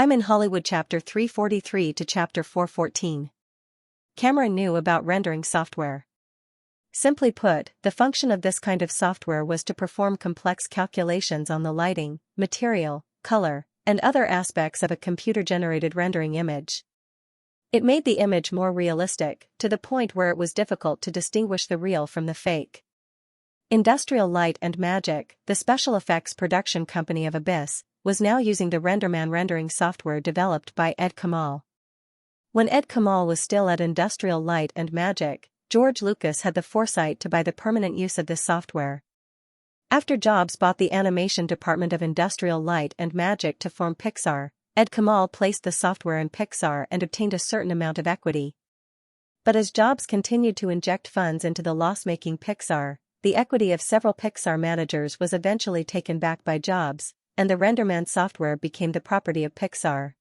I'm in Hollywood chapter 343 to chapter 414. Cameron knew about rendering software. Simply put, the function of this kind of software was to perform complex calculations on the lighting, material, color, and other aspects of a computer-generated rendering image. It made the image more realistic, to the point where it was difficult to distinguish the real from the fake. Industrial Light and Magic, the special effects production company of Abyss, was now using the RenderMan rendering software developed by Ed Kamal. When Ed Kamal was still at Industrial Light and Magic, George Lucas had the foresight to buy the permanent use of this software. After Jobs bought the animation department of Industrial Light and Magic to form Pixar, Ed Kamal placed the software in Pixar and obtained a certain amount of equity. But as Jobs continued to inject funds into the loss-making Pixar, the equity of several Pixar managers was eventually taken back by Jobs, and the RenderMan software became the property of Pixar.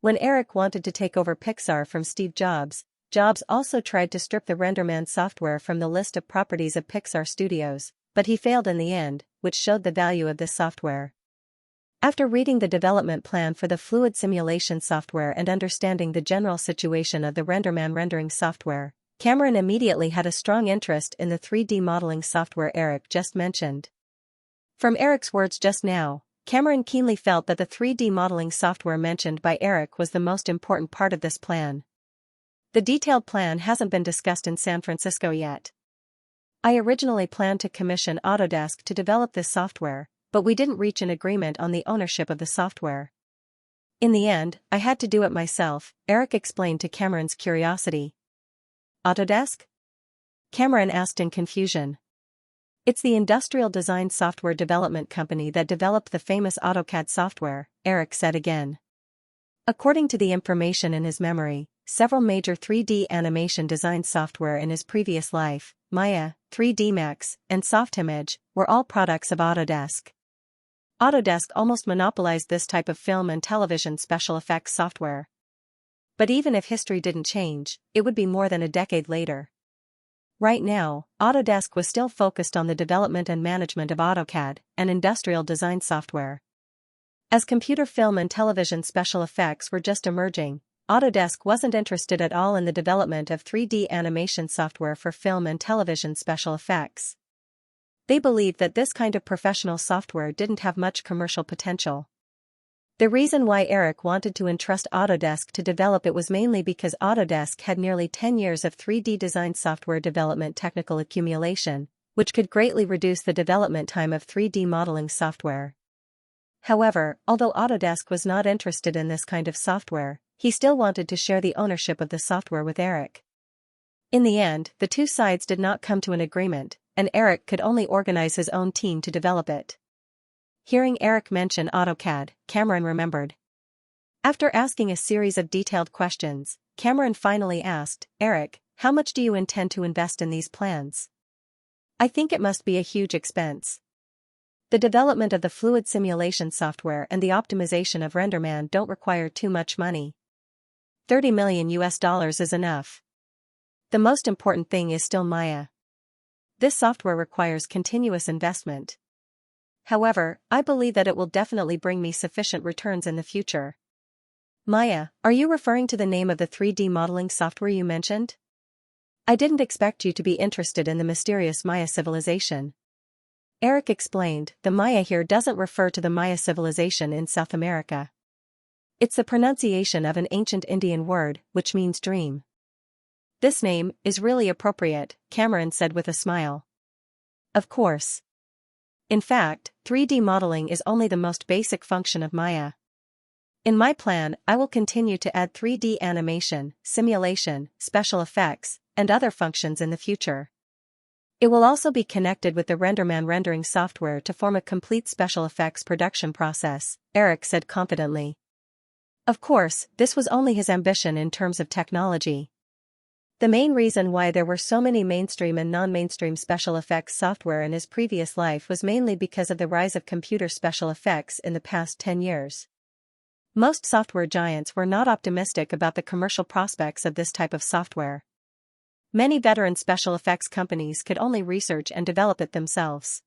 When Eric wanted to take over Pixar from Steve Jobs, Jobs also tried to strip the RenderMan software from the list of properties of Pixar Studios, but he failed in the end, which showed the value of this software. After reading the development plan for the fluid simulation software and understanding the general situation of the RenderMan rendering software, Cameron immediately had a strong interest in the 3D modeling software Eric just mentioned. From Eric's words just now, Cameron keenly felt that the 3D modeling software mentioned by Eric was the most important part of this plan. The detailed plan hasn't been discussed in San Francisco yet. I originally planned to commission Autodesk to develop this software, but we didn't reach an agreement on the ownership of the software. In the end, I had to do it myself, Eric explained to Cameron's curiosity. Autodesk? Cameron asked in confusion. It's the industrial design software development company that developed the famous AutoCAD software, Eric said again. According to the information in his memory, several major 3D animation design software in his previous life, Maya, 3D Max, and Softimage, were all products of Autodesk. Autodesk almost monopolized this type of film and television special effects software. But even if history didn't change, it would be more than a decade later. Right now, Autodesk was still focused on the development and management of AutoCAD, and industrial design software. As computer film and television special effects were just emerging, Autodesk wasn't interested at all in the development of 3D animation software for film and television special effects. They believed that this kind of professional software didn't have much commercial potential. The reason why Eric wanted to entrust Autodesk to develop it was mainly because Autodesk had nearly 10 years of 3D design software development technical accumulation, which could greatly reduce the development time of 3D modeling software. However, although Autodesk was not interested in this kind of software, he still wanted to share the ownership of the software with Eric. In the end, the two sides did not come to an agreement, and Eric could only organize his own team to develop it. Hearing Eric mention AutoCAD, Cameron remembered. After asking a series of detailed questions, Cameron finally asked, Eric, how much do you intend to invest in these plans? I think it must be a huge expense. The development of the fluid simulation software and the optimization of RenderMan don't require too much money. $30 million is enough. The most important thing is still Maya. This software requires continuous investment. However, I believe that it will definitely bring me sufficient returns in the future. Maya, are you referring to the name of the 3D modeling software you mentioned? I didn't expect you to be interested in the mysterious Maya civilization. Eric explained, the Maya here doesn't refer to the Maya civilization in South America. It's the pronunciation of an ancient Indian word, which means dream. This name is really appropriate, Cameron said with a smile. Of course. In fact, 3D modeling is only the most basic function of Maya. In my plan, I will continue to add 3D animation, simulation, special effects, and other functions in the future. It will also be connected with the RenderMan rendering software to form a complete special effects production process, Eric said confidently. Of course, this was only his ambition in terms of technology. The main reason why there were so many mainstream and non-mainstream special effects software in his previous life was mainly because of the rise of computer special effects in the past 10 years. Most software giants were not optimistic about the commercial prospects of this type of software. Many veteran special effects companies could only research and develop it themselves.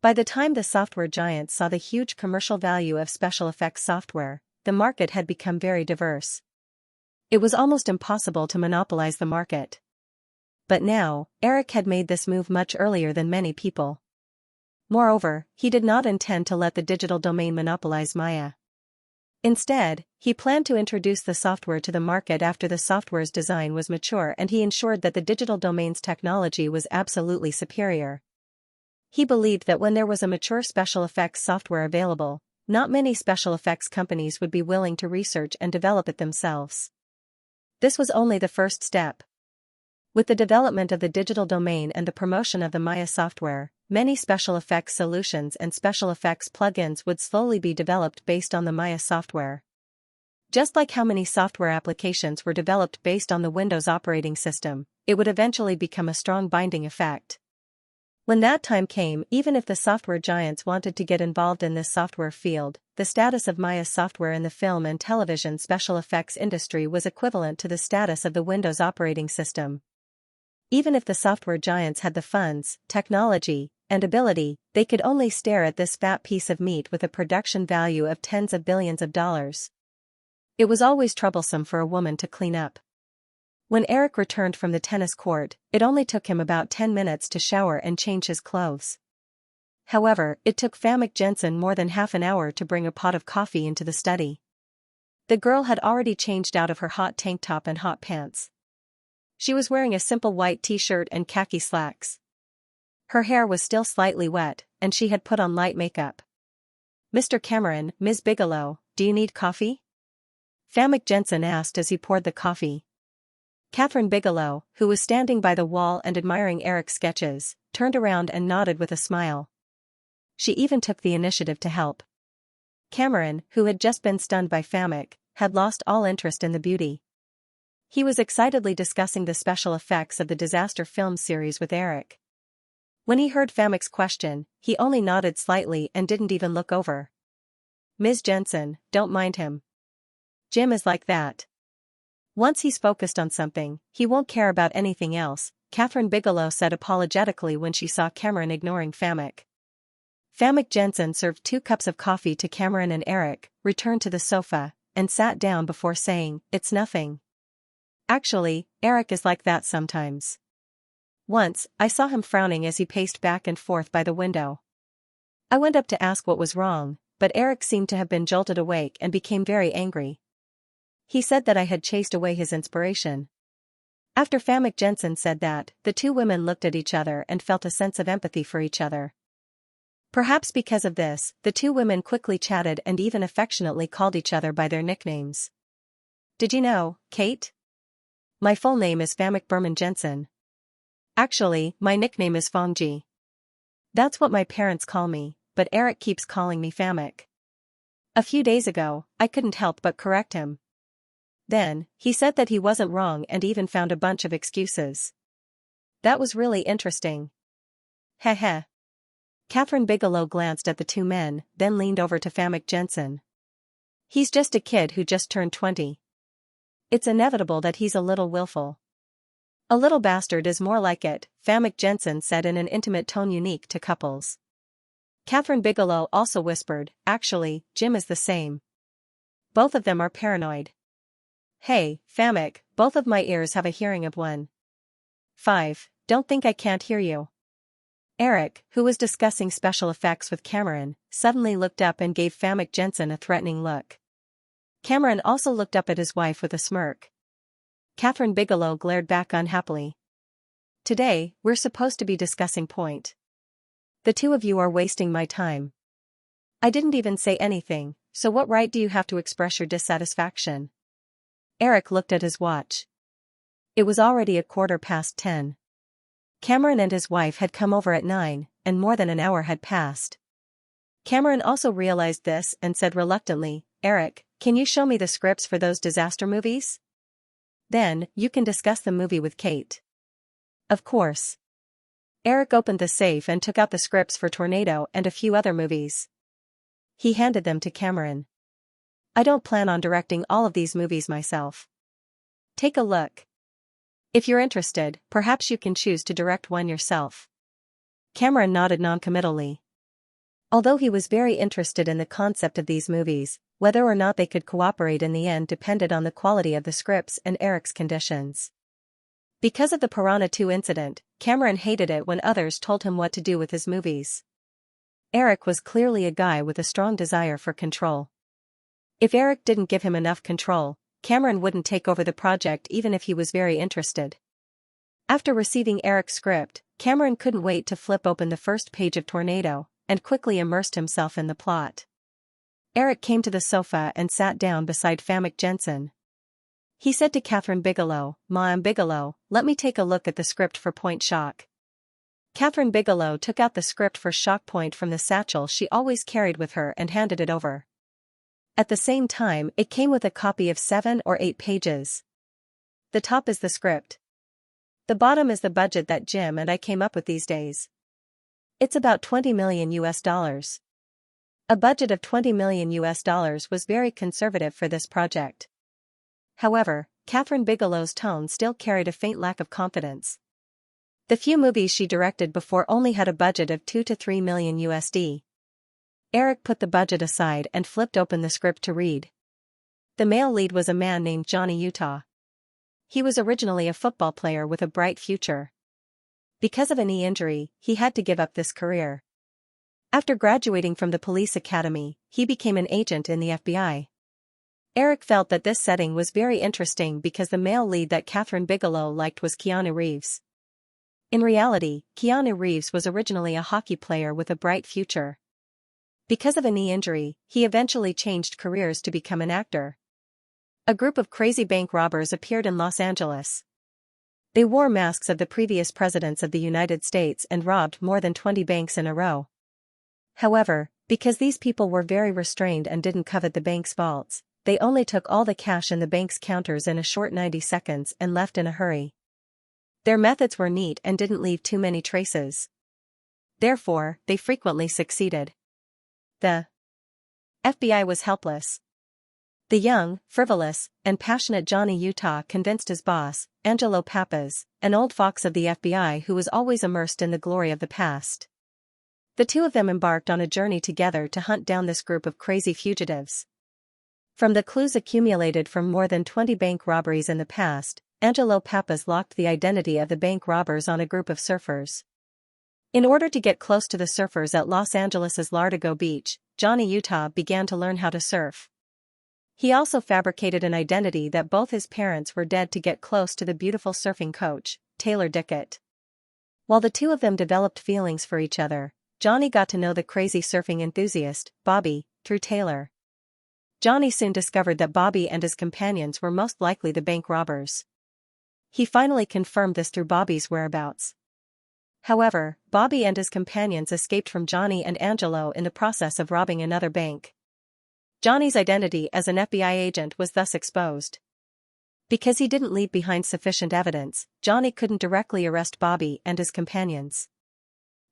By the time the software giants saw the huge commercial value of special effects software, the market had become very diverse. It was almost impossible to monopolize the market. But now, Eric had made this move much earlier than many people. Moreover, he did not intend to let the digital domain monopolize Maya. Instead, he planned to introduce the software to the market after the software's design was mature, and he ensured that the digital domain's technology was absolutely superior. He believed that when there was a mature special effects software available, not many special effects companies would be willing to research and develop it themselves. This was only the first step. With the development of the digital domain and the promotion of the Maya software, many special effects solutions and special effects plugins would slowly be developed based on the Maya software. Just like how many software applications were developed based on the Windows operating system, it would eventually become a strong binding effect. When that time came, even if the software giants wanted to get involved in this software field, the status of Maya's software in the film and television special effects industry was equivalent to the status of the Windows operating system. Even if the software giants had the funds, technology, and ability, they could only stare at this fat piece of meat with a production value of tens of billions of dollars. It was always troublesome for a woman to clean up. When Eric returned from the tennis court, it only took him about 10 minutes to shower and change his clothes. However, it took Famke Jensen more than half an hour to bring a pot of coffee into the study. The girl had already changed out of her hot tank top and hot pants. She was wearing a simple white t-shirt and khaki slacks. Her hair was still slightly wet, and she had put on light makeup. "Mr. Cameron, Ms. Bigelow, do you need coffee?" Famke Jensen asked as he poured the coffee. Catherine Bigelow, who was standing by the wall and admiring Eric's sketches, turned around and nodded with a smile. She even took the initiative to help. Cameron, who had just been stunned by Famke, had lost all interest in the beauty. He was excitedly discussing the special effects of the disaster film series with Eric. When he heard Famke's question, he only nodded slightly and didn't even look over. "Ms. Jensen, don't mind him. Jim is like that. Once he's focused on something, he won't care about anything else," Catherine Bigelow said apologetically when she saw Cameron ignoring Famke. Famke Jensen served 2 cups of coffee to Cameron and Eric, returned to the sofa, and sat down before saying, "It's nothing. Actually, Eric is like that sometimes. Once, I saw him frowning as he paced back and forth by the window. I went up to ask what was wrong, but Eric seemed to have been jolted awake and became very angry. He said that I had chased away his inspiration." After Famke Jensen said that, the 2 women looked at each other and felt a sense of empathy for each other. Perhaps because of this, the 2 women quickly chatted and even affectionately called each other by their nicknames. "Did you know, Kate? My full name is Famke Berman Jensen. Actually, my nickname is Fongji. That's what my parents call me, but Eric keeps calling me Famke. A few days ago, I couldn't help but correct him. Then, he said that he wasn't wrong and even found a bunch of excuses. That was really interesting. Heh heh." Catherine Bigelow glanced at the 2 men, then leaned over to Famke Jensen. "He's just a kid who just turned 20. It's inevitable that he's a little willful." "A little bastard is more like it," Famke Jensen said in an intimate tone unique to couples. Catherine Bigelow also whispered, "Actually, Jim is the same. Both of them are paranoid." "Hey, Famke, both of my ears have a hearing of 1. 5, don't think I can't hear you." Eric, who was discussing special effects with Cameron, suddenly looked up and gave Famke Jensen a threatening look. Cameron also looked up at his wife with a smirk. Catherine Bigelow glared back unhappily. "Today, we're supposed to be discussing point. The 2 of you are wasting my time. I didn't even say anything, so what right do you have to express your dissatisfaction?" Eric looked at his watch. It was already 10:15. Cameron and his wife had come over at 9, and more than an hour had passed. Cameron also realized this and said reluctantly, "Eric, can you show me the scripts for those disaster movies? Then, you can discuss the movie with Kate." "Of course." Eric opened the safe and took out the scripts for Tornado and a few other movies. He handed them to Cameron. "I don't plan on directing all of these movies myself. Take a look. If you're interested, perhaps you can choose to direct one yourself." Cameron nodded noncommittally. Although he was very interested in the concept of these movies, whether or not they could cooperate in the end depended on the quality of the scripts and Eric's conditions. Because of the Piranha 2 incident, Cameron hated it when others told him what to do with his movies. Eric was clearly a guy with a strong desire for control. If Eric didn't give him enough control, Cameron wouldn't take over the project even if he was very interested. After receiving Eric's script, Cameron couldn't wait to flip open the first page of Tornado, and quickly immersed himself in the plot. Eric came to the sofa and sat down beside Famke Janssen. He said to Catherine Bigelow, "Ma'am Bigelow, let me take a look at the script for Point Shock." Catherine Bigelow took out the script for Shock Point from the satchel she always carried with her and handed it over. At the same time, it came with a copy of 7 or 8 pages. The top is the script. The bottom is the budget that Jim and I came up with these days. It's about $20 million US. A budget of $20 million US was very conservative for this project. However, Catherine Bigelow's tone still carried a faint lack of confidence. The few movies she directed before only had a budget of $2 to $3 million USD. Eric put the budget aside and flipped open the script to read. The male lead was a man named Johnny Utah. He was originally a football player with a bright future. Because of a knee injury, he had to give up this career. After graduating from the police academy, he became an agent in the FBI. Eric felt that this setting was very interesting because the male lead that Catherine Bigelow liked was Keanu Reeves. In reality, Keanu Reeves was originally a hockey player with a bright future. Because of a knee injury, he eventually changed careers to become an actor. A group of crazy bank robbers appeared in Los Angeles. They wore masks of the previous presidents of the United States and robbed more than 20 banks in a row. However, because these people were very restrained and didn't covet the bank's vaults, they only took all the cash in the bank's counters in a short 90 seconds and left in a hurry. Their methods were neat and didn't leave too many traces. Therefore, they frequently succeeded. The FBI was helpless. The young, frivolous, and passionate Johnny Utah convinced his boss, Angelo Pappas, an old fox of the FBI who was always immersed in the glory of the past. The two of them embarked on a journey together to hunt down this group of crazy fugitives. From the clues accumulated from more than 20 bank robberies in the past, Angelo Pappas locked the identity of the bank robbers on a group of surfers. In order to get close to the surfers at Los Angeles' Lartigo Beach, Johnny Utah began to learn how to surf. He also fabricated an identity that both his parents were dead to get close to the beautiful surfing coach, Taylor Dickett. While the two of them developed feelings for each other, Johnny got to know the crazy surfing enthusiast, Bobby, through Taylor. Johnny soon discovered that Bobby and his companions were most likely the bank robbers. He finally confirmed this through Bobby's whereabouts. However, Bobby and his companions escaped from Johnny and Angelo in the process of robbing another bank. Johnny's identity as an FBI agent was thus exposed. Because he didn't leave behind sufficient evidence, Johnny couldn't directly arrest Bobby and his companions.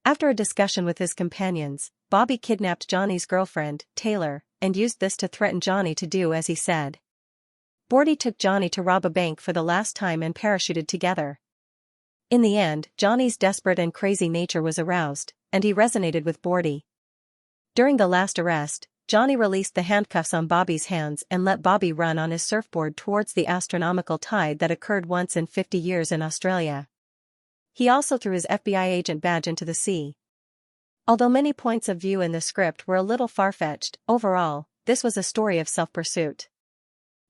After a discussion with his companions, Bobby kidnapped Johnny's girlfriend, Taylor, and used this to threaten Johnny to do as he said. Bordy took Johnny to rob a bank for the last time and parachuted together. In the end, Johnny's desperate and crazy nature was aroused, and he resonated with Bordy. During the last arrest, Johnny released the handcuffs on Bobby's hands and let Bobby run on his surfboard towards the astronomical tide that occurred once in 50 years in Australia. He also threw his FBI agent badge into the sea. Although many points of view in the script were a little far-fetched, overall, this was a story of self-pursuit.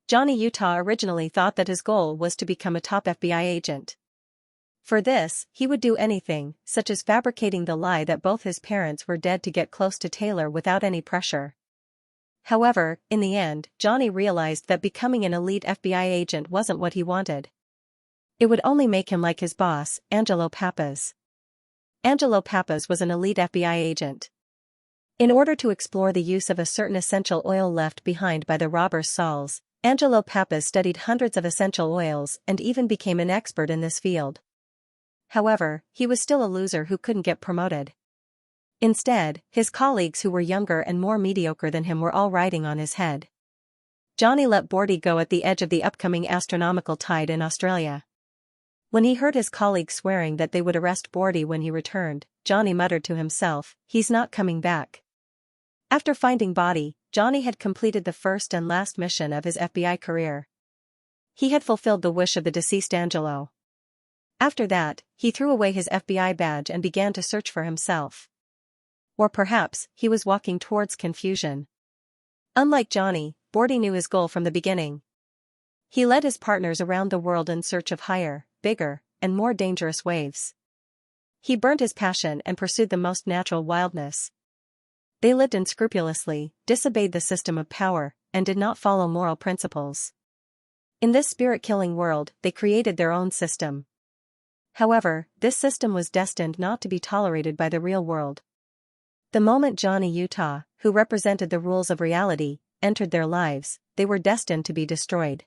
Johnny Utah originally thought that his goal was to become a top FBI agent. For this, he would do anything, such as fabricating the lie that both his parents were dead to get close to Taylor without any pressure. However, in the end, Johnny realized that becoming an elite FBI agent wasn't what he wanted. It would only make him like his boss, Angelo Pappas. Angelo Pappas was an elite FBI agent. In order to explore the use of a certain essential oil left behind by the robbers' souls, Angelo Pappas studied hundreds of essential oils and even became an expert in this field. However, he was still a loser who couldn't get promoted. Instead, his colleagues who were younger and more mediocre than him were all riding on his head. Johnny let Bordy go at the edge of the upcoming astronomical tide in Australia. When he heard his colleagues swearing that they would arrest Bordy when he returned, Johnny muttered to himself, "He's not coming back." After finding Body, Johnny had completed the first and last mission of his FBI career. He had fulfilled the wish of the deceased Angelo. After that, he threw away his FBI badge and began to search for himself. Or perhaps, he was walking towards confusion. Unlike Johnny, Bordy knew his goal from the beginning. He led his partners around the world in search of higher, bigger, and more dangerous waves. He burned his passion and pursued the most natural wildness. They lived unscrupulously, disobeyed the system of power, and did not follow moral principles. In this spirit-killing world, they created their own system. However, this system was destined not to be tolerated by the real world. The moment Johnny Utah, who represented the rules of reality, entered their lives, they were destined to be destroyed.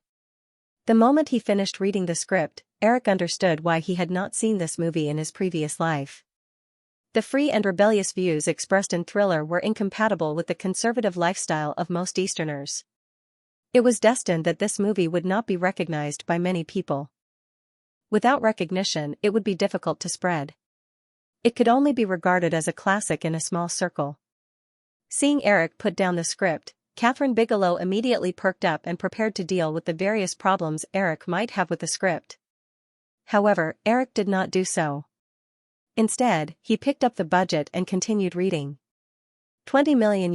The moment he finished reading the script, Eric understood why he had not seen this movie in his previous life. The free and rebellious views expressed in Thriller were incompatible with the conservative lifestyle of most Easterners. It was destined that this movie would not be recognized by many people. Without recognition, it would be difficult to spread. It could only be regarded as a classic in a small circle. Seeing Eric put down the script, Kathryn Bigelow immediately perked up and prepared to deal with the various problems Eric might have with the script. However, Eric did not do so. Instead, he picked up the budget and continued reading. $20 million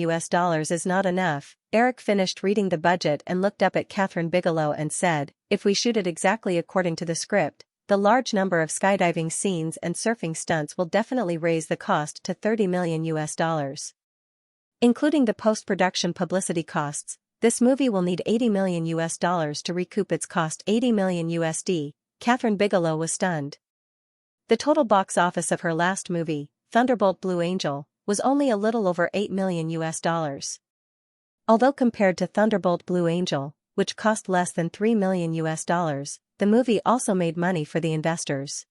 is not enough. Eric finished reading the budget and looked up at Kathryn Bigelow and said, if we shoot it exactly according to the script, the large number of skydiving scenes and surfing stunts will definitely raise the cost to $30 million. Including the post-production publicity costs, this movie will need $80 million to recoup its cost. $80 million. Kathryn Bigelow was stunned. The total box office of her last movie, Thunderbolt Blue Angel, was only a little over $8 million. Although compared to Thunderbolt Blue Angel, which cost less than $3 million, the movie also made money for the investors.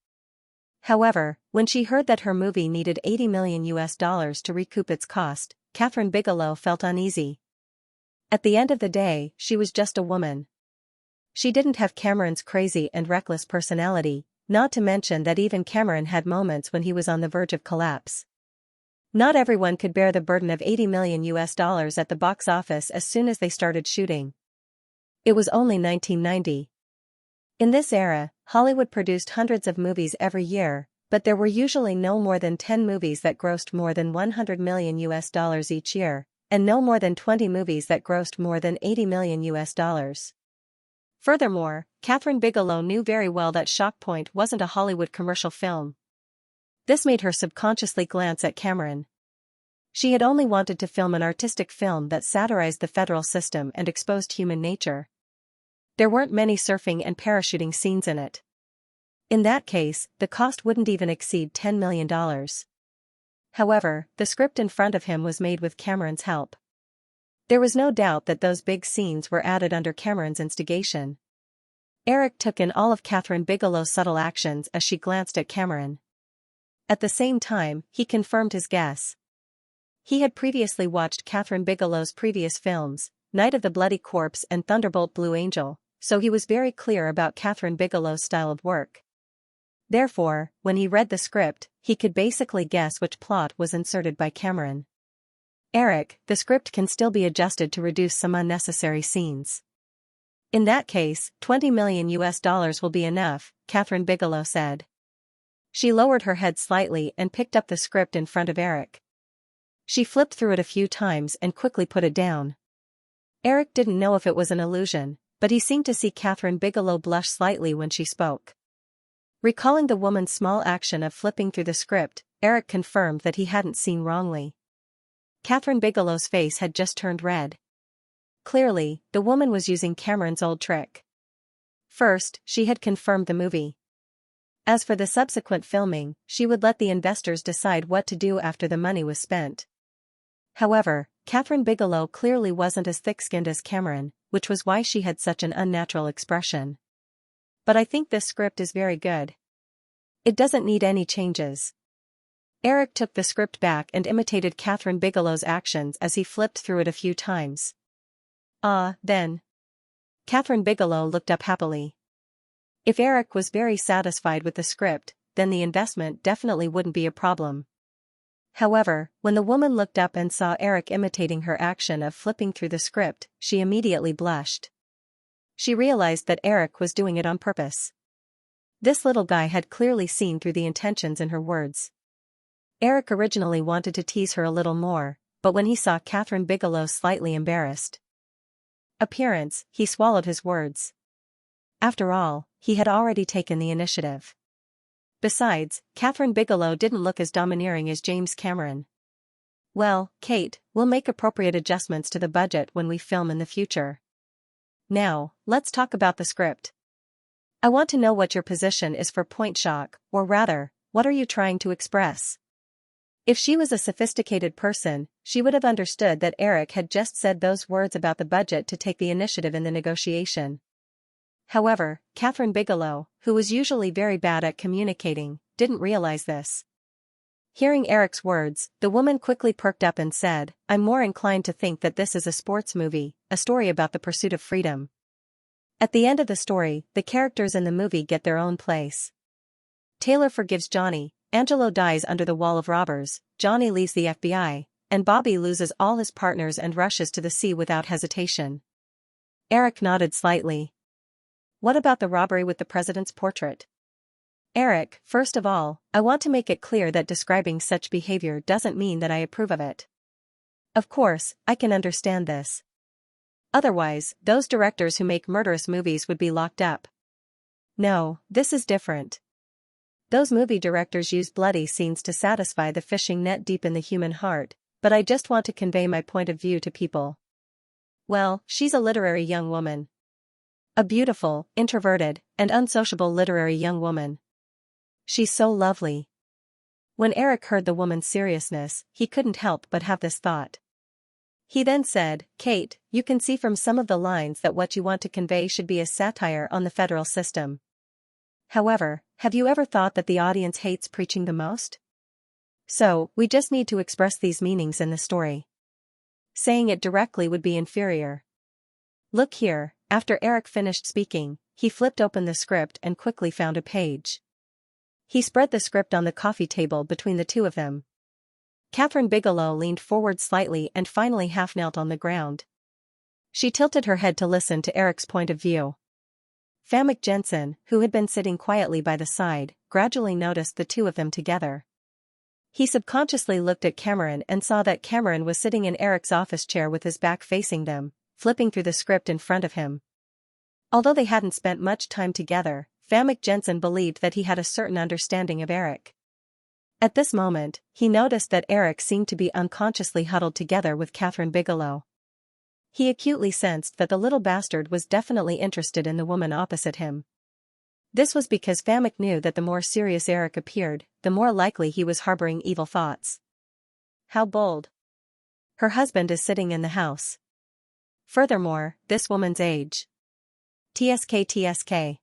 However, when she heard that her movie needed $80 million to recoup its cost, Kathryn Bigelow felt uneasy. At the end of the day, she was just a woman. She didn't have Cameron's crazy and reckless personality, not to mention that even Cameron had moments when he was on the verge of collapse. Not everyone could bear the burden of $80 million at the box office as soon as they started shooting. It was only 1990. In this era, Hollywood produced hundreds of movies every year, but there were usually no more than 10 movies that grossed more than $100 million each year, and no more than 20 movies that grossed more than $80 million. Furthermore, Kathryn Bigelow knew very well that Shock Point wasn't a Hollywood commercial film. This made her subconsciously glance at Cameron. She had only wanted to film an artistic film that satirized the federal system and exposed human nature. There weren't many surfing and parachuting scenes in it. In that case, the cost wouldn't even exceed $10 million. However, the script in front of him was made with Cameron's help. There was no doubt that those big scenes were added under Cameron's instigation. Eric took in all of Kathryn Bigelow's subtle actions as she glanced at Cameron. At the same time, he confirmed his guess. He had previously watched Kathryn Bigelow's previous films, Night of the Bloody Corpse and Thunderbolt Blue Angel, so he was very clear about Kathryn Bigelow's style of work. Therefore, when he read the script, he could basically guess which plot was inserted by Cameron. Eric, the script can still be adjusted to reduce some unnecessary scenes. In that case, $20 million will be enough, Kathryn Bigelow said. She lowered her head slightly and picked up the script in front of Eric. She flipped through it a few times and quickly put it down. Eric didn't know if it was an illusion, but he seemed to see Kathryn Bigelow blush slightly when she spoke. Recalling the woman's small action of flipping through the script, Eric confirmed that he hadn't seen wrongly. Kathryn Bigelow's face had just turned red. Clearly, the woman was using Cameron's old trick. First, she had confirmed the movie. As for the subsequent filming, she would let the investors decide what to do after the money was spent. However, Kathryn Bigelow clearly wasn't as thick-skinned as Cameron, which was why she had such an unnatural expression. But I think this script is very good. It doesn't need any changes. Eric took the script back and imitated Kathryn Bigelow's actions as he flipped through it a few times. Then. Kathryn Bigelow looked up happily. If Eric was very satisfied with the script, then the investment definitely wouldn't be a problem. However, when the woman looked up and saw Eric imitating her action of flipping through the script, she immediately blushed. She realized that Eric was doing it on purpose. This little guy had clearly seen through the intentions in her words. Eric originally wanted to tease her a little more, but when he saw Catherine Bigelow's slightly embarrassed appearance, he swallowed his words. After all, he had already taken the initiative. Besides, Catherine Bigelow didn't look as domineering as James Cameron. Well, Kate, we'll make appropriate adjustments to the budget when we film in the future. Now, let's talk about the script. I want to know what your position is for point shock, or rather, what are you trying to express? If she was a sophisticated person, she would have understood that Eric had just said those words about the budget to take the initiative in the negotiation. However, Catherine Bigelow, who was usually very bad at communicating, didn't realize this. Hearing Eric's words, the woman quickly perked up and said, "I'm more inclined to think that this is a sports movie, a story about the pursuit of freedom." At the end of the story, the characters in the movie get their own place. Taylor forgives Johnny, Angelo dies under the wall of robbers, Johnny leaves the FBI, and Bobby loses all his partners and rushes to the sea without hesitation. Eric nodded slightly. What about the robbery with the president's portrait? Eric, first of all, I want to make it clear that describing such behavior doesn't mean that I approve of it. Of course, I can understand this. Otherwise, those directors who make murderous movies would be locked up. No, this is different. Those movie directors use bloody scenes to satisfy the fishing net deep in the human heart, but I just want to convey my point of view to people. Well, she's a literary young woman. A beautiful, introverted, and unsociable literary young woman. She's so lovely. When Eric heard the woman's seriousness, he couldn't help but have this thought. He then said, Kate, you can see from some of the lines that what you want to convey should be a satire on the federal system. However, have you ever thought that the audience hates preaching the most? So, we just need to express these meanings in the story. Saying it directly would be inferior. Look here. After Eric finished speaking, he flipped open the script and quickly found a page. He spread the script on the coffee table between the two of them. Catherine Bigelow leaned forward slightly and finally half-knelt on the ground. She tilted her head to listen to Eric's point of view. Famke Janssen, who had been sitting quietly by the side, gradually noticed the two of them together. He subconsciously looked at Cameron and saw that Cameron was sitting in Eric's office chair with his back facing them, flipping through the script in front of him. Although they hadn't spent much time together, Famke Janssen believed that he had a certain understanding of Eric. At this moment, he noticed that Eric seemed to be unconsciously huddled together with Catherine Bigelow. He acutely sensed that the little bastard was definitely interested in the woman opposite him. This was because Famke knew that the more serious Eric appeared, the more likely he was harboring evil thoughts. How bold. Her husband is sitting in the house. Furthermore, this woman's age. TSK.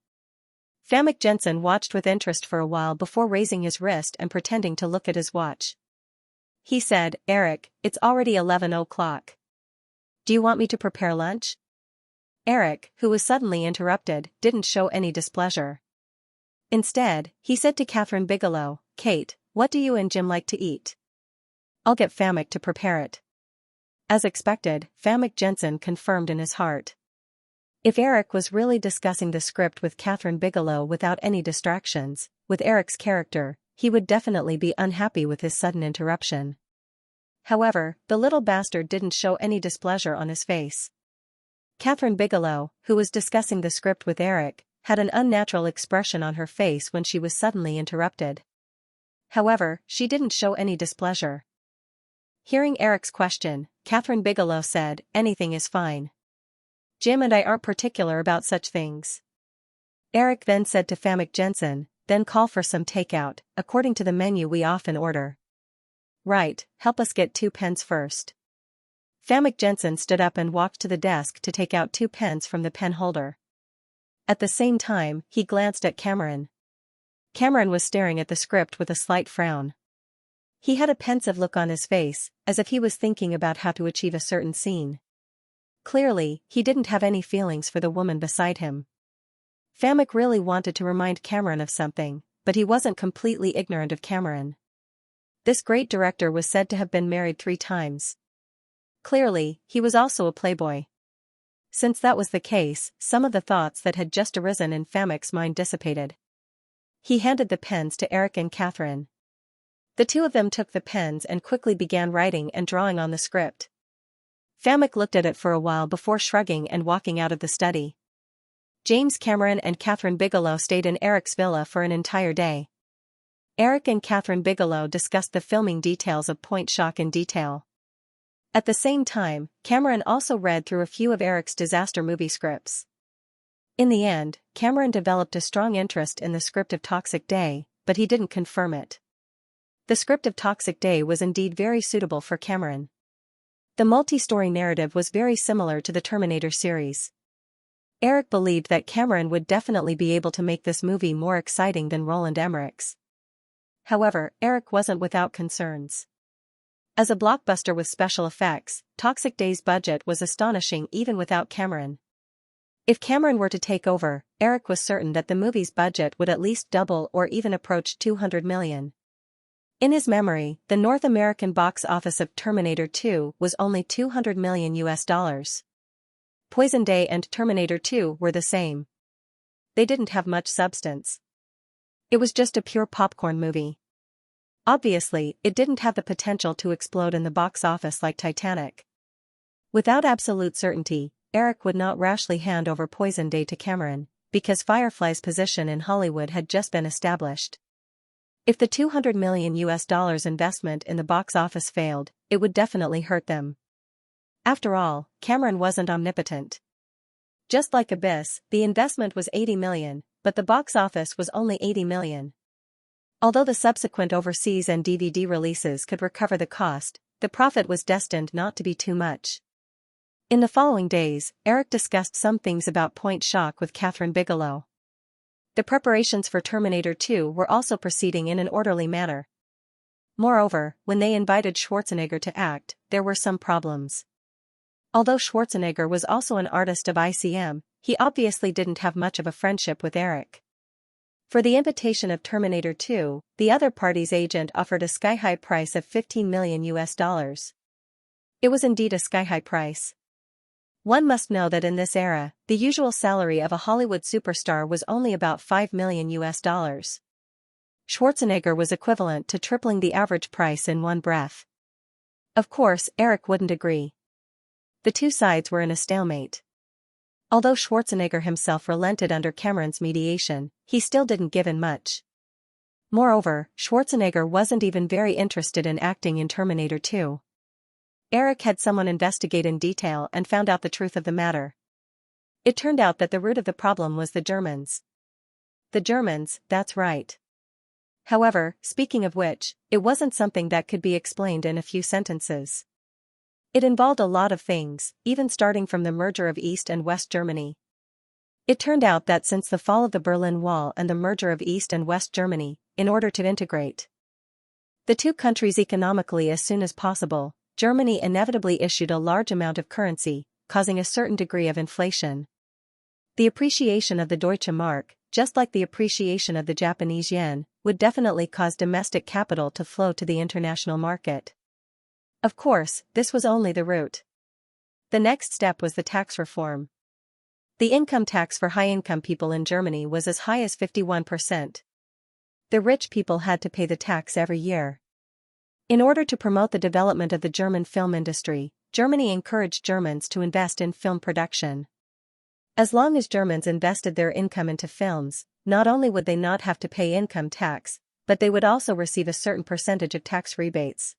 Famke Janssen watched with interest for a while before raising his wrist and pretending to look at his watch. He said, Eric, it's already 11 o'clock. Do you want me to prepare lunch? Eric, who was suddenly interrupted, didn't show any displeasure. Instead, he said to Catherine Bigelow, Kate, what do you and Jim like to eat? I'll get Famke to prepare it. As expected, Famke Janssen confirmed in his heart. If Eric was really discussing the script with Catherine Bigelow without any distractions, with Eric's character, he would definitely be unhappy with his sudden interruption. However, the little bastard didn't show any displeasure on his face. Catherine Bigelow, who was discussing the script with Eric, had an unnatural expression on her face when she was suddenly interrupted. However, she didn't show any displeasure. Hearing Eric's question, Catherine Bigelow said, anything is fine. Jim and I aren't particular about such things. Eric then said to Famke Janssen, then call for some takeout, according to the menu we often order. Right, help us get 2 pens first. Famke Janssen stood up and walked to the desk to take out 2 pens from the pen holder. At the same time, he glanced at Cameron. Cameron was staring at the script with a slight frown. He had a pensive look on his face, as if he was thinking about how to achieve a certain scene. Clearly, he didn't have any feelings for the woman beside him. Famke really wanted to remind Cameron of something, but he wasn't completely ignorant of Cameron. This great director was said to have been married 3 times. Clearly, he was also a playboy. Since that was the case, some of the thoughts that had just arisen in Famek's mind dissipated. He handed the pens to Eric and Catherine. The two of them took the pens and quickly began writing and drawing on the script. Famek looked at it for a while before shrugging and walking out of the study. James Cameron and Catherine Bigelow stayed in Eric's villa for an entire day. Eric and Catherine Bigelow discussed the filming details of Point Shock in detail. At the same time, Cameron also read through a few of Eric's disaster movie scripts. In the end, Cameron developed a strong interest in the script of Toxic Day, but he didn't confirm it. The script of Toxic Day was indeed very suitable for Cameron. The multi-story narrative was very similar to the Terminator series. Eric believed that Cameron would definitely be able to make this movie more exciting than Roland Emmerich's. However, Eric wasn't without concerns. As a blockbuster with special effects, Toxic Day's budget was astonishing even without Cameron. If Cameron were to take over, Eric was certain that the movie's budget would at least double or even approach $200 million. In his memory, the North American box office of Terminator 2 was only $200 million US. Poison Day and Terminator 2 were the same. They didn't have much substance. It was just a pure popcorn movie. Obviously, it didn't have the potential to explode in the box office like Titanic. Without absolute certainty, Eric would not rashly hand over Poison Day to Cameron, because Firefly's position in Hollywood had just been established. If the $200 million investment in the box office failed, it would definitely hurt them. After all, Cameron wasn't omnipotent. Just like Abyss, the investment was $80 million, but the box office was only $80 million. Although the subsequent overseas and DVD releases could recover the cost, the profit was destined not to be too much. In the following days, Eric discussed some things about Point Shock with Catherine Bigelow. The preparations for Terminator 2 were also proceeding in an orderly manner. Moreover, when they invited Schwarzenegger to act, there were some problems. Although Schwarzenegger was also an artist of ICM, he obviously didn't have much of a friendship with Eric. For the invitation of Terminator 2, the other party's agent offered a sky-high price of $15 million US. It was indeed a sky-high price. One must know that in this era, the usual salary of a Hollywood superstar was only about $5 million US. Schwarzenegger was equivalent to tripling the average price in one breath. Of course, Eric wouldn't agree. The two sides were in a stalemate. Although Schwarzenegger himself relented under Cameron's mediation, he still didn't give in much. Moreover, Schwarzenegger wasn't even very interested in acting in Terminator 2. Eric had someone investigate in detail and found out the truth of the matter. It turned out that the root of the problem was the Germans. The Germans, that's right. However, speaking of which, it wasn't something that could be explained in a few sentences. It involved a lot of things, even starting from the merger of East and West Germany. It turned out that since the fall of the Berlin Wall and the merger of East and West Germany, in order to integrate the two countries economically as soon as possible, Germany inevitably issued a large amount of currency, causing a certain degree of inflation. The appreciation of the Deutsche Mark, just like the appreciation of the Japanese yen, would definitely cause domestic capital to flow to the international market. Of course, this was only the root. The next step was the tax reform. The income tax for high-income people in Germany was as high as 51%. The rich people had to pay the tax every year. In order to promote the development of the German film industry, Germany encouraged Germans to invest in film production. As long as Germans invested their income into films, not only would they not have to pay income tax, but they would also receive a certain percentage of tax rebates.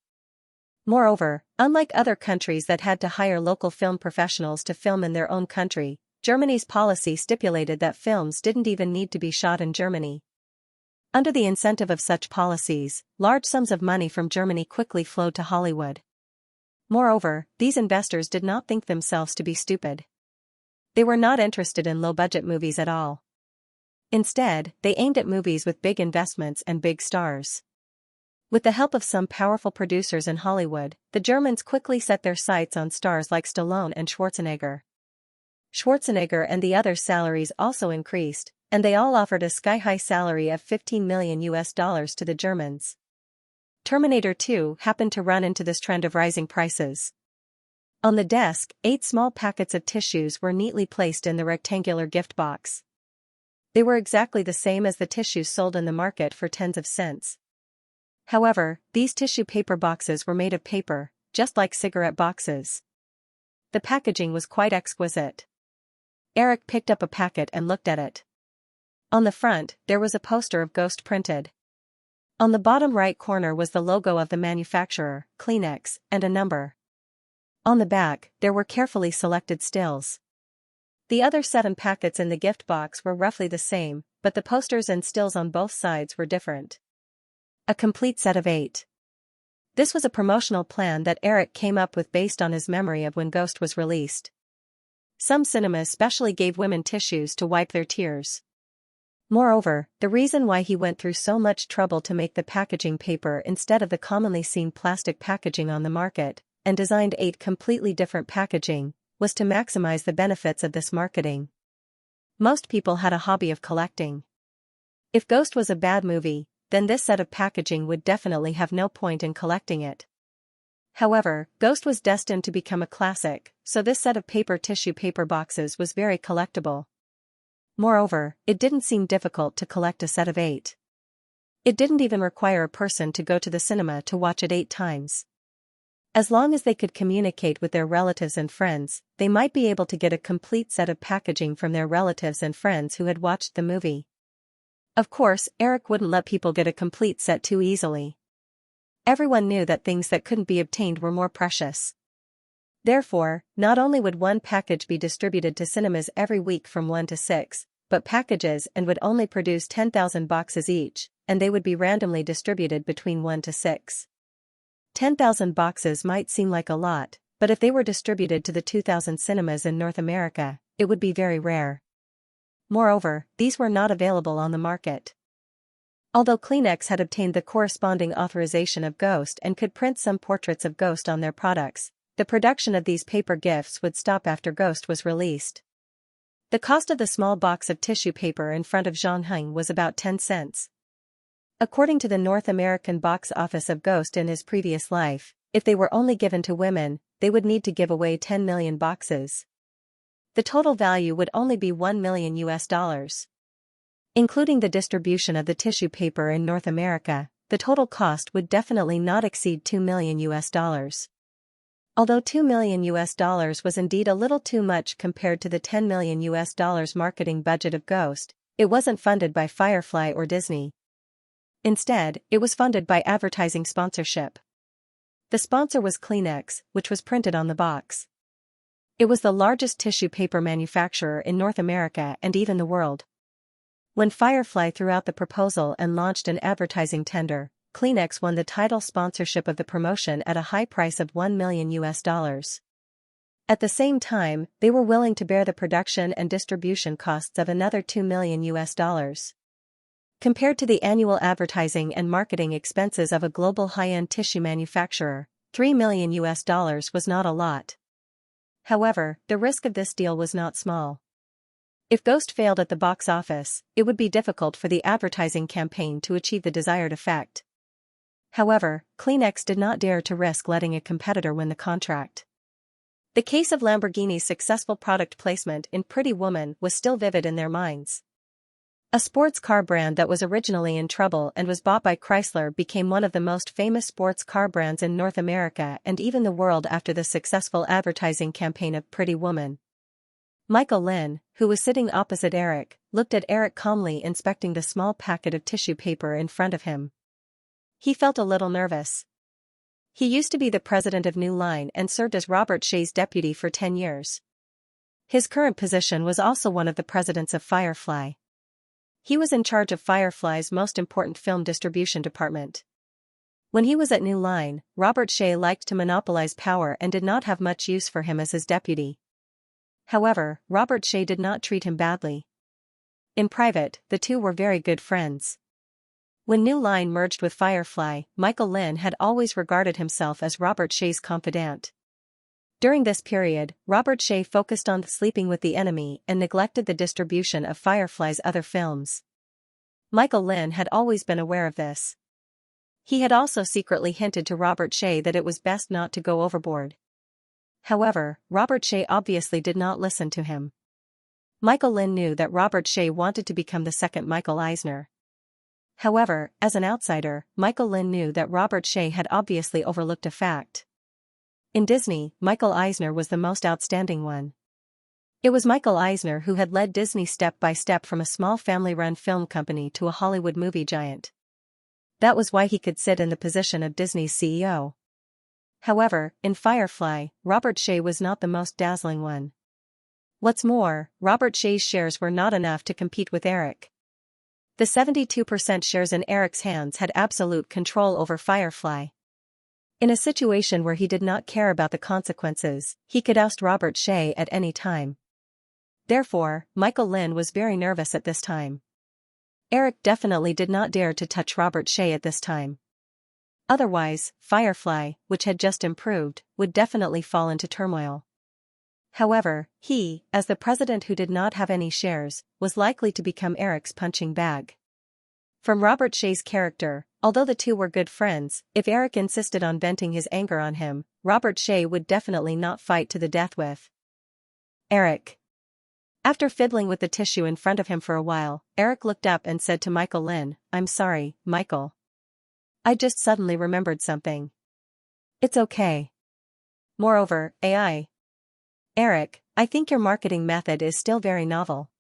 Moreover, unlike other countries that had to hire local film professionals to film in their own country, Germany's policy stipulated that films didn't even need to be shot in Germany. Under the incentive of such policies, large sums of money from Germany quickly flowed to Hollywood. Moreover, these investors did not think themselves to be stupid. They were not interested in low-budget movies at all. Instead, they aimed at movies with big investments and big stars. With the help of some powerful producers in Hollywood, the Germans quickly set their sights on stars like Stallone and Schwarzenegger. Schwarzenegger and the others' salaries also increased, and they all offered a sky-high salary of $15 million to the Germans. Terminator 2 happened to run into this trend of rising prices. On the desk, 8 small packets of tissues were neatly placed in the rectangular gift box. They were exactly the same as the tissues sold in the market for tens of cents. However, these tissue paper boxes were made of paper, just like cigarette boxes. The packaging was quite exquisite. Eric picked up a packet and looked at it. On the front, there was a poster of Ghost printed. On the bottom right corner was the logo of the manufacturer, Kleenex, and a number. On the back, there were carefully selected stills. The other 7 packets in the gift box were roughly the same, but the posters and stills on both sides were different. A complete set of 8. This was a promotional plan that Eric came up with based on his memory of when Ghost was released. Some cinemas specially gave women tissues to wipe their tears. Moreover, the reason why he went through so much trouble to make the packaging paper instead of the commonly seen plastic packaging on the market, and designed 8 completely different packaging, was to maximize the benefits of this marketing. Most people had a hobby of collecting. If Ghost was a bad movie, then this set of packaging would definitely have no point in collecting it. However, Ghost was destined to become a classic, so this set of tissue paper boxes was very collectible. Moreover, it didn't seem difficult to collect a set of 8. It didn't even require a person to go to the cinema to watch it 8 times. As long as they could communicate with their relatives and friends, they might be able to get a complete set of packaging from their relatives and friends who had watched the movie. Of course, Eric wouldn't let people get a complete set too easily. Everyone knew that things that couldn't be obtained were more precious. Therefore, not only would one package be distributed to cinemas every week from 1 to 6, but packages and would only produce 10,000 boxes each, and they would be randomly distributed between 1 to 6. 10,000 boxes might seem like a lot, but if they were distributed to the 2,000 cinemas in North America, it would be very rare. Moreover, these were not available on the market. Although Kleenex had obtained the corresponding authorization of Ghost and could print some portraits of Ghost on their products, the production of these paper gifts would stop after Ghost was released. The cost of the small box of tissue paper in front of Xianxia was about 10 cents. According to the North American box office of Ghost in his previous life, if they were only given to women, they would need to give away 10 million boxes. The total value would only be $1 million. Including the distribution of the tissue paper in North America, the total cost would definitely not exceed $2 million. Although $2 million was indeed a little too much compared to the $10 million marketing budget of Ghost, it wasn't funded by Firefly or Disney. Instead, it was funded by advertising sponsorship. The sponsor was Kleenex, which was printed on the box. It was the largest tissue paper manufacturer in North America and even the world. When Firefly threw out the proposal and launched an advertising tender, Kleenex won the title sponsorship of the promotion at a high price of $1 million. At the same time, they were willing to bear the production and distribution costs of another $2 million. Compared to the annual advertising and marketing expenses of a global high-end tissue manufacturer, $3 million was not a lot. However, the risk of this deal was not small. If Ghost failed at the box office, it would be difficult for the advertising campaign to achieve the desired effect. However, Kleenex did not dare to risk letting a competitor win the contract. The case of Lamborghini's successful product placement in Pretty Woman was still vivid in their minds. A sports car brand that was originally in trouble and was bought by Chrysler became one of the most famous sports car brands in North America and even the world after the successful advertising campaign of Pretty Woman. Michael Lynn, who was sitting opposite Eric, looked at Eric calmly inspecting the small packet of tissue paper in front of him. He felt a little nervous. He used to be the president of New Line and served as Robert Shaye's deputy for 10 years. His current position was also one of the presidents of Firefly. He was in charge of Firefly's most important film distribution department. When he was at New Line, Robert Shaye liked to monopolize power and did not have much use for him as his deputy. However, Robert Shaye did not treat him badly. In private, the two were very good friends. When New Line merged with Firefly, Michael Lynn had always regarded himself as Robert Shaye's confidant. During this period, Robert Shaye focused on Sleeping with the Enemy and neglected the distribution of Firefly's other films. Michael Lynn had always been aware of this. He had also secretly hinted to Robert Shea that it was best not to go overboard. However, Robert Shea obviously did not listen to him. Michael Lin knew that Robert Shea wanted to become the second Michael Eisner. However, as an outsider, Michael Lin knew that Robert Shea had obviously overlooked a fact. In Disney, Michael Eisner was the most outstanding one. It was Michael Eisner who had led Disney step by step from a small family-run film company to a Hollywood movie giant. That was why he could sit in the position of Disney's CEO. However, in Firefly, Robert Shea was not the most dazzling one. What's more, Robert Shea's shares were not enough to compete with Eric. The 72% shares in Eric's hands had absolute control over Firefly. In a situation where he did not care about the consequences, he could oust Robert Shea at any time. Therefore, Michael Lin was very nervous at this time. Eric definitely did not dare to touch Robert Shea at this time. Otherwise, Firefly, which had just improved, would definitely fall into turmoil. However, he, as the president who did not have any shares, was likely to become Eric's punching bag. From Robert Shea's character, although the two were good friends, if Eric insisted on venting his anger on him, Robert Shea would definitely not fight to the death with Eric. After fiddling with the tissue in front of him for a while, Eric looked up and said to Michael Lin, "I'm sorry, Michael. I just suddenly remembered something." "It's okay. Moreover, AI. Eric, I think your marketing method is still very novel.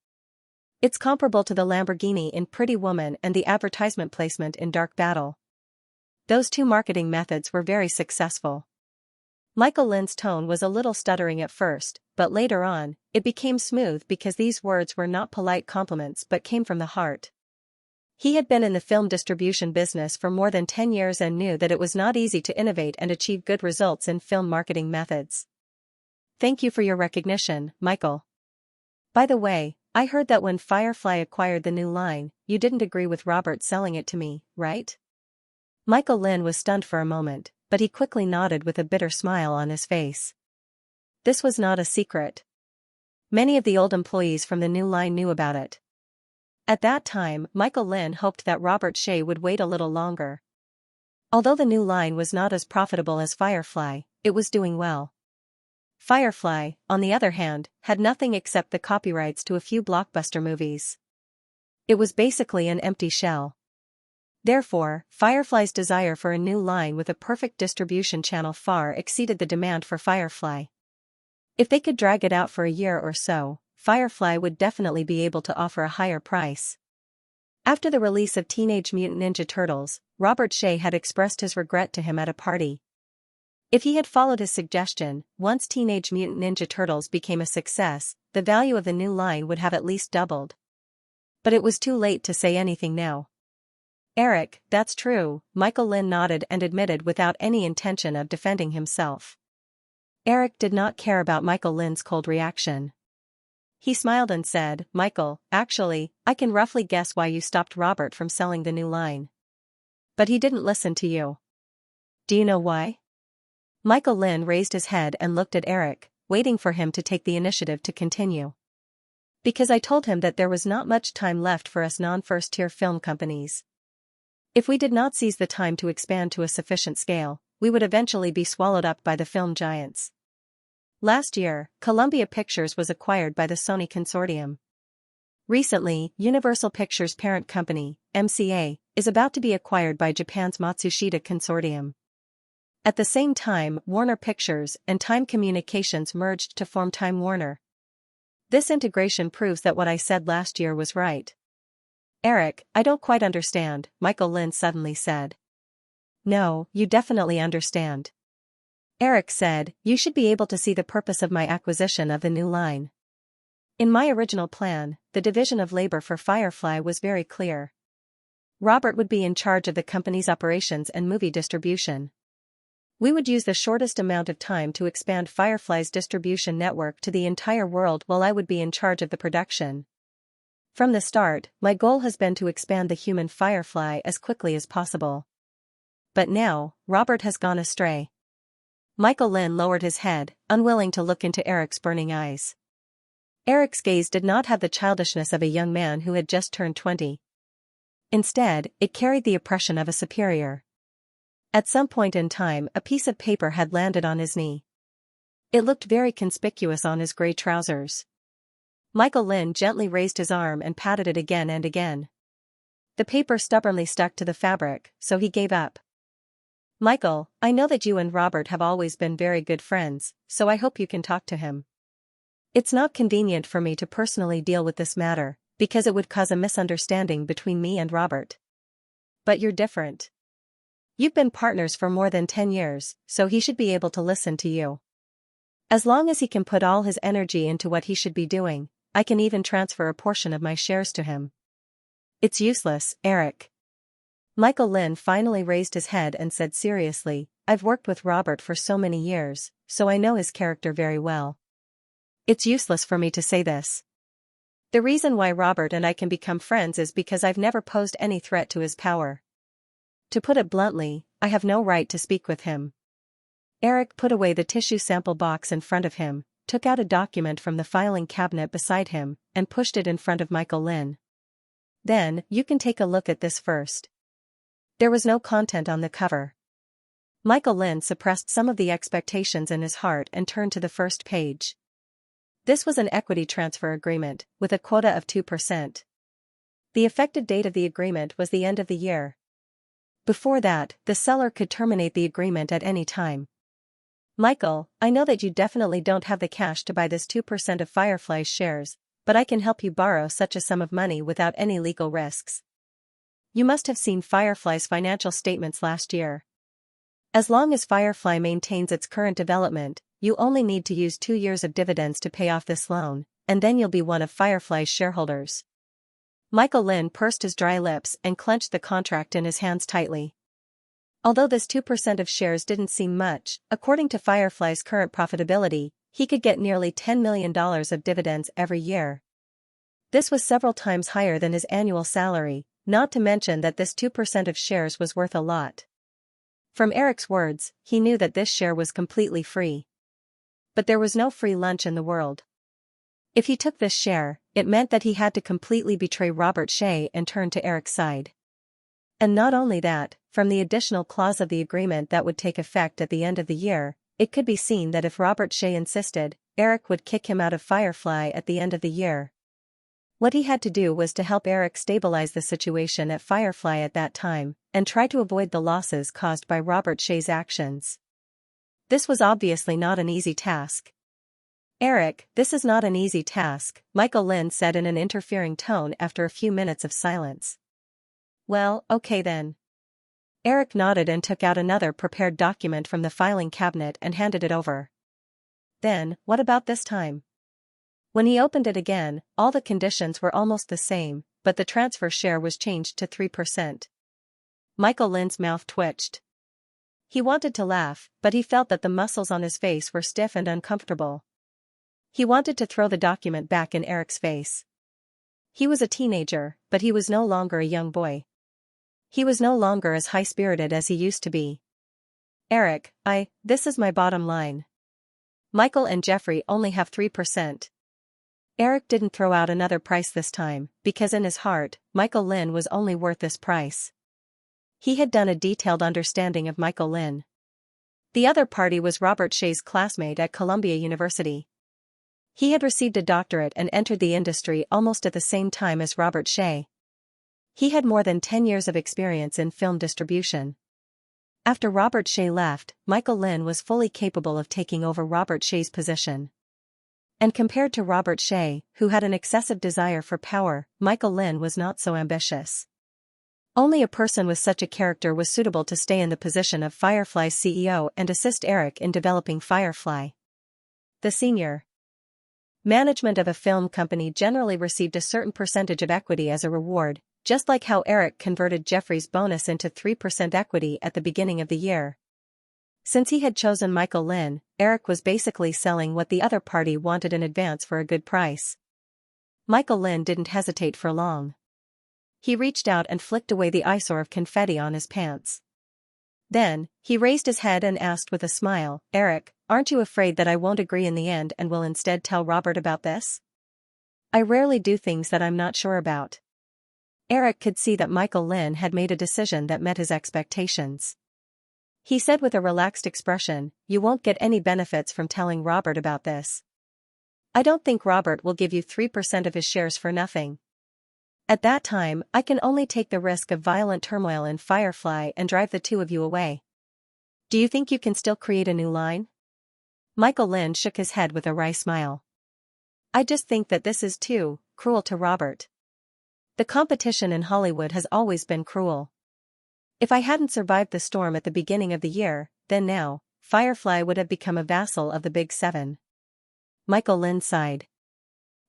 It's comparable to the Lamborghini in Pretty Woman and the advertisement placement in Dark Battle. Those two marketing methods were very successful." Michael Lin's tone was a little stuttering at first, but later on, it became smooth because these words were not polite compliments but came from the heart. He had been in the film distribution business for more than 10 years and knew that it was not easy to innovate and achieve good results in film marketing methods. "Thank you for your recognition, Michael. By the way, I heard that when Firefly acquired the new line, you didn't agree with Robert selling it to me, right?" Michael Lin was stunned for a moment, but he quickly nodded with a bitter smile on his face. This was not a secret. Many of the old employees from the new line knew about it. At that time, Michael Lin hoped that Robert Shea would wait a little longer. Although the new line was not as profitable as Firefly, it was doing well. Firefly, on the other hand, had nothing except the copyrights to a few blockbuster movies. It was basically an empty shell. Therefore, Firefly's desire for a new line with a perfect distribution channel far exceeded the demand for Firefly. If they could drag it out for a year or so, Firefly would definitely be able to offer a higher price. After the release of Teenage Mutant Ninja Turtles, Robert Shea had expressed his regret to him at a party. If he had followed his suggestion, once Teenage Mutant Ninja Turtles became a success, the value of the new line would have at least doubled. But it was too late to say anything now. "Eric, that's true," Michael Lin nodded and admitted without any intention of defending himself. Eric did not care about Michael Lin's cold reaction. He smiled and said, "Michael, actually, I can roughly guess why you stopped Robert from selling the new line. But he didn't listen to you. Do you know why?" Michael Lin raised his head and looked at Eric, waiting for him to take the initiative to continue. "Because I told him that there was not much time left for us non-first-tier film companies. If we did not seize the time to expand to a sufficient scale, we would eventually be swallowed up by the film giants. Last year, Columbia Pictures was acquired by the Sony Consortium. Recently, Universal Pictures' parent company, MCA, is about to be acquired by Japan's Matsushita Consortium. At the same time, Warner Pictures and Time Communications merged to form Time Warner. This integration proves that what I said last year was right." "Eric, I don't quite understand," Michael Lin suddenly said. "No, you definitely understand." Eric said, "You should be able to see the purpose of my acquisition of the new line. In my original plan, the division of labor for Firefly was very clear. Robert would be in charge of the company's operations and movie distribution. We would use the shortest amount of time to expand Firefly's distribution network to the entire world while I would be in charge of the production. From the start, my goal has been to expand the human Firefly as quickly as possible. But now, Robert has gone astray." Michael Lin lowered his head, unwilling to look into Eric's burning eyes. Eric's gaze did not have the childishness of a young man who had just turned 20. Instead, it carried the oppression of a superior. At some point in time, a piece of paper had landed on his knee. It looked very conspicuous on his gray trousers. Michael Lin gently raised his arm and patted it again and again. The paper stubbornly stuck to the fabric, so he gave up. Michael, I know that you and Robert have always been very good friends, so I hope you can talk to him. It's not convenient for me to personally deal with this matter, because it would cause a misunderstanding between me and Robert. But you're different. You've been partners for more than 10 years, so he should be able to listen to you. As long as he can put all his energy into what he should be doing, I can even transfer a portion of my shares to him. It's useless, Eric. Michael Lin finally raised his head and said seriously, I've worked with Robert for so many years, so I know his character very well. It's useless for me to say this. The reason why Robert and I can become friends is because I've never posed any threat to his power. To put it bluntly, I have no right to speak with him. Eric put away the tissue sample box in front of him, took out a document from the filing cabinet beside him, and pushed it in front of Michael Lin. Then, you can take a look at this first. There was no content on the cover. Michael Lin suppressed some of the expectations in his heart and turned to the first page. This was an equity transfer agreement, with a quota of 2%. The effective date of the agreement was the end of the year. Before that, the seller could terminate the agreement at any time. Michael, I know that you definitely don't have the cash to buy this 2% of Firefly's shares, but I can help you borrow such a sum of money without any legal risks. You must have seen Firefly's financial statements last year. As long as Firefly maintains its current development, you only need to use 2 years of dividends to pay off this loan, and then you'll be one of Firefly's shareholders. Michael Lin pursed his dry lips and clenched the contract in his hands tightly. Although this 2% of shares didn't seem much, according to Firefly's current profitability, he could get nearly $10 million of dividends every year. This was several times higher than his annual salary, not to mention that this 2% of shares was worth a lot. From Eric's words, he knew that this share was completely free. But there was no free lunch in the world. If he took this share, it meant that he had to completely betray Robert Shea and turn to Eric's side. And not only that, from the additional clause of the agreement that would take effect at the end of the year, it could be seen that if Robert Shea insisted, Eric would kick him out of Firefly at the end of the year. What he had to do was to help Eric stabilize the situation at Firefly at that time, and try to avoid the losses caused by Robert Shea's actions. This was obviously not an easy task. Eric, this is not an easy task, Michael Lin said in an interfering tone after a few minutes of silence. Well, okay then. Eric nodded and took out another prepared document from the filing cabinet and handed it over. Then, what about this time? When he opened it again, all the conditions were almost the same, but the transfer share was changed to 3%. Michael Lin's mouth twitched. He wanted to laugh, but he felt that the muscles on his face were stiff and uncomfortable. He wanted to throw the document back in Eric's face. He was a teenager, but he was no longer a young boy. He was no longer as high-spirited as he used to be. Eric, this is my bottom line. Michael and Jeffrey only have 3%. Eric didn't throw out another price this time, because in his heart, Michael Lin was only worth this price. He had done a detailed understanding of Michael Lin. The other party was Robert Shea's classmate at Columbia University. He had received a doctorate and entered the industry almost at the same time as Robert Shea. He had more than 10 years of experience in film distribution. After Robert Shea left, Michael Lin was fully capable of taking over Robert Shea's position. And compared to Robert Shea, who had an excessive desire for power, Michael Lin was not so ambitious. Only a person with such a character was suitable to stay in the position of Firefly's CEO and assist Eric in developing Firefly. The senior management of a film company generally received a certain percentage of equity as a reward, just like how Eric converted Jeffrey's bonus into 3% equity at the beginning of the year. Since he had chosen Michael Lin, Eric was basically selling what the other party wanted in advance for a good price. Michael Lin didn't hesitate for long. He reached out and flicked away the eyesore of confetti on his pants. Then, he raised his head and asked with a smile, Eric, aren't you afraid that I won't agree in the end and will instead tell Robert about this? I rarely do things that I'm not sure about. Eric could see that Michael Lin had made a decision that met his expectations. He said with a relaxed expression, "You won't get any benefits from telling Robert about this. I don't think Robert will give you 3% of his shares for nothing. At that time, I can only take the risk of violent turmoil in Firefly and drive the two of you away. Do you think you can still create a new line?" Michael Lynn shook his head with a wry smile. "I just think that this is too cruel to Robert. The competition in Hollywood has always been cruel. If I hadn't survived the storm at the beginning of the year, then now, Firefly would have become a vassal of the Big Seven." Michael Lynn sighed.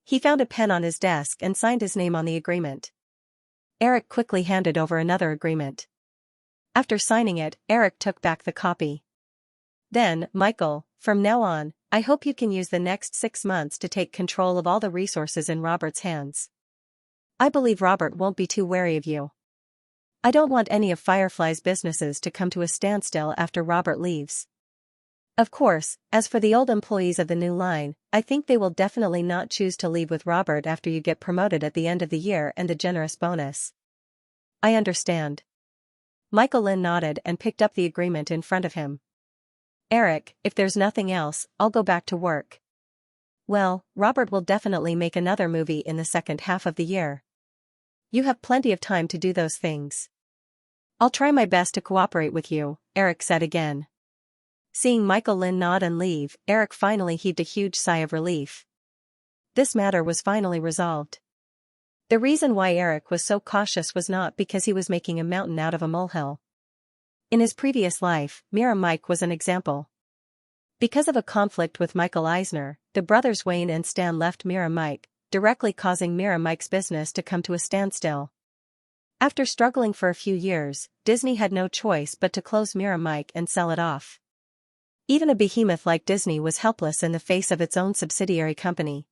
He found a pen on his desk and signed his name on the agreement. Eric quickly handed over another agreement. After signing it, Eric took back the copy. "Then, Michael, from now on, I hope you can use the next 6 months to take control of all the resources in Robert's hands. I believe Robert won't be too wary of you. I don't want any of Firefly's businesses to come to a standstill after Robert leaves. Of course, as for the old employees of the new line, I think they will definitely not choose to leave with Robert after you get promoted at the end of the year and a generous bonus." "I understand." Michael Lynn nodded and picked up the agreement in front of him. "Eric, if there's nothing else, I'll go back to work." "Well, Robert will definitely make another movie in the second half of the year. You have plenty of time to do those things." "I'll try my best to cooperate with you," Eric said again. Seeing Michael Lynn nod and leave, Eric finally heaved a huge sigh of relief. This matter was finally resolved. The reason why Eric was so cautious was not because he was making a mountain out of a molehill. In his previous life, Mira Mike was an example. Because of a conflict with Michael Eisner, the brothers Wayne and Stan left Mira Mike, directly causing Mira Mike's business to come to a standstill. After struggling for a few years, Disney had no choice but to close Mira Mike and sell it off. Even a behemoth like Disney was helpless in the face of its own subsidiary company.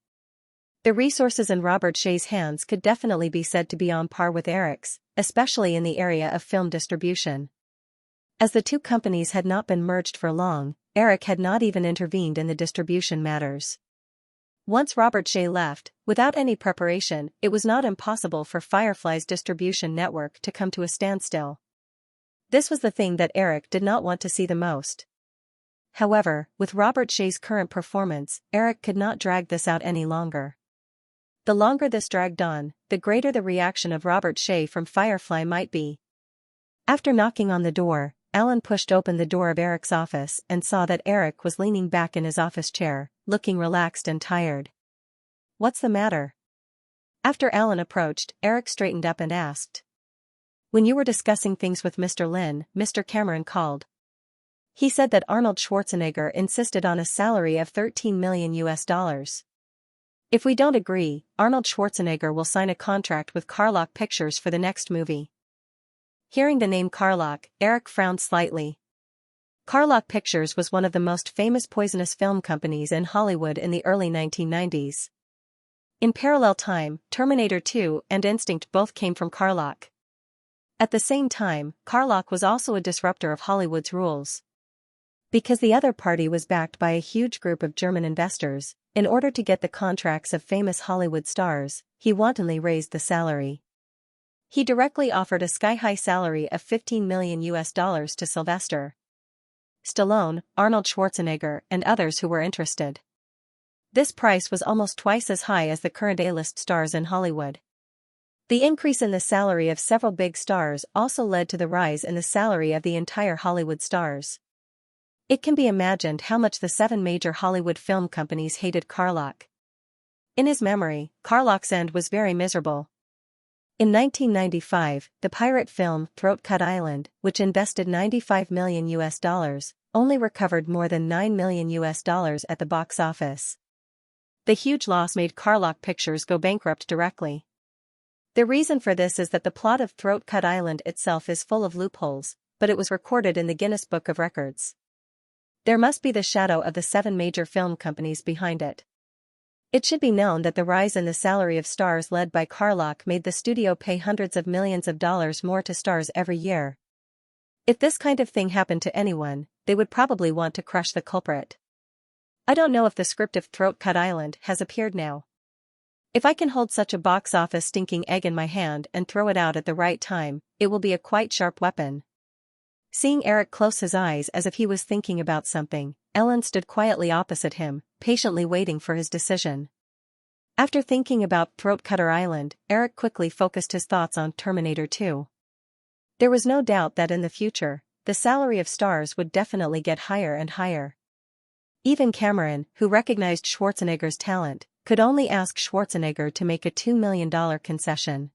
The resources in Robert Shea's hands could definitely be said to be on par with Eric's, especially in the area of film distribution. As the two companies had not been merged for long, Eric had not even intervened in the distribution matters. Once Robert Shea left, without any preparation, it was not impossible for Firefly's distribution network to come to a standstill. This was the thing that Eric did not want to see the most. However, with Robert Shea's current performance, Eric could not drag this out any longer. The longer this dragged on, the greater the reaction of Robert Shea from Firefly might be. After knocking on the door, Alan pushed open the door of Eric's office and saw that Eric was leaning back in his office chair, looking relaxed and tired. "What's the matter?" After Alan approached, Eric straightened up and asked. "When you were discussing things with Mr. Lynn, Mr. Cameron called. He said that Arnold Schwarzenegger insisted on a salary of $13 million US. If we don't agree, Arnold Schwarzenegger will sign a contract with Carlock Pictures for the next movie." Hearing the name Carlock, Eric frowned slightly. Carlock Pictures was one of the most famous poisonous film companies in Hollywood in the early 1990s. In parallel time, Terminator 2 and Instinct both came from Carlock. At the same time, Carlock was also a disruptor of Hollywood's rules. Because the other party was backed by a huge group of German investors, in order to get the contracts of famous Hollywood stars, he wantonly raised the salary. He directly offered a sky-high salary of $15 million US to Sylvester Stallone, Arnold Schwarzenegger, and others who were interested. This price was almost twice as high as the current A-list stars in Hollywood. The increase in the salary of several big stars also led to the rise in the salary of the entire Hollywood stars. It can be imagined how much the 7 major Hollywood film companies hated Carlock. In his memory, Carlock's end was very miserable. In 1995, the pirate film Throat Cut Island, which invested $95 million US, only recovered more than $9 million US at the box office. The huge loss made Carlock Pictures go bankrupt directly. The reason for this is that the plot of Throat Cut Island itself is full of loopholes, but it was recorded in the Guinness Book of Records. There must be the shadow of the 7 major film companies behind it. It should be known that the rise in the salary of stars led by Carlock made the studio pay hundreds of millions of dollars more to stars every year. If this kind of thing happened to anyone, they would probably want to crush the culprit. I don't know if the script of Throat Cut Island has appeared now. If I can hold such a box office stinking egg in my hand and throw it out at the right time, it will be a quite sharp weapon. Seeing Eric close his eyes as if he was thinking about something, Ellen stood quietly opposite him, patiently waiting for his decision. After thinking about Throat Cutter Island, Eric quickly focused his thoughts on Terminator 2. There was no doubt that in the future, the salary of stars would definitely get higher and higher. Even Cameron, who recognized Schwarzenegger's talent, could only ask Schwarzenegger to make a $2 million concession.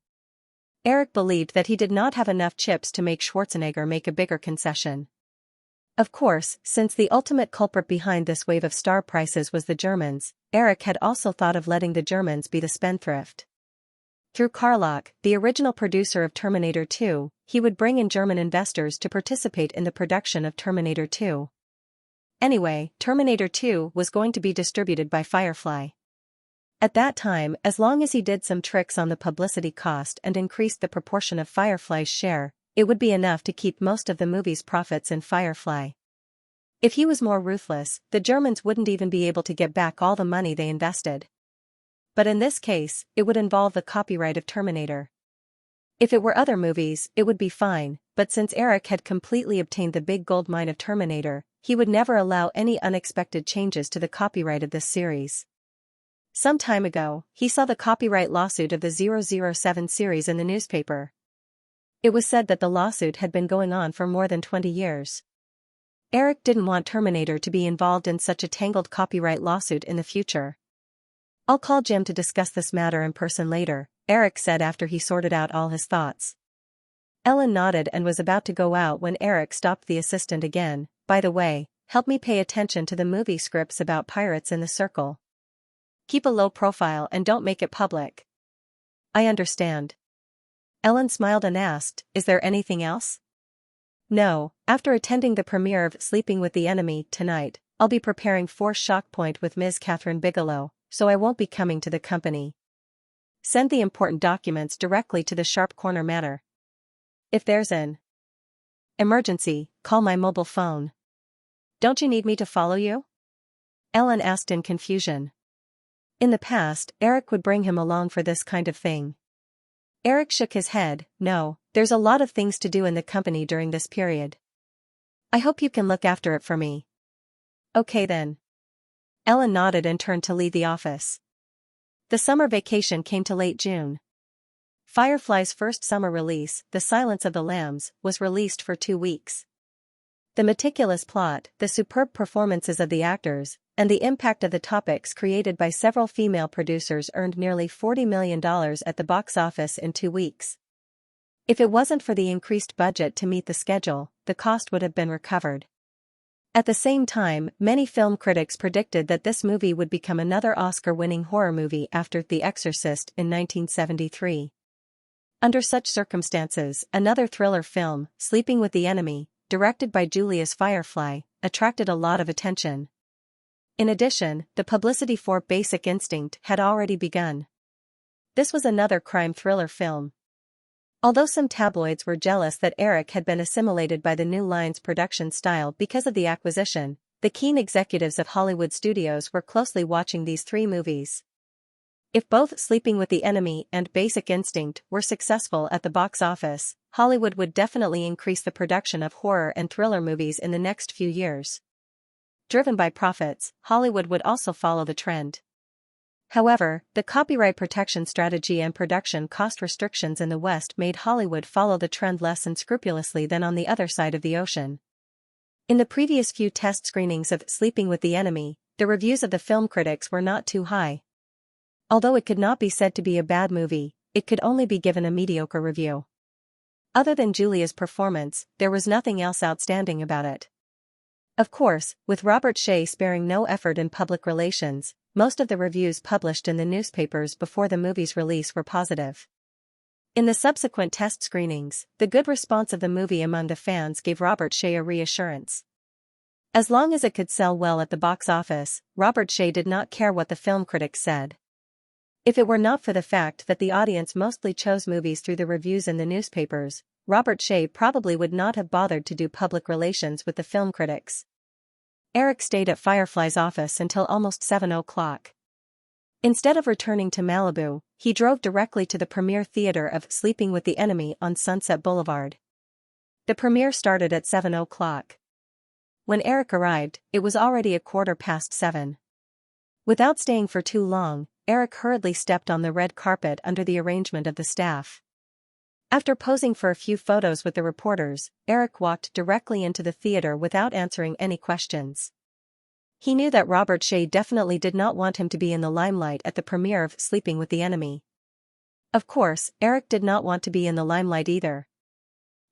Eric believed that he did not have enough chips to make Schwarzenegger make a bigger concession. Of course, since the ultimate culprit behind this wave of star prices was the Germans, Eric had also thought of letting the Germans be the spendthrift. Through Carlock, the original producer of Terminator 2, he would bring in German investors to participate in the production of Terminator 2. Anyway, Terminator 2 was going to be distributed by Firefly. At that time, as long as he did some tricks on the publicity cost and increased the proportion of Firefly's share, it would be enough to keep most of the movie's profits in Firefly. If he was more ruthless, the Germans wouldn't even be able to get back all the money they invested. But in this case, it would involve the copyright of Terminator. If it were other movies, it would be fine, but since Eric had completely obtained the big gold mine of Terminator, he would never allow any unexpected changes to the copyright of this series. Some time ago, he saw the copyright lawsuit of the 007 series in the newspaper. It was said that the lawsuit had been going on for more than 20 years. Eric didn't want Terminator to be involved in such a tangled copyright lawsuit in the future. "I'll call Jim to discuss this matter in person later," Eric said after he sorted out all his thoughts. Ellen nodded and was about to go out when Eric stopped the assistant again. "By the way, help me pay attention to the movie scripts about pirates in the circle. Keep a low profile and don't make it public." "I understand." Ellen smiled and asked, "Is there anything else?" "No, after attending the premiere of Sleeping with the Enemy tonight, I'll be preparing for Shock Point with Ms. Catherine Bigelow, so I won't be coming to the company. Send the important documents directly to the Sharp Corner Manor. If there's an emergency, call my mobile phone." "Don't you need me to follow you?" Ellen asked in confusion. In the past, Eric would bring him along for this kind of thing. Eric shook his head. "No, there's a lot of things to do in the company during this period. I hope you can look after it for me." "Okay then." Ellen nodded and turned to leave the office. The summer vacation came to late June. Firefly's first summer release, The Silence of the Lambs, was released for 2 weeks. The meticulous plot, the superb performances of the actors, and the impact of the topics created by several female producers earned nearly $40 million at the box office in 2 weeks. If it wasn't for the increased budget to meet the schedule, the cost would have been recovered. At the same time, many film critics predicted that this movie would become another Oscar-winning horror movie after The Exorcist in 1973. Under such circumstances, another thriller film, Sleeping with the Enemy, directed by Julius Firefly, attracted a lot of attention. In addition, the publicity for Basic Instinct had already begun. This was another crime thriller film. Although some tabloids were jealous that Eric had been assimilated by the New Line's production style because of the acquisition, the keen executives of Hollywood studios were closely watching these 3 movies. If both Sleeping with the Enemy and Basic Instinct were successful at the box office, Hollywood would definitely increase the production of horror and thriller movies in the next few years. Driven by profits, Hollywood would also follow the trend. However, the copyright protection strategy and production cost restrictions in the West made Hollywood follow the trend less unscrupulously than on the other side of the ocean. In the previous few test screenings of Sleeping with the Enemy, the reviews of the film critics were not too high. Although it could not be said to be a bad movie, it could only be given a mediocre review. Other than Julia's performance, there was nothing else outstanding about it. Of course, with Robert Shaye sparing no effort in public relations, most of the reviews published in the newspapers before the movie's release were positive. In the subsequent test screenings, the good response of the movie among the fans gave Robert Shaye a reassurance. As long as it could sell well at the box office, Robert Shaye did not care what the film critics said. If it were not for the fact that the audience mostly chose movies through the reviews in the newspapers, Robert Shaye probably would not have bothered to do public relations with the film critics. Eric stayed at Firefly's office until almost 7 o'clock. Instead of returning to Malibu, he drove directly to the premiere theater of Sleeping with the Enemy on Sunset Boulevard. The premiere started at 7 o'clock. When Eric arrived, it was already 7:15. Without staying for too long, Eric hurriedly stepped on the red carpet under the arrangement of the staff. After posing for a few photos with the reporters, Eric walked directly into the theater without answering any questions. He knew that Robert Shea definitely did not want him to be in the limelight at the premiere of Sleeping with the Enemy. Of course, Eric did not want to be in the limelight either.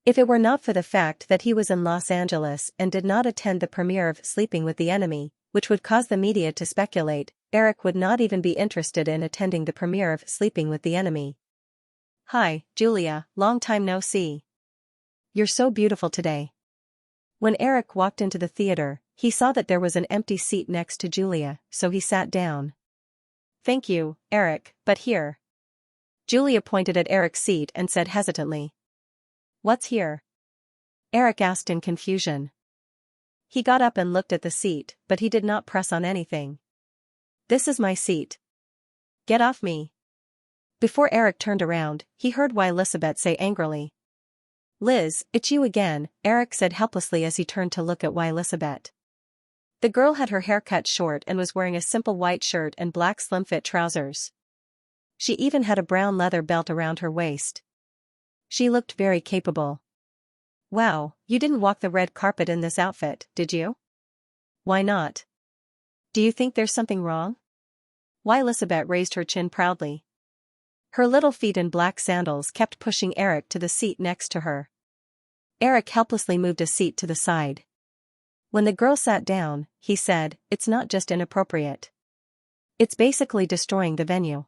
If it were not for the fact that he was in Los Angeles and did not attend the premiere of Sleeping with the Enemy, which would cause the media to speculate, Eric would not even be interested in attending the premiere of Sleeping with the Enemy. "Hi, Julia, long time no see. You're so beautiful today." When Eric walked into the theater, he saw that there was an empty seat next to Julia, so he sat down. "Thank you, Eric, but here." Julia pointed at Eric's seat and said hesitantly. "What's here?" Eric asked in confusion. He got up and looked at the seat, but he did not press on anything. "This is my seat. Get off me." Before Eric turned around, he heard Elizabeth say angrily. "Liz, it's you again," Eric said helplessly as he turned to look at Elizabeth. The girl had her hair cut short and was wearing a simple white shirt and black slim-fit trousers. She even had a brown leather belt around her waist. She looked very capable. "Wow, you didn't walk the red carpet in this outfit, did you?" "Why not? Do you think there's something wrong?" Elizabeth raised her chin proudly. Her little feet in black sandals kept pushing Eric to the seat next to her. Eric helplessly moved a seat to the side. When the girl sat down, he said, "It's not just inappropriate. It's basically destroying the venue.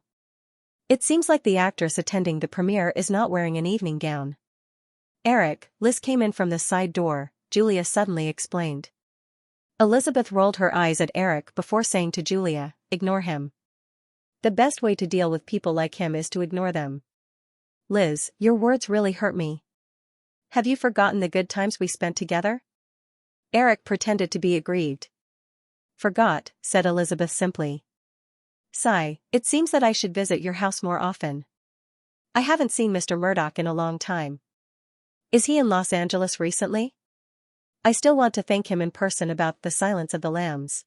It seems like the actress attending the premiere is not wearing an evening gown." "Eric, Liz came in from the side door," Julia suddenly explained. Elizabeth rolled her eyes at Eric before saying to Julia, "Ignore him. The best way to deal with people like him is to ignore them." "Liz, your words really hurt me. Have you forgotten the good times we spent together?" Eric pretended to be aggrieved. "Forgot," said Elizabeth simply. "Sigh, it seems that I should visit your house more often. I haven't seen Mr. Murdoch in a long time. Is he in Los Angeles recently? I still want to thank him in person about The Silence of the Lambs."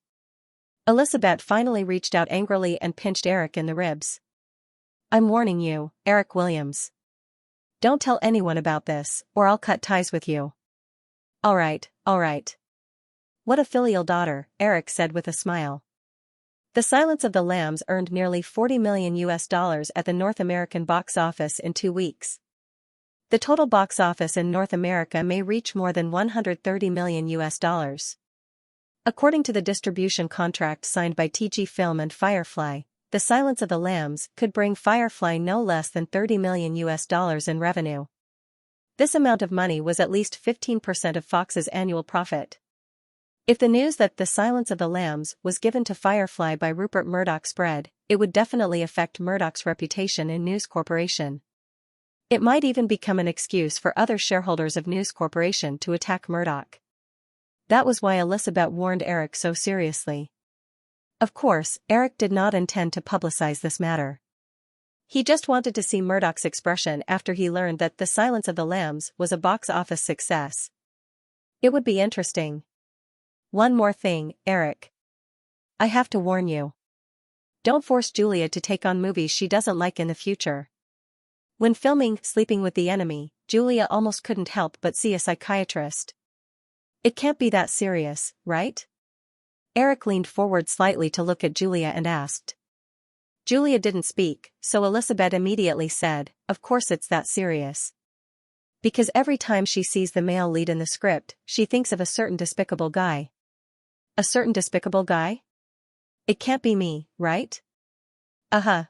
Elizabeth finally reached out angrily and pinched Eric in the ribs. "I'm warning you, Eric Williams. Don't tell anyone about this, or I'll cut ties with you." All right. What a filial daughter," Eric said with a smile. The Silence of the Lambs earned nearly $40 million at the North American box office in 2 weeks. The total box office in North America may reach more than $130 million. According to the distribution contract signed by TG Film and Firefly, The Silence of the Lambs could bring Firefly no less than $30 million in revenue. This amount of money was at least 15% of Fox's annual profit. If the news that The Silence of the Lambs was given to Firefly by Rupert Murdoch spread, it would definitely affect Murdoch's reputation in News Corporation. It might even become an excuse for other shareholders of News Corporation to attack Murdoch. That was why Elizabeth warned Eric so seriously. Of course, Eric did not intend to publicize this matter. He just wanted to see Murdoch's expression after he learned that The Silence of the Lambs was a box office success. It would be interesting. "One more thing, Eric. I have to warn you. Don't force Julia to take on movies she doesn't like in the future." When filming Sleeping with the Enemy, Julia almost couldn't help but see a psychiatrist. "It can't be that serious, right?" Eric leaned forward slightly to look at Julia and asked. Julia didn't speak, so Elizabeth immediately said, "Of course it's that serious. Because every time she sees the male lead in the script, she thinks of a certain despicable guy." "A certain despicable guy? It can't be me, right?" "Uh-huh.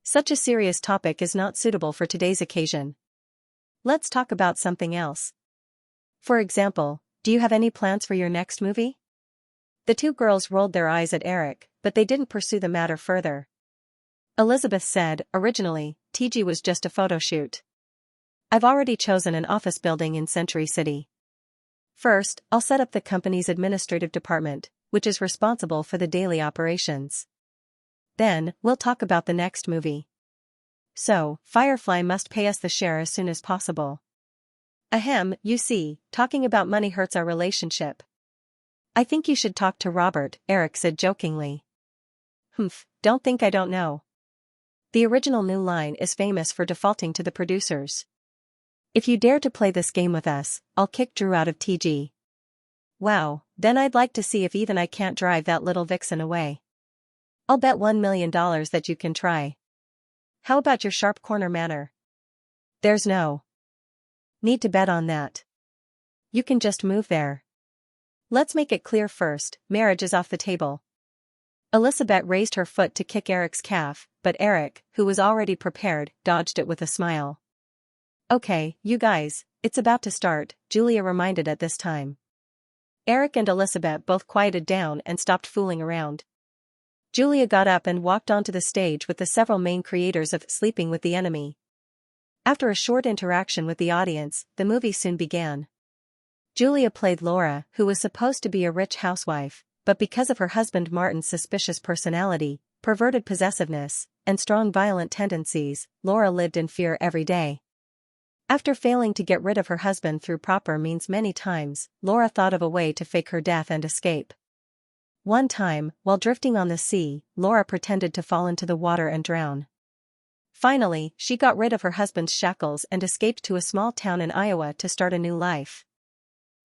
Such a serious topic is not suitable for today's occasion. Let's talk about something else. For example, do you have any plans for your next movie?" The two girls rolled their eyes at Eric, but they didn't pursue the matter further. Elizabeth said, "Originally, TG was just a photo shoot. I've already chosen an office building in Century City. First, I'll set up the company's administrative department, which is responsible for the daily operations. Then, we'll talk about the next movie. So, Firefly must pay us the share as soon as possible." Ahem, you see, talking about money hurts our relationship. I think you should talk to Robert, Eric said jokingly. Humph, don't think I don't know. The original New Line is famous for defaulting to the producers. If you dare to play this game with us, I'll kick Drew out of TG. Wow, then I'd like to see if even I can't drive that little vixen away. I'll bet $1 million that you can try. How about your sharp corner manner? There's no need to bet on that. You can just move there. Let's make it clear first, marriage is off the table. Elizabeth raised her foot to kick Eric's calf, but Eric, who was already prepared, dodged it with a smile. Okay, you guys, it's about to start, Julia reminded at this time. Eric and Elizabeth both quieted down and stopped fooling around. Julia got up and walked onto the stage with the several main creators of Sleeping with the Enemy. After a short interaction with the audience, the movie soon began. Julia played Laura, who was supposed to be a rich housewife, but because of her husband Martin's suspicious personality, perverted possessiveness, and strong violent tendencies, Laura lived in fear every day. After failing to get rid of her husband through proper means many times, Laura thought of a way to fake her death and escape. One time, while drifting on the sea, Laura pretended to fall into the water and drown. Finally, she got rid of her husband's shackles and escaped to a small town in Iowa to start a new life.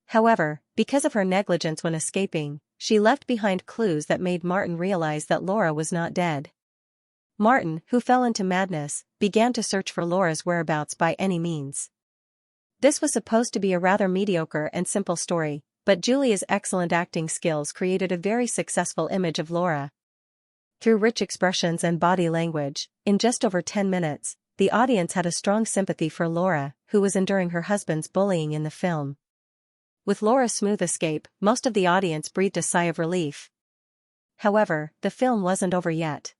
However, because of her negligence when escaping, she left behind clues that made Martin realize that Laura was not dead. Martin, who fell into madness, began to search for Laura's whereabouts by any means. This was supposed to be a rather mediocre and simple story, but Julia's excellent acting skills created a very successful image of Laura. Through rich expressions and body language, in just over 10 minutes, the audience had a strong sympathy for Laura, who was enduring her husband's bullying in the film. With Laura's smooth escape, most of the audience breathed a sigh of relief. However, the film wasn't over yet.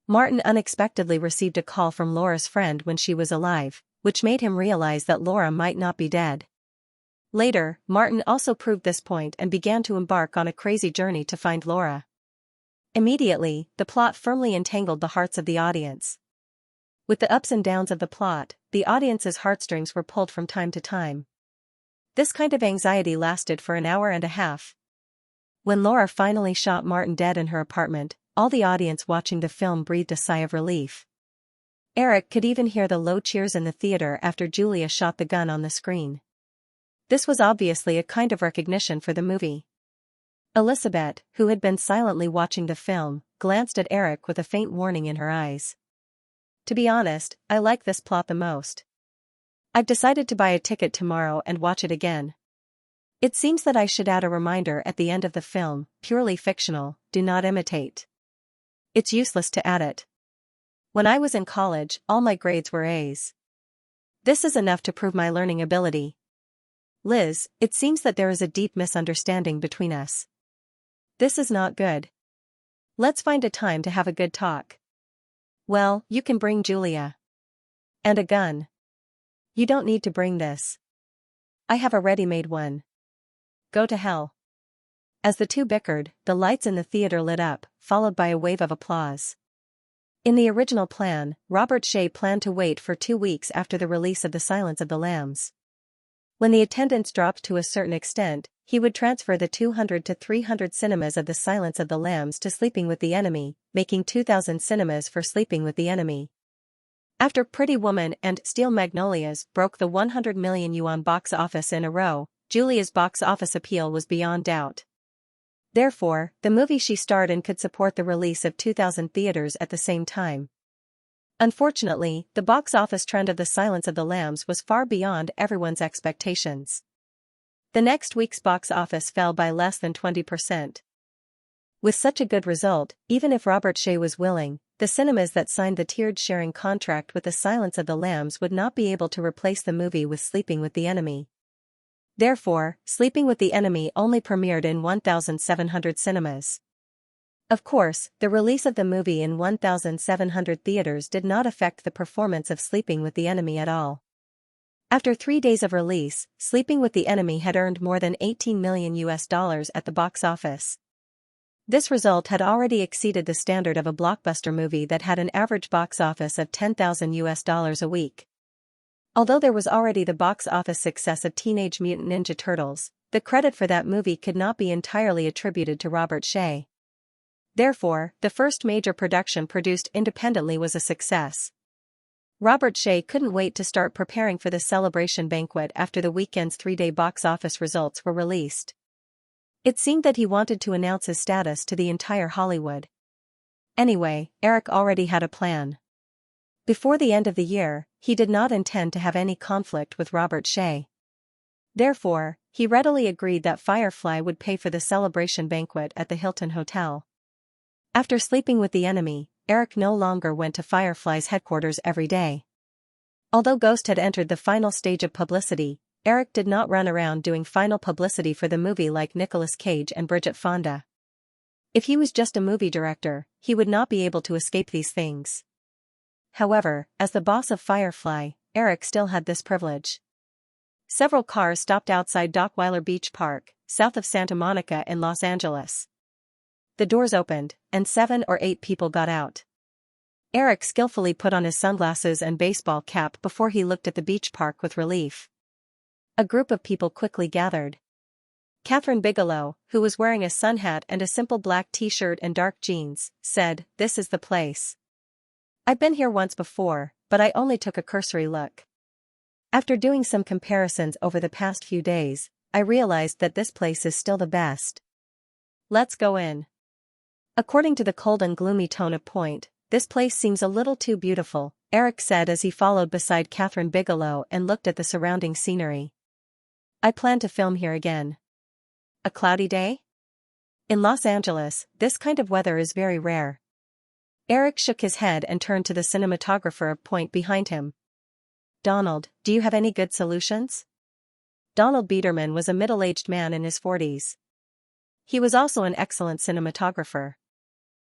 Martin unexpectedly received a call from Laura's friend when she was alive, which made him realize that Laura might not be dead. Later, Martin also proved this point and began to embark on a crazy journey to find Laura. Immediately, the plot firmly entangled the hearts of the audience. With the ups and downs of the plot, the audience's heartstrings were pulled from time to time. This kind of anxiety lasted for an hour and a half. When Laura finally shot Martin dead in her apartment, all the audience watching the film breathed a sigh of relief. Eric could even hear the low cheers in the theater after Julia shot the gun on the screen. This was obviously a kind of recognition for the movie. Elizabeth, who had been silently watching the film, glanced at Eric with a faint warning in her eyes. To be honest, I like this plot the most. I've decided to buy a ticket tomorrow and watch it again. It seems that I should add a reminder at the end of the film, purely fictional, do not imitate. It's useless to add it. When I was in college, all my grades were A's. This is enough to prove my learning ability. Liz, it seems that there is a deep misunderstanding between us. This is not good. Let's find a time to have a good talk. Well, you can bring Julia. And a gun. You don't need to bring this. I have a ready-made one. Go to hell. As the two bickered, the lights in the theater lit up, followed by a wave of applause. In the original plan, Robert Shaye planned to wait for 2 weeks after the release of The Silence of the Lambs. When the attendance dropped to a certain extent, he would transfer the 200 to 300 cinemas of The Silence of the Lambs to Sleeping with the Enemy, making 2,000 cinemas for Sleeping with the Enemy. After Pretty Woman and Steel Magnolias broke the 100 million yuan box office in a row, Julia's box office appeal was beyond doubt. Therefore, the movie she starred in could support the release of 2,000 theaters at the same time. Unfortunately, the box office trend of The Silence of the Lambs was far beyond everyone's expectations. The next week's box office fell by less than 20%. With such a good result, even if Robert Shaye was willing, the cinemas that signed the tiered sharing contract with The Silence of the Lambs would not be able to replace the movie with Sleeping with the Enemy. Therefore, Sleeping with the Enemy only premiered in 1,700 cinemas. Of course, the release of the movie in 1,700 theaters did not affect the performance of Sleeping with the Enemy at all. After 3 days of release, Sleeping with the Enemy had earned more than $18 million at the box office. This result had already exceeded the standard of a blockbuster movie that had an average box office of $10,000 a week. Although there was already the box office success of Teenage Mutant Ninja Turtles, the credit for that movie could not be entirely attributed to Robert Shaye. Therefore, the first major production produced independently was a success. Robert Shaye couldn't wait to start preparing for the celebration banquet after the weekend's 3-day box office results were released. It seemed that he wanted to announce his status to the entire Hollywood. Anyway, Eric already had a plan. Before the end of the year, he did not intend to have any conflict with Robert Shaye. Therefore, he readily agreed that Firefly would pay for the celebration banquet at the Hilton Hotel. After sleeping with the enemy, Eric no longer went to Firefly's headquarters every day. Although Ghost had entered the final stage of publicity, Eric did not run around doing final publicity for the movie like Nicolas Cage and Bridget Fonda. If he was just a movie director, he would not be able to escape these things. However, as the boss of Firefly, Eric still had this privilege. Several cars stopped outside Dockweiler Beach Park, south of Santa Monica in Los Angeles. The doors opened, and 7 or 8 people got out. Eric skillfully put on his sunglasses and baseball cap before he looked at the beach park with relief. A group of people quickly gathered. Catherine Bigelow, who was wearing a sun hat and a simple black t-shirt and dark jeans, said, "This is the place. I've been here once before, but I only took a cursory look. After doing some comparisons over the past few days, I realized that this place is still the best. Let's go in." According to the cold and gloomy tone of Point, "This place seems a little too beautiful," Eric said as he followed beside Catherine Bigelow and looked at the surrounding scenery. "I plan to film here again." A cloudy day? In Los Angeles, this kind of weather is very rare. Eric shook his head and turned to the cinematographer of Point behind him. "Donald, do you have any good solutions?" Donald Biederman was a middle-aged man in his 40s. He was also an excellent cinematographer.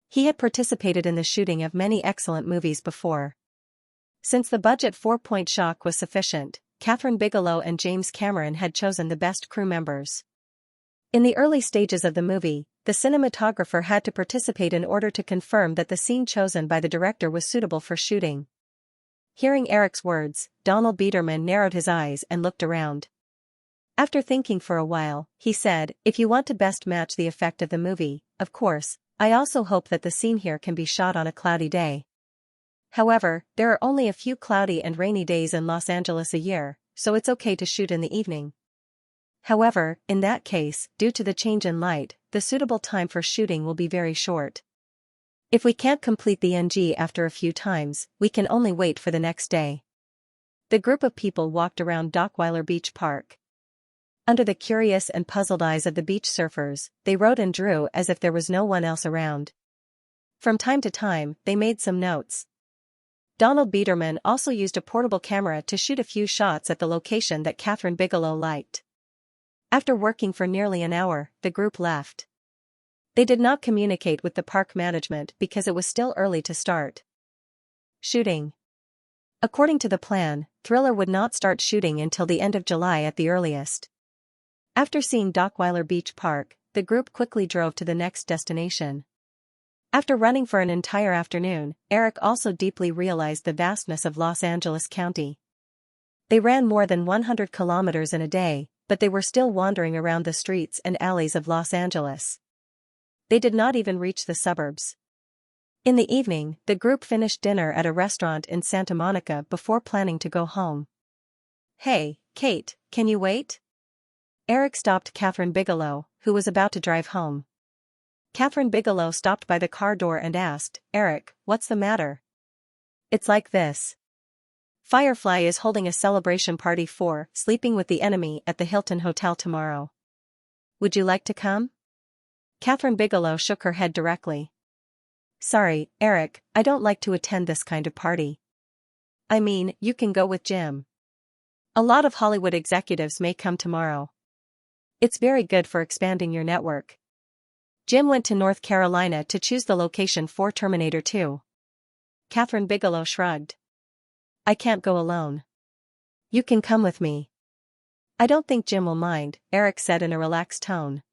He had participated in the shooting of many excellent movies before. Since the budget for Point Shock was sufficient, Catherine Bigelow and James Cameron had chosen the best crew members. In the early stages of the movie, the cinematographer had to participate in order to confirm that the scene chosen by the director was suitable for shooting. Hearing Eric's words, Donald Biederman narrowed his eyes and looked around. After thinking for a while, he said, "If you want to best match the effect of the movie, of course, I also hope that the scene here can be shot on a cloudy day. However, there are only a few cloudy and rainy days in Los Angeles a year, so it's okay to shoot in the evening. However, in that case, due to the change in light, the suitable time for shooting will be very short. If we can't complete the NG after a few times, we can only wait for the next day." The group of people walked around Dockweiler Beach Park. Under the curious and puzzled eyes of the beach surfers, they wrote and drew as if there was no one else around. From time to time, they made some notes. Donald Biederman also used a portable camera to shoot a few shots at the location that Catherine Bigelow liked. After working for nearly an hour, the group left. They did not communicate with the park management because it was still early to start shooting. According to the plan, Thriller would not start shooting until the end of July at the earliest. After seeing Dockweiler Beach Park, the group quickly drove to the next destination. After running for an entire afternoon, Eric also deeply realized the vastness of Los Angeles County. They ran more than 100 kilometers in a day, but they were still wandering around the streets and alleys of Los Angeles. They did not even reach the suburbs. In the evening, the group finished dinner at a restaurant in Santa Monica before planning to go home. "Hey, Kate, can you wait?" Eric stopped Catherine Bigelow, who was about to drive home. Catherine Bigelow stopped by the car door and asked, "Eric, what's the matter?" "It's like this. Firefly is holding a celebration party for Sleeping with the Enemy at the Hilton Hotel tomorrow. Would you like to come?" Catherine Bigelow shook her head directly. "Sorry, Eric, I don't like to attend this kind of party. I mean, you can go with Jim. A lot of Hollywood executives may come tomorrow. It's very good for expanding your network." Jim went to North Carolina to choose the location for Terminator 2. Catherine Bigelow shrugged. "I can't go alone. You can come with me." "I don't think Jim will mind," Eric said in a relaxed tone.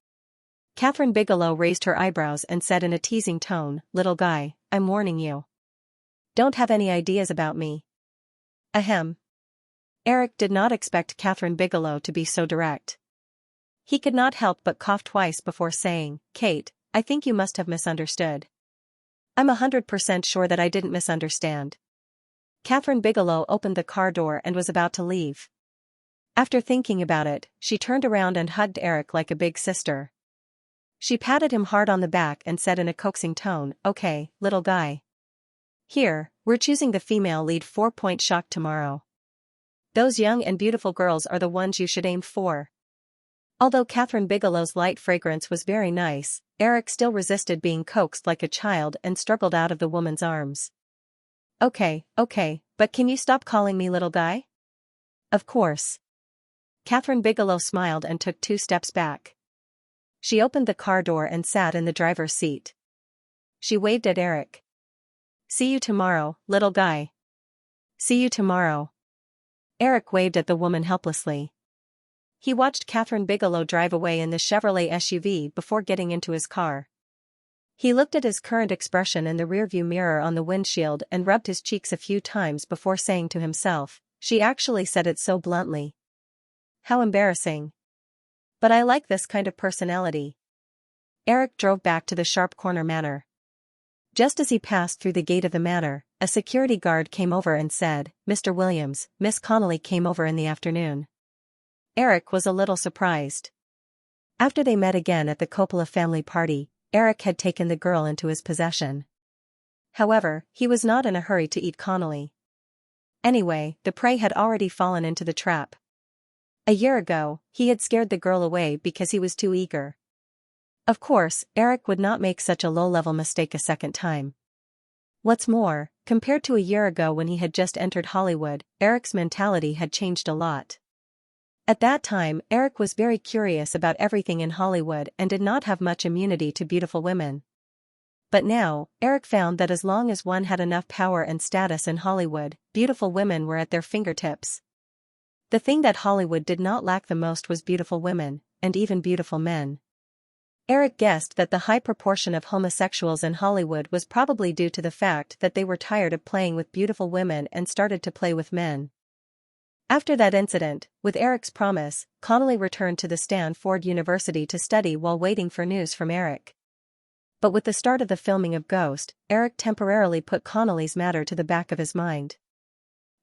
Catherine Bigelow raised her eyebrows and said in a teasing tone, "Little guy, I'm warning you. Don't have any ideas about me." "Ahem. Eric did not expect Catherine Bigelow to be so direct. He could not help but cough twice before saying, "Kate, I think you must have misunderstood." "I'm 100% sure that I didn't misunderstand." Catherine Bigelow opened the car door and was about to leave. After thinking about it, she turned around and hugged Eric like a big sister. She patted him hard on the back and said in a coaxing tone, "Okay, little guy. Here, we're choosing the female lead 4-point shock tomorrow. Those young and beautiful girls are the ones you should aim for." Although Catherine Bigelow's light fragrance was very nice, Eric still resisted being coaxed like a child and struggled out of the woman's arms. Okay, but can you stop calling me little guy?" "Of course." Catherine Bigelow smiled and took 2 steps back. She opened the car door and sat in the driver's seat. She waved at Eric. "See you tomorrow, little guy." "See you tomorrow." Eric waved at the woman helplessly. He watched Catherine Bigelow drive away in the Chevrolet SUV before getting into his car. He looked at his current expression in the rearview mirror on the windshield and rubbed his cheeks a few times before saying to himself, "She actually said it so bluntly. How embarrassing. But I like this kind of personality." Eric drove back to the Sharp Corner Manor. Just as he passed through the gate of the manor, a security guard came over and said, "Mr. Williams, Miss Connolly came over in the afternoon." Eric was a little surprised. After they met again at the Coppola family party, Eric had taken the girl into his possession. However, he was not in a hurry to eat Connolly. Anyway, the prey had already fallen into the trap. A year ago, he had scared the girl away because he was too eager. Of course, Eric would not make such a low-level mistake a second time. What's more, compared to a year ago when he had just entered Hollywood, Eric's mentality had changed a lot. At that time, Eric was very curious about everything in Hollywood and did not have much immunity to beautiful women. But now, Eric found that as long as one had enough power and status in Hollywood, beautiful women were at their fingertips. The thing that Hollywood did not lack the most was beautiful women, and even beautiful men. Eric guessed that the high proportion of homosexuals in Hollywood was probably due to the fact that they were tired of playing with beautiful women and started to play with men. After that incident, with Eric's promise, Connolly returned to the Stanford University to study while waiting for news from Eric. But with the start of the filming of Ghost, Eric temporarily put Connolly's matter to the back of his mind.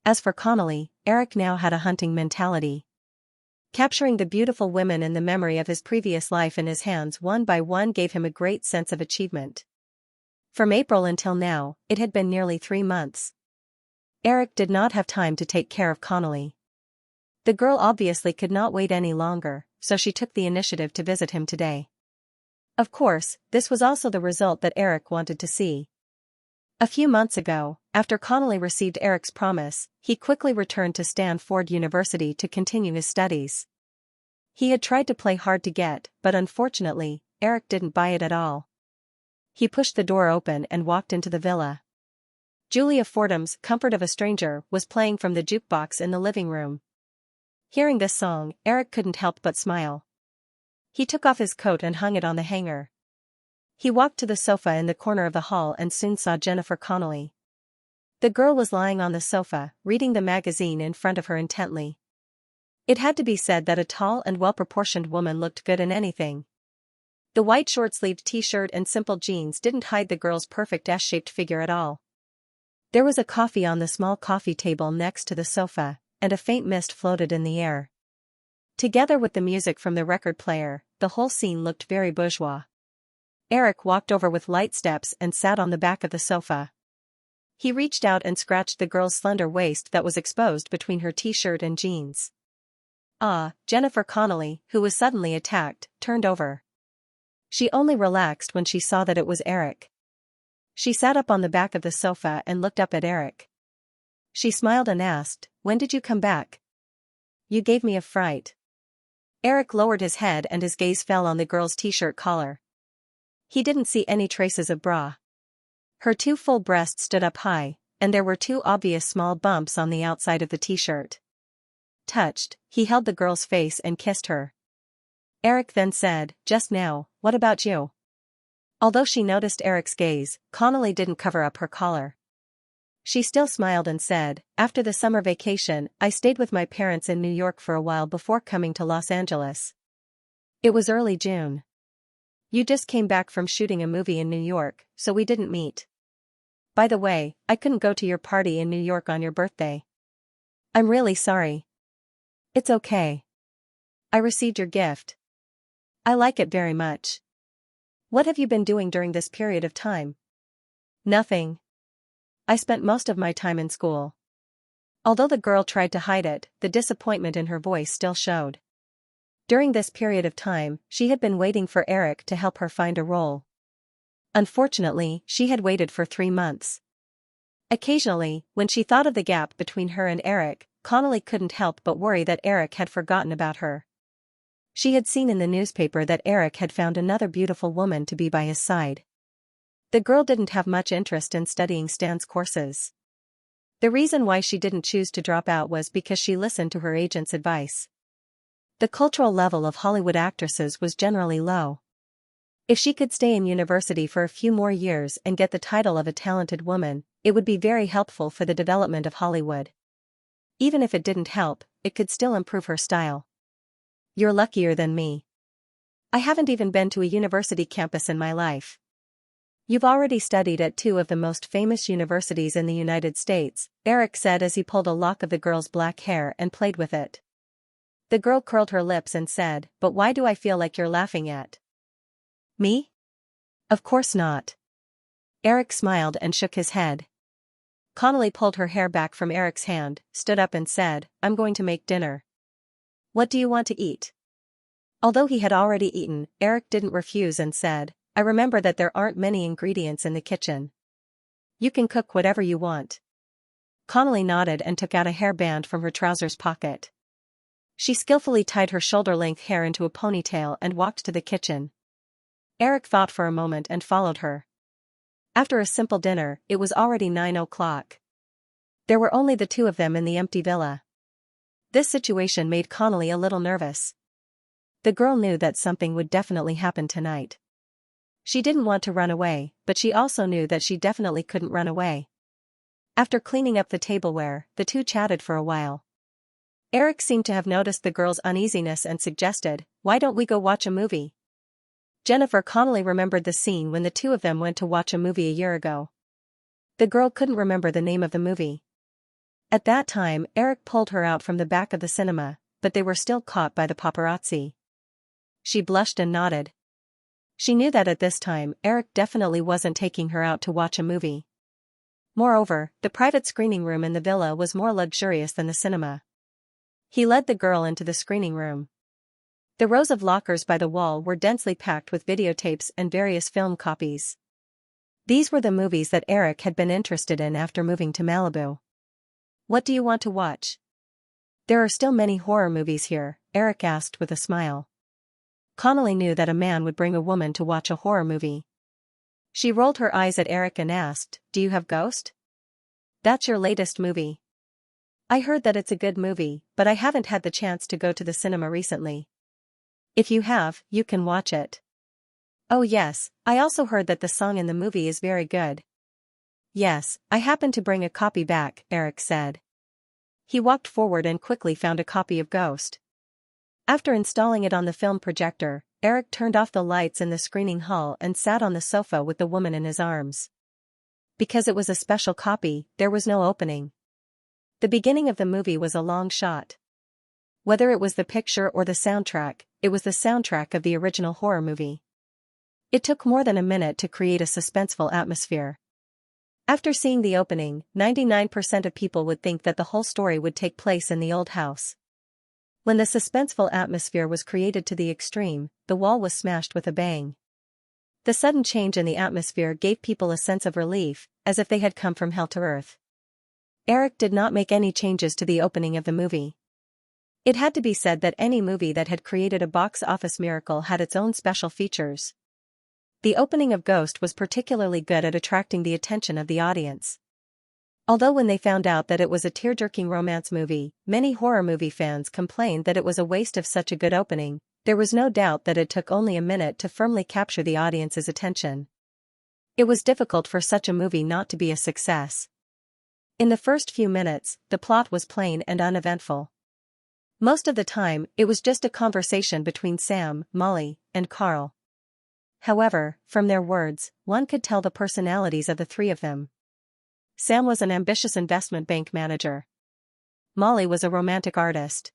As for Connolly, Eric now had a hunting mentality. Capturing the beautiful women in the memory of his previous life in his hands one by one gave him a great sense of achievement. From April until now, it had been nearly 3 months. Eric did not have time to take care of Connolly. The girl obviously could not wait any longer, so she took the initiative to visit him today. Of course, this was also the result that Eric wanted to see. A few months ago, after Connolly received Eric's promise, he quickly returned to Stanford University to continue his studies. He had tried to play hard to get, but unfortunately, Eric didn't buy it at all. He pushed the door open and walked into the villa. Julia Fordham's "Comfort of a Stranger" was playing from the jukebox in the living room. Hearing this song, Eric couldn't help but smile. He took off his coat and hung it on the hanger. He walked to the sofa in the corner of the hall and soon saw Jennifer Connolly. The girl was lying on the sofa, reading the magazine in front of her intently. It had to be said that a tall and well-proportioned woman looked good in anything. The white short-sleeved t-shirt and simple jeans didn't hide the girl's perfect S-shaped figure at all. There was a coffee on the small coffee table next to the sofa, and a faint mist floated in the air. Together with the music from the record player, the whole scene looked very bourgeois. Eric walked over with light steps and sat on the back of the sofa. He reached out and scratched the girl's slender waist that was exposed between her t-shirt and jeans. Jennifer Connolly, who was suddenly attacked, turned over. She only relaxed when she saw that it was Eric. She sat up on the back of the sofa and looked up at Eric. She smiled and asked, "When did you come back? You gave me a fright." Eric lowered his head and his gaze fell on the girl's t-shirt collar. He didn't see any traces of bra. Her 2 full breasts stood up high, and there were 2 obvious small bumps on the outside of the t-shirt. Touched, he held the girl's face and kissed her. Eric then said, "Just now, what about you?" Although she noticed Eric's gaze, Connolly didn't cover up her collar. She still smiled and said, "After the summer vacation, I stayed with my parents in New York for a while before coming to Los Angeles. It was early June. You just came back from shooting a movie in New York, so we didn't meet. By the way, I couldn't go to your party in New York on your birthday. I'm really sorry." "It's okay. I received your gift. I like it very much. What have you been doing during this period of time?" "Nothing. I spent most of my time in school." Although the girl tried to hide it, the disappointment in her voice still showed. During this period of time, she had been waiting for Eric to help her find a role. Unfortunately, she had waited for 3 months. Occasionally, when she thought of the gap between her and Eric, Connolly couldn't help but worry that Eric had forgotten about her. She had seen in the newspaper that Eric had found another beautiful woman to be by his side. The girl didn't have much interest in studying Stan's courses. The reason why she didn't choose to drop out was because she listened to her agent's advice. The cultural level of Hollywood actresses was generally low. If she could stay in university for a few more years and get the title of a talented woman, it would be very helpful for the development of Hollywood. Even if it didn't help, it could still improve her style. "You're luckier than me. I haven't even been to a university campus in my life." "You've already studied at 2 of the most famous universities in the United States," Eric said as he pulled a lock of the girl's black hair and played with it. The girl curled her lips and said, "But why do I feel like you're laughing at me?" "Of course not." Eric smiled and shook his head. Connolly pulled her hair back from Eric's hand, stood up and said, "I'm going to make dinner. What do you want to eat?" Although he had already eaten, Eric didn't refuse and said, "I remember that there aren't many ingredients in the kitchen. You can cook whatever you want." Connolly nodded and took out a hairband from her trousers pocket. She skillfully tied her shoulder-length hair into a ponytail and walked to the kitchen. Eric thought for a moment and followed her. After a simple dinner, it was already 9 o'clock. There were only the 2 of them in the empty villa. This situation made Connolly a little nervous. The girl knew that something would definitely happen tonight. She didn't want to run away, but she also knew that she definitely couldn't run away. After cleaning up the tableware, the 2 chatted for a while. Eric seemed to have noticed the girl's uneasiness and suggested, "Why don't we go watch a movie?" Jennifer Connolly remembered the scene when the 2 of them went to watch a movie a year ago. The girl couldn't remember the name of the movie. At that time, Eric pulled her out from the back of the cinema, but they were still caught by the paparazzi. She blushed and nodded. She knew that at this time, Eric definitely wasn't taking her out to watch a movie. Moreover, the private screening room in the villa was more luxurious than the cinema. He led the girl into the screening room. The rows of lockers by the wall were densely packed with videotapes and various film copies. These were the movies that Eric had been interested in after moving to Malibu. "What do you want to watch?" "There are still many horror movies here," Eric asked with a smile. Connolly knew that a man would bring a woman to watch a horror movie. She rolled her eyes at Eric and asked, "Do you have Ghost? That's your latest movie." "I heard that it's a good movie, but I haven't had the chance to go to the cinema recently." "If you have, you can watch it." "Oh yes, I also heard that the song in the movie is very good." "Yes, I happened to bring a copy back," Eric said. He walked forward and quickly found a copy of Ghost. After installing it on the film projector, Eric turned off the lights in the screening hall and sat on the sofa with the woman in his arms. Because it was a special copy, there was no opening. The beginning of the movie was a long shot. Whether it was the picture or the soundtrack, it was the soundtrack of the original horror movie. It took more than a minute to create a suspenseful atmosphere. After seeing the opening, 99% of people would think that the whole story would take place in the old house. When the suspenseful atmosphere was created to the extreme, the wall was smashed with a bang. The sudden change in the atmosphere gave people a sense of relief, as if they had come from hell to earth. Eric did not make any changes to the opening of the movie. It had to be said that any movie that had created a box office miracle had its own special features. The opening of Ghost was particularly good at attracting the attention of the audience. Although when they found out that it was a tear-jerking romance movie, many horror movie fans complained that it was a waste of such a good opening, there was no doubt that it took only a minute to firmly capture the audience's attention. It was difficult for such a movie not to be a success. In the first few minutes, the plot was plain and uneventful. Most of the time, it was just a conversation between Sam, Molly, and Carl. However, from their words, one could tell the personalities of the three of them. Sam was an ambitious investment bank manager. Molly was a romantic artist.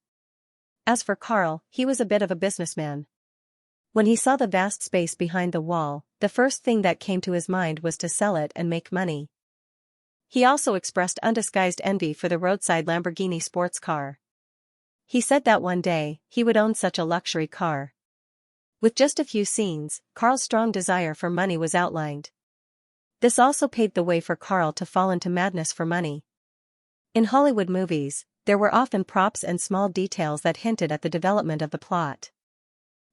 As for Carl, he was a bit of a businessman. When he saw the vast space behind the wall, the first thing that came to his mind was to sell it and make money. He also expressed undisguised envy for the roadside Lamborghini sports car. He said that one day, he would own such a luxury car. With just a few scenes, Carl's strong desire for money was outlined. This also paved the way for Carl to fall into madness for money. In Hollywood movies, there were often props and small details that hinted at the development of the plot.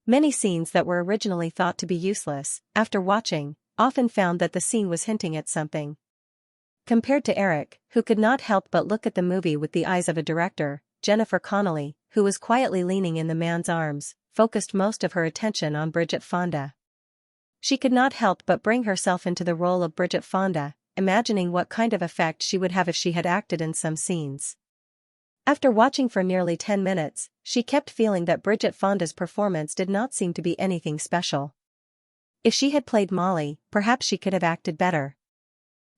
Many scenes that were originally thought to be useless, after watching, often found that the scene was hinting at something. Compared to Eric, who could not help but look at the movie with the eyes of a director, Jennifer Connelly, who was quietly leaning in the man's arms, focused most of her attention on Bridget Fonda. She could not help but bring herself into the role of Bridget Fonda, imagining what kind of effect she would have if she had acted in some scenes. After watching for nearly 10 minutes, she kept feeling that Bridget Fonda's performance did not seem to be anything special. If she had played Molly, perhaps she could have acted better.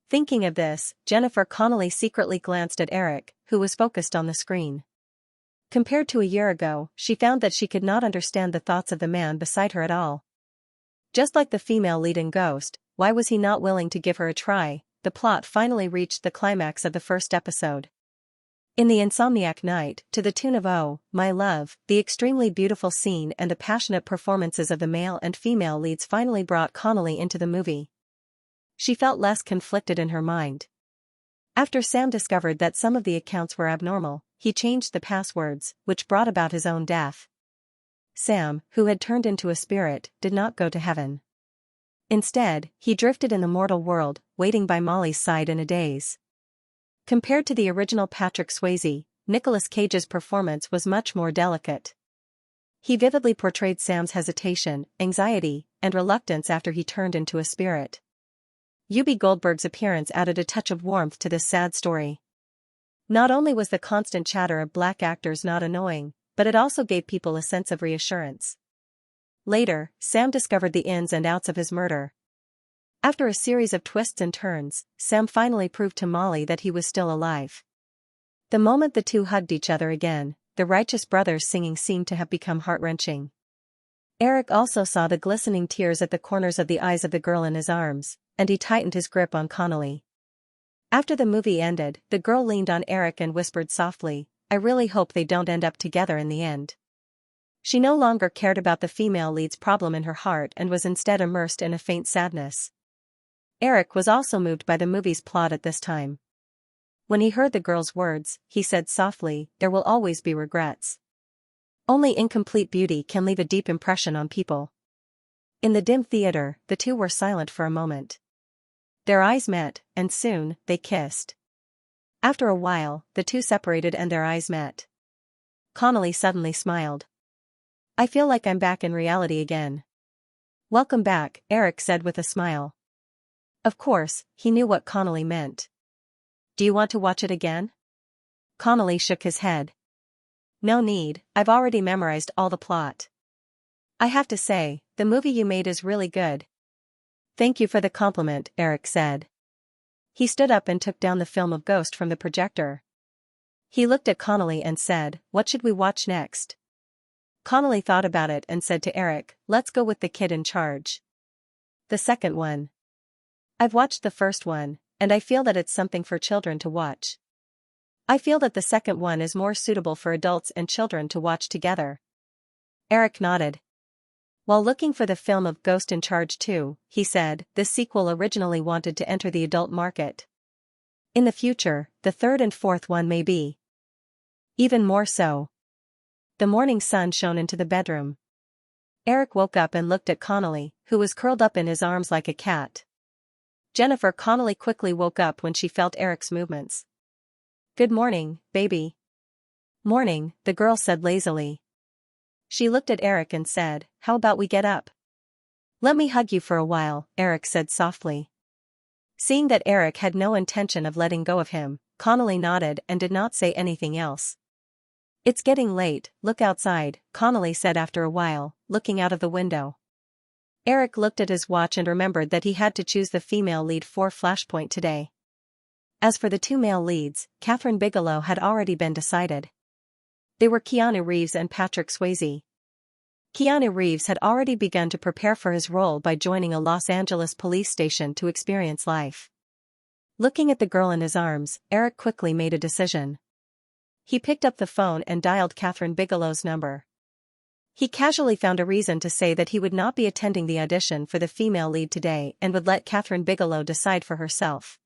Thinking of this, Jennifer Connelly secretly glanced at Eric, who was focused on the screen. Compared to a year ago, she found that she could not understand the thoughts of the man beside her at all. Just like the female lead in Ghost, why was he not willing to give her a try? The plot finally reached the climax of the first episode. In the Insomniac Night, to the tune of Oh, My Love, the extremely beautiful scene and the passionate performances of the male and female leads finally brought Connelly into the movie. She felt less conflicted in her mind. After Sam discovered that some of the accounts were abnormal, he changed the passwords, which brought about his own death. Sam, who had turned into a spirit, did not go to heaven. Instead, he drifted in the mortal world, waiting by Molly's side in a daze. Compared to the original Patrick Swayze, Nicolas Cage's performance was much more delicate. He vividly portrayed Sam's hesitation, anxiety, and reluctance after he turned into a spirit. Whoopi Goldberg's appearance added a touch of warmth to this sad story. Not only was the constant chatter of black actors not annoying, but it also gave people a sense of reassurance. Later, Sam discovered the ins and outs of his murder. After a series of twists and turns, Sam finally proved to Molly that he was still alive. The moment the two hugged each other again, the Righteous Brothers singing seemed to have become heart-wrenching. Eric also saw the glistening tears at the corners of the eyes of the girl in his arms, and he tightened his grip on Connelly. After the movie ended, the girl leaned on Eric and whispered softly, "I really hope they don't end up together in the end." She no longer cared about the female lead's problem in her heart and was instead immersed in a faint sadness. Eric was also moved by the movie's plot at this time. When he heard the girl's words, he said softly, "There will always be regrets. Only incomplete beauty can leave a deep impression on people." In the dim theater, the two were silent for a moment. Their eyes met, and soon, they kissed. After a while, the two separated and their eyes met. Connelly suddenly smiled. "I feel like I'm back in reality again." "Welcome back," Eric said with a smile. Of course, he knew what Connelly meant. "Do you want to watch it again?" Connelly shook his head. "No need, I've already memorized all the plot." "I have to say, the movie you made is really good." "Thank you for the compliment," Eric said. He stood up and took down the film of Ghost from the projector. He looked at Connelly and said, "What should we watch next?" Connelly thought about it and said to Eric, "Let's go with the kid in charge." "The second one." "I've watched the first one, and I feel that it's something for children to watch." "I feel that the second one is more suitable for adults and children to watch together." Eric nodded. While looking for the film of Ghost in Charge 2, he said, "This sequel originally wanted to enter the adult market. In the future, the third and fourth one may be even more so." The morning sun shone into the bedroom. Eric woke up and looked at Connelly, who was curled up in his arms like a cat. Jennifer Connelly quickly woke up when she felt Eric's movements. "Good morning, baby." "Morning," the girl said lazily. She looked at Eric and said, "How about we get up?" "Let me hug you for a while," Eric said softly. Seeing that Eric had no intention of letting go of him, Connolly nodded and did not say anything else. It's getting late, look outside, Connolly said after a while, looking out of the window. Eric looked at his watch and remembered that he had to choose the female lead for Flashpoint today. As for the two male leads, Kathryn Bigelow had already been decided. They were Keanu Reeves and Patrick Swayze. Keanu Reeves had already begun to prepare for his role by joining a Los Angeles police station to experience life. Looking at the girl in his arms, Eric quickly made a decision. He picked up the phone and dialed Kathryn Bigelow's number. He casually found a reason to say that he would not be attending the audition for the female lead today and would let Kathryn Bigelow decide for herself.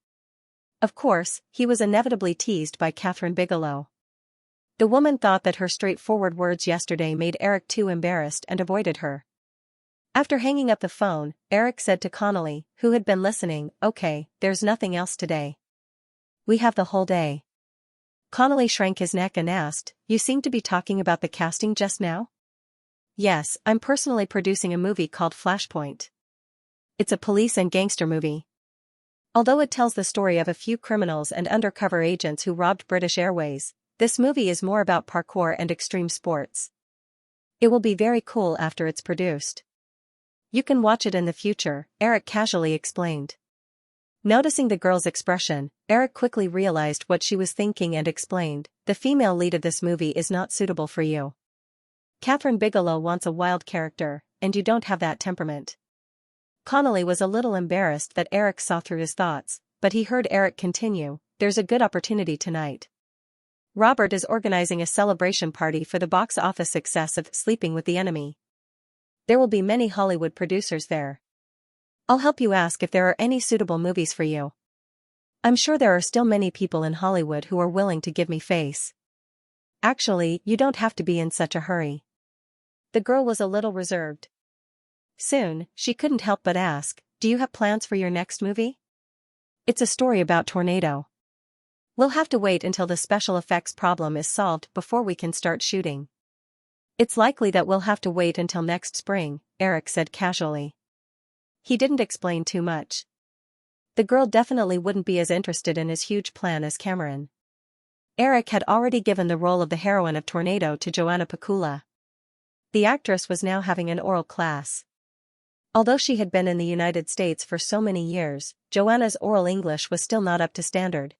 Of course, he was inevitably teased by Kathryn Bigelow. The woman thought that her straightforward words yesterday made Eric too embarrassed and avoided her. After hanging up the phone, Eric said to Connolly, who had been listening, "Okay, there's nothing else today. We have the whole day." Connolly shrank his neck and asked, "You seem to be talking about the casting just now?" "Yes, I'm personally producing a movie called Flashpoint. It's a police and gangster movie. Although it tells the story of a few criminals and undercover agents who robbed British Airways, this movie is more about parkour and extreme sports. It will be very cool after it's produced. You can watch it in the future," Eric casually explained. Noticing the girl's expression, Eric quickly realized what she was thinking and explained, "The female lead of this movie is not suitable for you. Kathryn Bigelow wants a wild character, and you don't have that temperament." Connolly was a little embarrassed that Eric saw through his thoughts, but he heard Eric continue, "There's a good opportunity tonight. Robert is organizing a celebration party for the box office success of Sleeping with the Enemy. There will be many Hollywood producers there. I'll help you ask if there are any suitable movies for you. I'm sure there are still many people in Hollywood who are willing to give me face. Actually, you don't have to be in such a hurry." The girl was a little reserved. Soon, she couldn't help but ask, "Do you have plans for your next movie?" "It's a story about tornado. We'll have to wait until the special effects problem is solved before we can start shooting. It's likely that we'll have to wait until next spring," Eric said casually. He didn't explain too much. The girl definitely wouldn't be as interested in his huge plan as Cameron. Eric had already given the role of the heroine of Tornado to Joanna Pacula. The actress was now having an oral class. Although she had been in the United States for so many years, Joanna's oral English was still not up to standard.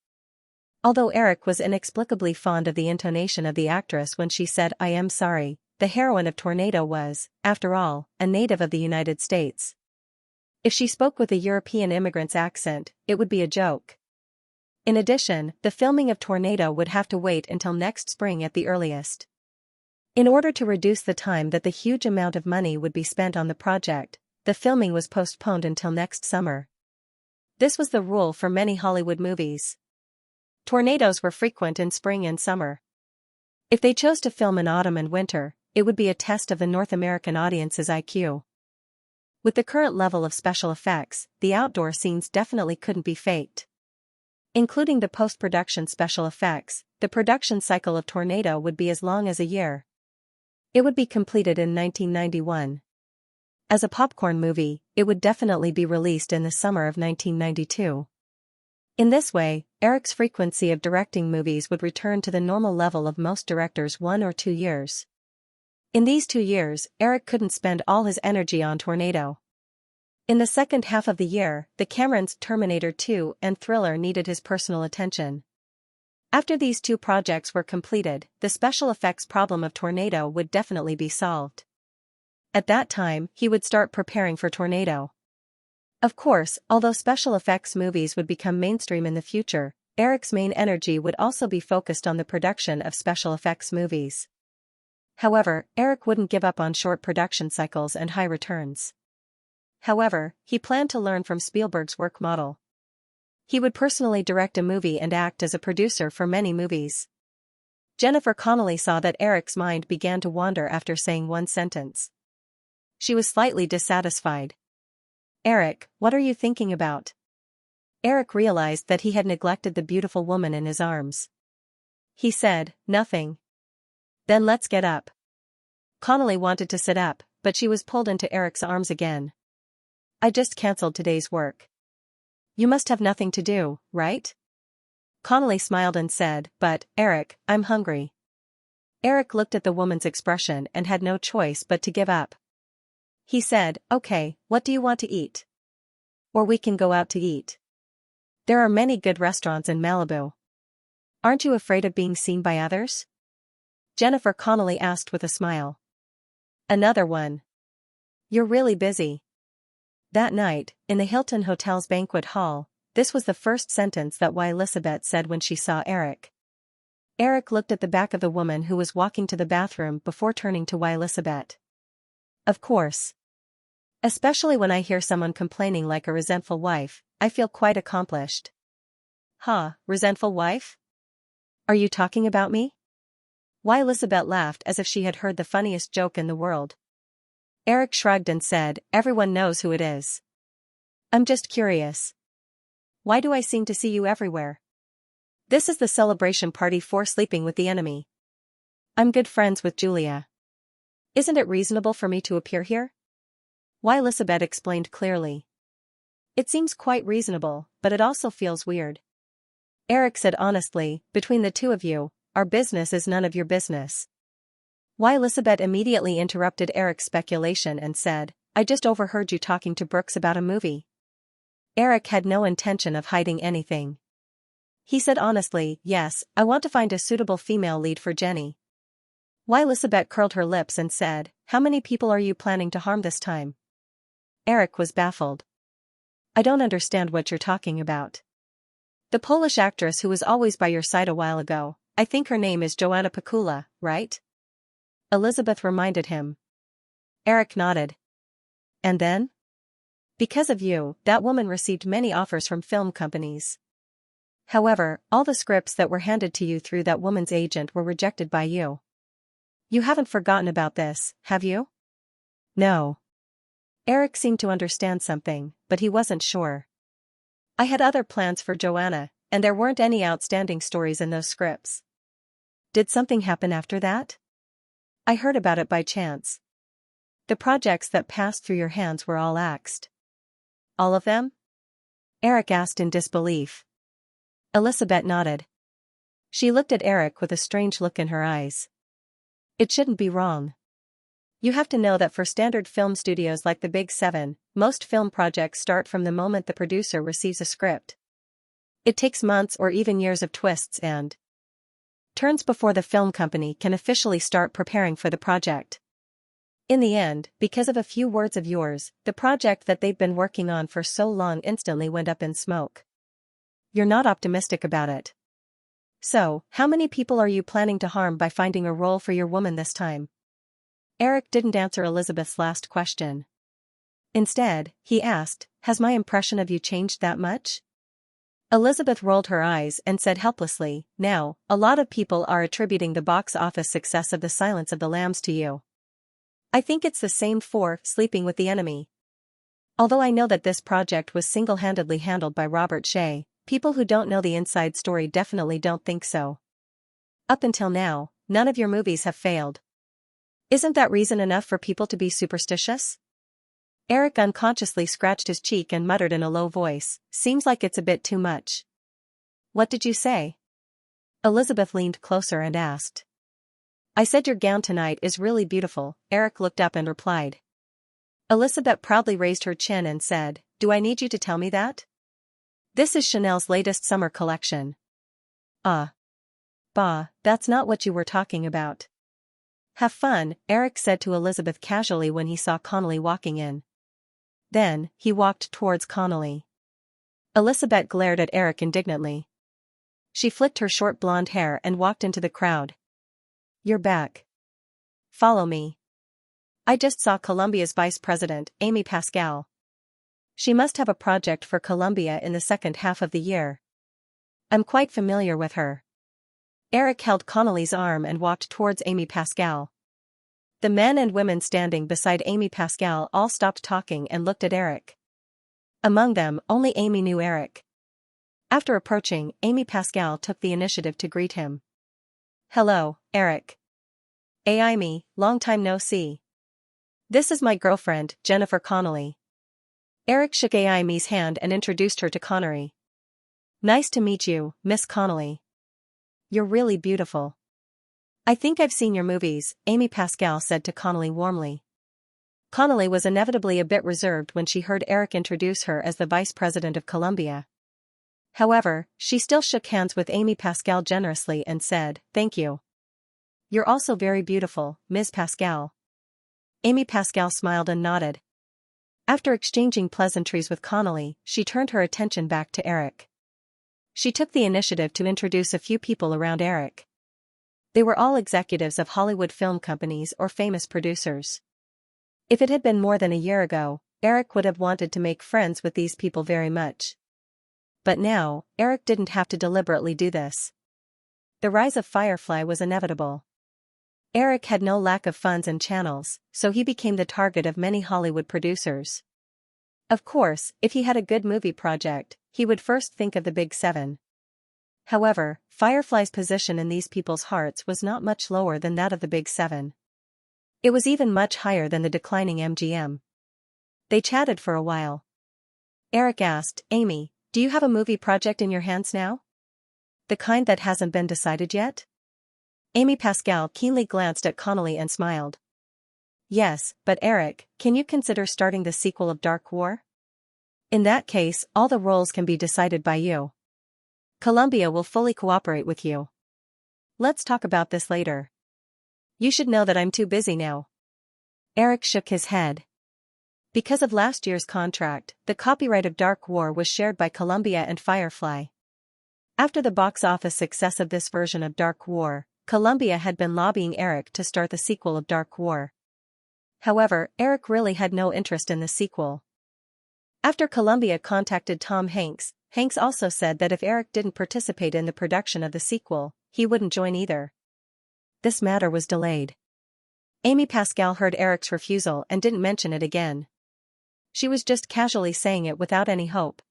Although Eric was inexplicably fond of the intonation of the actress when she said "I am sorry," the heroine of Tornado was, after all, a native of the United States. If she spoke with a European immigrant's accent, it would be a joke. In addition, the filming of Tornado would have to wait until next spring at the earliest. In order to reduce the time that the huge amount of money would be spent on the project, the filming was postponed until next summer. This was the rule for many Hollywood movies. Tornadoes were frequent in spring and summer. If they chose to film in autumn and winter, it would be a test of the North American audience's IQ. With the current level of special effects, the outdoor scenes definitely couldn't be faked. Including the post-production special effects, the production cycle of Tornado would be as long as a year. It would be completed in 1991. As a popcorn movie, it would definitely be released in the summer of 1992. In this way, Eric's frequency of directing movies would return to the normal level of most directors 1 or 2 years. In these 2 years, Eric couldn't spend all his energy on Tornado. In the second half of the year, the Camerons' Terminator 2 and Thriller needed his personal attention. After these 2 projects were completed, the special effects problem of Tornado would definitely be solved. At that time, he would start preparing for Tornado. Of course, although special effects movies would become mainstream in the future, Eric's main energy would also be focused on the production of special effects movies. However, Eric wouldn't give up on short production cycles and high returns. However, he planned to learn from Spielberg's work model. He would personally direct a movie and act as a producer for many movies. Jennifer Connelly saw that Eric's mind began to wander after saying one sentence. She was slightly dissatisfied. "Eric, what are you thinking about?" Eric realized that he had neglected the beautiful woman in his arms. He said, "Nothing." "Then let's get up." Connolly wanted to sit up, but she was pulled into Eric's arms again. "I just cancelled today's work." "You must have nothing to do, right?" Connolly smiled and said, "But, Eric, I'm hungry." Eric looked at the woman's expression and had no choice but to give up. He said, "Okay, what do you want to eat? Or we can go out to eat. There are many good restaurants in Malibu." "Aren't you afraid of being seen by others?" Jennifer Connolly asked with a smile. "Another one. You're really busy." That night, in the Hilton Hotel's banquet hall, this was the first sentence that Elizabeth said when she saw Eric. Eric looked at the back of the woman who was walking to the bathroom before turning to Elizabeth. "Of course. Especially when I hear someone complaining like a resentful wife, I feel quite accomplished." "Huh, resentful wife? Are you talking about me?" Elizabeth laughed as if she had heard the funniest joke in the world. Eric shrugged and said, "Everyone knows who it is. I'm just curious. Why do I seem to see you everywhere?" "This is the celebration party for sleeping with the enemy. I'm good friends with Julia. Isn't it reasonable for me to appear here?" Elizabeth explained clearly. "It seems quite reasonable, but it also feels weird." Eric said honestly, "Between the two of you, our business is none of your business." Elizabeth immediately interrupted Eric's speculation and said, "I just overheard you talking to Brooks about a movie." Eric had no intention of hiding anything. He said honestly, "Yes, I want to find a suitable female lead for Jenny." Elizabeth curled her lips and said, "How many people are you planning to harm this time?" Eric was baffled. "I don't understand what you're talking about." "The Polish actress who was always by your side a while ago, I think her name is Joanna Pakula, right?" Elizabeth reminded him. Eric nodded. "And then?" "Because of you, that woman received many offers from film companies. However, all the scripts that were handed to you through that woman's agent were rejected by you. You haven't forgotten about this, have you?" "No." Eric seemed to understand something, but he wasn't sure. "I had other plans for Joanna, and there weren't any outstanding stories in those scripts." "Did something happen after that?" "I heard about it by chance. The projects that passed through your hands were all axed." "All of them?" Eric asked in disbelief. Elizabeth nodded. She looked at Eric with a strange look in her eyes. "It shouldn't be wrong. You have to know that for standard film studios like the Big Seven, most film projects start from the moment the producer receives a script. It takes months or even years of twists and turns before the film company can officially start preparing for the project. In the end, because of a few words of yours, the project that they've been working on for so long instantly went up in smoke. You're not optimistic about it. So, how many people are you planning to harm by finding a role for your woman this time?" Eric didn't answer Elizabeth's last question. Instead, he asked, "Has my impression of you changed that much?" Elizabeth rolled her eyes and said helplessly, "Now, a lot of people are attributing the box office success of The Silence of the Lambs to you. I think it's the same for Sleeping with the Enemy. Although I know that this project was single-handedly handled by Robert Shea, people who don't know the inside story definitely don't think so. Up until now, none of your movies have failed. Isn't that reason enough for people to be superstitious?" Eric unconsciously scratched his cheek and muttered in a low voice, "Seems like it's a bit too much." "What did you say?" Elizabeth leaned closer and asked. "I said your gown tonight is really beautiful," Eric looked up and replied. Elizabeth proudly raised her chin and said, "Do I need you to tell me that? This is Chanel's latest summer collection." Bah, that's not what you were talking about." "Have fun," Eric said to Elizabeth casually when he saw Connolly walking in. Then, he walked towards Connolly. Elizabeth glared at Eric indignantly. She flicked her short blonde hair and walked into the crowd. "You're back. Follow me. I just saw Columbia's vice president, Amy Pascal. She must have a project for Columbia in the second half of the year. I'm quite familiar with her." Eric held Connolly's arm and walked towards Amy Pascal. The men and women standing beside Amy Pascal all stopped talking and looked at Eric. Among them, only Amy knew Eric. After approaching, Amy Pascal took the initiative to greet him. "Hello, Eric. Amy, long time no see. This is my girlfriend, Jennifer Connolly." Eric shook Amy's hand and introduced her to Connery. Nice to meet you, Miss Connolly. You're really beautiful. I think I've seen your movies, Amy Pascal said to Connolly warmly. Connolly was inevitably a bit reserved when she heard Eric introduce her as the vice president of Columbia. However, she still shook hands with Amy Pascal generously and said, "Thank you. You're also very beautiful, Ms. Pascal." Amy Pascal smiled and nodded. After exchanging pleasantries with Connolly, she turned her attention back to Eric. She took the initiative to introduce a few people around Eric. They were all executives of Hollywood film companies or famous producers. If it had been more than a year ago, Eric would have wanted to make friends with these people very much. But now, Eric didn't have to deliberately do this. The rise of Firefly was inevitable. Eric had no lack of funds and channels, so he became the target of many Hollywood producers. Of course, if he had a good movie project, he would first think of the Big Seven. However, Firefly's position in these people's hearts was not much lower than that of the Big Seven. It was even much higher than the declining MGM. They chatted for a while. Eric asked, "Amy, do you have a movie project in your hands now? The kind that hasn't been decided yet?" Amy Pascal keenly glanced at Connolly and smiled. "Yes, but Eric, can you consider starting the sequel of Dark War? In that case, all the roles can be decided by you. Columbia will fully cooperate with you. Let's talk about this later. You should know that I'm too busy now." Eric shook his head. Because of last year's contract, the copyright of Dark War was shared by Columbia and Firefly. After the box office success of this version of Dark War, Columbia had been lobbying Eric to start the sequel of Dark War. However, Eric really had no interest in the sequel. After Columbia contacted Tom Hanks, Hanks also said that if Eric didn't participate in the production of the sequel, he wouldn't join either. This matter was delayed. Amy Pascal heard Eric's refusal and didn't mention it again. She was just casually saying it without any hope.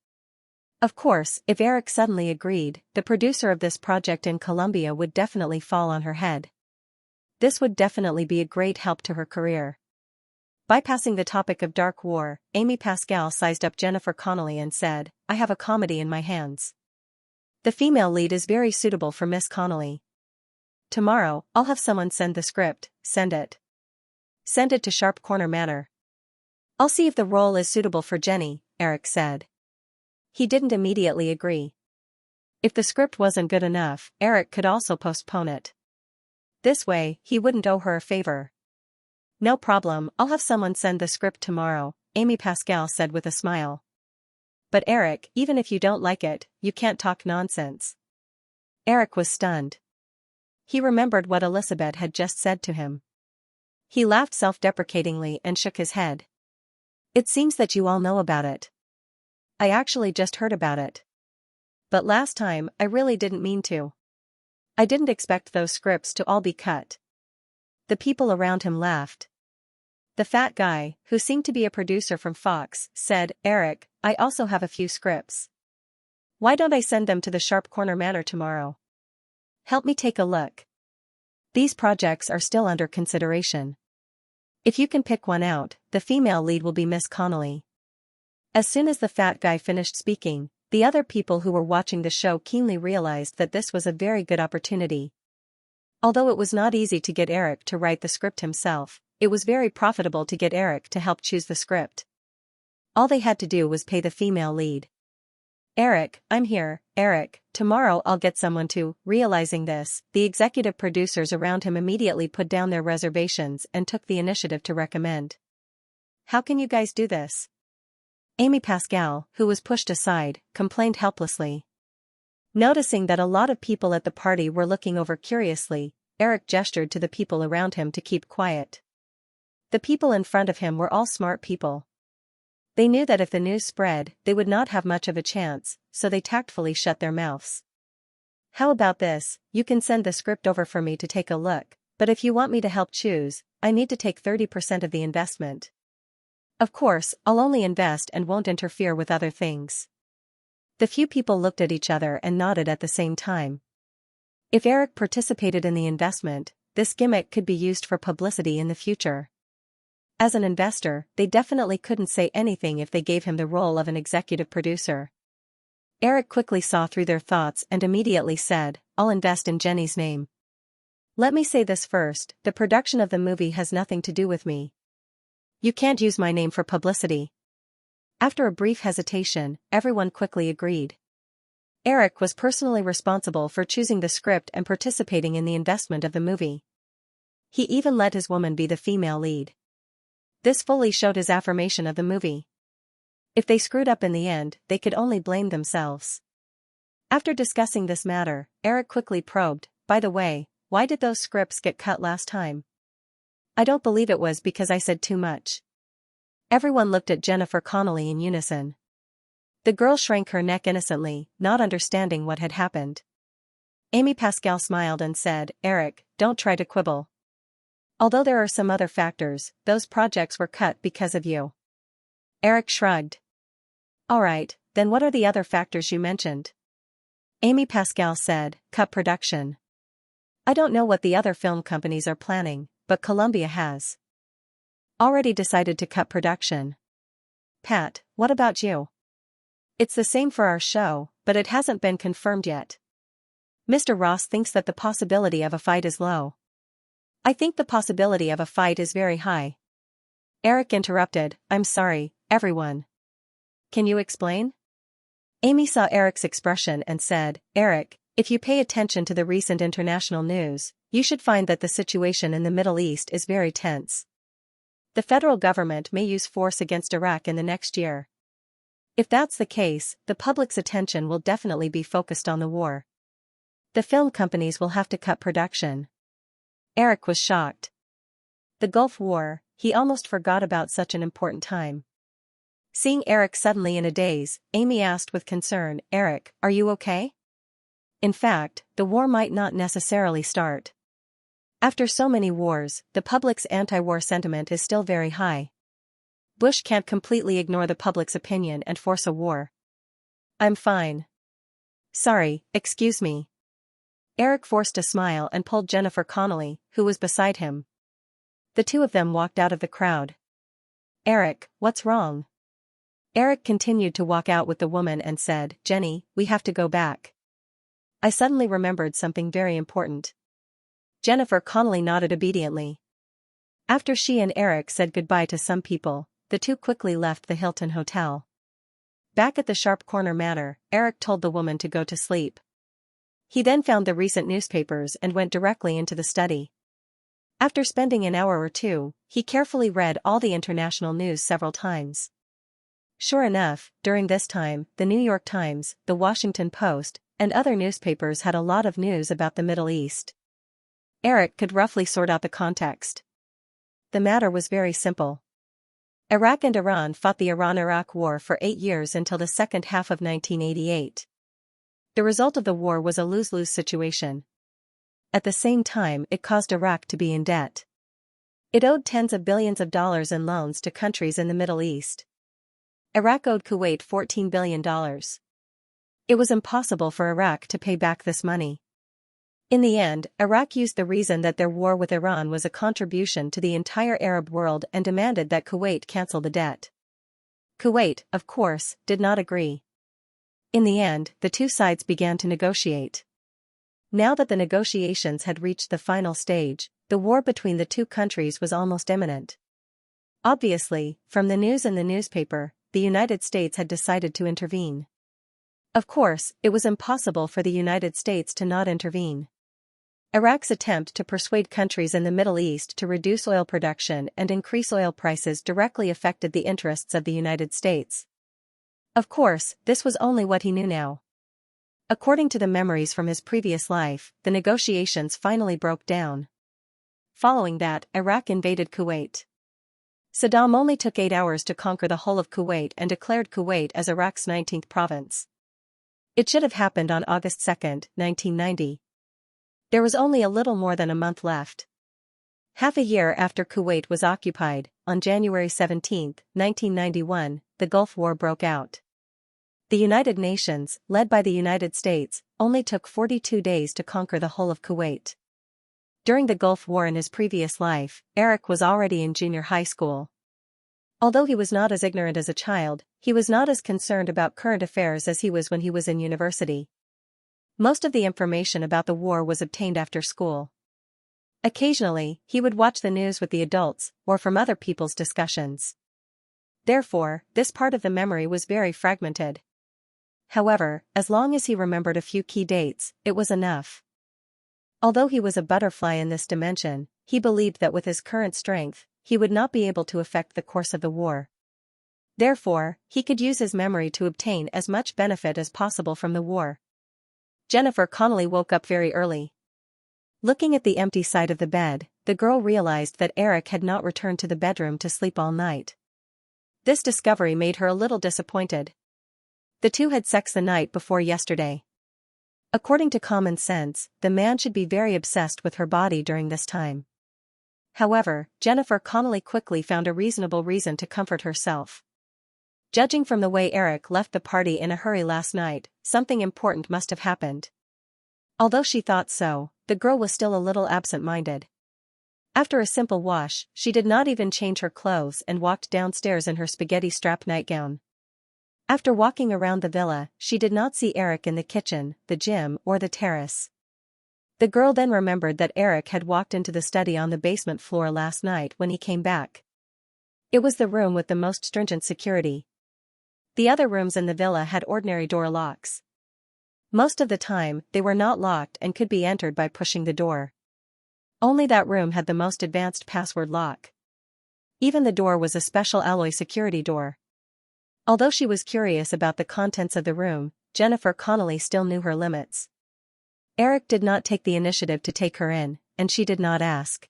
Of course, if Eric suddenly agreed, the producer of this project in Columbia would definitely fall on her head. This would definitely be a great help to her career. Bypassing the topic of Dark War, Amy Pascal sized up Jennifer Connelly and said, "I have a comedy in my hands. The female lead is very suitable for Miss Connelly. Tomorrow, I'll have someone send the script, send it. Send it to Sharp Corner Manor. I'll see if the role is suitable for Jenny," Eric said. He didn't immediately agree. If the script wasn't good enough, Eric could also postpone it. This way, he wouldn't owe her a favor. "No problem, I'll have someone send the script tomorrow," Amy Pascal said with a smile. "But Eric, even if you don't like it, you can't talk nonsense." Eric was stunned. He remembered what Elizabeth had just said to him. He laughed self-deprecatingly and shook his head. "It seems that you all know about it. I actually just heard about it. But last time, I really didn't mean to. I didn't expect those scripts to all be cut." The people around him laughed. The fat guy, who seemed to be a producer from Fox, said, "Eric, I also have a few scripts. Why don't I send them to the Sharp Corner Manor tomorrow? Help me take a look. These projects are still under consideration. If you can pick one out, the female lead will be Miss Connelly." As soon as the fat guy finished speaking, the other people who were watching the show keenly realized that this was a very good opportunity. Although it was not easy to get Eric to write the script himself, it was very profitable to get Eric to help choose the script. All they had to do was pay the female lead. "Eric, I'm here, Eric, tomorrow I'll get someone to." Realizing this, the executive producers around him immediately put down their reservations and took the initiative to recommend. "How can you guys do this?" Amy Pascal, who was pushed aside, complained helplessly. Noticing that a lot of people at the party were looking over curiously, Eric gestured to the people around him to keep quiet. The people in front of him were all smart people. They knew that if the news spread, they would not have much of a chance, so they tactfully shut their mouths. "How about this, you can send the script over for me to take a look, but if you want me to help choose, I need to take 30% of the investment. Of course, I'll only invest and won't interfere with other things." The few people looked at each other and nodded at the same time. If Eric participated in the investment, this gimmick could be used for publicity in the future. As an investor, they definitely couldn't say anything if they gave him the role of an executive producer. Eric quickly saw through their thoughts and immediately said, I'll invest in Jenny's name. Let me say this first, the production of the movie has nothing to do with me. You can't use my name for publicity. After a brief hesitation, everyone quickly agreed. Eric was personally responsible for choosing the script and participating in the investment of the movie. He even let his woman be the female lead. This fully showed his affirmation of the movie. If they screwed up in the end, they could only blame themselves. After discussing this matter, Eric quickly probed, by the way, why did those scripts get cut last time? I don't believe it was because I said too much. Everyone looked at Jennifer Connelly in unison. The girl shrank her neck innocently, not understanding what had happened. Amy Pascal smiled and said, Eric, don't try to quibble. Although there are some other factors, those projects were cut because of you. Eric shrugged. Alright, then what are the other factors you mentioned? Amy Pascal said, cut production. I don't know what the other film companies are planning, but Columbia has already decided to cut production. Pat, what about you? It's the same for our show, but it hasn't been confirmed yet. Mr. Ross thinks that the possibility of a fight is low. I think the possibility of a fight is very high. Eric interrupted, I'm sorry, everyone. Can you explain? Amy saw Eric's expression and said, Eric, if you pay attention to the recent international news, you should find that the situation in the Middle East is very tense. The federal government may use force against Iraq in the next year. If that's the case, the public's attention will definitely be focused on the war. The film companies will have to cut production. Eric was shocked. The Gulf War, he almost forgot about such an important time. Seeing Eric suddenly in a daze, Amy asked with concern, Eric, are you okay? In fact, the war might not necessarily start. After so many wars, the public's anti-war sentiment is still very high. Bush can't completely ignore the public's opinion and force a war. I'm fine. Sorry, excuse me. Eric forced a smile and pulled Jennifer Connelly, who was beside him. The two of them walked out of the crowd. Eric, what's wrong? Eric continued to walk out with the woman and said, Jenny, we have to go back. I suddenly remembered something very important. Jennifer Connelly nodded obediently. After she and Eric said goodbye to some people, the two quickly left the Hilton Hotel. Back at the Sharp Corner Manor, Eric told the woman to go to sleep. He then found the recent newspapers and went directly into the study. After spending an hour or two, he carefully read all the international news several times. Sure enough, during this time, the New York Times, the Washington Post, and other newspapers had a lot of news about the Middle East. Eric could roughly sort out the context. The matter was very simple. Iraq and Iran fought the Iran-Iraq War for 8 years until the second half of 1988. The result of the war was a lose-lose situation. At the same time, it caused Iraq to be in debt. It owed tens of billions of dollars in loans to countries in the Middle East. Iraq owed Kuwait $14 billion. It was impossible for Iraq to pay back this money. In the end, Iraq used the reason that their war with Iran was a contribution to the entire Arab world and demanded that Kuwait cancel the debt. Kuwait, of course, did not agree. In the end, the two sides began to negotiate. Now that the negotiations had reached the final stage, the war between the two countries was almost imminent. Obviously, from the news in the newspaper, the United States had decided to intervene. Of course, it was impossible for the United States to not intervene. Iraq's attempt to persuade countries in the Middle East to reduce oil production and increase oil prices directly affected the interests of the United States. Of course, this was only what he knew now. According to the memories from his previous life, the negotiations finally broke down. Following that, Iraq invaded Kuwait. Saddam only took 8 hours to conquer the whole of Kuwait and declared Kuwait as Iraq's 19th province. It should have happened on August 2, 1990. There was only a little more than a month left. Half a year after Kuwait was occupied, on January 17, 1991, the Gulf War broke out. The United Nations, led by the United States, only took 42 days to conquer the whole of Kuwait. During the Gulf War in his previous life, Eric was already in junior high school. Although he was not as ignorant as a child, he was not as concerned about current affairs as he was when he was in university. Most of the information about the war was obtained after school. Occasionally, he would watch the news with the adults, or from other people's discussions. Therefore, this part of the memory was very fragmented. However, as long as he remembered a few key dates, it was enough. Although he was a butterfly in this dimension, he believed that with his current strength, he would not be able to affect the course of the war. Therefore, he could use his memory to obtain as much benefit as possible from the war. Jennifer Connelly woke up very early. Looking at the empty side of the bed, the girl realized that Eric had not returned to the bedroom to sleep all night. This discovery made her a little disappointed. The two had sex the night before yesterday. According to common sense, the man should be very obsessed with her body during this time. However, Jennifer Connelly quickly found a reasonable reason to comfort herself. Judging from the way Eric left the party in a hurry last night, something important must have happened. Although she thought so, the girl was still a little absent-minded. After a simple wash, she did not even change her clothes and walked downstairs in her spaghetti-strap nightgown. After walking around the villa, she did not see Eric in the kitchen, the gym, or the terrace. The girl then remembered that Eric had walked into the study on the basement floor last night when he came back. It was the room with the most stringent security. The other rooms in the villa had ordinary door locks. Most of the time, they were not locked and could be entered by pushing the door. Only that room had the most advanced password lock. Even the door was a special alloy security door. Although she was curious about the contents of the room, Jennifer Connelly still knew her limits. Eric did not take the initiative to take her in, and she did not ask.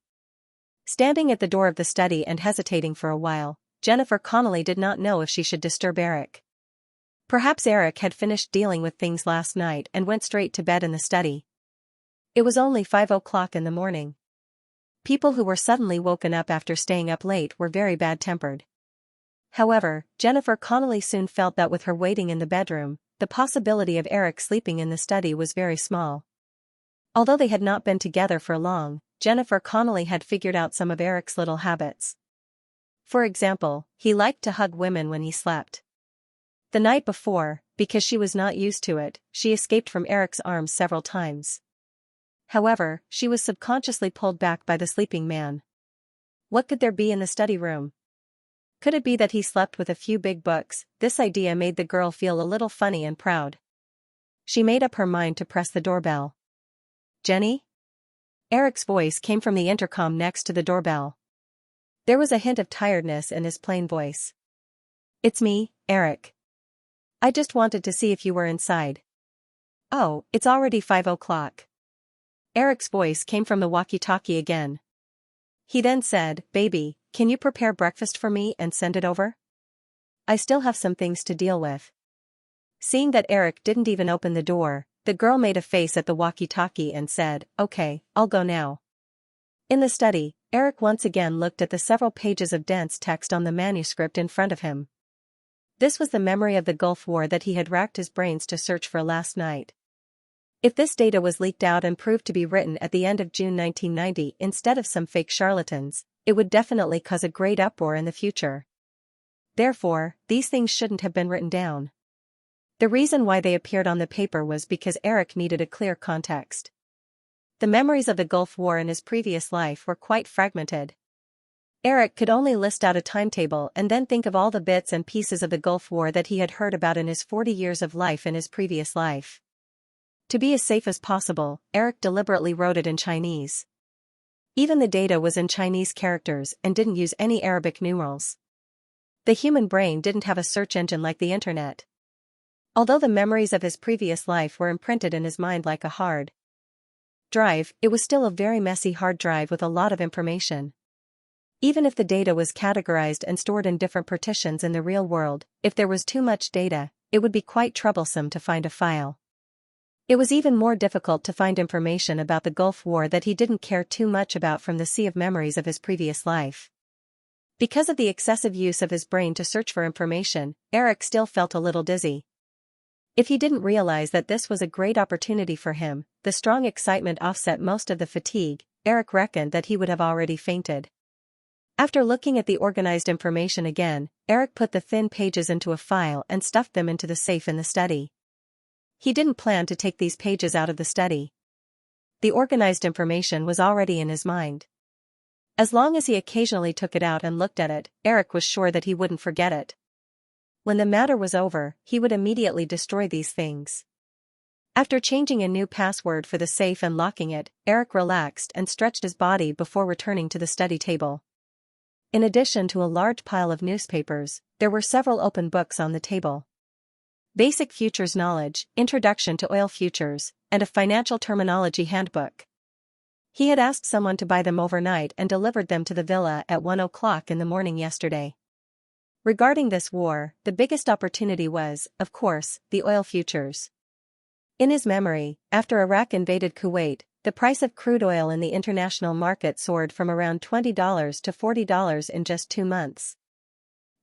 Standing at the door of the study and hesitating for a while, Jennifer Connelly did not know if she should disturb Eric. Perhaps Eric had finished dealing with things last night and went straight to bed in the study. It was only 5 o'clock in the morning. People who were suddenly woken up after staying up late were very bad-tempered. However, Jennifer Connelly soon felt that with her waiting in the bedroom, the possibility of Eric sleeping in the study was very small. Although they had not been together for long, Jennifer Connelly had figured out some of Eric's little habits. For example, he liked to hug women when he slept. The night before, because she was not used to it, she escaped from Eric's arms several times. However, she was subconsciously pulled back by the sleeping man. What could there be in the study room? Could it be that he slept with a few big books? This idea made the girl feel a little funny and proud. She made up her mind to press the doorbell. "Jenny?" Eric's voice came from the intercom next to the doorbell. There was a hint of tiredness in his plain voice. "It's me, Eric. I just wanted to see if you were inside." "Oh, it's already 5 o'clock. Eric's voice came from the walkie-talkie again. He then said, "Baby, can you prepare breakfast for me and send it over? I still have some things to deal with." Seeing that Eric didn't even open the door, the girl made a face at the walkie-talkie and said, "Okay, I'll go now." In the study, Eric once again looked at the several pages of dense text on the manuscript in front of him. This was the memory of the Gulf War that he had racked his brains to search for last night. If this data was leaked out and proved to be written at the end of June 1990 instead of some fake charlatans, it would definitely cause a great uproar in the future. Therefore, these things shouldn't have been written down. The reason why they appeared on the paper was because Eric needed a clear context. The memories of the Gulf War in his previous life were quite fragmented. Eric could only list out a timetable and then think of all the bits and pieces of the Gulf War that he had heard about in his 40 years of life in his previous life. To be as safe as possible, Eric deliberately wrote it in Chinese. Even the data was in Chinese characters and didn't use any Arabic numerals. The human brain didn't have a search engine like the internet. Although the memories of his previous life were imprinted in his mind like a hard drive, it was still a very messy hard drive with a lot of information. Even if the data was categorized and stored in different partitions in the real world, if there was too much data, it would be quite troublesome to find a file. It was even more difficult to find information about the Gulf War that he didn't care too much about from the sea of memories of his previous life. Because of the excessive use of his brain to search for information, Eric still felt a little dizzy. If he didn't realize that this was a great opportunity for him, the strong excitement offset most of the fatigue. Eric reckoned that he would have already fainted. After looking at the organized information again, Eric put the thin pages into a file and stuffed them into the safe in the study. He didn't plan to take these pages out of the study. The organized information was already in his mind. As long as he occasionally took it out and looked at it, Eric was sure that he wouldn't forget it. When the matter was over, he would immediately destroy these things. After changing a new password for the safe and locking it, Eric relaxed and stretched his body before returning to the study table. In addition to a large pile of newspapers, there were several open books on the table. Basic Futures Knowledge, Introduction to Oil Futures, and a Financial Terminology Handbook. He had asked someone to buy them overnight and delivered them to the villa at 1 o'clock in the morning yesterday. Regarding this war, the biggest opportunity was, of course, the oil futures. In his memory, after Iraq invaded Kuwait, the price of crude oil in the international market soared from around $20 to $40 in just 2 months.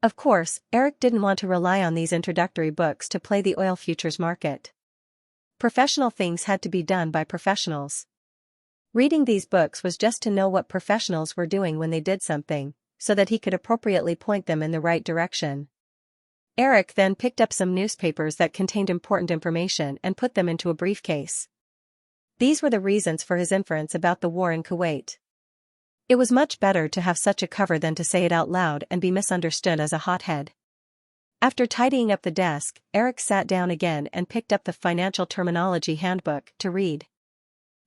Of course, Eric didn't want to rely on these introductory books to play the oil futures market. Professional things had to be done by professionals. Reading these books was just to know what professionals were doing when they did something, so that he could appropriately point them in the right direction. Eric then picked up some newspapers that contained important information and put them into a briefcase. These were the reasons for his inference about the war in Kuwait. It was much better to have such a cover than to say it out loud and be misunderstood as a hothead. After tidying up the desk, Eric sat down again and picked up the Financial Terminology Handbook to read.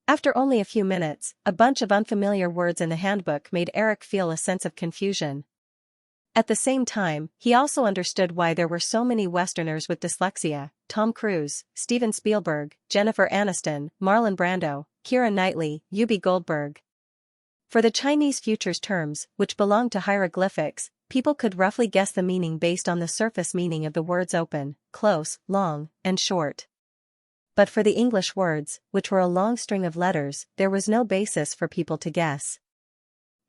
After only a few minutes, a bunch of unfamiliar words in the handbook made Eric feel a sense of confusion. At the same time, he also understood why there were so many Westerners with dyslexia: Tom Cruise, Steven Spielberg, Jennifer Aniston, Marlon Brando, Keira Knightley, Whoopi Goldberg. For the Chinese futures terms, which belonged to hieroglyphics, people could roughly guess the meaning based on the surface meaning of the words open, close, long, and short. But for the English words, which were a long string of letters, there was no basis for people to guess.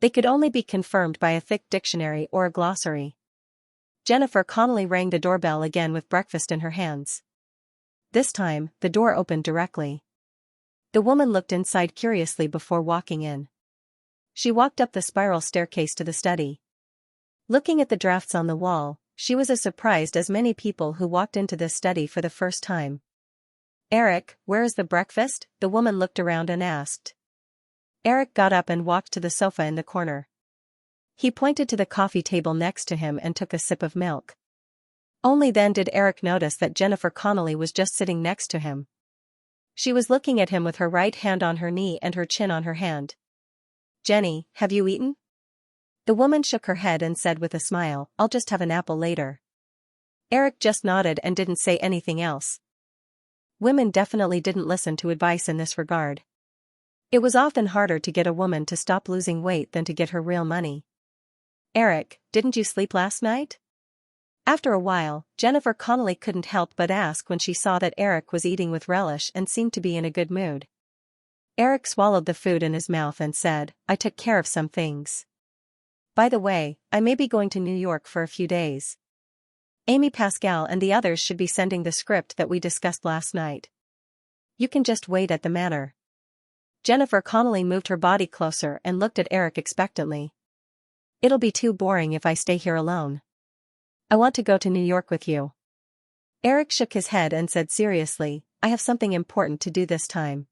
They could only be confirmed by a thick dictionary or a glossary. Jennifer Connelly rang the doorbell again with breakfast in her hands. This time, the door opened directly. The woman looked inside curiously before walking in. She walked up the spiral staircase to the study. Looking at the drafts on the wall, she was as surprised as many people who walked into this study for the first time. "Eric, where is the breakfast?" the woman looked around and asked. Eric got up and walked to the sofa in the corner. He pointed to the coffee table next to him and took a sip of milk. Only then did Eric notice that Jennifer Connelly was just sitting next to him. She was looking at him with her right hand on her knee and her chin on her hand. "Jenny, have you eaten?" The woman shook her head and said with a smile, "I'll just have an apple later." Eric just nodded and didn't say anything else. Women definitely didn't listen to advice in this regard. It was often harder to get a woman to stop losing weight than to get her real money. "Eric, didn't you sleep last night?" After a while, Jennifer Connelly couldn't help but ask when she saw that Eric was eating with relish and seemed to be in a good mood. Eric swallowed the food in his mouth and said, "I took care of some things. By the way, I may be going to New York for a few days. Amy Pascal and the others should be sending the script that we discussed last night. You can just wait at the manor." Jennifer Connelly moved her body closer and looked at Eric expectantly. "It'll be too boring if I stay here alone. I want to go to New York with you." Eric shook his head and said seriously, "I have something important to do this time.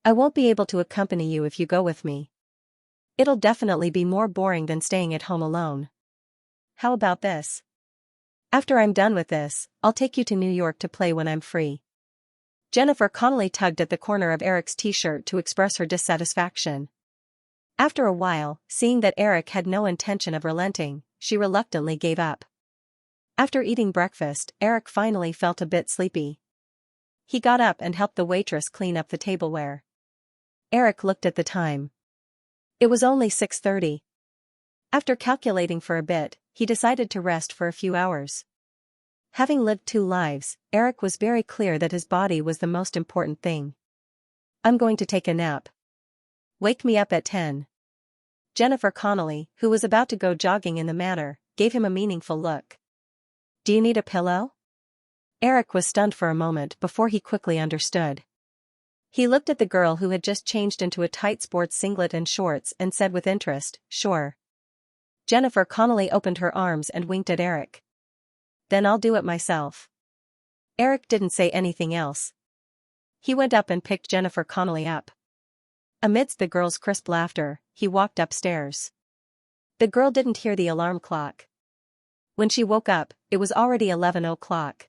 I won't be able to accompany you if you go with me. It'll definitely be more boring than staying at home alone. How about this? After I'm done with this, I'll take you to New York to play when I'm free." Jennifer Connelly tugged at the corner of Eric's t-shirt to express her dissatisfaction. After a while, seeing that Eric had no intention of relenting, she reluctantly gave up. After eating breakfast, Eric finally felt a bit sleepy. He got up and helped the waitress clean up the tableware. Eric looked at the time. It was only 6:30. After calculating for a bit, he decided to rest for a few hours. Having lived 2 lives, Eric was very clear that his body was the most important thing. "I'm going to take a nap. Wake me up at 10. Jennifer Connelly, who was about to go jogging in the manor, gave him a meaningful look. "Do you need a pillow?" Eric was stunned for a moment before he quickly understood. He looked at the girl who had just changed into a tight sports singlet and shorts and said with interest, "Sure." Jennifer Connelly opened her arms and winked at Eric. Then I'll do it myself. Eric didn't say anything else. He went up and picked Jennifer Connelly up. Amidst the girl's crisp laughter, he walked upstairs. The girl didn't hear the alarm clock. When she woke up, it was already 11 o'clock.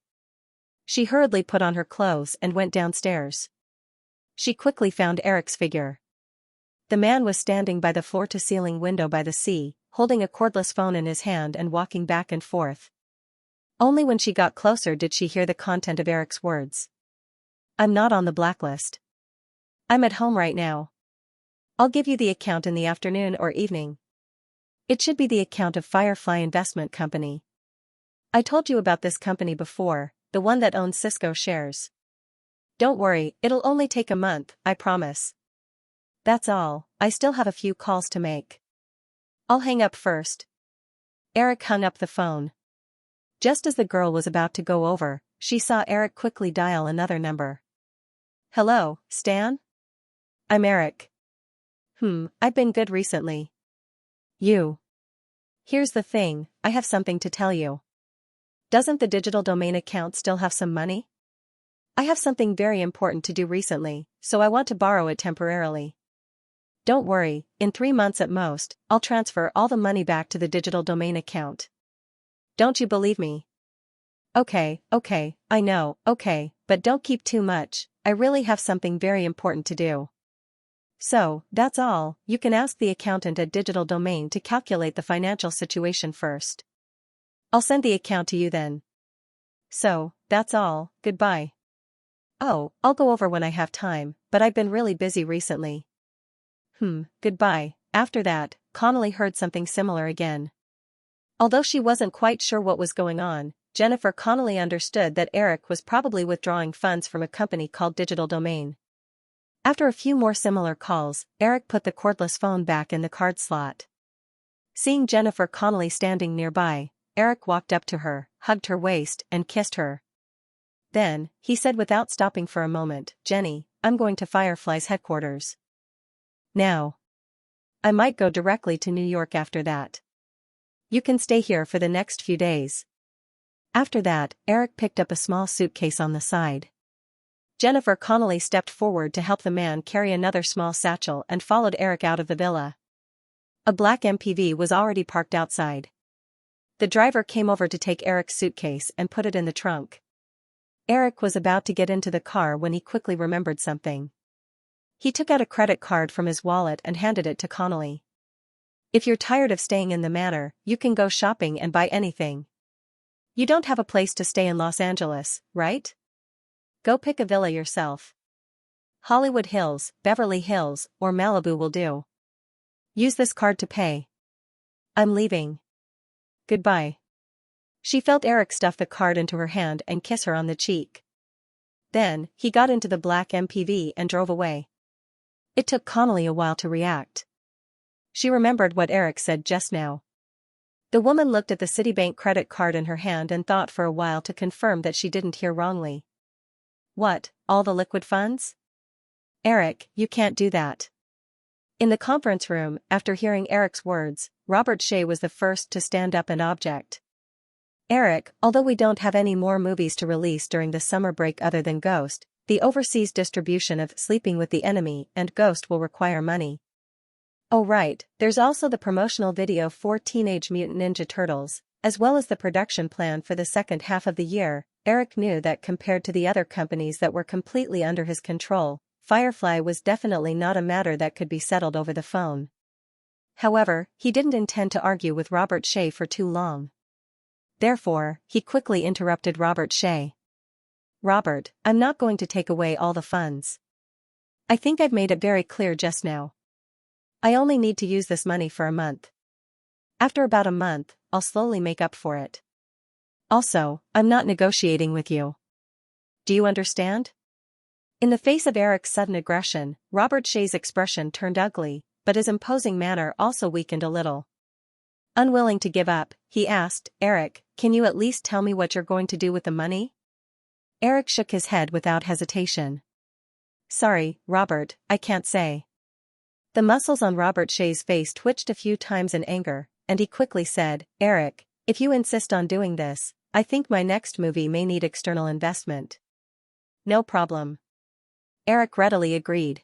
She hurriedly put on her clothes and went downstairs. She quickly found Eric's figure. The man was standing by the floor-to-ceiling window by the sea, holding a cordless phone in his hand and walking back and forth. Only when she got closer did she hear the content of Eric's words. I'm not on the blacklist. I'm at home right now. I'll give you the account in the afternoon or evening. It should be the account of Firefly Investment Company. I told you about this company before, the one that owns Cisco shares. Don't worry, it'll only take a month, I promise. That's all, I still have a few calls to make. I'll hang up first. Eric hung up the phone. Just as the girl was about to go over, she saw Eric quickly dial another number. Hello, Stan? I'm Eric. I've been good recently. You. Here's the thing, I have something to tell you. Doesn't the digital domain account still have some money? I have something very important to do recently, so I want to borrow it temporarily. Don't worry, in 3 months at most, I'll transfer all the money back to the digital domain account. Don't you believe me? Okay, I know, okay, but don't keep too much, I really have something very important to do. So, that's all, you can ask the accountant at Digital Domain to calculate the financial situation first. I'll send the account to you then. So, that's all, goodbye. Oh, I'll go over when I have time, but I've been really busy recently. Goodbye. After that, Connelly heard something similar again. Although she wasn't quite sure what was going on, Jennifer Connelly understood that Eric was probably withdrawing funds from a company called Digital Domain. After a few more similar calls, Eric put the cordless phone back in the card slot. Seeing Jennifer Connelly standing nearby, Eric walked up to her, hugged her waist, and kissed her. Then, he said without stopping for a moment, Jenny, I'm going to Firefly's headquarters. Now. I might go directly to New York after that. You can stay here for the next few days. After that, Eric picked up a small suitcase on the side. Jennifer Connelly stepped forward to help the man carry another small satchel and followed Eric out of the villa. A black MPV was already parked outside. The driver came over to take Eric's suitcase and put it in the trunk. Eric was about to get into the car when he quickly remembered something. He took out a credit card from his wallet and handed it to Connelly. If you're tired of staying in the manor, you can go shopping and buy anything. You don't have a place to stay in Los Angeles, right? Go pick a villa yourself. Hollywood Hills, Beverly Hills, or Malibu will do. Use this card to pay. I'm leaving. Goodbye. She felt Eric stuff the card into her hand and kiss her on the cheek. Then, he got into the black MPV and drove away. It took Connelly a while to react. She remembered what Eric said just now. The woman looked at the Citibank credit card in her hand and thought for a while to confirm that she didn't hear wrongly. What, all the liquid funds? Eric, you can't do that. In the conference room, after hearing Eric's words, Robert Shea was the first to stand up and object. Eric, although we don't have any more movies to release during the summer break other than Ghost, the overseas distribution of Sleeping with the Enemy and Ghost will require money. Oh right, there's also the promotional video for Teenage Mutant Ninja Turtles, as well as the production plan for the second half of the year. Eric knew that compared to the other companies that were completely under his control, Firefly was definitely not a matter that could be settled over the phone. However, he didn't intend to argue with Robert Shea for too long. Therefore, he quickly interrupted Robert Shea. Robert, I'm not going to take away all the funds. I think I've made it very clear just now. I only need to use this money for a month. After about a month, I'll slowly make up for it. Also, I'm not negotiating with you. Do you understand? In the face of Eric's sudden aggression, Robert Shea's expression turned ugly, but his imposing manner also weakened a little. Unwilling to give up, he asked, Eric, can you at least tell me what you're going to do with the money? Eric shook his head without hesitation. Sorry, Robert, I can't say. The muscles on Robert Shea's face twitched a few times in anger, and he quickly said, "Eric, if you insist on doing this, I think my next movie may need external investment." "No problem." Eric readily agreed.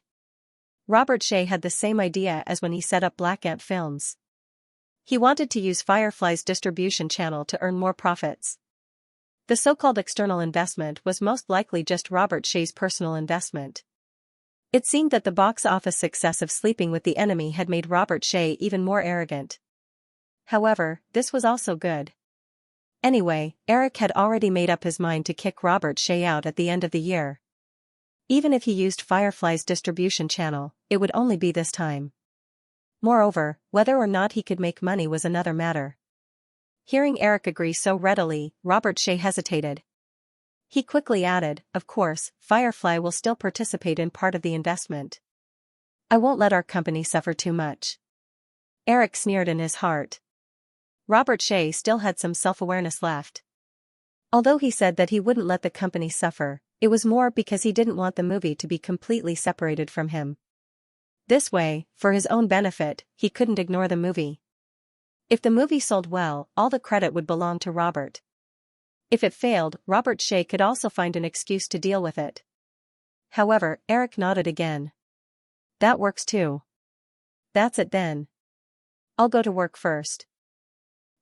Robert Shea had the same idea as when he set up Black Ant Films. He wanted to use Firefly's distribution channel to earn more profits. The so-called external investment was most likely just Robert Shea's personal investment. It seemed that the box office success of Sleeping with the Enemy had made Robert Shea even more arrogant. However, this was also good. Anyway, Eric had already made up his mind to kick Robert Shea out at the end of the year. Even if he used Firefly's distribution channel, it would only be this time. Moreover, whether or not he could make money was another matter. Hearing Eric agree so readily, Robert Shea hesitated. He quickly added, "Of course, Firefly will still participate in part of the investment. I won't let our company suffer too much." Eric sneered in his heart. Robert Shea still had some self-awareness left. Although he said that he wouldn't let the company suffer, it was more because he didn't want the movie to be completely separated from him. This way, for his own benefit, he couldn't ignore the movie. If the movie sold well, all the credit would belong to Robert. If it failed, Robert Shea could also find an excuse to deal with it. However, Eric nodded again. "That works too." "That's it then. I'll go to work first."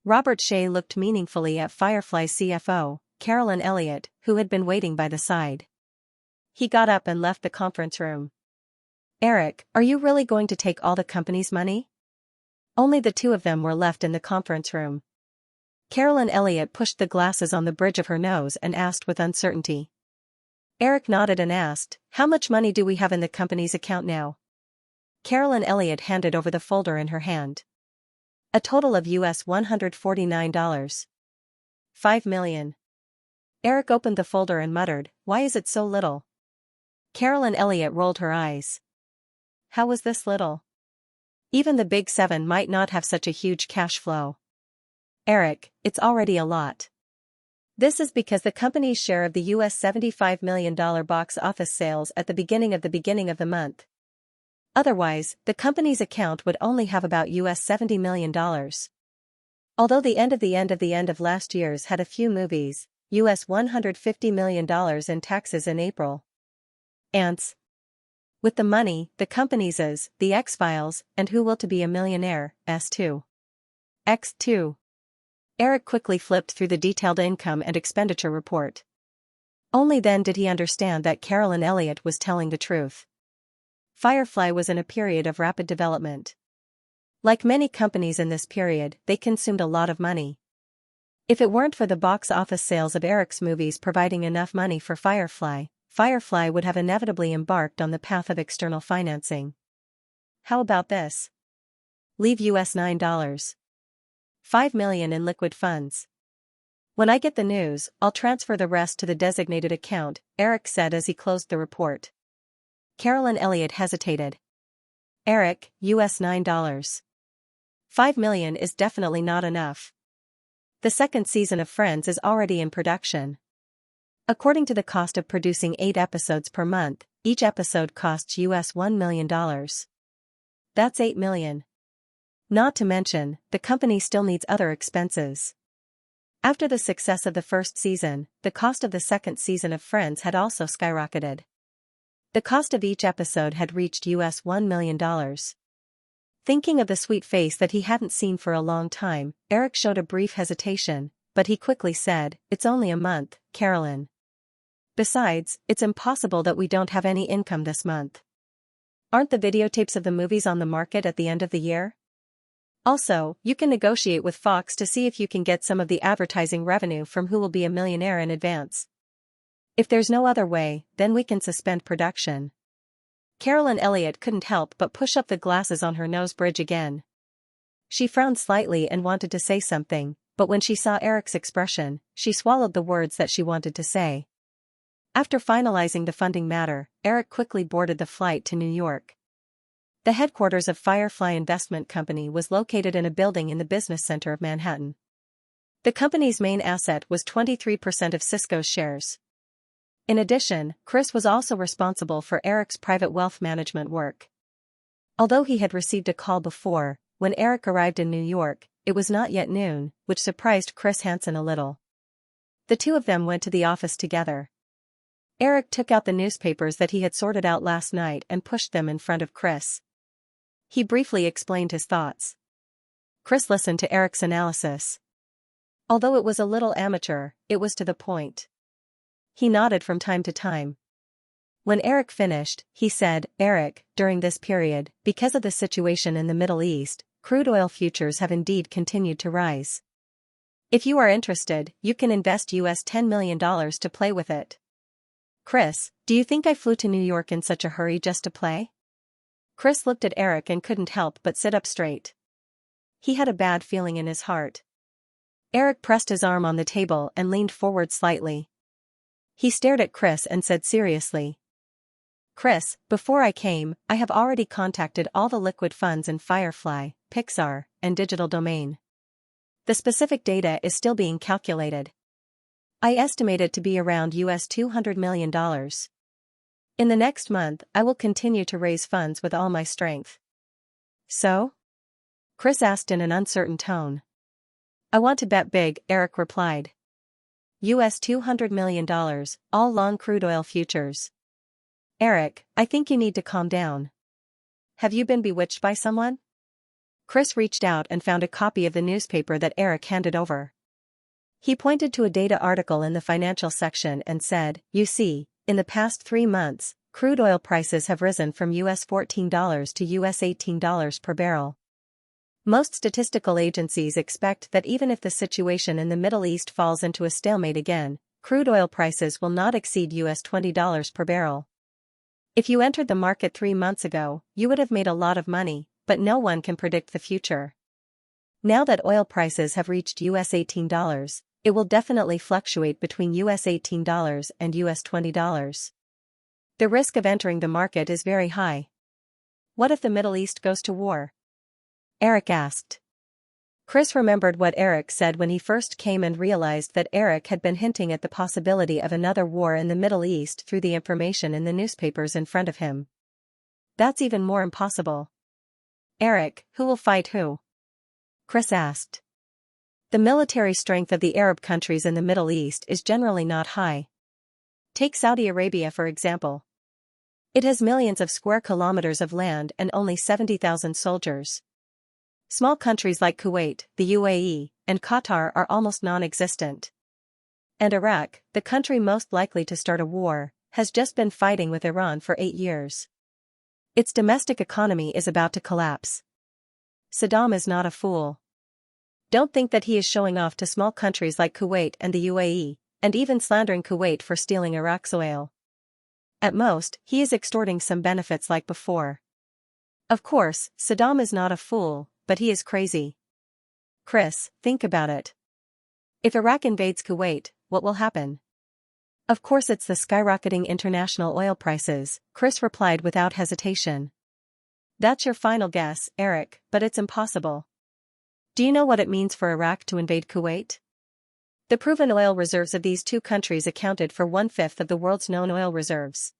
Robert Shea looked meaningfully at Firefly's CFO, Carolyn Elliott, who had been waiting by the side. He got up and left the conference room. "Eric, are you really going to take all the company's money?" Only the two of them were left in the conference room. Carolyn Elliott pushed the glasses on the bridge of her nose and asked with uncertainty. Eric nodded and asked, "How much money do we have in the company's account now?" Carolyn Elliott handed over the folder in her hand. "A total of US $149. 5 million. Eric opened the folder and muttered, "Why is it so little?" Carolyn Elliott rolled her eyes. "How was this little? Even the Big Seven might not have such a huge cash flow." "Eric, it's already a lot. This is because the company's share of the US $75 million box office sales at the beginning of the month. Otherwise, the company's account would only have about US $70 million. Although the end of last year's had a few movies, US $150 million in taxes in April. Ants. With the money, the company's is, The X-Files, and Who Will to Be a Millionaire, S2. X2. Eric quickly flipped through the detailed income and expenditure report. Only then did he understand that Carolyn Elliott was telling the truth. Firefly was in a period of rapid development. Like many companies in this period, they consumed a lot of money. If it weren't for the box office sales of Eric's movies providing enough money for Firefly, Firefly would have inevitably embarked on the path of external financing. How about this? Leave US $9.5 million in liquid funds. When I get the news, I'll transfer the rest to the designated account, Eric said as he closed the report. Carolyn Elliott hesitated. Eric, US $9.5 million is definitely not enough. The second season of Friends is already in production. According to the cost of producing 8 episodes per month, each episode costs US $1 million. That's $8 million. Not to mention, the company still needs other expenses. After the success of the first season, the cost of the second season of Friends had also skyrocketed. The cost of each episode had reached US $1 million. Thinking of the sweet face that he hadn't seen for a long time, Eric showed a brief hesitation, but he quickly said, "It's only a month, Carolyn. Besides, it's impossible that we don't have any income this month. Aren't the videotapes of the movies on the market at the end of the year? Also, you can negotiate with Fox to see if you can get some of the advertising revenue from Who Will Be a Millionaire in advance. If there's no other way, then we can suspend production." Carolyn Elliott couldn't help but push up the glasses on her nose bridge again. She frowned slightly and wanted to say something, but when she saw Eric's expression, she swallowed the words that she wanted to say. After finalizing the funding matter, Eric quickly boarded the flight to New York. The headquarters of Firefly Investment Company was located in a building in the business center of Manhattan. The company's main asset was 23% of Cisco's shares. In addition, Chris was also responsible for Eric's private wealth management work. Although he had received a call before, when Eric arrived in New York, it was not yet noon, which surprised Chris Hansen a little. The two of them went to the office together. Eric took out the newspapers that he had sorted out last night and pushed them in front of Chris. He briefly explained his thoughts. Chris listened to Eric's analysis. Although it was a little amateur, it was to the point. He nodded from time to time. When Eric finished, he said, "Eric, during this period, because of the situation in the Middle East, crude oil futures have indeed continued to rise. If you are interested, you can invest US $10 million to play with it." "Chris, do you think I flew to New York in such a hurry just to play?" Chris looked at Eric and couldn't help but sit up straight. He had a bad feeling in his heart. Eric pressed his arm on the table and leaned forward slightly. He stared at Chris and said seriously, "Chris, before I came, I have already contacted all the liquid funds in Firefly, Pixar, and Digital Domain. The specific data is still being calculated. I estimate it to be around US $200 million. In the next month, I will continue to raise funds with all my strength." "So?" Chris asked in an uncertain tone. "I want to bet big," Eric replied. US $200 million, all long crude oil futures." "Eric, I think you need to calm down. Have you been bewitched by someone?" Chris reached out and found a copy of the newspaper that Eric handed over. He pointed to a data article in the financial section and said, "You see, in the past 3 months, crude oil prices have risen from US $14 to US $18 per barrel. Most statistical agencies expect that even if the situation in the Middle East falls into a stalemate again, crude oil prices will not exceed US $20 per barrel. If you entered the market 3 months ago, you would have made a lot of money, but no one can predict the future. Now that oil prices have reached US $18, it will definitely fluctuate between US $18 and US $20. The risk of entering the market is very high." "What if the Middle East goes to war?" Eric asked. Chris remembered what Eric said when he first came and realized that Eric had been hinting at the possibility of another war in the Middle East through the information in the newspapers in front of him. "That's even more impossible." "Eric, who will fight who?" Chris asked. "The military strength of the Arab countries in the Middle East is generally not high. Take Saudi Arabia for example. It has millions of square kilometers of land and only 70,000 soldiers. Small countries like Kuwait, the UAE, and Qatar are almost non-existent. And Iraq, the country most likely to start a war, has just been fighting with Iran for 8 years. Its domestic economy is about to collapse. Saddam is not a fool. Don't think that he is showing off to small countries like Kuwait and the UAE, and even slandering Kuwait for stealing Iraq's oil. At most, he is extorting some benefits like before. Of course, Saddam is not a fool, but he is crazy. Chris, think about it. If Iraq invades Kuwait, what will happen?" "Of course it's the skyrocketing international oil prices," Chris replied without hesitation. "That's your final guess, Eric, but it's impossible. Do you know what it means for Iraq to invade Kuwait? The proven oil reserves of these two countries accounted for 1/5 of the world's known oil reserves.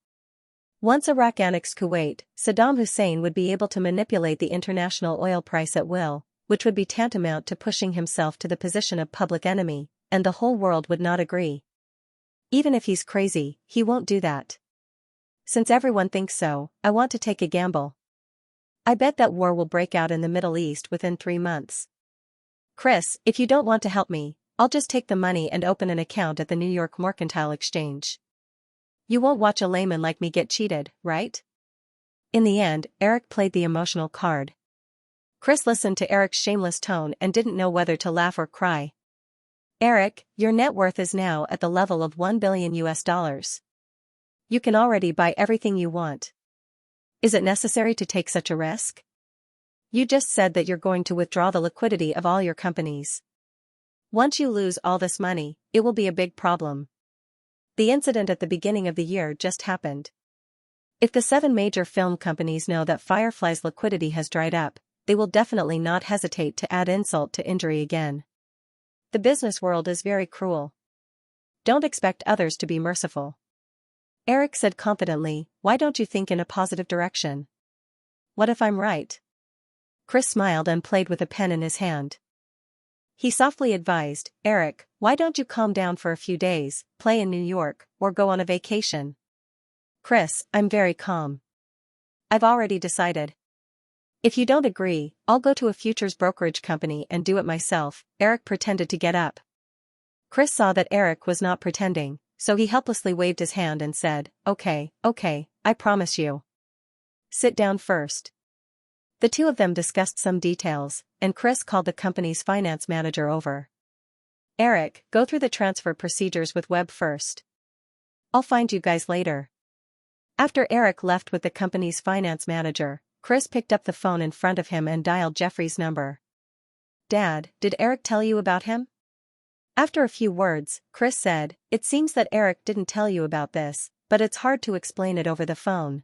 Once Iraq annexed Kuwait, Saddam Hussein would be able to manipulate the international oil price at will, which would be tantamount to pushing himself to the position of public enemy, and the whole world would not agree. Even if he's crazy, he won't do that. Since everyone thinks so, I want to take a gamble. I bet that war will break out in the Middle East within 3 months. Chris, if you don't want to help me, I'll just take the money and open an account at the New York Mercantile Exchange. You won't watch a layman like me get cheated, right?" In the end, Eric played the emotional card. Chris listened to Eric's shameless tone and didn't know whether to laugh or cry. "Eric, your net worth is now at the level of $1 billion US. You can already buy everything you want. Is it necessary to take such a risk? You just said that you're going to withdraw the liquidity of all your companies. Once you lose all this money, it will be a big problem. The incident at the beginning of the year just happened. If the 7 major film companies know that Firefly's liquidity has dried up, they will definitely not hesitate to add insult to injury again. The business world is very cruel. Don't expect others to be merciful." Eric said confidently, "Why don't you think in a positive direction? What if I'm right?" Chris smiled and played with a pen in his hand. He softly advised, Eric, why don't you calm down for a few days, play in New York, or go on a vacation? Chris, I'm very calm. I've already decided. If you don't agree, I'll go to a futures brokerage company and do it myself. Eric pretended to get up. Chris saw that Eric was not pretending, so he helplessly waved his hand and said, okay, I promise you. Sit down first. The two of them discussed some details, and Chris called the company's finance manager over. Eric, go through the transfer procedures with Webb first. I'll find you guys later. After Eric left with the company's finance manager, Chris picked up the phone in front of him and dialed Jeffrey's number. Dad, did Eric tell you about him? After a few words, Chris said, it seems that Eric didn't tell you about this, but it's hard to explain it over the phone.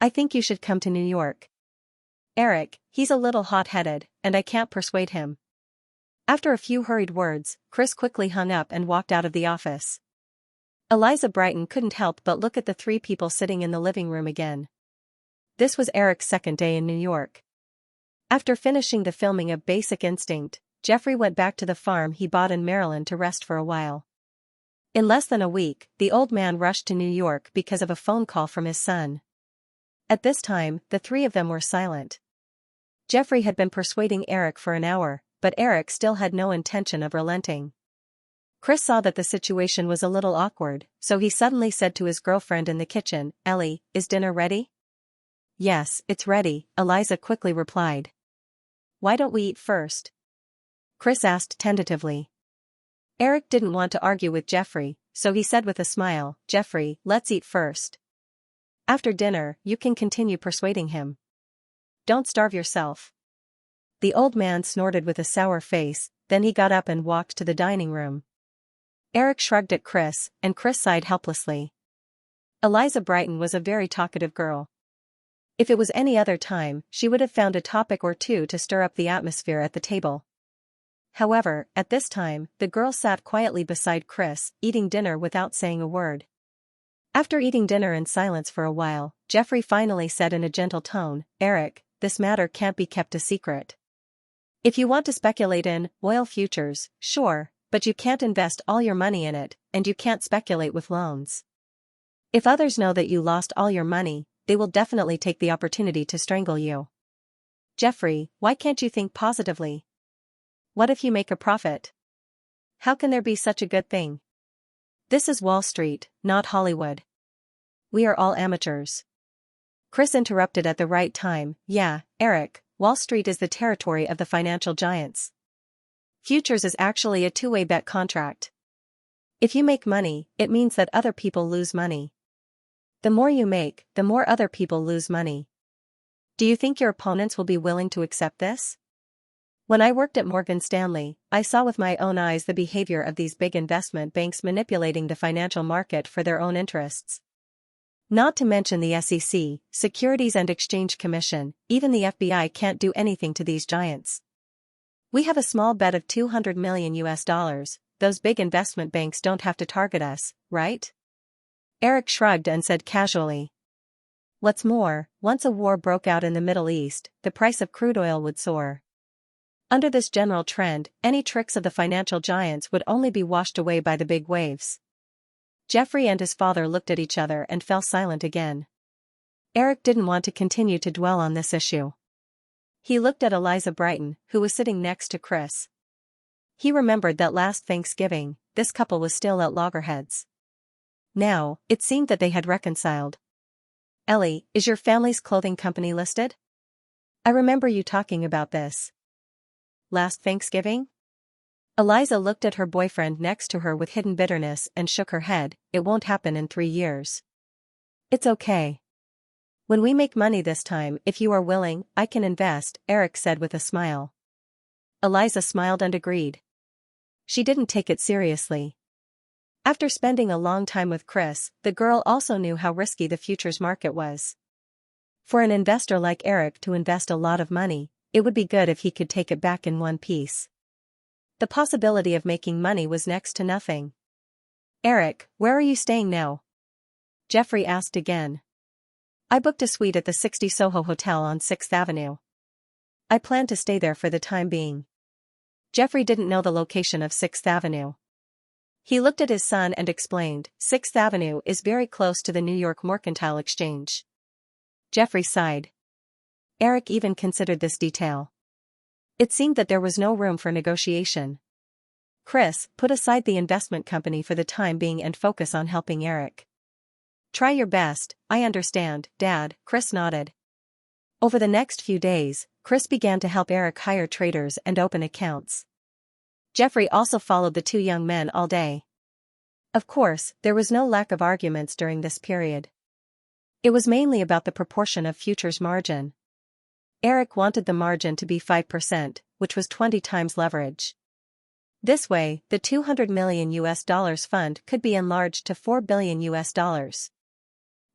I think you should come to New York. Eric, he's a little hot-headed, and I can't persuade him. After a few hurried words, Chris quickly hung up and walked out of the office. Eliza Brighton couldn't help but look at the three people sitting in the living room again. This was Eric's second day in New York. After finishing the filming of Basic Instinct, Jeffrey went back to the farm he bought in Maryland to rest for a while. In less than a week, the old man rushed to New York because of a phone call from his son. At this time, the three of them were silent. Jeffrey had been persuading Eric for an hour, but Eric still had no intention of relenting. Chris saw that the situation was a little awkward, so he suddenly said to his girlfriend in the kitchen, Ellie, is dinner ready? Yes, it's ready, Eliza quickly replied. Why don't we eat first? Chris asked tentatively. Eric didn't want to argue with Jeffrey, so he said with a smile, Jeffrey, let's eat first. After dinner, you can continue persuading him. Don't starve yourself. The old man snorted with a sour face, then he got up and walked to the dining room. Eric shrugged at Chris, and Chris sighed helplessly. Eliza Brighton was a very talkative girl. If it was any other time, she would have found a topic or two to stir up the atmosphere at the table. However, at this time, the girl sat quietly beside Chris, eating dinner without saying a word. After eating dinner in silence for a while, Jeffrey finally said in a gentle tone, Eric, this matter can't be kept a secret. If you want to speculate in oil futures, sure, but you can't invest all your money in it, and you can't speculate with loans. If others know that you lost all your money, they will definitely take the opportunity to strangle you. Jeffrey, why can't you think positively? What if you make a profit? How can there be such a good thing? This is Wall Street, not Hollywood. We are all amateurs. Chris interrupted at the right time, yeah, Eric, Wall Street is the territory of the financial giants. Futures is actually a two-way bet contract. If you make money, it means that other people lose money. The more you make, the more other people lose money. Do you think your opponents will be willing to accept this? When I worked at Morgan Stanley, I saw with my own eyes the behavior of these big investment banks manipulating the financial market for their own interests. Not to mention the SEC, Securities and Exchange Commission, even the FBI can't do anything to these giants. We have a small bet of $200 million US, those big investment banks don't have to target us, right? Eric shrugged and said casually. What's more, once a war broke out in the Middle East, the price of crude oil would soar. Under this general trend, any tricks of the financial giants would only be washed away by the big waves. Jeffrey and his father looked at each other and fell silent again. Eric didn't want to continue to dwell on this issue. He looked at Eliza Brighton, who was sitting next to Chris. He remembered that last Thanksgiving, this couple was still at loggerheads. Now, it seemed that they had reconciled. Ellie, is your family's clothing company listed? I remember you talking about this. Last Thanksgiving? Eliza looked at her boyfriend next to her with hidden bitterness and shook her head, it won't happen in 3 years. It's okay. When we make money this time, if you are willing, I can invest, Eric said with a smile. Eliza smiled and agreed. She didn't take it seriously. After spending a long time with Chris, the girl also knew how risky the futures market was. For an investor like Eric to invest a lot of money, it would be good if he could take it back in one piece. The possibility of making money was next to nothing. Eric, where are you staying now? Jeffrey asked again. I booked a suite at the 60 Soho Hotel on 6th Avenue. I plan to stay there for the time being. Jeffrey didn't know the location of 6th Avenue. He looked at his son and explained, 6th Avenue is very close to the New York Mercantile Exchange. Jeffrey sighed. Eric even considered this detail. It seemed that there was no room for negotiation. Chris, put aside the investment company for the time being and focus on helping Eric. Try your best, I understand, Dad, Chris nodded. Over the next few days, Chris began to help Eric hire traders and open accounts. Jeffrey also followed the two young men all day. Of course, there was no lack of arguments during this period. It was mainly about the proportion of futures margin. Eric wanted the margin to be 5%, which was 20 times leverage. This way, the $200 million fund could be enlarged to $4 billion.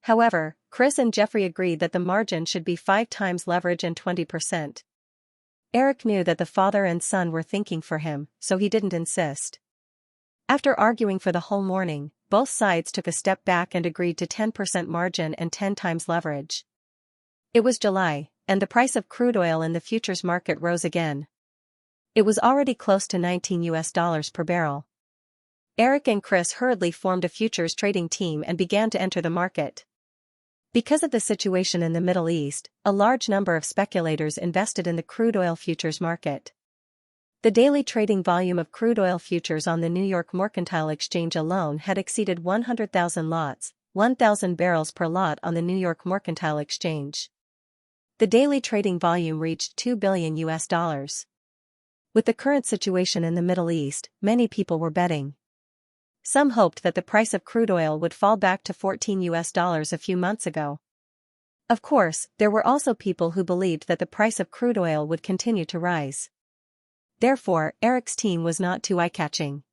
However, Chris and Jeffrey agreed that the margin should be 5 times leverage and 20%. Eric knew that the father and son were thinking for him, so he didn't insist. After arguing for the whole morning, both sides took a step back and agreed to 10% margin and 10 times leverage. It was July, and the price of crude oil in the futures market rose again. It was already close to $19 per barrel. Eric and Chris hurriedly formed a futures trading team and began to enter the market. Because of the situation in the Middle East, a large number of speculators invested in the crude oil futures market. The daily trading volume of crude oil futures on the New York Mercantile Exchange alone had exceeded 100,000 lots, 1,000 barrels per lot on the New York Mercantile Exchange. The daily trading volume reached $2 billion. With the current situation in the Middle East, many people were betting. Some hoped that the price of crude oil would fall back to $14 a few months ago. Of course, there were also people who believed that the price of crude oil would continue to rise. Therefore, Eric's team was not too eye-catching.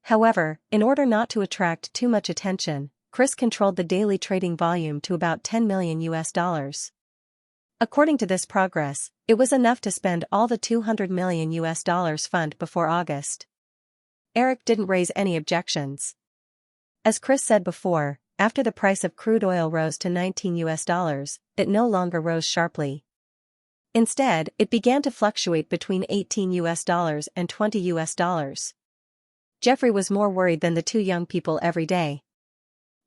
However, in order not to attract too much attention, Chris controlled the daily trading volume to about $10 million. According to this progress, it was enough to spend all the $200 million fund before August. Eric didn't raise any objections. As Chris said before, after the price of crude oil rose to $19, it no longer rose sharply. Instead, it began to fluctuate between $18 and $20. Jeffrey was more worried than the two young people every day.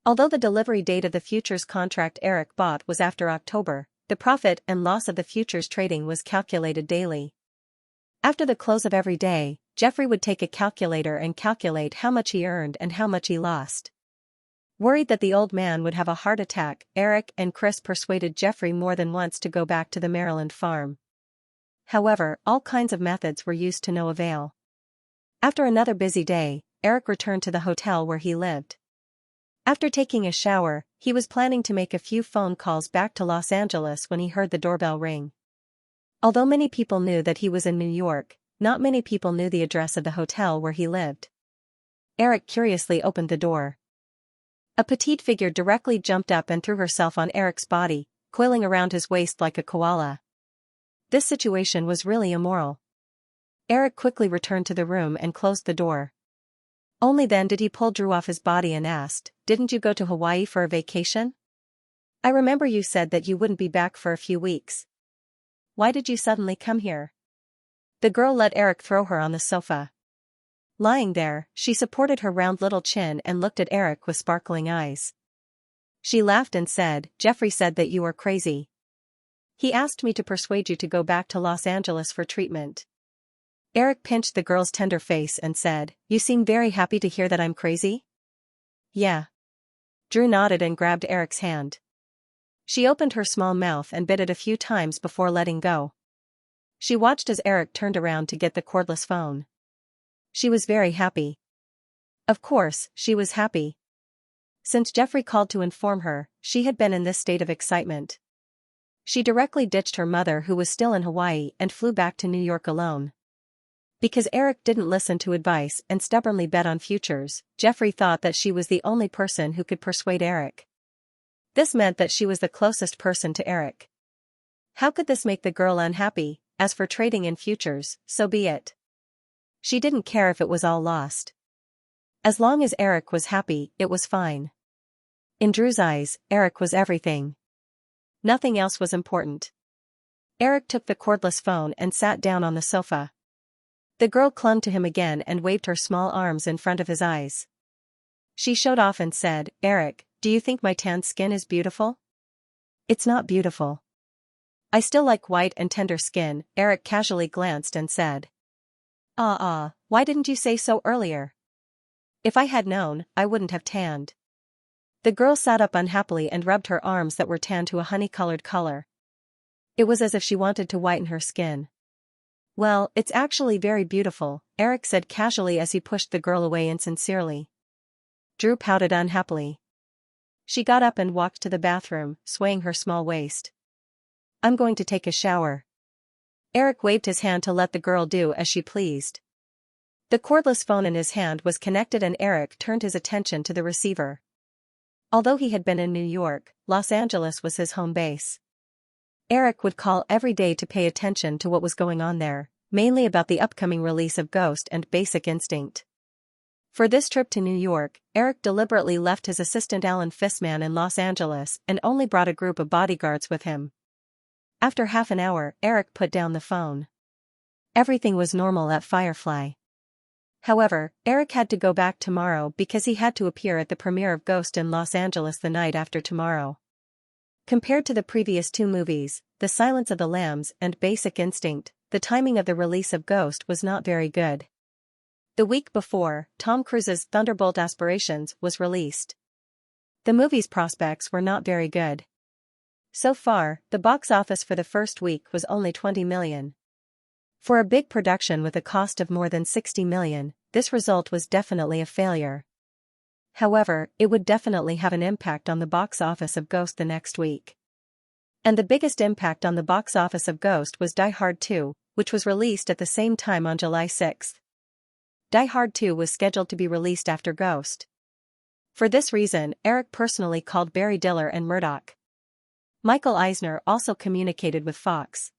Although the delivery date of the futures contract Eric bought was after October, the profit and loss of the futures trading was calculated daily. After the close of every day, Jeffrey would take a calculator and calculate how much he earned and how much he lost. Worried that the old man would have a heart attack, Eric and Chris persuaded Jeffrey more than once to go back to the Maryland farm. However, all kinds of methods were used to no avail. After another busy day, Eric returned to the hotel where he lived. After taking a shower, he was planning to make a few phone calls back to Los Angeles when he heard the doorbell ring. Although many people knew that he was in New York, not many people knew the address of the hotel where he lived. Eric curiously opened the door. A petite figure directly jumped up and threw herself on Eric's body, coiling around his waist like a koala. This situation was really immoral. Eric quickly returned to the room and closed the door. Only then did he pull Drew off his body and asked, "Didn't you go to Hawaii for a vacation? I remember you said that you wouldn't be back for a few weeks. Why did you suddenly come here?" The girl let Eric throw her on the sofa. Lying there, she supported her round little chin and looked at Eric with sparkling eyes. She laughed and said, "Jeffrey said that you were crazy. He asked me to persuade you to go back to Los Angeles for treatment." Eric pinched the girl's tender face and said, "You seem very happy to hear that I'm crazy?" "Yeah." Drew nodded and grabbed Eric's hand. She opened her small mouth and bit it a few times before letting go. She watched as Eric turned around to get the cordless phone. She was very happy. Of course, she was happy. Since Jeffrey called to inform her, she had been in this state of excitement. She directly ditched her mother who was still in Hawaii and flew back to New York alone. Because Eric didn't listen to advice and stubbornly bet on futures, Jeffrey thought that she was the only person who could persuade Eric. This meant that she was the closest person to Eric. How could this make the girl unhappy? As for trading in futures, so be it. She didn't care if it was all lost. As long as Eric was happy, it was fine. In Drew's eyes, Eric was everything. Nothing else was important. Eric took the cordless phone and sat down on the sofa. The girl clung to him again and waved her small arms in front of his eyes. She showed off and said, "Eric, do you think my tan skin is beautiful?" "It's not beautiful. I still like white and tender skin," Eric casually glanced and said. Why didn't you say so earlier? If I had known, I wouldn't have tanned." The girl sat up unhappily and rubbed her arms that were tanned to a honey-colored color. It was as if she wanted to whiten her skin. "Well, it's actually very beautiful," Eric said casually as he pushed the girl away insincerely. Drew pouted unhappily. She got up and walked to the bathroom, swaying her small waist. "I'm going to take a shower." Eric waved his hand to let the girl do as she pleased. The cordless phone in his hand was connected and Eric turned his attention to the receiver. Although he had been in New York, Los Angeles was his home base. Eric would call every day to pay attention to what was going on there, mainly about the upcoming release of Ghost and Basic Instinct. For this trip to New York, Eric deliberately left his assistant Alan Fissman in Los Angeles and only brought a group of bodyguards with him. After half an hour, Eric put down the phone. Everything was normal at Firefly. However, Eric had to go back tomorrow because he had to appear at the premiere of Ghost in Los Angeles the night after tomorrow. Compared to the previous two movies, The Silence of the Lambs and Basic Instinct, the timing of the release of Ghost was not very good. The week before, Tom Cruise's Thunderbolt Aspirations was released. The movie's prospects were not very good. So far, the box office for the first week was only $20 million. For a big production with a cost of more than $60 million, this result was definitely a failure. However, it would definitely have an impact on the box office of Ghost the next week. And the biggest impact on the box office of Ghost was Die Hard 2, which was released at the same time on July 6. Die Hard 2 was scheduled to be released after Ghost. For this reason, Eric personally called Barry Diller and Murdoch. Michael Eisner also communicated with Fox.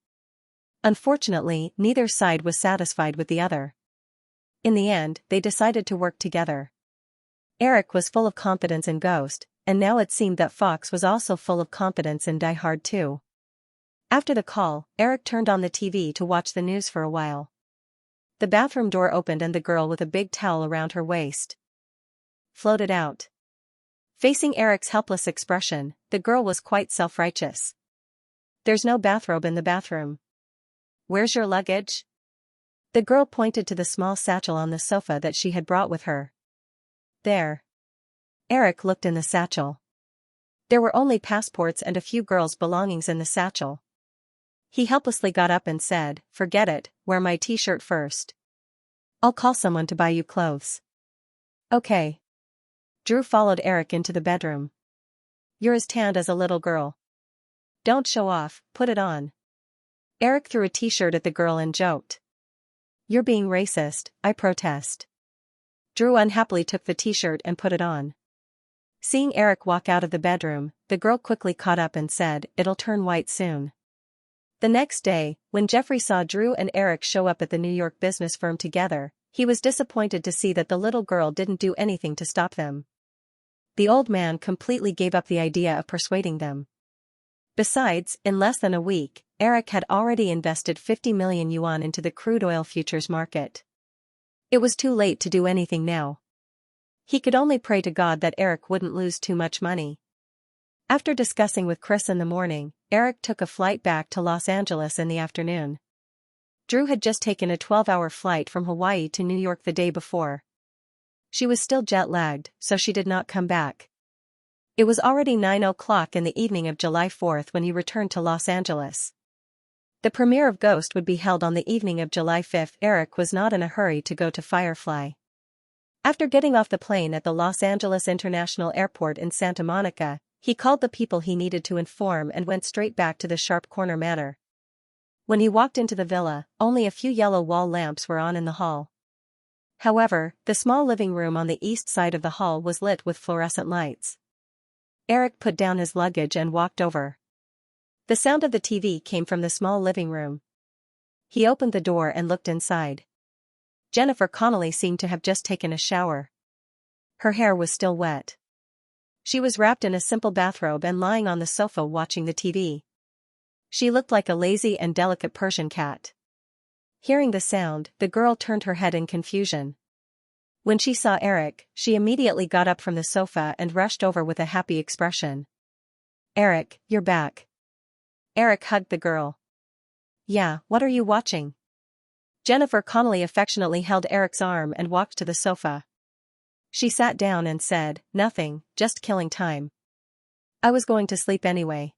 Unfortunately, neither side was satisfied with the other. In the end, they decided to work together. Eric was full of confidence in Ghost, and now it seemed that Fox was also full of confidence in Die Hard 2. After the call, Eric turned on the TV to watch the news for a while. The bathroom door opened and the girl with a big towel around her waist floated out. Facing Eric's helpless expression, the girl was quite self-righteous. "There's no bathrobe in the bathroom. Where's your luggage?" The girl pointed to the small satchel on the sofa that she had brought with her. "There." Eric looked in the satchel. There were only passports and a few girls' belongings in the satchel. He helplessly got up and said, "Forget it, wear my t-shirt first. I'll call someone to buy you clothes." "Okay." Drew followed Eric into the bedroom. "You're as tanned as a little girl. Don't show off, put it on." Eric threw a t-shirt at the girl and joked. "You're being racist, I protest." Drew unhappily took the t-shirt and put it on. Seeing Eric walk out of the bedroom, the girl quickly caught up and said, "It'll turn white soon." The next day, when Jeffrey saw Drew and Eric show up at the New York business firm together, he was disappointed to see that the little girl didn't do anything to stop them. The old man completely gave up the idea of persuading them. Besides, in less than a week, Eric had already invested 50 million yuan into the crude oil futures market. It was too late to do anything now. He could only pray to God that Eric wouldn't lose too much money. After discussing with Chris in the morning, Eric took a flight back to Los Angeles in the afternoon. Drew had just taken a 12-hour flight from Hawaii to New York the day before. She was still jet-lagged, so she did not come back. It was already 9 o'clock in the evening of July 4 when he returned to Los Angeles. The premiere of Ghost would be held on the evening of July 5. Eric was not in a hurry to go to Firefly. After getting off the plane at the Los Angeles International Airport in Santa Monica, he called the people he needed to inform and went straight back to the Sharp Corner Manor. When he walked into the villa, only a few yellow wall lamps were on in the hall. However, the small living room on the east side of the hall was lit with fluorescent lights. Eric put down his luggage and walked over. The sound of the TV came from the small living room. He opened the door and looked inside. Jennifer Connelly seemed to have just taken a shower. Her hair was still wet. She was wrapped in a simple bathrobe and lying on the sofa watching the TV. She looked like a lazy and delicate Persian cat. Hearing the sound, the girl turned her head in confusion. When she saw Eric, she immediately got up from the sofa and rushed over with a happy expression. "Eric, you're back." Eric hugged the girl. "Yeah, what are you watching?" Jennifer Connelly affectionately held Eric's arm and walked to the sofa. She sat down and said, "Nothing, just killing time. I was going to sleep anyway."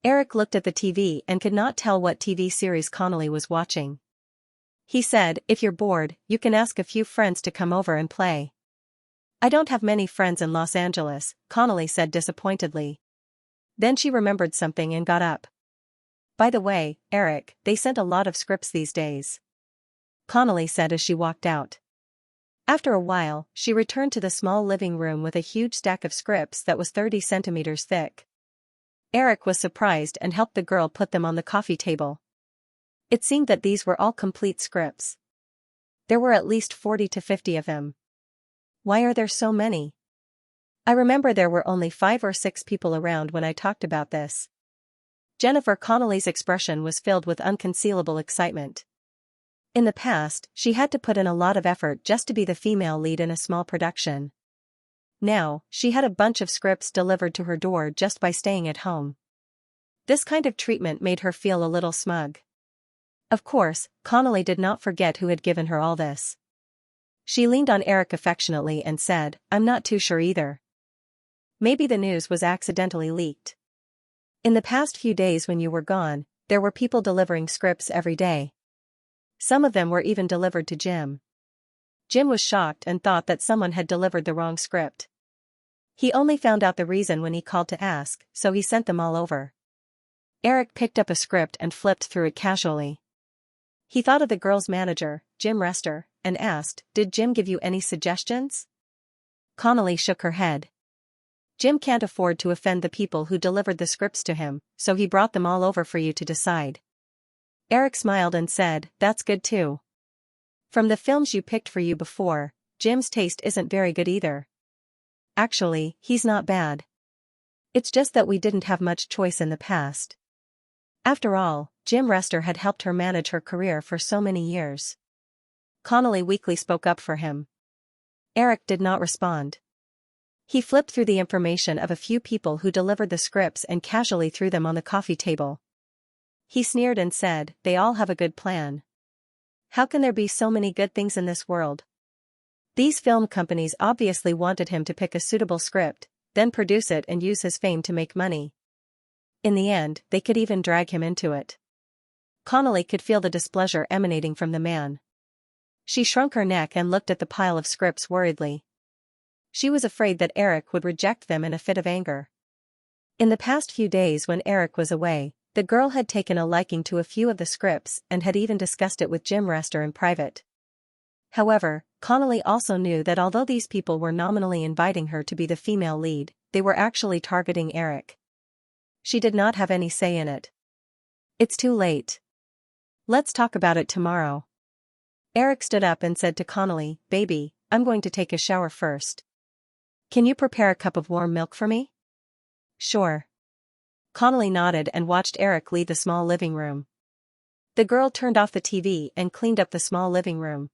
Eric looked at the TV and could not tell what TV series Connelly was watching. He said, "If you're bored, you can ask a few friends to come over and play." "I don't have many friends in Los Angeles," Connelly said disappointedly. Then she remembered something and got up. "By the way, Eric, they sent a lot of scripts these days," Connelly said as she walked out. After a while, she returned to the small living room with a huge stack of scripts that was 30 centimeters thick. Eric was surprised and helped the girl put them on the coffee table. It seemed that these were all complete scripts. There were at least 40 to 50 of them. "Why are there so many? I remember there were only 5 or 6 people around when I talked about this." Jennifer Connelly's expression was filled with unconcealable excitement. In the past, she had to put in a lot of effort just to be the female lead in a small production. Now, she had a bunch of scripts delivered to her door just by staying at home. This kind of treatment made her feel a little smug. Of course, Connelly did not forget who had given her all this. She leaned on Eric affectionately and said, "I'm not too sure either. Maybe the news was accidentally leaked. In the past few days when you were gone, there were people delivering scripts every day. Some of them were even delivered to Jim." Jim was shocked and thought that someone had delivered the wrong script. He only found out the reason when he called to ask, so he sent them all over. Eric picked up a script and flipped through it casually. He thought of the girl's manager, Jim Rester, and asked, "Did Jim give you any suggestions?" Connelly shook her head. "Jim can't afford to offend the people who delivered the scripts to him, so he brought them all over for you to decide." Eric smiled and said, "That's good too. From the films you picked for you before, Jim's taste isn't very good either. Actually, he's not bad. It's just that we didn't have much choice in the past." After all, Jim Rester had helped her manage her career for so many years. Connelly weakly spoke up for him. Eric did not respond. He flipped through the information of a few people who delivered the scripts and casually threw them on the coffee table. He sneered and said, "They all have a good plan. How can there be so many good things in this world?" These film companies obviously wanted him to pick a suitable script, then produce it and use his fame to make money. In the end, they could even drag him into it. Connelly could feel the displeasure emanating from the man. She shrunk her neck and looked at the pile of scripts worriedly. She was afraid that Eric would reject them in a fit of anger. In the past few days when Eric was away, the girl had taken a liking to a few of the scripts and had even discussed it with Jim Rester in private. However, Connelly also knew that although these people were nominally inviting her to be the female lead, they were actually targeting Eric. She did not have any say in it. "It's too late. Let's talk about it tomorrow." Eric stood up and said to Connelly, "Baby, I'm going to take a shower first. Can you prepare a cup of warm milk for me?" "Sure." Connelly nodded and watched Eric leave the small living room. The girl turned off the TV and cleaned up the small living room.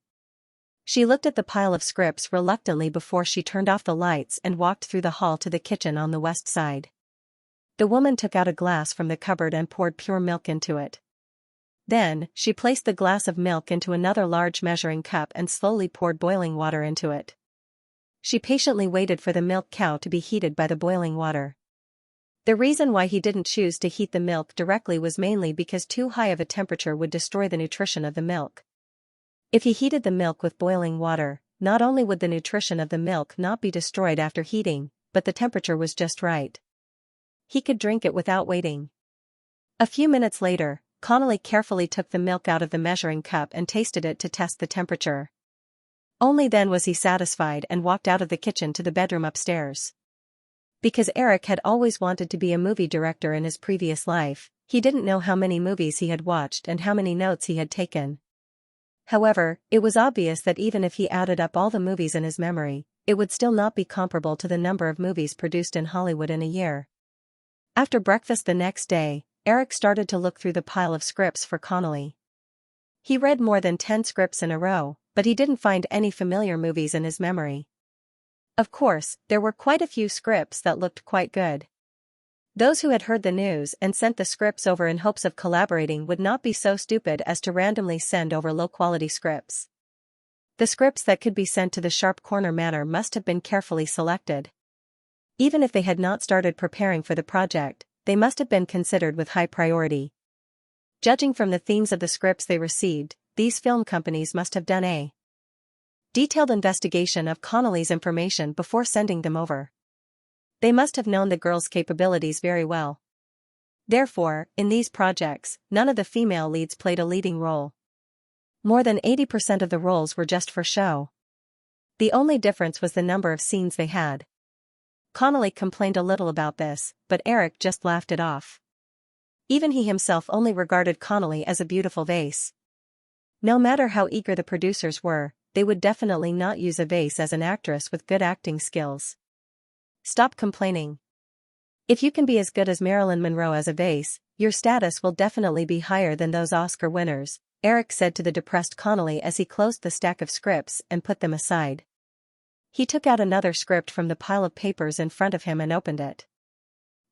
She looked at the pile of scripts reluctantly before she turned off the lights and walked through the hall to the kitchen on the west side. The woman took out a glass from the cupboard and poured pure milk into it. Then, she placed the glass of milk into another large measuring cup and slowly poured boiling water into it. She patiently waited for the milk cow to be heated by the boiling water. The reason why he didn't choose to heat the milk directly was mainly because too high of a temperature would destroy the nutrition of the milk. If he heated the milk with boiling water, not only would the nutrition of the milk not be destroyed after heating, but the temperature was just right. He could drink it without waiting. A few minutes later, Connelly carefully took the milk out of the measuring cup and tasted it to test the temperature. Only then was he satisfied and walked out of the kitchen to the bedroom upstairs. Because Eric had always wanted to be a movie director in his previous life, he didn't know how many movies he had watched and how many notes he had taken. However, it was obvious that even if he added up all the movies in his memory, it would still not be comparable to the number of movies produced in Hollywood in a year. After breakfast the next day, Eric started to look through the pile of scripts for Connolly. He read more than 10 scripts in a row, but he didn't find any familiar movies in his memory. Of course, there were quite a few scripts that looked quite good. Those who had heard the news and sent the scripts over in hopes of collaborating would not be so stupid as to randomly send over low-quality scripts. The scripts that could be sent to the Sharp Corner Manor must have been carefully selected. Even if they had not started preparing for the project, they must have been considered with high priority. Judging from the themes of the scripts they received, these film companies must have done a detailed investigation of Connolly's information before sending them over. They must have known the girl's capabilities very well. Therefore, in these projects, none of the female leads played a leading role. More than 80% of the roles were just for show. The only difference was the number of scenes they had. Connolly complained a little about this, but Eric just laughed it off. Even he himself only regarded Connolly as a beautiful vase. No matter how eager the producers were, they would definitely not use a vase as an actress with good acting skills. Stop complaining. If you can be as good as Marilyn Monroe as a vase, your status will definitely be higher than those Oscar winners, Eric said to the depressed Connolly as he closed the stack of scripts and put them aside. He took out another script from the pile of papers in front of him and opened it.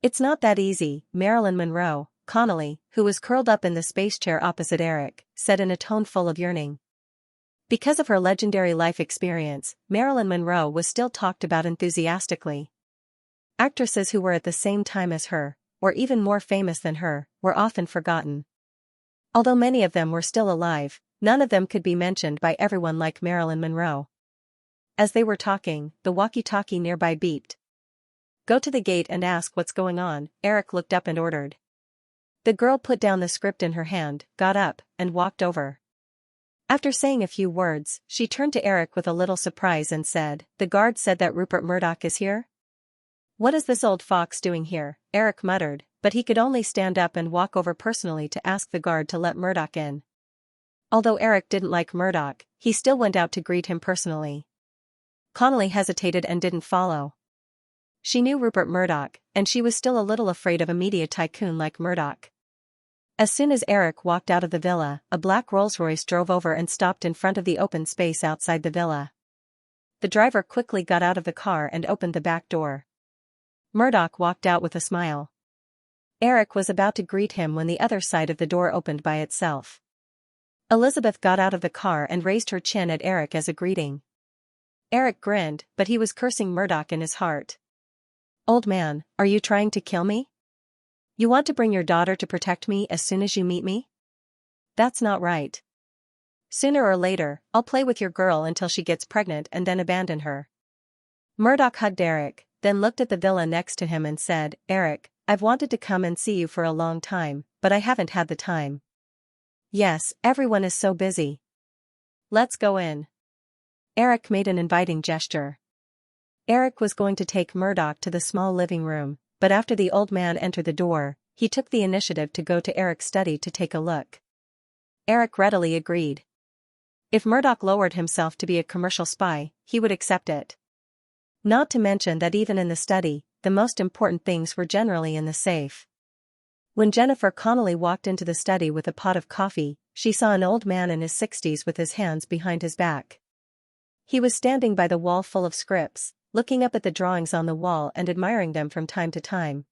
It's not that easy, Marilyn Monroe, Connolly, who was curled up in the space chair opposite Eric, said in a tone full of yearning. Because of her legendary life experience, Marilyn Monroe was still talked about enthusiastically. Actresses who were at the same time as her, or even more famous than her, were often forgotten. Although many of them were still alive, none of them could be mentioned by everyone like Marilyn Monroe. As they were talking, the walkie-talkie nearby beeped. Go to the gate and ask what's going on, Eric looked up and ordered. The girl put down the script in her hand, got up, and walked over. After saying a few words, she turned to Eric with a little surprise and said, "The guard said that Rupert Murdoch is here?" "What is this old fox doing here?" Eric muttered, but he could only stand up and walk over personally to ask the guard to let Murdoch in. Although Eric didn't like Murdoch, he still went out to greet him personally. Connolly hesitated and didn't follow. She knew Rupert Murdoch, and she was still a little afraid of a media tycoon like Murdoch. As soon as Eric walked out of the villa, a black Rolls-Royce drove over and stopped in front of the open space outside the villa. The driver quickly got out of the car and opened the back door. Murdoch walked out with a smile. Eric was about to greet him when the other side of the door opened by itself. Elizabeth got out of the car and raised her chin at Eric as a greeting. Eric grinned, but he was cursing Murdoch in his heart. "Old man, are you trying to kill me? You want to bring your daughter to protect me as soon as you meet me? That's not right. Sooner or later, I'll play with your girl until she gets pregnant and then abandon her." Murdoch hugged Eric, then looked at the villa next to him and said, "Eric, I've wanted to come and see you for a long time, but I haven't had the time." "Yes, everyone is so busy. Let's go in." Eric made an inviting gesture. Eric was going to take Murdoch to the small living room, but after the old man entered the door, he took the initiative to go to Eric's study to take a look. Eric readily agreed. If Murdoch lowered himself to be a commercial spy, he would accept it. Not to mention that even in the study, the most important things were generally in the safe. When Jennifer Connolly walked into the study with a pot of coffee, she saw an old man in his 60s with his hands behind his back. He was standing by the wall full of scripts, looking up at the drawings on the wall and admiring them from time to time.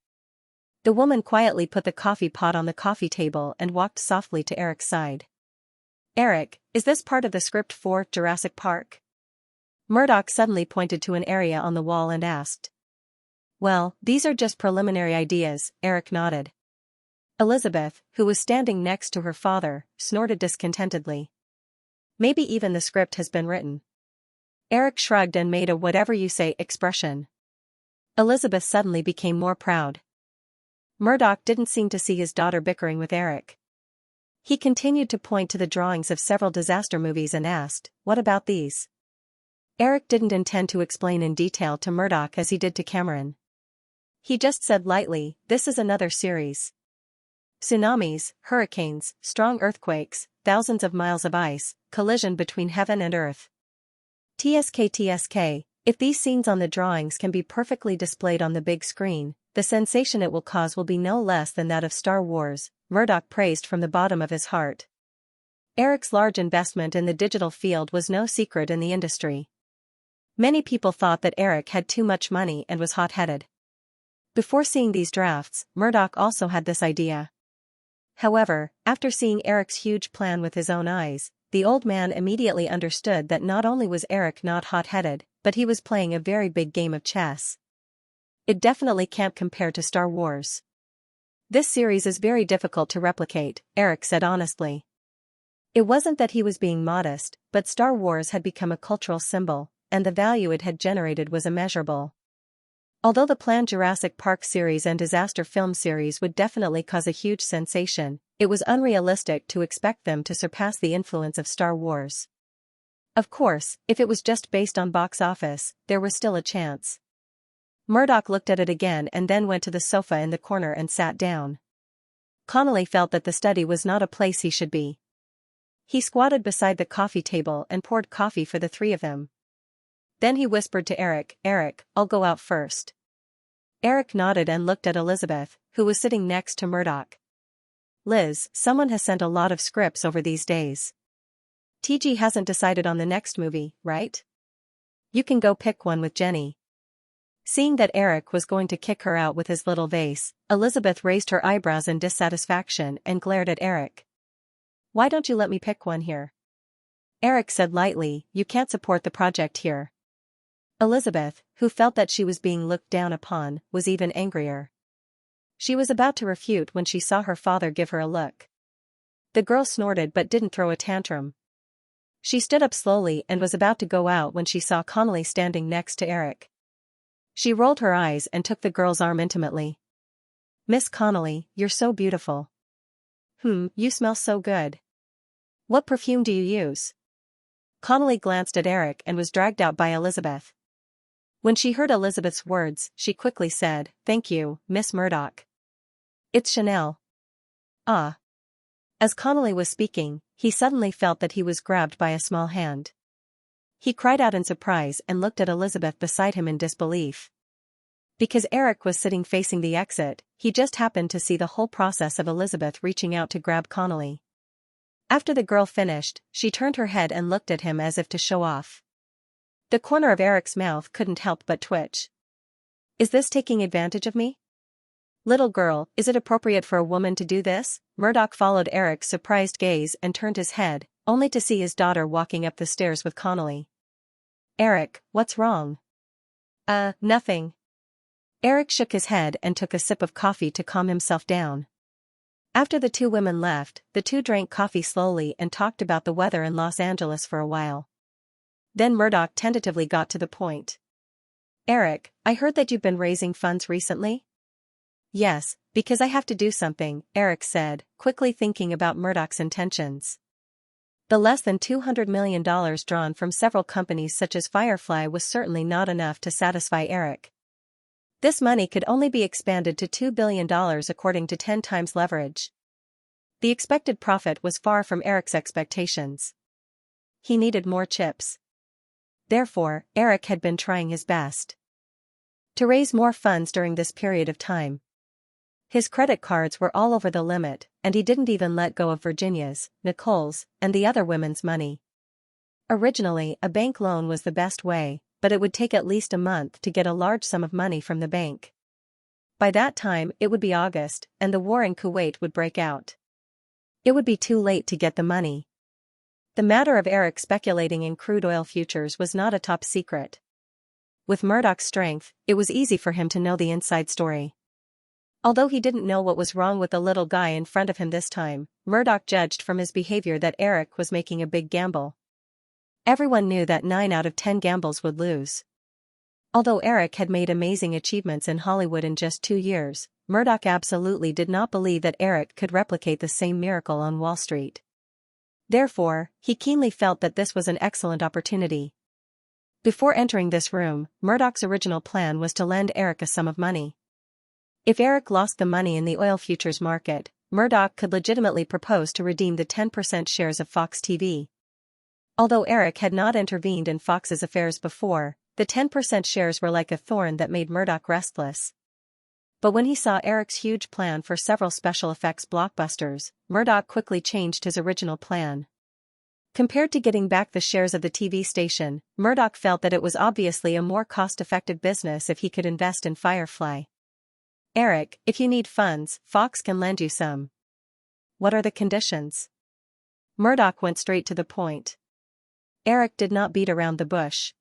The woman quietly put the coffee pot on the coffee table and walked softly to Eric's side. "Eric, is this part of the script for Jurassic Park?" Murdoch suddenly pointed to an area on the wall and asked. "Well, these are just preliminary ideas," Eric nodded. Elizabeth, who was standing next to her father, snorted discontentedly. "Maybe even the script has been written." Eric shrugged and made a whatever-you-say expression. Elizabeth suddenly became more proud. Murdoch didn't seem to see his daughter bickering with Eric. He continued to point to the drawings of several disaster movies and asked, "What about these?" Eric didn't intend to explain in detail to Murdoch as he did to Cameron. He just said lightly, "This is another series. Tsunamis, hurricanes, strong earthquakes, thousands of miles of ice, collision between heaven and earth. TSK. If these scenes on the drawings can be perfectly displayed on the big screen, the sensation it will cause will be no less than that of Star Wars, Murdoch praised from the bottom of his heart. Eric's large investment in the digital field was no secret in the industry. Many people thought that Eric had too much money and was hot-headed. Before seeing these drafts, Murdoch also had this idea. However, after seeing Eric's huge plan with his own eyes, the old man immediately understood that not only was Eric not hot-headed, but he was playing a very big game of chess. It definitely can't compare to Star Wars. This series is very difficult to replicate, Eric said honestly. It wasn't that he was being modest, but Star Wars had become a cultural symbol, and the value it had generated was immeasurable. Although the planned Jurassic Park series and disaster film series would definitely cause a huge sensation, it was unrealistic to expect them to surpass the influence of Star Wars. Of course, if it was just based on box office, there was still a chance. Murdoch looked at it again and then went to the sofa in the corner and sat down. Connolly felt that the study was not a place he should be. He squatted beside the coffee table and poured coffee for the three of them. Then he whispered to Eric, "Eric, I'll go out first." Eric nodded and looked at Elizabeth, who was sitting next to Murdoch. "Liz, someone has sent a lot of scripts over these days. TG hasn't decided on the next movie, right? You can go pick one with Jenny." Seeing that Eric was going to kick her out with his little vase, Elizabeth raised her eyebrows in dissatisfaction and glared at Eric. "Why don't you let me pick one here?" Eric said lightly, "You can't support the project here." Elizabeth, who felt that she was being looked down upon, was even angrier. She was about to refute when she saw her father give her a look. The girl snorted but didn't throw a tantrum. She stood up slowly and was about to go out when she saw Connolly standing next to Eric. She rolled her eyes and took the girl's arm intimately. "Miss Connolly, you're so beautiful." You smell so good. What perfume do you use?" Connolly glanced at Eric and was dragged out by Elizabeth. When she heard Elizabeth's words, she quickly said, "Thank you, Miss Murdoch. It's Chanel." "Ah." As Connolly was speaking, he suddenly felt that he was grabbed by a small hand. He cried out in surprise and looked at Elizabeth beside him in disbelief. Because Eric was sitting facing the exit, he just happened to see the whole process of Elizabeth reaching out to grab Connolly. After the girl finished, she turned her head and looked at him as if to show off. The corner of Eric's mouth couldn't help but twitch. "Is this taking advantage of me? Little girl, is it appropriate for a woman to do this?" Murdoch followed Eric's surprised gaze and turned his head, only to see his daughter walking up the stairs with Connolly. "Eric, what's wrong?" Nothing." Eric shook his head and took a sip of coffee to calm himself down. After the two women left, the two drank coffee slowly and talked about the weather in Los Angeles for a while. Then Murdoch tentatively got to the point. "Eric, I heard that you've been raising funds recently?" "Yes, because I have to do something," Eric said, quickly thinking about Murdoch's intentions. The less than $200 million drawn from several companies such as Firefly was certainly not enough to satisfy Eric. This money could only be expanded to $2 billion according to 10 times leverage. The expected profit was far from Eric's expectations. He needed more chips. Therefore, Eric had been trying his best to raise more funds during this period of time. His credit cards were all over the limit, and he didn't even let go of Virginia's, Nicole's, and the other women's money. Originally, a bank loan was the best way, but it would take at least a month to get a large sum of money from the bank. By that time, it would be August, and the war in Kuwait would break out. It would be too late to get the money. The matter of Eric speculating in crude oil futures was not a top secret. With Murdoch's strength, it was easy for him to know the inside story. Although he didn't know what was wrong with the little guy in front of him this time, Murdoch judged from his behavior that Eric was making a big gamble. Everyone knew that 9 out of 10 gambles would lose. Although Eric had made amazing achievements in Hollywood in just 2 years, Murdoch absolutely did not believe that Eric could replicate the same miracle on Wall Street. Therefore, he keenly felt that this was an excellent opportunity. Before entering this room, Murdoch's original plan was to lend Eric a sum of money. If Eric lost the money in the oil futures market, Murdoch could legitimately propose to redeem the 10% shares of Fox TV. Although Eric had not intervened in Fox's affairs before, the 10% shares were like a thorn that made Murdoch restless. But when he saw Eric's huge plan for several special effects blockbusters, Murdoch quickly changed his original plan. Compared to getting back the shares of the TV station, Murdoch felt that it was obviously a more cost-effective business if he could invest in Firefly. "Eric, if you need funds, Fox can lend you some." "What are the conditions?" Murdoch went straight to the point. Eric did not beat around the bush.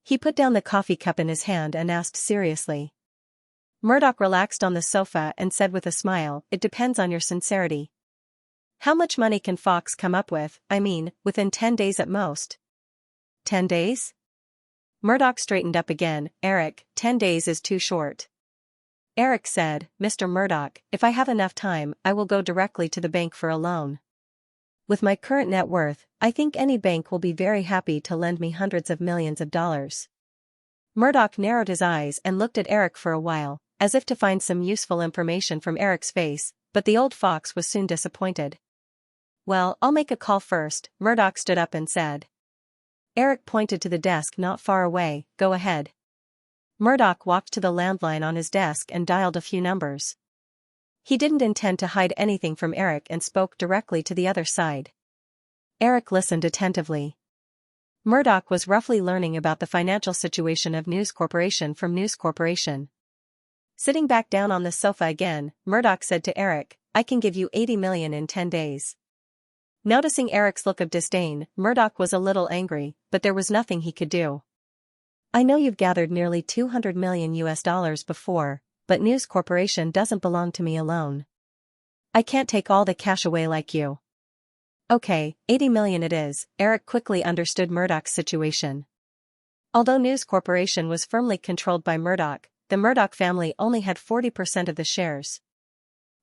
He put down the coffee cup in his hand and asked seriously. Murdoch relaxed on the sofa and said with a smile, "It depends on your sincerity." "How much money can Fox come up with, I mean, within 10 days at most?" 10 days? Murdoch straightened up again. "Eric, 10 days is too short." Eric said, "Mr. Murdoch, if I have enough time, I will go directly to the bank for a loan. With my current net worth, I think any bank will be very happy to lend me hundreds of millions of dollars." Murdoch narrowed his eyes and looked at Eric for a while, as if to find some useful information from Eric's face, but the old fox was soon disappointed. "Well, I'll make a call first," Murdoch stood up and said. Eric pointed to the desk not far away. "Go ahead." Murdoch walked to the landline on his desk and dialed a few numbers. He didn't intend to hide anything from Eric and spoke directly to the other side. Eric listened attentively. Murdoch was roughly learning about the financial situation of News Corporation from News Corporation. Sitting back down on the sofa again, Murdoch said to Eric, "I can give you 80 million in 10 days. Noticing Eric's look of disdain, Murdoch was a little angry, but there was nothing he could do. "I know you've gathered nearly 200 million US dollars before, but News Corporation doesn't belong to me alone. I can't take all the cash away like you." "Okay, 80 million it is." Eric quickly understood Murdoch's situation. Although News Corporation was firmly controlled by Murdoch, the Murdoch family only had 40% of the shares.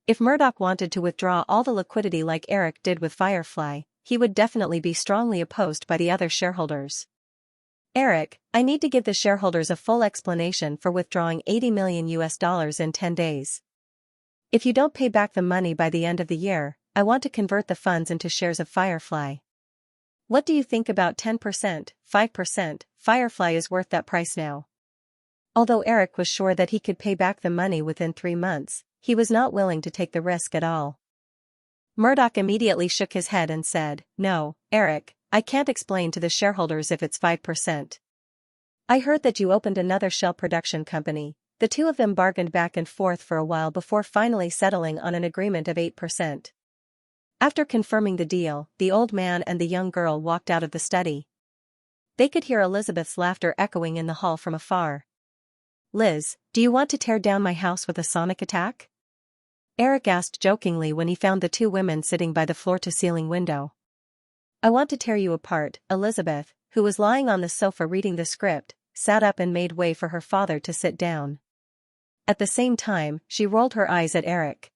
If Murdoch wanted to withdraw all the liquidity like Eric did with Firefly, he would definitely be strongly opposed by the other shareholders. "Eric, I need to give the shareholders a full explanation for withdrawing 80 million US dollars in 10 days. If you don't pay back the money by the end of the year, I want to convert the funds into shares of Firefly. What do you think about 10%, 5%? Firefly is worth that price now." Although Eric was sure that he could pay back the money within 3 months, he was not willing to take the risk at all. Murdoch immediately shook his head and said, "No, Eric, I can't explain to the shareholders if it's 5%. I heard that you opened another shell production company." The two of them bargained back and forth for a while before finally settling on an agreement of 8%. After confirming the deal, the old man and the young girl walked out of the study. They could hear Elizabeth's laughter echoing in the hall from afar. "Liz, do you want to tear down my house with a sonic attack?" Eric asked jokingly when he found the two women sitting by the floor-to-ceiling window. "I want to tear you apart." Elizabeth, who was lying on the sofa reading the script, sat up and made way for her father to sit down. At the same time, she rolled her eyes at Eric.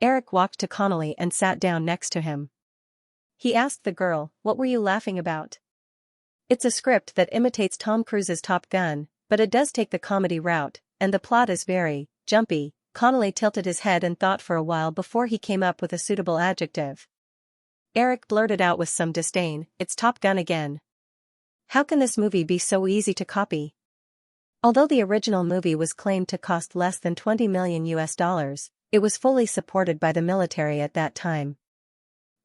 Eric walked to Connolly and sat down next to him. He asked the girl, "What were you laughing about?" "It's a script that imitates Tom Cruise's Top Gun, but it does take the comedy route, and the plot is very jumpy." Connolly tilted his head and thought for a while before he came up with a suitable adjective. Eric blurted out with some disdain, "It's Top Gun again. How can this movie be so easy to copy?" Although the original movie was claimed to cost less than 20 million US dollars, it was fully supported by the military at that time.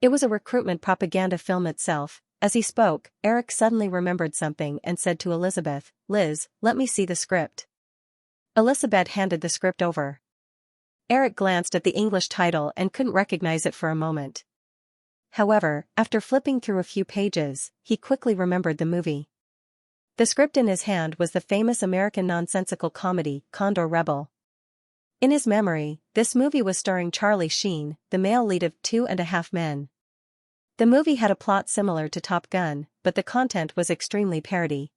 It was a recruitment propaganda film itself. As he spoke, Eric suddenly remembered something and said to Elizabeth, "Liz, let me see the script." Elizabeth handed the script over. Eric glanced at the English title and couldn't recognize it for a moment. However, after flipping through a few pages, he quickly remembered the movie. The script in his hand was the famous American nonsensical comedy, Condor Rebel. In his memory, this movie was starring Charlie Sheen, the male lead of 2.5 Men. The movie had a plot similar to Top Gun, but the content was extremely parody.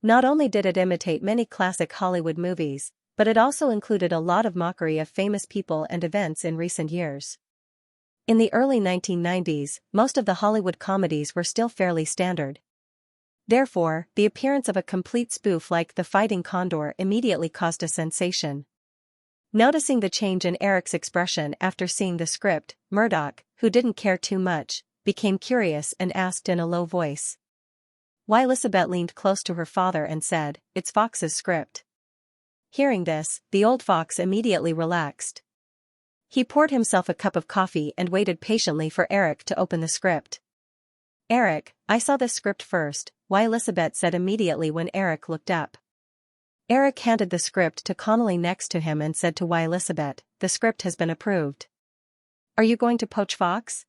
Not only did it imitate many classic Hollywood movies, but it also included a lot of mockery of famous people and events in recent years. In the early 1990s, most of the Hollywood comedies were still fairly standard. Therefore, the appearance of a complete spoof like The Fighting Condor immediately caused a sensation. Noticing the change in Eric's expression after seeing the script, Murdoch, who didn't care too much, became curious and asked in a low voice. Why? Elizabeth leaned close to her father and said, "It's Fox's script." Hearing this, the old fox immediately relaxed. He poured himself a cup of coffee and waited patiently for Eric to open the script. "Eric, I saw this script first," Elizabeth said immediately when Eric looked up. Eric handed the script to Connolly next to him and said to Elizabeth, "The script has been approved. Are you going to poach Fox?"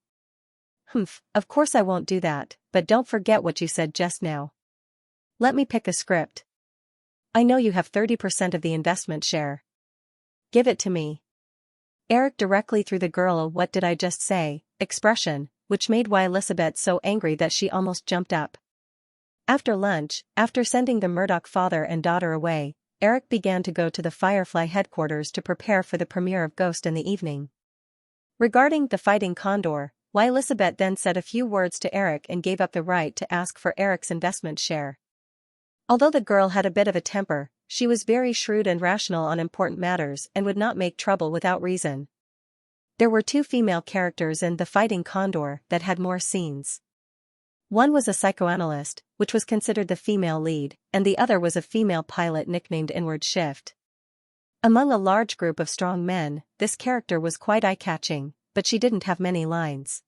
"Humph, of course I won't do that, but don't forget what you said just now. Let me pick a script. I know you have 30% of the investment share. Give it to me." Eric directly threw the girl a "what did I just say" expression, which made Elizabeth so angry that she almost jumped up. After lunch, after sending the Murdoch father and daughter away, Eric began to go to the Firefly headquarters to prepare for the premiere of Ghost in the evening. Regarding The Fighting Condor, Elizabeth then said a few words to Eric and gave up the right to ask for Eric's investment share. Although the girl had a bit of a temper, she was very shrewd and rational on important matters and would not make trouble without reason. There were two female characters in The Fighting Condor that had more scenes. One was a psychoanalyst, which was considered the female lead, and the other was a female pilot nicknamed Inward Shift. Among a large group of strong men, this character was quite eye-catching, but she didn't have many lines.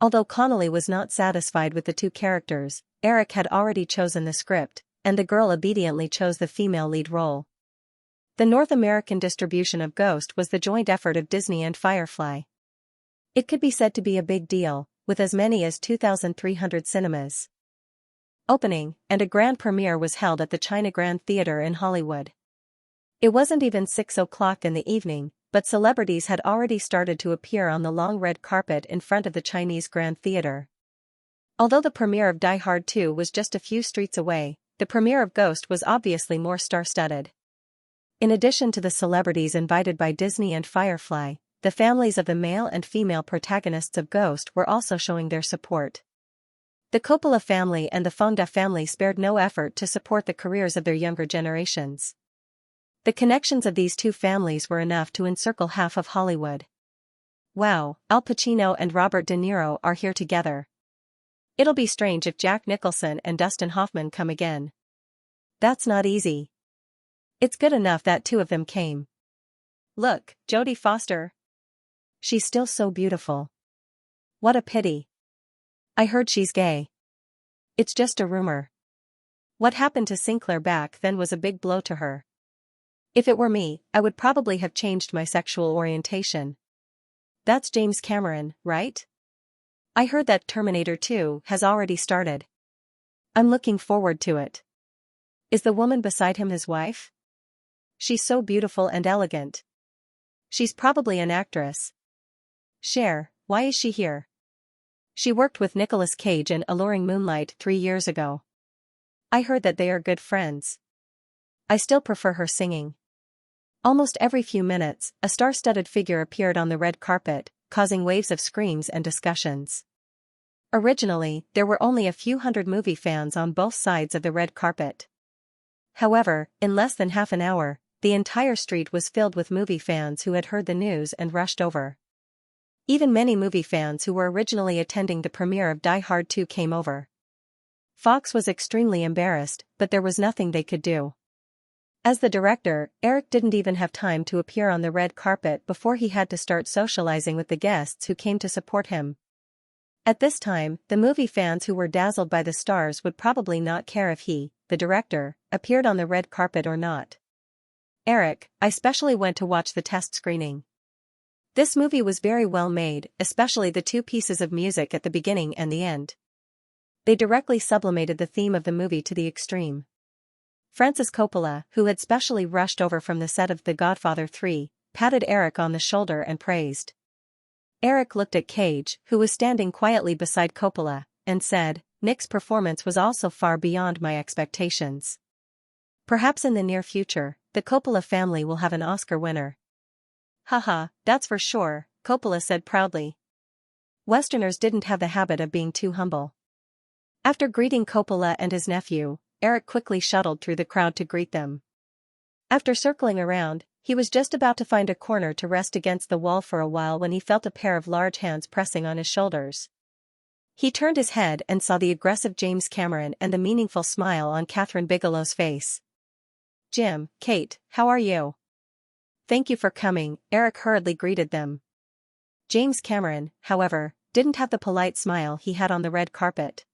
Although Connolly was not satisfied with the two characters, Eric had already chosen the script, and the girl obediently chose the female lead role. The North American distribution of Ghost was the joint effort of Disney and Firefly. It could be said to be a big deal, with as many as 2,300 cinemas opening, and a grand premiere was held at the China Grand Theater in Hollywood. It wasn't even 6 o'clock in the evening, but celebrities had already started to appear on the long red carpet in front of the Chinese Grand Theater. Although the premiere of Die Hard 2 was just a few streets away, the premiere of Ghost was obviously more star-studded. In addition to the celebrities invited by Disney and Firefly, the families of the male and female protagonists of Ghost were also showing their support. The Coppola family and the Fonda family spared no effort to support the careers of their younger generations. The connections of these two families were enough to encircle half of Hollywood. Wow, Al Pacino and Robert De Niro are here together. It'll be strange if Jack Nicholson and Dustin Hoffman come again. That's not easy. It's good enough that two of them came. Look, Jodie Foster. She's still so beautiful. What a pity. I heard she's gay. It's just a rumor. What happened to Sinclair back then was a big blow to her. If it were me, I would probably have changed my sexual orientation. That's James Cameron, right? I heard that Terminator 2 has already started. I'm looking forward to it. Is the woman beside him his wife? She's so beautiful and elegant. She's probably an actress. Cher, why is she here? She worked with Nicolas Cage in Alluring Moonlight 3 years ago. I heard that they are good friends. I still prefer her singing. Almost every few minutes, a star-studded figure appeared on the red carpet, causing waves of screams and discussions. Originally, there were only a few hundred movie fans on both sides of the red carpet. However, in less than half an hour, the entire street was filled with movie fans who had heard the news and rushed over. Even many movie fans who were originally attending the premiere of Die Hard 2 came over. Fox was extremely embarrassed, but there was nothing they could do. As the director, Eric didn't even have time to appear on the red carpet before he had to start socializing with the guests who came to support him. At this time, the movie fans who were dazzled by the stars would probably not care if he, the director, appeared on the red carpet or not. Eric, I specially went to watch the test screening. This movie was very well made, especially the two pieces of music at the beginning and the end. They directly sublimated the theme of the movie to the extreme. Francis Coppola, who had specially rushed over from the set of The Godfather 3, patted Eric on the shoulder and praised. Eric looked at Cage, who was standing quietly beside Coppola, and said, "Nick's performance was also far beyond my expectations. Perhaps in the near future, the Coppola family will have an Oscar winner." "Haha, that's for sure," Coppola said proudly. Westerners didn't have the habit of being too humble. After greeting Coppola and his nephew, Eric quickly shuttled through the crowd to greet them. After circling around, he was just about to find a corner to rest against the wall for a while when he felt a pair of large hands pressing on his shoulders. He turned his head and saw the aggressive James Cameron and the meaningful smile on Catherine Bigelow's face. Jim, Kate, how are you? Thank you for coming, Eric hurriedly greeted them. James Cameron, however, didn't have the polite smile he had on the red carpet.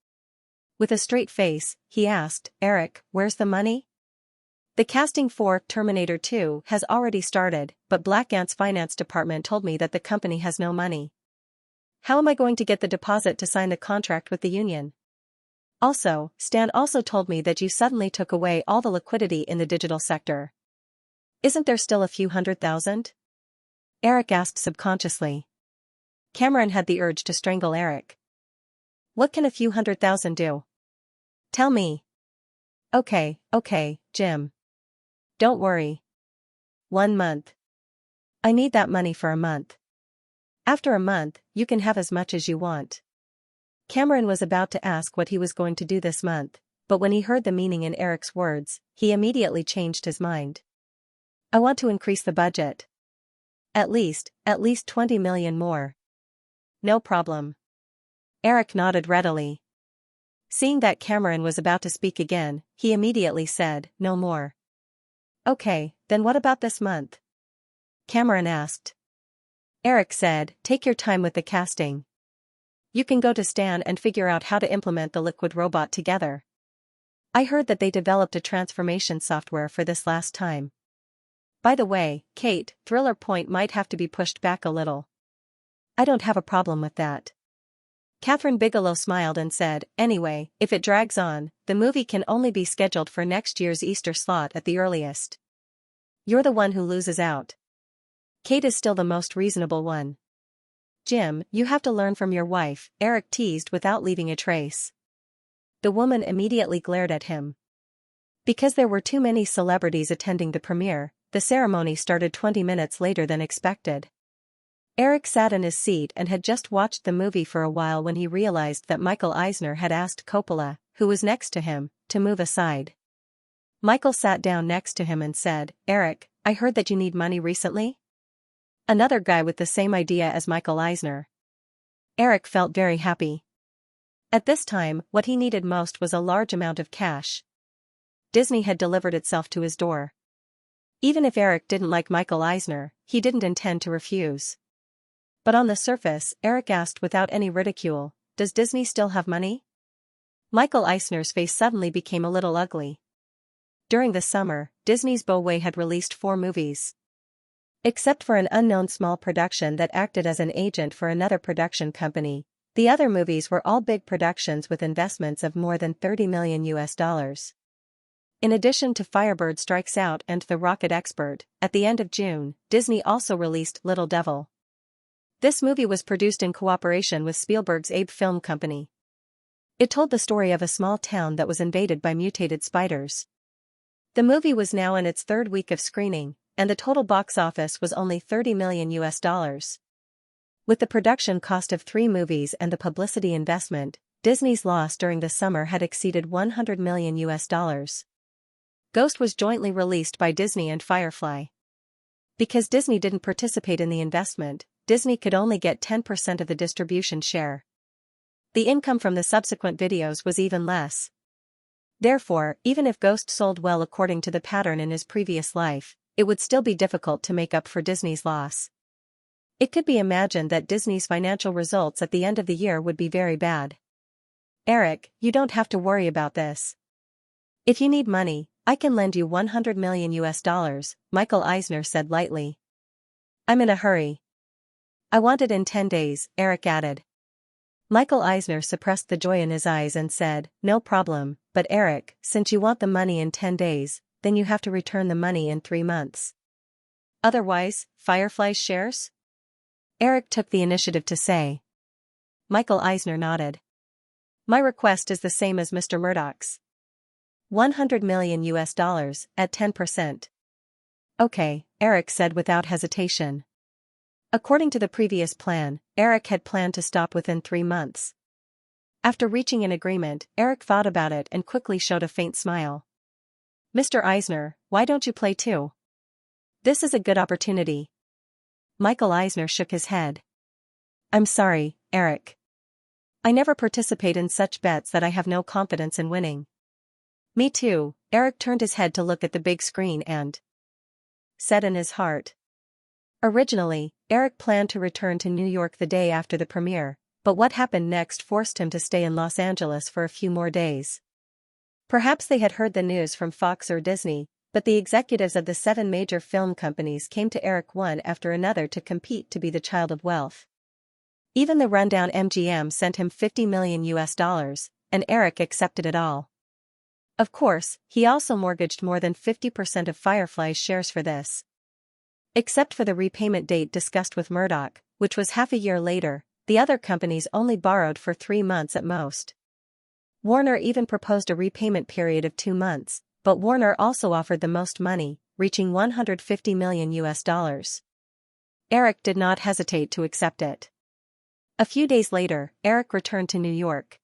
With a straight face, he asked, Eric, where's the money? The casting for Terminator 2 has already started, but Black Ant's finance department told me that the company has no money. How am I going to get the deposit to sign the contract with the union? Also, Stan also told me that you suddenly took away all the liquidity in the digital sector. Isn't there still a few $100,000? Eric asked subconsciously. Cameron had the urge to strangle Eric. What can a few $100,000 do? Tell me. Okay, Jim. Don't worry. 1 month. I need that money for a month. After a month, you can have as much as you want. Cameron was about to ask what he was going to do this month, but when he heard the meaning in Eric's words, he immediately changed his mind. I want to increase the budget. At least 20 million more. No problem. Eric nodded readily. Seeing that Cameron was about to speak again, he immediately said, no more. Okay, then what about this month? Cameron asked. Eric said, take your time with the casting. You can go to Stan and figure out how to implement the liquid robot together. I heard that they developed a transformation software for this last time. By the way, Kate, Thriller Point might have to be pushed back a little. I don't have a problem with that. Catherine Bigelow smiled and said, anyway, if it drags on, the movie can only be scheduled for next year's Easter slot at the earliest. You're the one who loses out. Kate is still the most reasonable one. Jim, you have to learn from your wife, Eric teased without leaving a trace. The woman immediately glared at him. Because there were too many celebrities attending the premiere, the ceremony started 20 minutes later than expected. Eric sat in his seat and had just watched the movie for a while when he realized that Michael Eisner had asked Coppola, who was next to him, to move aside. Michael sat down next to him and said, Eric, I heard that you need money recently? Another guy with the same idea as Michael Eisner. Eric felt very happy. At this time, what he needed most was a large amount of cash. Disney had delivered itself to his door. Even if Eric didn't like Michael Eisner, he didn't intend to refuse. But on the surface, Eric asked without any ridicule, does Disney still have money? Michael Eisner's face suddenly became a little ugly. During the summer, Disney's Bowie had released 4 movies. Except for an unknown small production that acted as an agent for another production company, the other movies were all big productions with investments of more than $30 million. In addition to Firebird Strikes Out and The Rocket Expert, at the end of June, Disney also released Little Devil. This movie was produced in cooperation with Spielberg's Abe Film Company. It told the story of a small town that was invaded by mutated spiders. The movie was now in its 3rd week of screening, and the total box office was only $30 million. With the production cost of 3 movies and the publicity investment, Disney's loss during the summer had exceeded $100 million. Ghost was jointly released by Disney and Firefly. Because Disney didn't participate in the investment, Disney could only get 10% of the distribution share. The income from the subsequent videos was even less. Therefore, even if Ghost sold well according to the pattern in his previous life, it would still be difficult to make up for Disney's loss. It could be imagined that Disney's financial results at the end of the year would be very bad. Eric, you don't have to worry about this. If you need money, I can lend you $100 million, Michael Eisner said lightly. I'm in a hurry. I want it in 10 days, Eric added. Michael Eisner suppressed the joy in his eyes and said, no problem, but Eric, since you want the money in 10 days, then you have to return the money in 3 months. Otherwise, Firefly's shares? Eric took the initiative to say. Michael Eisner nodded. My request is the same as Mr. Murdoch's. $100 million at 10%. Okay, Eric said without hesitation. According to the previous plan, Eric had planned to stop within 3 months. After reaching an agreement, Eric thought about it and quickly showed a faint smile. Mr. Eisner, why don't you play too? This is a good opportunity. Michael Eisner shook his head. I'm sorry, Eric. I never participate in such bets that I have no confidence in winning. Me too, Eric turned his head to look at the big screen and said in his heart. Originally, Eric planned to return to New York the day after the premiere, but what happened next forced him to stay in Los Angeles for a few more days. Perhaps they had heard the news from Fox or Disney, but the executives of the 7 major film companies came to Eric one after another to compete to be the child of wealth. Even the rundown MGM sent him $50 million, and Eric accepted it all. Of course, he also mortgaged more than 50% of Firefly's shares for this. Except for the repayment date discussed with Murdoch, which was half a year later, the other companies only borrowed for 3 months at most. Warner even proposed a repayment period of 2 months, but Warner also offered the most money, reaching $150 million. Eric did not hesitate to accept it. A few days later, Eric returned to New York.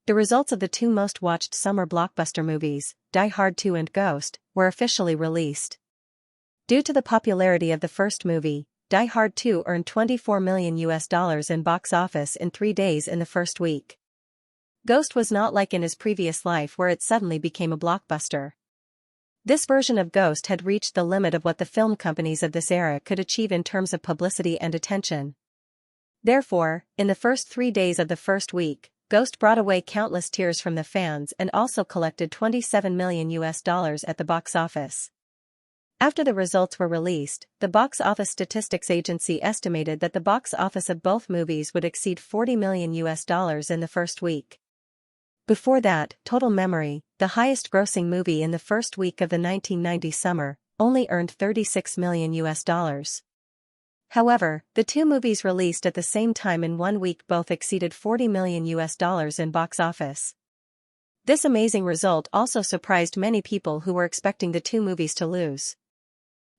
The results of the 2 most watched summer blockbuster movies, Die Hard 2 and Ghost, were officially released. Due to the popularity of the first movie, Die Hard 2 earned $24 million in box office in 3 days in the first week. Ghost was not like in his previous life where it suddenly became a blockbuster. This version of Ghost had reached the limit of what the film companies of this era could achieve in terms of publicity and attention. Therefore, in the first 3 days of the first week, Ghost brought away countless tears from the fans and also collected $27 million at the box office. After the results were released, the box office statistics agency estimated that the box office of both movies would exceed $40 million in the first week. Before that, Total Memory, the highest-grossing movie in the first week of the 1990 summer, only earned $36 million. However, the 2 movies released at the same time in 1 week both exceeded $40 million in box office. This amazing result also surprised many people who were expecting the 2 movies to lose.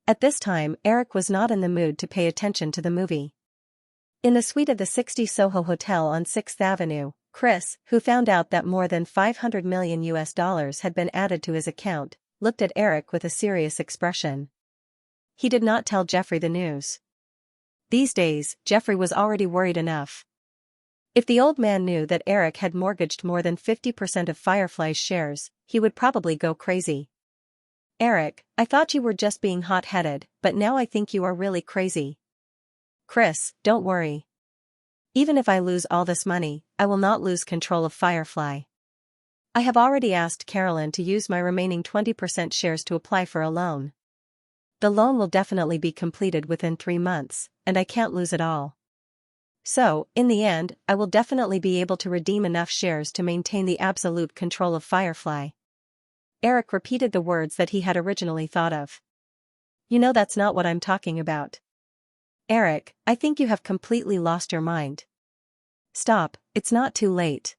At this time, Eric was not in the mood to pay attention to the movie. In the suite of the 60 Soho Hotel on 6th Avenue, Chris, who found out that more than $500 million had been added to his account, looked at Eric with a serious expression. He did not tell Jeffrey the news. These days, Jeffrey was already worried enough. If the old man knew that Eric had mortgaged more than 50% of Firefly's shares, he would probably go crazy. Eric, I thought you were just being hot-headed, but now I think you are really crazy. Chris, don't worry. Even if I lose all this money, I will not lose control of Firefly. I have already asked Carolyn to use my remaining 20% shares to apply for a loan. The loan will definitely be completed within 3 months, and I can't lose it all. So, in the end, I will definitely be able to redeem enough shares to maintain the absolute control of Firefly. Eric repeated the words that he had originally thought of. You know that's not what I'm talking about. Eric, I think you have completely lost your mind. Stop, it's not too late.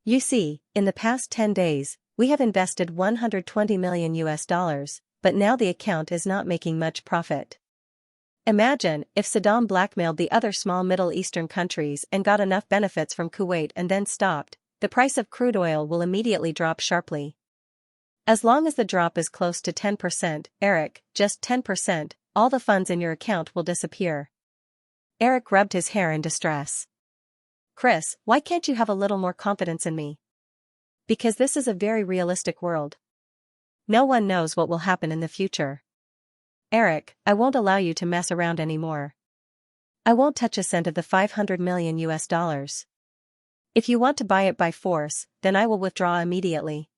You see, in the past 10 days, we have invested $120 million, but now the account is not making much profit. Imagine if Saddam blackmailed the other small Middle Eastern countries and got enough benefits from Kuwait and then stopped, the price of crude oil will immediately drop sharply. As long as the drop is close to 10%, Eric, just 10%, all the funds in your account will disappear. Eric rubbed his hair in distress. Chris, why can't you have a little more confidence in me? Because this is a very realistic world. No one knows what will happen in the future. Eric, I won't allow you to mess around anymore. I won't touch a cent of the $500 million. If you want to buy it by force, then I will withdraw immediately.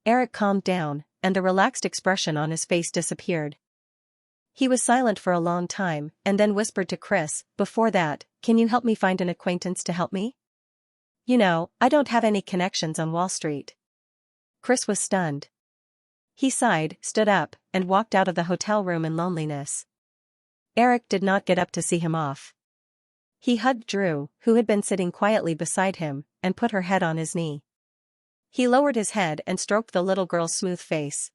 Eric calmed down, and the relaxed expression on his face disappeared. He was silent for a long time, and then whispered to Chris, before that, can you help me find an acquaintance to help me? You know, I don't have any connections on Wall Street. Chris was stunned. He sighed, stood up, and walked out of the hotel room in loneliness. Eric did not get up to see him off. He hugged Drew, who had been sitting quietly beside him, and put her head on his knee. He lowered his head and stroked the little girl's smooth face.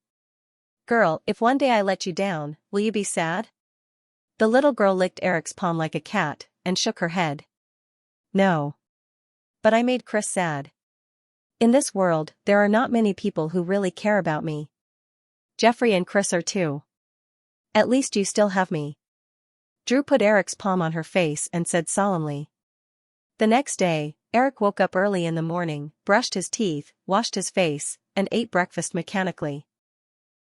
Girl, if one day I let you down, will you be sad? The little girl licked Eric's palm like a cat, and shook her head. No. But I made Chris sad. In this world, there are not many people who really care about me. Jeffrey and Chris are too. At least you still have me. Drew put Eric's palm on her face and said solemnly. The next day, Eric woke up early in the morning, brushed his teeth, washed his face, and ate breakfast mechanically.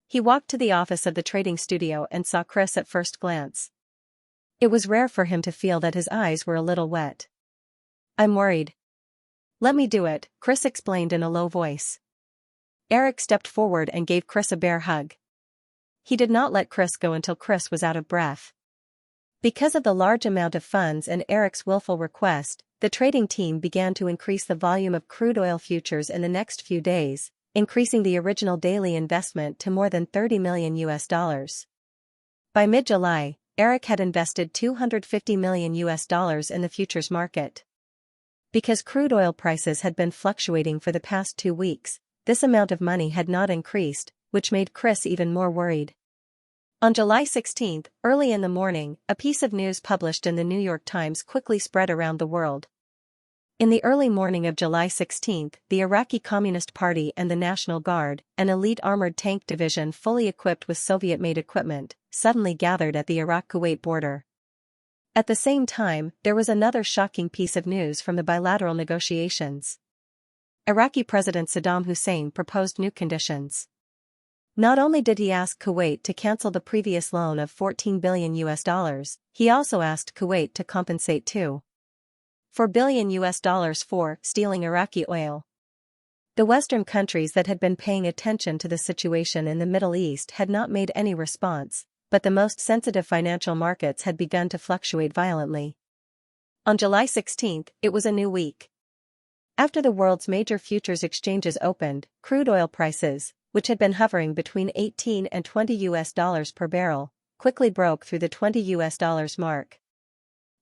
He walked to the office of the trading studio and saw Chris at first glance. It was rare for him to feel that his eyes were a little wet. "I'm worried." "Let me do it," Chris explained in a low voice. Eric stepped forward and gave Chris a bear hug. He did not let Chris go until Chris was out of breath. Because of the large amount of funds and Eric's willful request, the trading team began to increase the volume of crude oil futures in the next few days, increasing the original daily investment to more than $30 million. By mid-July, Eric had invested $250 million in the futures market. Because crude oil prices had been fluctuating for the past 2 weeks, this amount of money had not increased, which made Chris even more worried. On July 16, early in the morning, a piece of news published in the New York Times quickly spread around the world. In the early morning of July 16, the Iraqi Communist Party and the National Guard, an elite armored tank division fully equipped with Soviet-made equipment, suddenly gathered at the Iraq-Kuwait border. At the same time, there was another shocking piece of news from the bilateral negotiations. Iraqi President Saddam Hussein proposed new conditions. Not only did he ask Kuwait to cancel the previous loan of $14 billion, he also asked Kuwait to compensate $4 billion for stealing Iraqi oil. The Western countries that had been paying attention to the situation in the Middle East had not made any response, but the most sensitive financial markets had begun to fluctuate violently. On July 16, it was a new week. After the world's major futures exchanges opened, crude oil prices, which had been hovering between $18 and $20 per barrel, quickly broke through the $20 mark.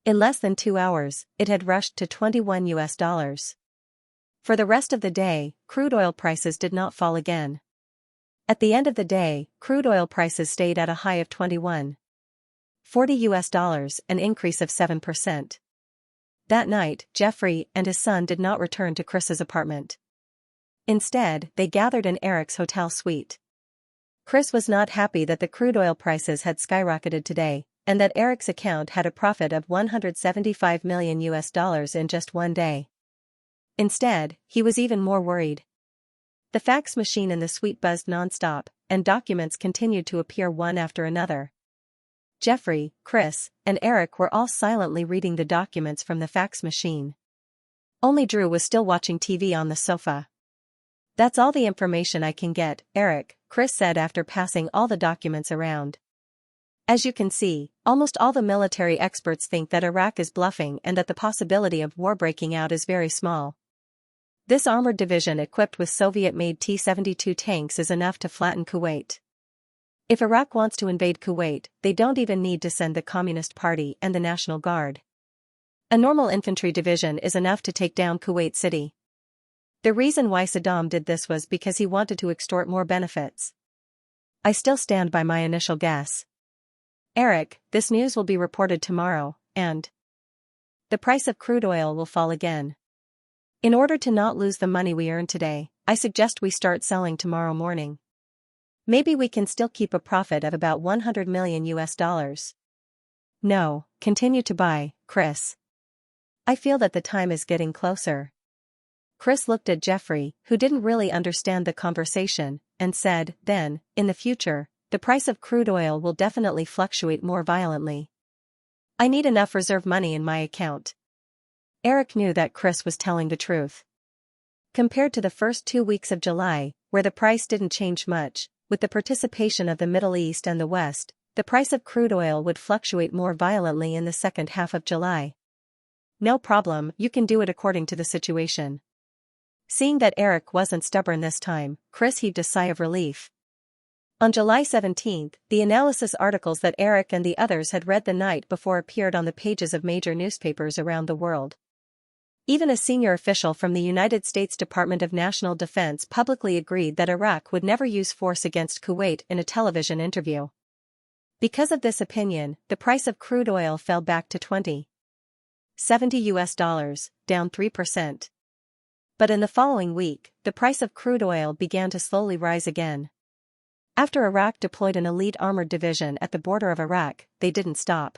In less than 2 hours, it had rushed to $21. For the rest of the day, crude oil prices did not fall again. At the end of the day, crude oil prices stayed at a high of $21.40, an increase of 7%. That night, Jeffrey and his son did not return to Chris's apartment. Instead, they gathered in Eric's hotel suite. Chris was not happy that the crude oil prices had skyrocketed today, and that Eric's account had a profit of $175 million in just one day. Instead, he was even more worried. The fax machine in the suite buzzed nonstop, and documents continued to appear one after another. Jeffrey, Chris, and Eric were all silently reading the documents from the fax machine. Only Drew was still watching TV on the sofa. "That's all the information I can get, Eric," Chris said after passing all the documents around. "As you can see, almost all the military experts think that Iraq is bluffing and that the possibility of war breaking out is very small. This armored division equipped with Soviet-made T-72 tanks is enough to flatten Kuwait. If Iraq wants to invade Kuwait, they don't even need to send the Communist Party and the National Guard. A normal infantry division is enough to take down Kuwait City. The reason why Saddam did this was because he wanted to extort more benefits. I still stand by my initial guess. Eric, this news will be reported tomorrow, and the price of crude oil will fall again. In order to not lose the money we earned today, I suggest we start selling tomorrow morning. Maybe we can still keep a profit of about $100 million. No, continue to buy, Chris. I feel that the time is getting closer." Chris looked at Jeffrey, who didn't really understand the conversation, and said, "Then, in the future, the price of crude oil will definitely fluctuate more violently. I need enough reserve money in my account." Eric knew that Chris was telling the truth. Compared to the first 2 weeks of July, where the price didn't change much, with the participation of the Middle East and the West, the price of crude oil would fluctuate more violently in the second half of July. "No problem, you can do it according to the situation." Seeing that Eric wasn't stubborn this time, Chris heaved a sigh of relief. On July 17, the analysis articles that Eric and the others had read the night before appeared on the pages of major newspapers around the world. Even a senior official from the United States Department of National Defense publicly agreed that Iraq would never use force against Kuwait in a television interview. Because of this opinion, the price of crude oil fell back to $20.70, down 3%. But in the following week, the price of crude oil began to slowly rise again. After Iraq deployed an elite armored division at the border of Iraq, they didn't stop.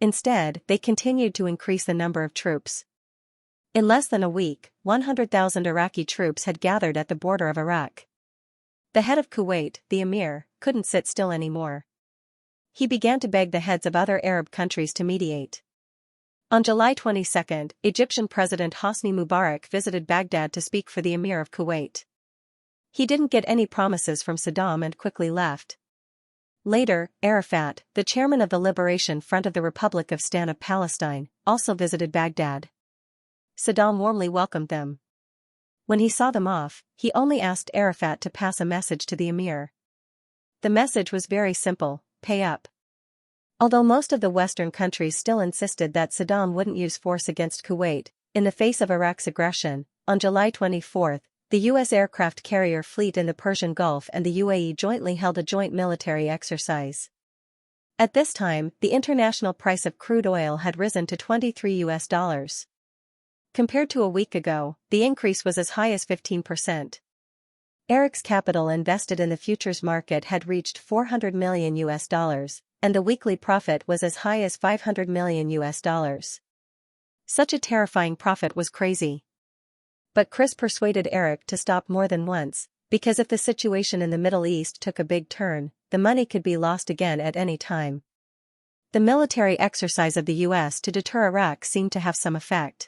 Instead, they continued to increase the number of troops. In less than a week, 100,000 Iraqi troops had gathered at the border of Iraq. The head of Kuwait, the emir, couldn't sit still anymore. He began to beg the heads of other Arab countries to mediate. On July 22, Egyptian President Hosni Mubarak visited Baghdad to speak for the emir of Kuwait. He didn't get any promises from Saddam and quickly left. Later, Arafat, the chairman of the Liberation Front of the Republic of Stan of Palestine, also visited Baghdad. Saddam warmly welcomed them. When he saw them off, he only asked Arafat to pass a message to the emir. The message was very simple: pay up. Although most of the Western countries still insisted that Saddam wouldn't use force against Kuwait, in the face of Iraq's aggression, on July 24, the U.S. aircraft carrier fleet in the Persian Gulf and the UAE jointly held a joint military exercise. At this time, the international price of crude oil had risen to $23. Compared to a week ago, the increase was as high as 15%. Eric's capital invested in the futures market had reached $400 million, and the weekly profit was as high as $500 million. Such a terrifying profit was crazy. But Chris persuaded Eric to stop more than once, because if the situation in the Middle East took a big turn, the money could be lost again at any time. The military exercise of the U.S. to deter Iraq seemed to have some effect.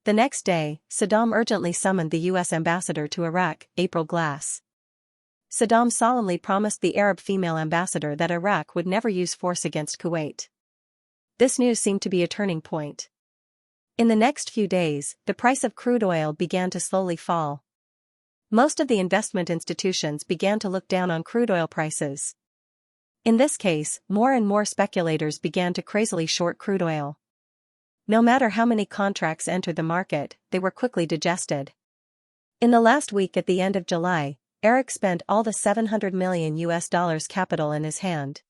The next day, Saddam urgently summoned the U.S. ambassador to Iraq, April Glass. Saddam solemnly promised the Arab female ambassador that Iraq would never use force against Kuwait. This news seemed to be a turning point. In the next few days, the price of crude oil began to slowly fall. Most of the investment institutions began to look down on crude oil prices. In this case, more and more speculators began to crazily short crude oil. No matter how many contracts entered the market, they were quickly digested. In the last week at the end of July, Eric spent all the $700 million capital in his hand.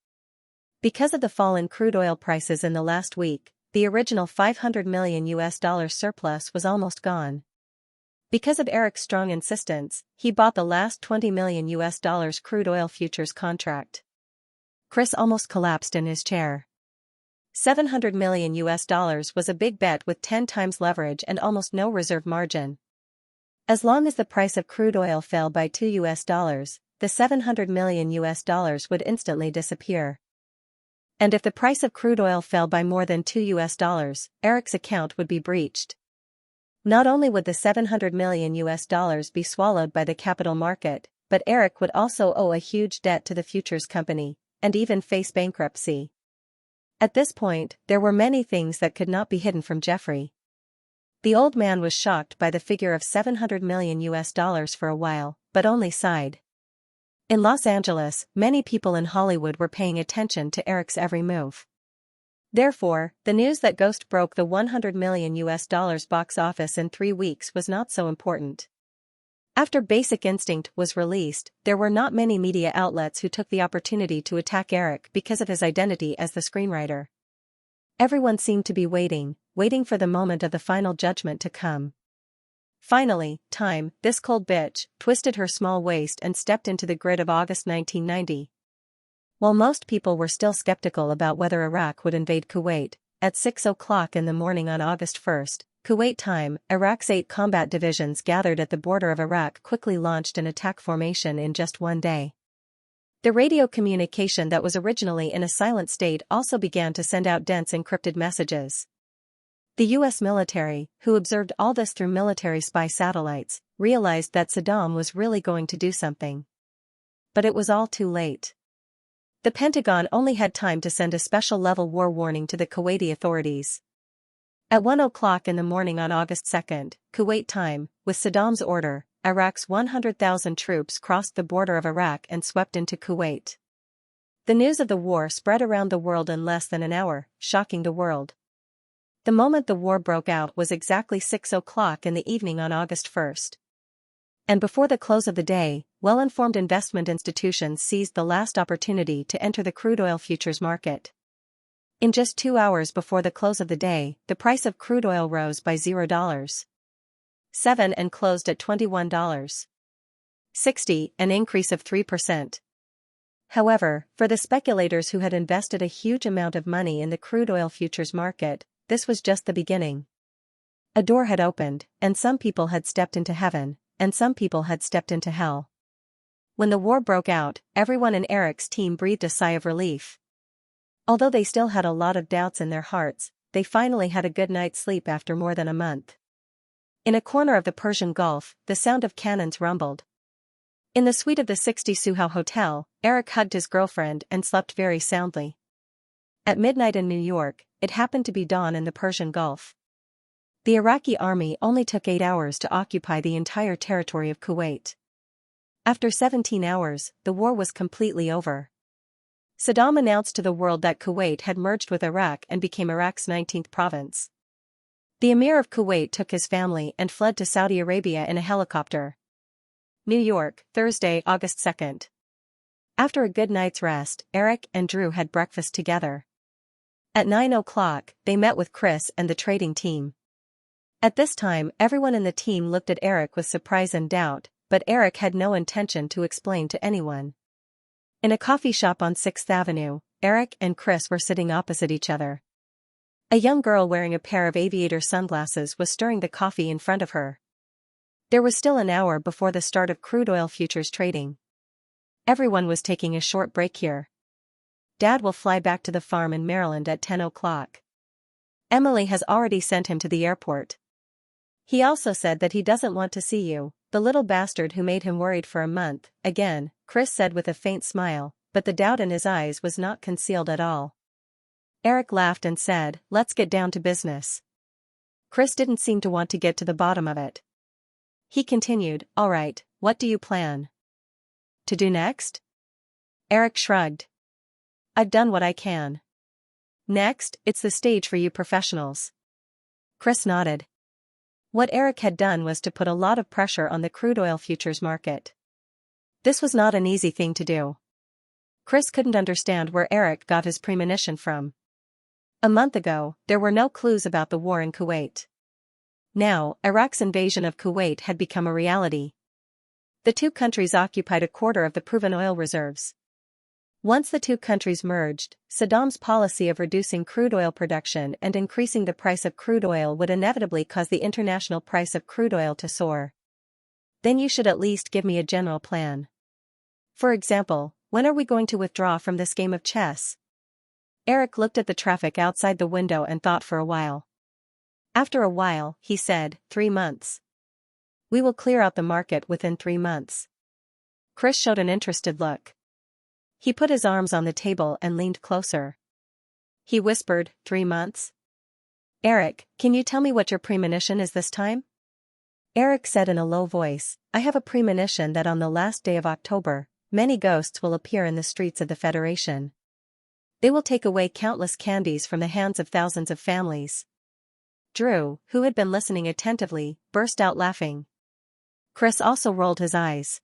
Because of the fall in crude oil prices in the last week, the original $500 million surplus was almost gone. Because of Eric's strong insistence, he bought the last $20 million crude oil futures contract. Chris almost collapsed in his chair. $700 million was a big bet with 10 times leverage and almost no reserve margin. As long as the price of crude oil fell by $2, the $700 million would instantly disappear. And if the price of crude oil fell by more than $2, Eric's account would be breached. Not only would the $700 million be swallowed by the capital market, but Eric would also owe a huge debt to the futures company, and even face bankruptcy. At this point, there were many things that could not be hidden from Jeffrey. The old man was shocked by the figure of $700 million for a while, but only sighed. In Los Angeles, many people in Hollywood were paying attention to Eric's every move. Therefore, the news that Ghost broke the $100 million box office in 3 weeks was not so important. After Basic Instinct was released, there were not many media outlets who took the opportunity to attack Eric because of his identity as the screenwriter. Everyone seemed to be waiting for the moment of the final judgment to come. Finally, Time, this cold bitch, twisted her small waist and stepped into the grid of August 1990. While most people were still skeptical about whether Iraq would invade Kuwait, at 6 o'clock in the morning on August 1, Kuwait time, Iraq's 8 combat divisions gathered at the border of Iraq quickly launched an attack formation in just one day. The radio communication that was originally in a silent state also began to send out dense encrypted messages. The U.S. military, who observed all this through military spy satellites, realized that Saddam was really going to do something. But it was all too late. The Pentagon only had time to send a special-level war warning to the Kuwaiti authorities. At 1 o'clock in the morning on August 2, Kuwait time, with Saddam's order, Iraq's 100,000 troops crossed the border of Iraq and swept into Kuwait. The news of the war spread around the world in less than an hour, shocking the world. The moment the war broke out was exactly 6 o'clock in the evening on August 1. And before the close of the day, well-informed investment institutions seized the last opportunity to enter the crude oil futures market. In just 2 hours before the close of the day, the price of crude oil rose by $0.7 and closed at $21.60, an increase of 3%. However, for the speculators who had invested a huge amount of money in the crude oil futures market, this was just the beginning. A door had opened, and some people had stepped into heaven, and some people had stepped into hell. When the war broke out, everyone in Eric's team breathed a sigh of relief. Although they still had a lot of doubts in their hearts, they finally had a good night's sleep after more than a month. In a corner of the Persian Gulf, the sound of cannons rumbled. In the suite of the 60 Suhao Hotel, Eric hugged his girlfriend and slept very soundly. At midnight in New York, it happened to be dawn in the Persian Gulf. The Iraqi army only took 8 hours to occupy the entire territory of Kuwait. After 17 hours, the war was completely over. Saddam announced to the world that Kuwait had merged with Iraq and became Iraq's 19th province. The Emir of Kuwait took his family and fled to Saudi Arabia in a helicopter. New York, Thursday, August 2nd. After a good night's rest, Eric and Drew had breakfast together. At 9 o'clock, they met with Chris and the trading team. At this time, everyone in the team looked at Eric with surprise and doubt, but Eric had no intention to explain to anyone. In a coffee shop on 6th Avenue, Eric and Chris were sitting opposite each other. A young girl wearing a pair of aviator sunglasses was stirring the coffee in front of her. There was still an hour before the start of crude oil futures trading. Everyone was taking a short break here. Dad will fly back to the farm in Maryland at 10 o'clock. Emily has already sent him to the airport. He also said that he doesn't want to see you, the little bastard who made him worried for a month, again, Chris said with a faint smile, but the doubt in his eyes was not concealed at all. Eric laughed and said, "Let's get down to business." Chris didn't seem to want to get to the bottom of it. He continued, "All right, what do you plan to do next?" Eric shrugged. "I've done what I can. Next, it's the stage for you professionals." Chris nodded. What Eric had done was to put a lot of pressure on the crude oil futures market. This was not an easy thing to do. Chris couldn't understand where Eric got his premonition from. A month ago, there were no clues about the war in Kuwait. Now, Iraq's invasion of Kuwait had become a reality. The two countries occupied a quarter of the proven oil reserves. Once the two countries merged, Saddam's policy of reducing crude oil production and increasing the price of crude oil would inevitably cause the international price of crude oil to soar. Then you should at least give me a general plan. For example, when are we going to withdraw from this game of chess? Eric looked at the traffic outside the window and thought for a while. After a while, he said, 3 months. We will clear out the market within 3 months. Chris showed an interested look. He put his arms on the table and leaned closer. He whispered, 3 months? Eric, can you tell me what your premonition is this time? Eric said in a low voice, I have a premonition that on the last day of October, many ghosts will appear in the streets of the Federation. They will take away countless candies from the hands of thousands of families. Drew, who had been listening attentively, burst out laughing. Chris also rolled his eyes.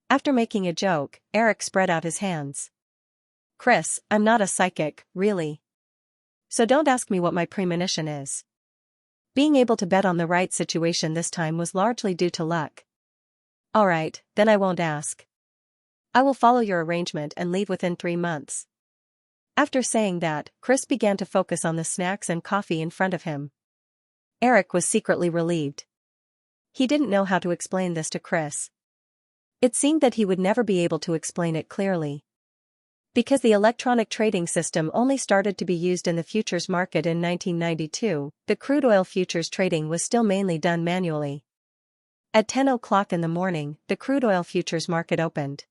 After making a joke, Eric spread out his hands. Chris, I'm not a psychic, really. So don't ask me what my premonition is. Being able to bet on the right situation this time was largely due to luck. Alright, then I won't ask. I will follow your arrangement and leave within 3 months. After saying that, Chris began to focus on the snacks and coffee in front of him. Eric was secretly relieved. He didn't know how to explain this to Chris. It seemed that he would never be able to explain it clearly. Because the electronic trading system only started to be used in the futures market in 1992, the crude oil futures trading was still mainly done manually. At 10 o'clock in the morning, the crude oil futures market opened.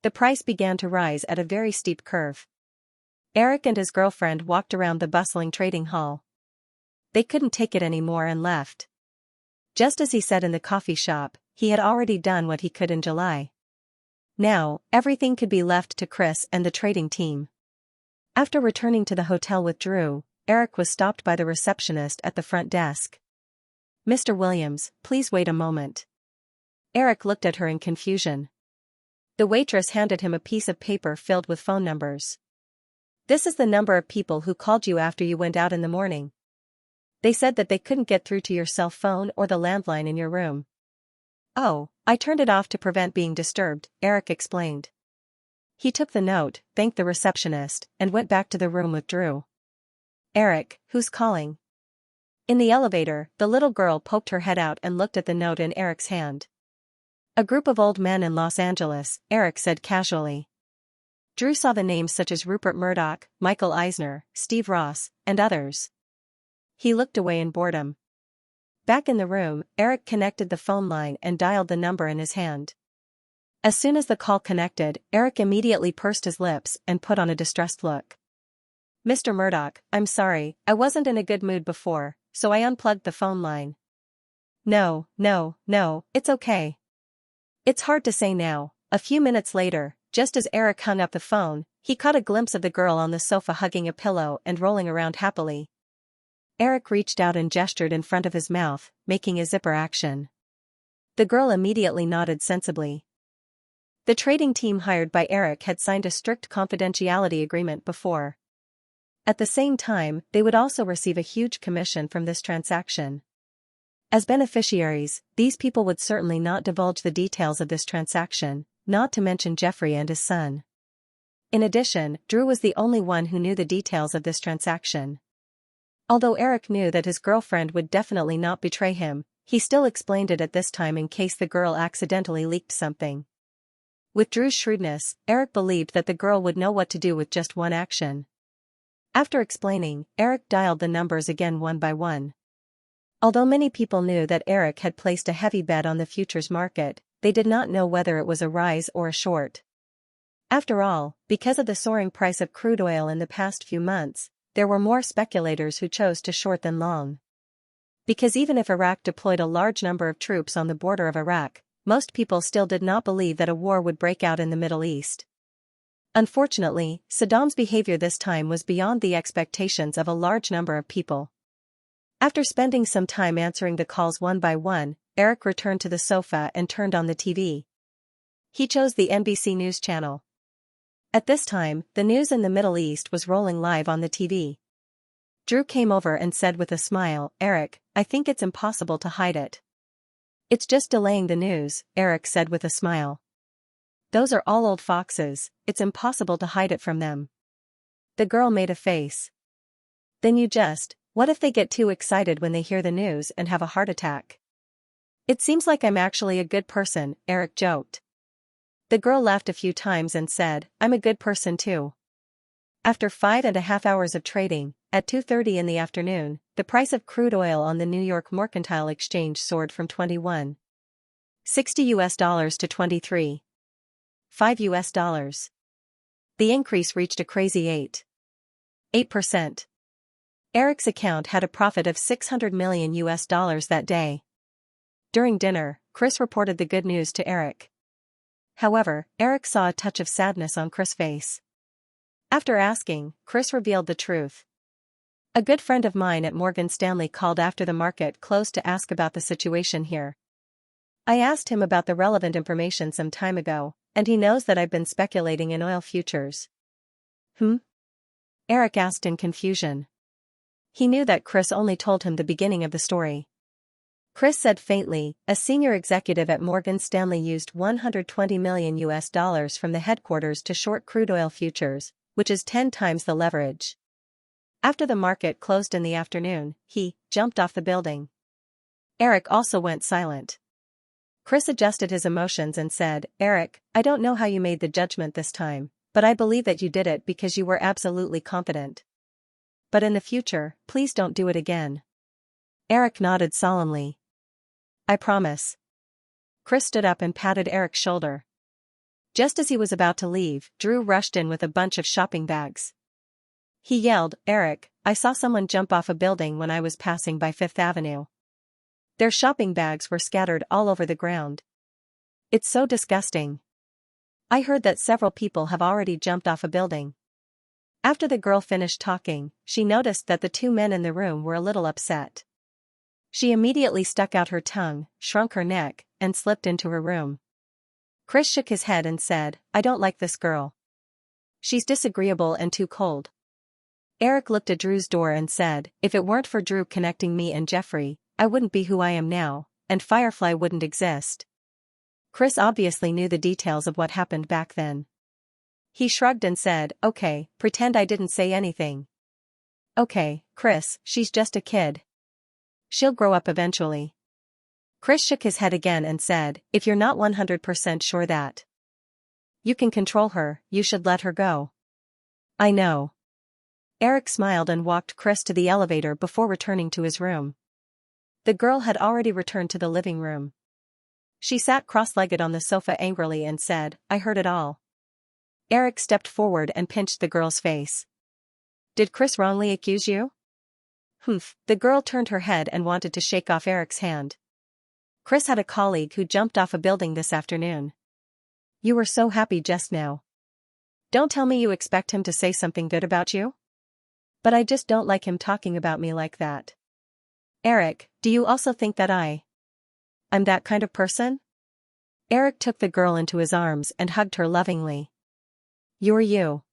The price began to rise at a very steep curve. Eric and his girlfriend walked around the bustling trading hall. They couldn't take it anymore and left. Just as he said in the coffee shop, he had already done what he could in July. Now, everything could be left to Chris and the trading team. After returning to the hotel with Drew, Eric was stopped by the receptionist at the front desk. Mr. Williams, please wait a moment. Eric looked at her in confusion. The waitress handed him a piece of paper filled with phone numbers. This is the number of people who called you after you went out in the morning. They said that they couldn't get through to your cell phone or the landline in your room. Oh, I turned it off to prevent being disturbed, Eric explained. He took the note, thanked the receptionist, and went back to the room with Drew. Eric, who's calling? In the elevator, the little girl poked her head out and looked at the note in Eric's hand. A group of old men in Los Angeles, Eric said casually. Drew saw the names such as Rupert Murdoch, Michael Eisner, Steve Ross, and others. He looked away in boredom. Back in the room, Eric connected the phone line and dialed the number in his hand. As soon as the call connected, Eric immediately pursed his lips and put on a distressed look. Mr. Murdoch, I'm sorry, I wasn't in a good mood before, so I unplugged the phone line. No, it's okay. It's hard to say now. A few minutes later, just as Eric hung up the phone, he caught a glimpse of the girl on the sofa hugging a pillow and rolling around happily. Eric reached out and gestured in front of his mouth, making a zipper action. The girl immediately nodded sensibly. The trading team hired by Eric had signed a strict confidentiality agreement before. At the same time, they would also receive a huge commission from this transaction. As beneficiaries, these people would certainly not divulge the details of this transaction, not to mention Jeffrey and his son. In addition, Drew was the only one who knew the details of this transaction. Although Eric knew that his girlfriend would definitely not betray him, he still explained it at this time in case the girl accidentally leaked something. With Drew's shrewdness, Eric believed that the girl would know what to do with just one action. After explaining, Eric dialed the numbers again one by one. Although many people knew that Eric had placed a heavy bet on the futures market, they did not know whether it was a rise or a short. After all, because of the soaring price of crude oil in the past few months, there were more speculators who chose to short than long. Because even if Iraq deployed a large number of troops on the border of Iraq, most people still did not believe that a war would break out in the Middle East. Unfortunately, Saddam's behavior this time was beyond the expectations of a large number of people. After spending some time answering the calls one by one, Eric returned to the sofa and turned on the TV. He chose the NBC News channel. At this time, the news in the Middle East was rolling live on the TV. Drew came over and said with a smile, "Eric, I think it's impossible to hide it." "It's just delaying the news," Eric said with a smile. "Those are all old foxes, it's impossible to hide it from them." The girl made a face. "Then what if they get too excited when they hear the news and have a heart attack?" "It seems like I'm actually a good person," Eric joked. The girl laughed a few times and said, "I'm a good person too." After 5.5 hours of trading, at 2:30 in the afternoon, the price of crude oil on the New York Mercantile Exchange soared from $21.60 to $23.5. The increase reached a crazy 8%. Eric's account had a profit of $600 million that day. During dinner, Chris reported the good news to Eric. However, Eric saw a touch of sadness on Chris' face. After asking, Chris revealed the truth. "A good friend of mine at Morgan Stanley called after the market closed to ask about the situation here. I asked him about the relevant information some time ago, and he knows that I've been speculating in oil futures." Eric asked in confusion. He knew that Chris only told him the beginning of the story. Chris said faintly, "A senior executive at Morgan Stanley used $120 million from the headquarters to short crude oil futures, which is 10 times the leverage. After the market closed in the afternoon, he jumped off the building." Eric also went silent. Chris adjusted his emotions and said, "Eric, I don't know how you made the judgment this time, but I believe that you did it because you were absolutely confident. But in the future, please don't do it again." Eric nodded solemnly. "I promise." Chris stood up and patted Eric's shoulder. Just as he was about to leave, Drew rushed in with a bunch of shopping bags. He yelled, "Eric, I saw someone jump off a building when I was passing by Fifth Avenue. Their shopping bags were scattered all over the ground. It's so disgusting. I heard that several people have already jumped off a building." After the girl finished talking, she noticed that the two men in the room were a little upset. She immediately stuck out her tongue, shrunk her neck, and slipped into her room. Chris shook his head and said, "I don't like this girl. She's disagreeable and too cold." Eric looked at Drew's door and said, "If it weren't for Drew connecting me and Jeffrey, I wouldn't be who I am now, and Firefly wouldn't exist." Chris obviously knew the details of what happened back then. He shrugged and said, "Okay, pretend I didn't say anything." "Okay, Chris, she's just a kid. She'll grow up eventually. Chris shook his head again and said, if you're not 100% sure that you can control her, you should let her go. I know. Eric smiled and walked Chris to the elevator before returning to his room. The girl had already returned to the living room. She sat cross-legged on the sofa angrily and said, I heard it all. Eric stepped forward and pinched the girl's face. Did Chris wrongly accuse you? Humph. The girl turned her head and wanted to shake off Eric's hand. Chris had a colleague who jumped off a building this afternoon. You were so happy just now. Don't tell me you expect him to say something good about you? But I just don't like him talking about me like that. Eric, do you also think that I'm that kind of person? Eric took the girl into his arms and hugged her lovingly. You're you.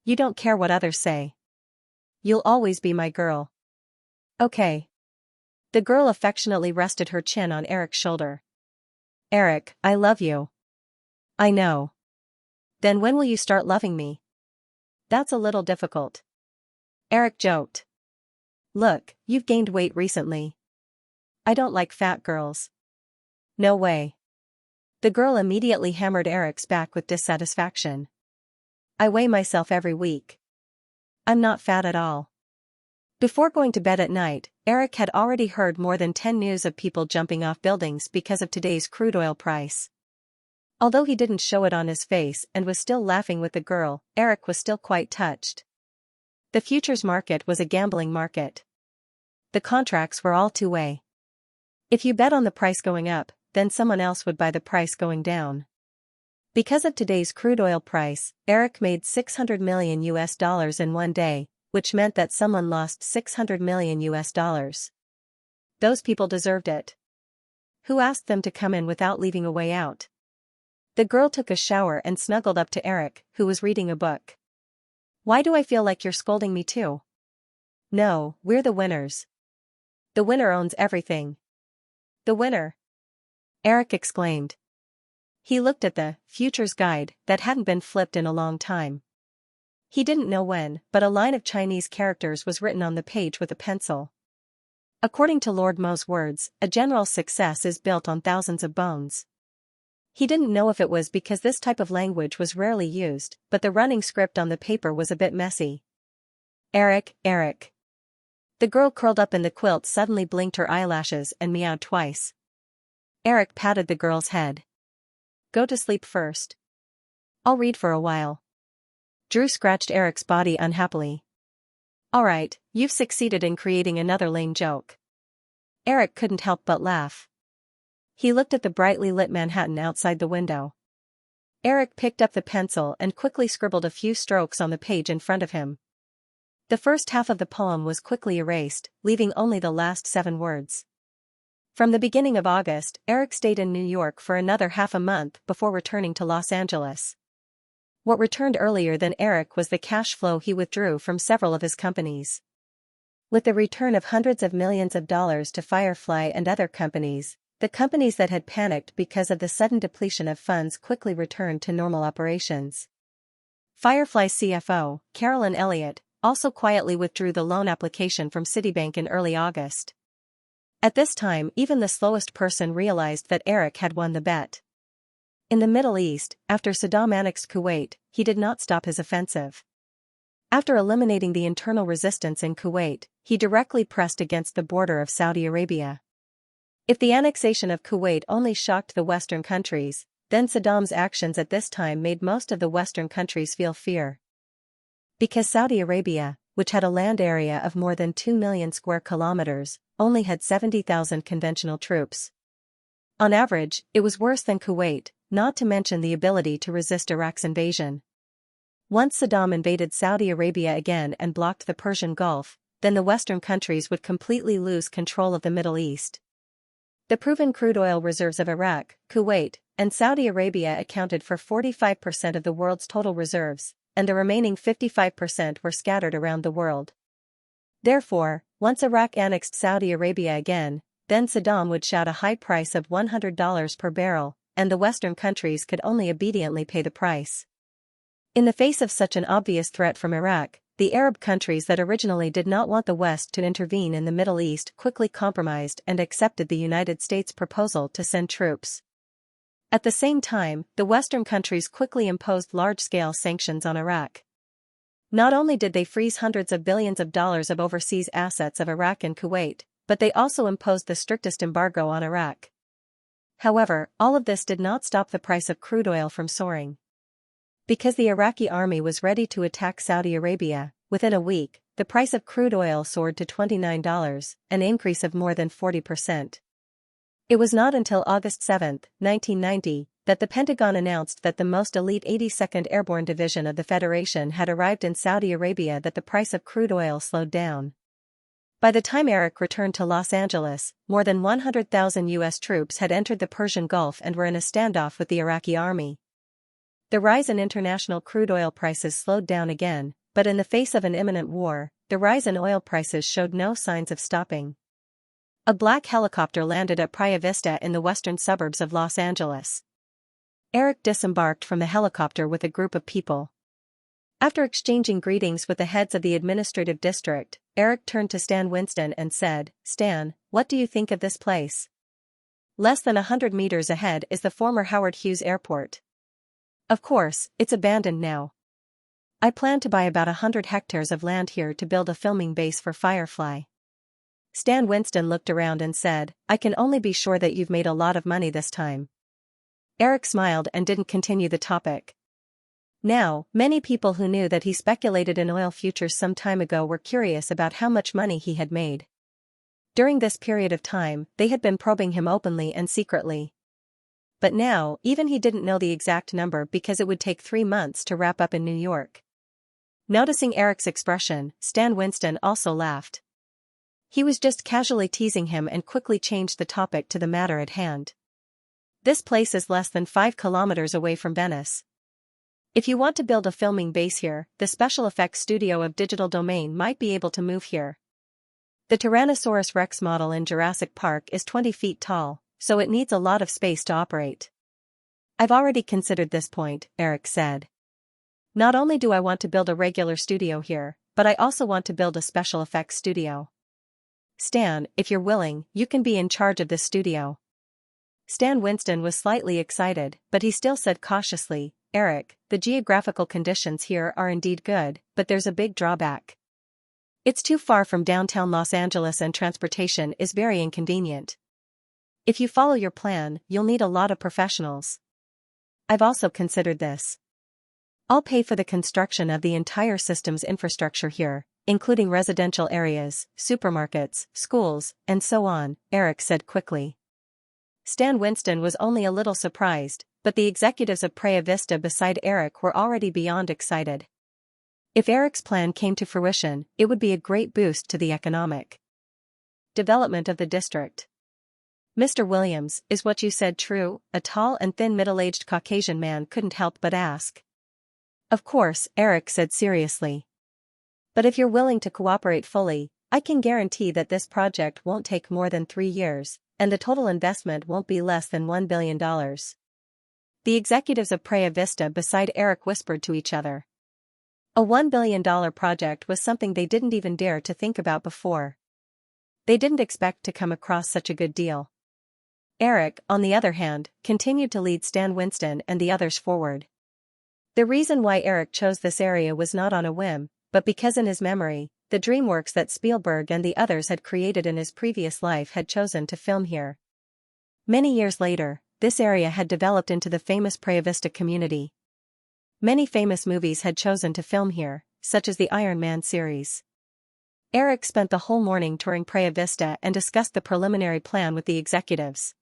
You don't care what others say. You'll always be my girl. Okay. The girl affectionately rested her chin on Eric's shoulder. Eric, I love you. I know. Then when will you start loving me? That's a little difficult. Eric joked. Look, you've gained weight recently. I don't like fat girls. No way. The girl immediately hammered Eric's back with dissatisfaction. I weigh myself every week. I'm not fat at all. Before going to bed at night, Eric had already heard more than 10 news of people jumping off buildings because of today's crude oil price. Although he didn't show it on his face and was still laughing with the girl, Eric was still quite touched. The futures market was a gambling market. The contracts were all two-way. If you bet on the price going up, then someone else would buy the price going down. Because of today's crude oil price, Eric made $600 million in one day, which meant that someone lost $600 million. Those people deserved it. Who asked them to come in without leaving a way out? The girl took a shower and snuggled up to Eric, who was reading a book. Why do I feel like you're scolding me too? No, we're the winners. The winner owns everything. The winner! Eric exclaimed. He looked at the futures guide that hadn't been flipped in a long time. He didn't know when, but a line of Chinese characters was written on the page with a pencil. According to Lord Mo's words, a general's success is built on thousands of bones. He didn't know if it was because this type of language was rarely used, but the running script on the paper was a bit messy. Eric, Eric. The girl curled up in the quilt suddenly blinked her eyelashes and meowed twice. Eric patted the girl's head. Go to sleep first. I'll read for a while. Drew scratched Eric's body unhappily. Alright, you've succeeded in creating another lame joke. Eric couldn't help but laugh. He looked at the brightly lit Manhattan outside the window. Eric picked up the pencil and quickly scribbled a few strokes on the page in front of him. The first half of the poem was quickly erased, leaving only the last 7 words. From the beginning of August, Eric stayed in New York for another half a month before returning to Los Angeles. What returned earlier than Eric was the cash flow he withdrew from several of his companies. With the return of hundreds of millions of dollars to Firefly and other companies, the companies that had panicked because of the sudden depletion of funds quickly returned to normal operations. Firefly's CFO, Carolyn Elliott, also quietly withdrew the loan application from Citibank in early August. At this time, even the slowest person realized that Eric had won the bet. In the Middle East, after Saddam annexed Kuwait, he did not stop his offensive. After eliminating the internal resistance in Kuwait, he directly pressed against the border of Saudi Arabia. If the annexation of Kuwait only shocked the Western countries, then Saddam's actions at this time made most of the Western countries feel fear. Because Saudi Arabia, which had a land area of more than 2 million square kilometers, only had 70,000 conventional troops. On average, it was worse than Kuwait, not to mention the ability to resist Iraq's invasion. Once Saddam invaded Saudi Arabia again and blocked the Persian Gulf, then the Western countries would completely lose control of the Middle East. The proven crude oil reserves of Iraq, Kuwait, and Saudi Arabia accounted for 45% of the world's total reserves, and the remaining 55% were scattered around the world. Therefore, once Iraq annexed Saudi Arabia again, then Saddam would shout a high price of $100 per barrel, and the Western countries could only obediently pay the price. In the face of such an obvious threat from Iraq, the Arab countries that originally did not want the West to intervene in the Middle East quickly compromised and accepted the United States' proposal to send troops. At the same time, the Western countries quickly imposed large-scale sanctions on Iraq. Not only did they freeze hundreds of billions of dollars of overseas assets of Iraq and Kuwait, but they also imposed the strictest embargo on Iraq. However, all of this did not stop the price of crude oil from soaring. Because the Iraqi army was ready to attack Saudi Arabia, within a week, the price of crude oil soared to $29, an increase of more than 40%. It was not until August 7, 1990, that the Pentagon announced that the most elite 82nd Airborne Division of the Federation had arrived in Saudi Arabia that the price of crude oil slowed down. By the time Eric returned to Los Angeles, more than 100,000 U.S. troops had entered the Persian Gulf and were in a standoff with the Iraqi army. The rise in international crude oil prices slowed down again, but in the face of an imminent war, the rise in oil prices showed no signs of stopping. A black helicopter landed at Praia Vista in the western suburbs of Los Angeles. Eric disembarked from the helicopter with a group of people. After exchanging greetings with the heads of the administrative district, Eric turned to Stan Winston and said, "Stan, what do you think of this place? Less than 100 meters ahead is the former Howard Hughes Airport. Of course, it's abandoned now. I plan to buy about 100 hectares of land here to build a filming base for Firefly." Stan Winston looked around and said, "I can only be sure that you've made a lot of money this time." Eric smiled and didn't continue the topic. Now, many people who knew that he speculated in oil futures some time ago were curious about how much money he had made. During this period of time, they had been probing him openly and secretly. But now, even he didn't know the exact number because it would take 3 months to wrap up in New York. Noticing Eric's expression, Stan Winston also laughed. He was just casually teasing him and quickly changed the topic to the matter at hand. "This place is less than 5 kilometers away from Venice. If you want to build a filming base here, the special effects studio of Digital Domain might be able to move here. The Tyrannosaurus Rex model in Jurassic Park is 20 feet tall, so it needs a lot of space to operate." "I've already considered this point," Eric said. "Not only do I want to build a regular studio here, but I also want to build a special effects studio. Stan, if you're willing, you can be in charge of this studio." Stan Winston was slightly excited, but he still said cautiously, "Eric, the geographical conditions here are indeed good, but there's a big drawback. It's too far from downtown Los Angeles and transportation is very inconvenient. If you follow your plan, you'll need a lot of professionals. I've also considered this. I'll pay for the construction of the entire system's infrastructure here, including residential areas, supermarkets, schools, and so on," Eric said quickly. Stan Winston was only a little surprised, but the executives of Praia Vista beside Eric were already beyond excited. If Eric's plan came to fruition, it would be a great boost to the economic development of the district. "Mr. Williams, is what you said true?" a tall and thin middle-aged Caucasian man couldn't help but ask. "Of course," Eric said seriously. "But if you're willing to cooperate fully, I can guarantee that this project won't take more than 3 years, and the total investment won't be less than $1 billion. The executives of Praia Vista beside Eric whispered to each other. A $1 billion project was something they didn't even dare to think about before. They didn't expect to come across such a good deal. Eric, on the other hand, continued to lead Stan Winston and the others forward. The reason why Eric chose this area was not on a whim, but because in his memory, the DreamWorks that Spielberg and the others had created in his previous life had chosen to film here. Many years later, this area had developed into the famous Praia Vista community. Many famous movies had chosen to film here, such as the Iron Man series. Eric spent the whole morning touring Praia Vista and discussed the preliminary plan with the executives.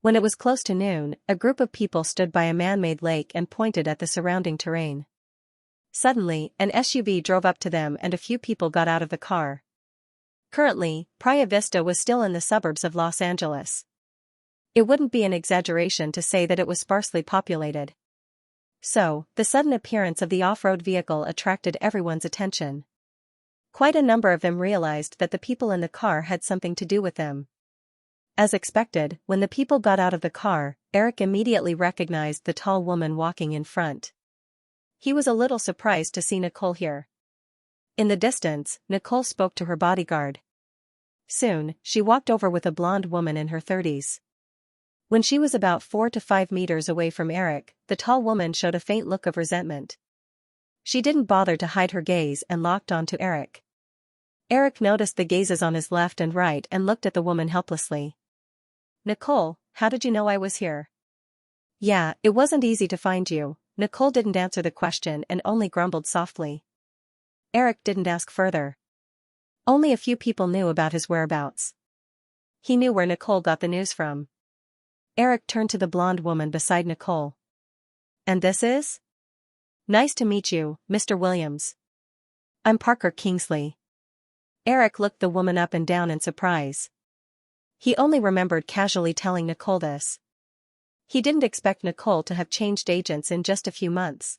When it was close to noon, a group of people stood by a man-made lake and pointed at the surrounding terrain. Suddenly, an SUV drove up to them and a few people got out of the car. Currently, Praia Vista was still in the suburbs of Los Angeles. It wouldn't be an exaggeration to say that it was sparsely populated. So, the sudden appearance of the off-road vehicle attracted everyone's attention. Quite a number of them realized that the people in the car had something to do with them. As expected, when the people got out of the car, Eric immediately recognized the tall woman walking in front. He was a little surprised to see Nicole here. In the distance, Nicole spoke to her bodyguard. Soon, she walked over with a blonde woman in her 30s. When she was about 4 to 5 meters away from Eric, the tall woman showed a faint look of resentment. She didn't bother to hide her gaze and locked onto Eric. Eric noticed the gazes on his left and right and looked at the woman helplessly. "Nicole, how did you know I was here?" "Yeah, it wasn't easy to find you." Nicole didn't answer the question and only grumbled softly. Eric didn't ask further. Only a few people knew about his whereabouts. He knew where Nicole got the news from. Eric turned to the blonde woman beside Nicole. "And this is?" "Nice to meet you, Mr. Williams. I'm Parker Kingsley." Eric looked the woman up and down in surprise. He only remembered casually telling Nicole this. He didn't expect Nicole to have changed agents in just a few months.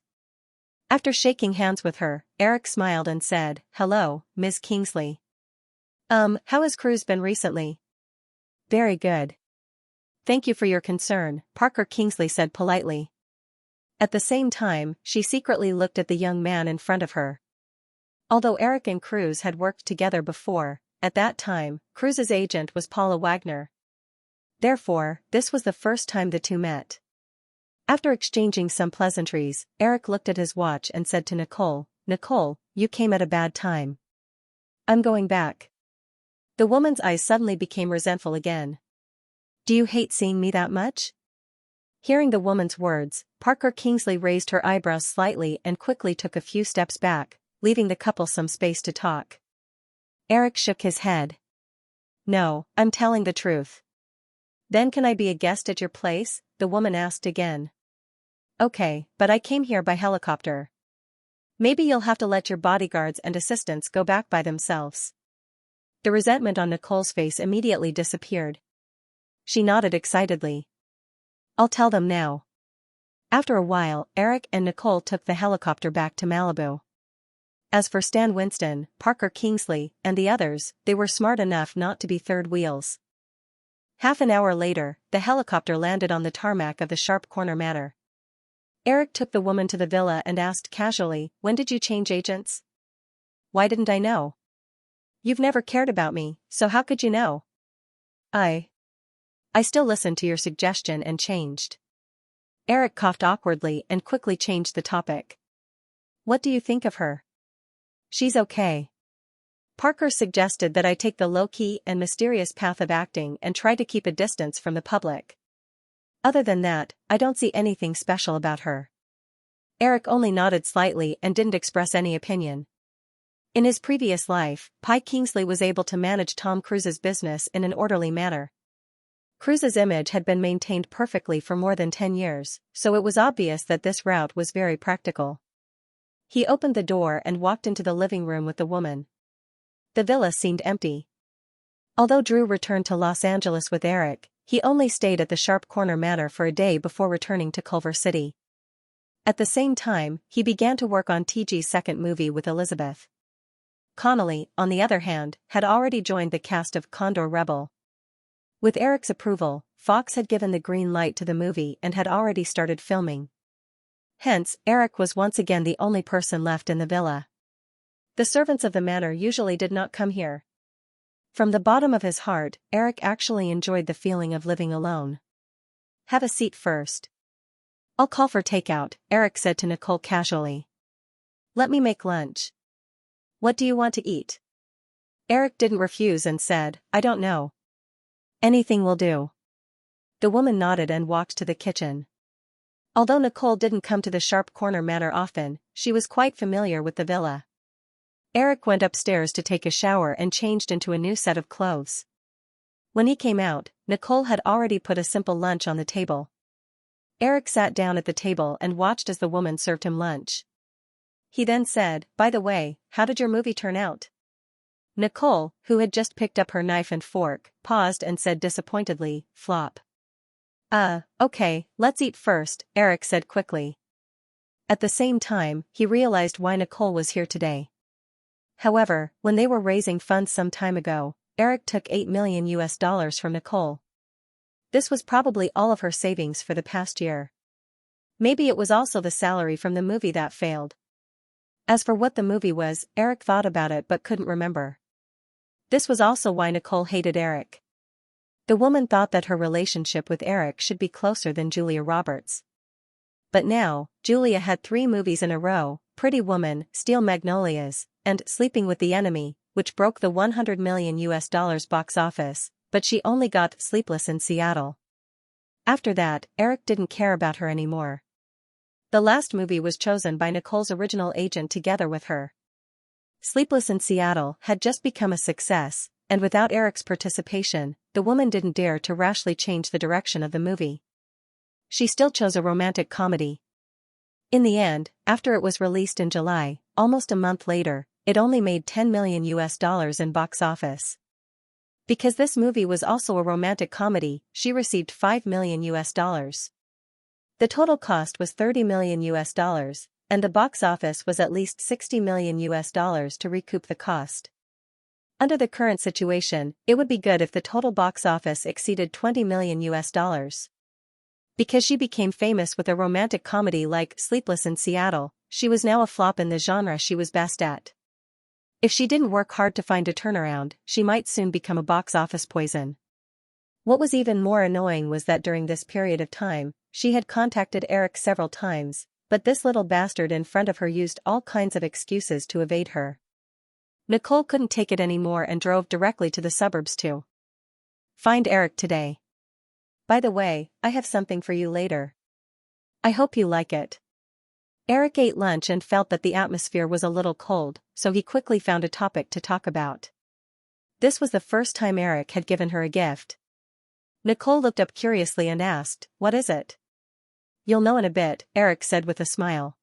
After shaking hands with her, Eric smiled and said, "Hello, Ms. Kingsley. How has Cruz been recently?" "Very good. Thank you for your concern," Parker Kingsley said politely. At the same time, she secretly looked at the young man in front of her. Although Eric and Cruz had worked together before, at that time, Cruz's agent was Paula Wagner. Therefore, this was the first time the two met. After exchanging some pleasantries, Eric looked at his watch and said to Nicole, "Nicole, you came at a bad time. I'm going back." The woman's eyes suddenly became resentful again. "Do you hate seeing me that much?" Hearing the woman's words, Parker Kingsley raised her eyebrows slightly and quickly took a few steps back, leaving the couple some space to talk. Eric shook his head. "No, I'm telling the truth." "Then can I be a guest at your place?" the woman asked again. "Okay, but I came here by helicopter. Maybe you'll have to let your bodyguards and assistants go back by themselves." The resentment on Nicole's face immediately disappeared. She nodded excitedly. "I'll tell them now." After a while, Eric and Nicole took the helicopter back to Malibu. As for Stan Winston, Parker Kingsley, and the others, they were smart enough not to be third wheels. Half an hour later, the helicopter landed on the tarmac of the Sharp Corner Manor. Eric took the woman to the villa and asked casually, "When did you change agents?" "Why didn't I know? You've never cared about me, so how could you know?" I still listened to your suggestion and changed." Eric coughed awkwardly and quickly changed the topic. "What do you think of her?" "She's okay." Parker suggested that I take the low-key and mysterious path of acting and try to keep a distance from the public. "Other than that, I don't see anything special about her." Eric only nodded slightly and didn't express any opinion. In his previous life, Pi Kingsley was able to manage Tom Cruise's business in an orderly manner. Cruise's image had been maintained perfectly for more than 10 years, so it was obvious that this route was very practical. He opened the door and walked into the living room with the woman. The villa seemed empty. Although Drew returned to Los Angeles with Eric, he only stayed at the Sharp Corner Manor for a day before returning to Culver City. At the same time, he began to work on TG's second movie with Elizabeth. Connolly, on the other hand, had already joined the cast of Condor Rebel. With Eric's approval, Fox had given the green light to the movie and had already started filming. Hence, Eric was once again the only person left in the villa. The servants of the manor usually did not come here. From the bottom of his heart, Eric actually enjoyed the feeling of living alone. "Have a seat first." "I'll call for takeout," Eric said to Nicole casually. "Let me make lunch." "What do you want to eat?" Eric didn't refuse and said, "I don't know. Anything will do." The woman nodded and walked to the kitchen. Although Nicole didn't come to the Sharp Corner Manor often, she was quite familiar with the villa. Eric went upstairs to take a shower and changed into a new set of clothes. When he came out, Nicole had already put a simple lunch on the table. Eric sat down at the table and watched as the woman served him lunch. He then said, "By the way, how did your movie turn out?" Nicole, who had just picked up her knife and fork, paused and said disappointedly, "Flop." Okay, let's eat first," Eric said quickly. At the same time, he realized why Nicole was here today. However, when they were raising funds some time ago, Eric took $8 million from Nicole. This was probably all of her savings for the past year. Maybe it was also the salary from the movie that failed. As for what the movie was, Eric thought about it but couldn't remember. This was also why Nicole hated Eric. The woman thought that her relationship with Eric should be closer than Julia Roberts. But now, Julia had 3 movies in a row, Pretty Woman, Steel Magnolias, and Sleeping with the Enemy, which broke the $100 million box office, but she only got Sleepless in Seattle. After that, Eric didn't care about her anymore. The last movie was chosen by Nicole's original agent together with her. Sleepless in Seattle had just become a success, and without Eric's participation, the woman didn't dare to rashly change the direction of the movie. She still chose a romantic comedy. In the end, after it was released in July, almost a month later, it only made $10 million in box office. Because this movie was also a romantic comedy, she received $5 million. The total cost was $30 million, and the box office was at least $60 million to recoup the cost. Under the current situation, it would be good if the total box office exceeded $20 million. Because she became famous with a romantic comedy like Sleepless in Seattle, she was now a flop in the genre she was best at. If she didn't work hard to find a turnaround, she might soon become a box office poison. What was even more annoying was that during this period of time, she had contacted Eric several times, but this little bastard in front of her used all kinds of excuses to evade her. Nicole couldn't take it anymore and drove directly to the suburbs to find Eric today. By the way, I have something for you later. I hope you like it. Eric ate lunch and felt that the atmosphere was a little cold, so he quickly found a topic to talk about. This was the first time Eric had given her a gift. Nicole looked up curiously and asked, "What is it?" "You'll know in a bit," Eric said with a smile.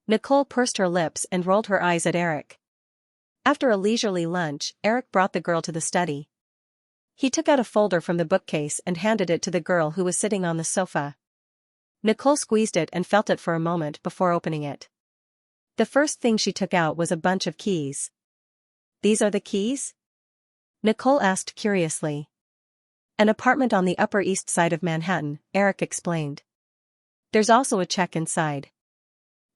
Nicole pursed her lips and rolled her eyes at Eric. After a leisurely lunch, Eric brought the girl to the study. He took out a folder from the bookcase and handed it to the girl who was sitting on the sofa. Nicole squeezed it and felt it for a moment before opening it. The first thing she took out was a bunch of keys. "These are the keys?" Nicole asked curiously. "An apartment on the Upper East Side of Manhattan," Eric explained. "There's also a check inside.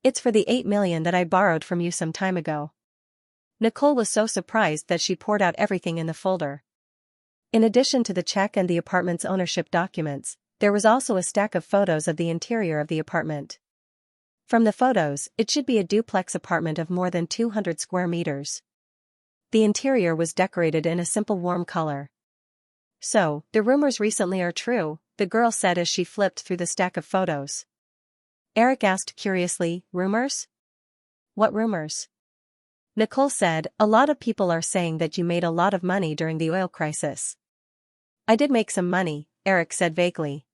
It's for the $8 million that I borrowed from you some time ago." Nicole was so surprised that she poured out everything in the folder. In addition to the check and the apartment's ownership documents, there was also a stack of photos of the interior of the apartment. From the photos, it should be a duplex apartment of more than 200 square meters. The interior was decorated in a simple warm color. "So, the rumors recently are true," the girl said as she flipped through the stack of photos. Eric asked curiously, "Rumors? What rumors?" Nicole said, "A lot of people are saying that you made a lot of money during the oil crisis." "I did make some money," Eric said vaguely.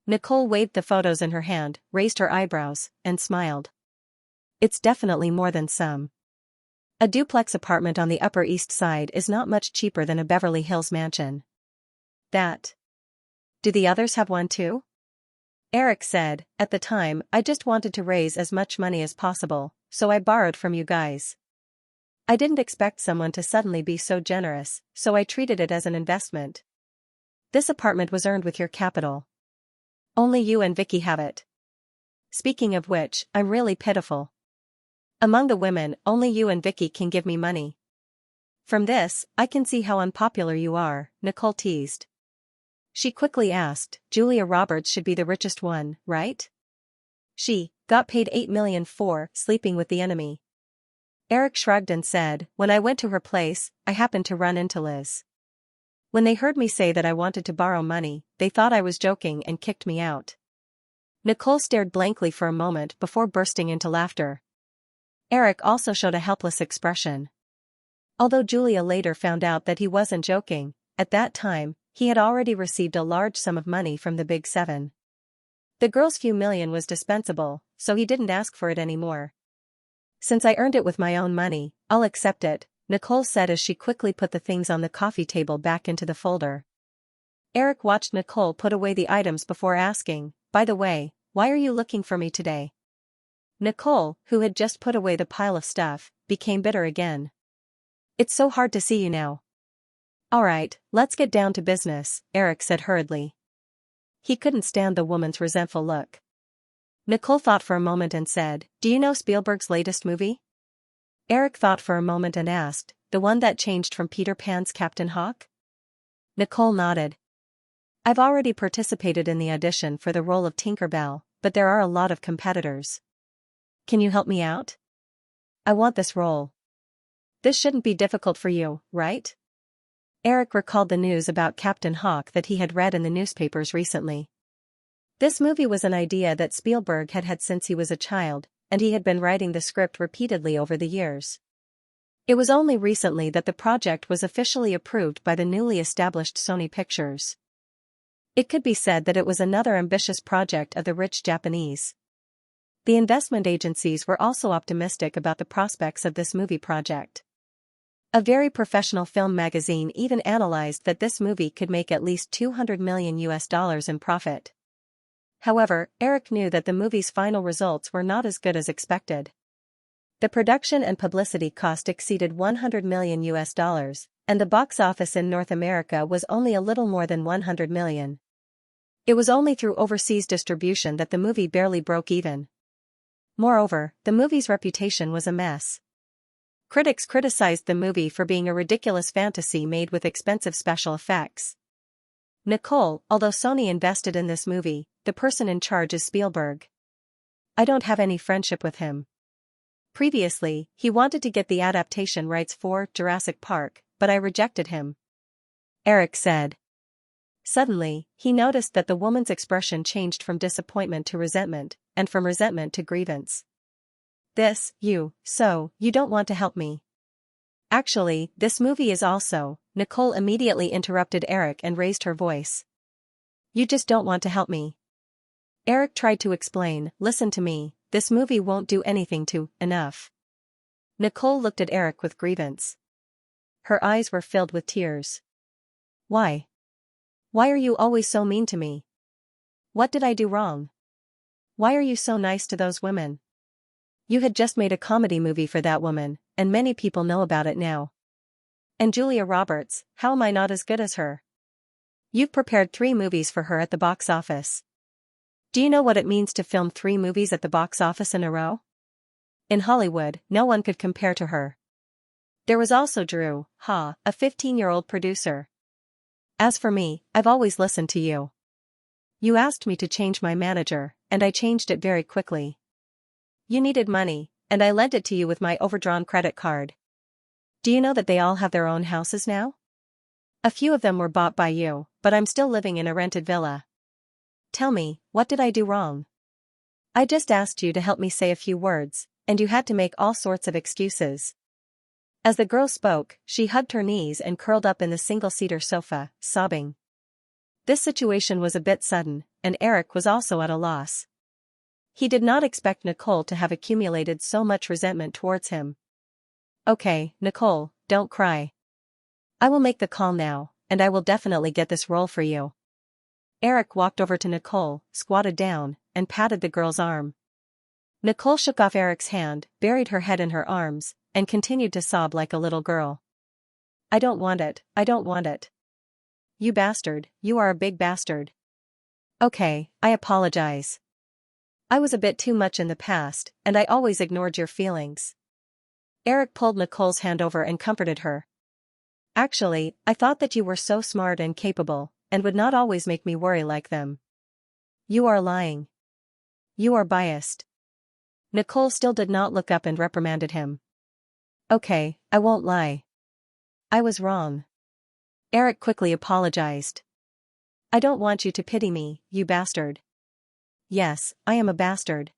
Nicole waved the photos in her hand, raised her eyebrows, and smiled. "It's definitely more than some. A duplex apartment on the Upper East Side is not much cheaper than a Beverly Hills mansion." "That. Do the others have one too?" Eric said, "At the time, I just wanted to raise as much money as possible, so I borrowed from you guys. I didn't expect someone to suddenly be so generous, so I treated it as an investment. This apartment was earned with your capital. Only you and Vicky have it. Speaking of which, I'm really pitiful. Among the women, only you and Vicky can give me money." "From this, I can see how unpopular you are," Nicole teased. She quickly asked, "Julia Roberts should be the richest one, right? She got paid $8 million for Sleeping with the Enemy." Eric shrugged and said, "When I went to her place, I happened to run into Liz. When they heard me say that I wanted to borrow money, they thought I was joking and kicked me out." Nicole stared blankly for a moment before bursting into laughter. Eric also showed a helpless expression. Although Julia later found out that he wasn't joking, at that time, he had already received a large sum of money from the Big Seven. The girl's few million was dispensable, so he didn't ask for it anymore. "Since I earned it with my own money, I'll accept it," Nicole said as she quickly put the things on the coffee table back into the folder. Eric watched Nicole put away the items before asking, "By the way, why are you looking for me today?" Nicole, who had just put away the pile of stuff, became bitter again. "It's so hard to see you now." "All right, let's get down to business," Eric said hurriedly. He couldn't stand the woman's resentful look. Nicole thought for a moment and said, "Do you know Spielberg's latest movie?" Eric thought for a moment and asked, "The one that changed from Peter Pan's Captain Hawk?" Nicole nodded. "I've already participated in the audition for the role of Tinkerbell, but there are a lot of competitors. Can you help me out? I want this role." "This shouldn't be difficult for you, right?" Eric recalled the news about Captain Hawk that he had read in the newspapers recently. This movie was an idea that Spielberg had had since he was a child, and he had been writing the script repeatedly over the years. It was only recently that the project was officially approved by the newly established Sony Pictures. It could be said that it was another ambitious project of the rich Japanese. The investment agencies were also optimistic about the prospects of this movie project. A very professional film magazine even analyzed that this movie could make at least $200 million in profit. However, Eric knew that the movie's final results were not as good as expected. The production and publicity cost exceeded $100 million, and the box office in North America was only a little more than $100 million. It was only through overseas distribution that the movie barely broke even. Moreover, the movie's reputation was a mess. Critics criticized the movie for being a ridiculous fantasy made with expensive special effects. "Nicole, although Sony invested in this movie, the person in charge is Spielberg. I don't have any friendship with him. Previously, he wanted to get the adaptation rights for Jurassic Park, but I rejected him," Eric said. Suddenly, he noticed that the woman's expression changed from disappointment to resentment, and from resentment to grievance. So you don't want to help me. Actually, this movie is also," Nicole immediately interrupted Eric and raised her voice. "You just don't want to help me." Eric tried to explain, "Listen to me, this movie won't do anything to, enough." Nicole looked at Eric with grievance. Her eyes were filled with tears. "Why? Why are you always so mean to me? What did I do wrong? Why are you so nice to those women? You had just made a comedy movie for that woman, and many people know about it now. And Julia Roberts, how am I not as good as her? You've prepared 3 movies for her at the box office. Do you know what it means to film 3 movies at the box office in a row? In Hollywood, no one could compare to her. There was also Drew, a 15-year-old producer. As for me, I've always listened to you. You asked me to change my manager, and I changed it very quickly. You needed money, and I lent it to you with my overdrawn credit card. Do you know that they all have their own houses now? A few of them were bought by you, but I'm still living in a rented villa. Tell me, what did I do wrong? I just asked you to help me say a few words, and you had to make all sorts of excuses." As the girl spoke, she hugged her knees and curled up in the single-seater sofa, sobbing. This situation was a bit sudden, and Eric was also at a loss. He did not expect Nicole to have accumulated so much resentment towards him. "Okay, Nicole, don't cry. I will make the call now, and I will definitely get this role for you." Eric walked over to Nicole, squatted down, and patted the girl's arm. Nicole shook off Eric's hand, buried her head in her arms, and continued to sob like a little girl. "I don't want it, I don't want it. You bastard, you are a big bastard. Okay, I apologize. I was a bit too much in the past, and I always ignored your feelings." Eric pulled Nicole's hand over and comforted her. "Actually, I thought that you were so smart and capable, and would not always make me worry like them. You are lying. You are biased." Nicole still did not look up and reprimanded him. "Okay, I won't lie. I was wrong." Eric quickly apologized. "I don't want you to pity me, you bastard." "Yes, I am a bastard."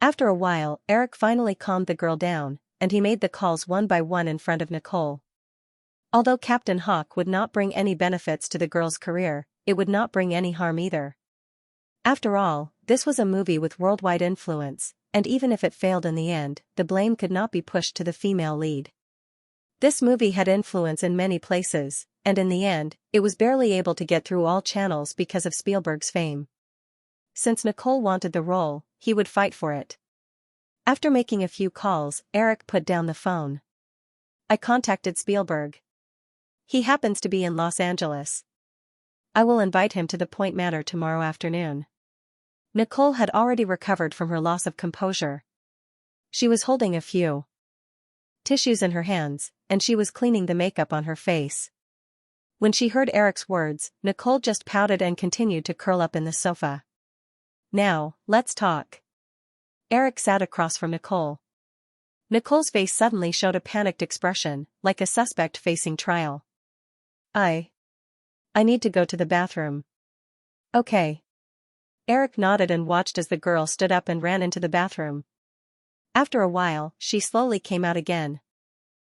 After a while, Eric finally calmed the girl down, and he made the calls one by one in front of Nicole. Although Captain Hawk would not bring any benefits to the girl's career, it would not bring any harm either. After all, this was a movie with worldwide influence, and even if it failed in the end, the blame could not be pushed to the female lead. This movie had influence in many places, and in the end, it was barely able to get through all channels because of Spielberg's fame. Since Nicole wanted the role, he would fight for it. After making a few calls, Eric put down the phone. "I contacted Spielberg. He happens to be in Los Angeles. I will invite him to the Point Manor tomorrow afternoon. Nicole had already recovered from her loss of composure. She was holding a few tissues in her hands, and she was cleaning the makeup on her face. When she heard Eric's words, Nicole just pouted and continued to curl up in the sofa. Now, let's talk. Eric sat across from Nicole. Nicole's face suddenly showed a panicked expression, like a suspect facing trial. I need to go to the bathroom. Okay. Eric nodded and watched as the girl stood up and ran into the bathroom. After a while, she slowly came out again.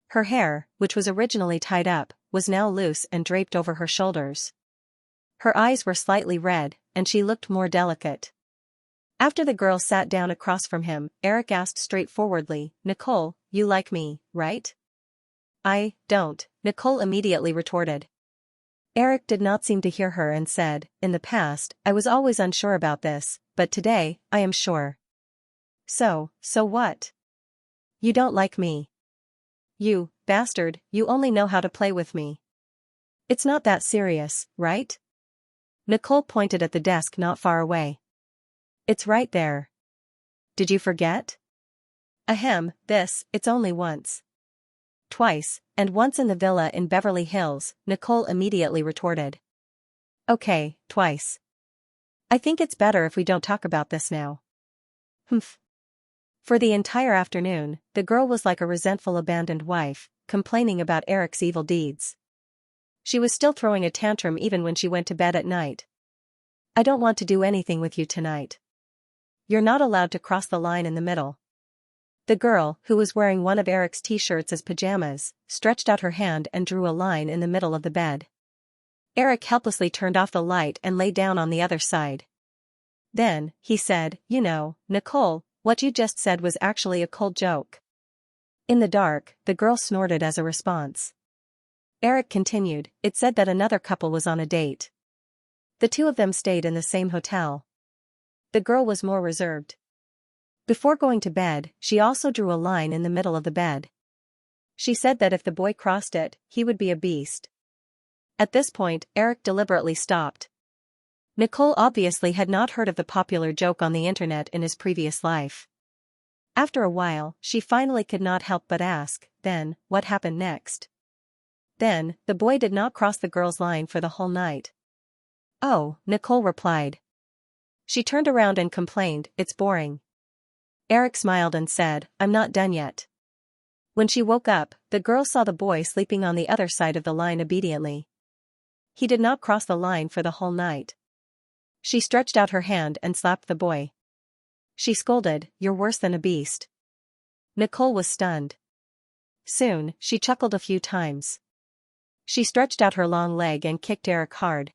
Her hair, which was originally tied up, was now loose and draped over her shoulders. Her eyes were slightly red, and she looked more delicate. After the girl sat down across from him, Eric asked straightforwardly, "Nicole, you like me, right?" "I don't," Nicole immediately retorted. Eric did not seem to hear her and said, "In the past, I was always unsure about this, but today, I am sure." So what? You don't like me? You bastard, you only know how to play with me. It's not that serious, right? Nicole pointed at the desk not far away. It's right there. Did you forget? Ahem, it's only once. Twice, and once in the villa in Beverly Hills, Nicole immediately retorted. Okay, twice. I think it's better if we don't talk about this now. Humph. For the entire afternoon, the girl was like a resentful abandoned wife, complaining about Eric's evil deeds. She was still throwing a tantrum even when she went to bed at night. I don't want to do anything with you tonight. You're not allowed to cross the line in the middle. The girl, who was wearing one of Eric's t-shirts as pajamas, stretched out her hand and drew a line in the middle of the bed. Eric helplessly turned off the light and lay down on the other side. Then, he said, "You know, Nicole, what you just said was actually a cold joke." In the dark, the girl snorted as a response. Eric continued, "It said that another couple was on a date. The two of them stayed in the same hotel." The girl was more reserved. Before going to bed, she also drew a line in the middle of the bed. She said that if the boy crossed it, he would be a beast. At this point, Eric deliberately stopped. Nicole obviously had not heard of the popular joke on the internet in his previous life. After a while, she finally could not help but ask, "Then, what happened next?" "Then, the boy did not cross the girl's line for the whole night." "Oh," Nicole replied. She turned around and complained, "It's boring." Eric smiled and said, "I'm not done yet." When she woke up, the girl saw the boy sleeping on the other side of the line obediently. He did not cross the line for the whole night. She stretched out her hand and slapped the boy. She scolded, "You're worse than a beast." Nicole was stunned. Soon, she chuckled a few times. She stretched out her long leg and kicked Eric hard.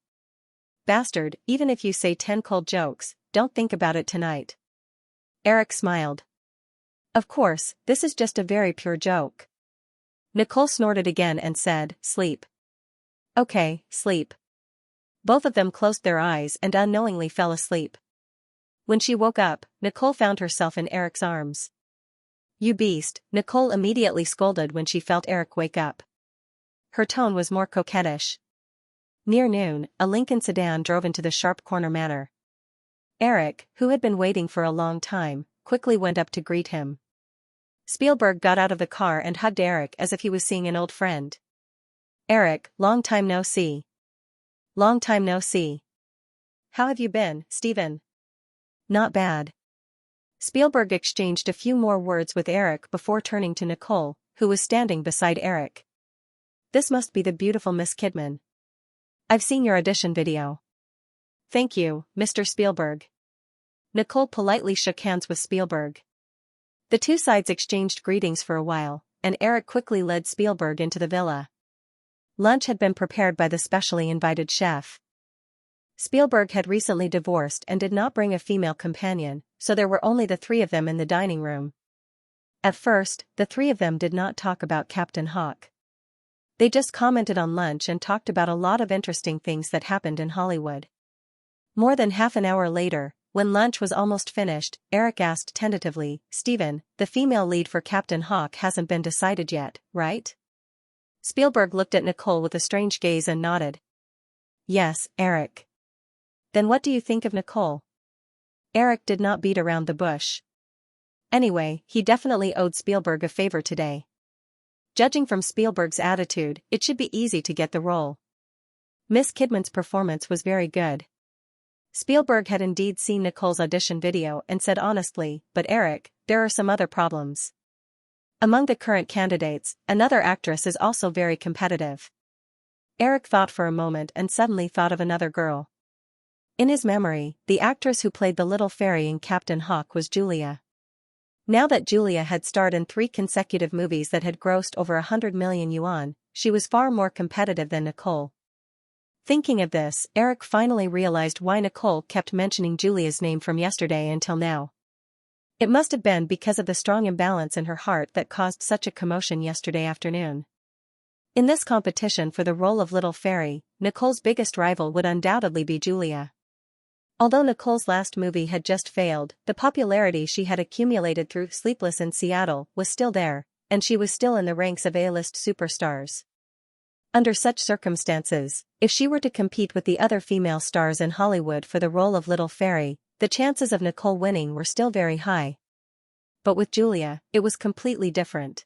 "Bastard, even if you say 10 cold jokes, don't think about it tonight." Eric smiled. "Of course, this is just a very pure joke." Nicole snorted again and said, "Sleep." "Okay, sleep." Both of them closed their eyes and unknowingly fell asleep. When she woke up, Nicole found herself in Eric's arms. "You beast," Nicole immediately scolded when she felt Eric wake up. Her tone was more coquettish. Near noon, a Lincoln sedan drove into the Sharp Corner Manor. Eric, who had been waiting for a long time, quickly went up to greet him. Spielberg got out of the car and hugged Eric as if he was seeing an old friend. "Eric, long time no see." "Long time no see. How have you been, Steven?" "Not bad." Spielberg exchanged a few more words with Eric before turning to Nicole, who was standing beside Eric. "This must be the beautiful Miss Kidman. I've seen your audition video." "Thank you, Mr. Spielberg." Nicole politely shook hands with Spielberg. The two sides exchanged greetings for a while, and Eric quickly led Spielberg into the villa. Lunch had been prepared by the specially invited chef. Spielberg had recently divorced and did not bring a female companion, so there were only the three of them in the dining room. At first, the three of them did not talk about Captain Hawk. They just commented on lunch and talked about a lot of interesting things that happened in Hollywood. More than half an hour later, when lunch was almost finished, Eric asked tentatively, "Steven, the female lead for Captain Hawk hasn't been decided yet, right?" Spielberg looked at Nicole with a strange gaze and nodded. "Yes, Eric." "Then what do you think of Nicole?" Eric did not beat around the bush. Anyway, he definitely owed Spielberg a favor today. Judging from Spielberg's attitude, it should be easy to get the role. Miss Kidman's performance was very good. Spielberg had indeed seen Nicole's audition video and said honestly, but Eric, there are some other problems. Among the current candidates, another actress is also very competitive. Eric thought for a moment and suddenly thought of another girl. In his memory, the actress who played the little fairy in Captain Hawk was Julia. Now that Julia had starred in 3 consecutive movies that had grossed over 100 million yuan, she was far more competitive than Nicole. Thinking of this, Eric finally realized why Nicole kept mentioning Julia's name from yesterday until now. It must have been because of the strong imbalance in her heart that caused such a commotion yesterday afternoon. In this competition for the role of Little Fairy, Nicole's biggest rival would undoubtedly be Julia. Although Nicole's last movie had just failed, the popularity she had accumulated through Sleepless in Seattle was still there, and she was still in the ranks of A-list superstars. Under such circumstances, if she were to compete with the other female stars in Hollywood for the role of Little Fairy, the chances of Nicole winning were still very high. But with Julia, it was completely different.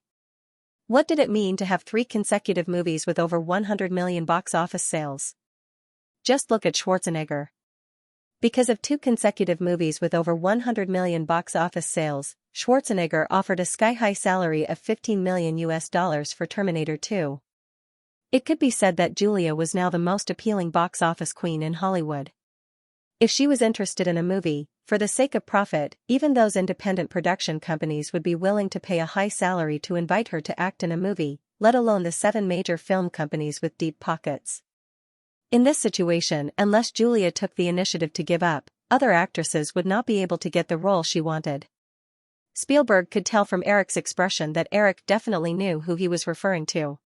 What did it mean to have 3 consecutive movies with over 100 million box office sales? Just look at Schwarzenegger. Because of 2 consecutive movies with over 100 million box office sales, Schwarzenegger offered a sky-high salary of $15 million for Terminator 2. It could be said that Julia was now the most appealing box office queen in Hollywood. If she was interested in a movie, for the sake of profit, even those independent production companies would be willing to pay a high salary to invite her to act in a movie, let alone the 7 major film companies with deep pockets. In this situation, unless Julia took the initiative to give up, other actresses would not be able to get the role she wanted. Spielberg could tell from Eric's expression that Eric definitely knew who he was referring to.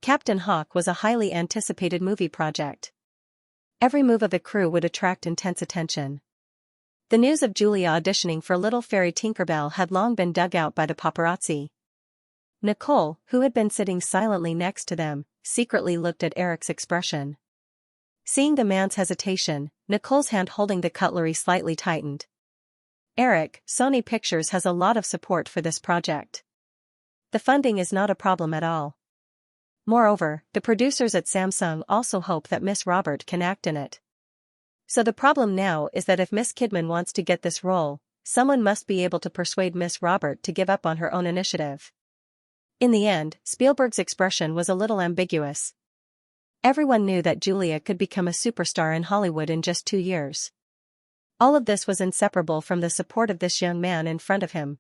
Captain Hawk was a highly anticipated movie project. Every move of the crew would attract intense attention. The news of Julia auditioning for Little Fairy Tinkerbell had long been dug out by the paparazzi. Nicole, who had been sitting silently next to them, secretly looked at Eric's expression. Seeing the man's hesitation, Nicole's hand holding the cutlery slightly tightened. Eric, Sony Pictures has a lot of support for this project. The funding is not a problem at all. Moreover, the producers at Samsung also hope that Miss Robert can act in it. So the problem now is that if Miss Kidman wants to get this role, someone must be able to persuade Miss Robert to give up on her own initiative. In the end, Spielberg's expression was a little ambiguous. Everyone knew that Julia could become a superstar in Hollywood in just 2 years. All of this was inseparable from the support of this young man in front of him.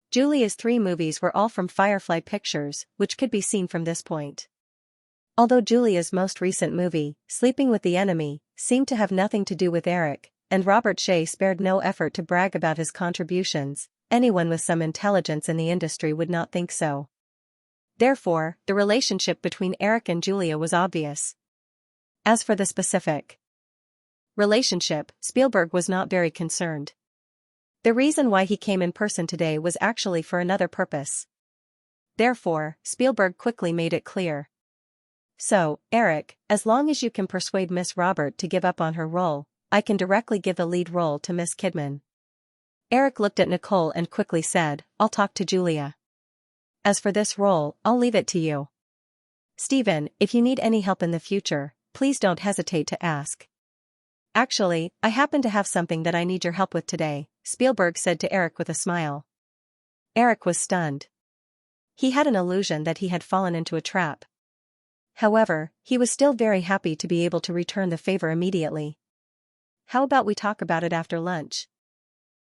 Julia's 3 movies were all from Firefly Pictures, which could be seen from this point. Although Julia's most recent movie, Sleeping with the Enemy, seemed to have nothing to do with Eric, and Robert Shea spared no effort to brag about his contributions, anyone with some intelligence in the industry would not think so. Therefore, the relationship between Eric and Julia was obvious. As for the specific relationship, Spielberg was not very concerned. The reason why he came in person today was actually for another purpose. Therefore, Spielberg quickly made it clear. So, Eric, as long as you can persuade Miss Robert to give up on her role, I can directly give the lead role to Miss Kidman. Eric looked at Nicole and quickly said, I'll talk to Julia. As for this role, I'll leave it to you. Steven, if you need any help in the future, please don't hesitate to ask. Actually, I happen to have something that I need your help with today, Spielberg said to Eric with a smile. Eric was stunned. He had an illusion that he had fallen into a trap. However, he was still very happy to be able to return the favor immediately. How about we talk about it after lunch?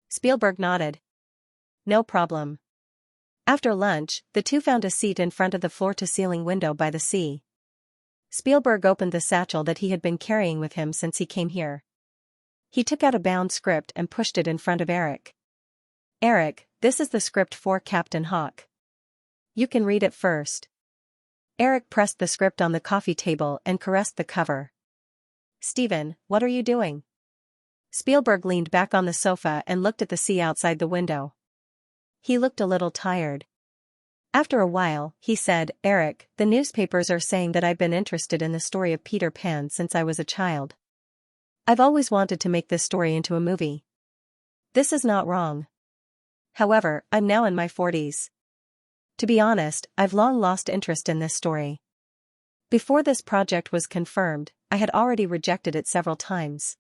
Spielberg nodded. No problem. After lunch, the two found a seat in front of the floor-to-ceiling window by the sea. Spielberg opened the satchel that he had been carrying with him since he came here. He took out a bound script and pushed it in front of Eric. Eric, this is the script for Captain Hawk. You can read it first. Eric pressed the script on the coffee table and caressed the cover. Steven, what are you doing? Spielberg leaned back on the sofa and looked at the sea outside the window. He looked a little tired. After a while, he said, Eric, the newspapers are saying that I've been interested in the story of Peter Pan since I was a child. I've always wanted to make this story into a movie. This is not wrong. However, I'm now in my 40s. To be honest, I've long lost interest in this story. Before this project was confirmed, I had already rejected it several times.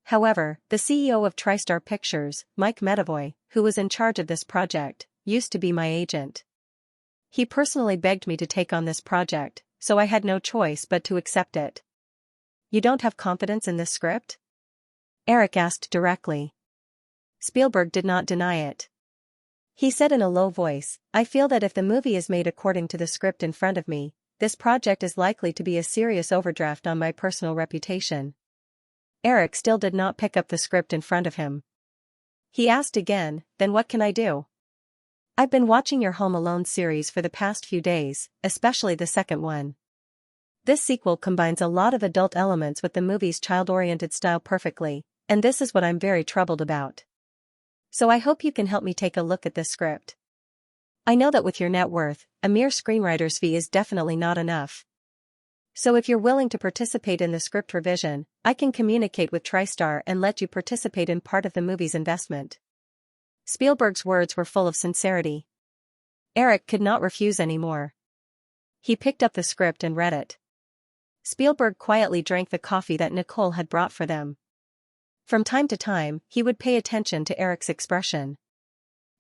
However, the CEO of TriStar Pictures, Mike Medavoy, who was in charge of this project, used to be my agent. He personally begged me to take on this project, so I had no choice but to accept it. You don't have confidence in this script? Eric asked directly. Spielberg did not deny it. He said in a low voice, I feel that if the movie is made according to the script in front of me, this project is likely to be a serious overdraft on my personal reputation. Eric still did not pick up the script in front of him. He asked again, then what can I do? I've been watching your Home Alone series for the past few days, especially the second one. This sequel combines a lot of adult elements with the movie's child-oriented style perfectly, and this is what I'm very troubled about. So I hope you can help me take a look at this script. I know that with your net worth, a mere screenwriter's fee is definitely not enough. So if you're willing to participate in the script revision, I can communicate with TriStar and let you participate in part of the movie's investment. Spielberg's words were full of sincerity. Eric could not refuse anymore. He picked up the script and read it. Spielberg quietly drank the coffee that Nicole had brought for them. From time to time, he would pay attention to Eric's expression.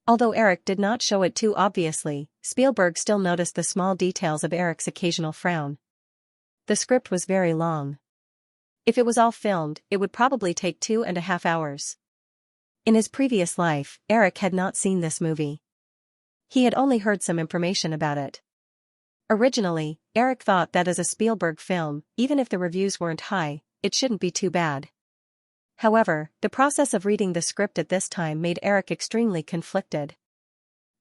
Although Eric did not show it too obviously, Spielberg still noticed the small details of Eric's occasional frown. The script was very long. If it was all filmed, it would probably take 2.5 hours. In his previous life, Eric had not seen this movie. He had only heard some information about it. Originally, Eric thought that as a Spielberg film, even if the reviews weren't high, it shouldn't be too bad. However, the process of reading the script at this time made Eric extremely conflicted.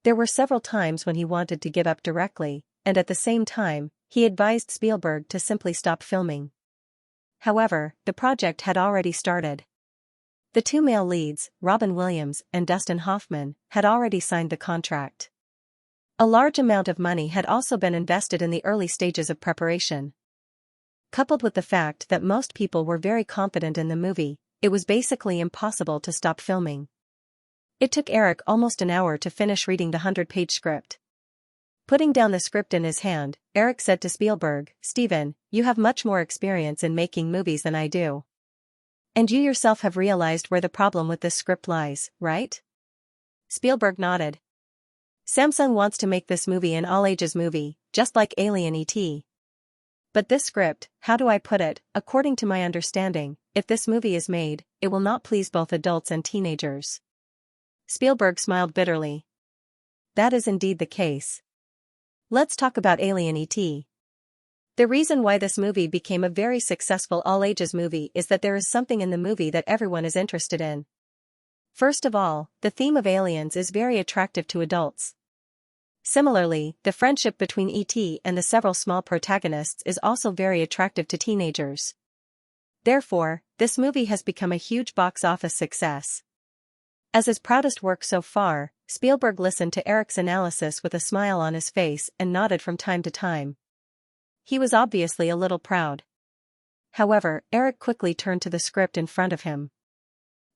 There were several times when he wanted to give up directly, and at the same time, he advised Spielberg to simply stop filming. However, the project had already started. The two male leads, Robin Williams and Dustin Hoffman, had already signed the contract. A large amount of money had also been invested in the early stages of preparation. Coupled with the fact that most people were very confident in the movie, it was basically impossible to stop filming. It took Eric almost an hour to finish reading the 100-page script. Putting down the script in his hand, Eric said to Spielberg, Steven, you have much more experience in making movies than I do. And you yourself have realized where the problem with this script lies, right? Spielberg nodded. Samsung wants to make this movie an all-ages movie, just like Alien E.T. But this script, how do I put it, according to my understanding, if this movie is made, it will not please both adults and teenagers. Spielberg smiled bitterly. That is indeed the case. Let's talk about Alien E.T. The reason why this movie became a very successful all-ages movie is that there is something in the movie that everyone is interested in. First of all, the theme of aliens is very attractive to adults. Similarly, the friendship between E.T. and the several small protagonists is also very attractive to teenagers. Therefore, this movie has become a huge box office success. As his proudest work so far, Spielberg listened to Eric's analysis with a smile on his face and nodded from time to time. He was obviously a little proud. However, Eric quickly turned to the script in front of him.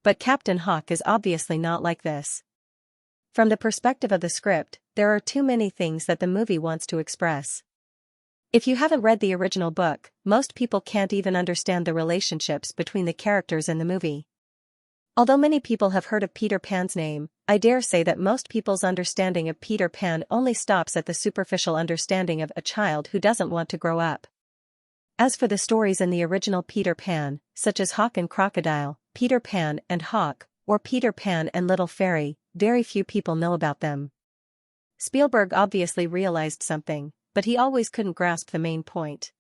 But Captain Hawk is obviously not like this. From the perspective of the script, there are too many things that the movie wants to express. If you haven't read the original book, most people can't even understand the relationships between the characters in the movie. Although many people have heard of Peter Pan's name, I dare say that most people's understanding of Peter Pan only stops at the superficial understanding of a child who doesn't want to grow up. As for the stories in the original Peter Pan, such as Hawk and Crocodile, Peter Pan and Hawk, or Peter Pan and Little Fairy, very few people know about them. Spielberg obviously realized something, but he always couldn't grasp the main point.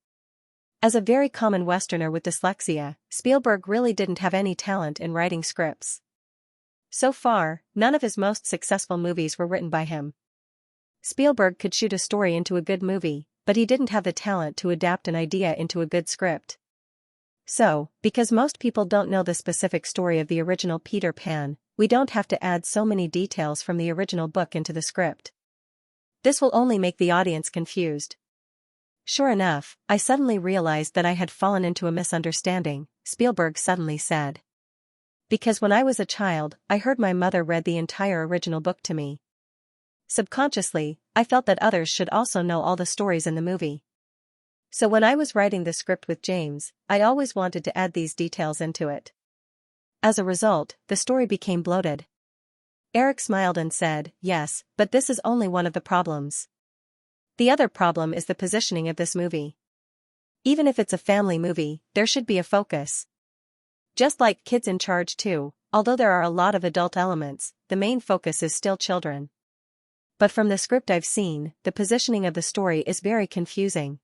As a very common Westerner with dyslexia, Spielberg really didn't have any talent in writing scripts. So far, none of his most successful movies were written by him. Spielberg could shoot a story into a good movie, but he didn't have the talent to adapt an idea into a good script. So, because most people don't know the specific story of the original Peter Pan, we don't have to add so many details from the original book into the script. This will only make the audience confused. Sure enough, I suddenly realized that I had fallen into a misunderstanding, Spielberg suddenly said. Because when I was a child, I heard my mother read the entire original book to me. Subconsciously, I felt that others should also know all the stories in the movie. So when I was writing the script with James, I always wanted to add these details into it. As a result, the story became bloated. Eric smiled and said, "Yes, but this is only one of the problems. The other problem is the positioning of this movie. Even if it's a family movie, there should be a focus. Just like Kids in Charge 2, although there are a lot of adult elements, the main focus is still children. But from the script I've seen, the positioning of the story is very confusing.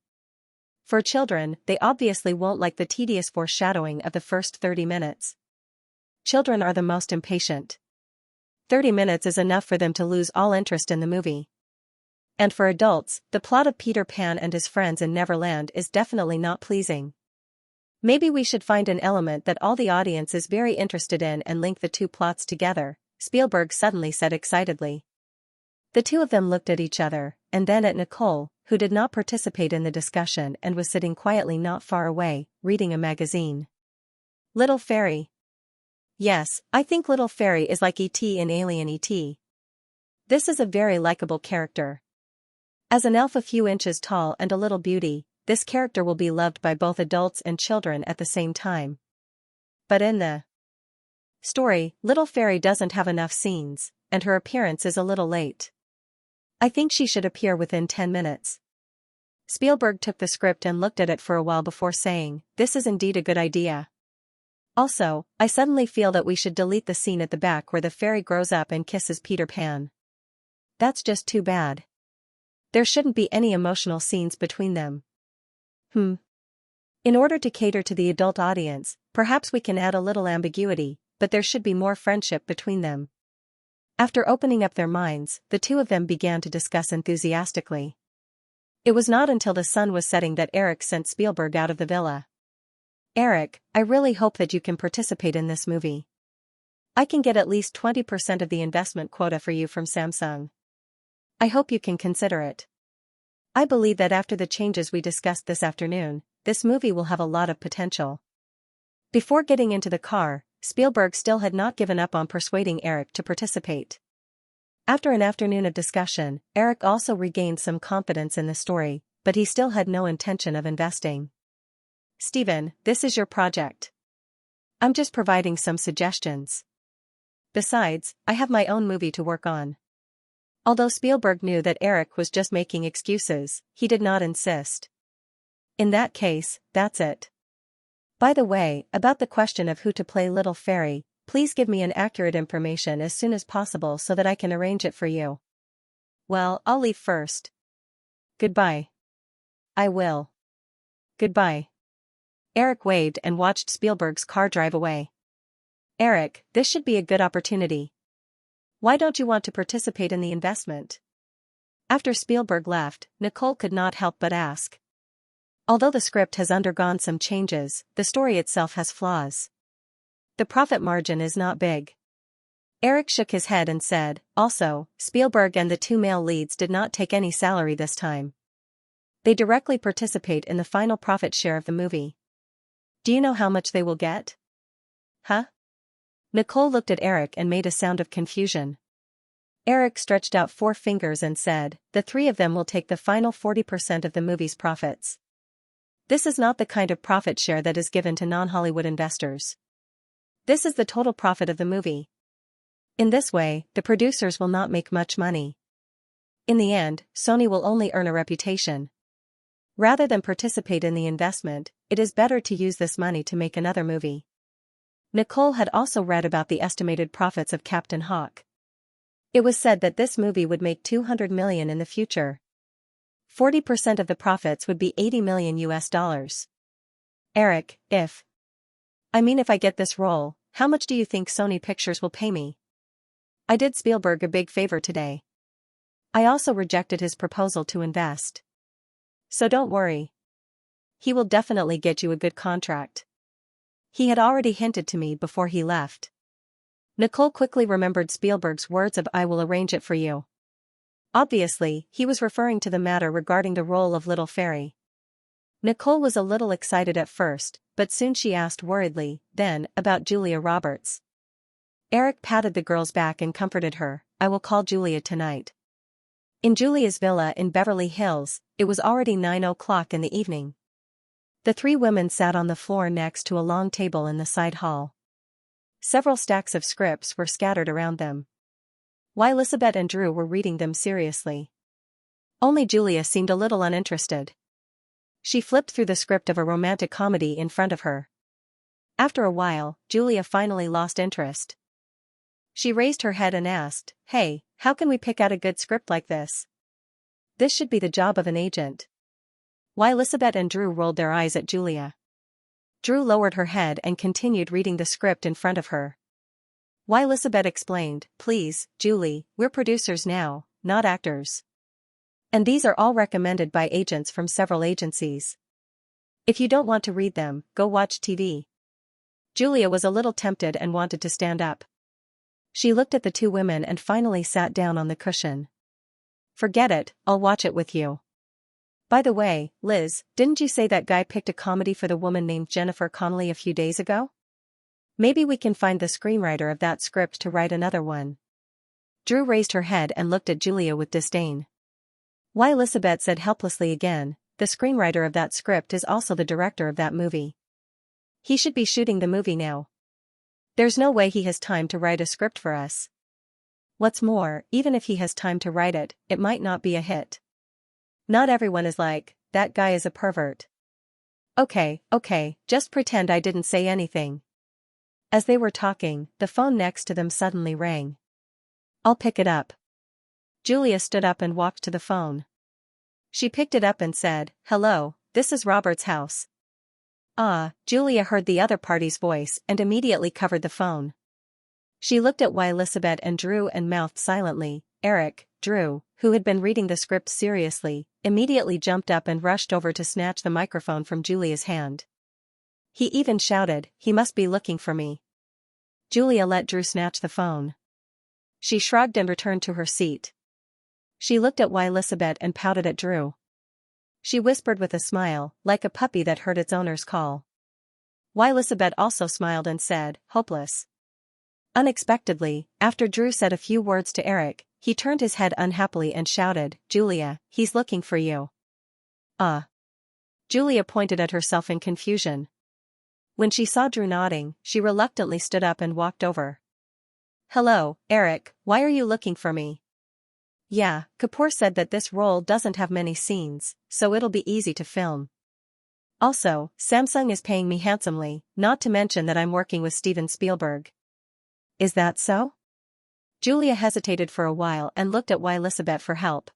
For children, they obviously won't like the tedious foreshadowing of the first 30 minutes. Children are the most impatient. 30 minutes is enough for them to lose all interest in the movie. And for adults, the plot of Peter Pan and his friends in Neverland is definitely not pleasing. Maybe we should find an element that all the audience is very interested in and link the two plots together," Spielberg suddenly said excitedly. The two of them looked at each other, and then at Nicole, who did not participate in the discussion and was sitting quietly not far away, reading a magazine. "Little Fairy." "Yes, I think Little Fairy is like E.T. in Alien E.T. This is a very likable character. As an elf a few inches tall and a little beauty, this character will be loved by both adults and children at the same time. But in the story, Little Fairy doesn't have enough scenes, and her appearance is a little late. I think she should appear within 10 minutes. Spielberg took the script and looked at it for a while before saying, "This is indeed a good idea. Also, I suddenly feel that we should delete the scene at the back where the fairy grows up and kisses Peter Pan. That's just too bad. There shouldn't be any emotional scenes between them." In order to cater to the adult audience, perhaps we can add a little ambiguity, but there should be more friendship between them. After opening up their minds, the two of them began to discuss enthusiastically. It was not until the sun was setting that Eric sent Spielberg out of the villa. "Eric, I really hope that you can participate in this movie. I can get at least 20% of the investment quota for you from Samsung. I hope you can consider it. I believe that after the changes we discussed this afternoon, this movie will have a lot of potential." Before getting into the car, Spielberg still had not given up on persuading Eric to participate. After an afternoon of discussion, Eric also regained some confidence in the story, but he still had no intention of investing. "Steven, this is your project. I'm just providing some suggestions. Besides, I have my own movie to work on." Although Spielberg knew that Eric was just making excuses, he did not insist. "In that case, that's it. By the way, about the question of who to play Little Fairy, please give me an accurate information as soon as possible so that I can arrange it for you." "Well, I'll leave first. Goodbye." "I will. Goodbye." Eric waved and watched Spielberg's car drive away. "Eric, this should be a good opportunity. Why don't you want to participate in the investment?" After Spielberg left, Nicole could not help but ask. Although the script has undergone some changes, the story itself has flaws. The profit margin is not big. Eric shook his head and said, "Also, Spielberg and the two male leads did not take any salary this time. They directly participate in the final profit share of the movie. Do you know how much they will get?" "Huh?" Nicole looked at Eric and made a sound of confusion. Eric stretched out 4 fingers and said, "The 3 of them will take the final 40% of the movie's profits. This is not the kind of profit share that is given to non-Hollywood investors. This is the total profit of the movie. In this way, the producers will not make much money. In the end, Sony will only earn a reputation. Rather than participate in the investment, it is better to use this money to make another movie." Nicole had also read about the estimated profits of Captain Hawk. It was said that this movie would make $200 million in the future. 40% of the profits would be $80 million US. "Eric, if I get this role, how much do you think Sony Pictures will pay me? I did Spielberg a big favor today. I also rejected his proposal to invest. So don't worry. He will definitely get you a good contract. He had already hinted to me before he left." Nicole quickly remembered Spielberg's words of "I will arrange it for you." Obviously, he was referring to the matter regarding the role of Little Fairy. Nicole was a little excited at first, but soon she asked worriedly, "Then, about Julia Roberts. Eric patted the girl's back and comforted her. I will call Julia tonight. In Julia's villa in Beverly Hills, it was already 9 o'clock in the evening. The three women sat on the floor next to a long table in the side hall. Several stacks of scripts were scattered around them. While Elizabeth and Drew were reading them seriously. Only Julia seemed a little uninterested. She flipped through the script of a romantic comedy in front of her. After a while, Julia finally lost interest. She raised her head and asked, "Hey, how can we pick out a good script like this? This should be the job of an agent." While Elizabeth and Drew rolled their eyes at Julia. Drew lowered her head and continued reading the script in front of her. While Elizabeth explained, "Please, Julie, we're producers now, not actors. And these are all recommended by agents from several agencies. If you don't want to read them, go watch TV." Julia was a little tempted and wanted to stand up. She looked at the two women and finally sat down on the cushion. "Forget it, I'll watch it with you. By the way, Liz, didn't you say that guy picked a comedy for the woman named Jennifer Connelly a few days ago? Maybe we can find the screenwriter of that script to write another one." Drew raised her head and looked at Julia with disdain. While Elizabeth said helplessly again, "The screenwriter of that script is also the director of that movie. He should be shooting the movie now. There's no way he has time to write a script for us. What's more, even if he has time to write it, it might not be a hit. Not everyone is like, that guy is a pervert." Okay, just pretend I didn't say anything." As they were talking, the phone next to them suddenly rang. "I'll pick it up." Julia stood up and walked to the phone. She picked it up and said, "Hello, this is Robert's house." Julia heard the other party's voice and immediately covered the phone. She looked at Elizabeth and Drew and mouthed silently. Eric, Drew, who had been reading the script seriously, immediately jumped up and rushed over to snatch the microphone from Julia's hand. He even shouted, "He must be looking for me." Julia let Drew snatch the phone. She shrugged and returned to her seat. She looked at Elizabeth and pouted at Drew. She whispered with a smile, like a puppy that heard its owner's call. Elizabeth also smiled and said, "Hopeless." Unexpectedly, after Drew said a few words to Eric, he turned his head unhappily and shouted, "Julia, he's looking for you." Julia pointed at herself in confusion. When she saw Drew nodding, she reluctantly stood up and walked over. "Hello, Eric, why are you looking for me?" "Yeah, Kapoor said that this role doesn't have many scenes, so it'll be easy to film. Also, Samsung is paying me handsomely, not to mention that I'm working with Steven Spielberg." "Is that so?" Julia hesitated for a while and looked at Elizabeth for help.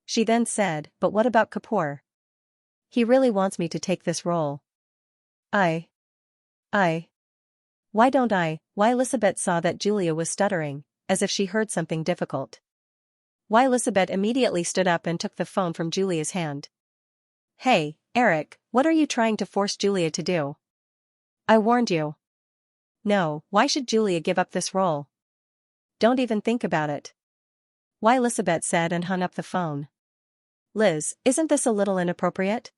She then said, "But what about Kapoor? He really wants me to take this role." Why don't I? Elizabeth saw that Julia was stuttering, as if she heard something difficult. Elizabeth immediately stood up and took the phone from Julia's hand. "Hey, Eric, what are you trying to force Julia to do? I warned you." "No, why should Julia give up this role? Don't even think about it." Elizabeth said and hung up the phone. "Liz, isn't this a little inappropriate?"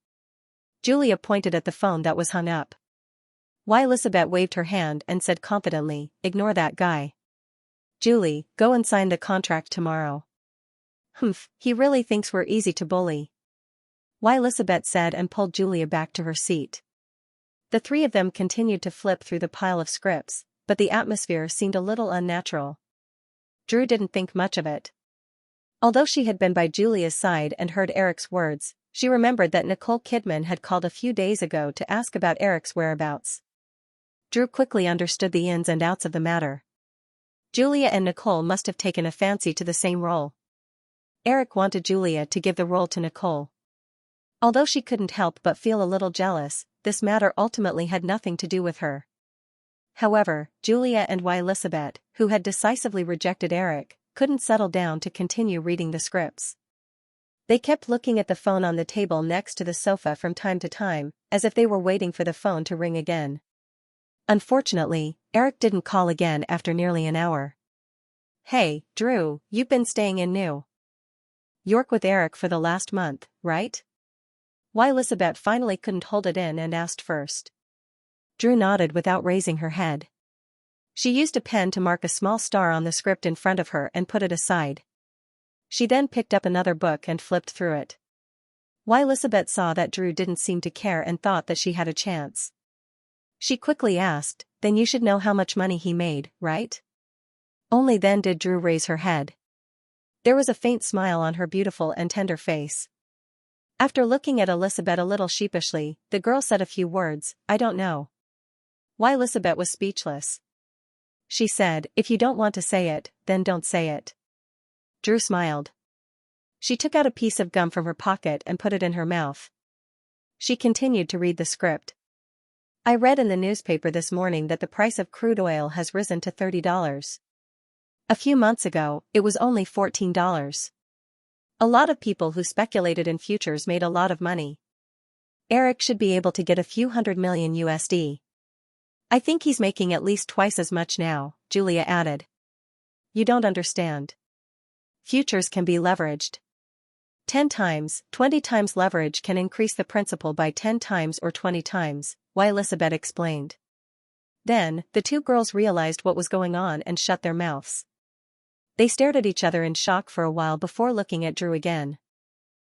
Julia pointed at the phone that was hung up. Elizabeth waved her hand and said confidently, "Ignore that guy. Julie, go and sign the contract tomorrow." "Humph, he really thinks we're easy to bully," Elizabeth said and pulled Julia back to her seat. The three of them continued to flip through the pile of scripts, but the atmosphere seemed a little unnatural. Drew didn't think much of it. Although she had been by Julia's side and heard Eric's words, she remembered that Nicole Kidman had called a few days ago to ask about Eric's whereabouts. Drew quickly understood the ins and outs of the matter. Julia and Nicole must have taken a fancy to the same role. Eric wanted Julia to give the role to Nicole. Although she couldn't help but feel a little jealous, this matter ultimately had nothing to do with her. However, Julia and Elizabeth, who had decisively rejected Eric, couldn't settle down to continue reading the scripts. They kept looking at the phone on the table next to the sofa from time to time, as if they were waiting for the phone to ring again. Unfortunately, Eric didn't call again after nearly an hour. "Hey, Drew, you've been staying in New York with Eric for the last month, right?" Elizabeth finally couldn't hold it in and asked first. Drew nodded without raising her head. She used a pen to mark a small star on the script in front of her and put it aside. She then picked up another book and flipped through it. Elizabeth saw that Drew didn't seem to care and thought that she had a chance. She quickly asked, "Then you should know how much money he made, right?" Only then did Drew raise her head. There was a faint smile on her beautiful and tender face. After looking at Elizabeth a little sheepishly, the girl said a few words, "I don't know." Elizabeth was speechless. She said, "If you don't want to say it, then don't say it." Drew smiled. She took out a piece of gum from her pocket and put it in her mouth. She continued to read the script. "I read in the newspaper this morning that the price of crude oil has risen to $30. A few months ago, it was only $14. A lot of people who speculated in futures made a lot of money. Eric should be able to get a few $100 million USD. I think he's making at least twice as much now," Julia added. "You don't understand. Futures can be leveraged. 10 times, 20 times leverage can increase the principal by 10 times or 20 times, Elizabeth explained. Then, the two girls realized what was going on and shut their mouths. They stared at each other in shock for a while before looking at Drew again.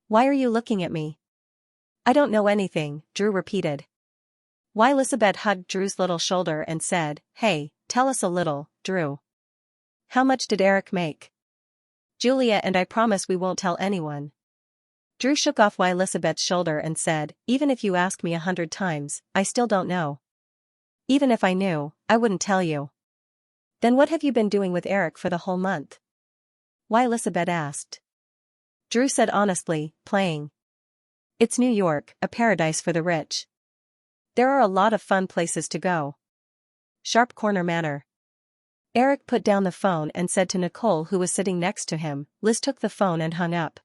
"Why are you looking at me?" "I don't know anything," Drew repeated. Elizabeth hugged Drew's little shoulder and said, "Hey, tell us a little, Drew. How much did Eric make?" "Julia and I promise we won't tell anyone." Drew shook off Elizabeth's shoulder and said, "Even if you ask me 100 times, I still don't know. Even if I knew, I wouldn't tell you." "Then what have you been doing with Eric for the whole month?" Elizabeth asked. Drew said honestly, "Playing. It's New York, a paradise for the rich. There are a lot of fun places to go. Sharp Corner Manor." Eric put down the phone and said to Nicole, who was sitting next to him. Liz took the phone and hung up.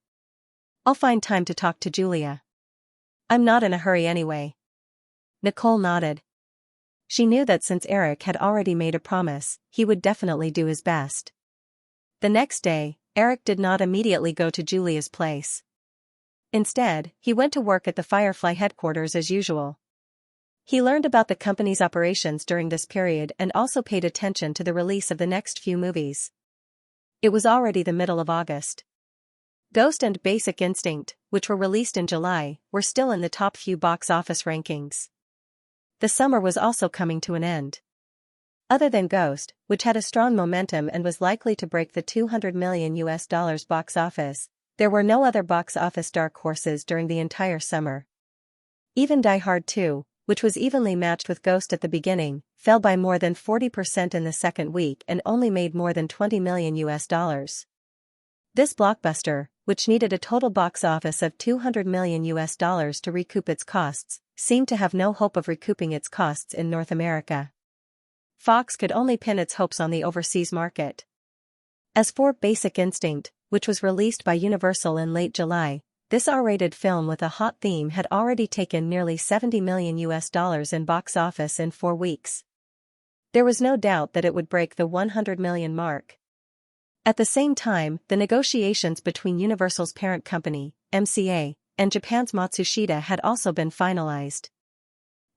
"I'll find time to talk to Julia. I'm not in a hurry anyway." Nicole nodded. She knew that since Eric had already made a promise, he would definitely do his best. The next day, Eric did not immediately go to Julia's place. Instead, he went to work at the Firefly headquarters as usual. He learned about the company's operations during this period and also paid attention to the release of the next few movies. It was already the middle of August. Ghost and Basic Instinct, which were released in July, were still in the top few box office rankings. The summer was also coming to an end. Other than Ghost, which had a strong momentum and was likely to break the $200 million box office, there were no other box office dark horses during the entire summer. Even Die Hard 2, which was evenly matched with Ghost at the beginning, fell by more than 40% in the second week and only made more than $20 million. This blockbuster, which needed a total box office of $200 million to recoup its costs, seemed to have no hope of recouping its costs in North America. Fox could only pin its hopes on the overseas market. As for Basic Instinct, which was released by Universal in late July, this R-rated film with a hot theme had already taken nearly $70 million in box office in 4 weeks. There was no doubt that it would break the $100 million mark. At the same time, the negotiations between Universal's parent company, MCA, and Japan's Matsushita had also been finalized.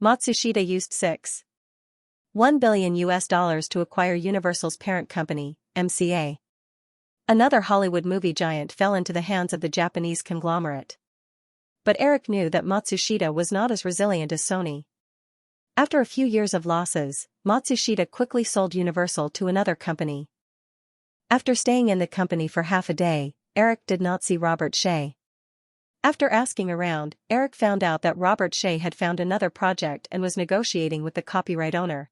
Matsushita used $6.1 billion to acquire Universal's parent company, MCA. Another Hollywood movie giant fell into the hands of the Japanese conglomerate. But Eric knew that Matsushita was not as resilient as Sony. After a few years of losses, Matsushita quickly sold Universal to another company. After staying in the company for half a day, Eric did not see Robert Shea. After asking around, Eric found out that Robert Shea had found another project and was negotiating with the copyright owner.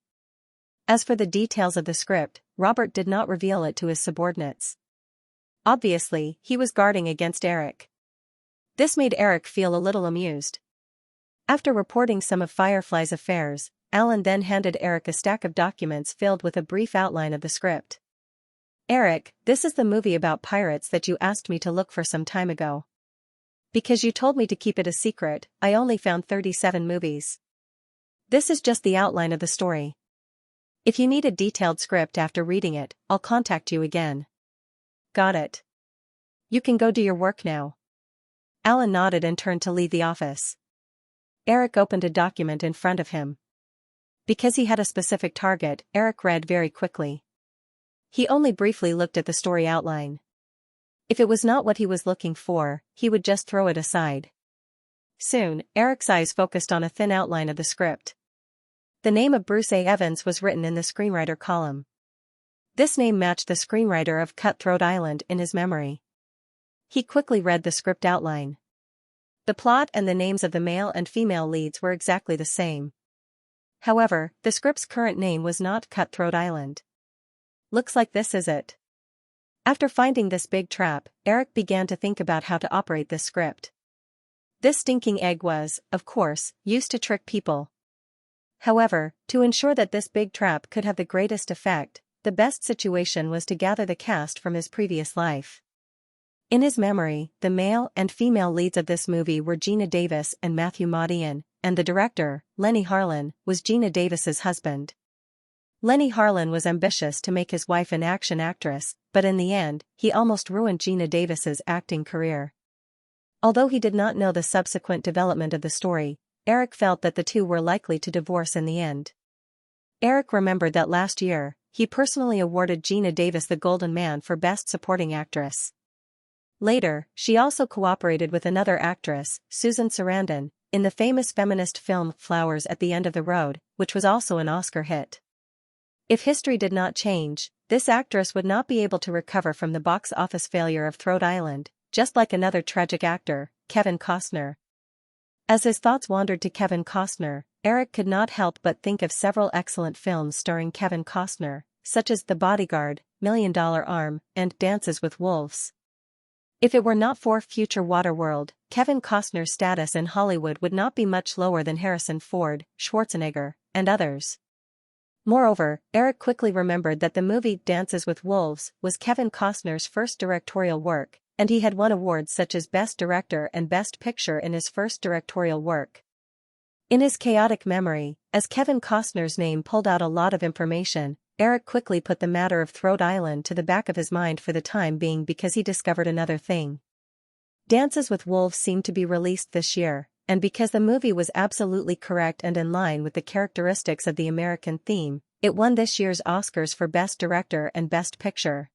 As for the details of the script, Robert did not reveal it to his subordinates. Obviously, he was guarding against Eric. This made Eric feel a little amused. After reporting some of Firefly's affairs, Alan then handed Eric a stack of documents filled with a brief outline of the script. "Eric, this is the movie about pirates that you asked me to look for some time ago. Because you told me to keep it a secret, I only found 37 movies. This is just the outline of the story. If you need a detailed script after reading it, I'll contact you again." "Got it. You can go do your work now." Alan nodded and turned to leave the office. Eric opened a document in front of him. Because he had a specific target, Eric read very quickly. He only briefly looked at the story outline. If it was not what he was looking for, he would just throw it aside. Soon, Eric's eyes focused on a thin outline of the script. The name of Bruce A. Evans was written in the screenwriter column. This name matched the screenwriter of Cutthroat Island in his memory. He quickly read the script outline. The plot and the names of the male and female leads were exactly the same. However, the script's current name was not Cutthroat Island. Looks like this is it. After finding this big trap, Eric began to think about how to operate this script. This stinking egg was, of course, used to trick people. However, to ensure that this big trap could have the greatest effect, the best situation was to gather the cast from his previous life. In his memory, the male and female leads of this movie were Gina Davis and Matthew Modine, and the director, Lenny Harlan, was Gina Davis's husband. Lenny Harlan was ambitious to make his wife an action actress, but in the end, he almost ruined Gina Davis's acting career. Although he did not know the subsequent development of the story, Eric felt that the two were likely to divorce in the end. Eric remembered that last year, he personally awarded Gina Davis the Golden Man for Best Supporting Actress. Later, she also cooperated with another actress, Susan Sarandon, in the famous feminist film Flowers at the End of the Road, which was also an Oscar hit. If history did not change, this actress would not be able to recover from the box office failure of Throat Island, just like another tragic actor, Kevin Costner. As his thoughts wandered to Kevin Costner, Eric could not help but think of several excellent films starring Kevin Costner, such as The Bodyguard, $1 Million Arm, and Dances with Wolves. If it were not for future Waterworld, Kevin Costner's status in Hollywood would not be much lower than Harrison Ford, Schwarzenegger, and others. Moreover, Eric quickly remembered that the movie Dances with Wolves was Kevin Costner's first directorial work, and he had won awards such as Best Director and Best Picture in his first directorial work. In his chaotic memory, as Kevin Costner's name pulled out a lot of information, Eric quickly put the matter of Throat Island to the back of his mind for the time being because he discovered another thing. Dances with Wolves seemed to be released this year, and because the movie was absolutely correct and in line with the characteristics of the American theme, it won this year's Oscars for Best Director and Best Picture.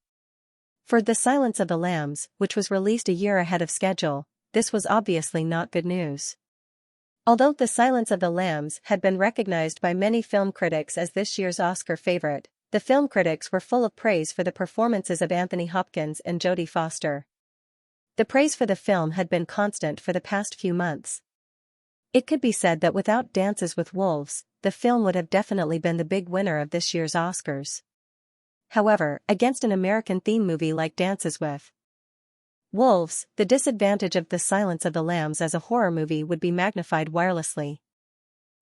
For The Silence of the Lambs, which was released a year ahead of schedule, this was obviously not good news. Although The Silence of the Lambs had been recognized by many film critics as this year's Oscar favorite, the film critics were full of praise for the performances of Anthony Hopkins and Jodie Foster. The praise for the film had been constant for the past few months. It could be said that without Dances with Wolves, the film would have definitely been the big winner of this year's Oscars. However, against an American theme movie like Dances with Wolves, the disadvantage of The Silence of the Lambs as a horror movie would be magnified wirelessly.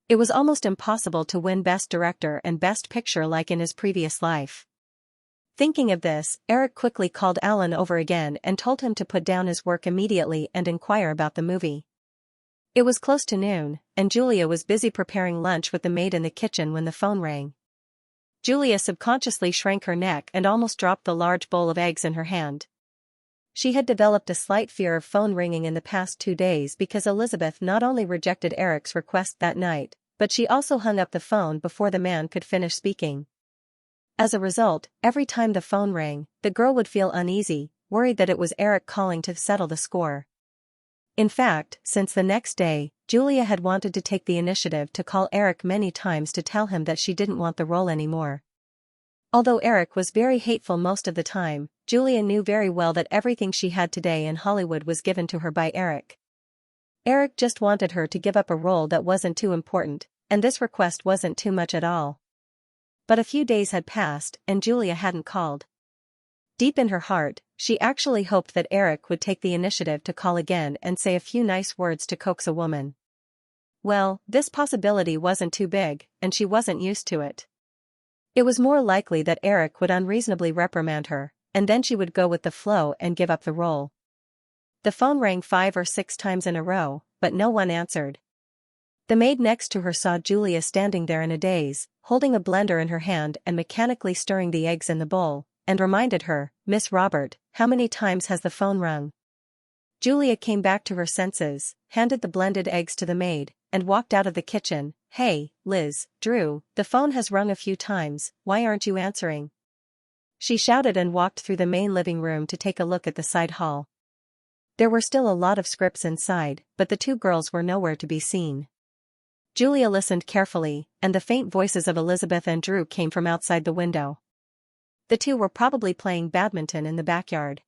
It was almost impossible to win Best Director and Best Picture like in his previous life. Thinking of this, Eric quickly called Alan over again and told him to put down his work immediately and inquire about the movie. It was close to noon, and Julia was busy preparing lunch with the maid in the kitchen when the phone rang. Julia subconsciously shrank her neck and almost dropped the large bowl of eggs in her hand. She had developed a slight fear of phone ringing in the past 2 days because Elizabeth not only rejected Eric's request that night, but she also hung up the phone before the man could finish speaking. As a result, every time the phone rang, the girl would feel uneasy, worried that it was Eric calling to settle the score. In fact, since the next day, Julia had wanted to take the initiative to call Eric many times to tell him that she didn't want the role anymore. Although Eric was very hateful most of the time, Julia knew very well that everything she had today in Hollywood was given to her by Eric. Eric just wanted her to give up a role that wasn't too important, and this request wasn't too much at all. But a few days had passed, and Julia hadn't called. Deep in her heart, she actually hoped that Eric would take the initiative to call again and say a few nice words to coax a woman. Well, this possibility wasn't too big, and she wasn't used to it. It was more likely that Eric would unreasonably reprimand her, and then she would go with the flow and give up the role. The phone rang 5 or 6 times in a row, but no one answered. The maid next to her saw Julia standing there in a daze, holding a blender in her hand and mechanically stirring the eggs in the bowl, and reminded her, "Miss Robert, how many times has the phone rung?" Julia came back to her senses, handed the blended eggs to the maid, and walked out of the kitchen, Hey, Liz, Drew, the phone has rung a few times, why aren't you answering? She shouted and walked through the main living room to take a look at the side hall. There were still a lot of scripts inside, but the two girls were nowhere to be seen. Julia listened carefully, and the faint voices of Elizabeth and Drew came from outside the window. The two were probably playing badminton in the backyard.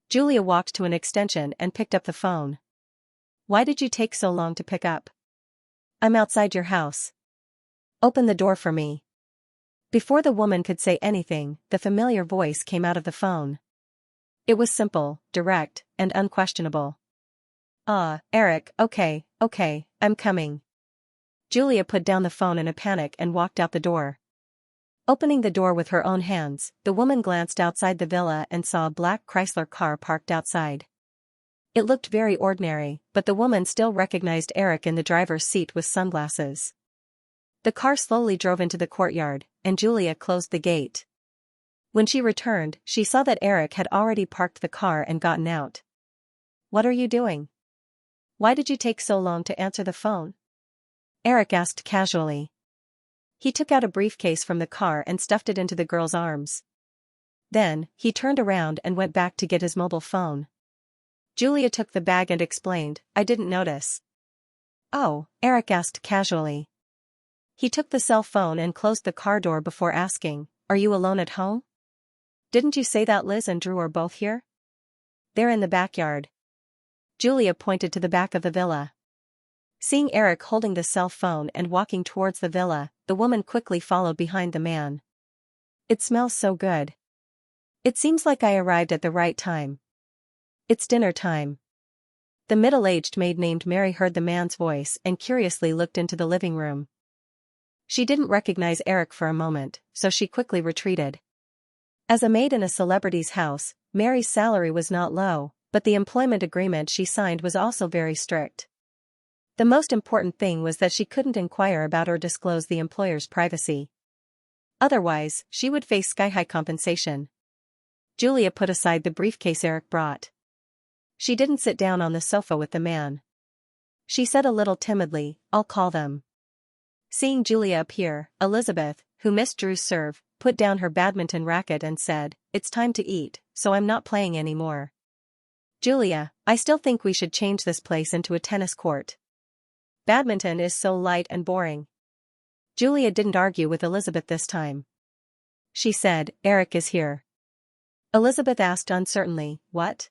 Julia walked to an extension and picked up the phone. Why did you take so long to pick up? I'm outside your house. Open the door for me. Before the woman could say anything, the familiar voice came out of the phone. It was simple, direct, and unquestionable. Eric, okay, I'm coming. Julia put down the phone in a panic and walked out the door. Opening the door with her own hands, the woman glanced outside the villa and saw a black Chrysler car parked outside. It looked very ordinary, but the woman still recognized Eric in the driver's seat with sunglasses. The car slowly drove into the courtyard, and Julia closed the gate. When she returned, she saw that Eric had already parked the car and gotten out. What are you doing? Why did you take so long to answer the phone? Eric asked casually. He took out a briefcase from the car and stuffed it into the girl's arms. Then, he turned around and went back to get his mobile phone. Julia took the bag and explained, I didn't notice. Oh, Eric asked casually. He took the cell phone and closed the car door before asking, are you alone at home? Didn't you say that Liz and Drew are both here? They're in the backyard. Julia pointed to the back of the villa. Seeing Eric holding the cell phone and walking towards the villa, the woman quickly followed behind the man. It smells so good. It seems like I arrived at the right time. It's dinner time. The middle-aged maid named Mary heard the man's voice and curiously looked into the living room. She didn't recognize Eric for a moment, so she quickly retreated. As a maid in a celebrity's house, Mary's salary was not low, but the employment agreement she signed was also very strict. The most important thing was that she couldn't inquire about or disclose the employer's privacy. Otherwise, she would face sky-high compensation. Julia put aside the briefcase Eric brought. She didn't sit down on the sofa with the man. She said a little timidly, I'll call them. Seeing Julia appear, Elizabeth, who missed Drew's serve, put down her badminton racket and said, it's time to eat, so I'm not playing anymore. Julia, I still think we should change this place into a tennis court. Badminton is so light and boring. Julia didn't argue with Elizabeth this time. She said, Eric is here. Elizabeth asked uncertainly, what?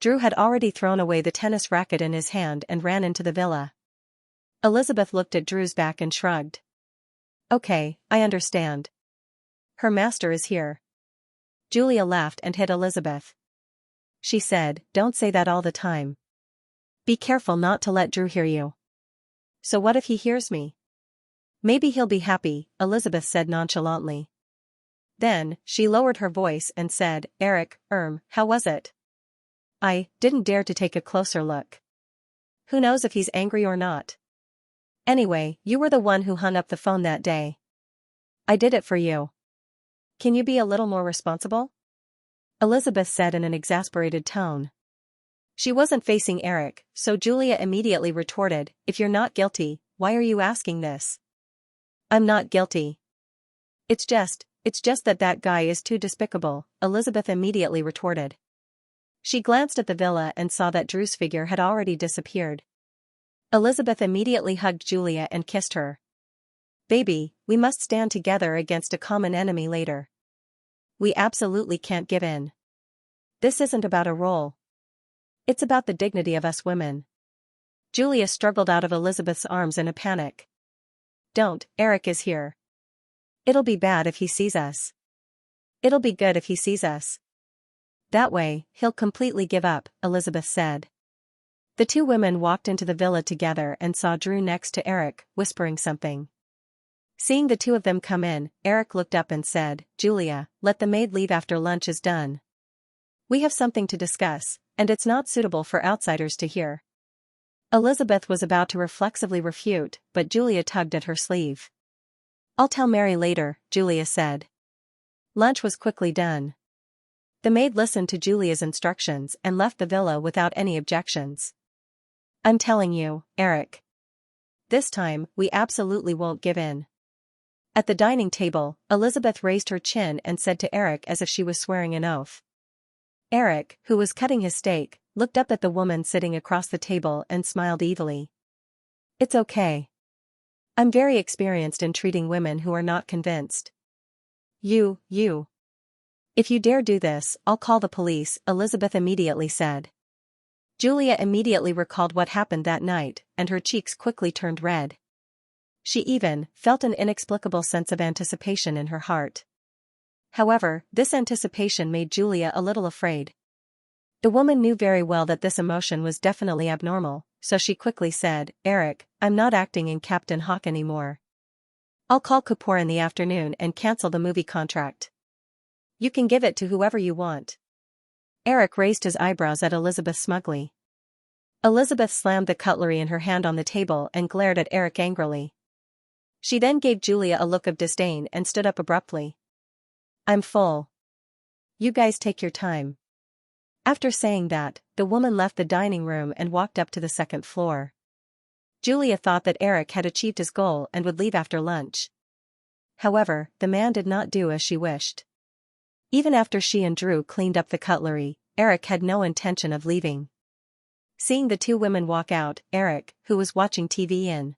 Drew had already thrown away the tennis racket in his hand and ran into the villa. Elizabeth looked at Drew's back and shrugged. Okay, I understand. Her master is here. Julia laughed and hit Elizabeth. She said, don't say that all the time. Be careful not to let Drew hear you. So what if he hears me? Maybe he'll be happy, Elizabeth said nonchalantly. Then, she lowered her voice and said, Eric, how was it? I didn't dare to take a closer look. Who knows if he's angry or not? Anyway, you were the one who hung up the phone that day. I did it for you. Can you be a little more responsible? Elizabeth said in an exasperated tone. She wasn't facing Eric, so Julia immediately retorted, if you're not guilty, why are you asking this? I'm not guilty. It's just that guy is too despicable, Elizabeth immediately retorted. She glanced at the villa and saw that Drew's figure had already disappeared. Elizabeth immediately hugged Julia and kissed her. Baby, we must stand together against a common enemy later. We absolutely can't give in. This isn't about a role. It's about the dignity of us women. Julia struggled out of Elizabeth's arms in a panic. Don't, Eric is here. It'll be bad if he sees us. It'll be good if he sees us. That way, he'll completely give up, Elizabeth said. The two women walked into the villa together and saw Drew next to Eric, whispering something. Seeing the two of them come in, Eric looked up and said, Julia, let the maid leave after lunch is done. We have something to discuss, and it's not suitable for outsiders to hear. Elizabeth was about to reflexively refute, but Julia tugged at her sleeve. I'll tell Mary later, Julia said. Lunch was quickly done. The maid listened to Julia's instructions and left the villa without any objections. I'm telling you, Eric. this time, we absolutely won't give in. At the dining table, Elizabeth raised her chin and said to Eric as if she was swearing an oath. Eric, who was cutting his steak, looked up at the woman sitting across the table and smiled evilly. It's okay. I'm very experienced in treating women who are not convinced. You. If you dare do this, I'll call the police, Elizabeth immediately said. Julia immediately recalled what happened that night, and her cheeks quickly turned red. She even felt an inexplicable sense of anticipation in her heart. However, this anticipation made Julia a little afraid. The woman knew very well that this emotion was definitely abnormal, so she quickly said, Eric, I'm not acting in Captain Hawk anymore. I'll call Kapoor in the afternoon and cancel the movie contract. You can give it to whoever you want. Eric raised his eyebrows at Elizabeth smugly. Elizabeth slammed the cutlery in her hand on the table and glared at Eric angrily. She then gave Julia a look of disdain and stood up abruptly. I'm full. You guys take your time. After saying that, the woman left the dining room and walked up to the second floor. Julia thought that Eric had achieved his goal and would leave after lunch. However, the man did not do as she wished. Even after she and Drew cleaned up the cutlery, Eric had no intention of leaving. Seeing the two women walk out, Eric, who was watching TV in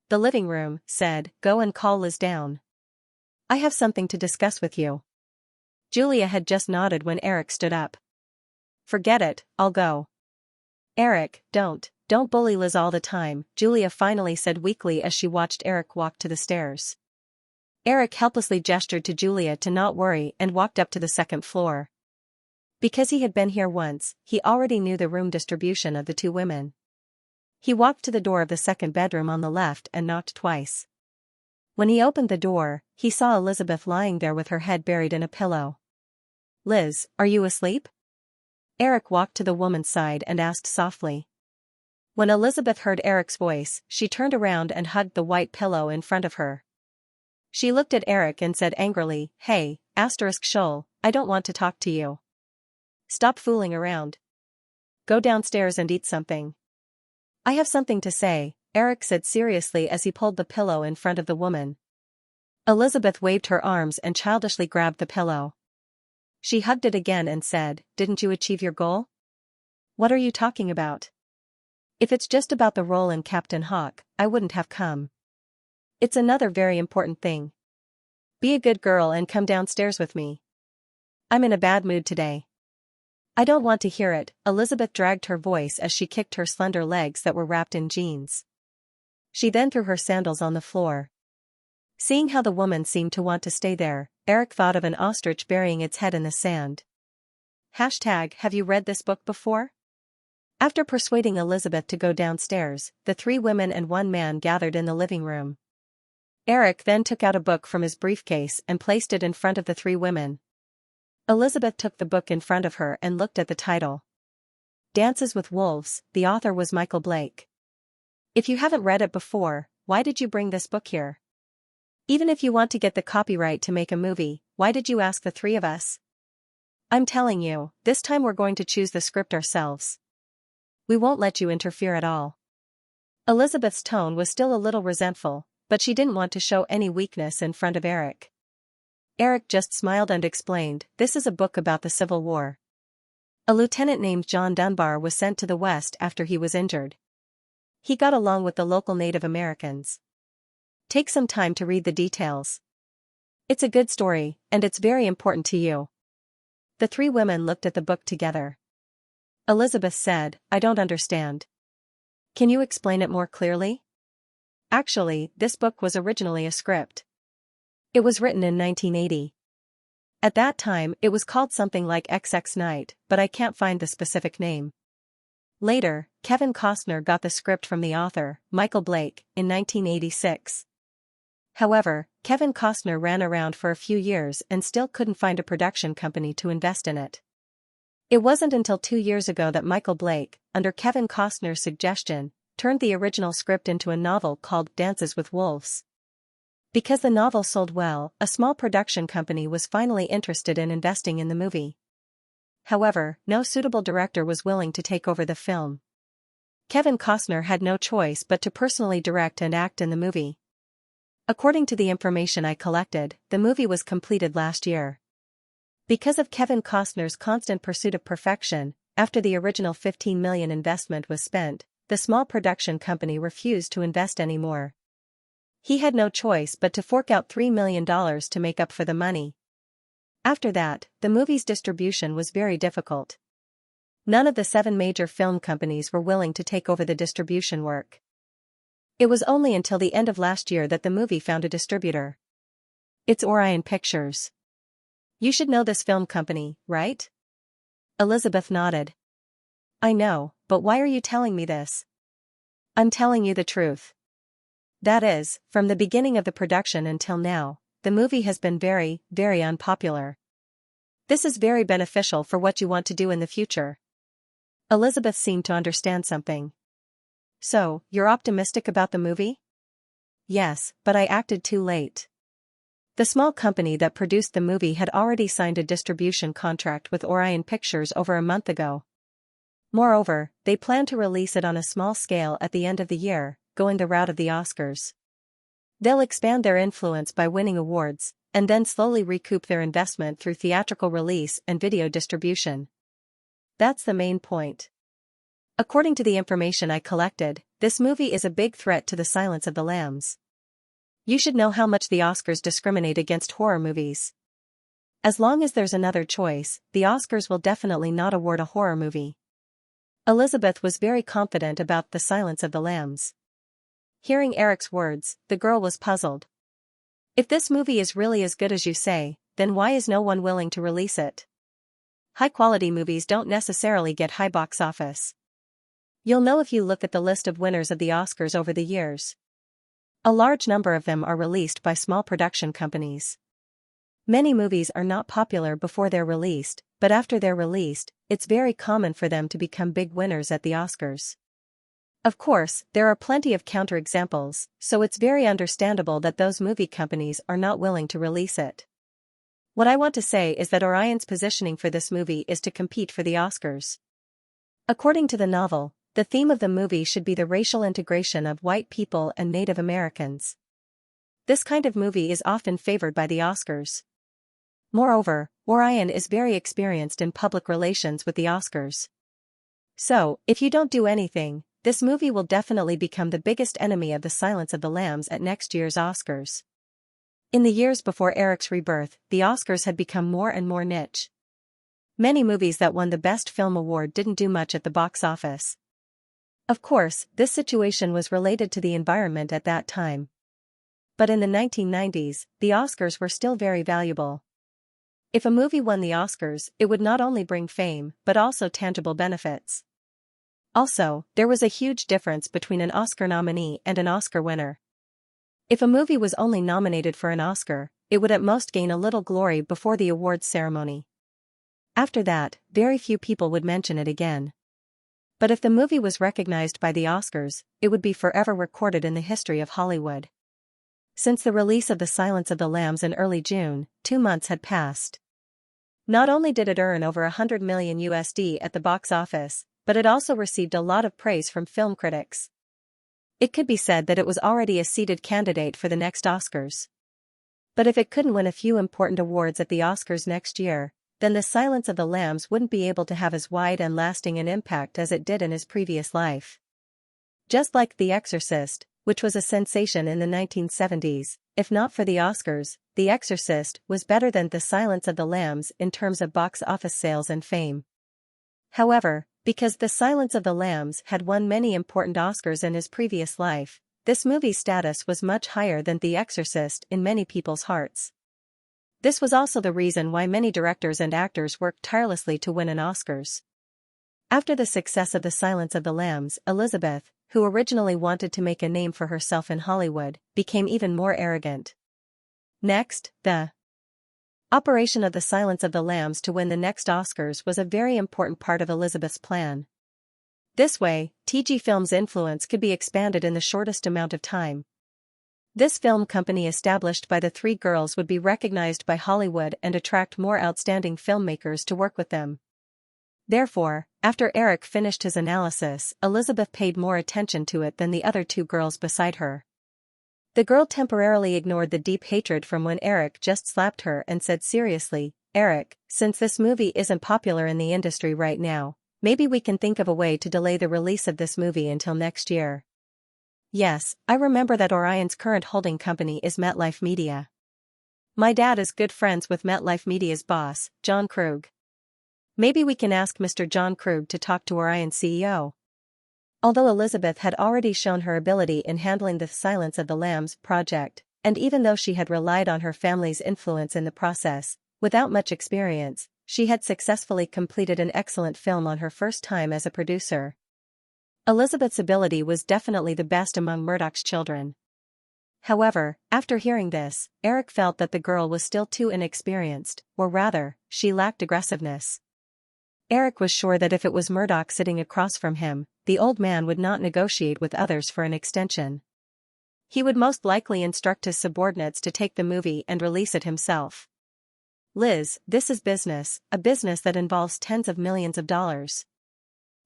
the living room, said, Go and call Liz down. I have something to discuss with you. Julia had just nodded when Eric stood up. Forget it, I'll go. Eric, don't bully Liz all the time, Julia finally said weakly as she watched Eric walk to the stairs. Eric helplessly gestured to Julia to not worry and walked up to the second floor. Because he had been here once, he already knew the room distribution of the two women. He walked to the door of the second bedroom on the left and knocked twice. When he opened the door, he saw Elizabeth lying there with her head buried in a pillow. Liz, are you asleep? Eric walked to the woman's side and asked softly. When Elizabeth heard Eric's voice, she turned around and hugged the white pillow in front of her. She looked at Eric and said angrily, Hey, Shoal, I don't want to talk to you. Stop fooling around. Go downstairs and eat something. I have something to say, Eric said seriously as he pulled the pillow in front of the woman. Elizabeth waved her arms and childishly grabbed the pillow. She hugged it again and said, Didn't you achieve your goal? What are you talking about? If it's just about the role in Captain Hawk, I wouldn't have come. It's another very important thing. Be a good girl and come downstairs with me. I'm in a bad mood today. I don't want to hear it, Elizabeth dragged her voice as she kicked her slender legs that were wrapped in jeans. She then threw her sandals on the floor. Seeing how the woman seemed to want to stay there, Eric thought of an ostrich burying its head in the sand. Have you read this book before? After persuading Elizabeth to go downstairs, the three women and one man gathered in the living room. Eric then took out a book from his briefcase and placed it in front of the three women. Elizabeth took the book in front of her and looked at the title. Dances with Wolves, the author was Michael Blake. If you haven't read it before, why did you bring this book here? Even if you want to get the copyright to make a movie, why did you ask the three of us? I'm telling you, this time we're going to choose the script ourselves. We won't let you interfere at all. Elizabeth's tone was still a little resentful, but she didn't want to show any weakness in front of Eric. Eric just smiled and explained, This is a book about the Civil War. A lieutenant named John Dunbar was sent to the West after he was injured. He got along with the local Native Americans. Take some time to read the details. It's a good story, and it's very important to you. The three women looked at the book together. Elizabeth said, I don't understand. Can you explain it more clearly? Actually, this book was originally a script. It was written in 1980. At that time, it was called something like XX Night, but I can't find the specific name. Later, Kevin Costner got the script from the author, Michael Blake, in 1986. However, Kevin Costner ran around for a few years and still couldn't find a production company to invest in it. It wasn't until 2 years ago that Michael Blake, under Kevin Costner's suggestion, turned the original script into a novel called Dances with Wolves. Because the novel sold well, a small production company was finally interested in investing in the movie. However, no suitable director was willing to take over the film. Kevin Costner had no choice but to personally direct and act in the movie. According to the information I collected, the movie was completed last year. Because of Kevin Costner's constant pursuit of perfection, after the original $15 million investment was spent, the small production company refused to invest any more. He had no choice but to fork out $3 million to make up for the money. After that, the movie's distribution was very difficult. None of the 7 major film companies were willing to take over the distribution work. It was only until the end of last year that the movie found a distributor. It's Orion Pictures. You should know this film company, right? Elizabeth nodded. I know, but why are you telling me this? I'm telling you the truth. That is, from the beginning of the production until now, the movie has been very, very unpopular. This is very beneficial for what you want to do in the future. Elizabeth seemed to understand something. So, you're optimistic about the movie? Yes, but I acted too late. The small company that produced the movie had already signed a distribution contract with Orion Pictures over a month ago. Moreover, they plan to release it on a small scale at the end of the year, going the route of the Oscars. They'll expand their influence by winning awards, and then slowly recoup their investment through theatrical release and video distribution. That's the main point. According to the information I collected, this movie is a big threat to the Silence of the Lambs. You should know how much the Oscars discriminate against horror movies. As long as there's another choice, the Oscars will definitely not award a horror movie. Elizabeth was very confident about The Silence of the Lambs. Hearing Eric's words, the girl was puzzled. If this movie is really as good as you say, then why is no one willing to release it? High-quality movies don't necessarily get high box office. You'll know if you look at the list of winners of the Oscars over the years. A large number of them are released by small production companies. Many movies are not popular before they're released, but after they're released, it's very common for them to become big winners at the Oscars. Of course, there are plenty of counterexamples, so it's very understandable that those movie companies are not willing to release it. What I want to say is that Orion's positioning for this movie is to compete for the Oscars. According to the novel, the theme of the movie should be the racial integration of white people and Native Americans. This kind of movie is often favored by the Oscars. Moreover, Orion is very experienced in public relations with the Oscars. So, if you don't do anything, this movie will definitely become the biggest enemy of The Silence of the Lambs at next year's Oscars. In the years before Eric's rebirth, the Oscars had become more and more niche. Many movies that won the Best Film Award didn't do much at the box office. Of course, this situation was related to the environment at that time. But in the 1990s, the Oscars were still very valuable. If a movie won the Oscars, it would not only bring fame, but also tangible benefits. Also, there was a huge difference between an Oscar nominee and an Oscar winner. If a movie was only nominated for an Oscar, it would at most gain a little glory before the awards ceremony. After that, very few people would mention it again. But if the movie was recognized by the Oscars, it would be forever recorded in the history of Hollywood. Since the release of The Silence of the Lambs in early June, 2 months had passed. Not only did it earn over $100 million at the box office, but it also received a lot of praise from film critics. It could be said that it was already a seeded candidate for the next Oscars. But if it couldn't win a few important awards at the Oscars next year, then The Silence of the Lambs wouldn't be able to have as wide and lasting an impact as it did in his previous life. Just like The Exorcist, which was a sensation in the 1970s, if not for the Oscars, The Exorcist was better than The Silence of the Lambs in terms of box office sales and fame. However, because The Silence of the Lambs had won many important Oscars in his previous life, this movie's status was much higher than The Exorcist in many people's hearts. This was also the reason why many directors and actors worked tirelessly to win an Oscars. After the success of The Silence of the Lambs, Elizabeth, who originally wanted to make a name for herself in Hollywood, became even more arrogant. Next, the operation of The Silence of the Lambs to win the next Oscars was a very important part of Elizabeth's plan. This way, TG Films' influence could be expanded in the shortest amount of time. This film company established by the 3 girls would be recognized by Hollywood and attract more outstanding filmmakers to work with them. Therefore, after Eric finished his analysis, Elizabeth paid more attention to it than the other two girls beside her. The girl temporarily ignored the deep hatred from when Eric just slapped her and said seriously, "Eric, since this movie isn't popular in the industry right now, maybe we can think of a way to delay the release of this movie until next year." "Yes, I remember that Orion's current holding company is MetLife Media. My dad is good friends with MetLife Media's boss, John Krug. Maybe we can ask Mr. John Krug to talk to Orion's CEO." Although Elizabeth had already shown her ability in handling the Silence of the Lambs project, and even though she had relied on her family's influence in the process, without much experience, she had successfully completed an excellent film on her first time as a producer. Elizabeth's ability was definitely the best among Murdoch's children. However, after hearing this, Eric felt that the girl was still too inexperienced, or rather, she lacked aggressiveness. Eric was sure that if it was Murdoch sitting across from him, the old man would not negotiate with others for an extension. He would most likely instruct his subordinates to take the movie and release it himself. "Liz, this is business, a business that involves tens of millions of dollars.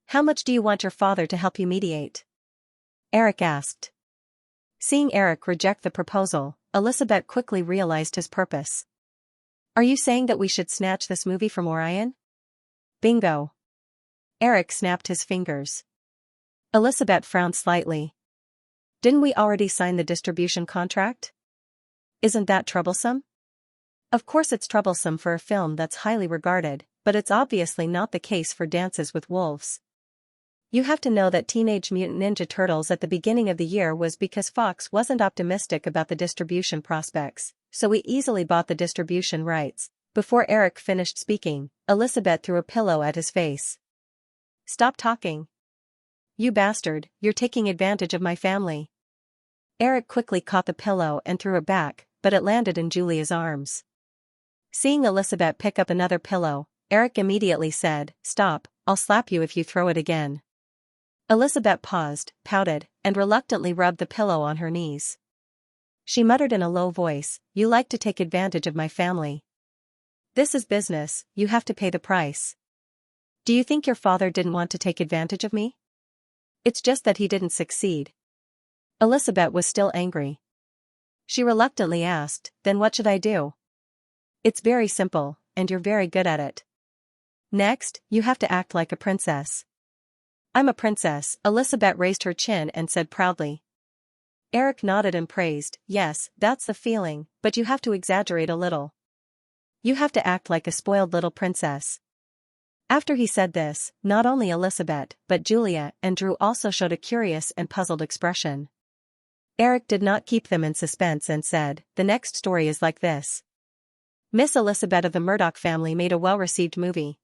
How much do you want your father to help you mediate?" Eric asked. Seeing Eric reject the proposal, Elizabeth quickly realized his purpose. "Are you saying that we should snatch this movie from Orion?" "Bingo." Eric snapped his fingers. Elizabeth frowned slightly. "Didn't we already sign the distribution contract? Isn't that troublesome?" "Of course it's troublesome for a film that's highly regarded, but it's obviously not the case for Dances with Wolves. You have to know that Teenage Mutant Ninja Turtles at the beginning of the year was because Fox wasn't optimistic about the distribution prospects, so we easily bought the distribution rights." Before Eric finished speaking, Elizabeth threw a pillow at his face. "Stop talking. You bastard, you're taking advantage of my family." Eric quickly caught the pillow and threw it back, but it landed in Julia's arms. Seeing Elizabeth pick up another pillow, Eric immediately said, "Stop, I'll slap you if you throw it again." Elizabeth paused, pouted, and reluctantly rubbed the pillow on her knees. She muttered in a low voice, "You like to take advantage of my family. This is business, you have to pay the price. Do you think your father didn't want to take advantage of me? It's just that he didn't succeed." Elizabeth was still angry. She reluctantly asked, "Then what should I do?" "It's very simple, and you're very good at it. Next, you have to act like a princess." "I'm a princess," Elizabeth raised her chin and said proudly. Eric nodded and praised, "Yes, that's the feeling, but you have to exaggerate a little. You have to act like a spoiled little princess." After he said this, not only Elizabeth, but Julia and Drew also showed a curious and puzzled expression. Eric did not keep them in suspense and said, "The next story is like this. Miss Elizabeth of the Murdoch family made a well-received movie.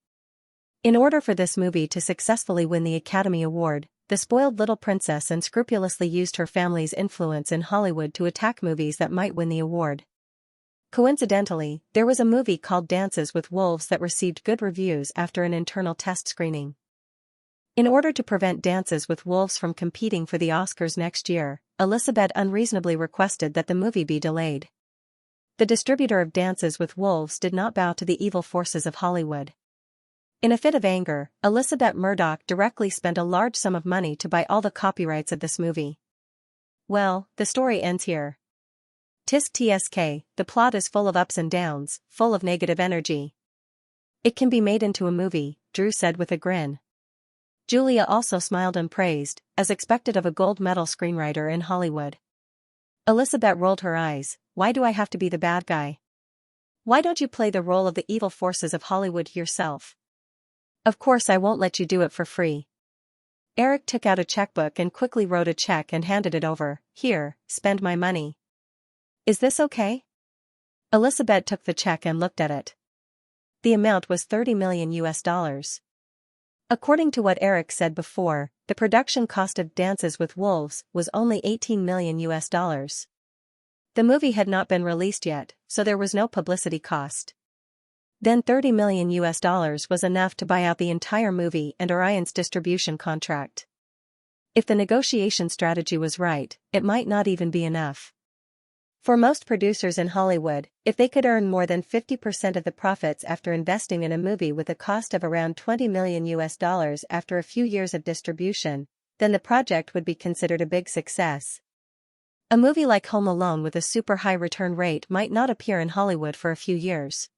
In order for this movie to successfully win the Academy Award, the spoiled little princess unscrupulously used her family's influence in Hollywood to attack movies that might win the award. Coincidentally, there was a movie called Dances with Wolves that received good reviews after an internal test screening. In order to prevent Dances with Wolves from competing for the Oscars next year, Elizabeth unreasonably requested that the movie be delayed. The distributor of Dances with Wolves did not bow to the evil forces of Hollywood. In a fit of anger, Elizabeth Murdoch directly spent a large sum of money to buy all the copyrights of this movie. Well, the story ends here. Tisk tsk, the plot is full of ups and downs, full of negative energy. It can be made into a movie, Drew said with a grin. Julia also smiled and praised, as expected of a gold medal screenwriter in Hollywood. Elizabeth rolled her eyes, "Why do I have to be the bad guy? Why don't you play the role of the evil forces of Hollywood yourself?" "Of course I won't let you do it for free." Eric took out a checkbook and quickly wrote a check and handed it over. "Here, spend my money. Is this okay?" Elizabeth took the check and looked at it. The amount was $30 million US. According to what Eric said before, the production cost of Dances with Wolves was only $18 million US. The movie had not been released yet, so there was no publicity cost. Then $30 million US was enough to buy out the entire movie and Orion's distribution contract. If the negotiation strategy was right, it might not even be enough. For most producers in Hollywood, if they could earn more than 50% of the profits after investing in a movie with a cost of around $20 million after a few years of distribution, then the project would be considered a big success. A movie like Home Alone with a super high return rate might not appear in Hollywood for a few years.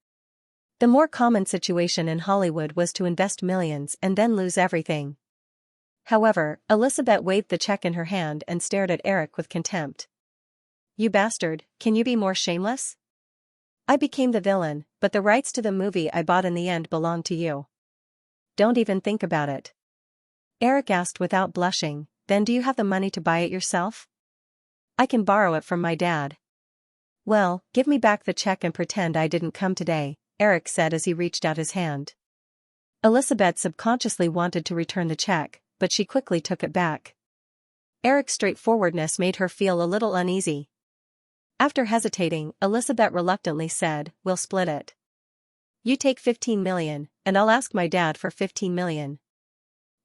The more common situation in Hollywood was to invest millions and then lose everything. However, Elizabeth waved the check in her hand and stared at Eric with contempt. "You bastard, can you be more shameless? I became the villain, but the rights to the movie I bought in the end belong to you. Don't even think about it." Eric asked without blushing, "Then do you have the money to buy it yourself?" "I can borrow it from my dad." "Well, give me back the check and pretend I didn't come today," Eric said as he reached out his hand. Elizabeth subconsciously wanted to return the check, but she quickly took it back. Eric's straightforwardness made her feel a little uneasy. After hesitating, Elizabeth reluctantly said, "We'll split it. You take 15 million, and I'll ask my dad for 15 million.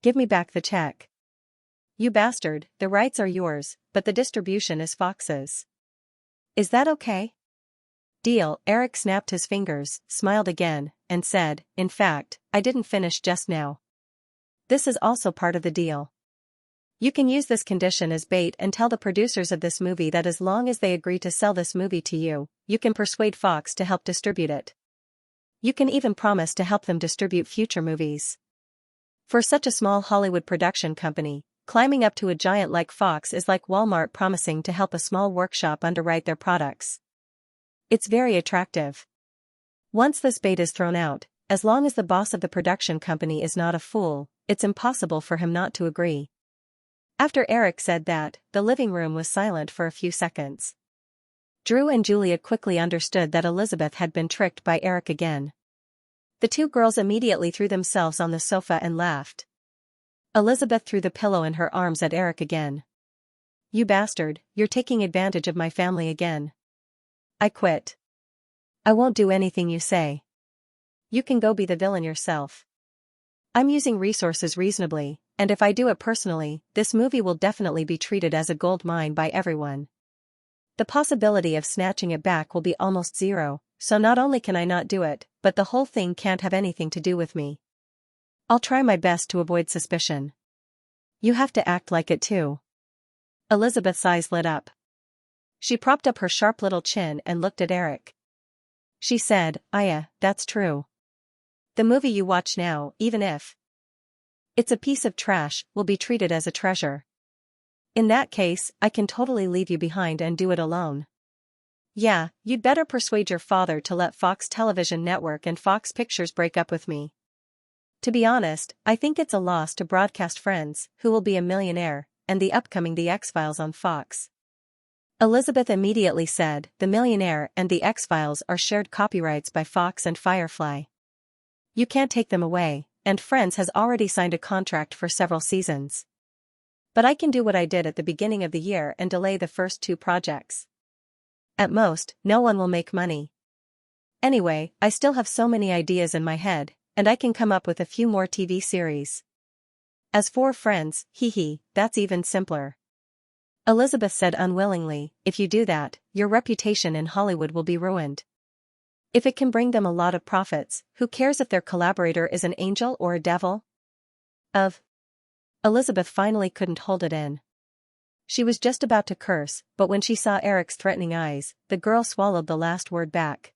Give me back the check." "You bastard, the rights are yours, but the distribution is Fox's. Is that okay?" "Deal." Eric snapped his fingers, smiled again, and said, "In fact, I didn't finish just now. This is also part of the deal. You can use this condition as bait and tell the producers of this movie that as long as they agree to sell this movie to you, you can persuade Fox to help distribute it. You can even promise to help them distribute future movies." For such a small Hollywood production company, climbing up to a giant like Fox is like Walmart promising to help a small workshop underwrite their products. It's very attractive. Once this bait is thrown out, as long as the boss of the production company is not a fool, it's impossible for him not to agree. After Eric said that, the living room was silent for a few seconds. Drew and Julia quickly understood that Elizabeth had been tricked by Eric again. The two girls immediately threw themselves on the sofa and laughed. Elizabeth threw the pillow in her arms at Eric again. "You bastard, you're taking advantage of my family again. I quit. I won't do anything you say. You can go be the villain yourself. I'm using resources reasonably, and if I do it personally, this movie will definitely be treated as a gold mine by everyone. The possibility of snatching it back will be almost zero, so not only can I not do it, but the whole thing can't have anything to do with me. I'll try my best to avoid suspicion. You have to act like it too." Elizabeth's eyes lit up. She propped up her sharp little chin and looked at Eric. She said, That's true. The movie you watch now, even if it's a piece of trash, will be treated as a treasure. In that case, I can totally leave you behind and do it alone." "Yeah, you'd better persuade your father to let Fox Television Network and Fox Pictures break up with me. To be honest, I think it's a loss to broadcast Friends, Who Will Be a Millionaire, and the upcoming The X-Files on Fox." Elizabeth immediately said, "The Millionaire and The X-Files are shared copyrights by Fox and Firefly. You can't take them away, and Friends has already signed a contract for several seasons. But I can do what I did at the beginning of the year and delay the first two projects. At most, no one will make money. Anyway, I still have so many ideas in my head, and I can come up with a few more TV series. As for Friends, that's even simpler." Elizabeth said unwillingly, "If you do that, your reputation in Hollywood will be ruined. If it can bring them a lot of profits, who cares if their collaborator is an angel or a devil?" Elizabeth finally couldn't hold it in. She was just about to curse, but when she saw Eric's threatening eyes, the girl swallowed the last word back.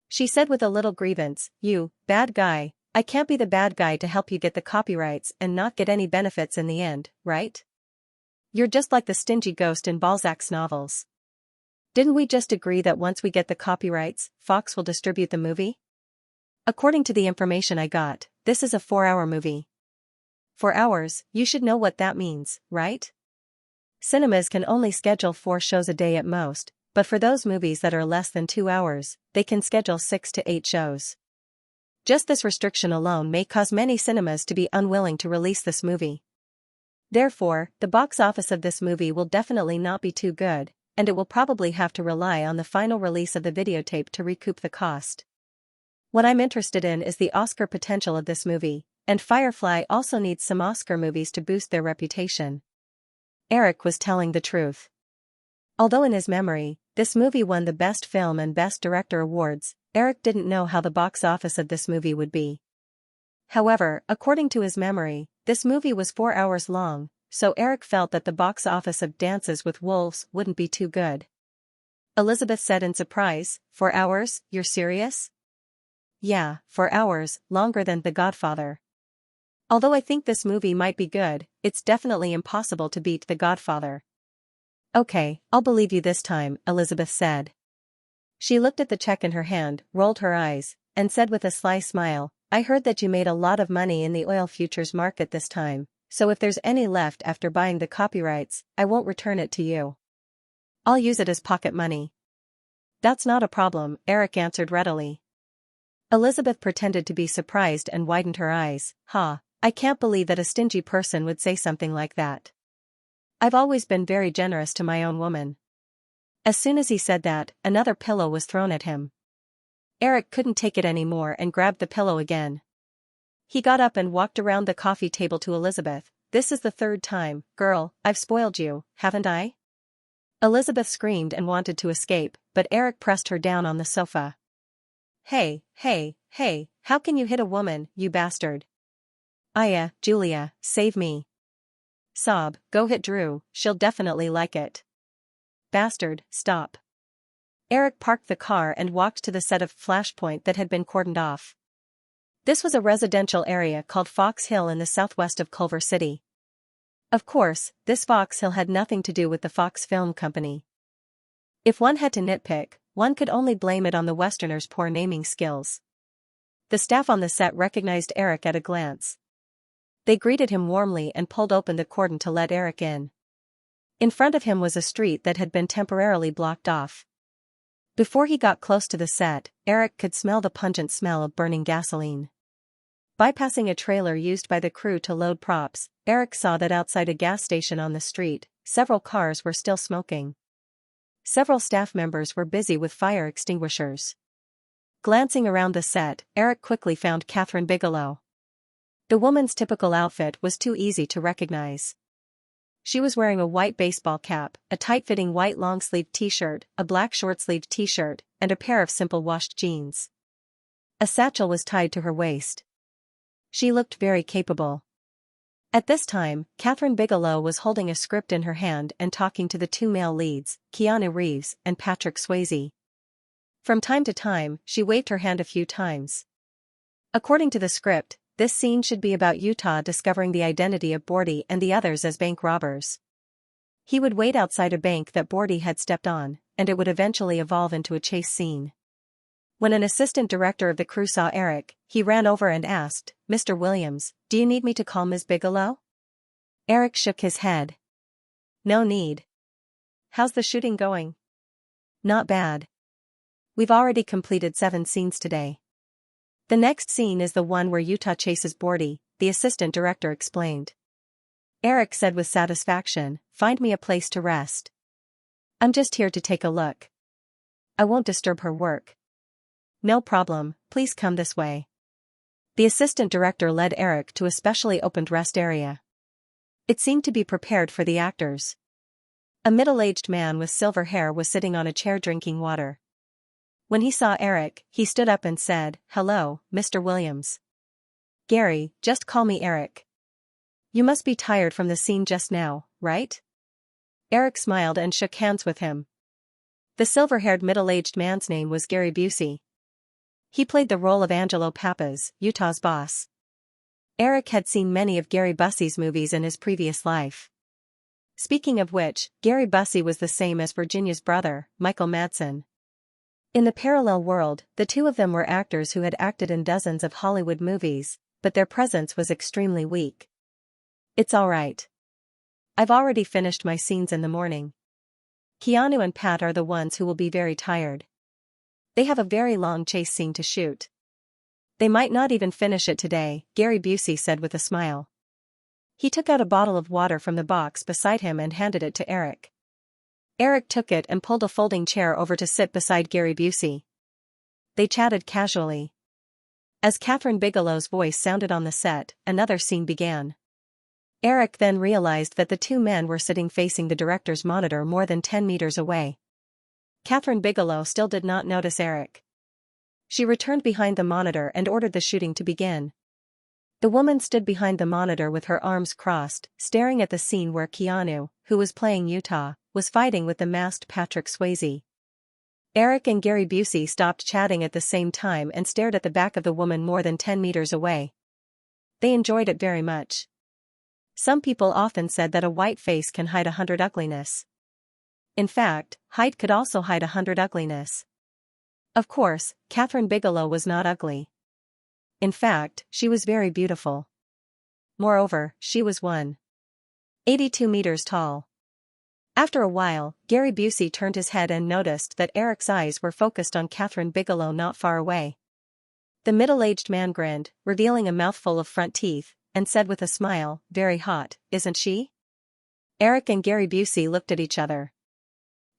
She said with a little grievance, "You, bad guy, I can't be the bad guy to help you get the copyrights and not get any benefits in the end, right? You're just like the stingy ghost in Balzac's novels. Didn't we just agree that once we get the copyrights, Fox will distribute the movie? According to the information I got, this is a 4-hour movie. 4 hours, you should know what that means, right? Cinemas can only schedule 4 shows a day at most, but for those movies that are less than 2 hours, they can schedule 6 to 8 shows. Just this restriction alone may cause many cinemas to be unwilling to release this movie. Therefore, the box office of this movie will definitely not be too good, and it will probably have to rely on the final release of the videotape to recoup the cost. What I'm interested in is the Oscar potential of this movie, and Firefly also needs some Oscar movies to boost their reputation." Eric was telling the truth. Although in his memory, This movie won the Best Film and Best Director awards. Eric didn't know how the box office of this movie would be. However, according to his memory, this movie was 4 hours long, so Eric felt that the box office of Dances with Wolves wouldn't be too good. Elizabeth said in surprise, 4 hours, you're serious? Yeah, 4 hours, longer than The Godfather. Although I think this movie might be good, it's definitely impossible to beat The Godfather. Okay, I'll believe you this time, Elizabeth said. She looked at the check in her hand, rolled her eyes, and said with a sly smile, I heard that you made a lot of money in the oil futures market this time, so if there's any left after buying the copyrights, I won't return it to you. I'll use it as pocket money. That's not a problem, Eric answered readily. Elizabeth pretended to be surprised and widened her eyes. I can't believe that a stingy person would say something like that. I've always been very generous to my own woman. As soon as he said that, another pillow was thrown at him. Eric couldn't take it anymore and grabbed the pillow again. He got up and walked around the coffee table to Elizabeth. This is the 3rd time, girl, I've spoiled you, haven't I? Elizabeth screamed and wanted to escape, but Eric pressed her down on the sofa. Hey, how can you hit a woman, you bastard? Aya, Julia, save me. Sob, go hit Drew, she'll definitely like it. Bastard, stop. Eric parked the car and walked to the set of Flashpoint that had been cordoned off. This was a residential area called Fox Hill in the southwest of Culver City. Of course, this Fox Hill had nothing to do with the Fox Film Company. If one had to nitpick, one could only blame it on the Westerners' poor naming skills. The staff on the set recognized Eric at a glance. They greeted him warmly and pulled open the cordon to let Eric in. In front of him was a street that had been temporarily blocked off. Before he got close to the set, Eric could smell the pungent smell of burning gasoline. Bypassing a trailer used by the crew to load props, Eric saw that outside a gas station on the street, several cars were still smoking. Several staff members were busy with fire extinguishers. Glancing around the set, Eric quickly found Catherine Bigelow. The woman's typical outfit was too easy to recognize. She was wearing a white baseball cap, a tight-fitting white long-sleeved t-shirt, a black short-sleeved t-shirt, and a pair of simple washed jeans. A satchel was tied to her waist. She looked very capable. At this time, Catherine Bigelow was holding a script in her hand and talking to the 2 male leads, Keanu Reeves and Patrick Swayze. From time to time, she waved her hand a few times. According to the script, this scene should be about Utah discovering the identity of Bordy and the others as bank robbers. He would wait outside a bank that Bordy had stepped on, and it would eventually evolve into a chase scene. When an assistant director of the crew saw Eric, he ran over and asked, Mr. Williams, do you need me to call Ms. Bigelow? Eric shook his head. No need. How's the shooting going? Not bad. We've already completed 7 scenes today. The next scene is the one where Utah chases Bordy, the assistant director explained. Eric said with satisfaction, find me a place to rest. I'm just here to take a look. I won't disturb her work. No problem, please come this way. The assistant director led Eric to a specially opened rest area. It seemed to be prepared for the actors. A middle-aged man with silver hair was sitting on a chair drinking water. When he saw Eric, he stood up and said, Hello, Mr. Williams. Gary, just call me Eric. You must be tired from the scene just now, right? Eric smiled and shook hands with him. The silver-haired middle-aged man's name was Gary Busey. He played the role of Angelo Pappas, Utah's boss. Eric had seen many of Gary Busey's movies in his previous life. Speaking of which, Gary Busey was the same as Virginia's brother, Michael Madsen. In the parallel world, the two of them were actors who had acted in dozens of Hollywood movies, but their presence was extremely weak. It's all right. I've already finished my scenes in the morning. Keanu and Pat are the ones who will be very tired. They have a very long chase scene to shoot. They might not even finish it today, Gary Busey said with a smile. He took out a bottle of water from the box beside him and handed it to Eric. Eric took it and pulled a folding chair over to sit beside Gary Busey. They chatted casually. As Catherine Bigelow's voice sounded on the set, another scene began. Eric then realized that the two men were sitting facing the director's monitor more than 10 meters away. Catherine Bigelow still did not notice Eric. She returned behind the monitor and ordered the shooting to begin. The woman stood behind the monitor with her arms crossed, staring at the scene where Keanu, who was playing Utah, was fighting with the masked Patrick Swayze. Eric and Gary Busey stopped chatting at the same time and stared at the back of the woman more than 10 meters away. They enjoyed it very much. Some people often said that a white face can hide 100 ugliness. In fact, height could also hide 100 ugliness. Of course, Catherine Bigelow was not ugly. In fact, she was very beautiful. Moreover, she was 182 meters tall. After a while, Gary Busey turned his head and noticed that Eric's eyes were focused on Catherine Bigelow not far away. The middle-aged man grinned, revealing a mouthful of front teeth, and said with a smile, "Very hot, isn't she?" Eric and Gary Busey looked at each other.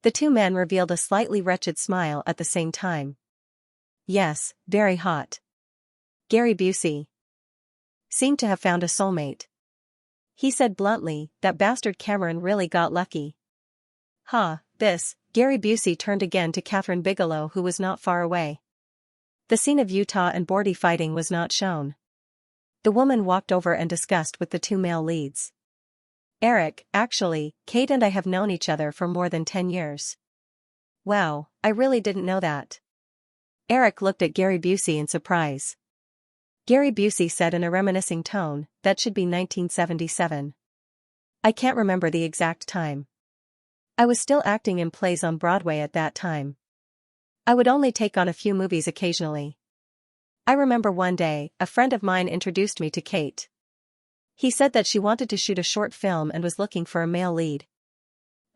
The two men revealed a slightly wretched smile at the same time. "Yes, very hot." Gary Busey seemed to have found a soulmate. He said bluntly, "That bastard Cameron really got lucky." Gary Busey turned again to Catherine Bigelow, who was not far away. The scene of Utah and Bordy fighting was not shown. The woman walked over and discussed with the two male leads. "Eric, actually, Kate and I have known each other for more than 10 years. Wow, I really didn't know that." Eric looked at Gary Busey in surprise. Gary Busey said in a reminiscing tone, "That should be 1977. I can't remember the exact time. I was still acting in plays on Broadway at that time. I would only take on a few movies occasionally. I remember one day, a friend of mine introduced me to Kate. He said that she wanted to shoot a short film and was looking for a male lead.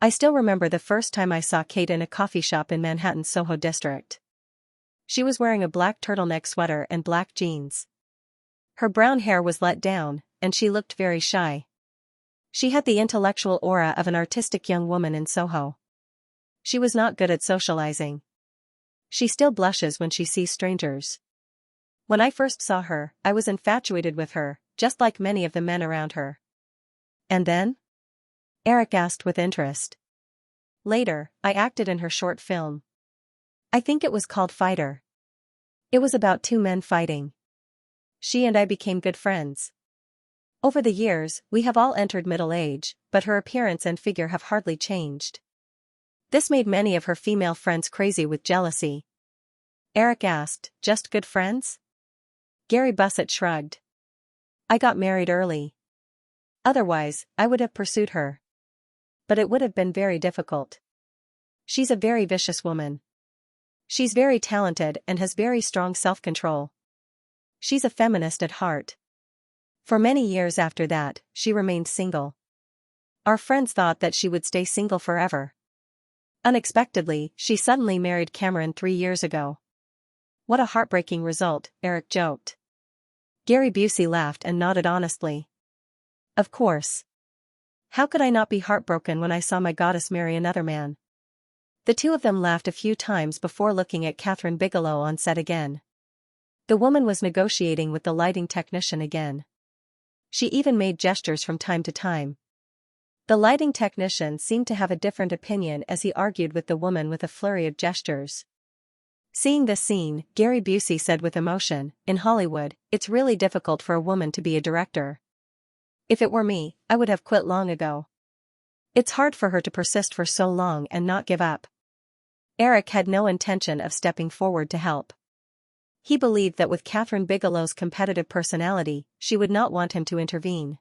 I still remember the first time I saw Kate in a coffee shop in Manhattan's Soho district. She was wearing a black turtleneck sweater and black jeans. Her brown hair was let down, and she looked very shy. She had the intellectual aura of an artistic young woman in Soho. She was not good at socializing. She still blushes when she sees strangers. When I first saw her, I was infatuated with her, just like many of the men around her." "And then?" Eric asked with interest. "Later, I acted in her short film. I think it was called Fighter. It was about two men fighting. She and I became good friends. Over the years, we have all entered middle age, but her appearance and figure have hardly changed. This made many of her female friends crazy with jealousy." Eric asked, "Just good friends?" Gary Busey shrugged. "I got married early. Otherwise, I would have pursued her. But it would have been very difficult. She's a very vicious woman. She's very talented and has very strong self-control. She's a feminist at heart. For many years after that, she remained single. Our friends thought that she would stay single forever. Unexpectedly, she suddenly married Cameron 3 years ago. What a heartbreaking result," Eric joked. Gary Busey laughed and nodded honestly. "Of course. How could I not be heartbroken when I saw my goddess marry another man?" The two of them laughed a few times before looking at Catherine Bigelow on set again. The woman was negotiating with the lighting technician again. She even made gestures from time to time. The lighting technician seemed to have a different opinion as he argued with the woman with a flurry of gestures. Seeing this scene, Gary Busey said with emotion, "In Hollywood, it's really difficult for a woman to be a director. If it were me, I would have quit long ago. It's hard for her to persist for so long and not give up." Eric had no intention of stepping forward to help. He believed that with Catherine Bigelow's competitive personality, she would not want him to intervene.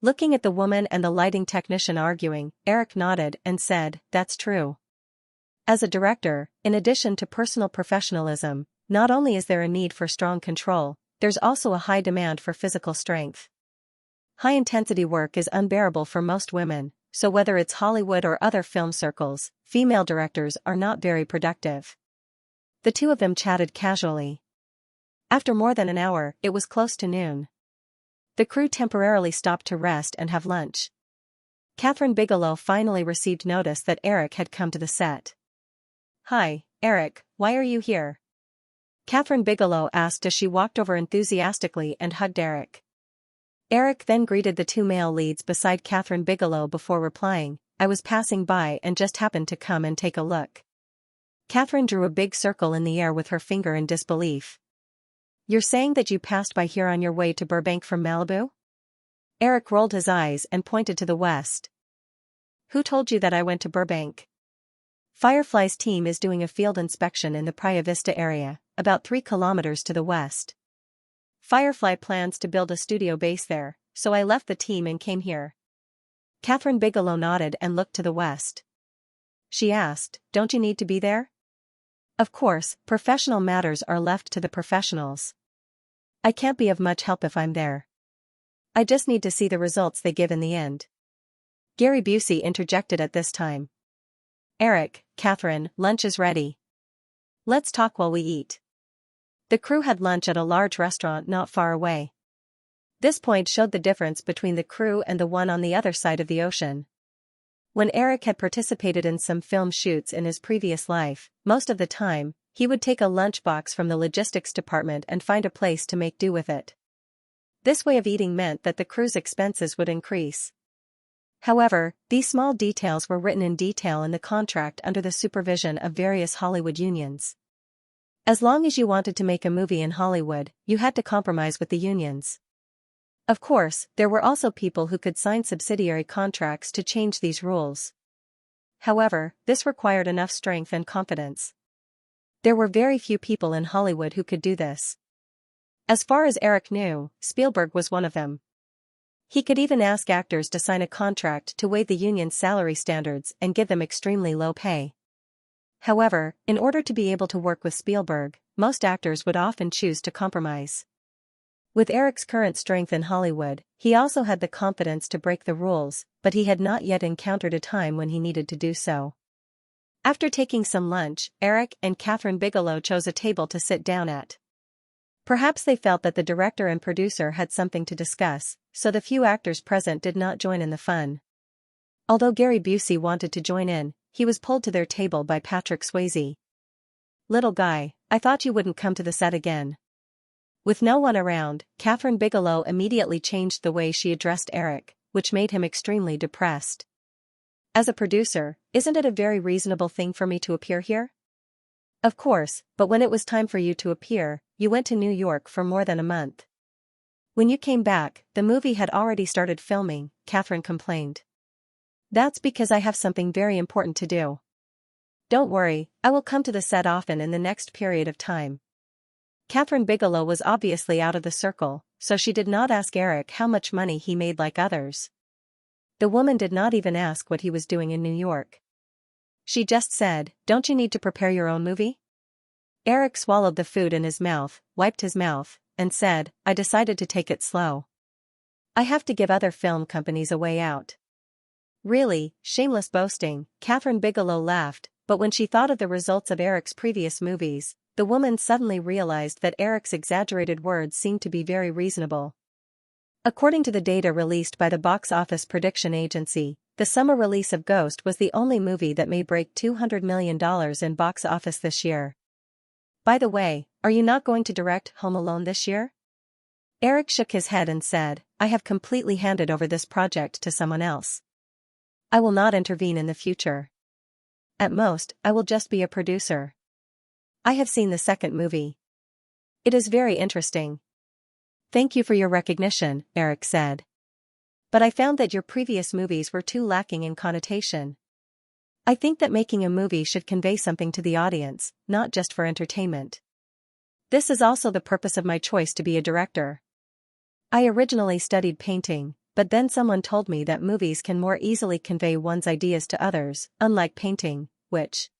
Looking at the woman and the lighting technician arguing, Eric nodded and said, "That's true. As a director, in addition to personal professionalism, not only is there a need for strong control, there's also a high demand for physical strength. High-intensity work is unbearable for most women, so whether it's Hollywood or other film circles, female directors are not very productive." The two of them chatted casually. After more than an hour, it was close to noon. The crew temporarily stopped to rest and have lunch. Catherine Bigelow finally received notice that Eric had come to the set. "Hi, Eric, why are you here?" Catherine Bigelow asked as she walked over enthusiastically and hugged Eric. Eric then greeted the two male leads beside Catherine Bigelow before replying, "I was passing by and just happened to come and take a look. Catherine drew a big circle in the air with her finger in disbelief. You're saying that you passed by here on your way to Burbank from Malibu? Eric rolled his eyes and pointed to the west. Who told you that I went to Burbank? Firefly's team is doing a field inspection in the Playa Vista area, about 3 kilometers to the west. Firefly plans to build a studio base there, so I left the team and came here. Catherine Bigelow nodded and looked to the west. She asked, don't you need to be there? Of course, professional matters are left to the professionals. I can't be of much help if I'm there. I just need to see the results they give in the end. Gary Busey interjected at this time. Eric, Catherine, lunch is ready. Let's talk while we eat. The crew had lunch at a large restaurant not far away. This point showed the difference between the crew and the one on the other side of the ocean. When Eric had participated in some film shoots in his previous life, most of the time, he would take a lunchbox from the logistics department and find a place to make do with it. This way of eating meant that the crew's expenses would increase. However, these small details were written in detail in the contract under the supervision of various Hollywood unions. As long as you wanted to make a movie in Hollywood, you had to compromise with the unions. Of course, there were also people who could sign subsidiary contracts to change these rules. However, this required enough strength and confidence. There were very few people in Hollywood who could do this. As far as Eric knew, Spielberg was one of them. He could even ask actors to sign a contract to waive the union's salary standards and give them extremely low pay. However, in order to be able to work with Spielberg, most actors would often choose to compromise. With Eric's current strength in Hollywood, he also had the confidence to break the rules, but he had not yet encountered a time when he needed to do so. After taking some lunch, Eric and Catherine Bigelow chose a table to sit down at. Perhaps they felt that the director and producer had something to discuss, so the few actors present did not join in the fun. Although Gary Busey wanted to join in, he was pulled to their table by Patrick Swayze. Little guy, I thought you wouldn't come to the set again. With no one around, Catherine Bigelow immediately changed the way she addressed Eric, which made him extremely depressed. As a producer, isn't it a very reasonable thing for me to appear here? Of course, but when it was time for you to appear, you went to New York for more than a month. When you came back, the movie had already started filming, Catherine complained. That's because I have something very important to do. Don't worry, I will come to the set often in the next period of time. Catherine Bigelow was obviously out of the circle, so she did not ask Eric how much money he made like others. The woman did not even ask what he was doing in New York. She just said, don't you need to prepare your own movie? Eric swallowed the food in his mouth, wiped his mouth, and said, I decided to take it slow. I have to give other film companies a way out. Really, shameless boasting, Catherine Bigelow laughed, but when she thought of the results of Eric's previous movies, the woman suddenly realized that Eric's exaggerated words seemed to be very reasonable. According to the data released by the box office prediction agency, the summer release of Ghost was the only movie that may break $200 million in box office this year. By the way, are you not going to direct Home Alone this year? Eric shook his head and said, I have completely handed over this project to someone else. I will not intervene in the future. At most, I will just be a producer. I have seen the second movie. It is very interesting. Thank you for your recognition, Eric said. But I found that your previous movies were too lacking in connotation. I think that making a movie should convey something to the audience, not just for entertainment. This is also the purpose of my choice to be a director. I originally studied painting, but then someone told me that movies can more easily convey one's ideas to others, unlike painting, which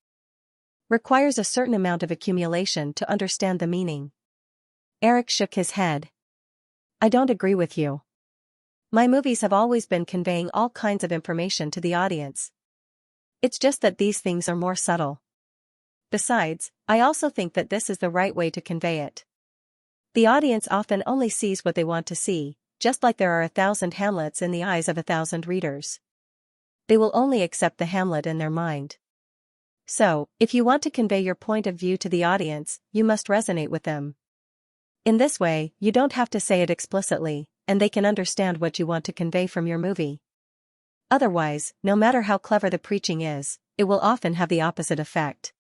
requires a certain amount of accumulation to understand the meaning. Eric shook his head. I don't agree with you. My movies have always been conveying all kinds of information to the audience. It's just that these things are more subtle. Besides, I also think that this is the right way to convey it. The audience often only sees what they want to see, just like there are 1,000 Hamlets in the eyes of 1,000 readers. They will only accept the Hamlet in their mind. So, if you want to convey your point of view to the audience, you must resonate with them. In this way, you don't have to say it explicitly, and they can understand what you want to convey from your movie. Otherwise, no matter how clever the preaching is, it will often have the opposite effect.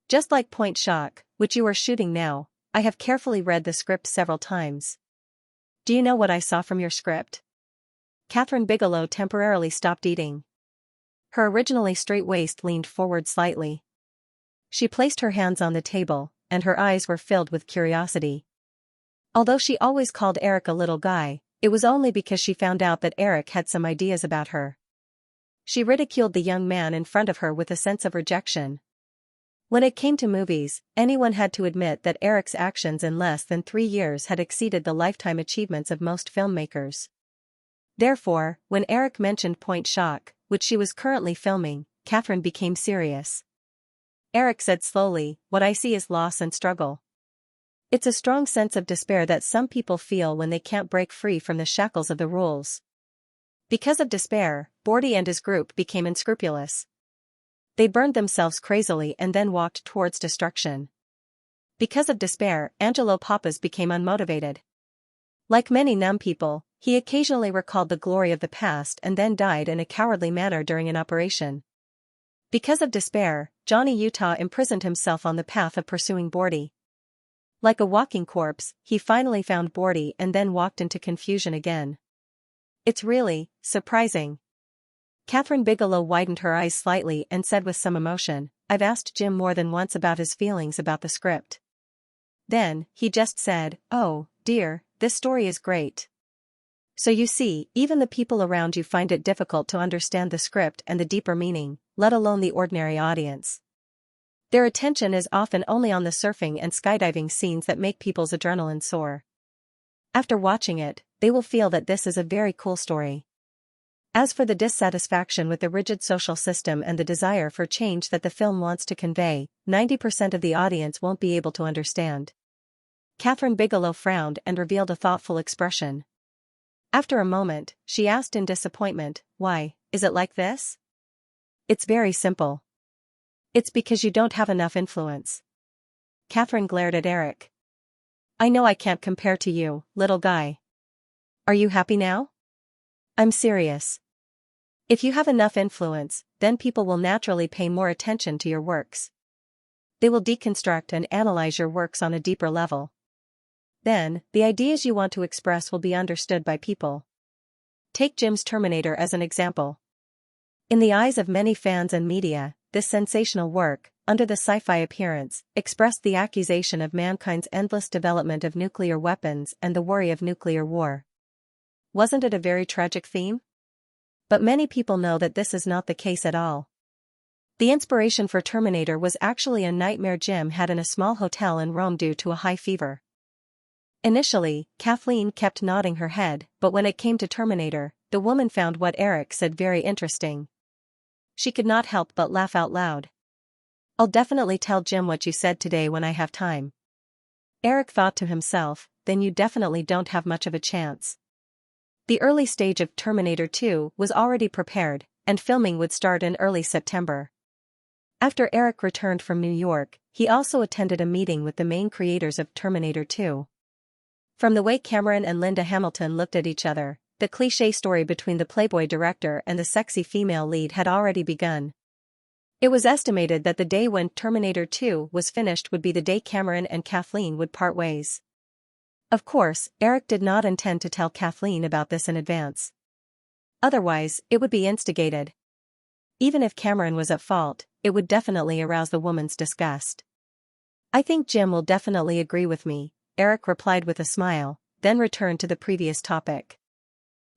Just like Point Shock, which you are shooting now, I have carefully read the script several times. Do you know what I saw from your script? Catherine Bigelow temporarily stopped eating. Her originally straight waist leaned forward slightly. She placed her hands on the table, and her eyes were filled with curiosity. Although she always called Eric a little guy, it was only because she found out that Eric had some ideas about her. She ridiculed the young man in front of her with a sense of rejection. When it came to movies, anyone had to admit that Eric's actions in less than 3 years had exceeded the lifetime achievements of most filmmakers. Therefore, when Eric mentioned Point Shock, which she was currently filming, Catherine became serious. Eric said slowly, "What I see is loss and struggle. It's a strong sense of despair that some people feel when they can't break free from the shackles of the rules." Because of despair, Bordy and his group became unscrupulous. They burned themselves crazily and then walked towards destruction. Because of despair, Angelo Papas became unmotivated. Like many numb people, he occasionally recalled the glory of the past and then died in a cowardly manner during an operation. Because of despair, Johnny Utah imprisoned himself on the path of pursuing Bordy. Like a walking corpse, he finally found Bordy and then walked into confusion again. It's really surprising. Catherine Bigelow widened her eyes slightly and said with some emotion, "I've asked Jim more than once about his feelings about the script. Then, he just said, 'Oh, dear, this story is great.' So you see, even the people around you find it difficult to understand the script and the deeper meaning, let alone the ordinary audience. Their attention is often only on the surfing and skydiving scenes that make people's adrenaline soar. After watching it, they will feel that this is a very cool story. As for the dissatisfaction with the rigid social system and the desire for change that the film wants to convey, 90% of the audience won't be able to understand." Catherine Bigelow frowned and revealed a thoughtful expression. After a moment, she asked in disappointment, "Why, is it like this?" "It's very simple. It's because you don't have enough influence." Catherine glared at Eric. "I know I can't compare to you, little guy. Are you happy now? I'm serious. If you have enough influence, then people will naturally pay more attention to your works. They will deconstruct and analyze your works on a deeper level. Then, the ideas you want to express will be understood by people. Take Jim's Terminator as an example. In the eyes of many fans and media, this sensational work, under the sci-fi appearance, expressed the accusation of mankind's endless development of nuclear weapons and the worry of nuclear war. Wasn't it a very tragic theme? But many people know that this is not the case at all. The inspiration for Terminator was actually a nightmare Jim had in a small hotel in Rome due to a high fever. Initially, Kathleen kept nodding her head, but when it came to Terminator, the woman found what Eric said very interesting. She could not help but laugh out loud. "I'll definitely tell Jim what you said today when I have time." Eric thought to himself, then you definitely don't have much of a chance. The early stage of Terminator 2 was already prepared, and filming would start in early September. After Eric returned from New York, he also attended a meeting with the main creators of Terminator 2. From the way Cameron and Linda Hamilton looked at each other, the cliché story between the Playboy director and the sexy female lead had already begun. It was estimated that the day when Terminator 2 was finished would be the day Cameron and Kathleen would part ways. Of course, Eric did not intend to tell Kathleen about this in advance. Otherwise, it would be instigated. Even if Cameron was at fault, it would definitely arouse the woman's disgust. "I think Jim will definitely agree with me," Eric replied with a smile, then returned to the previous topic.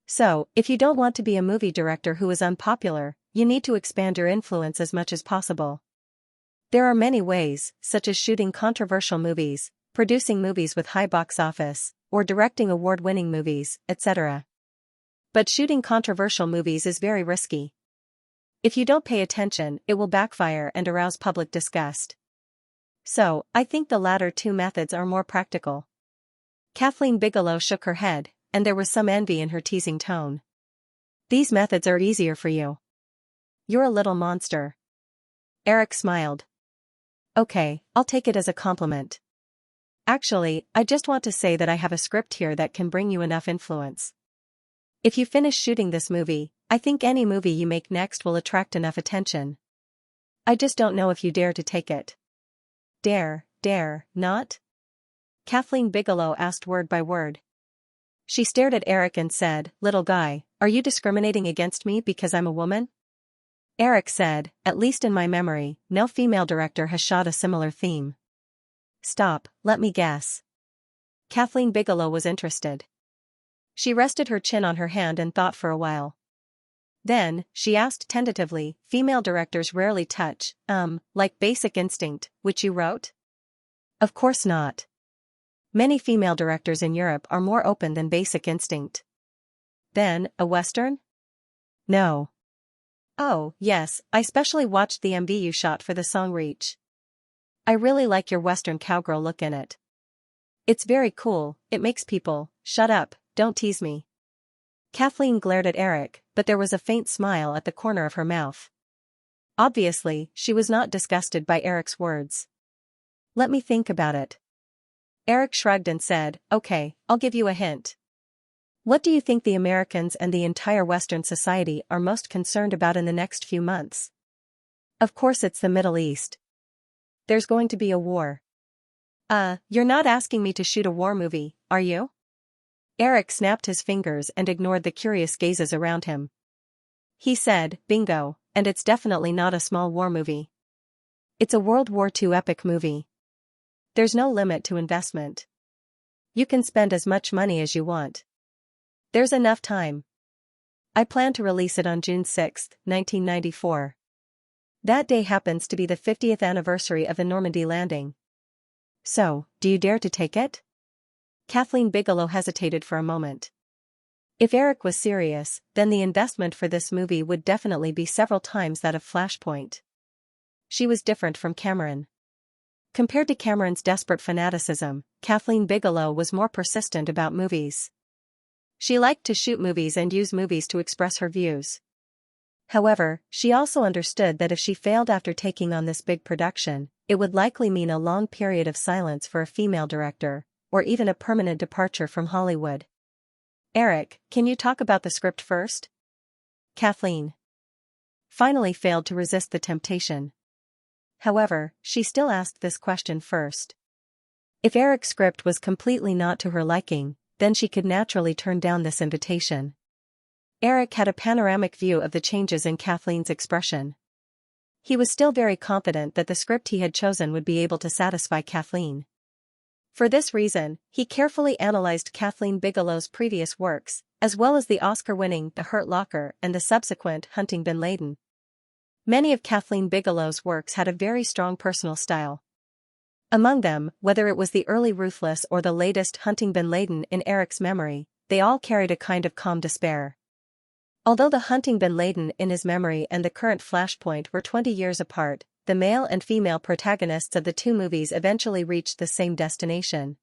"So, if you don't want to be a movie director who is unpopular, you need to expand your influence as much as possible. There are many ways, such as shooting controversial movies, producing movies with high box office, or directing award-winning movies, etc. But shooting controversial movies is very risky. If you don't pay attention, it will backfire and arouse public disgust. So, I think the latter two methods are more practical." Kathleen Bigelow shook her head, and there was some envy in her teasing tone. "These methods are easier for you. You're a little monster." Eric smiled. "Okay, I'll take it as a compliment. Actually, I just want to say that I have a script here that can bring you enough influence. If you finish shooting this movie, I think any movie you make next will attract enough attention. I just don't know if you dare to take it." Dare, not? Kathleen Bigelow asked word by word. She stared at Eric and said, "Little guy, are you discriminating against me because I'm a woman?" Eric said, "At least in my memory, no female director has shot a similar theme." "Stop, let me guess." Kathleen Bigelow was interested. She rested her chin on her hand and thought for a while. Then, she asked tentatively, "Female directors rarely touch, like Basic Instinct, which you wrote?" "Of course not. Many female directors in Europe are more open than Basic Instinct." "Then, a Western?" "No." "Oh, yes, I specially watched the MV you shot for the song Reach. I really like your Western cowgirl look in it. It's very cool, it makes people, shut up, don't tease me." Kathleen glared at Eric, but there was a faint smile at the corner of her mouth. Obviously, she was not disgusted by Eric's words. "Let me think about it." Eric shrugged and said, "Okay, I'll give you a hint. What do you think the Americans and the entire Western society are most concerned about in the next few months?" "Of course it's the Middle East. There's going to be a war." You're not asking me to shoot a war movie, are you?" Eric snapped his fingers and ignored the curious gazes around him. He said, "Bingo, and it's definitely not a small war movie. It's a World War II epic movie. There's no limit to investment. You can spend as much money as you want. There's enough time. I plan to release it on June 6, 1994. That day happens to be the 50th anniversary of the Normandy landing. So, do you dare to take it?" Kathleen Bigelow hesitated for a moment. If Eric was serious, then the investment for this movie would definitely be several times that of Flashpoint. She was different from Cameron. Compared to Cameron's desperate fanaticism, Kathleen Bigelow was more persistent about movies. She liked to shoot movies and use movies to express her views. However, she also understood that if she failed after taking on this big production, it would likely mean a long period of silence for a female director, or even a permanent departure from Hollywood. "Eric, can you talk about the script first?" Kathleen finally failed to resist the temptation. However, she still asked this question first. If Eric's script was completely not to her liking, then she could naturally turn down this invitation. Eric had a panoramic view of the changes in Kathleen's expression. He was still very confident that the script he had chosen would be able to satisfy Kathleen. For this reason, he carefully analyzed Kathleen Bigelow's previous works, as well as the Oscar-winning The Hurt Locker and the subsequent Hunting Bin Laden. Many of Kathleen Bigelow's works had a very strong personal style. Among them, whether it was the early Ruthless or the latest Hunting Bin Laden in Eric's memory, they all carried a kind of calm despair. Although the Hunting Bin Laden in his memory and the current Flashpoint were 20 years apart, the male and female protagonists of the two movies eventually reached the same destination.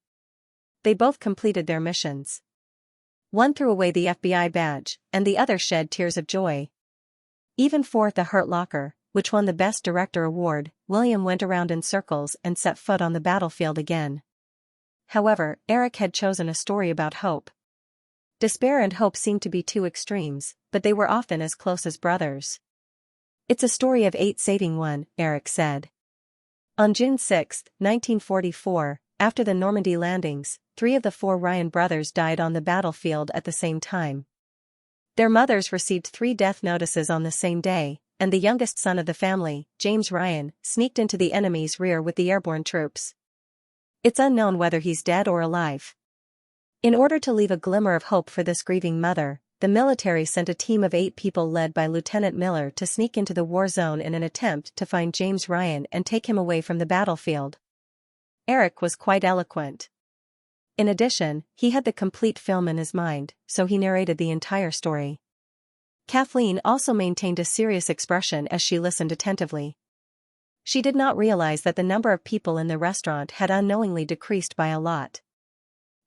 They both completed their missions. One threw away the FBI badge, and the other shed tears of joy. Even for The Hurt Locker, which won the Best Director award, William went around in circles and set foot on the battlefield again. However, Eric had chosen a story about hope. Despair and hope seemed to be two extremes, but they were often as close as brothers. "It's a story of 8 saving one," Eric said. On June 6, 1944, after the Normandy landings, 3 of the 4 Ryan brothers died on the battlefield at the same time. Their mothers received 3 death notices on the same day, and the youngest son of the family, James Ryan, sneaked into the enemy's rear with the airborne troops. It's unknown whether he's dead or alive. In order to leave a glimmer of hope for this grieving mother, the military sent a team of 8 people led by Lieutenant Miller to sneak into the war zone in an attempt to find James Ryan and take him away from the battlefield. Eric was quite eloquent. In addition, he had the complete film in his mind, so he narrated the entire story. Kathleen also maintained a serious expression as she listened attentively. She did not realize that the number of people in the restaurant had unknowingly decreased by a lot.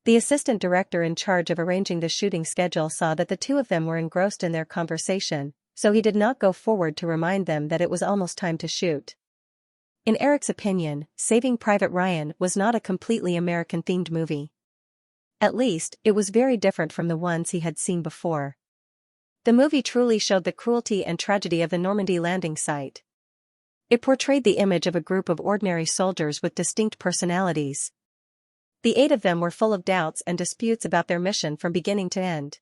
The assistant director in charge of arranging the shooting schedule saw that the 2 of them were engrossed in their conversation, so he did not go forward to remind them that it was almost time to shoot. In Eric's opinion, Saving Private Ryan was not a completely American-themed movie. At least, it was very different from the ones he had seen before. The movie truly showed the cruelty and tragedy of the Normandy landing site. It portrayed the image of a group of ordinary soldiers with distinct personalities. The 8 of them were full of doubts and disputes about their mission from beginning to end.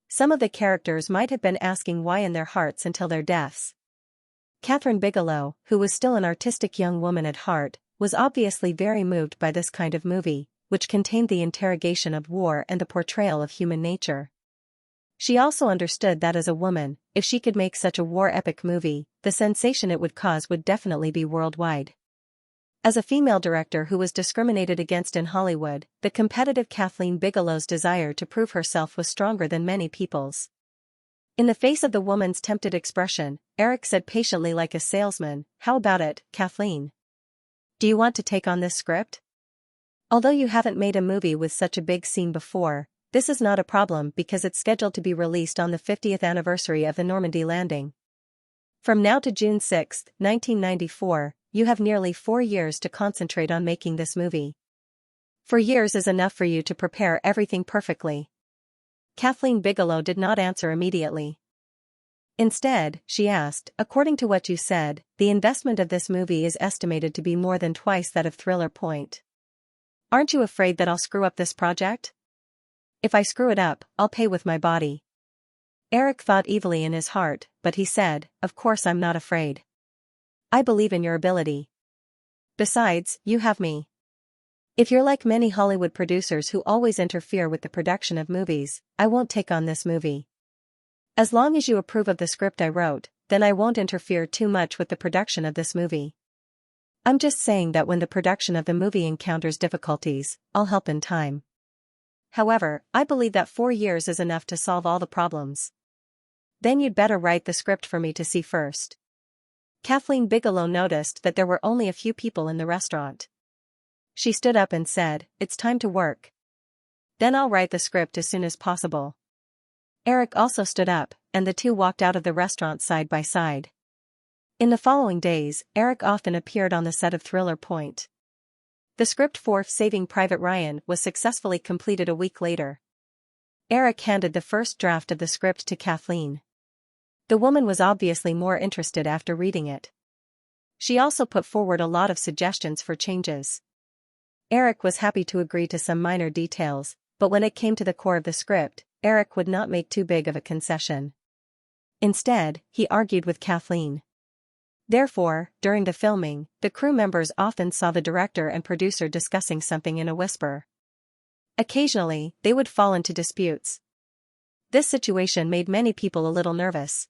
Some of the characters might have been asking why in their hearts until their deaths. Catherine Bigelow, who was still an artistic young woman at heart, was obviously very moved by this kind of movie, which contained the interrogation of war and the portrayal of human nature. She also understood that as a woman, if she could make such a war epic movie, the sensation it would cause would definitely be worldwide. As a female director who was discriminated against in Hollywood, the competitive Kathleen Bigelow's desire to prove herself was stronger than many people's. In the face of the woman's tempted expression, Eric said patiently like a salesman, "How about it, Kathleen? Do you want to take on this script? Although you haven't made a movie with such a big scene before, this is not a problem because it's scheduled to be released on the 50th anniversary of the Normandy landing. From now to June 6, 1994, you have nearly 4 years to concentrate on making this movie. 4 years is enough for you to prepare everything perfectly." Kathleen Bigelow did not answer immediately. Instead, she asked, "According to what you said, the investment of this movie is estimated to be more than twice that of Thriller Point. Aren't you afraid that I'll screw up this project? If I screw it up, I'll pay with my body." Eric thought evilly in his heart, but he said, "Of course I'm not afraid. I believe in your ability. Besides, you have me. If you're like many Hollywood producers who always interfere with the production of movies, I won't take on this movie. As long as you approve of the script I wrote, then I won't interfere too much with the production of this movie. I'm just saying that when the production of the movie encounters difficulties, I'll help in time. However, I believe that 4 years is enough to solve all the problems. Then you'd better write the script for me to see first." Kathleen Bigelow noticed that there were only a few people in the restaurant. She stood up and said, "It's time to work. Then I'll write the script as soon as possible." Eric also stood up, and the two walked out of the restaurant side by side. In the following days, Eric often appeared on the set of Thriller Point. The script for Saving Private Ryan was successfully completed a week later. Eric handed the first draft of the script to Kathleen. The woman was obviously more interested after reading it. She also put forward a lot of suggestions for changes. Eric was happy to agree to some minor details, but when it came to the core of the script, Eric would not make too big of a concession. Instead, he argued with Kathleen. Therefore, during the filming, the crew members often saw the director and producer discussing something in a whisper. Occasionally, they would fall into disputes. This situation made many people a little nervous.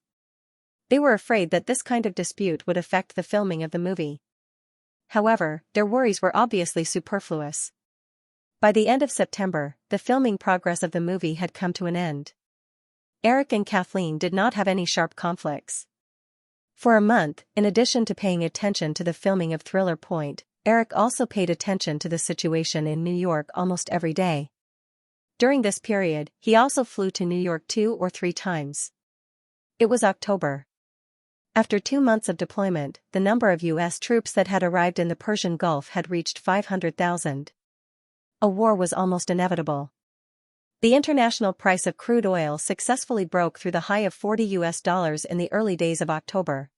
They were afraid that this kind of dispute would affect the filming of the movie. However, their worries were obviously superfluous. By the end of September, the filming progress of the movie had come to an end. Eric and Kathleen did not have any sharp conflicts. For a month, in addition to paying attention to the filming of Thriller Point, Eric also paid attention to the situation in New York almost every day. During this period, he also flew to New York 2 or 3 times. It was October. After 2 months of deployment, the number of U.S. troops that had arrived in the Persian Gulf had reached 500,000. A war was almost inevitable. The international price of crude oil successfully broke through the high of $40 in the early days of October.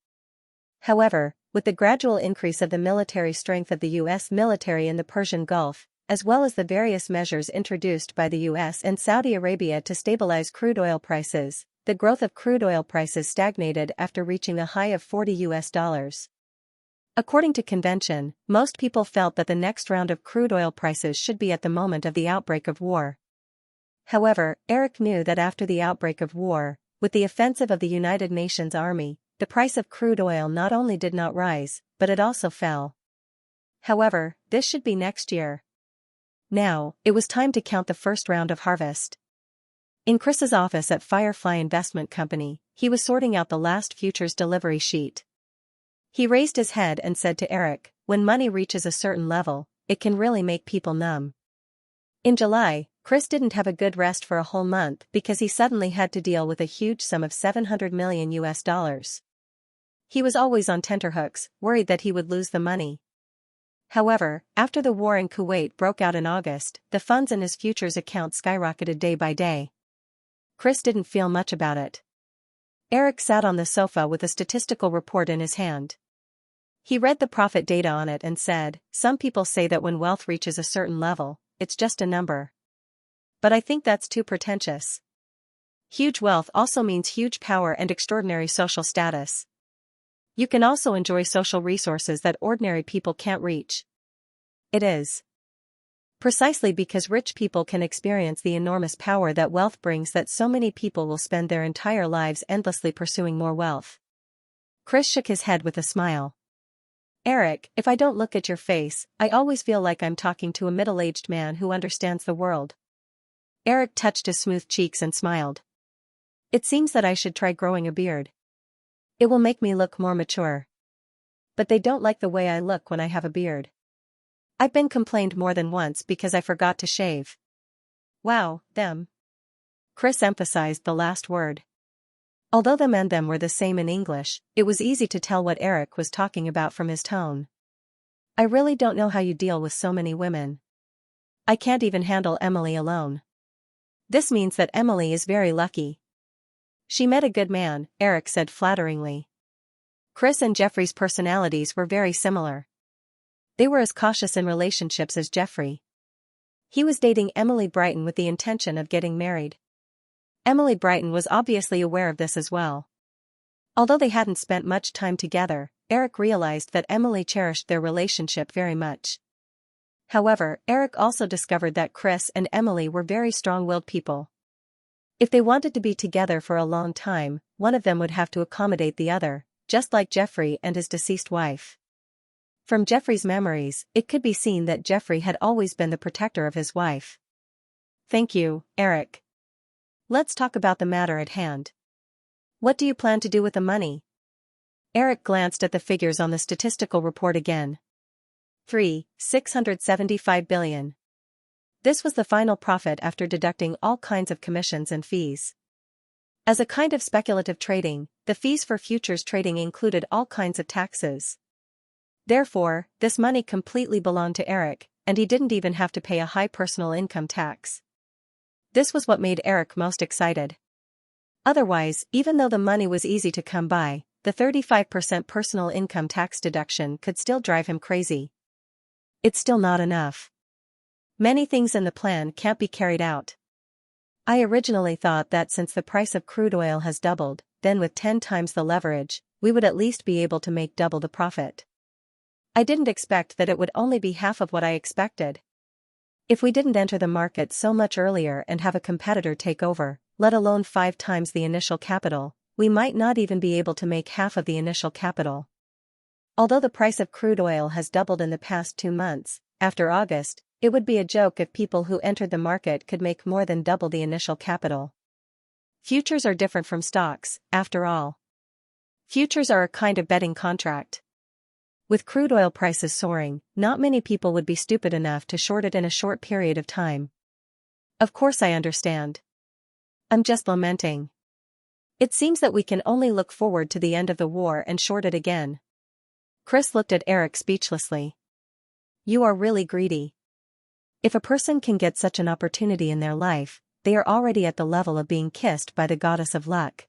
However, with the gradual increase of the military strength of the U.S. military in the Persian Gulf, as well as the various measures introduced by the U.S. and Saudi Arabia to stabilize crude oil prices, the growth of crude oil prices stagnated after reaching a high of $40. According to convention, most people felt that the next round of crude oil prices should be at the moment of the outbreak of war. However, Eric knew that after the outbreak of war, with the offensive of the United Nations Army, the price of crude oil not only did not rise, but it also fell. However, this should be next year. Now, it was time to count the first round of harvest. In Chris's office at Firefly Investment Company, he was sorting out the last futures delivery sheet. He raised his head and said to Eric, "When money reaches a certain level, it can really make people numb." In July, Chris didn't have a good rest for a whole month because he suddenly had to deal with a huge sum of $700 million. He was always on tenterhooks, worried that he would lose the money. However, after the war in Kuwait broke out in August, the funds in his futures account skyrocketed day by day. Chris didn't feel much about it. Eric sat on the sofa with a statistical report in his hand. He read the profit data on it and said, "Some people say that when wealth reaches a certain level, it's just a number. But I think that's too pretentious. Huge wealth also means huge power and extraordinary social status. You can also enjoy social resources that ordinary people can't reach. It is precisely because rich people can experience the enormous power that wealth brings that so many people will spend their entire lives endlessly pursuing more wealth." Chris shook his head with a smile. "Eric, if I don't look at your face, I always feel like I'm talking to a middle-aged man who understands the world." Eric touched his smooth cheeks and smiled. "It seems that I should try growing a beard. It will make me look more mature. But they don't like the way I look when I have a beard. I've been complained more than once because I forgot to shave." "Wow, them." Chris emphasized the last word. Although them and them were the same in English, it was easy to tell what Eric was talking about from his tone. "I really don't know how you deal with so many women. I can't even handle Emily alone." "This means that Emily is very lucky. She met a good man," Eric said flatteringly. Chris and Jeffrey's personalities were very similar. They were as cautious in relationships as Jeffrey. He was dating Emily Brighton with the intention of getting married. Emily Brighton was obviously aware of this as well. Although they hadn't spent much time together, Eric realized that Emily cherished their relationship very much. However, Eric also discovered that Chris and Emily were very strong-willed people. If they wanted to be together for a long time, one of them would have to accommodate the other, just like Jeffrey and his deceased wife. From Jeffrey's memories, it could be seen that Jeffrey had always been the protector of his wife. "Thank you, Eric. Let's talk about the matter at hand. What do you plan to do with the money?" Eric glanced at the figures on the statistical report again. 675 billion. This was the final profit after deducting all kinds of commissions and fees. As a kind of speculative trading, the fees for futures trading included all kinds of taxes. Therefore, this money completely belonged to Eric, and he didn't even have to pay a high personal income tax. This was what made Eric most excited. Otherwise, even though the money was easy to come by, the 35% personal income tax deduction could still drive him crazy. It's still not enough. Many things in the plan can't be carried out. I originally thought that since the price of crude oil has doubled, then with 10 times the leverage, we would at least be able to make double the profit. I didn't expect that it would only be half of what I expected. If we didn't enter the market so much earlier and have a competitor take over, let alone 5 times the initial capital, we might not even be able to make half of the initial capital. Although the price of crude oil has doubled in the past 2 months, after August, it would be a joke if people who entered the market could make more than double the initial capital. Futures are different from stocks, after all. Futures are a kind of betting contract. With crude oil prices soaring, not many people would be stupid enough to short it in a short period of time. Of course I understand. I'm just lamenting. It seems that we can only look forward to the end of the war and short it again. Chris looked at Eric speechlessly. You are really greedy. If a person can get such an opportunity in their life, they are already at the level of being kissed by the goddess of luck.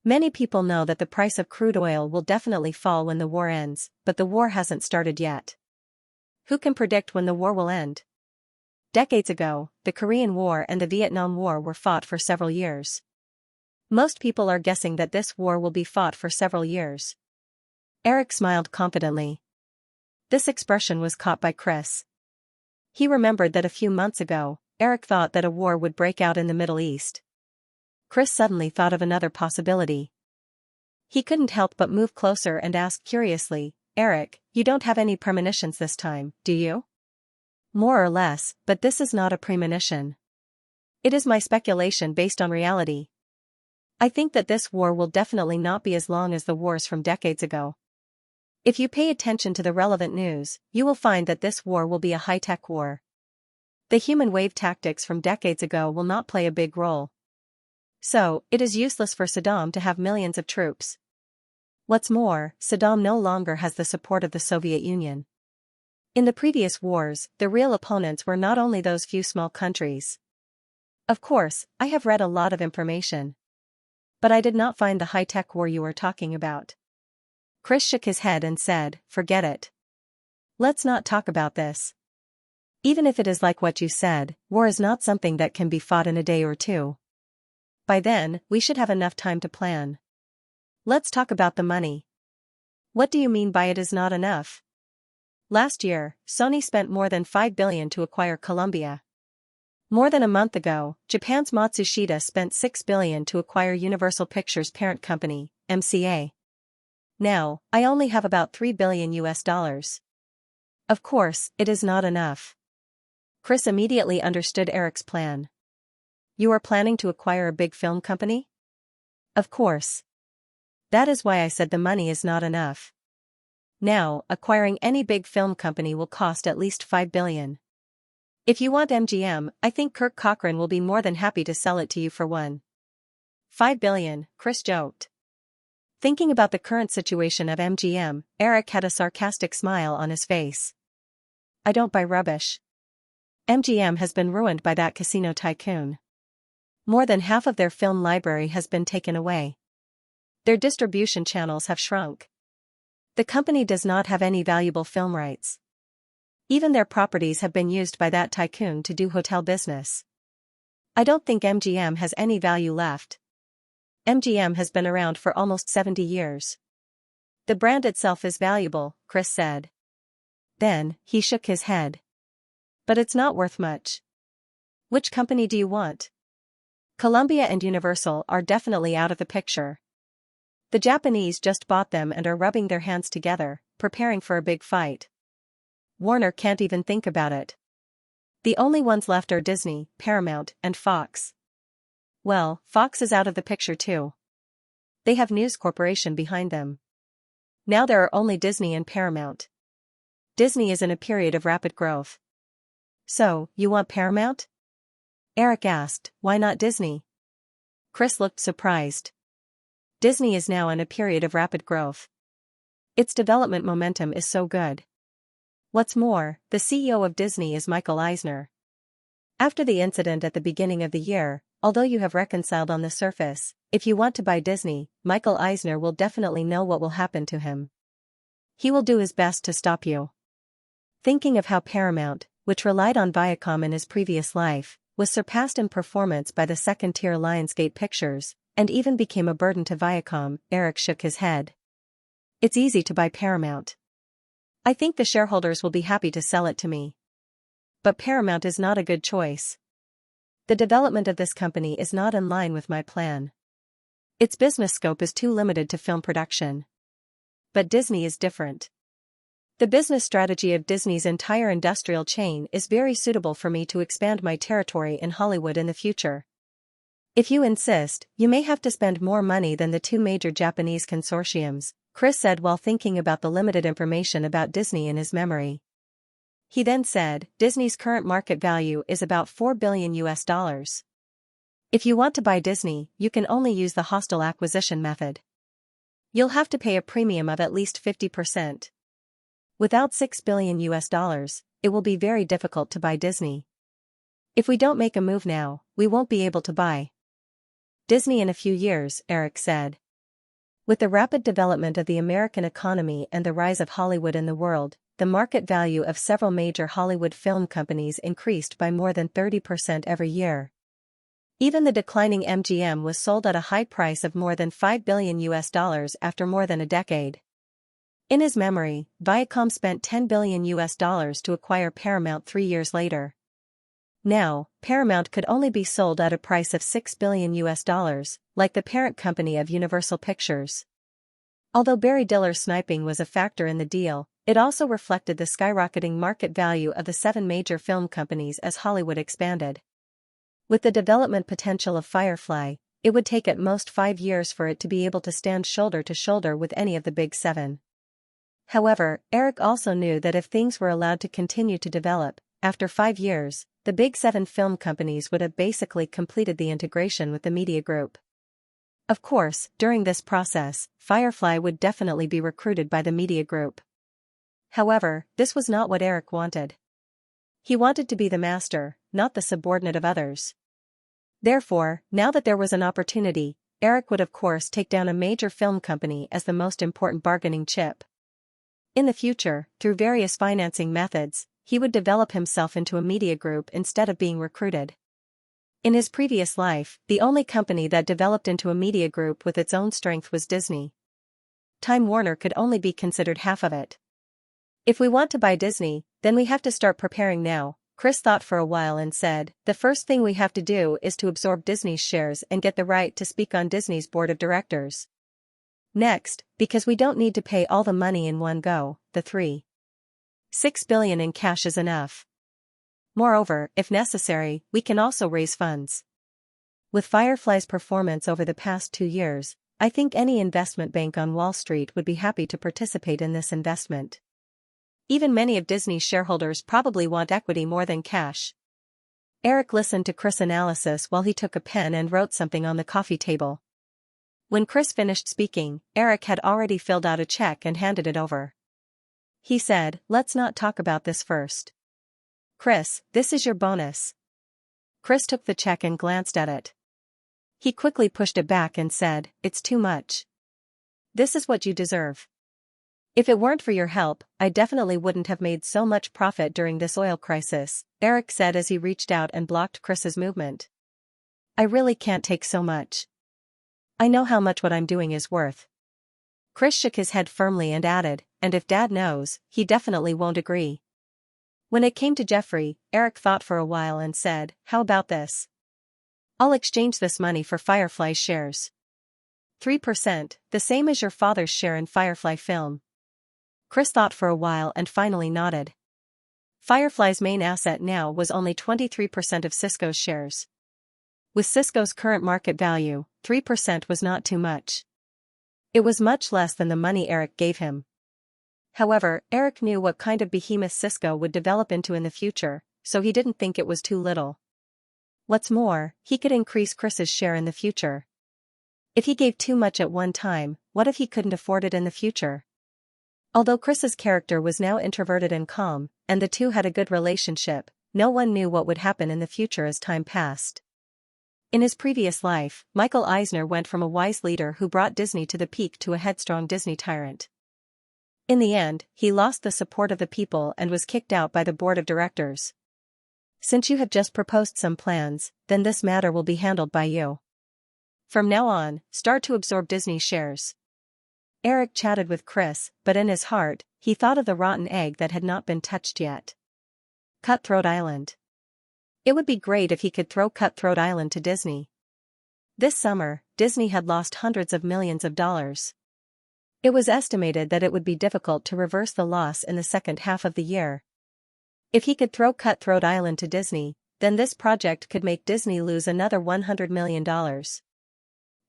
Many people know that the price of crude oil will definitely fall when the war ends, but the war hasn't started yet. Who can predict when the war will end? Decades ago, the Korean War and the Vietnam War were fought for several years. Most people are guessing that this war will be fought for several years. Eric smiled confidently. This expression was caught by Chris. He remembered that a few months ago, Eric thought that a war would break out in the Middle East. Chris suddenly thought of another possibility. He couldn't help but move closer and ask curiously, Eric, you don't have any premonitions this time, do you? More or less, but this is not a premonition. It is my speculation based on reality. I think that this war will definitely not be as long as the wars from decades ago. If you pay attention to the relevant news, you will find that this war will be a high-tech war. The human wave tactics from decades ago will not play a big role. So, it is useless for Saddam to have millions of troops. What's more, Saddam no longer has the support of the Soviet Union. In the previous wars, the real opponents were not only those few small countries. Of course, I have read a lot of information. But I did not find the high-tech war you are talking about. Chris shook his head and said, "Forget it. Let's not talk about this. Even if it is like what you said, war is not something that can be fought in a day or two. By then, we should have enough time to plan. Let's talk about the money. What do you mean by it is not enough? Last year, Sony spent more than $5 billion to acquire Columbia. More than a month ago, Japan's Matsushita spent $6 billion to acquire Universal Pictures' parent company, MCA. Now, I only have about $3 billion US. Of course, it is not enough." Chris immediately understood Eric's plan. "You are planning to acquire a big film company?" "Of course. That is why I said the money is not enough. Now, acquiring any big film company will cost at least $5 billion. If you want MGM, I think Kirk Cochran will be more than happy to sell it to you for $5 billion, Chris joked. Thinking about the current situation of MGM, Eric had a sarcastic smile on his face. "I don't buy rubbish. MGM has been ruined by that casino tycoon. More than half of their film library has been taken away. Their distribution channels have shrunk. The company does not have any valuable film rights. Even their properties have been used by that tycoon to do hotel business. I don't think MGM has any value left. MGM has been around for almost 70 years. The brand itself is valuable," Chris said. Then, he shook his head. "But it's not worth much. Which company do you want? Columbia and Universal are definitely out of the picture. The Japanese just bought them and are rubbing their hands together, preparing for a big fight. Warner can't even think about it. The only ones left are Disney, Paramount, and Fox. Well, Fox is out of the picture too. They have News Corporation behind them. Now there are only Disney and Paramount. Disney is in a period of rapid growth." "So, you want Paramount?" Eric asked. "Why not Disney?" Chris looked surprised. "Disney is now in a period of rapid growth. Its development momentum is so good. What's more, the CEO of Disney is Michael Eisner. After the incident at the beginning of the year, although you have reconciled on the surface, if you want to buy Disney, Michael Eisner will definitely know what will happen to him. He will do his best to stop you." Thinking of how Paramount, which relied on Viacom in his previous life, was surpassed in performance by the second-tier Lionsgate Pictures, and even became a burden to Viacom, Eric shook his head. "It's easy to buy Paramount. I think the shareholders will be happy to sell it to me. But Paramount is not a good choice. The development of this company is not in line with my plan. Its business scope is too limited to film production. But Disney is different. The business strategy of Disney's entire industrial chain is very suitable for me to expand my territory in Hollywood in the future. If you insist, you may have to spend more money than the two major Japanese consortiums," Chris said while thinking about the limited information about Disney in his memory. He then said, "Disney's current market value is about $4 billion US. If you want to buy Disney, you can only use the hostile acquisition method. You'll have to pay a premium of at least 50%. Without $6 billion US, it will be very difficult to buy Disney. If we don't make a move now, we won't be able to buy Disney in a few years," Eric said. With the rapid development of the American economy and the rise of Hollywood in the world, the market value of several major Hollywood film companies increased by more than 30% every year. Even the declining MGM was sold at a high price of more than $5 billion US after more than a decade. In his memory, Viacom spent $10 billion US to acquire Paramount 3 years later. Now, Paramount could only be sold at a price of $6 billion US, like the parent company of Universal Pictures. Although Barry Diller's sniping was a factor in the deal, it also reflected the skyrocketing market value of the 7 major film companies as Hollywood expanded. With the development potential of Firefly, it would take at most 5 years for it to be able to stand shoulder to shoulder with any of the big 7. However, Eric also knew that if things were allowed to continue to develop, after 5 years, the big 7 film companies would have basically completed the integration with the media group. Of course, during this process, Firefly would definitely be recruited by the media group. However, this was not what Eric wanted. He wanted to be the master, not the subordinate of others. Therefore, now that there was an opportunity, Eric would of course take down a major film company as the most important bargaining chip. In the future, through various financing methods, he would develop himself into a media group instead of being recruited. In his previous life, the only company that developed into a media group with its own strength was Disney. Time Warner could only be considered half of it. If we want to buy Disney, then we have to start preparing now, Chris thought for a while and said, the first thing we have to do is to absorb Disney's shares and get the right to speak on Disney's board of directors. Next, because we don't need to pay all the money in one go, the $3.6 billion in cash is enough. Moreover, if necessary, we can also raise funds. With Firefly's performance over the past 2 years, I think any investment bank on Wall Street would be happy to participate in this investment. Even many of Disney's shareholders probably want equity more than cash. Eric listened to Chris' analysis while he took a pen and wrote something on the coffee table. When Chris finished speaking, Eric had already filled out a check and handed it over. He said, let's not talk about this first. Chris, this is your bonus. Chris took the check and glanced at it. He quickly pushed it back and said, it's too much. This is what you deserve. If it weren't for your help, I definitely wouldn't have made so much profit during this oil crisis, Eric said as he reached out and blocked Chris's movement. I really can't take so much. I know how much what I'm doing is worth. Chris shook his head firmly and added, and if Dad knows, he definitely won't agree. When it came to Jeffrey, Eric thought for a while and said, how about this? I'll exchange this money for Firefly shares. 3%, the same as your father's share in Firefly Film. Chris thought for a while and finally nodded. Firefly's main asset now was only 23% of Cisco's shares. With Cisco's current market value, 3% was not too much. It was much less than the money Eric gave him. However, Eric knew what kind of behemoth Cisco would develop into in the future, so he didn't think it was too little. What's more, he could increase Chris's share in the future. If he gave too much at one time, what if he couldn't afford it in the future? Although Chris's character was now introverted and calm, and the two had a good relationship, no one knew what would happen in the future as time passed. In his previous life, Michael Eisner went from a wise leader who brought Disney to the peak to a headstrong Disney tyrant. In the end, he lost the support of the people and was kicked out by the board of directors. Since you have just proposed some plans, then this matter will be handled by you. From now on, start to absorb Disney shares. Eric chatted with Chris, but in his heart, he thought of the rotten egg that had not been touched yet. Cutthroat Island. It would be great if he could throw Cutthroat Island to Disney. This summer, Disney had lost hundreds of millions of dollars. It was estimated that it would be difficult to reverse the loss in the second half of the year. If he could throw Cutthroat Island to Disney, then this project could make Disney lose another $100 million.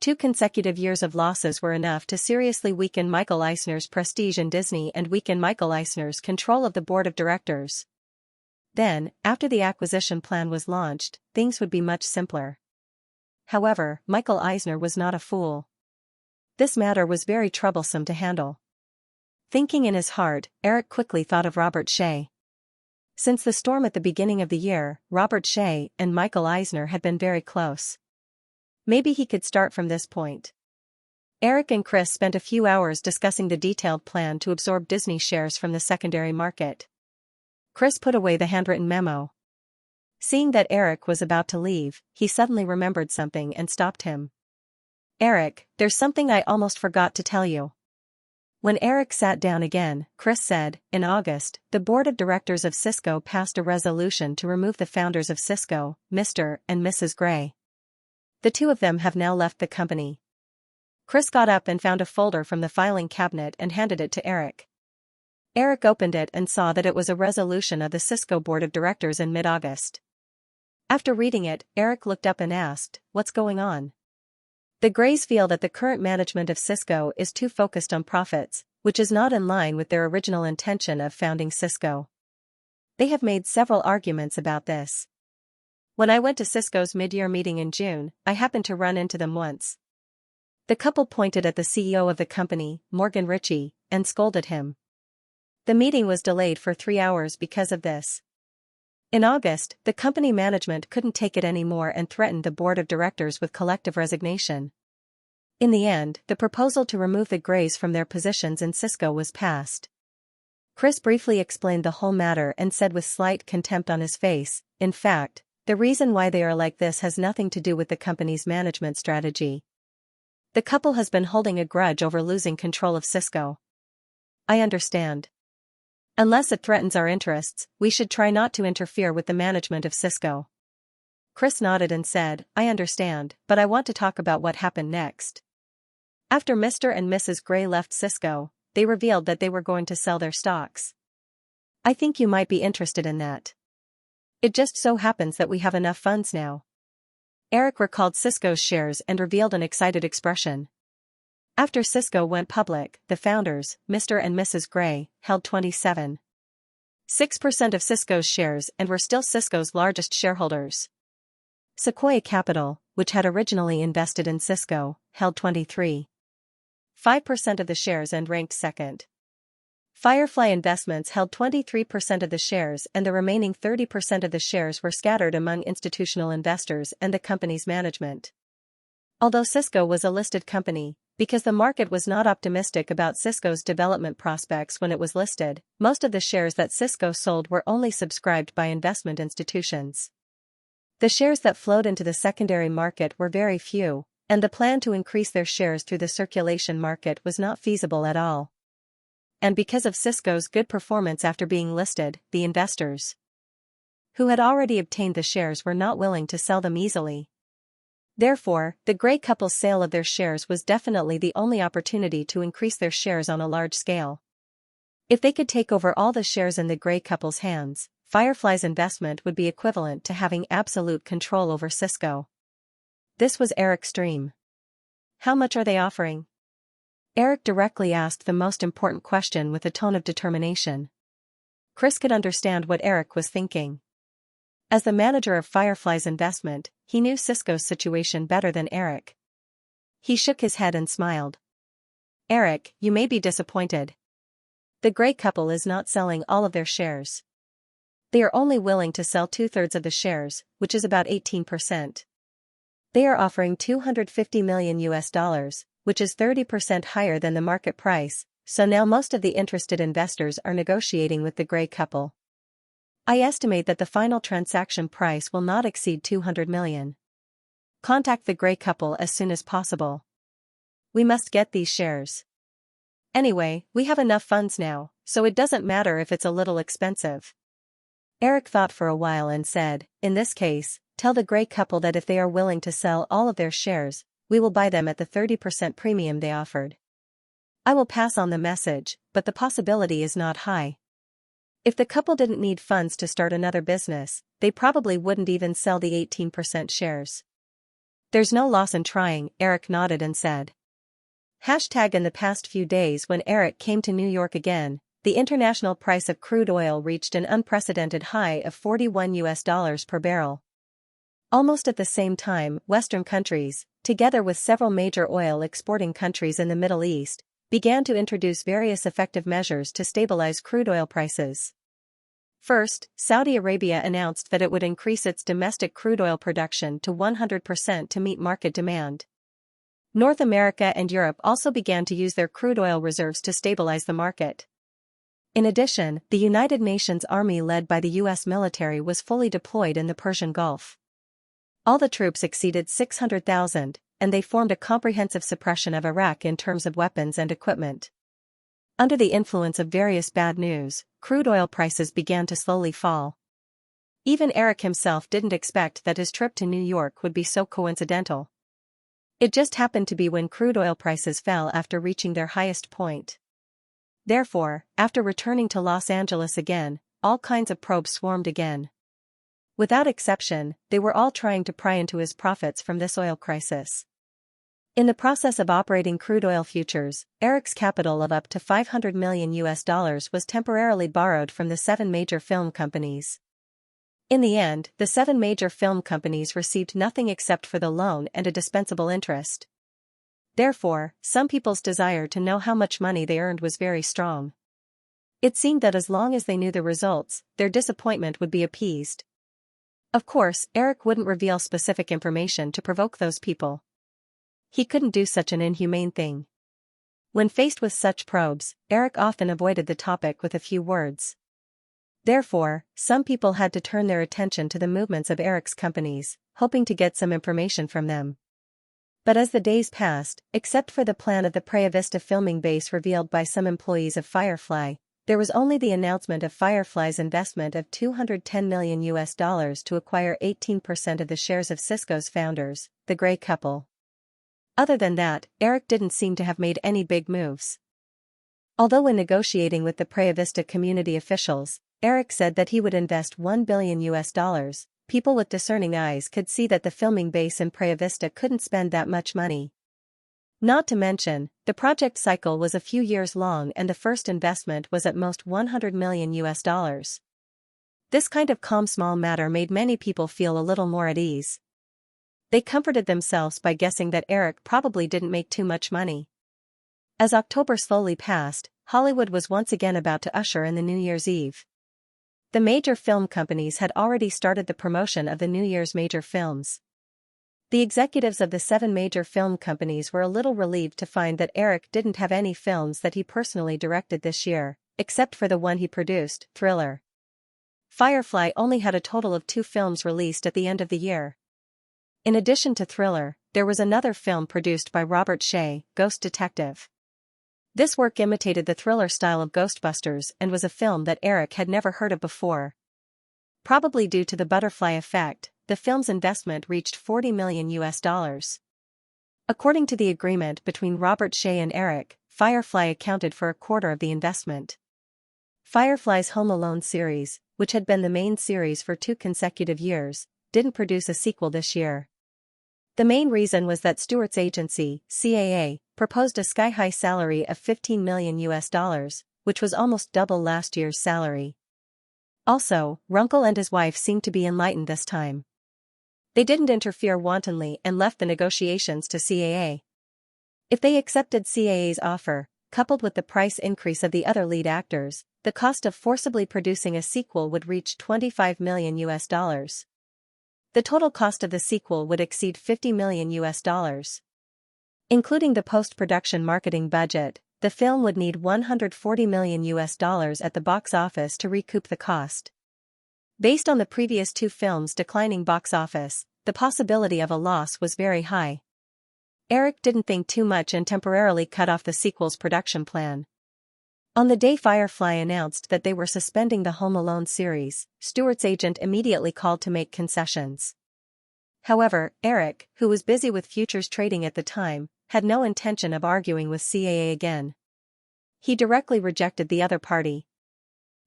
2 consecutive years of losses were enough to seriously weaken Michael Eisner's prestige in Disney and weaken Michael Eisner's control of the board of directors. Then, after the acquisition plan was launched, things would be much simpler. However, Michael Eisner was not a fool. This matter was very troublesome to handle. Thinking in his heart, Eric quickly thought of Robert Shea. Since the storm at the beginning of the year, Robert Shea and Michael Eisner had been very close. Maybe he could start from this point. Eric and Chris spent a few hours discussing the detailed plan to absorb Disney shares from the secondary market. Chris put away the handwritten memo. Seeing that Eric was about to leave, he suddenly remembered something and stopped him. Eric, there's something I almost forgot to tell you. When Eric sat down again, Chris said, in August, the board of directors of Cisco passed a resolution to remove the founders of Cisco, Mr. and Mrs. Gray. The two of them have now left the company. Chris got up and found a folder from the filing cabinet and handed it to Eric. Eric opened it and saw that it was a resolution of the Cisco board of directors in mid-August. After reading it, Eric looked up and asked, what's going on? The Grays feel that the current management of Cisco is too focused on profits, which is not in line with their original intention of founding Cisco. They have made several arguments about this. When I went to Cisco's mid-year meeting in June, I happened to run into them once. The couple pointed at the CEO of the company, Morgan Ritchie, and scolded him. The meeting was delayed for 3 hours because of this. In August, the company management couldn't take it anymore and threatened the board of directors with collective resignation. In the end, the proposal to remove the Greys from their positions in Cisco was passed. Chris briefly explained the whole matter and said with slight contempt on his face, "In fact, the reason why they are like this has nothing to do with the company's management strategy. The couple has been holding a grudge over losing control of Cisco. I understand. Unless it threatens our interests, we should try not to interfere with the management of Cisco." Chris nodded and said, "I understand, but I want to talk about what happened next." After Mr. and Mrs. Grey left Cisco, they revealed that they were going to sell their stocks. "I think you might be interested in that. It just so happens that we have enough funds now." Eric recalled Cisco's shares and revealed an excited expression. After Cisco went public, the founders, Mr. and Mrs. Grey, held 27.6% of Cisco's shares and were still Cisco's largest shareholders. Sequoia Capital, which had originally invested in Cisco, held 23.5% of the shares and ranked second. Firefly Investments held 23% of the shares and the remaining 30% of the shares were scattered among institutional investors and the company's management. Although Cisco was a listed company, because the market was not optimistic about Cisco's development prospects when it was listed, most of the shares that Cisco sold were only subscribed by investment institutions. The shares that flowed into the secondary market were very few, and the plan to increase their shares through the circulation market was not feasible at all. And because of Cisco's good performance after being listed, the investors who had already obtained the shares were not willing to sell them easily. Therefore, the Grey couple's sale of their shares was definitely the only opportunity to increase their shares on a large scale. If they could take over all the shares in the Grey couple's hands, Firefly's investment would be equivalent to having absolute control over Cisco. This was Eric's dream. "How much are they offering?" Eric directly asked the most important question with a tone of determination. Chris could understand what Eric was thinking. As the manager of Firefly's investment, he knew Cisco's situation better than Eric. He shook his head and smiled. "Eric, you may be disappointed. The Grey couple is not selling all of their shares. They are only willing to sell 2/3 of the shares, which is about 18%. They are offering $250 million, which is 30% higher than the market price, so now most of the interested investors are negotiating with the Grey couple. I estimate that the final transaction price will not exceed $200 million. Contact the Grey couple as soon as possible. We must get these shares. Anyway, we have enough funds now, so it doesn't matter if it's a little expensive." Eric thought for a while and said, "In this case, tell the Grey couple that if they are willing to sell all of their shares, we will buy them at the 30% premium they offered. I will pass on the message, but the possibility is not high. If the couple didn't need funds to start another business, they probably wouldn't even sell the 18% shares." "There's no loss in trying," Eric nodded and said. In the past few days when Eric came to New York again, the international price of crude oil reached an unprecedented high of $41 per barrel. Almost at the same time, Western countries, together with several major oil exporting countries in the Middle East, began to introduce various effective measures to stabilize crude oil prices. First, Saudi Arabia announced that it would increase its domestic crude oil production to 100% to meet market demand. North America and Europe also began to use their crude oil reserves to stabilize the market. In addition, the United Nations Army led by the U.S. military was fully deployed in the Persian Gulf. All the troops exceeded 600,000, and they formed a comprehensive suppression of Iraq in terms of weapons and equipment. Under the influence of various bad news, crude oil prices began to slowly fall. Even Eric himself didn't expect that his trip to New York would be so coincidental. It just happened to be when crude oil prices fell after reaching their highest point. Therefore, after returning to Los Angeles again, all kinds of probes swarmed again. Without exception, they were all trying to pry into his profits from this oil crisis. In the process of operating crude oil futures, Eric's capital of up to $500 million was temporarily borrowed from the 7 major film companies. In the end, the 7 major film companies received nothing except for the loan and a dispensable interest. Therefore, some people's desire to know how much money they earned was very strong. It seemed that as long as they knew the results, their disappointment would be appeased. Of course, Eric wouldn't reveal specific information to provoke those people. He couldn't do such an inhumane thing. When faced with such probes, Eric often avoided the topic with a few words. Therefore, some people had to turn their attention to the movements of Eric's companies, hoping to get some information from them. But as the days passed, except for the plan of the Praia Vista filming base revealed by some employees of Firefly, there was only the announcement of Firefly's investment of $210 million to acquire 18% of the shares of Cisco's founders, the Grey couple. Other than that, Eric didn't seem to have made any big moves. Although when negotiating with the Praia Vista community officials, Eric said that he would invest $1 billion, people with discerning eyes could see that the filming base in Praia Vista couldn't spend that much money. Not to mention, the project cycle was a few years long and the first investment was at most $100 million. This kind of calm small matter made many people feel a little more at ease. They comforted themselves by guessing that Eric probably didn't make too much money. As October slowly passed, Hollywood was once again about to usher in the New Year's Eve. The major film companies had already started the promotion of the New Year's major films. The executives of the 7 major film companies were a little relieved to find that Eric didn't have any films that he personally directed this year, except for the one he produced, Thriller. Firefly only had a total of 2 films released at the end of the year. In addition to Thriller, there was another film produced by Robert Shea, Ghost Detective. This work imitated the thriller style of Ghostbusters and was a film that Eric had never heard of before. Probably due to the butterfly effect, the film's investment reached $40 million. According to the agreement between Robert Shea and Eric, Firefly accounted for a quarter of the investment. Firefly's Home Alone series, which had been the main series for 2 consecutive years, didn't produce a sequel this year. The main reason was that Stewart's agency, CAA, proposed a sky-high salary of $15 million, which was almost double last year's salary. Also, Runkle and his wife seemed to be enlightened this time. They didn't interfere wantonly and left the negotiations to CAA. If they accepted CAA's offer, coupled with the price increase of the other lead actors, the cost of forcibly producing a sequel would reach $25 million. The total cost of the sequel would exceed $50 million. Including the post-production marketing budget, the film would need $140 million at the box office to recoup the cost. Based on the previous 2 films' declining box office, the possibility of a loss was very high. Eric didn't think too much and temporarily cut off the sequel's production plan. On the day Firefly announced that they were suspending the Home Alone series, Stewart's agent immediately called to make concessions. However, Eric, who was busy with futures trading at the time, had no intention of arguing with CAA again. He directly rejected the other party.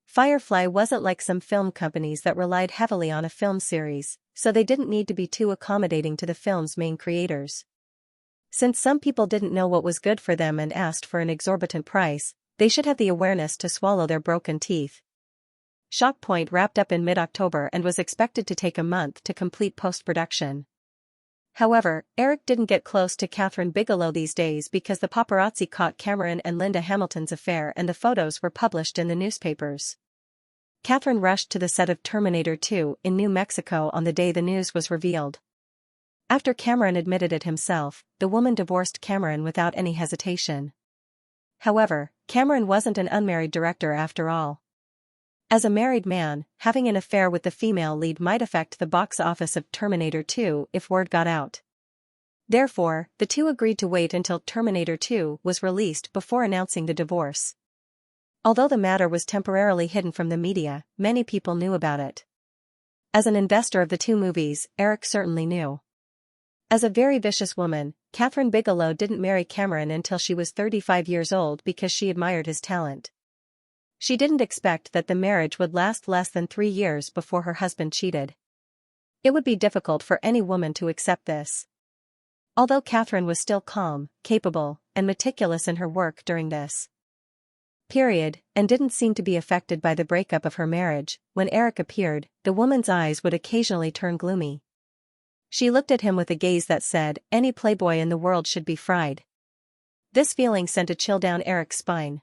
Firefly wasn't like some film companies that relied heavily on a film series, so they didn't need to be too accommodating to the film's main creators. Since some people didn't know what was good for them and asked for an exorbitant price, they should have the awareness to swallow their broken teeth. Shock Point wrapped up in mid-October and was expected to take a month to complete post-production. However, Eric didn't get close to Catherine Bigelow these days because the paparazzi caught Cameron and Linda Hamilton's affair and the photos were published in the newspapers. Catherine rushed to the set of Terminator 2 in New Mexico on the day the news was revealed. After Cameron admitted it himself, the woman divorced Cameron without any hesitation. However, Cameron wasn't an unmarried director after all. As a married man, having an affair with the female lead might affect the box office of Terminator 2 if word got out. Therefore, the two agreed to wait until Terminator 2 was released before announcing the divorce. Although the matter was temporarily hidden from the media, many people knew about it. As an investor of the 2 movies, Eric certainly knew. As a very vicious woman, Catherine Bigelow didn't marry Cameron until she was 35 years old because she admired his talent. She didn't expect that the marriage would last less than 3 years before her husband cheated. It would be difficult for any woman to accept this. Although Catherine was still calm, capable, and meticulous in her work during this period, and didn't seem to be affected by the breakup of her marriage, when Eric appeared, the woman's eyes would occasionally turn gloomy. She looked at him with a gaze that said, any playboy in the world should be fried. This feeling sent a chill down Eric's spine.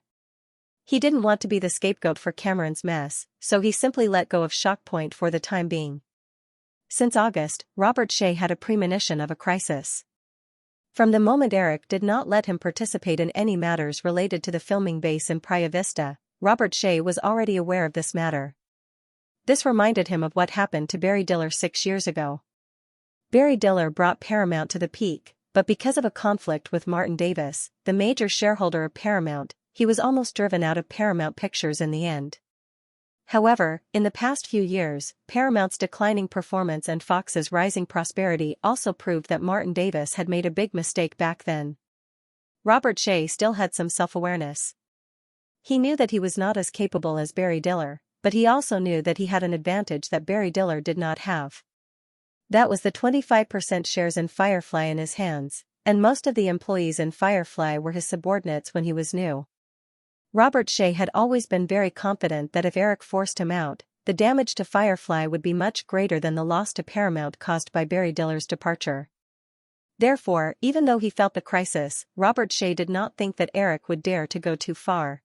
He didn't want to be the scapegoat for Cameron's mess, so he simply let go of Shock Point for the time being. Since August, Robert Shea had a premonition of a crisis. From the moment Eric did not let him participate in any matters related to the filming base in Praia Vista, Robert Shea was already aware of this matter. This reminded him of what happened to Barry Diller 6 years ago. Barry Diller brought Paramount to the peak, but because of a conflict with Martin Davis, the major shareholder of Paramount, he was almost driven out of Paramount Pictures in the end. However, in the past few years, Paramount's declining performance and Fox's rising prosperity also proved that Martin Davis had made a big mistake back then. Robert Shea still had some self-awareness. He knew that he was not as capable as Barry Diller, but he also knew that he had an advantage that Barry Diller did not have. That was the 25% shares in Firefly in his hands, and most of the employees in Firefly were his subordinates when he was new. Robert Shea had always been very confident that if Eric forced him out, the damage to Firefly would be much greater than the loss to Paramount caused by Barry Diller's departure. Therefore, even though he felt the crisis, Robert Shea did not think that Eric would dare to go too far.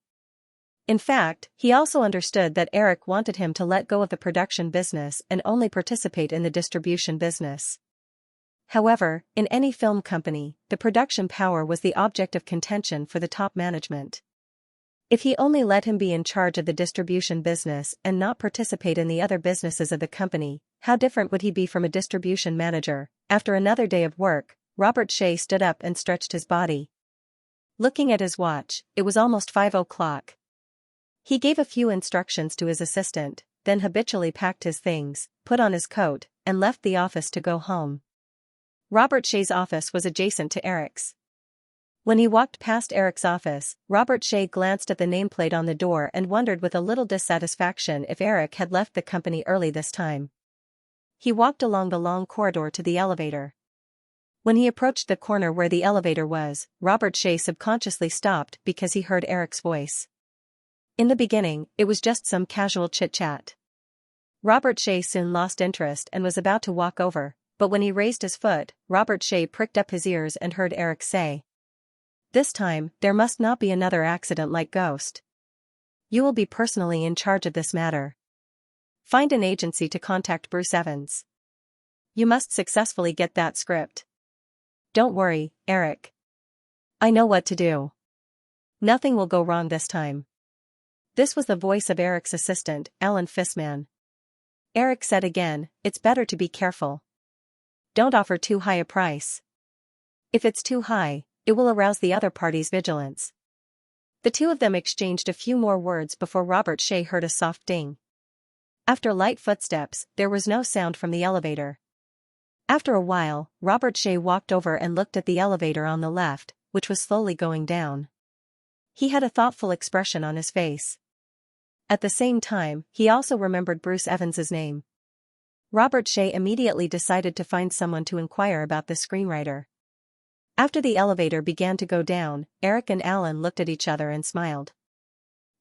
In fact, he also understood that Eric wanted him to let go of the production business and only participate in the distribution business. However, in any film company, the production power was the object of contention for the top management. If he only let him be in charge of the distribution business and not participate in the other businesses of the company, how different would he be from a distribution manager? After another day of work, Robert Shea stood up and stretched his body. Looking at his watch, it was almost 5 o'clock. He gave a few instructions to his assistant, then habitually packed his things, put on his coat, and left the office to go home. Robert Shea's office was adjacent to Eric's. When he walked past Eric's office, Robert Shea glanced at the nameplate on the door and wondered with a little dissatisfaction if Eric had left the company early this time. He walked along the long corridor to the elevator. When he approached the corner where the elevator was, Robert Shea subconsciously stopped because he heard Eric's voice. In the beginning, it was just some casual chit-chat. Robert Shea soon lost interest and was about to walk over, but when he raised his foot, Robert Shea pricked up his ears and heard Eric say, "This time, there must not be another accident like Ghost. You will be personally in charge of this matter. Find an agency to contact Bruce Evans. You must successfully get that script. Don't worry, Eric. I know what to do. Nothing will go wrong this time." This was the voice of Eric's assistant, Alan Fissman. Eric said again, "It's better to be careful. Don't offer too high a price. If it's too high, it will arouse the other party's vigilance." The two of them exchanged a few more words before Robert Shea heard a soft ding. After light footsteps, there was no sound from the elevator. After a while, Robert Shea walked over and looked at the elevator on the left, which was slowly going down. He had a thoughtful expression on his face. At the same time, he also remembered Bruce Evans's name. Robert Shea immediately decided to find someone to inquire about the screenwriter. After the elevator began to go down, Eric and Alan looked at each other and smiled.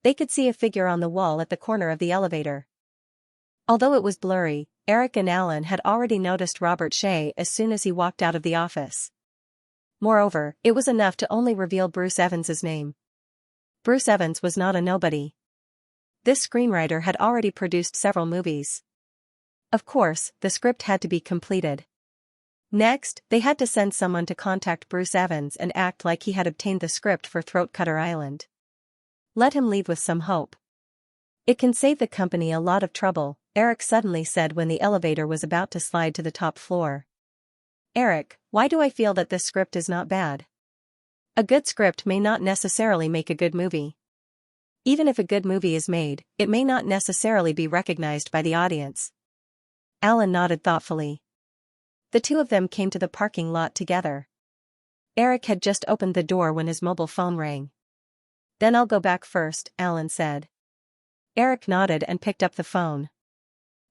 They could see a figure on the wall at the corner of the elevator. Although it was blurry, Eric and Alan had already noticed Robert Shea as soon as he walked out of the office. Moreover, it was enough to only reveal Bruce Evans's name. Bruce Evans was not a nobody. This screenwriter had already produced several movies. Of course, the script had to be completed. Next, they had to send someone to contact Bruce Evans and act like he had obtained the script for Throatcutter Island. Let him leave with some hope. It can save the company a lot of trouble, Eric suddenly said when the elevator was about to slide to the top floor. Eric, why do I feel that this script is not bad? A good script may not necessarily make a good movie. Even if a good movie is made, it may not necessarily be recognized by the audience. Alan nodded thoughtfully. The two of them came to the parking lot together. Eric had just opened the door when his mobile phone rang. "Then I'll go back first," Alan said. Eric nodded and picked up the phone.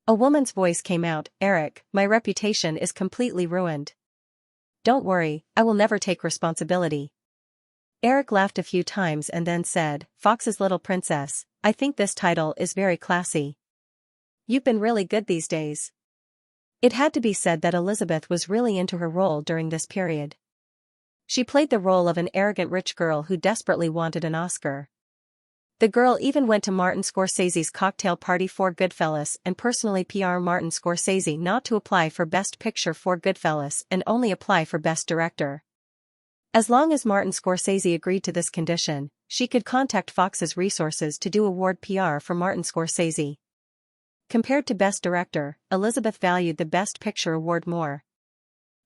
A woman's voice came out, "Eric, my reputation is completely ruined." "Don't worry, I will never take responsibility." Eric laughed a few times and then said, "Fox's Little Princess, I think this title is very classy. You've been really good these days." It had to be said that Elizabeth was really into her role during this period. She played the role of an arrogant rich girl who desperately wanted an Oscar. The girl even went to Martin Scorsese's cocktail party for Goodfellas and personally PR Martin Scorsese not to apply for Best Picture for Goodfellas and only apply for Best Director. As long as Martin Scorsese agreed to this condition, she could contact Fox's resources to do award PR for Martin Scorsese. Compared to Best Director, Elizabeth valued the Best Picture award more.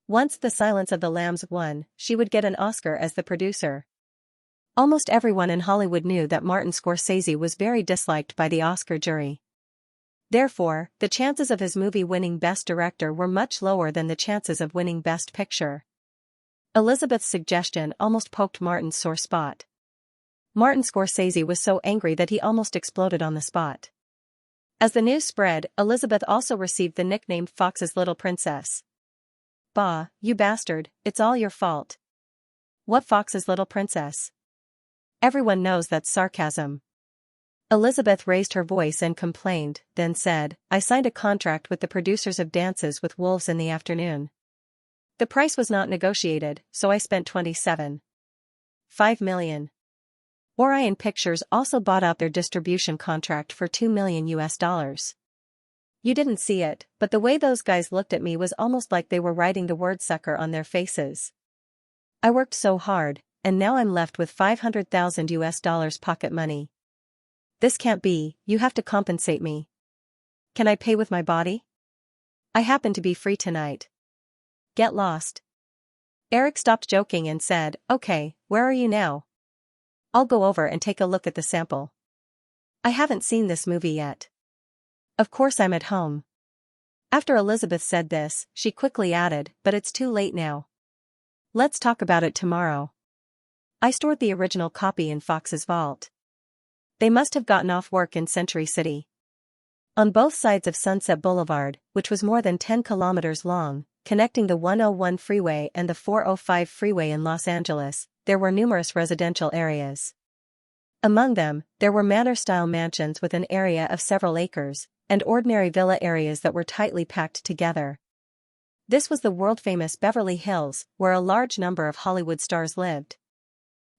Once The Silence of the Lambs won, she would get an Oscar as the producer. Almost everyone in Hollywood knew that Martin Scorsese was very disliked by the Oscar jury. Therefore, the chances of his movie winning Best Director were much lower than the chances of winning Best Picture. Elizabeth's suggestion almost poked Martin's sore spot. Martin Scorsese was so angry that he almost exploded on the spot. As the news spread, Elizabeth also received the nickname Fox's Little Princess. "Bah, you bastard, it's all your fault." "What Fox's Little Princess?" "Everyone knows that's sarcasm." Elizabeth raised her voice and complained, then said, "I signed a contract with the producers of Dances with Wolves in the afternoon. The price was not negotiated, so I spent $27.5 million. Orion Pictures also bought out their distribution contract for $2 million US. You didn't see it, but the way those guys looked at me was almost like they were writing the word sucker on their faces. I worked so hard, and now I'm left with $500,000 US pocket money. This can't be, you have to compensate me. Can I pay with my body? I happen to be free tonight. Get lost." Eric stopped joking and said, "Okay, where are you now? I'll go over and take a look at the sample. I haven't seen this movie yet." "Of course I'm at home." After Elizabeth said this, she quickly added, "But it's too late now. Let's talk about it tomorrow. I stored the original copy in Fox's vault. They must have gotten off work in Century City." On both sides of Sunset Boulevard, which was more than 10 kilometers long, connecting the 101 freeway and the 405 freeway in Los Angeles, there were numerous residential areas. Among them, there were manor-style mansions with an area of several acres, and ordinary villa areas that were tightly packed together. This was the world-famous Beverly Hills, where a large number of Hollywood stars lived.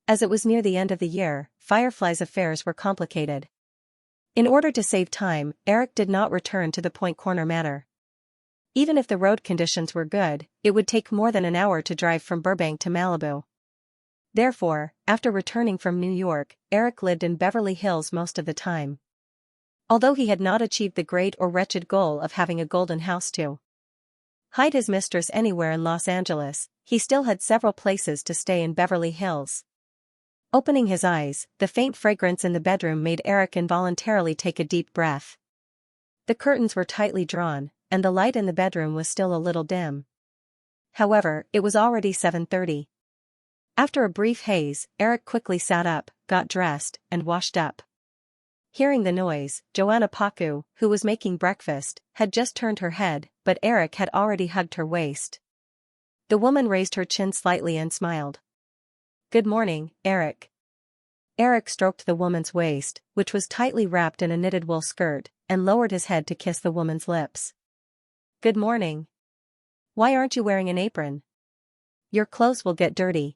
As it was near the end of the year, Firefly's affairs were complicated. In order to save time, Eric did not return to the Point Corner Manor. Even if the road conditions were good, it would take more than an hour to drive from Burbank to Malibu. Therefore, after returning from New York, Eric lived in Beverly Hills most of the time. Although he had not achieved the great or wretched goal of having a golden house to hide his mistress anywhere in Los Angeles, he still had several places to stay in Beverly Hills. Opening his eyes, the faint fragrance in the bedroom made Eric involuntarily take a deep breath. The curtains were tightly drawn, and the light in the bedroom was still a little dim. However, it was already 7:30. After a brief haze, Eric quickly sat up, got dressed, and washed up. Hearing the noise, Joanna Pacu, who was making breakfast, had just turned her head, but Eric had already hugged her waist. The woman raised her chin slightly and smiled. "Good morning, Eric." Eric stroked the woman's waist, which was tightly wrapped in a knitted wool skirt, and lowered his head to kiss the woman's lips. "Good morning. Why aren't you wearing an apron? Your clothes will get dirty."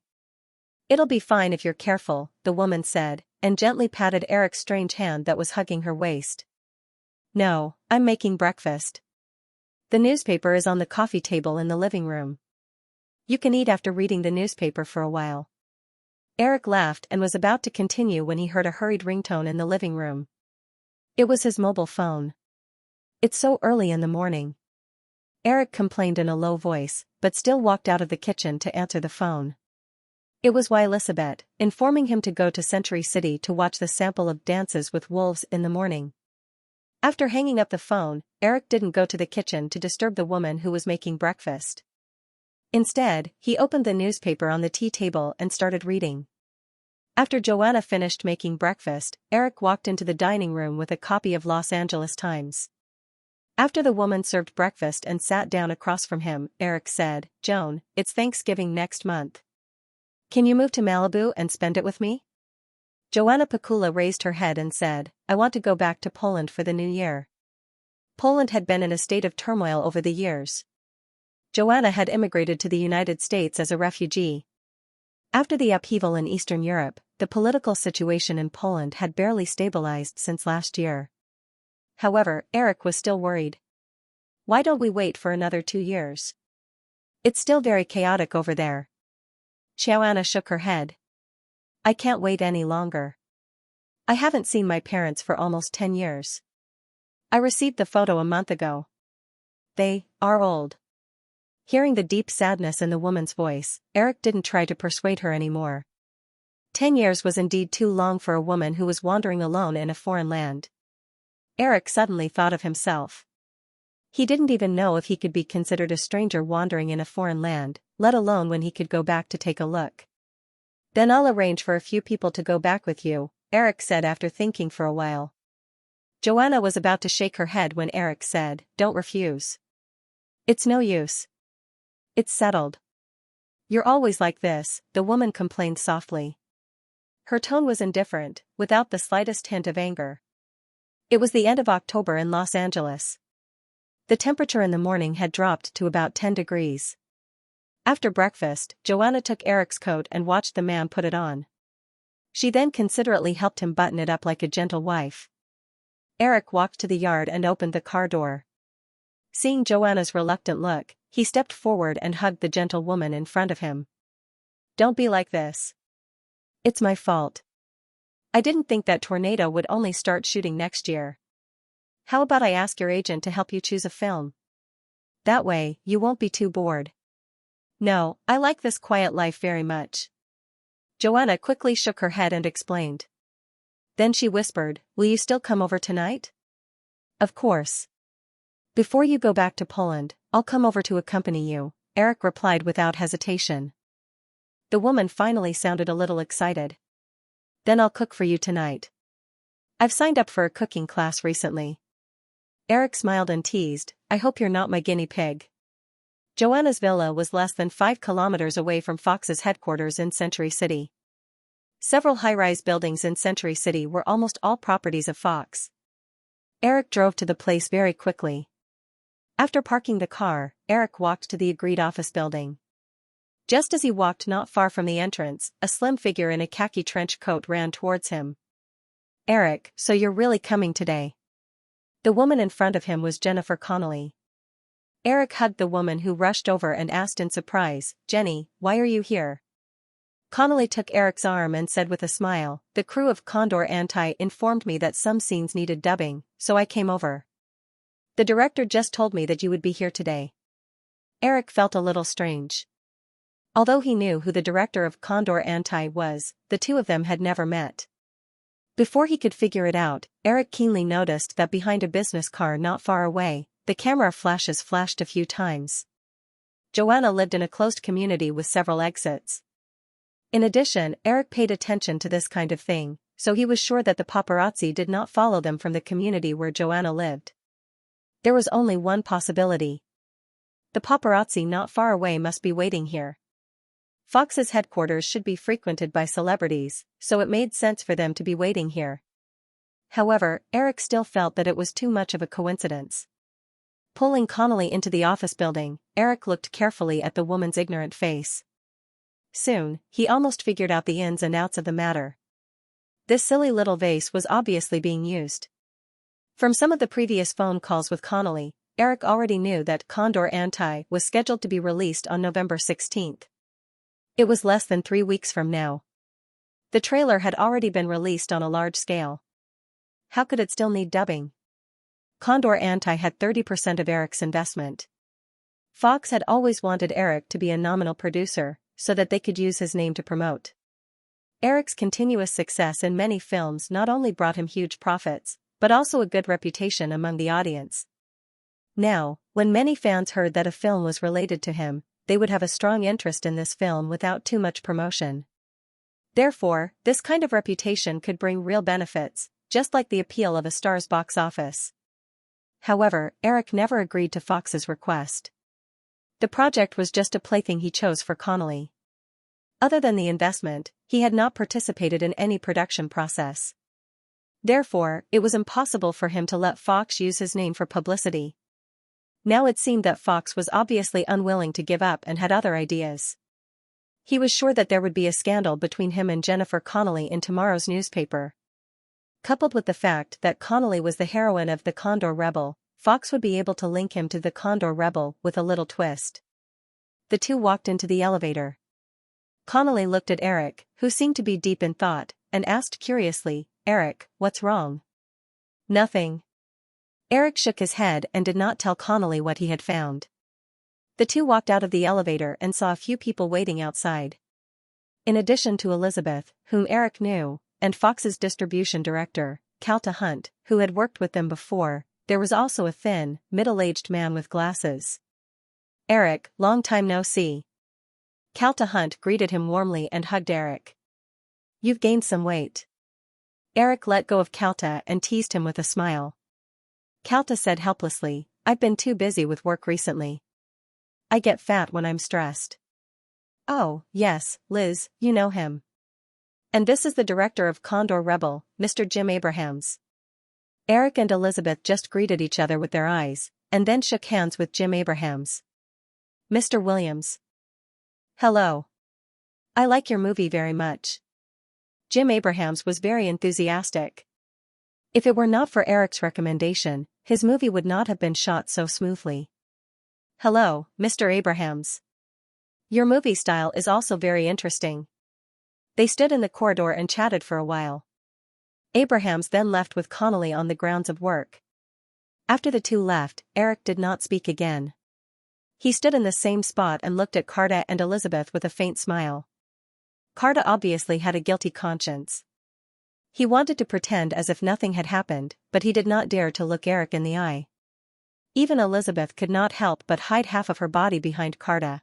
"It'll be fine if you're careful," the woman said, and gently patted Eric's strange hand that was hugging her waist. "No, I'm making breakfast. The newspaper is on the coffee table in the living room. You can eat after reading the newspaper for a while." Eric laughed and was about to continue when he heard a hurried ringtone in the living room. It was his mobile phone. "It's so early in the morning." Eric complained in a low voice, but still walked out of the kitchen to answer the phone. It was Elizabeth, informing him to go to Century City to watch the sample of Dances with Wolves in the morning. After hanging up the phone, Eric didn't go to the kitchen to disturb the woman who was making breakfast. Instead, he opened the newspaper on the tea table and started reading. After Joanna finished making breakfast, Eric walked into the dining room with a copy of Los Angeles Times. After the woman served breakfast and sat down across from him, Eric said, "Joan, it's Thanksgiving next month. Can you move to Malibu and spend it with me?" Joanna Pakula raised her head and said, "I want to go back to Poland for the new year." Poland had been in a state of turmoil over the years. Joanna had immigrated to the United States as a refugee. After the upheaval in Eastern Europe, the political situation in Poland had barely stabilized since last year. However, Eric was still worried. "Why don't we wait for another 2 years? It's still very chaotic over there." Xianxia shook her head. I can't wait any longer. I haven't seen my parents for almost 10 years. I received the photo a month ago. They are old. Hearing the deep sadness in the woman's voice, Eric didn't try to persuade her anymore. 10 years was indeed too long for a woman who was wandering alone in a foreign land. Eric suddenly thought of himself. He didn't even know if he could be considered a stranger wandering in a foreign land, let alone when he could go back to take a look. Then I'll arrange for a few people to go back with you, Eric said after thinking for a while. Joanna was about to shake her head when Eric said, "Don't refuse. It's no use. It's settled." "You're always like this," the woman complained softly. Her tone was indifferent, without the slightest hint of anger. It was the end of October in Los Angeles. The temperature in the morning had dropped to about 10 degrees. After breakfast, Joanna took Eric's coat and watched the man put it on. She then considerately helped him button it up like a gentle wife. Eric walked to the yard and opened the car door. Seeing Joanna's reluctant look, he stepped forward and hugged the gentle woman in front of him. "Don't be like this. It's my fault. I didn't think that tornado would only start shooting next year. How about I ask your agent to help you choose a film? That way, you won't be too bored." "No, I like this quiet life very much." Joanna quickly shook her head and explained. Then she whispered, "Will you still come over tonight?" "Of course. Before you go back to Poland, I'll come over to accompany you," Eric replied without hesitation. The woman finally sounded a little excited. "Then I'll cook for you tonight. I've signed up for a cooking class recently." Eric smiled and teased, "I hope you're not my guinea pig." Joanna's villa was less than 5 kilometers away from Fox's headquarters in Century City. Several high-rise buildings in Century City were almost all properties of Fox. Eric drove to the place very quickly. After parking the car, Eric walked to the agreed office building. Just as he walked not far from the entrance, a slim figure in a khaki trench coat ran towards him. "Eric, so you're really coming today?" The woman in front of him was Jennifer Connolly. Eric hugged the woman who rushed over and asked in surprise, "Jenny, why are you here?" Connolly took Eric's arm and said with a smile, "The crew of Condor Anti informed me that some scenes needed dubbing, so I came over. The director just told me that you would be here today." Eric felt a little strange. Although he knew who the director of Condor Anti was, the two of them had never met. Before he could figure it out, Eric keenly noticed that behind a business car not far away, the camera flashes flashed a few times. Joanna lived in a closed community with several exits. In addition, Eric paid attention to this kind of thing, so he was sure that the paparazzi did not follow them from the community where Joanna lived. There was only one possibility. The paparazzi not far away must be waiting here. Fox's headquarters should be frequented by celebrities, so it made sense for them to be waiting here. However, Eric still felt that it was too much of a coincidence. Pulling Connolly into the office building, Eric looked carefully at the woman's ignorant face. Soon, he almost figured out the ins and outs of the matter. This silly little vase was obviously being used. From some of the previous phone calls with Connolly, Eric already knew that Condor Anti was scheduled to be released on November 16th. It was less than 3 weeks from now. The trailer had already been released on a large scale. How could it still need dubbing? Condor Anti had 30% of Eric's investment. Fox had always wanted Eric to be a nominal producer, so that they could use his name to promote. Eric's continuous success in many films not only brought him huge profits, but also a good reputation among the audience. Now, when many fans heard that a film was related to him, they would have a strong interest in this film without too much promotion. Therefore, this kind of reputation could bring real benefits, just like the appeal of a star's box office. However, Eric never agreed to Fox's request. The project was just a plaything he chose for Connolly. Other than the investment, he had not participated in any production process. Therefore, it was impossible for him to let Fox use his name for publicity. Now it seemed that Fox was obviously unwilling to give up and had other ideas. He was sure that there would be a scandal between him and Jennifer Connolly in tomorrow's newspaper. Coupled with the fact that Connolly was the heroine of The Condor Rebel, Fox would be able to link him to The Condor Rebel with a little twist. The two walked into the elevator. Connolly looked at Eric, who seemed to be deep in thought, and asked curiously, Eric, what's wrong? Nothing. Eric shook his head and did not tell Connolly what he had found. The two walked out of the elevator and saw a few people waiting outside. In addition to Elizabeth, whom Eric knew, and Fox's distribution director, Calta Hunt, who had worked with them before, there was also a thin, middle-aged man with glasses. Eric, long time no see. Calta Hunt greeted him warmly and hugged Eric. You've gained some weight. Eric let go of Calta and teased him with a smile. Calta said helplessly, I've been too busy with work recently. I get fat when I'm stressed. Oh, yes, Liz, you know him. And this is the director of Condor Rebel, Mr. Jim Abrahams. Eric and Elizabeth just greeted each other with their eyes, and then shook hands with Jim Abrahams. Mr. Williams. Hello. I like your movie very much. Jim Abrahams was very enthusiastic. If it were not for Eric's recommendation, his movie would not have been shot so smoothly. Hello, Mr. Abrahams. Your movie style is also very interesting. They stood in the corridor and chatted for a while. Abrahams then left with Connolly on the grounds of work. After the two left, Eric did not speak again. He stood in the same spot and looked at Carta and Elizabeth with a faint smile. Carta obviously had a guilty conscience. He wanted to pretend as if nothing had happened, but he did not dare to look Eric in the eye. Even Elizabeth could not help but hide half of her body behind Carta.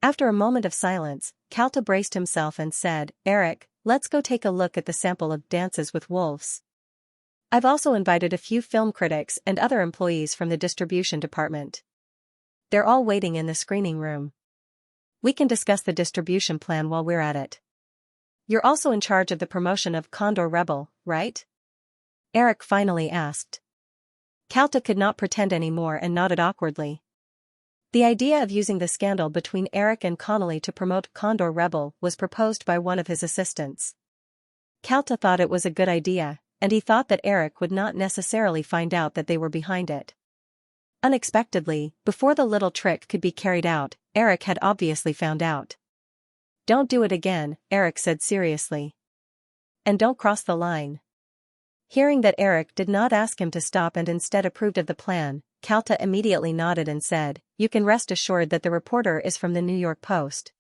After a moment of silence, Calta braced himself and said, Eric, let's go take a look at the sample of Dances with Wolves. I've also invited a few film critics and other employees from the distribution department. They're all waiting in the screening room. We can discuss the distribution plan while we're at it. You're also in charge of the promotion of Condor Rebel, right? Eric finally asked. Calta could not pretend anymore and nodded awkwardly. The idea of using the scandal between Eric and Connolly to promote Condor Rebel was proposed by one of his assistants. Calta thought it was a good idea, and he thought that Eric would not necessarily find out that they were behind it. Unexpectedly, before the little trick could be carried out, Eric had obviously found out. Don't do it again, Eric said seriously. And don't cross the line. Hearing that Eric did not ask him to stop and instead approved of the plan, Calta immediately nodded and said, You can rest assured that the reporter is from the New York Post.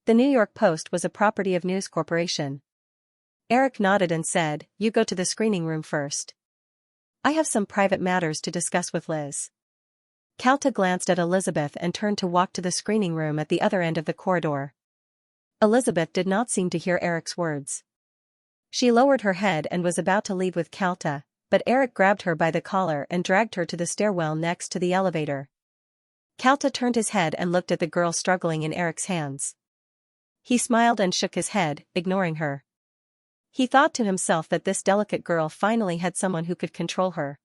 The New York Post was a property of News Corporation. Eric nodded and said, You go to the screening room first. I have some private matters to discuss with Liz. Calta glanced at Elizabeth and turned to walk to the screening room at the other end of the corridor. Elizabeth did not seem to hear Eric's words. She lowered her head and was about to leave with Calta, but Eric grabbed her by the collar and dragged her to the stairwell next to the elevator. Calta turned his head and looked at the girl struggling in Eric's hands. He smiled and shook his head, ignoring her. He thought to himself that this delicate girl finally had someone who could control her.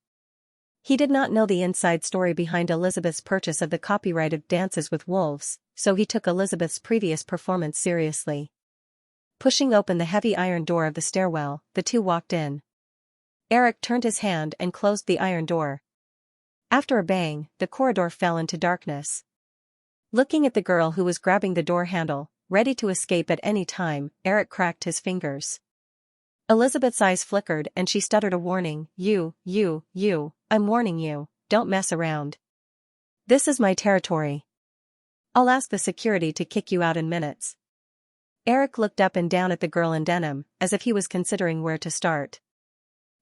He did not know the inside story behind Elizabeth's purchase of the copyright of Dances with Wolves, so he took Elizabeth's previous performance seriously. Pushing open the heavy iron door of the stairwell, the two walked in. Eric turned his hand and closed the iron door. After a bang, the corridor fell into darkness. Looking at the girl who was grabbing the door handle, ready to escape at any time, Eric cracked his fingers. Elizabeth's eyes flickered and she stuttered a warning, You, I'm warning you, don't mess around. This is my territory. I'll ask the security to kick you out in minutes. Eric looked up and down at the girl in denim, as if he was considering where to start.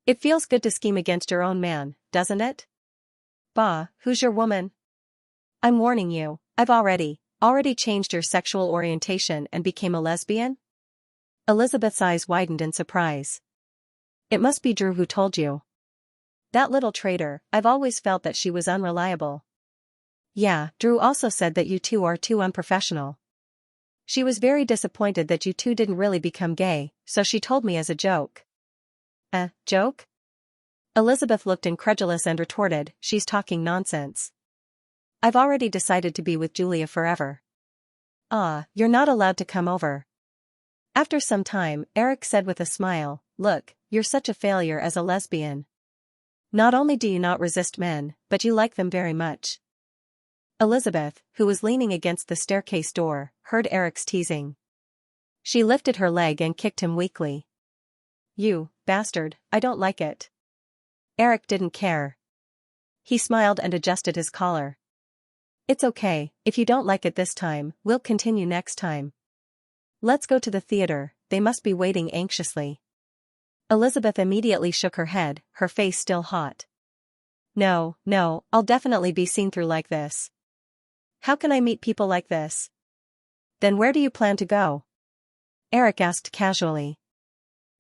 It feels good to scheme against your own man, doesn't it? Bah, who's your woman? I'm warning you, I've already changed your sexual orientation and became a lesbian? Elizabeth's eyes widened in surprise. It must be Drew who told you. That little traitor, I've always felt that she was unreliable. Yeah, Drew also said that you two are too unprofessional. She was very disappointed that you two didn't really become gay, so she told me as a joke. A joke? Elizabeth looked incredulous and retorted, She's talking nonsense. I've already decided to be with Julia forever. You're not allowed to come over. After some time, Eric said with a smile, Look, you're such a failure as a lesbian. Not only do you not resist men, but you like them very much. Elizabeth, who was leaning against the staircase door, heard Eric's teasing. She lifted her leg and kicked him weakly. You bastard, I don't like it. Eric didn't care. He smiled and adjusted his collar. It's okay, if you don't like it this time, we'll continue next time. Let's go to the theater, they must be waiting anxiously. Elizabeth immediately shook her head, her face still hot. No, I'll definitely be seen through like this. How can I meet people like this? Then where do you plan to go? Eric asked casually.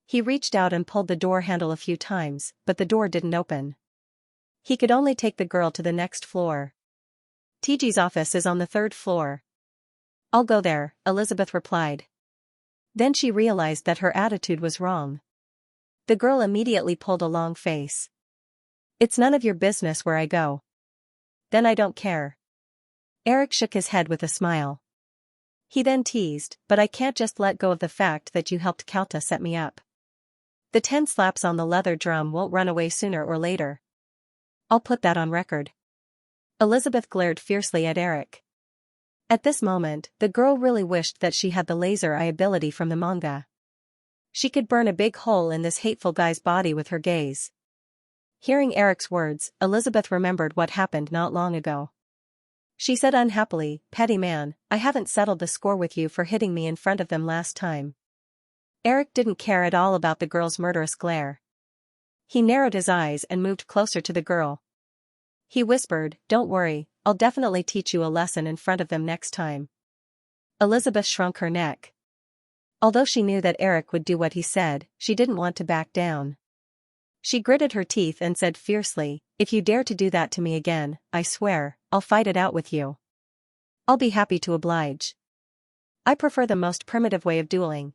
He reached out and pulled the door handle a few times, but the door didn't open. He could only take the girl to the next floor. TG's office is on the 3rd floor. I'll go there, Elizabeth replied. Then she realized that her attitude was wrong. The girl immediately pulled a long face. It's none of your business where I go. Then I don't care. Eric shook his head with a smile. He then teased, but I can't just let go of the fact that you helped Kalta set me up. The 10 slaps on the leather drum won't run away sooner or later. I'll put that on record. Elizabeth glared fiercely at Eric. At this moment, the girl really wished that she had the laser eye ability from the manga. She could burn a big hole in this hateful guy's body with her gaze. Hearing Eric's words, Elizabeth remembered what happened not long ago. She said unhappily, "Petty man, I haven't settled the score with you for hitting me in front of them last time." Eric didn't care at all about the girl's murderous glare. He narrowed his eyes and moved closer to the girl. He whispered, "Don't worry, I'll definitely teach you a lesson in front of them next time." Elizabeth shrunk her neck. Although she knew that Eric would do what he said, she didn't want to back down. She gritted her teeth and said fiercely, "If you dare to do that to me again, I swear, I'll fight it out with you." "I'll be happy to oblige. I prefer the most primitive way of dueling.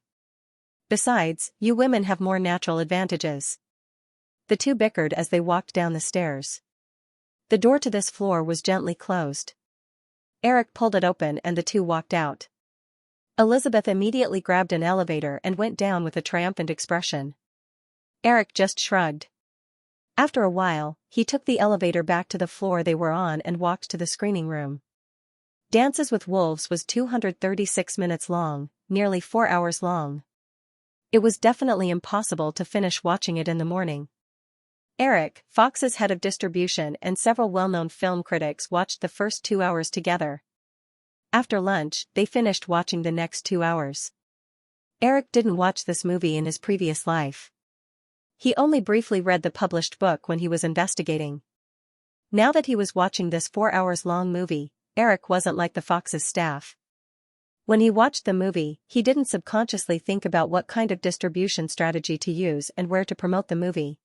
Besides, you women have more natural advantages." The two bickered as they walked down the stairs. The door to this floor was gently closed. Eric pulled it open and the two walked out. Elizabeth immediately grabbed an elevator and went down with a triumphant expression. Eric just shrugged. After a while, he took the elevator back to the floor they were on and walked to the screening room. Dances with Wolves was 236 minutes long, nearly 4 hours long. It was definitely impossible to finish watching it in the morning. Eric, Fox's head of distribution, and several well-known film critics watched the first 2 hours together. After lunch, they finished watching the next 2 hours. Eric didn't watch this movie in his previous life. He only briefly read the published book when he was investigating. Now that he was watching this 4 hours long movie, Eric wasn't like the Fox's staff. When he watched the movie, he didn't subconsciously think about what kind of distribution strategy to use and where to promote the movie.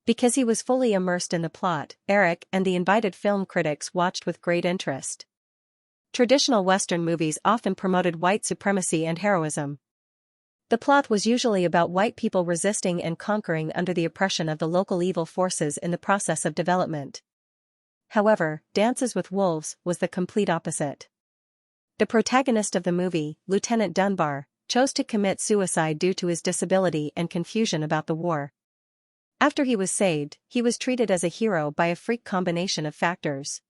Because he was fully immersed in the plot, Eric and the invited film critics watched with great interest. Traditional Western movies often promoted white supremacy and heroism. The plot was usually about white people resisting and conquering under the oppression of the local evil forces in the process of development. However, Dances with Wolves was the complete opposite. The protagonist of the movie, Lieutenant Dunbar, chose to commit suicide due to his disability and confusion about the war. After he was saved, he was treated as a hero by a freak combination of factors.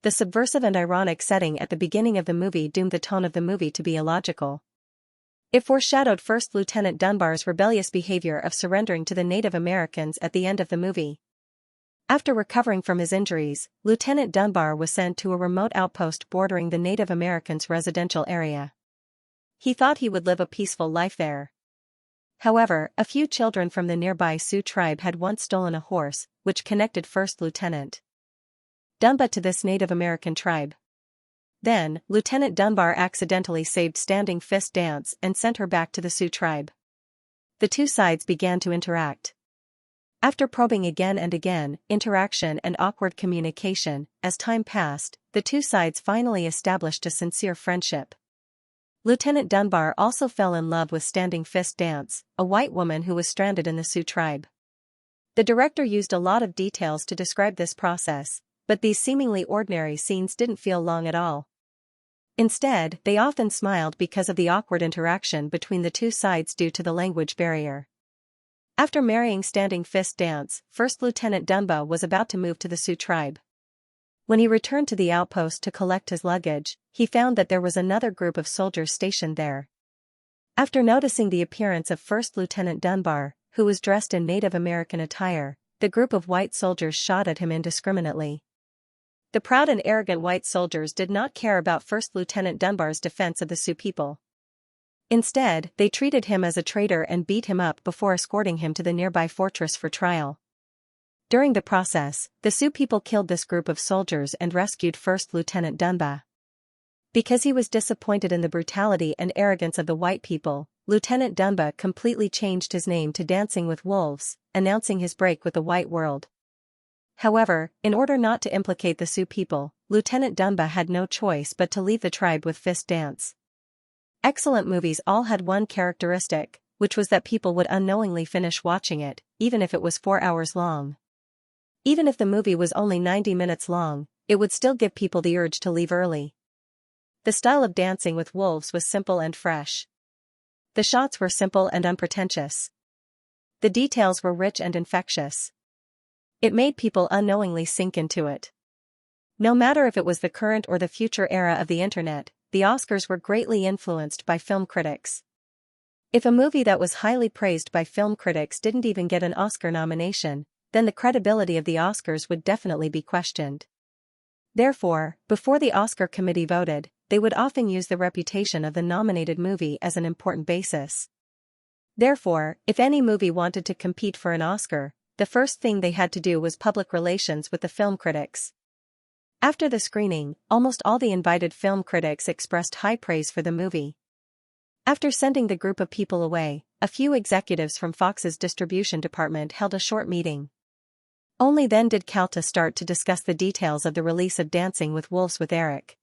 The subversive and ironic setting at the beginning of the movie doomed the tone of the movie to be illogical. It foreshadowed First Lieutenant Dunbar's rebellious behavior of surrendering to the Native Americans at the end of the movie. After recovering from his injuries, Lieutenant Dunbar was sent to a remote outpost bordering the Native Americans' residential area. He thought he would live a peaceful life there. However, a few children from the nearby Sioux tribe had once stolen a horse, which connected First Lieutenant Dunbar to this Native American tribe. Then, Lieutenant Dunbar accidentally saved Standing Fist Dance and sent her back to the Sioux tribe. The two sides began to interact. After probing again and again, interaction and awkward communication, as time passed, the two sides finally established a sincere friendship. Lieutenant Dunbar also fell in love with Standing Fist Dance, a white woman who was stranded in the Sioux tribe. The director used a lot of details to describe this process, but these seemingly ordinary scenes didn't feel long at all. Instead, they often smiled because of the awkward interaction between the two sides due to the language barrier. After marrying Standing Fist Dance, First Lieutenant Dunbar was about to move to the Sioux tribe. When he returned to the outpost to collect his luggage, he found that there was another group of soldiers stationed there. After noticing the appearance of First Lieutenant Dunbar, who was dressed in Native American attire, the group of white soldiers shot at him indiscriminately. The proud and arrogant white soldiers did not care about First Lieutenant Dunbar's defense of the Sioux people. Instead, they treated him as a traitor and beat him up before escorting him to the nearby fortress for trial. During the process, the Sioux people killed this group of soldiers and rescued First Lieutenant Dunbar. Because he was disappointed in the brutality and arrogance of the white people, Lieutenant Dunbar completely changed his name to Dancing with Wolves, announcing his break with the white world. However, in order not to implicate the Sioux people, Lieutenant Dunbar had no choice but to leave the tribe with Fist Dance. Excellent movies all had one characteristic, which was that people would unknowingly finish watching it, even if it was 4 hours long. Even if the movie was only 90 minutes long, it would still give people the urge to leave early. The style of Dancing with Wolves was simple and fresh. The shots were simple and unpretentious. The details were rich and infectious. It made people unknowingly sink into it. No matter if it was the current or the future era of the internet, the Oscars were greatly influenced by film critics. If a movie that was highly praised by film critics didn't even get an Oscar nomination, then the credibility of the Oscars would definitely be questioned. Therefore, before the Oscar committee voted, they would often use the reputation of the nominated movie as an important basis. Therefore, if any movie wanted to compete for an Oscar, the first thing they had to do was public relations with the film critics. After the screening, almost all the invited film critics expressed high praise for the movie. After sending the group of people away, a few executives from Fox's distribution department held a short meeting. Only then did Calta start to discuss the details of the release of Dancing with Wolves with Eric.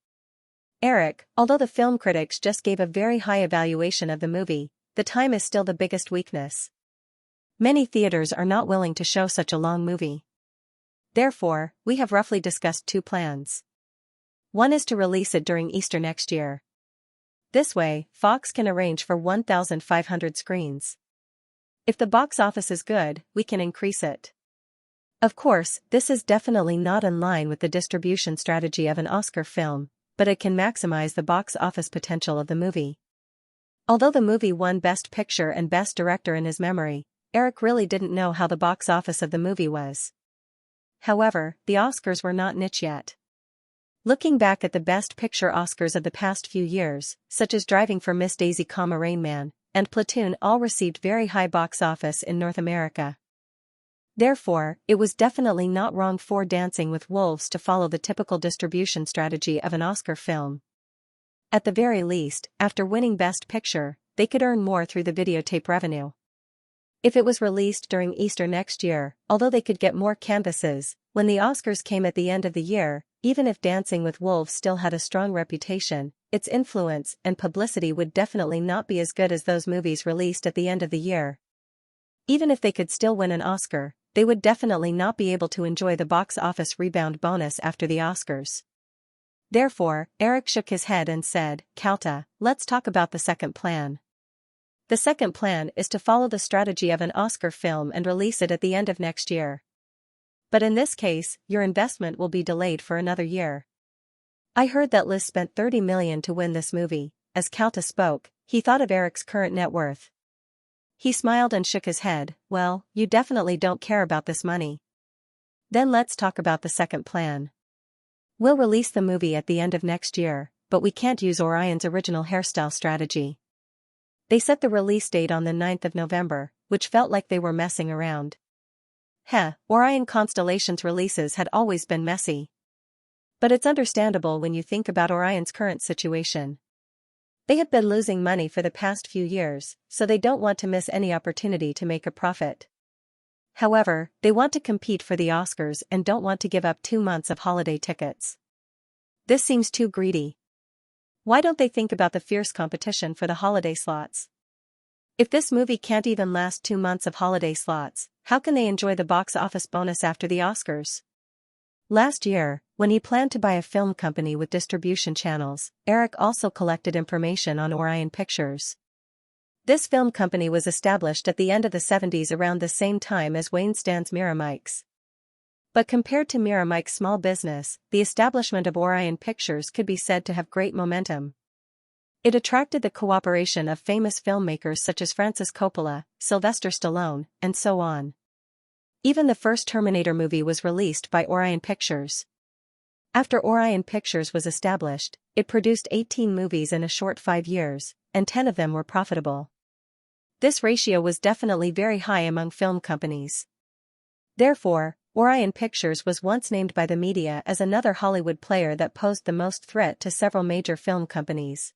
Although the film critics just gave a very high evaluation of the movie, the time is still the biggest weakness. Many theaters are not willing to show such a long movie. Therefore, we have roughly discussed two plans. One is to release it during Easter next year. This way, Fox can arrange for 1,500 screens. If the box office is good, we can increase it. Of course, this is definitely not in line with the distribution strategy of an Oscar film, but it can maximize the box office potential of the movie. Although the movie won Best Picture and Best Director in his memory, Eric really didn't know how the box office of the movie was. However, the Oscars were not niche yet. Looking back at the Best Picture Oscars of the past few years, such as Driving for Miss Daisy, Rain Man, and Platoon, all received very high box office in North America. Therefore, it was definitely not wrong for Dancing with Wolves to follow the typical distribution strategy of an Oscar film. At the very least, after winning Best Picture, they could earn more through the videotape revenue. If it was released during Easter next year, although they could get more canvases, when the Oscars came at the end of the year, even if Dancing with Wolves still had a strong reputation, its influence and publicity would definitely not be as good as those movies released at the end of the year. Even if they could still win an Oscar, they would definitely not be able to enjoy the box office rebound bonus after the Oscars. Therefore, Eric shook his head and said, "Calta, let's talk about the second plan." The second plan is to follow the strategy of an Oscar film and release it at the end of next year. But in this case, your investment will be delayed for another year. I heard that Liz spent $30 million to win this movie. As Calta spoke, he thought of Eric's current net worth. He smiled and shook his head. "Well, you definitely don't care about this money. Then let's talk about the second plan. We'll release the movie at the end of next year, but we can't use Orion's original hairstyle strategy." They set the release date on the 9th of November, which felt like they were messing around. Orion Constellation's releases had always been messy. But it's understandable when you think about Orion's current situation. They have been losing money for the past few years, so they don't want to miss any opportunity to make a profit. However, they want to compete for the Oscars and don't want to give up 2 months of holiday tickets. This seems too greedy. Why don't they think about the fierce competition for the holiday slots? If this movie can't even last 2 months of holiday slots, how can they enjoy the box office bonus after the Oscars? Last year, when he planned to buy a film company with distribution channels, Eric also collected information on Orion Pictures. This film company was established at the end of the 70s around the same time as Wayne Stan's Miramax. But compared to Miramax's small business, the establishment of Orion Pictures could be said to have great momentum. It attracted the cooperation of famous filmmakers such as Francis Coppola, Sylvester Stallone, and so on. Even the first Terminator movie was released by Orion Pictures. After Orion Pictures was established, it produced 18 movies in a short 5 years, and 10 of them were profitable. This ratio was definitely very high among film companies. Therefore, Orion Pictures was once named by the media as another Hollywood player that posed the most threat to several major film companies.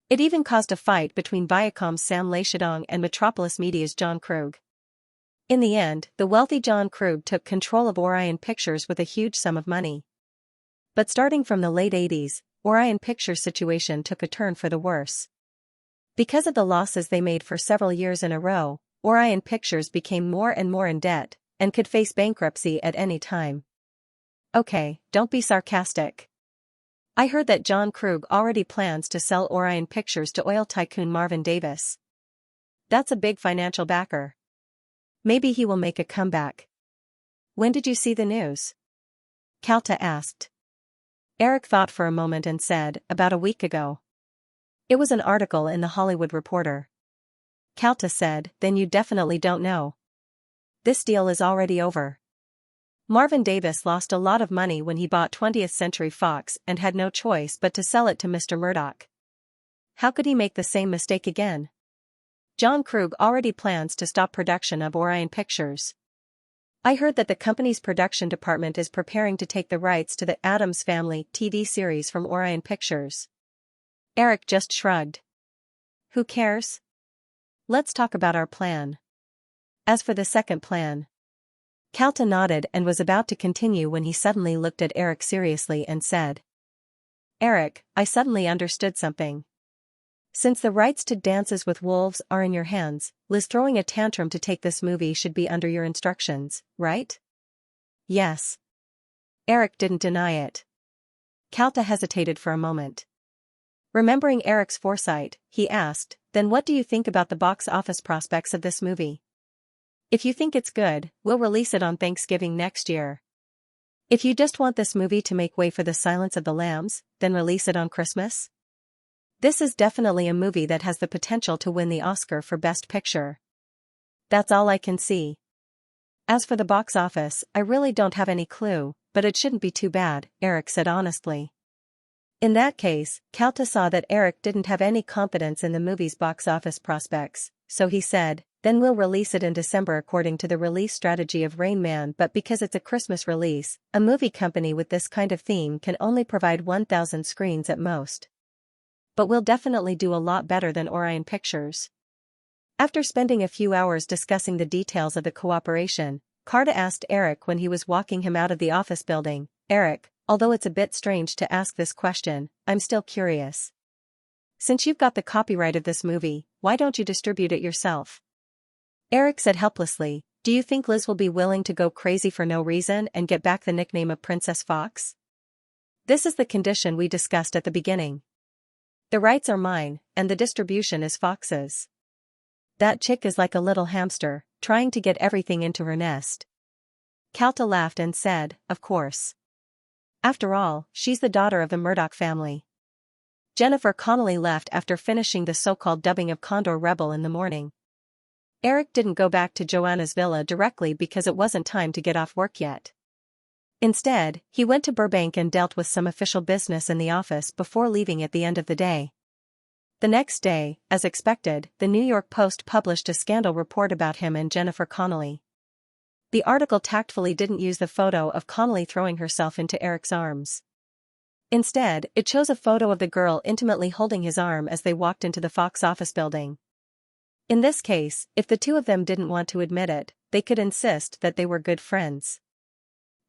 It even caused a fight between Viacom's Sam Leishadong and Metropolis Media's John Krug. In the end, the wealthy John Krug took control of Orion Pictures with a huge sum of money. But starting from the late 80s, Orion Pictures' situation took a turn for the worse. Because of the losses they made for several years in a row, Orion Pictures became more and more in debt, and could face bankruptcy at any time. Okay, don't be sarcastic. I heard that John Krug already plans to sell Orion Pictures to oil tycoon Marvin Davis. That's a big financial backer. Maybe he will make a comeback. When did you see the news? Calta asked. Eric thought for a moment and said, about a week ago. It was an article in The Hollywood Reporter. Calta said, then you definitely don't know. This deal is already over. Marvin Davis lost a lot of money when he bought 20th Century Fox and had no choice but to sell it to Mr. Murdoch. How could he make the same mistake again? John Krug already plans to stop production of Orion Pictures. I heard that the company's production department is preparing to take the rights to the Addams Family TV series from Orion Pictures. Eric just shrugged. Who cares? Let's talk about our plan. As for the second plan. Calta nodded and was about to continue when he suddenly looked at Eric seriously and said. Eric, I suddenly understood something. Since the rights to Dances with Wolves are in your hands, Liz throwing a tantrum to take this movie should be under your instructions, right? Yes. Eric didn't deny it. Calta hesitated for a moment. Remembering Eric's foresight, he asked, then what do you think about the box office prospects of this movie? If you think it's good, we'll release it on Thanksgiving next year. If you just want this movie to make way for The Silence of the Lambs, then release it on Christmas? This is definitely a movie that has the potential to win the Oscar for Best Picture. That's all I can see. As for the box office, I really don't have any clue, but it shouldn't be too bad, Eric said honestly. In that case, Calta saw that Eric didn't have any confidence in the movie's box office prospects, so he said, then we'll release it in December according to the release strategy of Rain Man, but because it's a Christmas release, a movie company with this kind of theme can only provide 1,000 screens at most. But we'll definitely do a lot better than Orion Pictures. After spending a few hours discussing the details of the cooperation, Carta asked Eric when he was walking him out of the office building, Eric, although it's a bit strange to ask this question, I'm still curious. Since you've got the copyright of this movie, why don't you distribute it yourself? Eric said helplessly, do you think Liz will be willing to go crazy for no reason and get back the nickname of Princess Fox? This is the condition we discussed at the beginning. The rights are mine, and the distribution is Fox's. That chick is like a little hamster, trying to get everything into her nest. Calta laughed and said, of course. After all, she's the daughter of the Murdoch family. Jennifer Connelly left after finishing the so-called dubbing of Condor Rebel in the morning. Eric didn't go back to Joanna's villa directly because it wasn't time to get off work yet. Instead, he went to Burbank and dealt with some official business in the office before leaving at the end of the day. The next day, as expected, the New York Post published a scandal report about him and Jennifer Connelly. The article tactfully didn't use the photo of Connelly throwing herself into Eric's arms. Instead, it chose a photo of the girl intimately holding his arm as they walked into the Fox office building. In this case, if the two of them didn't want to admit it, they could insist that they were good friends.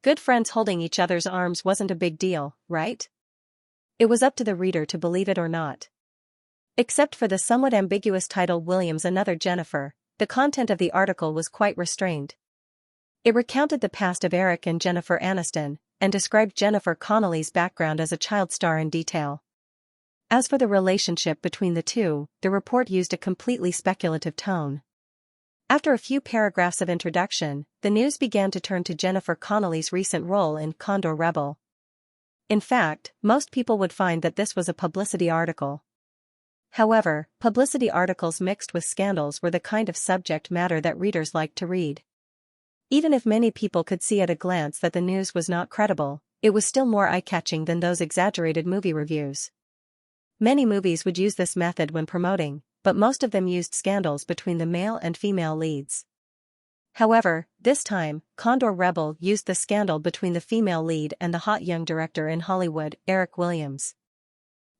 Good friends holding each other's arms wasn't a big deal, right? It was up to the reader to believe it or not. Except for the somewhat ambiguous title Williams Another Jennifer, the content of the article was quite restrained. It recounted the past of Eric and Jennifer Aniston, and described Jennifer Connelly's background as a child star in detail. As for the relationship between the two, the report used a completely speculative tone. After a few paragraphs of introduction, the news began to turn to Jennifer Connelly's recent role in Condor Rebel. In fact, most people would find that this was a publicity article. However, publicity articles mixed with scandals were the kind of subject matter that readers liked to read. Even if many people could see at a glance that the news was not credible, it was still more eye-catching than those exaggerated movie reviews. Many movies would use this method when promoting, but most of them used scandals between the male and female leads. However, this time, Condor Rebel used the scandal between the female lead and the hot young director in Hollywood, Eric Williams.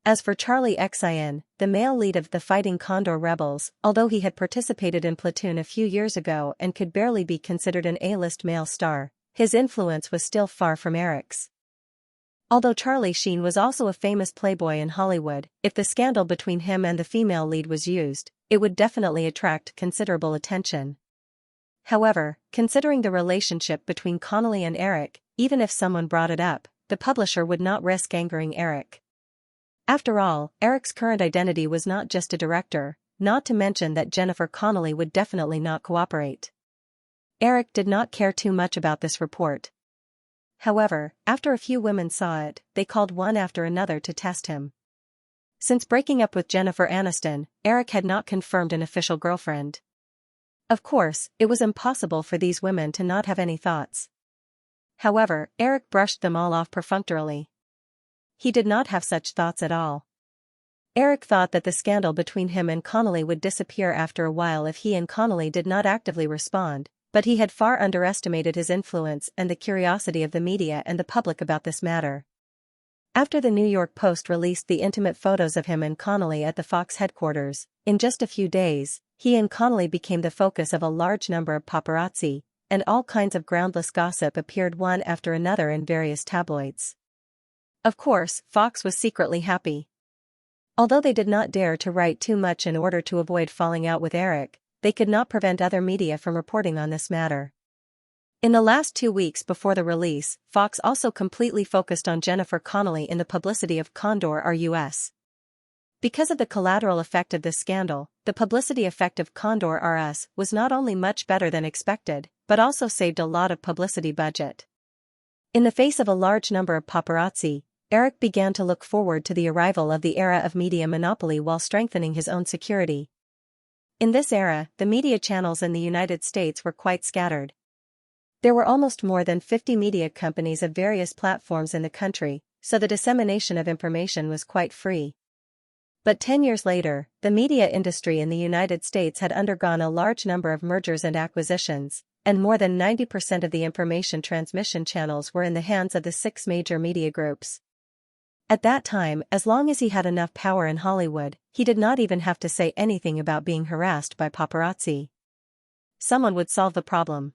As for Charlie Xian, the male lead of the Fighting Condor Rebels, although he had participated in Platoon a few years ago and could barely be considered an A-list male star, his influence was still far from Eric's. Although Charlie Sheen was also a famous playboy in Hollywood, if the scandal between him and the female lead was used, it would definitely attract considerable attention. However, considering the relationship between Connolly and Eric, even if someone brought it up, the publisher would not risk angering Eric. After all, Eric's current identity was not just a director, not to mention that Jennifer Connelly would definitely not cooperate. Eric did not care too much about this report. However, after a few women saw it, they called one after another to test him. Since breaking up with Jennifer Aniston, Eric had not confirmed an official girlfriend. Of course, it was impossible for these women to not have any thoughts. However, Eric brushed them all off perfunctorily. He did not have such thoughts at all. Eric thought that the scandal between him and Connolly would disappear after a while if he and Connolly did not actively respond, but he had far underestimated his influence and the curiosity of the media and the public about this matter. After the New York Post released the intimate photos of him and Connolly at the Fox headquarters, in just a few days, he and Connolly became the focus of a large number of paparazzi, and all kinds of groundless gossip appeared one after another in various tabloids. Of course, Fox was secretly happy. Although they did not dare to write too much in order to avoid falling out with Eric, they could not prevent other media from reporting on this matter. In the last 2 weeks before the release, Fox also completely focused on Jennifer Connelly in the publicity of Condor RUS. Because of the collateral effect of this scandal, the publicity effect of Condor RS was not only much better than expected, but also saved a lot of publicity budget. In the face of a large number of paparazzi, Eric began to look forward to the arrival of the era of media monopoly while strengthening his own security. In this era, the media channels in the United States were quite scattered. There were almost more than 50 media companies of various platforms in the country, so the dissemination of information was quite free. But 10 years later, the media industry in the United States had undergone a large number of mergers and acquisitions, and more than 90% of the information transmission channels were in the hands of the 6 major media groups. At that time, as long as he had enough power in Hollywood, he did not even have to say anything about being harassed by paparazzi. Someone would solve the problem.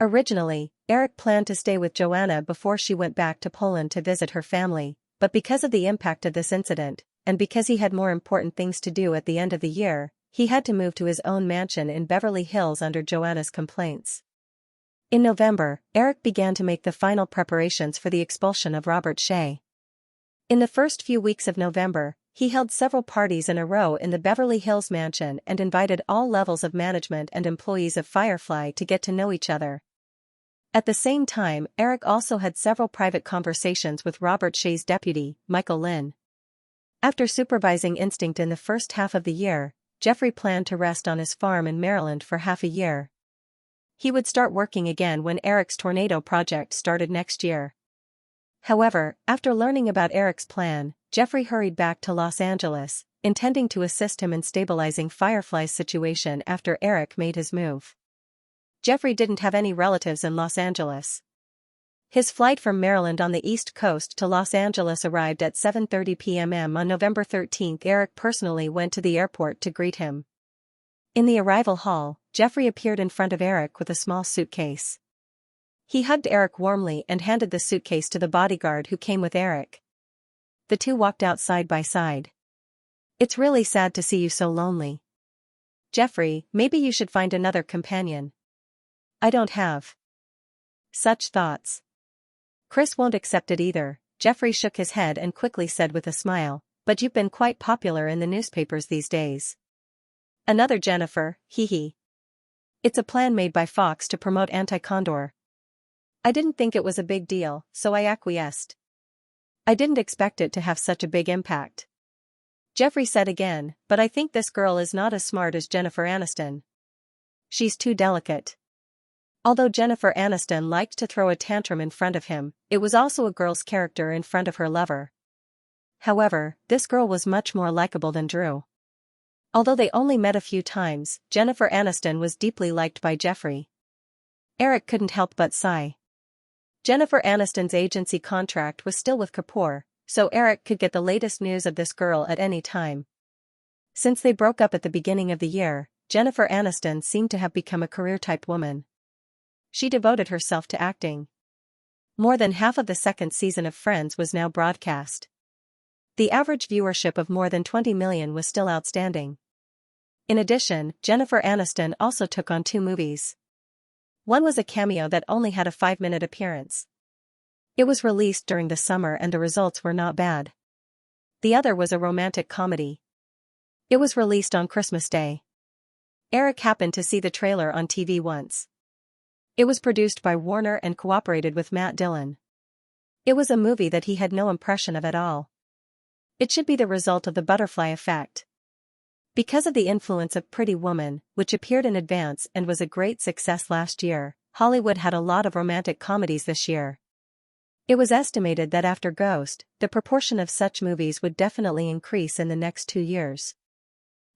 Originally, Eric planned to stay with Joanna before she went back to Poland to visit her family, but because of the impact of this incident, and because he had more important things to do at the end of the year, he had to move to his own mansion in Beverly Hills under Joanna's complaints. In November, Eric began to make the final preparations for the expulsion of Robert Shea. In the first few weeks of November, he held several parties in a row in the Beverly Hills mansion and invited all levels of management and employees of Firefly to get to know each other. At the same time, Eric also had several private conversations with Robert Shea's deputy, Michael Lynn. After supervising Instinct in the first half of the year, Jeffrey planned to rest on his farm in Maryland for half a year. He would start working again when Eric's Tornado project started next year. However, after learning about Eric's plan, Jeffrey hurried back to Los Angeles, intending to assist him in stabilizing Firefly's situation after Eric made his move. Jeffrey didn't have any relatives in Los Angeles. His flight from Maryland on the East Coast to Los Angeles arrived at 7:30 p.m. on November 13. Eric personally went to the airport to greet him. In the arrival hall, Jeffrey appeared in front of Eric with a small suitcase. He hugged Eric warmly and handed the suitcase to the bodyguard who came with Eric. The two walked out side by side. "It's really sad to see you so lonely. Jeffrey, maybe you should find another companion." "I don't have such thoughts." "Chris won't accept it either." Jeffrey shook his head and quickly said with a smile, "But you've been quite popular in the newspapers these days." "Another Jennifer, hee. It's a plan made by Fox to promote anti-Condor. I didn't think it was a big deal, so I acquiesced. I didn't expect it to have such a big impact." Jeffrey said again, but I think this girl is not as smart as Jennifer Aniston. She's too delicate. Although Jennifer Aniston liked to throw a tantrum in front of him, it was also a girl's character in front of her lover. However, this girl was much more likable than Drew. Although they only met a few times, Jennifer Aniston was deeply liked by Jeffrey. Eric couldn't help but sigh. Jennifer Aniston's agency contract was still with Kapoor, so Eric could get the latest news of this girl at any time. Since they broke up at the beginning of the year, Jennifer Aniston seemed to have become a career-type woman. She devoted herself to acting. More than half of the second season of Friends was now broadcast. The average viewership of more than 20 million was still outstanding. In addition, Jennifer Aniston also took on 2 movies. One was a cameo that only had a 5-minute appearance. It was released during the summer and the results were not bad. The other was a romantic comedy. It was released on Christmas Day. Eric happened to see the trailer on TV once. It was produced by Warner and cooperated with Matt Dillon. It was a movie that he had no impression of at all. It should be the result of the butterfly effect. Because of the influence of Pretty Woman, which appeared in advance and was a great success last year, Hollywood had a lot of romantic comedies this year. It was estimated that after Ghost, the proportion of such movies would definitely increase in the next 2 years.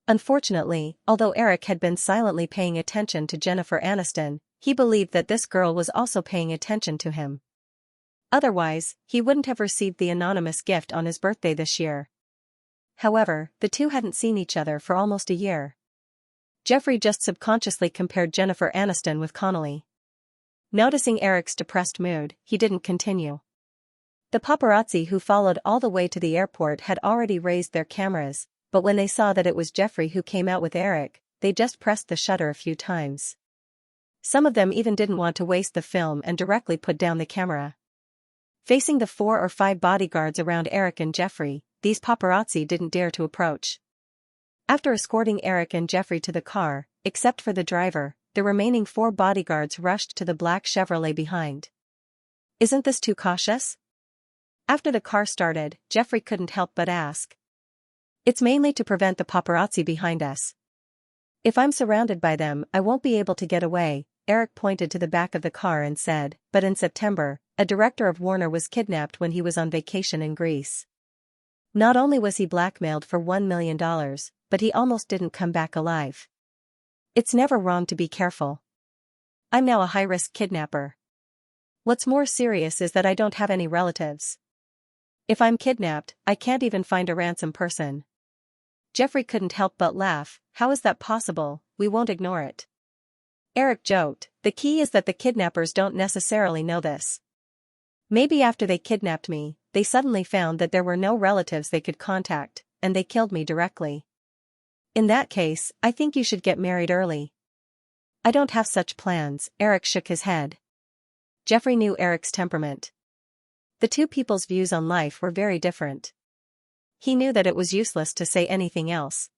Unfortunately, although Eric had been silently paying attention to Jennifer Aniston, he believed that this girl was also paying attention to him. Otherwise, he wouldn't have received the anonymous gift on his birthday this year. However, the two hadn't seen each other for almost a year. Jeffrey just subconsciously compared Jennifer Aniston with Connolly. Noticing Eric's depressed mood, he didn't continue. The paparazzi who followed all the way to the airport had already raised their cameras, but when they saw that it was Jeffrey who came out with Eric, they just pressed the shutter a few times. Some of them even didn't want to waste the film and directly put down the camera. Facing the 4 or 5 bodyguards around Eric and Jeffrey, these paparazzi didn't dare to approach. After escorting Eric and Jeffrey to the car, except for the driver, the remaining 4 bodyguards rushed to the black Chevrolet behind. Isn't this too cautious? After the car started, Jeffrey couldn't help but ask. It's mainly to prevent the paparazzi behind us. If I'm surrounded by them, I won't be able to get away, Eric pointed to the back of the car and said, but in September, a director of Warner was kidnapped when he was on vacation in Greece. Not only was he blackmailed for $1 million, but he almost didn't come back alive. It's never wrong to be careful. I'm now a high-risk kidnapper. What's more serious is that I don't have any relatives. If I'm kidnapped, I can't even find a ransom person. Jeffrey couldn't help but laugh. How is that possible? We won't ignore it. Eric joked, the key is that the kidnappers don't necessarily know this. Maybe after they kidnapped me, they suddenly found that there were no relatives they could contact, and they killed me directly. In that case, I think you should get married early. I don't have such plans, Eric shook his head. Jeffrey knew Eric's temperament. The two people's views on life were very different. He knew that it was useless to say anything else.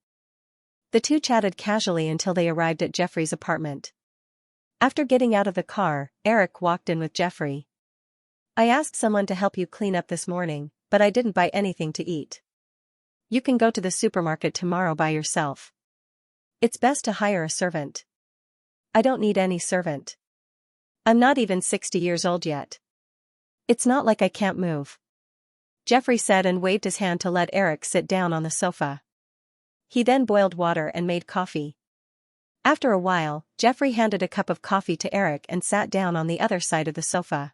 The two chatted casually until they arrived at Jeffrey's apartment. After getting out of the car, Eric walked in with Jeffrey. I asked someone to help you clean up this morning, but I didn't buy anything to eat. You can go to the supermarket tomorrow by yourself. It's best to hire a servant. I don't need any servant. I'm not even 60 years old yet. It's not like I can't move. Jeffrey said and waved his hand to let Eric sit down on the sofa. He then boiled water and made coffee. After a while, Jeffrey handed a cup of coffee to Eric and sat down on the other side of the sofa.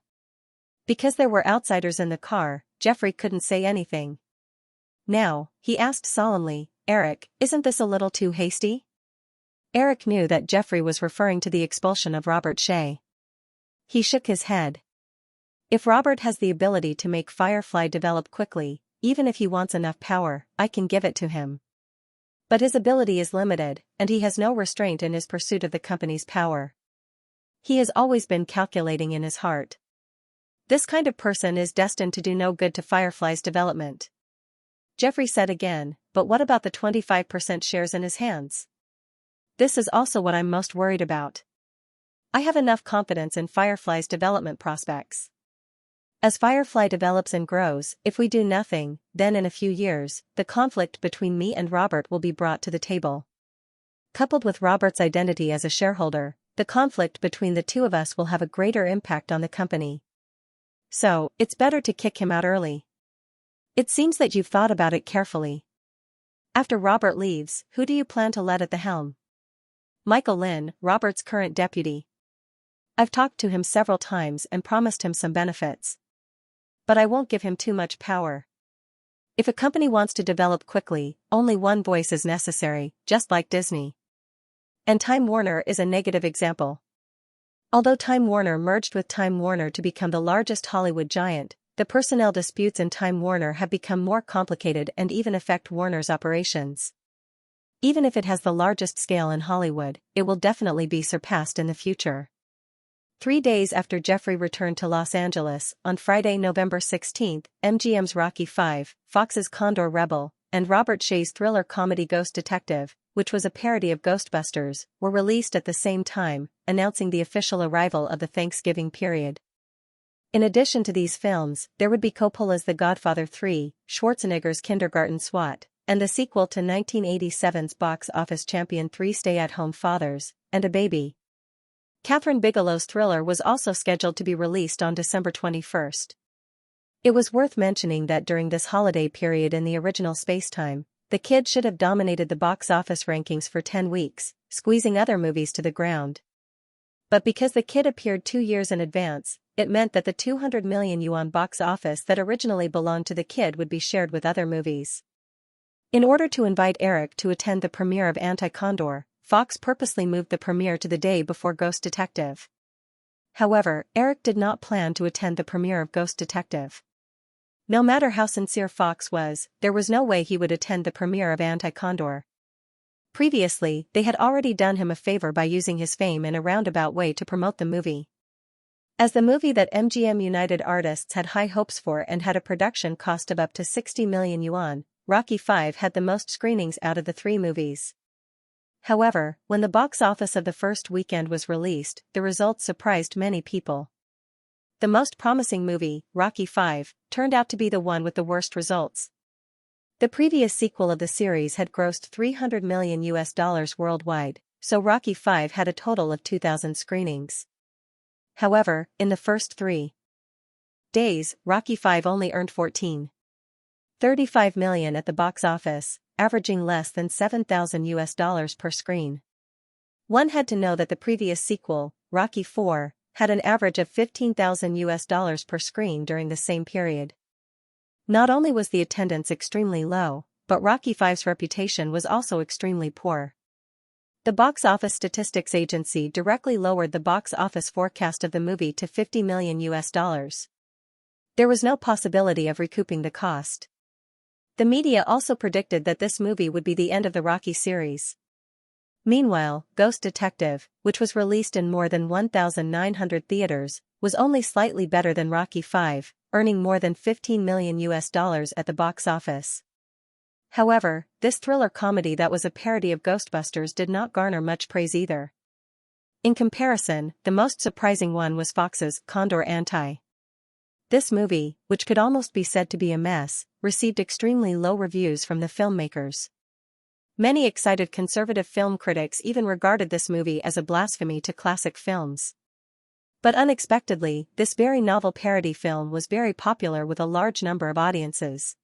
Because there were outsiders in the car, Jeffrey couldn't say anything. Now, he asked solemnly, Eric, isn't this a little too hasty? Eric knew that Jeffrey was referring to the expulsion of Robert Shea. He shook his head. If Robert has the ability to make Firefly develop quickly, even if he wants enough power, I can give it to him. But his ability is limited, and he has no restraint in his pursuit of the company's power. He has always been calculating in his heart. This kind of person is destined to do no good to Firefly's development. Jeffrey said again, but what about the 25% shares in his hands? This is also what I'm most worried about. I have enough confidence in Firefly's development prospects. As Firefly develops and grows, if we do nothing, then in a few years, the conflict between me and Robert will be brought to the table. Coupled with Robert's identity as a shareholder, the conflict between the two of us will have a greater impact on the company. So, it's better to kick him out early. It seems that you've thought about it carefully. After Robert leaves, who do you plan to let at the helm? Michael Lynn, Robert's current deputy. I've talked to him several times and promised him some benefits. But I won't give him too much power. If a company wants to develop quickly, only one voice is necessary, just like Disney. And Time Warner is a negative example. Although Time Warner merged with Time Warner to become the largest Hollywood giant, the personnel disputes in Time Warner have become more complicated and even affect Warner's operations. Even if it has the largest scale in Hollywood, it will definitely be surpassed in the future. 3 days after Jeffrey returned to Los Angeles, on Friday, November 16, MGM's Rocky V, Fox's Condor Rebel, and Robert Shaye's thriller comedy Ghost Detective, which was a parody of Ghostbusters, were released at the same time, announcing the official arrival of the Thanksgiving period. In addition to these films, there would be Coppola's The Godfather 3, Schwarzenegger's Kindergarten SWAT, and the sequel to 1987's box office champion Three Stay-at-Home Fathers, and a Baby. Kathryn Bigelow's Thriller was also scheduled to be released on December 21. It was worth mentioning that during this holiday period in the original Spacetime, The Kid should have dominated the box office rankings for 10 weeks, squeezing other movies to the ground. But because The Kid appeared 2 years in advance, it meant that the 200 million yuan box office that originally belonged to The Kid would be shared with other movies. In order to invite Eric to attend the premiere of Anti-Condor, Fox purposely moved the premiere to the day before Ghost Detective. However, Eric did not plan to attend the premiere of Ghost Detective. No matter how sincere Fox was, there was no way he would attend the premiere of Anti-Condor. Previously, they had already done him a favor by using his fame in a roundabout way to promote the movie. As the movie that MGM United Artists had high hopes for and had a production cost of up to 60 million yuan, Rocky V had the most screenings out of the 3 movies. However, when the box office of the first weekend was released, the results surprised many people. The most promising movie, Rocky V, turned out to be the one with the worst results. The previous sequel of the series had grossed $300 million worldwide, so Rocky V had a total of 2,000 screenings. However, in the first 3 days, Rocky V only earned $14.35 million at the box office, averaging less than $7,000 per screen. One had to know that the previous sequel, Rocky IV, had an average of $15,000 per screen during the same period. Not only was the attendance extremely low, but Rocky V's reputation was also extremely poor. The box office statistics agency directly lowered the box office forecast of the movie to $50 million. There was no possibility of recouping the cost. The media also predicted that this movie would be the end of the Rocky series. Meanwhile, Ghost Detective, which was released in more than 1,900 theaters, was only slightly better than Rocky V, earning more than $15 million at the box office. However, this thriller comedy that was a parody of Ghostbusters did not garner much praise either. In comparison, the most surprising one was Fox's Condor Anti. This movie, which could almost be said to be a mess, received extremely low reviews from the filmmakers. Many excited conservative film critics even regarded this movie as a blasphemy to classic films. But unexpectedly, this very novel parody film was very popular with a large number of audiences.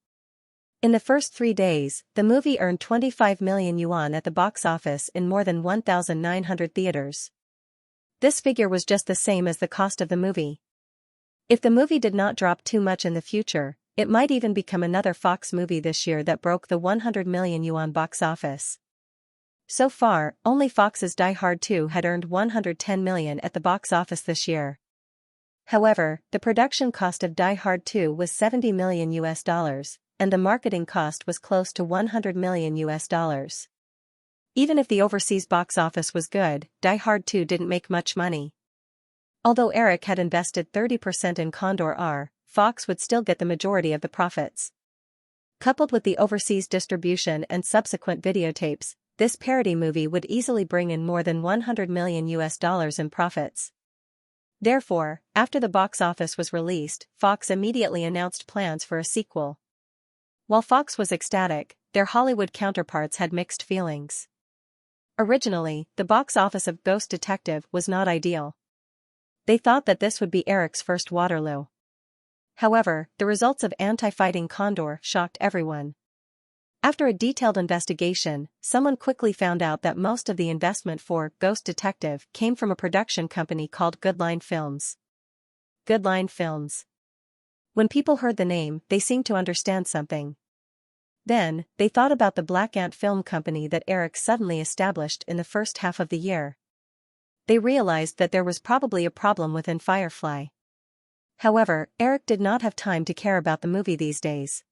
In the first 3 days, the movie earned 25 million yuan at the box office in more than 1,900 theaters. This figure was just the same as the cost of the movie. If the movie did not drop too much in the future, it might even become another Fox movie this year that broke the 100 million yuan box office. So far, only Fox's Die Hard 2 had earned 110 million at the box office this year. However, the production cost of Die Hard 2 was $70 million, and the marketing cost was close to $100 million. Even if the overseas box office was good, Die Hard 2 didn't make much money. Although Eric had invested 30% in Condor R, Fox would still get the majority of the profits. Coupled with the overseas distribution and subsequent videotapes, this parody movie would easily bring in more than $100 million in profits. Therefore, after the box office was released, Fox immediately announced plans for a sequel. While Fox was ecstatic, their Hollywood counterparts had mixed feelings. Originally, the box office of Ghost Detective was not ideal. They thought that this would be Eric's first Waterloo. However, the results of Anti-Fighting Condor shocked everyone. After a detailed investigation, someone quickly found out that most of the investment for Ghost Detective came from a production company called Goodline Films. Goodline Films. When people heard the name, they seemed to understand something. Then, they thought about the Black Ant Film Company that Eric suddenly established in the first half of the year. They realized that there was probably a problem within Firefly. However, Eric did not have time to care about the movie these days.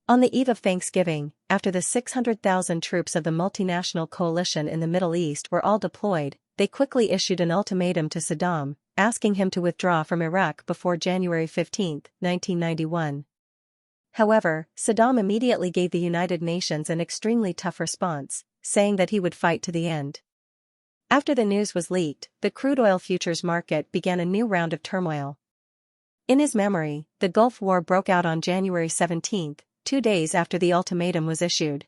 On the eve of Thanksgiving, after the 600,000 troops of the multinational coalition in the Middle East were all deployed, they quickly issued an ultimatum to Saddam, asking him to withdraw from Iraq before January 15, 1991. However, Saddam immediately gave the United Nations an extremely tough response, saying that he would fight to the end. After the news was leaked, the crude oil futures market began a new round of turmoil. In his memory, the Gulf War broke out on January 17, 2 days after the ultimatum was issued.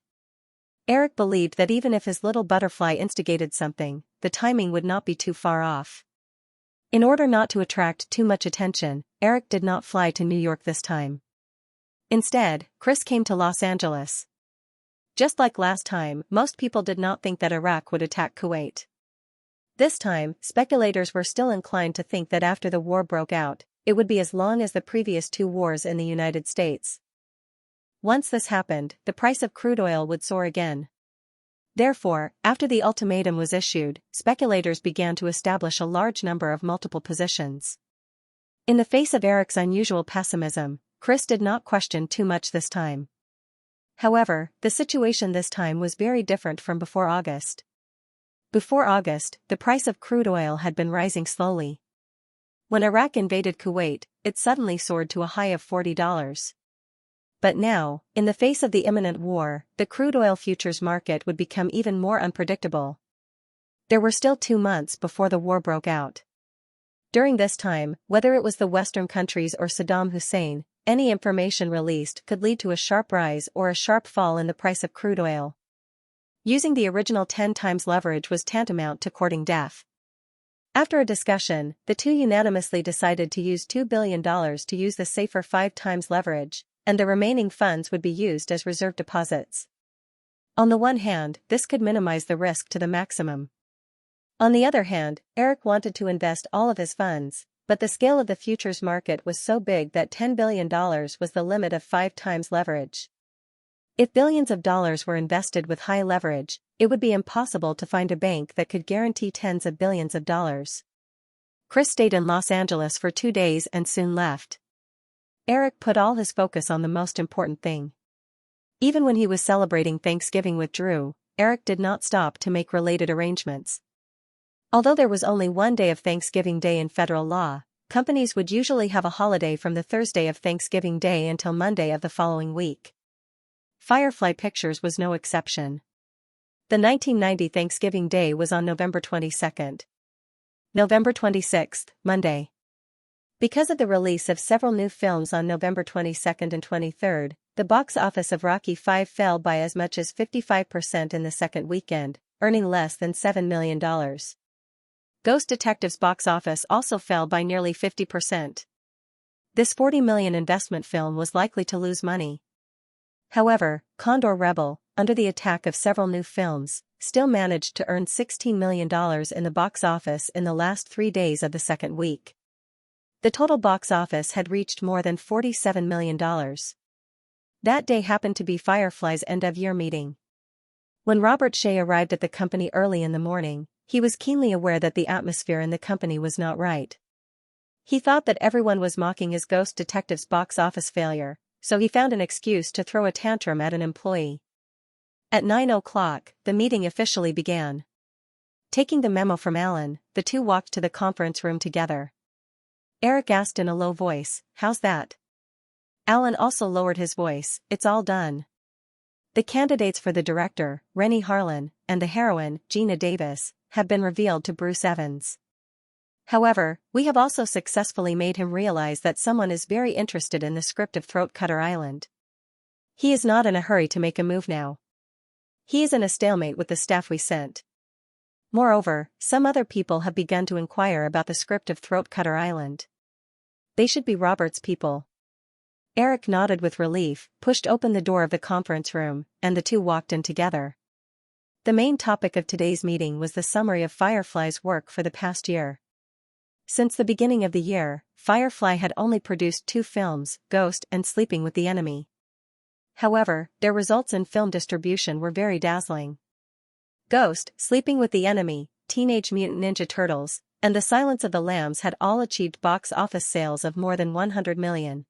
Eric believed that even if his little butterfly instigated something, the timing would not be too far off. In order not to attract too much attention, Eric did not fly to New York this time. Instead, Chris came to Los Angeles. Just like last time, most people did not think that Iraq would attack Kuwait. This time, speculators were still inclined to think that after the war broke out, it would be as long as the previous 2 wars in the United States. Once this happened, the price of crude oil would soar again. Therefore, after the ultimatum was issued, speculators began to establish a large number of multiple positions. In the face of Eric's unusual pessimism, Chris did not question too much this time. However, the situation this time was very different from before August. Before August, the price of crude oil had been rising slowly. When Iraq invaded Kuwait, it suddenly soared to a high of $40. But now, in the face of the imminent war, the crude oil futures market would become even more unpredictable. There were still 2 months before the war broke out. During this time, whether it was the Western countries or Saddam Hussein, any information released could lead to a sharp rise or a sharp fall in the price of crude oil. Using the original 10 times leverage was tantamount to courting death. After a discussion, the two unanimously decided to use $2 billion to use the safer 5 times leverage, and the remaining funds would be used as reserve deposits. On the one hand, this could minimize the risk to the maximum. On the other hand, Eric wanted to invest all of his funds, but the scale of the futures market was so big that $10 billion was the limit of 5 times leverage. If billions of dollars were invested with high leverage, it would be impossible to find a bank that could guarantee tens of billions of dollars. Chris stayed in Los Angeles for 2 days and soon left. Eric put all his focus on the most important thing. Even when he was celebrating Thanksgiving with Drew, Eric did not stop to make related arrangements. Although there was only 1 day of Thanksgiving Day in federal law, companies would usually have a holiday from the Thursday of Thanksgiving Day until Monday of the following week. Firefly Pictures was no exception. The 1990 Thanksgiving Day was on November 22. November 26, Monday. Because of the release of several new films on November 22 and 23, the box office of Rocky V fell by as much as 55% in the second weekend, earning less than $7 million. Ghost Detective's box office also fell by nearly 50%. This $40 million investment film was likely to lose money. However, Condor Rebel, under the attack of several new films, still managed to earn $16 million in the box office in the last 3 days of the second week. The total box office had reached more than $47 million. That day happened to be Firefly's end-of-year meeting. When Robert Shea arrived at the company early in the morning, he was keenly aware that the atmosphere in the company was not right. He thought that everyone was mocking his Ghost Detective's box office failure, so he found an excuse to throw a tantrum at an employee. At 9 o'clock, the meeting officially began. Taking the memo from Alan, the two walked to the conference room together. Eric asked in a low voice, "How's that?" Alan also lowered his voice, "It's all done. The candidates for the director, Rennie Harlan, and the heroine, Gina Davis, have been revealed to Bruce Evans." However, we have also successfully made him realize that someone is very interested in the script of Throat Cutter Island. He is not in a hurry to make a move now. He is in a stalemate with the staff we sent. Moreover, some other people have begun to inquire about the script of Throat Cutter Island. They should be Robert's people. Eric nodded with relief, pushed open the door of the conference room, and the two walked in together. The main topic of today's meeting was the summary of Firefly's work for the past year. Since the beginning of the year, Firefly had only produced 2 films, Ghost and Sleeping with the Enemy. However, their results in film distribution were very dazzling. Ghost, Sleeping with the Enemy, Teenage Mutant Ninja Turtles, and The Silence of the Lambs had all achieved box office sales of more than 100 million.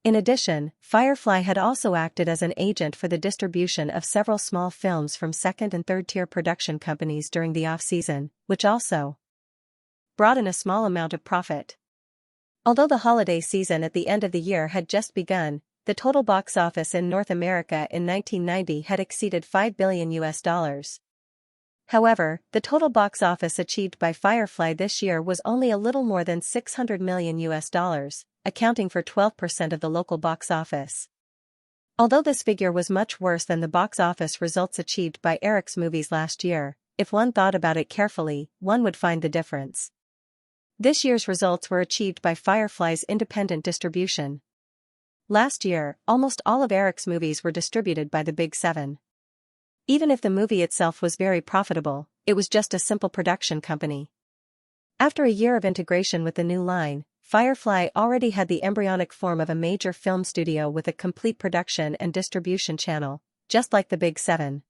In addition, Firefly had also acted as an agent for the distribution of several small films from second- and third-tier production companies during the off-season, which also brought in a small amount of profit. Although the holiday season at the end of the year had just begun, the total box office in North America in 1990 had exceeded $5 billion. However, the total box office achieved by Firefly this year was only a little more than $600 million, accounting for 12% of the local box office. Although this figure was much worse than the box office results achieved by Eric's movies last year, if one thought about it carefully, one would find the difference. This year's results were achieved by Firefly's independent distribution. Last year, almost all of Eric's movies were distributed by the Big Seven. Even if the movie itself was very profitable, it was just a simple production company. After a year of integration with the new line, Firefly already had the embryonic form of a major film studio with a complete production and distribution channel, just like the Big Seven.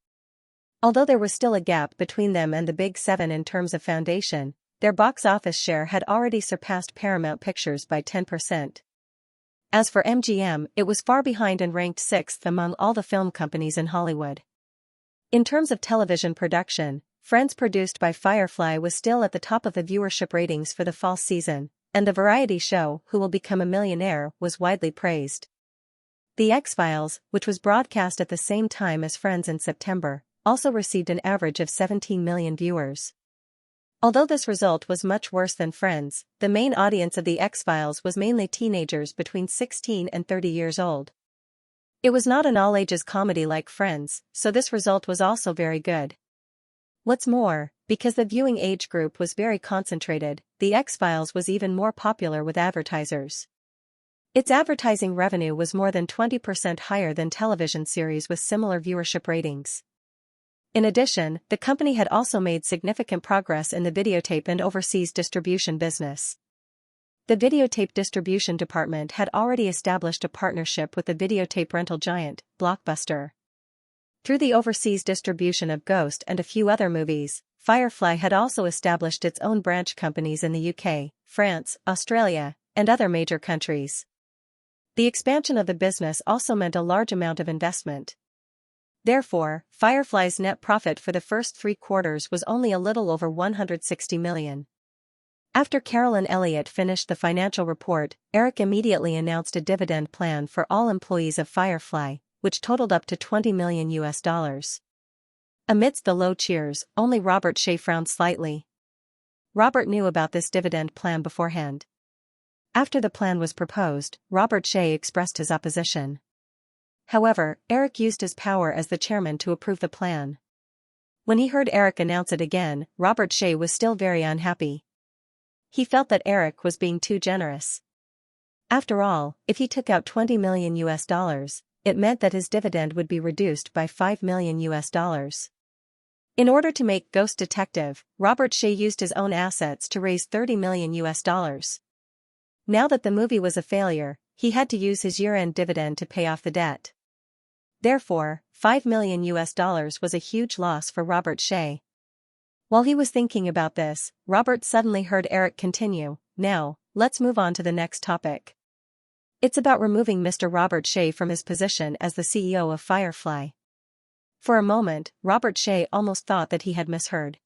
Although there was still a gap between them and the Big Seven in terms of foundation, their box office share had already surpassed Paramount Pictures by 10%. As for MGM, it was far behind and ranked 6th among all the film companies in Hollywood. In terms of television production, Friends produced by Firefly was still at the top of the viewership ratings for the fall season, and the variety show Who Will Become a Millionaire was widely praised. The X-Files, which was broadcast at the same time as Friends in September, also received an average of 17 million viewers. Although this result was much worse than Friends, the main audience of The X-Files was mainly teenagers between 16 and 30 years old. It was not an all-ages comedy like Friends, so this result was also very good. What's more, because the viewing age group was very concentrated, The X-Files was even more popular with advertisers. Its advertising revenue was more than 20% higher than television series with similar viewership ratings. In addition, the company had also made significant progress in the videotape and overseas distribution business. The videotape distribution department had already established a partnership with the videotape rental giant, Blockbuster. Through the overseas distribution of Ghost and a few other movies, Firefly had also established its own branch companies in the UK, France, Australia, and other major countries. The expansion of the business also meant a large amount of investment. Therefore, Firefly's net profit for the first 3 quarters was only a little over 160 million. After Carolyn Elliott finished the financial report, Eric immediately announced a dividend plan for all employees of Firefly, which totaled up to $20 million. Amidst the low cheers, only Robert Shea frowned slightly. Robert knew about this dividend plan beforehand. After the plan was proposed, Robert Shea expressed his opposition. However, Eric used his power as the chairman to approve the plan. When he heard Eric announce it again, Robert Shea was still very unhappy. He felt that Eric was being too generous. After all, if he took out $20 million, it meant that his dividend would be reduced by $5 million. In order to make Ghost Detective, Robert Shea used his own assets to raise $30 million. Now that the movie was a failure, he had to use his year-end dividend to pay off the debt. Therefore, $5 million was a huge loss for Robert Shea. While he was thinking about this, Robert suddenly heard Eric continue, "Now, let's move on to the next topic. It's about removing Mr. Robert Shea from his position as the CEO of Firefly." For a moment, Robert Shea almost thought that he had misheard.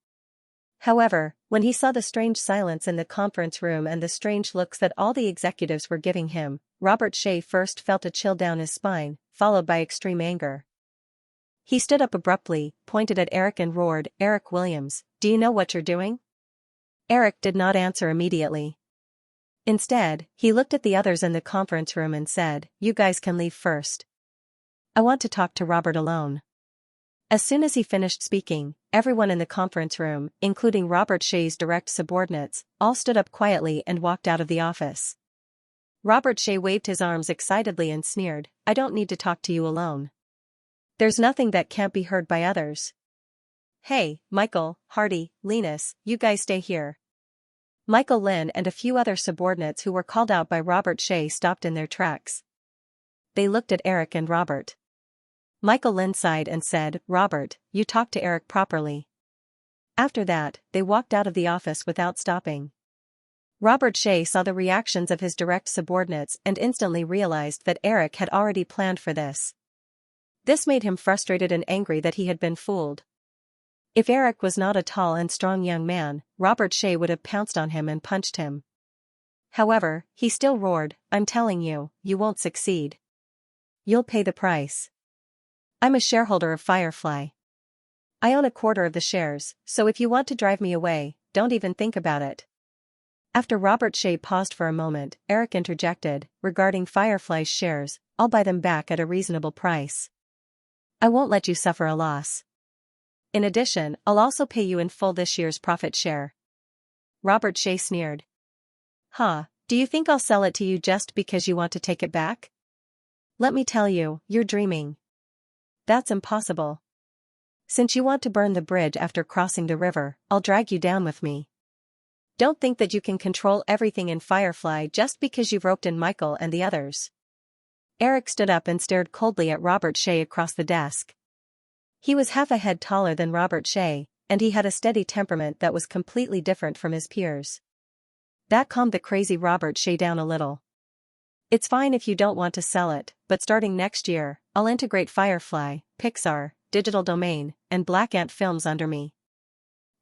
However, when he saw the strange silence in the conference room and the strange looks that all the executives were giving him, Robert Shea first felt a chill down his spine, followed by extreme anger. He stood up abruptly, pointed at Eric and roared, "Eric Williams, do you know what you're doing? Eric did not answer immediately. Instead, he looked at the others in the conference room and said, "You guys can leave first. I want to talk to Robert alone." As soon as he finished speaking, everyone in the conference room, including Robert Shea's direct subordinates, all stood up quietly and walked out of the office. Robert Shea waved his arms excitedly and sneered, "I don't need to talk to you alone. There's nothing that can't be heard by others. Hey, Michael, Hardy, Linus, you guys stay here." Michael Lin and a few other subordinates who were called out by Robert Shea stopped in their tracks. They looked at Eric and Robert. Michael Lin sighed and said, "Robert, you talk to Eric properly." After that, they walked out of the office without stopping. Robert Shea saw the reactions of his direct subordinates and instantly realized that Eric had already planned for this. This made him frustrated and angry that he had been fooled. If Eric was not a tall and strong young man, Robert Shea would have pounced on him and punched him. However, he still roared, "I'm telling you, you won't succeed. You'll pay the price. I'm a shareholder of Firefly. I own a quarter of the shares, so if you want to drive me away, don't even think about it." After Robert Shea paused for a moment, Eric interjected, "Regarding Firefly's shares, I'll buy them back at a reasonable price. I won't let you suffer a loss. In addition, I'll also pay you in full this year's profit share." Robert Shea sneered. "Huh, do you think I'll sell it to you just because you want to take it back? Let me tell you, you're dreaming. That's impossible. Since you want to burn the bridge after crossing the river, I'll drag you down with me. Don't think that you can control everything in Firefly just because you've roped in Michael and the others." Eric stood up and stared coldly at Robert Shea across the desk. He was half a head taller than Robert Shea, and he had a steady temperament that was completely different from his peers. That calmed the crazy Robert Shea down a little. "It's fine if you don't want to sell it, but starting next year, I'll integrate Firefly, Pixar, Digital Domain, and Black Ant Films under me.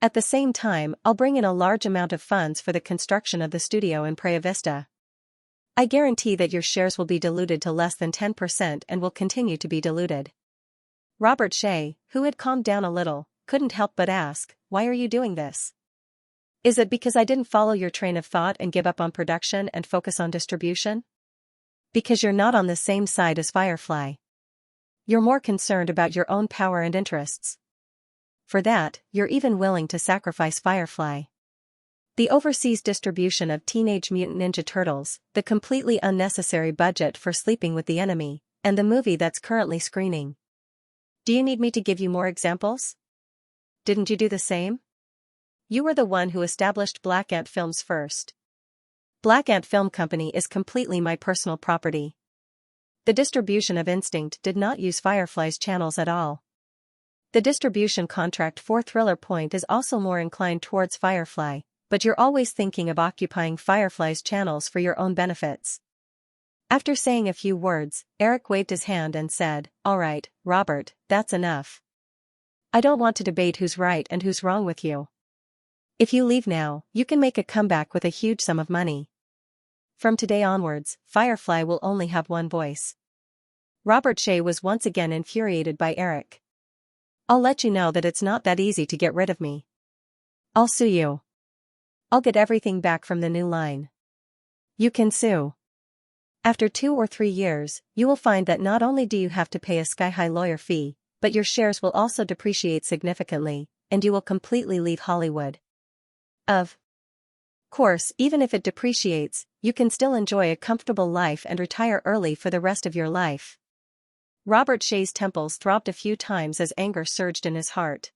At the same time, I'll bring in a large amount of funds for the construction of the studio in Praia Vista. I guarantee that your shares will be diluted to less than 10% and will continue to be diluted." Robert Shea, who had calmed down a little, couldn't help but ask, "Why are you doing this? Is it because I didn't follow your train of thought and give up on production and focus on distribution? Because you're not on the same side as Firefly. You're more concerned about your own power and interests. For that, you're even willing to sacrifice Firefly. The overseas distribution of Teenage Mutant Ninja Turtles, the completely unnecessary budget for Sleeping with the Enemy, and the movie that's currently screening. Do you need me to give you more examples? Didn't you do the same? You were the one who established Black Ant Films first. Black Ant Film Company is completely my personal property. The distribution of Instinct did not use Firefly's channels at all. The distribution contract for Thriller Point is also more inclined towards Firefly, but you're always thinking of occupying Firefly's channels for your own benefits." After saying a few words, Eric waved his hand and said, "All right, Robert, that's enough. I don't want to debate who's right and who's wrong with you. If you leave now, you can make a comeback with a huge sum of money. From today onwards, Firefly will only have one voice." Robert Shea was once again infuriated by Eric. "I'll let you know that it's not that easy to get rid of me. I'll sue you. I'll get everything back from the new line. You can sue. After 2 or 3 years, you will find that not only do you have to pay a sky-high lawyer fee, but your shares will also depreciate significantly, and you will completely leave Hollywood. Of course, even if it depreciates, you can still enjoy a comfortable life and retire early for the rest of your life." Robert Shea's temples throbbed a few times as anger surged in his heart.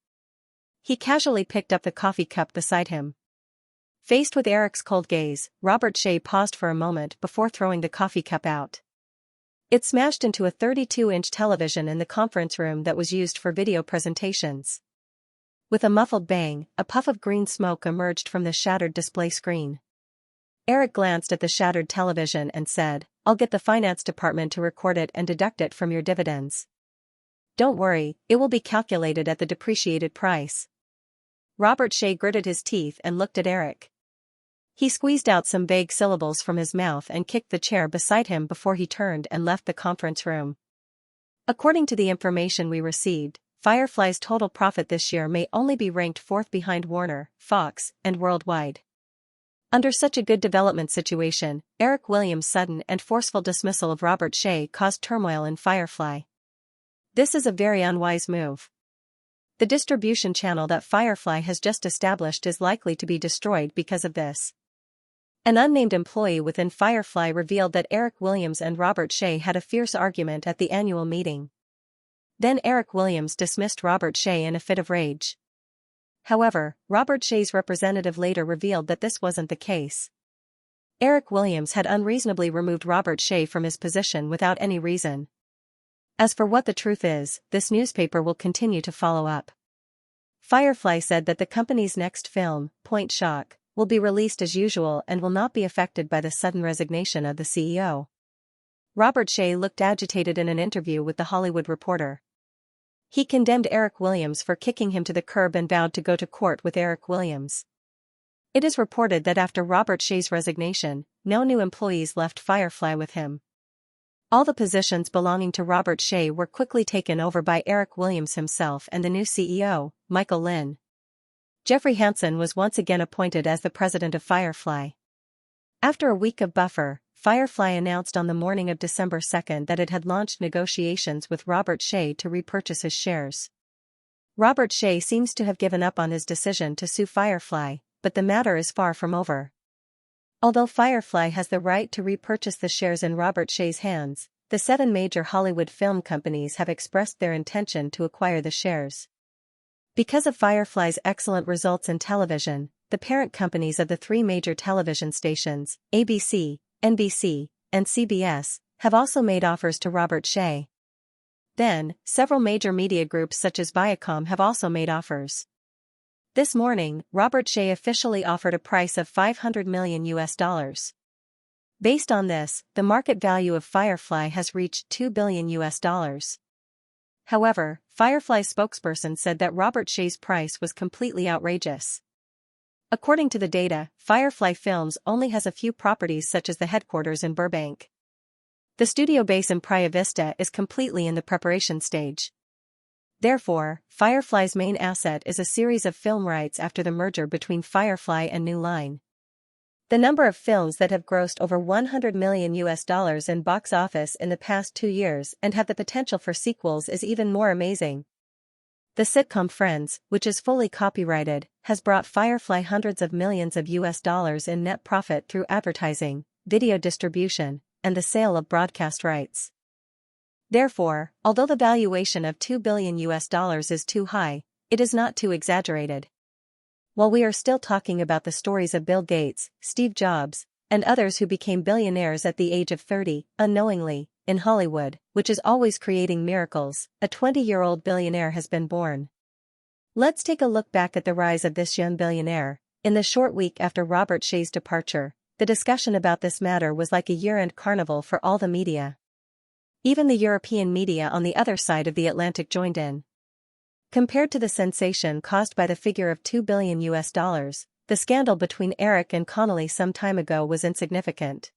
He casually picked up the coffee cup beside him. Faced with Eric's cold gaze, Robert Shea paused for a moment before throwing the coffee cup out. It smashed into a 32-inch television in the conference room that was used for video presentations. With a muffled bang, a puff of green smoke emerged from the shattered display screen. Eric glanced at the shattered television and said, "I'll get the finance department to record it and deduct it from your dividends. Don't worry, it will be calculated at the depreciated price." Robert Shea gritted his teeth and looked at Eric. He squeezed out some vague syllables from his mouth and kicked the chair beside him before he turned and left the conference room. "According to the information we received, Firefly's total profit this year may only be ranked fourth behind Warner, Fox, and Worldwide. Under such a good development situation, Eric Williams' sudden and forceful dismissal of Robert Shea caused turmoil in Firefly. This is a very unwise move. The distribution channel that Firefly has just established is likely to be destroyed because of this. An unnamed employee within Firefly revealed that Eric Williams and Robert Shea had a fierce argument at the annual meeting. Then Eric Williams dismissed Robert Shea in a fit of rage. However, Robert Shea's representative later revealed that this wasn't the case. Eric Williams had unreasonably removed Robert Shea from his position without any reason. As for what the truth is, this newspaper will continue to follow up. Firefly said that the company's next film, Point Shock, will be released as usual and will not be affected by the sudden resignation of the CEO. Robert Shea looked agitated in an interview with The Hollywood Reporter. He condemned Eric Williams for kicking him to the curb and vowed to go to court with Eric Williams. It is reported that after Robert Shea's resignation, no new employees left Firefly with him. All the positions belonging to Robert Shea were quickly taken over by Eric Williams himself and the new CEO, Michael Lynn. Jeffrey Hansen was once again appointed as the president of Firefly. After a week of buffer, Firefly announced on the morning of December 2 that it had launched negotiations with Robert Shea to repurchase his shares. Robert Shea seems to have given up on his decision to sue Firefly, but the matter is far from over. Although Firefly has the right to repurchase the shares in Robert Shea's hands, the 7 major Hollywood film companies have expressed their intention to acquire the shares. Because of Firefly's excellent results in television, the parent companies of the 3 major television stations, ABC, NBC, and CBS, have also made offers to Robert Shea. Then, several major media groups such as Viacom have also made offers. This morning, Robert Shea officially offered a price of $500 million. Based on this, the market value of Firefly has reached $2 billion. However, Firefly's spokesperson said that Robert Shea's price was completely outrageous. According to the data, Firefly Films only has a few properties such as the headquarters in Burbank. The studio base in Praia Vista is completely in the preparation stage. Therefore, Firefly's main asset is a series of film rights after the merger between Firefly and New Line. The number of films that have grossed over $100 million in box office in the past 2 years and have the potential for sequels is even more amazing. The sitcom Friends, which is fully copyrighted, has brought Firefly hundreds of millions of US dollars in net profit through advertising, video distribution, and the sale of broadcast rights. Therefore, although the valuation of $2 billion is too high, it is not too exaggerated. While we are still talking about the stories of Bill Gates, Steve Jobs, and others who became billionaires at the age of 30, unknowingly, in Hollywood, which is always creating miracles, a 20-year-old billionaire has been born. Let's take a look back at the rise of this young billionaire. In the short week after Robert Shea's departure, the discussion about this matter was like a year-end carnival for all the media. Even the European media on the other side of the Atlantic joined in. Compared to the sensation caused by the figure of $2 billion, the scandal between Eric and Connolly some time ago was insignificant.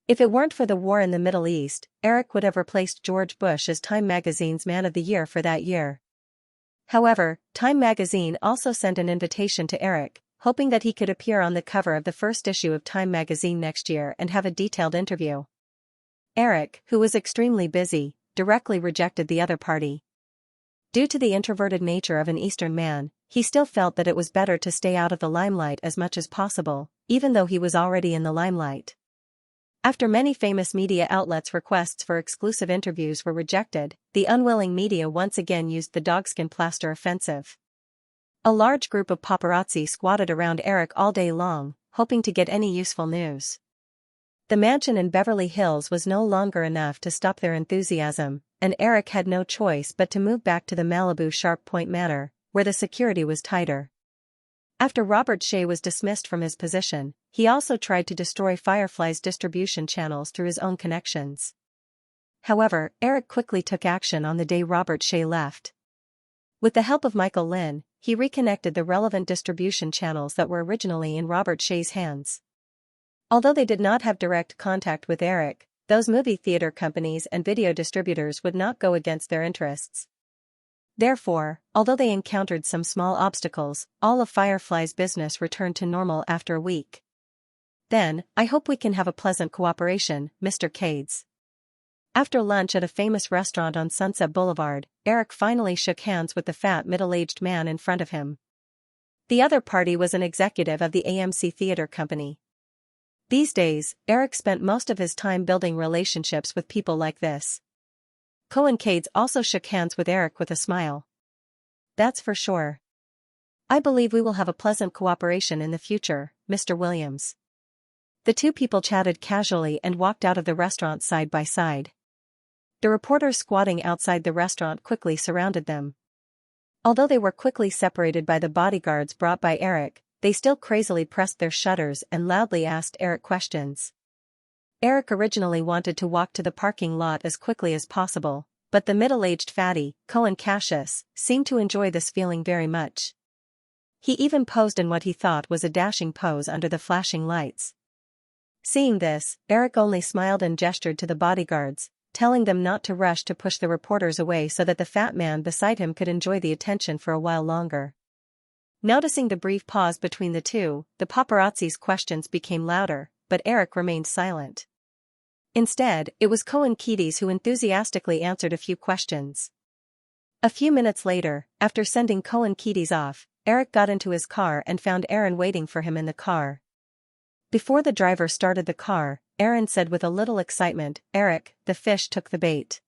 If it weren't for the war in the Middle East, Eric would have replaced George Bush as Time magazine's Man of the Year for that year. However, Time magazine also sent an invitation to Eric, hoping that he could appear on the cover of the first issue of Time magazine next year and have a detailed interview. Eric, who was extremely busy, directly rejected the other party. Due to the introverted nature of an Eastern man, he still felt that it was better to stay out of the limelight as much as possible, even though he was already in the limelight. After many famous media outlets' requests for exclusive interviews were rejected, the unwilling media once again used the dogskin plaster offensive. A large group of paparazzi squatted around Eric all day long, hoping to get any useful news. The mansion in Beverly Hills was no longer enough to stop their enthusiasm, and Eric had no choice but to move back to the Malibu Sharp Point Manor, where the security was tighter. After Robert Shea was dismissed from his position, he also tried to destroy Firefly's distribution channels through his own connections. However, Eric quickly took action on the day Robert Shea left. With the help of Michael Lynn, he reconnected the relevant distribution channels that were originally in Robert Shea's hands. Although they did not have direct contact with Eric, those movie theater companies and video distributors would not go against their interests. Therefore, although they encountered some small obstacles, all of Firefly's business returned to normal after a week. "Then, I hope we can have a pleasant cooperation, Mr. Cades." After lunch at a famous restaurant on Sunset Boulevard, Eric finally shook hands with the fat middle-aged man in front of him. The other party was an executive of the AMC Theater Company. These days, Eric spent most of his time building relationships with people like this. Cohen Cades also shook hands with Eric with a smile. "That's for sure. I believe we will have a pleasant cooperation in the future, Mr. Williams." The two people chatted casually and walked out of the restaurant side by side. The reporters squatting outside the restaurant quickly surrounded them. Although they were quickly separated by the bodyguards brought by Eric, they still crazily pressed their shutters and loudly asked Eric questions. Eric originally wanted to walk to the parking lot as quickly as possible, but the middle-aged fatty, Cohen Cassius, seemed to enjoy this feeling very much. He even posed in what he thought was a dashing pose under the flashing lights. Seeing this, Eric only smiled and gestured to the bodyguards, telling them not to rush to push the reporters away so that the fat man beside him could enjoy the attention for a while longer. Noticing the brief pause between the two, the paparazzi's questions became louder, but Eric remained silent. Instead, it was Cohen Cades who enthusiastically answered a few questions. A few minutes later, after sending Cohen Cades off, Eric got into his car and found Aaron waiting for him in the car. Before the driver started the car, Aaron said with a little excitement, "Eric, the fish took the bait."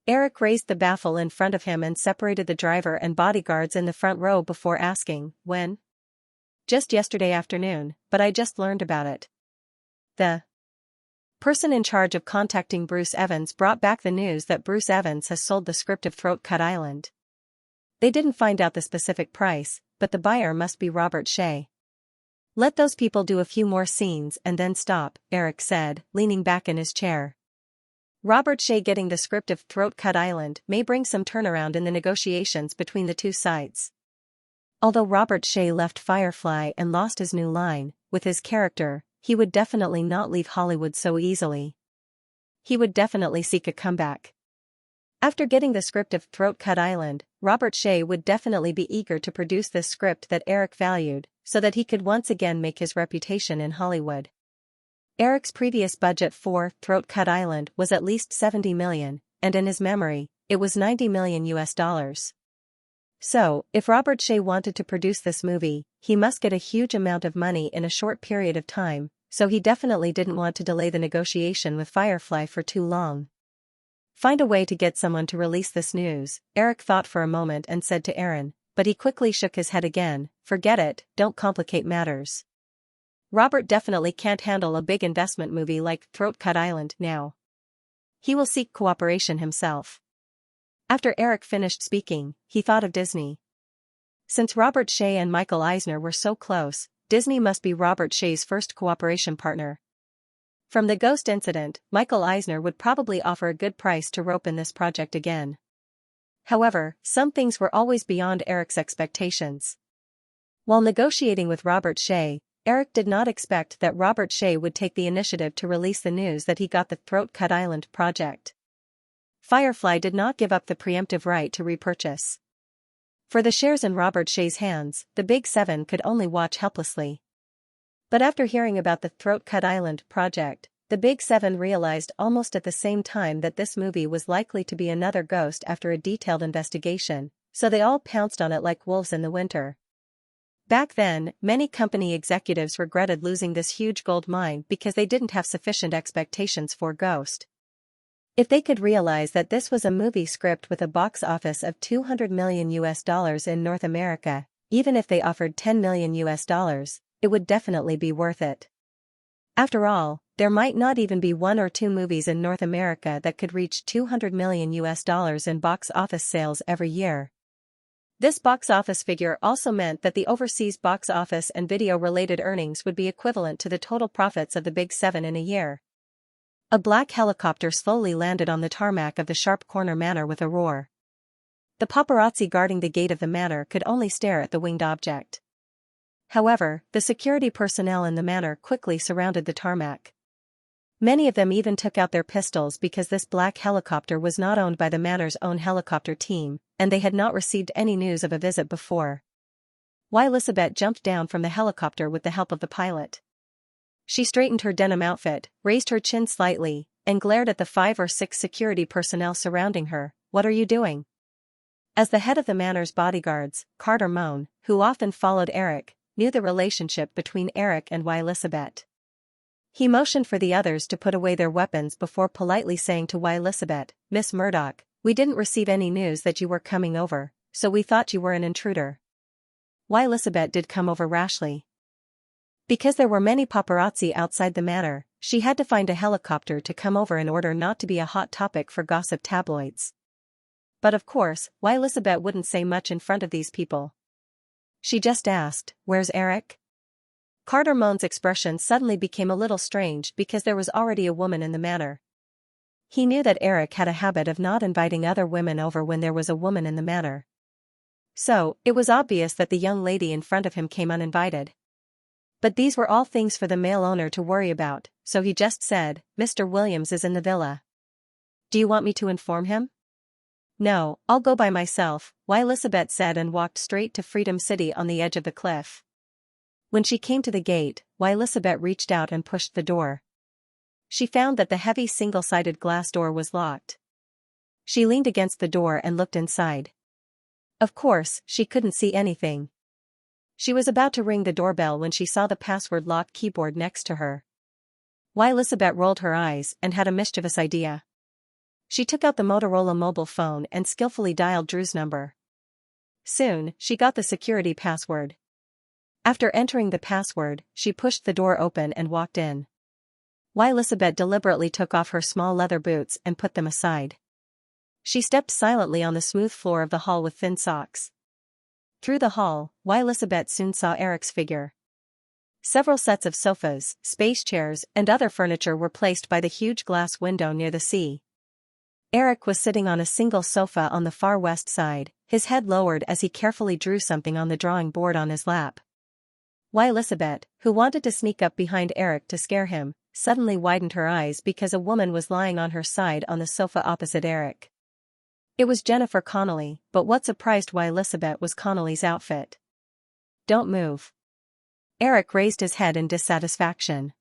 Eric raised the baffle in front of him and separated the driver and bodyguards in the front row before asking, "When?" "Just yesterday afternoon, but I just learned about it." The person in charge of contacting Bruce Evans brought back the news that Bruce Evans has sold the script of Throat Cut Island. They didn't find out the specific price, but the buyer must be Robert Shea. "Let those people do a few more scenes and then stop," Eric said, leaning back in his chair. Robert Shea getting the script of Throat Cut Island may bring some turnaround in the negotiations between the two sides. Although Robert Shea left Firefly and lost his new line, with his character, he would definitely not leave Hollywood so easily. He would definitely seek a comeback. After getting the script of Throat Cut Island, Robert Shea would definitely be eager to produce this script that Eric valued, so that he could once again make his reputation in Hollywood. Eric's previous budget for Throat Cut Island was at least $70 million, and in his memory, it was $90 million US. So, if Robert Shea wanted to produce this movie, he must get a huge amount of money in a short period of time, so he definitely didn't want to delay the negotiation with Firefly for too long. "Find a way to get someone to release this news," Eric thought for a moment and said to Aaron, but he quickly shook his head again. "Forget it, don't complicate matters. Robert definitely can't handle a big investment movie like Throat Cut Island now. He will seek cooperation himself." After Eric finished speaking, he thought of Disney. Since Robert Shea and Michael Eisner were so close, Disney must be Robert Shea's first cooperation partner. From the ghost incident, Michael Eisner would probably offer a good price to rope in this project again. However, some things were always beyond Eric's expectations. While negotiating with Robert Shea, Eric did not expect that Robert Shea would take the initiative to release the news that he got the Throat Cut Island project. Firefly did not give up the preemptive right to repurchase. For the shares in Robert Shea's hands, the Big Seven could only watch helplessly. But after hearing about the Throat Cut Island project, the Big Seven realized almost at the same time that this movie was likely to be another ghost after a detailed investigation, so they all pounced on it like wolves in the winter. Back then, many company executives regretted losing this huge gold mine because they didn't have sufficient expectations for Ghost. If they could realize that this was a movie script with a box office of $200 million in North America, even if they offered $10 million, it would definitely be worth it. After all, there might not even be one or two movies in North America that could reach $200 million in box office sales every year. This box office figure also meant that the overseas box office and video-related earnings would be equivalent to the total profits of the Big Seven in a year. A black helicopter slowly landed on the tarmac of the Sharp Corner Manor with a roar. The paparazzi guarding the gate of the manor could only stare at the winged object. However, the security personnel in the manor quickly surrounded the tarmac. Many of them even took out their pistols because this black helicopter was not owned by the manor's own helicopter team, and they had not received any news of a visit before. Elizabeth jumped down from the helicopter with the help of the pilot. She straightened her denim outfit, raised her chin slightly, and glared at the 5 or 6 security personnel surrounding her. "What are you doing?" As the head of the manor's bodyguards, Carter Moan, who often followed Eric, knew the relationship between Eric and Elizabeth. He motioned for the others to put away their weapons before politely saying to Elizabeth, "Miss Murdoch, we didn't receive any news that you were coming over, so we thought you were an intruder." Elizabeth did come over rashly. Because there were many paparazzi outside the manor, she had to find a helicopter to come over in order not to be a hot topic for gossip tabloids. But of course, Elizabeth wouldn't say much in front of these people. She just asked, "Where's Eric?" Carter Moan's expression suddenly became a little strange because there was already a woman in the manor. He knew that Eric had a habit of not inviting other women over when there was a woman in the manor. So, it was obvious that the young lady in front of him came uninvited. But these were all things for the male owner to worry about, so he just said, "Mr. Williams is in the villa. Do you want me to inform him?" "No, I'll go by myself," Elizabeth said and walked straight to Freedom City on the edge of the cliff. When she came to the gate, Elizabeth reached out and pushed the door. She found that the heavy single-sided glass door was locked. She leaned against the door and looked inside. Of course, she couldn't see anything. She was about to ring the doorbell when she saw the password lock keyboard next to her. Elizabeth rolled her eyes and had a mischievous idea. She took out the Motorola mobile phone and skillfully dialed Drew's number. Soon, she got the security password. After entering the password, she pushed the door open and walked in. Elizabeth deliberately took off her small leather boots and put them aside. She stepped silently on the smooth floor of the hall with thin socks. Through the hall, Elizabeth soon saw Eric's figure. Several sets of sofas, space chairs, and other furniture were placed by the huge glass window near the sea. Eric was sitting on a single sofa on the far west side, his head lowered as he carefully drew something on the drawing board on his lap. Elizabeth, who wanted to sneak up behind Eric to scare him, suddenly widened her eyes because a woman was lying on her side on the sofa opposite Eric. It was Jennifer Connolly, but what surprised Elizabeth was Connolly's outfit. "Don't move." Eric raised his head in dissatisfaction.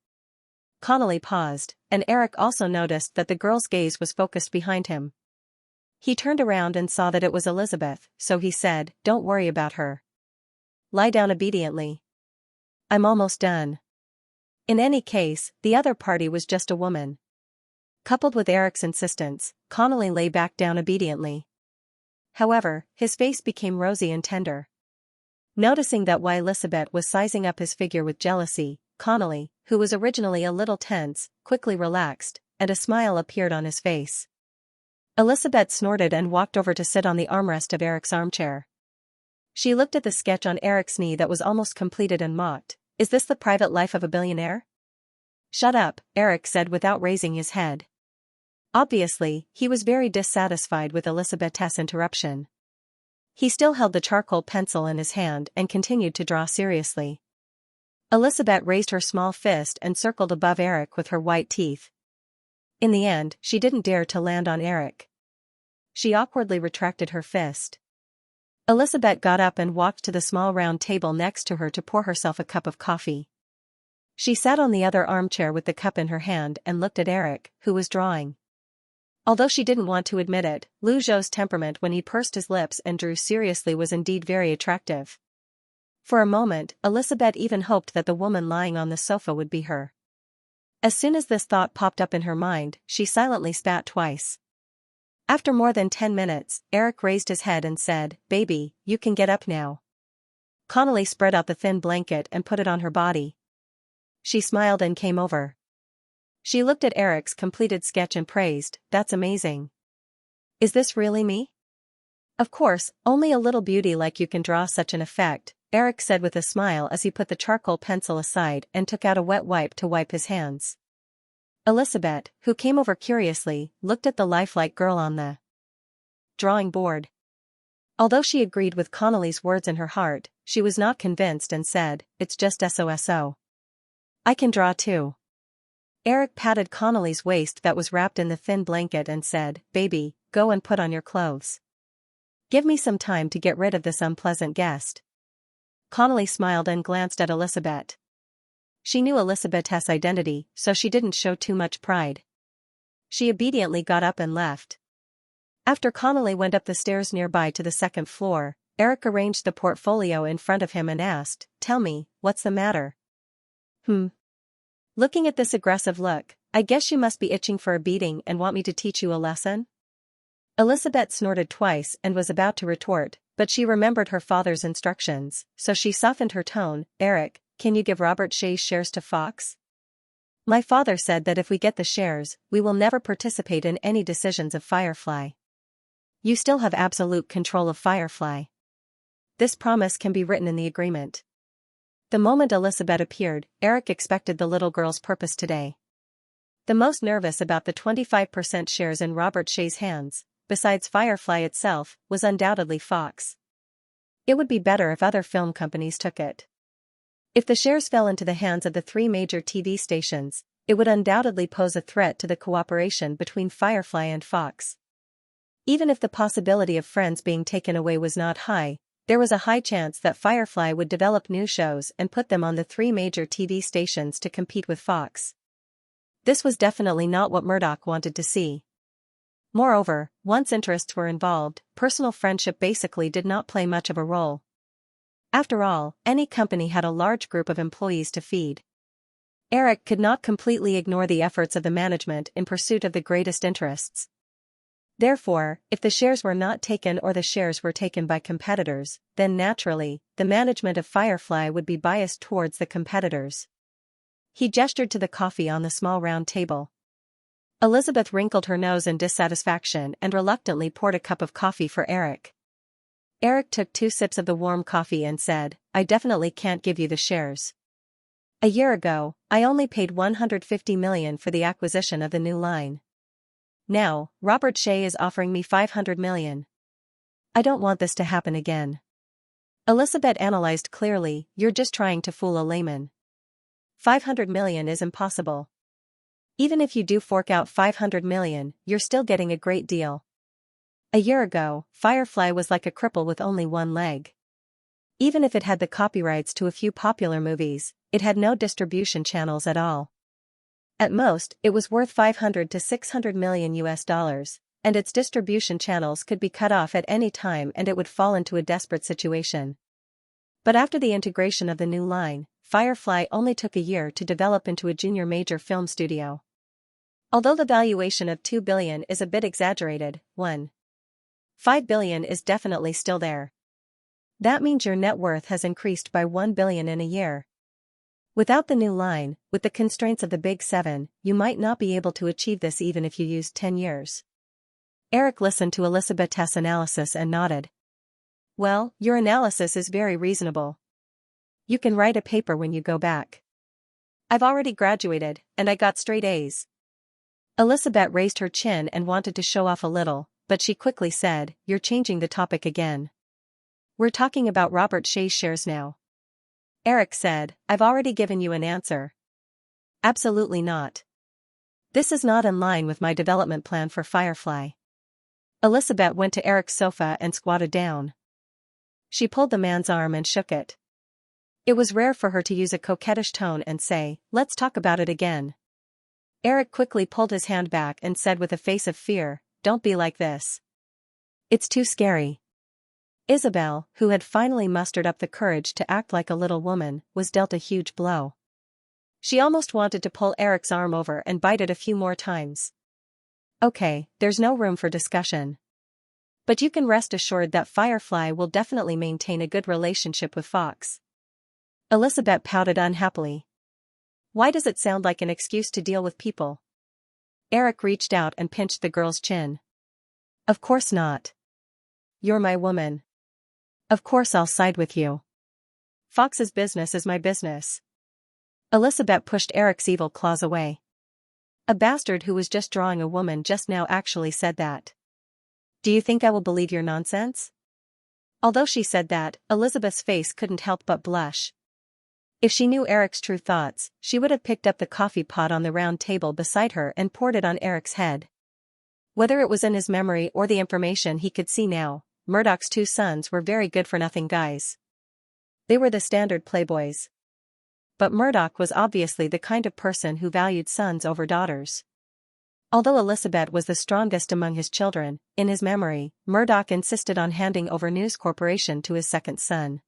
Connolly paused, and Eric also noticed that the girl's gaze was focused behind him. He turned around and saw that it was Elizabeth, so he said, "Don't worry about her. Lie down obediently. I'm almost done." In any case, the other party was just a woman. Coupled with Eric's insistence, Connolly lay back down obediently. However, his face became rosy and tender. Noticing that Elizabeth was sizing up his figure with jealousy, Connolly, who was originally a little tense, quickly relaxed, and a smile appeared on his face. Elizabeth snorted and walked over to sit on the armrest of Eric's armchair. She looked at the sketch on Eric's knee that was almost completed and mocked. "Is this the private life of a billionaire?" "Shut up," Eric said without raising his head. Obviously, he was very dissatisfied with Elizabeth's interruption. He still held the charcoal pencil in his hand and continued to draw seriously. Elizabeth raised her small fist and circled above Eric with her white teeth. In the end, she didn't dare to land on Eric. She awkwardly retracted her fist. Elizabeth got up and walked to the small round table next to her to pour herself a cup of coffee. She sat on the other armchair with the cup in her hand and looked at Eric, who was drawing. Although she didn't want to admit it, Lu Zhou's temperament when he pursed his lips and drew seriously was indeed very attractive. For a moment, Elizabeth even hoped that the woman lying on the sofa would be her. As soon as this thought popped up in her mind, she silently spat twice. After more than 10 minutes, Eric raised his head and said, "Baby, you can get up now." Connolly spread out the thin blanket and put it on her body. She smiled and came over. She looked at Eric's completed sketch and praised, "That's amazing. Is this really me?" "Of course, only a little beauty like you can draw such an effect," Eric said with a smile as he put the charcoal pencil aside and took out a wet wipe to wipe his hands. Elizabeth, who came over curiously, looked at the lifelike girl on the drawing board. Although she agreed with Connolly's words in her heart, she was not convinced and said, "It's just SOSO. I can draw too." Eric patted Connolly's waist that was wrapped in the thin blanket and said, "Baby, go and put on your clothes. Give me some time to get rid of this unpleasant guest." Connolly smiled and glanced at Elizabeth. She knew Elizabeth's identity, so she didn't show too much pride. She obediently got up and left. After Connolly went up the stairs nearby to the second floor, Eric arranged the portfolio in front of him and asked, "Tell me, what's the matter?" Looking at this aggressive look, "I guess you must be itching for a beating and want me to teach you a lesson?" Elizabeth snorted twice and was about to retort, but she remembered her father's instructions, so she softened her tone. "Eric, can you give Robert Shea's shares to Fox? My father said that if we get the shares, we will never participate in any decisions of Firefly. You still have absolute control of Firefly. This promise can be written in the agreement." The moment Elizabeth appeared, Eric expected the little girl's purpose today. The most nervous about the 25% shares in Robert Shea's hands, besides Firefly itself, was undoubtedly Fox. It would be better if other film companies took it. If the shares fell into the hands of the 3 major TV stations, it would undoubtedly pose a threat to the cooperation between Firefly and Fox. Even if the possibility of Friends being taken away was not high, there was a high chance that Firefly would develop new shows and put them on the 3 major TV stations to compete with Fox. This was definitely not what Murdoch wanted to see. Moreover, once interests were involved, personal friendship basically did not play much of a role. After all, any company had a large group of employees to feed. Eric could not completely ignore the efforts of the management in pursuit of the greatest interests. Therefore, if the shares were not taken or the shares were taken by competitors, then naturally, the management of Firefly would be biased towards the competitors. He gestured to the coffee on the small round table. Elizabeth wrinkled her nose in dissatisfaction and reluctantly poured a cup of coffee for Eric. Eric took 2 sips of the warm coffee and said, "I definitely can't give you the shares. A year ago, I only paid $150 million for the acquisition of the new line. Now, Robert Shea is offering me $500 million. I don't want this to happen again." Elizabeth analyzed clearly, "You're just trying to fool a layman. $500 million is impossible. Even if you do fork out $500 million, you're still getting a great deal. A year ago, Firefly was like a cripple with only one leg. Even if it had the copyrights to a few popular movies, it had no distribution channels at all. At most, it was worth $500 to $600 million US, and its distribution channels could be cut off at any time and it would fall into a desperate situation. But after the integration of the new line, Firefly only took a year to develop into a junior major film studio. Although the valuation of $2 billion is a bit exaggerated, $1.5 billion is definitely still there. That means your net worth has increased by $1 billion in a year. Without the new line, with the constraints of the Big Seven, you might not be able to achieve this even if you used 10 years. Eric listened to Elizabeth's analysis and nodded. "Well, your analysis is very reasonable. You can write a paper when you go back. I've already graduated, and I got straight A's." Elizabeth raised her chin and wanted to show off a little, but she quickly said, "You're changing the topic again. We're talking about Robert Shea's shares now." Eric said, "I've already given you an answer. Absolutely not. This is not in line with my development plan for Firefly." Elizabeth went to Eric's sofa and squatted down. She pulled the man's arm and shook it. It was rare for her to use a coquettish tone and say, "Let's talk about it again." Eric quickly pulled his hand back and said with a face of fear, "Don't be like this. It's too scary." Isabel, who had finally mustered up the courage to act like a little woman, was dealt a huge blow. She almost wanted to pull Eric's arm over and bite it a few more times. "Okay, there's no room for discussion. But you can rest assured that Firefly will definitely maintain a good relationship with Fox." Elizabeth pouted unhappily. "Why does it sound like an excuse to deal with people?" Eric reached out and pinched the girl's chin. "Of course not. You're my woman. Of course I'll side with you. Fox's business is my business." Elizabeth pushed Eric's evil claws away. "A bastard who was just drawing a woman just now actually said that. Do you think I will believe your nonsense?" Although she said that, Elizabeth's face couldn't help but blush. If she knew Eric's true thoughts, she would have picked up the coffee pot on the round table beside her and poured it on Eric's head. Whether it was in his memory or the information he could see now, Murdoch's two sons were very good-for-nothing guys. They were the standard playboys. But Murdoch was obviously the kind of person who valued sons over daughters. Although Elizabeth was the strongest among his children, in his memory, Murdoch insisted on handing over News Corporation to his second son.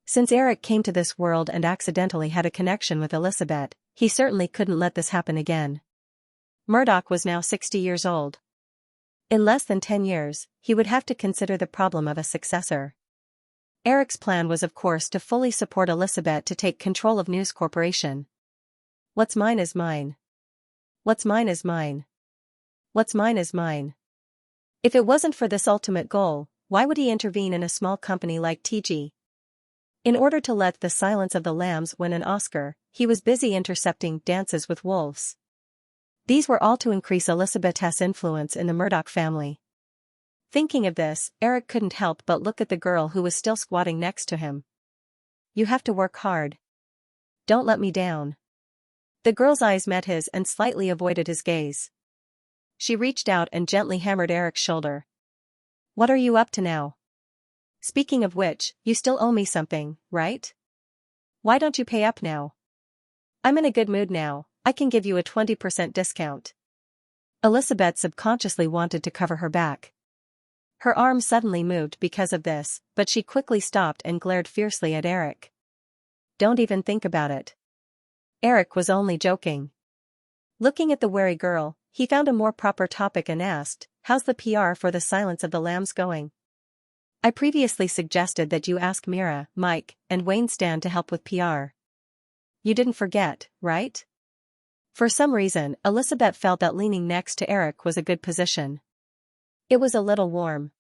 Since Eric came to this world and accidentally had a connection with Elizabeth, he certainly couldn't let this happen again. Murdoch was now 60 years old. In less than 10 years, he would have to consider the problem of a successor. Eric's plan was of course to fully support Elizabeth to take control of News Corporation. What's mine is mine. What's mine is mine. What's mine is mine. If it wasn't for this ultimate goal, why would he intervene in a small company like TG? In order to let The Silence of the Lambs win an Oscar, he was busy intercepting Dances with Wolves. These were all to increase Elizabeth's influence in the Murdoch family. Thinking of this, Eric couldn't help but look at the girl who was still squatting next to him. You have to work hard. Don't let me down. The girl's eyes met his and slightly avoided his gaze. She reached out and gently hammered Eric's shoulder. What are you up to now? Speaking of which, you still owe me something, right? Why don't you pay up now? I'm in a good mood now, I can give you a 20% discount. Elizabeth subconsciously wanted to cover her back. Her arm suddenly moved because of this, but she quickly stopped and glared fiercely at Eric. Don't even think about it. Eric was only joking. Looking at the wary girl, he found a more proper topic and asked, how's the PR for The Silence of the Lambs going? I previously suggested that you ask Mira, Mike, and Wayne Stan to help with PR. You didn't forget, right? For some reason, Elizabeth felt that leaning next to Eric was a good position. It was a little warm.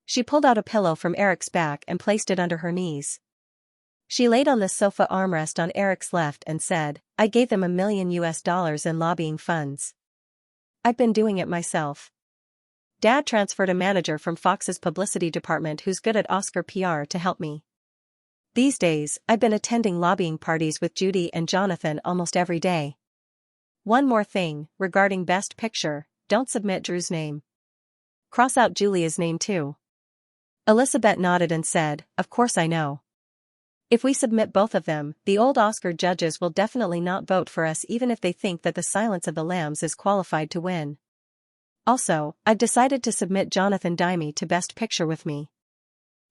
She pulled out a pillow from Eric's back and placed it under her knees. She laid on the sofa armrest on Eric's left and said, I gave them $1 million in lobbying funds. I've been doing it myself. Dad transferred a manager from Fox's publicity department who's good at Oscar PR to help me. These days, I've been attending lobbying parties with Judy and Jonathan almost every day. One more thing, regarding Best Picture, don't submit Drew's name. Cross out Julia's name too. Elizabeth nodded and said, of course I know. If we submit both of them, the old Oscar judges will definitely not vote for us even if they think that The Silence of the Lambs is qualified to win. Also, I've decided to submit Jonathan Demme to Best Picture with me.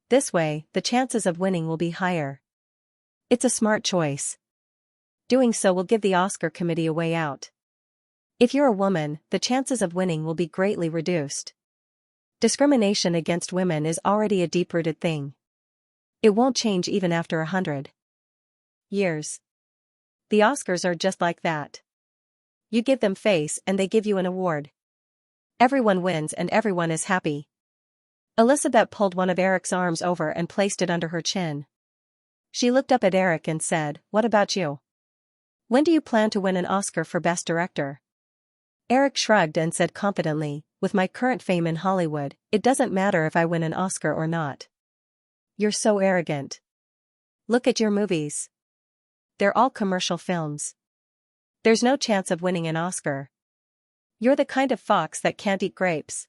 This way, the chances of winning will be higher. It's a smart choice. Doing so will give the Oscar committee a way out. If you're a woman, the chances of winning will be greatly reduced. Discrimination against women is already a deep-rooted thing. It won't change even after 100 years. The Oscars are just like that. You give them face and they give you an award. Everyone wins and everyone is happy. Elizabeth pulled one of Eric's arms over and placed it under her chin. She looked up at Eric and said, what about you? When do you plan to win an Oscar for Best Director? Eric shrugged and said confidently, with my current fame in Hollywood, it doesn't matter if I win an Oscar or not. You're so arrogant. Look at your movies. They're all commercial films. There's no chance of winning an Oscar. You're the kind of fox that can't eat grapes.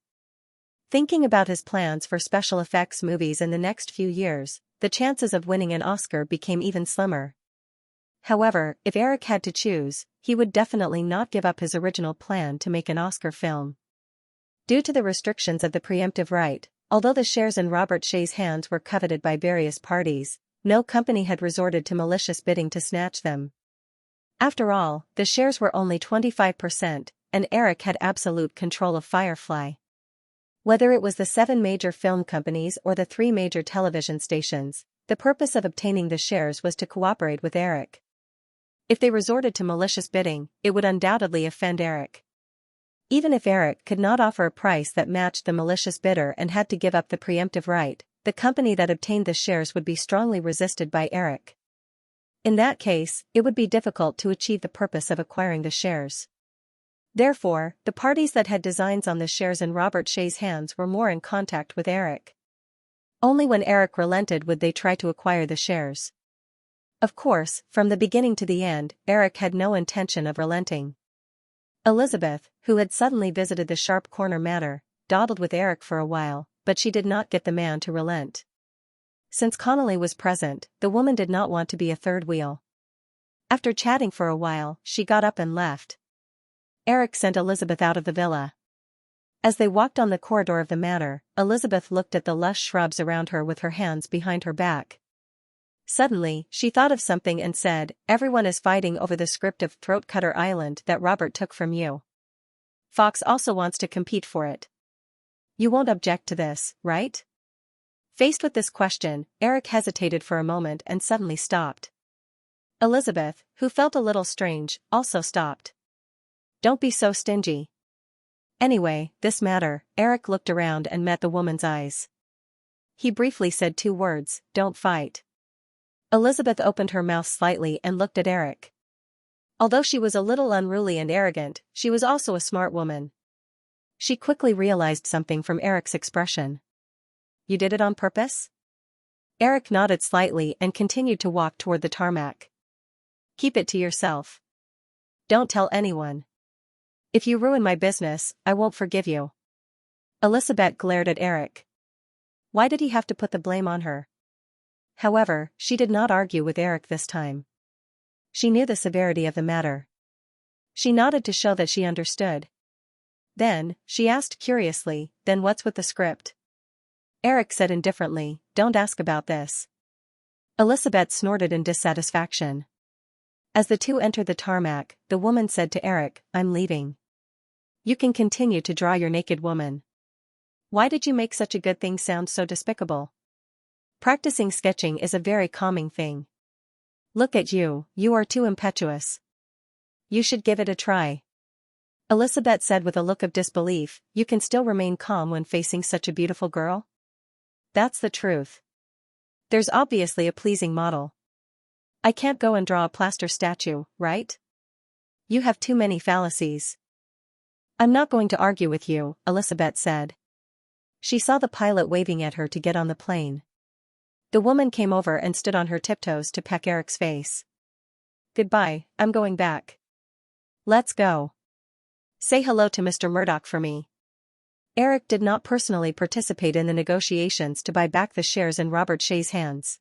Thinking about his plans for special effects movies in the next few years, the chances of winning an Oscar became even slimmer. However, if Eric had to choose, he would definitely not give up his original plan to make an Oscar film. Due to the restrictions of the preemptive right, although the shares in Robert Shea's hands were coveted by various parties, no company had resorted to malicious bidding to snatch them. After all, the shares were only 25%, and Eric had absolute control of Firefly. Whether it was the 7 major film companies or the 3 major television stations, the purpose of obtaining the shares was to cooperate with Eric. If they resorted to malicious bidding, it would undoubtedly offend Eric. Even if Eric could not offer a price that matched the malicious bidder and had to give up the preemptive right, the company that obtained the shares would be strongly resisted by Eric. In that case, it would be difficult to achieve the purpose of acquiring the shares. Therefore, the parties that had designs on the shares in Robert Shea's hands were more in contact with Eric. Only when Eric relented would they try to acquire the shares. Of course, from the beginning to the end, Eric had no intention of relenting. Elizabeth, who had suddenly visited the Sharp Corner Manor, dawdled with Eric for a while, but she did not get the man to relent. Since Connolly was present, the woman did not want to be a third wheel. After chatting for a while, she got up and left. Eric sent Elizabeth out of the villa. As they walked on the corridor of the manor, Elizabeth looked at the lush shrubs around her with her hands behind her back. Suddenly, she thought of something and said, "Everyone is fighting over the script of Throat Cutter Island that Robert took from you. Fox also wants to compete for it. You won't object to this, right?" Faced with this question, Eric hesitated for a moment and suddenly stopped. Elizabeth, who felt a little strange, also stopped. "Don't be so stingy." Anyway, this matter, Eric looked around and met the woman's eyes. He briefly said 2 words, "Don't fight." Elizabeth opened her mouth slightly and looked at Eric. Although she was a little unruly and arrogant, she was also a smart woman. She quickly realized something from Eric's expression. "You did it on purpose?" Eric nodded slightly and continued to walk toward the tarmac. "Keep it to yourself. Don't tell anyone. If you ruin my business, I won't forgive you." Elizabeth glared at Eric. Why did he have to put the blame on her? However, she did not argue with Eric this time. She knew the severity of the matter. She nodded to show that she understood. Then, she asked curiously, "Then what's with the script?" Eric said indifferently, "Don't ask about this." Elizabeth snorted in dissatisfaction. As the two entered the tarmac, the woman said to Eric, "I'm leaving. You can continue to draw your naked woman. Why did you make such a good thing sound so despicable? Practicing sketching is a very calming thing. Look at you, you are too impetuous. You should give it a try." Elizabeth said with a look of disbelief, "You can still remain calm when facing such a beautiful girl?" "That's the truth. There's obviously a pleasing model. I can't go and draw a plaster statue, right? You have too many fallacies." "I'm not going to argue with you," Elizabeth said. She saw the pilot waving at her to get on the plane. The woman came over and stood on her tiptoes to peck Eric's face. "Goodbye, I'm going back." "Let's go. Say hello to Mr. Murdoch for me." Eric did not personally participate in the negotiations to buy back the shares in Robert Shea's hands.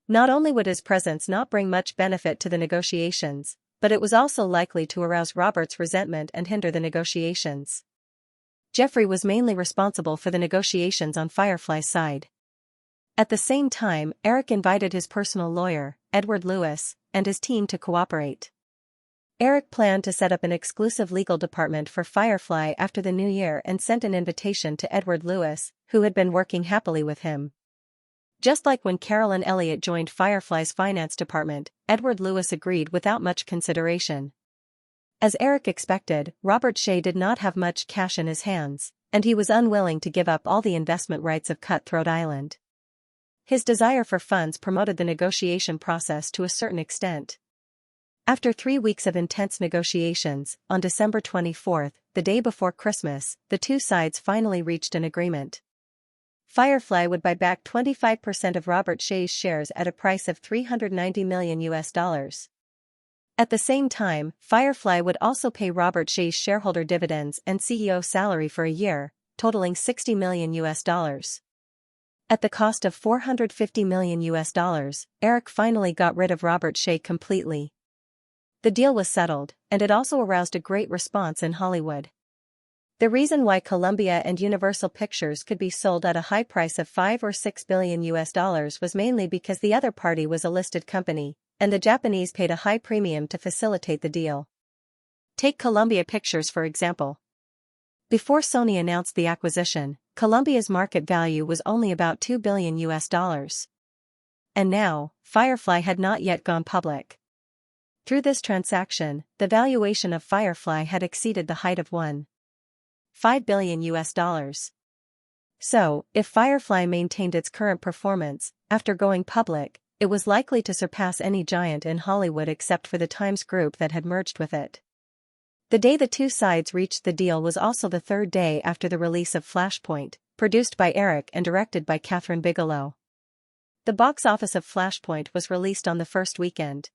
Not only would his presence not bring much benefit to the negotiations, but it was also likely to arouse Robert's resentment and hinder the negotiations. Jeffrey was mainly responsible for the negotiations on Firefly's side. At the same time, Eric invited his personal lawyer, Edward Lewis, and his team to cooperate. Eric planned to set up an exclusive legal department for Firefly after the new year and sent an invitation to Edward Lewis, who had been working happily with him. Just like when Carolyn Elliott joined Firefly's finance department, Edward Lewis agreed without much consideration. As Eric expected, Robert Shea did not have much cash in his hands, and he was unwilling to give up all the investment rights of Cutthroat Island. His desire for funds promoted the negotiation process to a certain extent. After 3 weeks of intense negotiations, on December 24, the day before Christmas, the two sides finally reached an agreement. Firefly would buy back 25% of Robert Shea's shares at a price of $390 million. At the same time, Firefly would also pay Robert Shea's shareholder dividends and CEO salary for a year, totaling $60 million. At the cost of $450 million, Eric finally got rid of Robert Shea completely. The deal was settled, and it also aroused a great response in Hollywood. The reason why Columbia and Universal Pictures could be sold at a high price of $5 or $6 billion was mainly because the other party was a listed company, and the Japanese paid a high premium to facilitate the deal. Take Columbia Pictures for example. Before Sony announced the acquisition, Columbia's market value was only about $2 billion. And now, Firefly had not yet gone public. Through this transaction, the valuation of Firefly had exceeded the height of $1.5 billion. So, if Firefly maintained its current performance, after going public, it was likely to surpass any giant in Hollywood except for the Times Group that had merged with it. The day the two sides reached the deal was also the third day after the release of Flashpoint, produced by Eric and directed by Kathryn Bigelow. The box office of Flashpoint was released on the first weekend.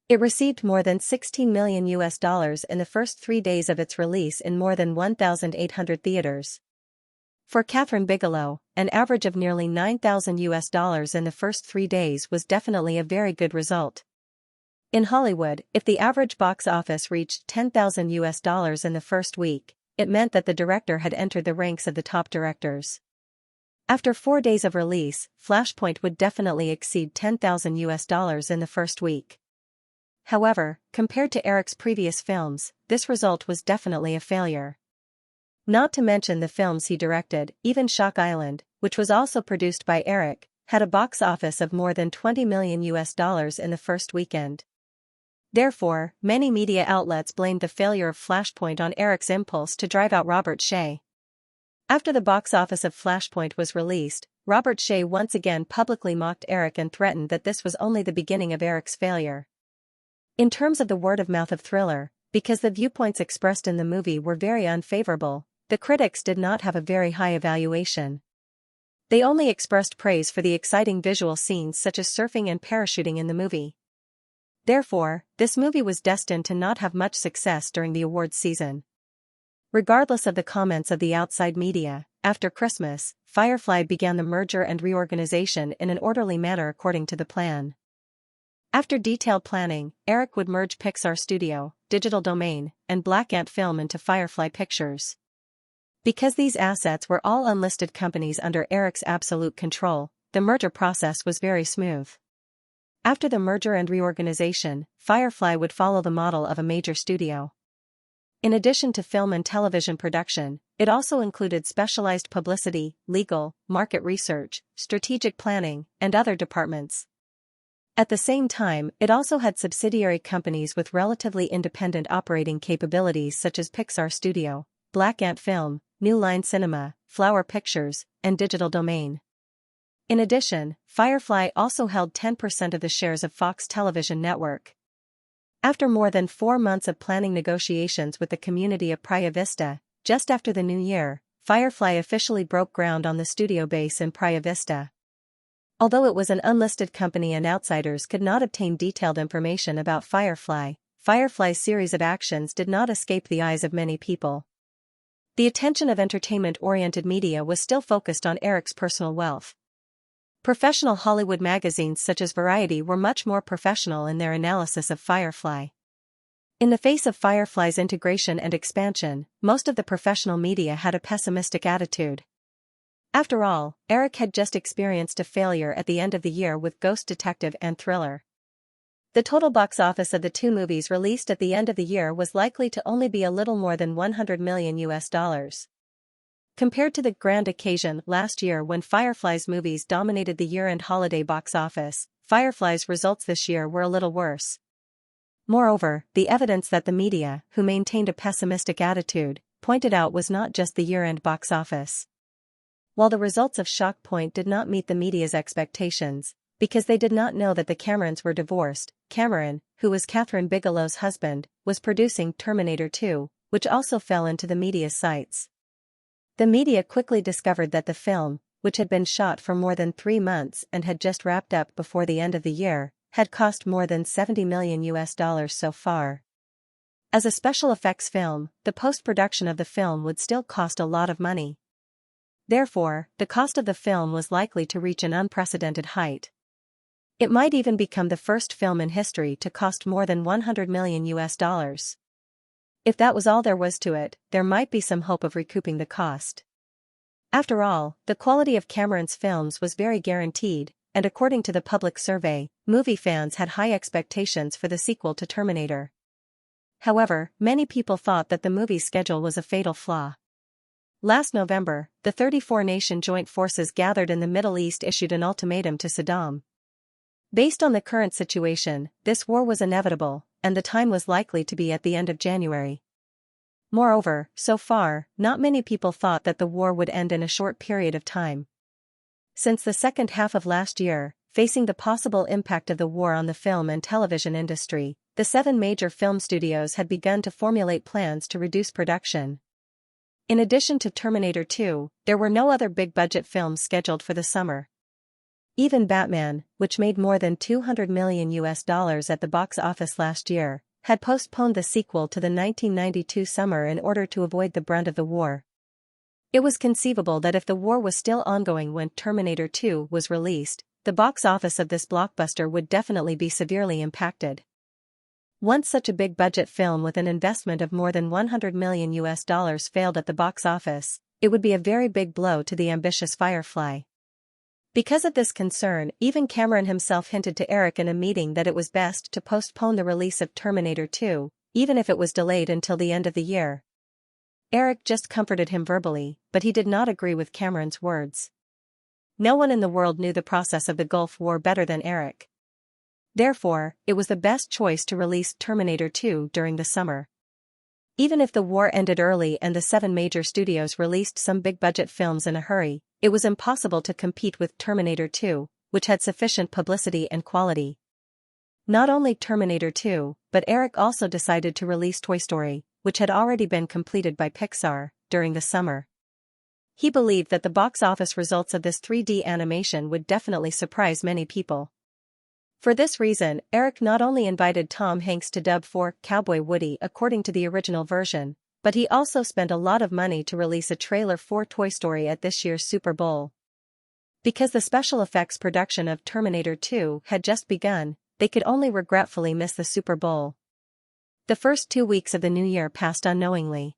It received more than $16 million in the first 3 days of its release in more than 1,800 theaters. For Kathryn Bigelow, an average of nearly $9,000 in the first 3 days was definitely a very good result. In Hollywood, if the average box office reached $10,000 in the first week, it meant that the director had entered the ranks of the top directors. After 4 days of release, Flashpoint would definitely exceed $10,000 in the first week. However, compared to Eric's previous films, this result was definitely a failure. Not to mention the films he directed, even Shock Island, which was also produced by Eric, had a box office of more than $20 million in the first weekend. Therefore, many media outlets blamed the failure of Flashpoint on Eric's impulse to drive out Robert Shaye. After the box office of Flashpoint was released, Robert Shaye once again publicly mocked Eric and threatened that this was only the beginning of Eric's failure. In terms of the word-of-mouth of Thriller, because the viewpoints expressed in the movie were very unfavorable, the critics did not have a very high evaluation. They only expressed praise for the exciting visual scenes such as surfing and parachuting in the movie. Therefore, this movie was destined to not have much success during the awards season. Regardless of the comments of the outside media, after Christmas, Firefly began the merger and reorganization in an orderly manner according to the plan. After detailed planning, Eric would merge Pixar Studio, Digital Domain, and Black Ant Film into Firefly Pictures. Because these assets were all unlisted companies under Eric's absolute control, the merger process was very smooth. After the merger and reorganization, Firefly would follow the model of a major studio. In addition to film and television production, it also included specialized publicity, legal, market research, strategic planning, and other departments. At the same time, it also had subsidiary companies with relatively independent operating capabilities such as Pixar Studio, Black Ant Film, New Line Cinema, Flower Pictures, and Digital Domain. In addition, Firefly also held 10% of the shares of Fox Television Network. After more than 4 months of planning negotiations with the community of Praia Vista, just after the new year, Firefly officially broke ground on the studio base in Praia Vista. Although it was an unlisted company and outsiders could not obtain detailed information about Firefly, Firefly's series of actions did not escape the eyes of many people. The attention of entertainment-oriented media was still focused on Eric's personal wealth. Professional Hollywood magazines such as Variety were much more professional in their analysis of Firefly. In the face of Firefly's integration and expansion, most of the professional media had a pessimistic attitude. After all, Eric had just experienced a failure at the end of the year with Ghost Detective and Thriller. The total box office of the 2 movies released at the end of the year was likely to only be a little more than $100 million. Compared to the grand occasion last year when Firefly's movies dominated the year-end holiday box office, Firefly's results this year were a little worse. Moreover, the evidence that the media, who maintained a pessimistic attitude, pointed out was not just the year-end box office. While the results of Shock Point did not meet the media's expectations, because they did not know that the Camerons were divorced, Cameron, who was Kathryn Bigelow's husband, was producing Terminator 2, which also fell into the media's sights. The media quickly discovered that the film, which had been shot for more than 3 months and had just wrapped up before the end of the year, had cost more than $70 million so far. As a special effects film, the post-production of the film would still cost a lot of money. Therefore, the cost of the film was likely to reach an unprecedented height. It might even become the first film in history to cost more than $100 million. If that was all there was to it, there might be some hope of recouping the cost. After all, the quality of Cameron's films was very guaranteed, and according to the public survey, movie fans had high expectations for the sequel to Terminator. However, many people thought that the movie's schedule was a fatal flaw. Last November, the 34-nation joint forces gathered in the Middle East issued an ultimatum to Saddam. Based on the current situation, this war was inevitable, and the time was likely to be at the end of January. Moreover, so far, not many people thought that the war would end in a short period of time. Since the second half of last year, facing the possible impact of the war on the film and television industry, the 7 major film studios had begun to formulate plans to reduce production. In addition to Terminator 2, there were no other big-budget films scheduled for the summer. Even Batman, which made more than $200 million at the box office last year, had postponed the sequel to the 1992 summer in order to avoid the brunt of the war. It was conceivable that if the war was still ongoing when Terminator 2 was released, the box office of this blockbuster would definitely be severely impacted. Once such a big-budget film with an investment of more than $100 million failed at the box office, it would be a very big blow to the ambitious Firefly. Because of this concern, even Cameron himself hinted to Eric in a meeting that it was best to postpone the release of Terminator 2, even if it was delayed until the end of the year. Eric just comforted him verbally, but he did not agree with Cameron's words. No one in the world knew the process of the Gulf War better than Eric. Therefore, it was the best choice to release Terminator 2 during the summer. Even if the war ended early and the 7 major studios released some big-budget films in a hurry, it was impossible to compete with Terminator 2, which had sufficient publicity and quality. Not only Terminator 2, but Eric also decided to release Toy Story, which had already been completed by Pixar, during the summer. He believed that the box office results of this 3D animation would definitely surprise many people. For this reason, Eric not only invited Tom Hanks to dub for Cowboy Woody according to the original version, but he also spent a lot of money to release a trailer for Toy Story at this year's Super Bowl. Because the special effects production of Terminator 2 had just begun, they could only regretfully miss the Super Bowl. The first 2 weeks of the new year passed unknowingly.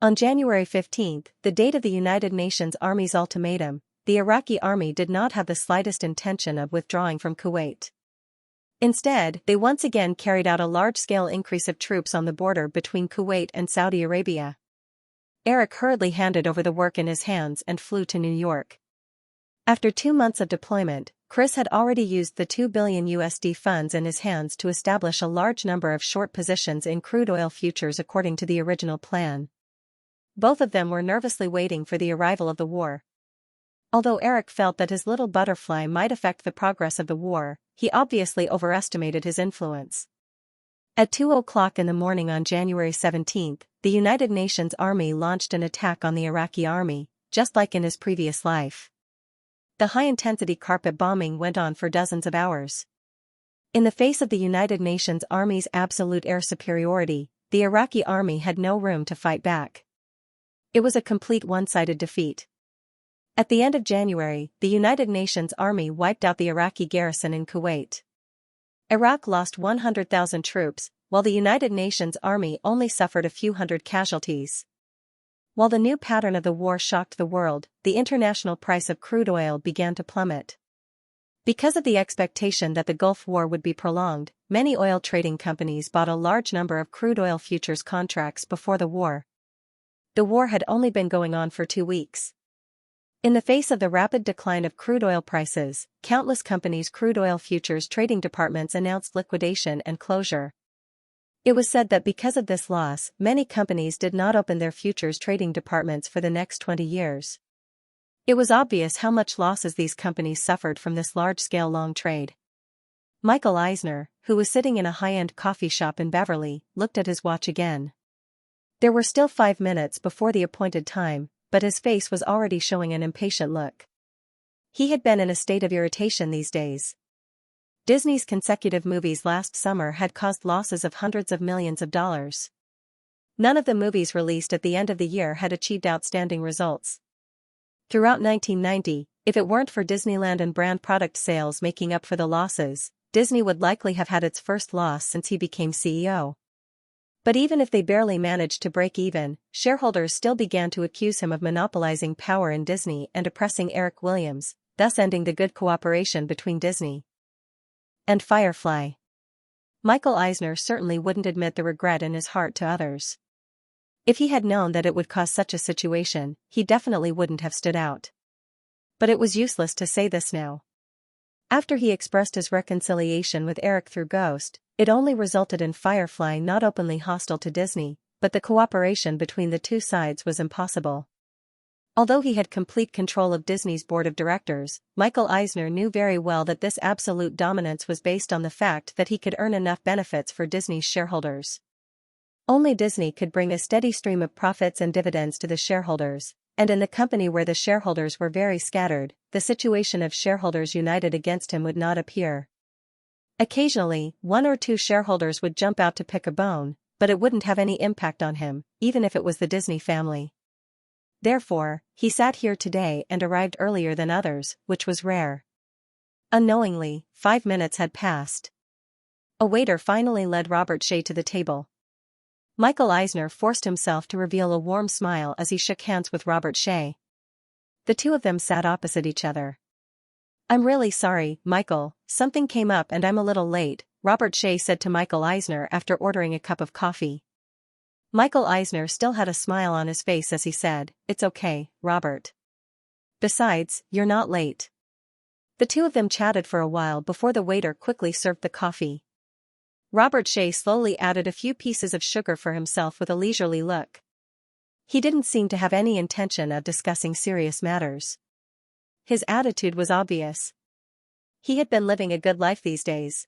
On January 15, the date of the United Nations Army's ultimatum, the Iraqi army did not have the slightest intention of withdrawing from Kuwait. Instead, they once again carried out a large-scale increase of troops on the border between Kuwait and Saudi Arabia. Eric hurriedly handed over the work in his hands and flew to New York. After 2 months of deployment, Chris had already used the $2 billion funds in his hands to establish a large number of short positions in crude oil futures according to the original plan. Both of them were nervously waiting for the arrival of the war. Although Eric felt that his little butterfly might affect the progress of the war, he obviously overestimated his influence. At 2:00 in the morning on January 17, the United Nations Army launched an attack on the Iraqi army, just like in his previous life. The high-intensity carpet bombing went on for dozens of hours. In the face of the United Nations Army's absolute air superiority, the Iraqi army had no room to fight back. It was a complete one-sided defeat. At the end of January, the United Nations Army wiped out the Iraqi garrison in Kuwait. Iraq lost 100,000 troops, while the United Nations Army only suffered a few hundred casualties. While the new pattern of the war shocked the world, the international price of crude oil began to plummet. Because of the expectation that the Gulf War would be prolonged, many oil trading companies bought a large number of crude oil futures contracts before the war. The war had only been going on for 2 weeks. In the face of the rapid decline of crude oil prices, countless companies' crude oil futures trading departments announced liquidation and closure. It was said that because of this loss, many companies did not open their futures trading departments for the next 20 years. It was obvious how much losses these companies suffered from this large-scale long trade. Michael Eisner, who was sitting in a high-end coffee shop in Beverly, looked at his watch again. There were still 5 minutes before the appointed time, but his face was already showing an impatient look. He had been in a state of irritation these days. Disney's consecutive movies last summer had caused losses of hundreds of millions of dollars. None of the movies released at the end of the year had achieved outstanding results. Throughout 1990, if it weren't for Disneyland and brand product sales making up for the losses, Disney would likely have had its first loss since he became CEO. But even if they barely managed to break even, shareholders still began to accuse him of monopolizing power in Disney and oppressing Eric Williams, thus ending the good cooperation between Disney and Firefly. Michael Eisner certainly wouldn't admit the regret in his heart to others. If he had known that it would cause such a situation, he definitely wouldn't have stood out. But it was useless to say this now. After he expressed his reconciliation with Eric through Ghost, it only resulted in Firefly not openly hostile to Disney, but the cooperation between the two sides was impossible. Although he had complete control of Disney's board of directors, Michael Eisner knew very well that this absolute dominance was based on the fact that he could earn enough benefits for Disney's shareholders. Only Disney could bring a steady stream of profits and dividends to the shareholders, And in the company where the shareholders were very scattered, the situation of shareholders united against him would not appear. Occasionally, one or two shareholders would jump out to pick a bone, but it wouldn't have any impact on him, even if it was the Disney family. Therefore, he sat here today and arrived earlier than others, which was rare. Unknowingly, 5 minutes had passed. A waiter finally led Robert Shea to the table. Michael Eisner forced himself to reveal a warm smile as he shook hands with Robert Shea. The two of them sat opposite each other. "I'm really sorry, Michael, something came up and I'm a little late," Robert Shea said to Michael Eisner after ordering a cup of coffee. Michael Eisner still had a smile on his face as he said, "It's okay, Robert. Besides, you're not late." The two of them chatted for a while before the waiter quickly served the coffee. Robert Shea slowly added a few pieces of sugar for himself with a leisurely look. He didn't seem to have any intention of discussing serious matters. His attitude was obvious. He had been living a good life these days.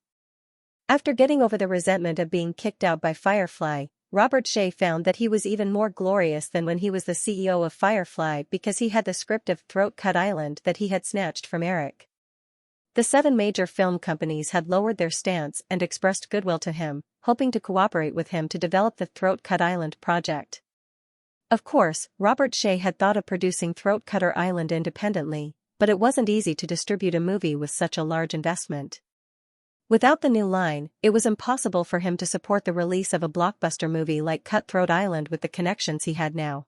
After getting over the resentment of being kicked out by Firefly, Robert Shea found that he was even more glorious than when he was the CEO of Firefly because he had the script of Throat Cut Island that he had snatched from Eric. The 7 major film companies had lowered their stance and expressed goodwill to him, hoping to cooperate with him to develop the Throat Cut Island project. Of course, Robert Shea had thought of producing Throat Cutter Island independently, but it wasn't easy to distribute a movie with such a large investment. Without the new line, it was impossible for him to support the release of a blockbuster movie like Cutthroat Island with the connections he had now.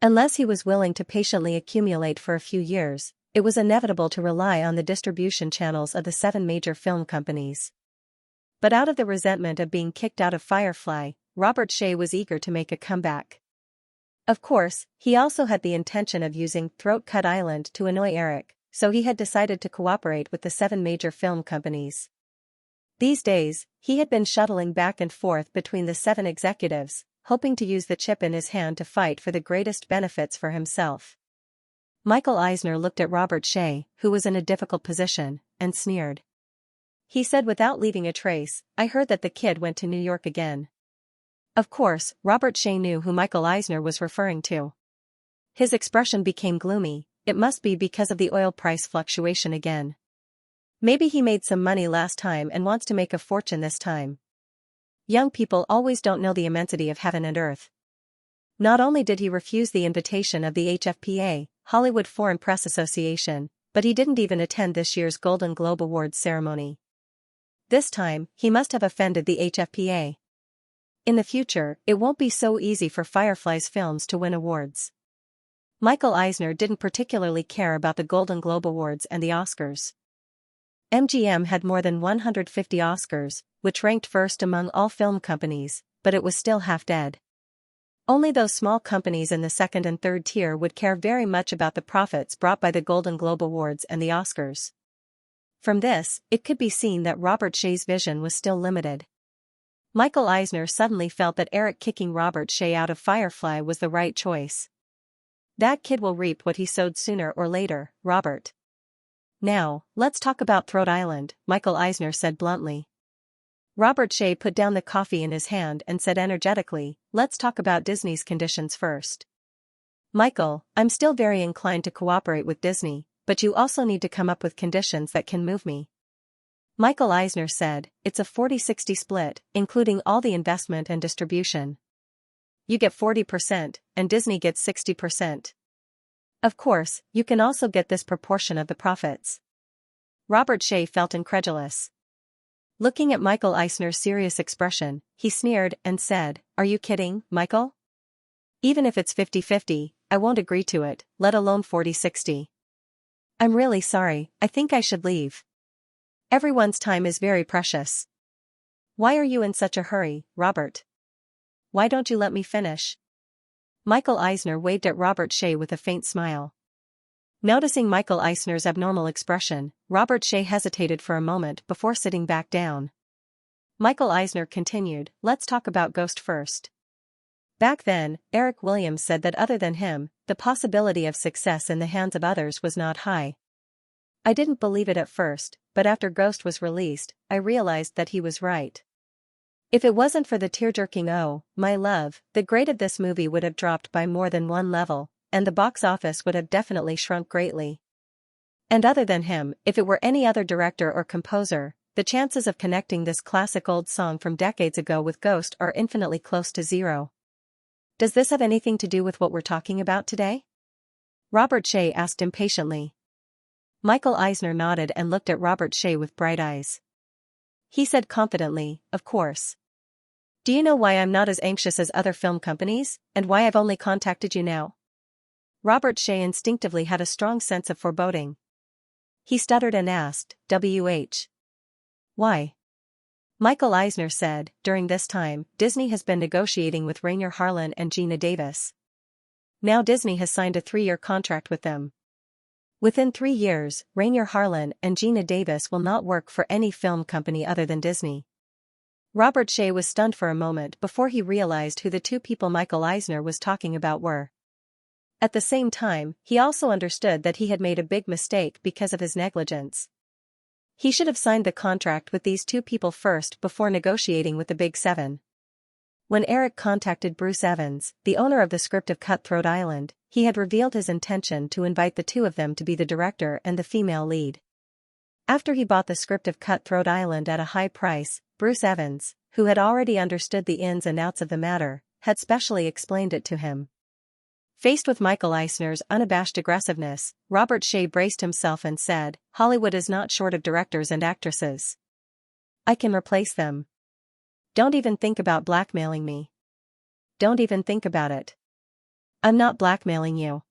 Unless he was willing to patiently accumulate for a few years, it was inevitable to rely on the distribution channels of the 7 major film companies. But out of the resentment of being kicked out of Firefly, Robert Shea was eager to make a comeback. Of course, he also had the intention of using Throat Cut Island to annoy Eric, so he had decided to cooperate with the 7 major film companies. These days, he had been shuttling back and forth between the 7 executives, hoping to use the chip in his hand to fight for the greatest benefits for himself. Michael Eisner looked at Robert Shea, who was in a difficult position, and sneered. He said without leaving a trace, "I heard that the kid went to New York again." Of course, Robert Shea knew who Michael Eisner was referring to. His expression became gloomy. It must be because of the oil price fluctuation again. Maybe he made some money last time and wants to make a fortune this time. Young people always don't know the immensity of heaven and earth. Not only did he refuse the invitation of the HFPA, Hollywood Foreign Press Association, but he didn't even attend this year's Golden Globe Awards ceremony. This time, he must have offended the HFPA. In the future, it won't be so easy for Firefly's films to win awards. Michael Eisner didn't particularly care about the Golden Globe Awards and the Oscars. MGM had more than 150 Oscars, which ranked first among all film companies, but it was still half dead. Only those small companies in the second and third tier would care very much about the profits brought by the Golden Globe Awards and the Oscars. From this, it could be seen that Robert Shea's vision was still limited. Michael Eisner suddenly felt that Eric kicking Robert Shea out of Firefly was the right choice. "That kid will reap what he sowed sooner or later, Robert. Now, let's talk about Throat Island," Michael Eisner said bluntly. Robert Shea put down the coffee in his hand and said energetically, "Let's talk about Disney's conditions first. Michael, I'm still very inclined to cooperate with Disney, but you also need to come up with conditions that can move me." Michael Eisner said, "It's a 40-60 split, including all the investment and distribution. You get 40%, and Disney gets 60%. Of course, you can also get this proportion of the profits." Robert Shea felt incredulous. Looking at Michael Eisner's serious expression, he sneered and said, "Are you kidding, Michael? Even if it's 50-50, I won't agree to it, let alone 40-60. I'm really sorry, I think I should leave. Everyone's time is very precious." "Why are you in such a hurry, Robert? Why don't you let me finish?" Michael Eisner waved at Robert Shea with a faint smile. Noticing Michael Eisner's abnormal expression, Robert Shea hesitated for a moment before sitting back down. Michael Eisner continued, "Let's talk about Ghost first. Back then, Eric Williams said that other than him, the possibility of success in the hands of others was not high. I didn't believe it at first, but after Ghost was released, I realized that he was right. If it wasn't for the tear-jerking 'Oh, my love,' the grade of this movie would have dropped by more than one level, and the box office would have definitely shrunk greatly. And other than him, if it were any other director or composer, the chances of connecting this classic old song from decades ago with Ghost are infinitely close to zero. Does this have anything to do with what we're talking about today? Robert Shea asked impatiently. Michael Eisner nodded and looked at Robert Shea with bright eyes. He said confidently, "Of course. Do you know why I'm not as anxious as other film companies, and why I've only contacted you now?" Robert Shea instinctively had a strong sense of foreboding. He stuttered and asked, "Wh? Why?" Michael Eisner said, "During this time, Disney has been negotiating with Rainier Harlan and Geena Davis. Now Disney has signed a 3-year contract with them. Within 3 years, Rainier Harlan and Geena Davis will not work for any film company other than Disney." Robert Shea was stunned for a moment before he realized who the two people Michael Eisner was talking about were. At the same time, he also understood that he had made a big mistake because of his negligence. He should have signed the contract with these two people first before negotiating with the Big Seven. When Eric contacted Bruce Evans, the owner of the script of Cutthroat Island, he had revealed his intention to invite the two of them to be the director and the female lead. After he bought the script of Cutthroat Island at a high price, Bruce Evans, who had already understood the ins and outs of the matter, had specially explained it to him. Faced with Michael Eisner's unabashed aggressiveness, Robert Shea braced himself and said, "Hollywood is not short of directors and actresses. I can replace them. Don't even think about blackmailing me. Don't even think about it. I'm not blackmailing you.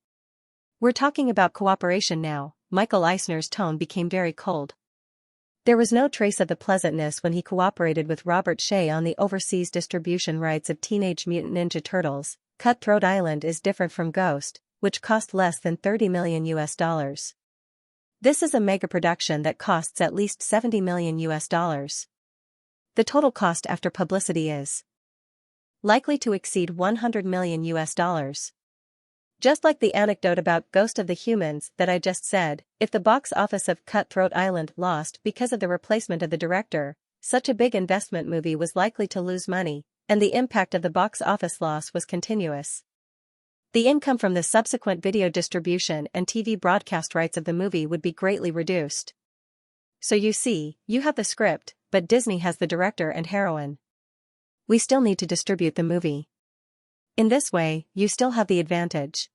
We're talking about cooperation now." Michael Eisner's tone became very cold. There was no trace of the pleasantness when he cooperated with Robert Shea on the overseas distribution rights of Teenage Mutant Ninja Turtles. Cutthroat Island is different from Ghost, which cost less than $30 million. This is a mega production that costs at least $70 million. The total cost after publicity is likely to exceed $100 million. Just like the anecdote about Ghost of the Humans that I just said, if the box office of Cutthroat Island lost because of the replacement of the director, such a big investment movie was likely to lose money, and the impact of the box office loss was continuous. The income from the subsequent video distribution and TV broadcast rights of the movie would be greatly reduced. So you see, you have the script, but Disney has the director and heroine. We still need to distribute the movie. In this way, you still have the advantage.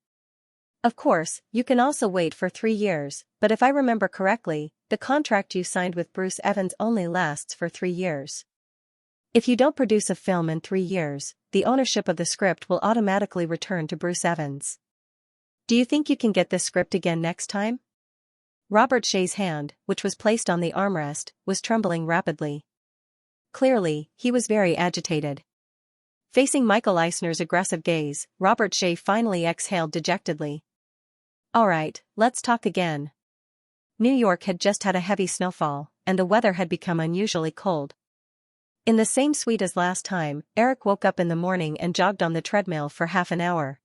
Of course, you can also wait for 3 years, but if I remember correctly, the contract you signed with Bruce Evans only lasts for 3 years. If you don't produce a film in 3 years, the ownership of the script will automatically return to Bruce Evans. Do you think you can get this script again next time? Robert Shea's hand, which was placed on the armrest, was trembling rapidly. Clearly, he was very agitated. Facing Michael Eisner's aggressive gaze, Robert Shea finally exhaled dejectedly. "All right, let's talk again." New York had just had a heavy snowfall, and the weather had become unusually cold. In the same suite as last time, Eric woke up in the morning and jogged on the treadmill for half an hour.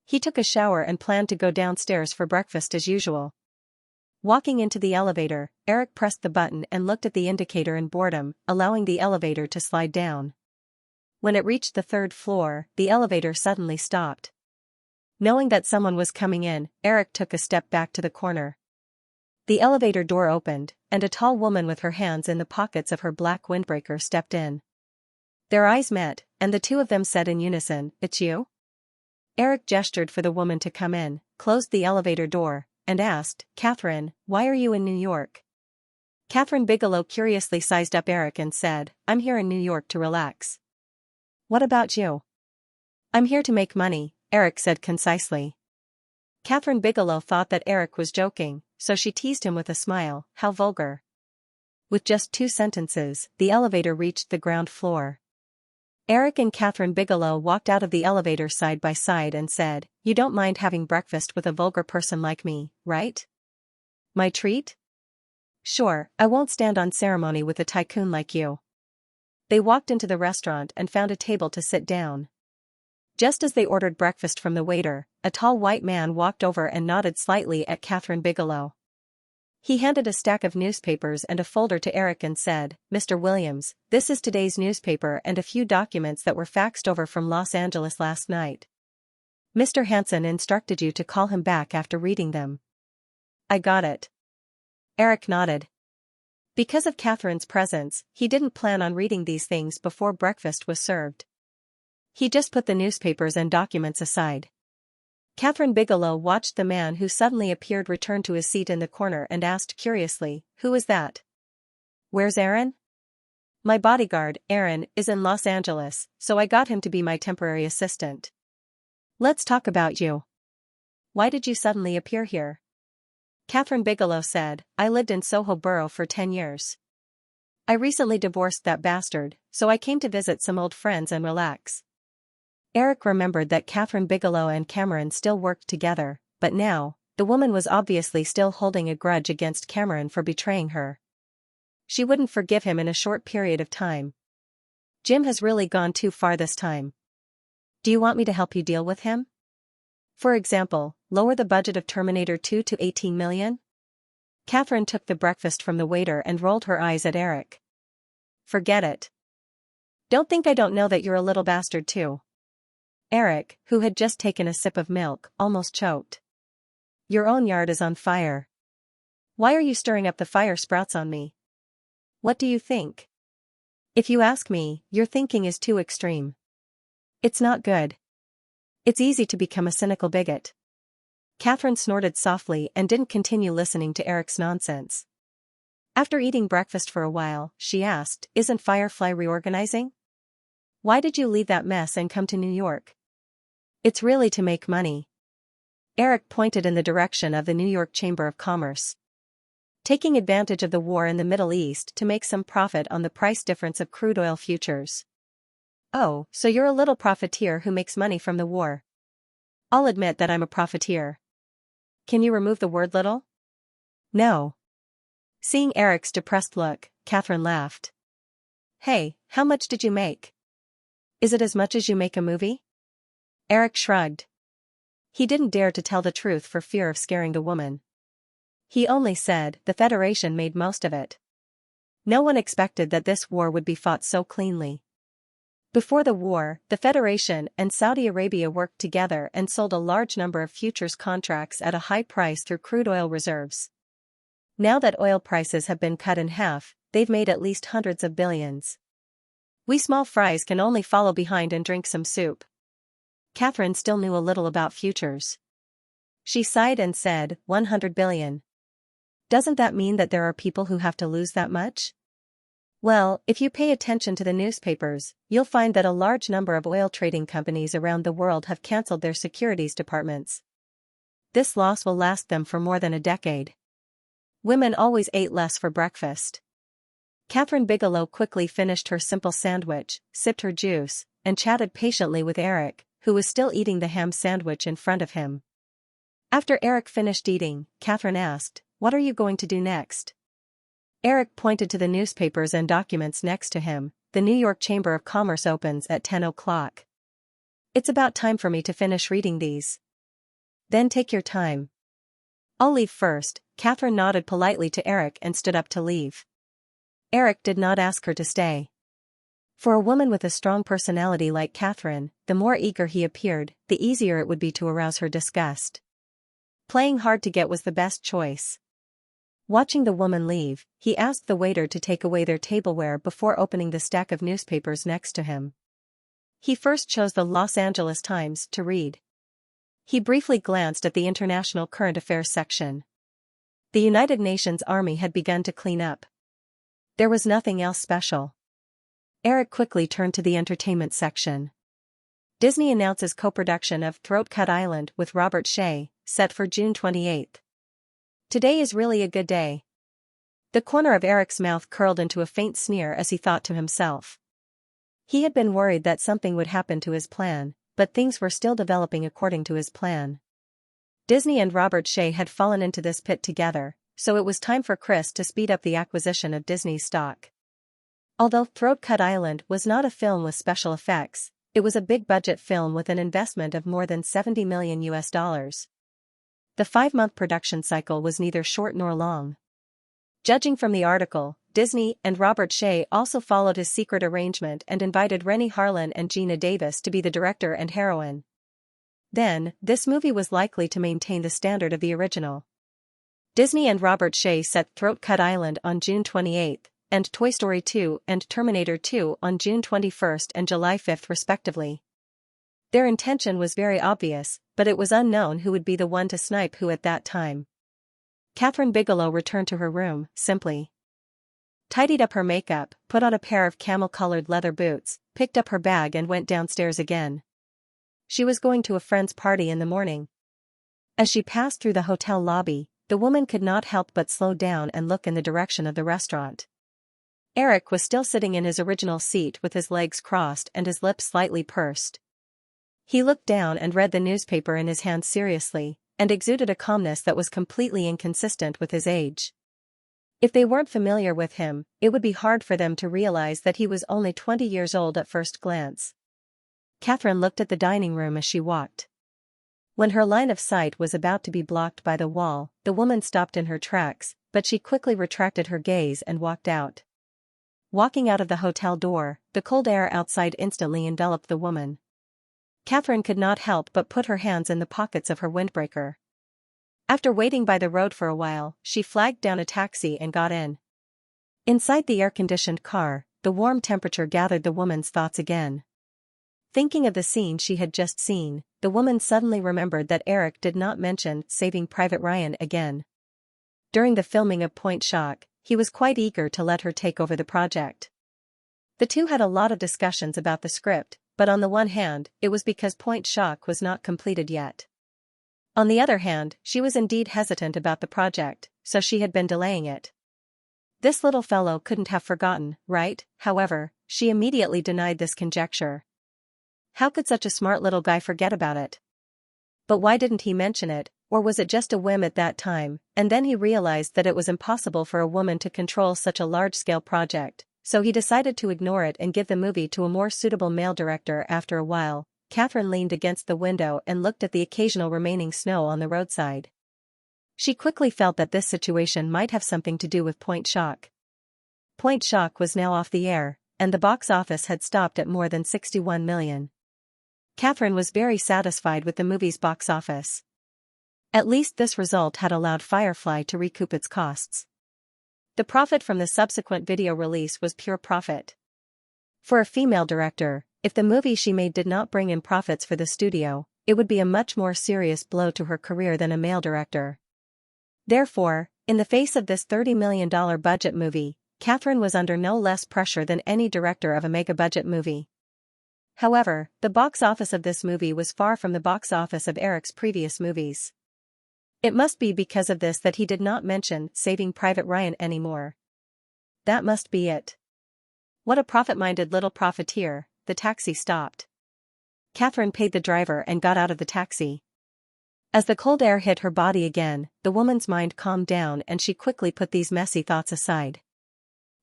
He took a shower and planned to go downstairs for breakfast as usual. Walking into the elevator, Eric pressed the button and looked at the indicator in boredom, allowing the elevator to slide down. When it reached the 3rd floor, the elevator suddenly stopped. Knowing that someone was coming in, Eric took a step back to the corner. The elevator door opened, and a tall woman with her hands in the pockets of her black windbreaker stepped in. Their eyes met, and the two of them said in unison, "It's you?" Eric gestured for the woman to come in, closed the elevator door, and asked, "Catherine, why are you in New York?" Catherine Bigelow curiously sized up Eric and said, "I'm here in New York to relax." "What about you?" "I'm here to make money," Eric said concisely. Catherine Bigelow thought that Eric was joking, so she teased him with a smile. How vulgar. With just 2 sentences, the elevator reached the ground floor. Eric and Catherine Bigelow walked out of the elevator side by side and said, "You don't mind having breakfast with a vulgar person like me, right? My treat? Sure, I won't stand on ceremony with a tycoon like you." They walked into the restaurant and found a table to sit down. Just as they ordered breakfast from the waiter, a tall white man walked over and nodded slightly at Catherine Bigelow. He handed a stack of newspapers and a folder to Eric and said, "Mr. Williams, this is today's newspaper and a few documents that were faxed over from Los Angeles last night." Mr. Hansen instructed you to call him back after reading them. I got it. Eric nodded. Because of Catherine's presence, he didn't plan on reading these things before breakfast was served. He just put the newspapers and documents aside. Catherine Bigelow watched the man who suddenly appeared return to his seat in the corner and asked curiously, "Who is that?" "Where's Aaron?" "My bodyguard, Aaron, is in Los Angeles, so I got him to be my temporary assistant." "Let's talk about you. Why did you suddenly appear here?" Catherine Bigelow said, "I lived in Soho Borough for 10 years. I recently divorced that bastard, so I came to visit some old friends and relax." Eric remembered that Catherine Bigelow and Cameron still worked together, but now, the woman was obviously still holding a grudge against Cameron for betraying her. She wouldn't forgive him in a short period of time. Jim has really gone too far this time. Do you want me to help you deal with him? For example, lower the budget of Terminator 2 to 18 million? Catherine took the breakfast from the waiter and rolled her eyes at Eric. Forget it. Don't think I don't know that you're a little bastard too. Eric, who had just taken a sip of milk, almost choked. Your own yard is on fire. Why are you stirring up the fire sprouts on me? What do you think? If you ask me, your thinking is too extreme. It's not good. It's easy to become a cynical bigot. Catherine snorted softly and didn't continue listening to Eric's nonsense. After eating breakfast for a while, she asked, "Isn't Firefly reorganizing? Why did you leave that mess and come to New York?" "It's really to make money." Eric pointed in the direction of the New York Chamber of Commerce. "Taking advantage of the war in the Middle East to make some profit on the price difference of crude oil futures." "Oh, so you're a little profiteer who makes money from the war." "I'll admit that I'm a profiteer." "Can you remove the word little?" "No." Seeing Eric's depressed look, Catherine laughed. "Hey, how much did you make? Is it as much as you make a movie?" Eric shrugged. He didn't dare to tell the truth for fear of scaring the woman. He only said, "The Federation made most of it." No one expected that this war would be fought so cleanly. Before the war, the Federation and Saudi Arabia worked together and sold a large number of futures contracts at a high price through crude oil reserves. Now that oil prices have been cut in half, they've made at least hundreds of billions. We small fries can only follow behind and drink some soup. Catherine still knew a little about futures. She sighed and said, 100 billion. Doesn't that mean that there are people who have to lose that much? Well, if you pay attention to the newspapers, you'll find that a large number of oil trading companies around the world have cancelled their securities departments. This loss will last them for more than a decade. Women always ate less for breakfast. Catherine Bigelow quickly finished her simple sandwich, sipped her juice, and chatted patiently with Eric, who was still eating the ham sandwich in front of him. After Eric finished eating, Catherine asked, "What are you going to do next?" Eric pointed to the newspapers and documents next to him. "The New York Chamber of Commerce opens at 10 o'clock. It's about time for me to finish reading these." "Then take your time." "I'll leave first." Catherine nodded politely to Eric and stood up to leave. Eric did not ask her to stay. For a woman with a strong personality like Catherine, the more eager he appeared, the easier it would be to arouse her disgust. Playing hard to get was the best choice. Watching the woman leave, he asked the waiter to take away their tableware before opening the stack of newspapers next to him. He first chose the Los Angeles Times to read. He briefly glanced at the international current affairs section. The United Nations Army had begun to clean up. There was nothing else special. Eric quickly turned to the entertainment section. Disney announces co-production of Throat Cut Island with Robert Shea, set for June 28. Today is really a good day. The corner of Eric's mouth curled into a faint sneer as he thought to himself. He had been worried that something would happen to his plan, but things were still developing according to his plan. Disney and Robert Shea had fallen into this pit together, so it was time for Chris to speed up the acquisition of Disney's stock. Although Throat Cut Island was not a film with special effects, it was a big-budget film with an investment of more than $70 million. The 5-month production cycle was neither short nor long. Judging from the article, Disney and Robert Shea also followed his secret arrangement and invited Rennie Harlin and Gina Davis to be the director and heroine. Then, this movie was likely to maintain the standard of the original. Disney and Robert Shea set Throat Cut Island on June 28, and Toy Story 2 and Terminator 2 on June 21 and July 5 respectively. Their intention was very obvious, but it was unknown who would be the one to snipe who at that time. Kathryn Bigelow returned to her room, simply tidied up her makeup, put on a pair of camel-colored leather boots, picked up her bag and went downstairs again. She was going to a friend's party in the morning. As she passed through the hotel lobby, the woman could not help but slow down and look in the direction of the restaurant. Eric was still sitting in his original seat with his legs crossed and his lips slightly pursed. He looked down and read the newspaper in his hand seriously, and exuded a calmness that was completely inconsistent with his age. If they weren't familiar with him, it would be hard for them to realize that he was only 20 years old at first glance. Kathryn looked at the dining room as she walked. When her line of sight was about to be blocked by the wall, the woman stopped in her tracks, but she quickly retracted her gaze and walked out. Walking out of the hotel door, the cold air outside instantly enveloped the woman. Kathryn could not help but put her hands in the pockets of her windbreaker. After waiting by the road for a while, she flagged down a taxi and got in. Inside the air-conditioned car, the warm temperature gathered the woman's thoughts again. Thinking of the scene she had just seen, the woman suddenly remembered that Eric did not mention Saving Private Ryan again. During the filming of Point Shock, he was quite eager to let her take over the project. The two had a lot of discussions about the script, but on the one hand, it was because Point Shock was not completed yet. On the other hand, she was indeed hesitant about the project, so she had been delaying it. This little fellow couldn't have forgotten, right? However, she immediately denied this conjecture. How could such a smart little guy forget about it? But why didn't he mention it, or was it just a whim at that time, and then he realized that it was impossible for a woman to control such a large-scale project, so he decided to ignore it and give the movie to a more suitable male director. After a while, Kathryn leaned against the window and looked at the occasional remaining snow on the roadside. She quickly felt that this situation might have something to do with Point Shock. Point Shock was now off the air, and the box office had stopped at more than $61 million. Kathryn was very satisfied with the movie's box office. At least this result had allowed Firefly to recoup its costs. The profit from the subsequent video release was pure profit. For a female director, if the movie she made did not bring in profits for the studio, it would be a much more serious blow to her career than a male director. Therefore, in the face of this $30 million budget movie, Kathryn was under no less pressure than any director of a mega-budget movie. However, the box office of this movie was far from the box office of Eric's previous movies. It must be because of this that he did not mention Saving Private Ryan anymore. That must be it. What a profit-minded little profiteer. The taxi stopped. Kathryn paid the driver and got out of the taxi. As the cold air hit her body again, the woman's mind calmed down and she quickly put these messy thoughts aside.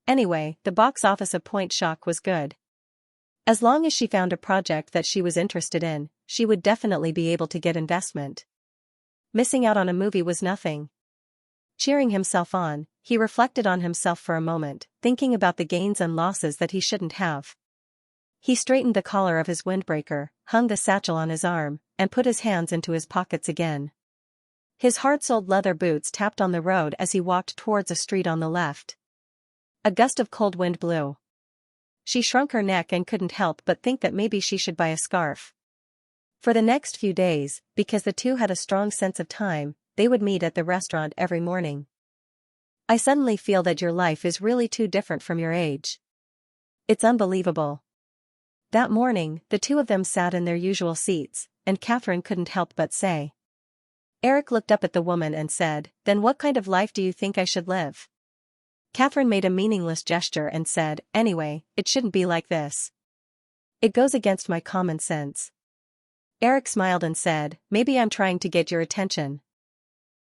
Anyway, the box office of Point Shock was good. As long as she found a project that she was interested in, she would definitely be able to get investment. Missing out on a movie was nothing. Cheering himself on, he reflected on himself for a moment, thinking about the gains and losses that he shouldn't have. He straightened the collar of his windbreaker, hung the satchel on his arm, and put his hands into his pockets again. His hard-soled leather boots tapped on the road as he walked towards a street on the left. A gust of cold wind blew. She shrunk her neck and couldn't help but think that maybe she should buy a scarf. For the next few days, because the two had a strong sense of time, they would meet at the restaurant every morning. I suddenly feel that your life is really too different from your age. It's unbelievable. That morning, the two of them sat in their usual seats, and Kathryn couldn't help but say. Eric looked up at the woman and said, "Then what kind of life do you think I should live?" Kathryn made a meaningless gesture and said, "Anyway, it shouldn't be like this. It goes against my common sense." Eric smiled and said, "Maybe I'm trying to get your attention.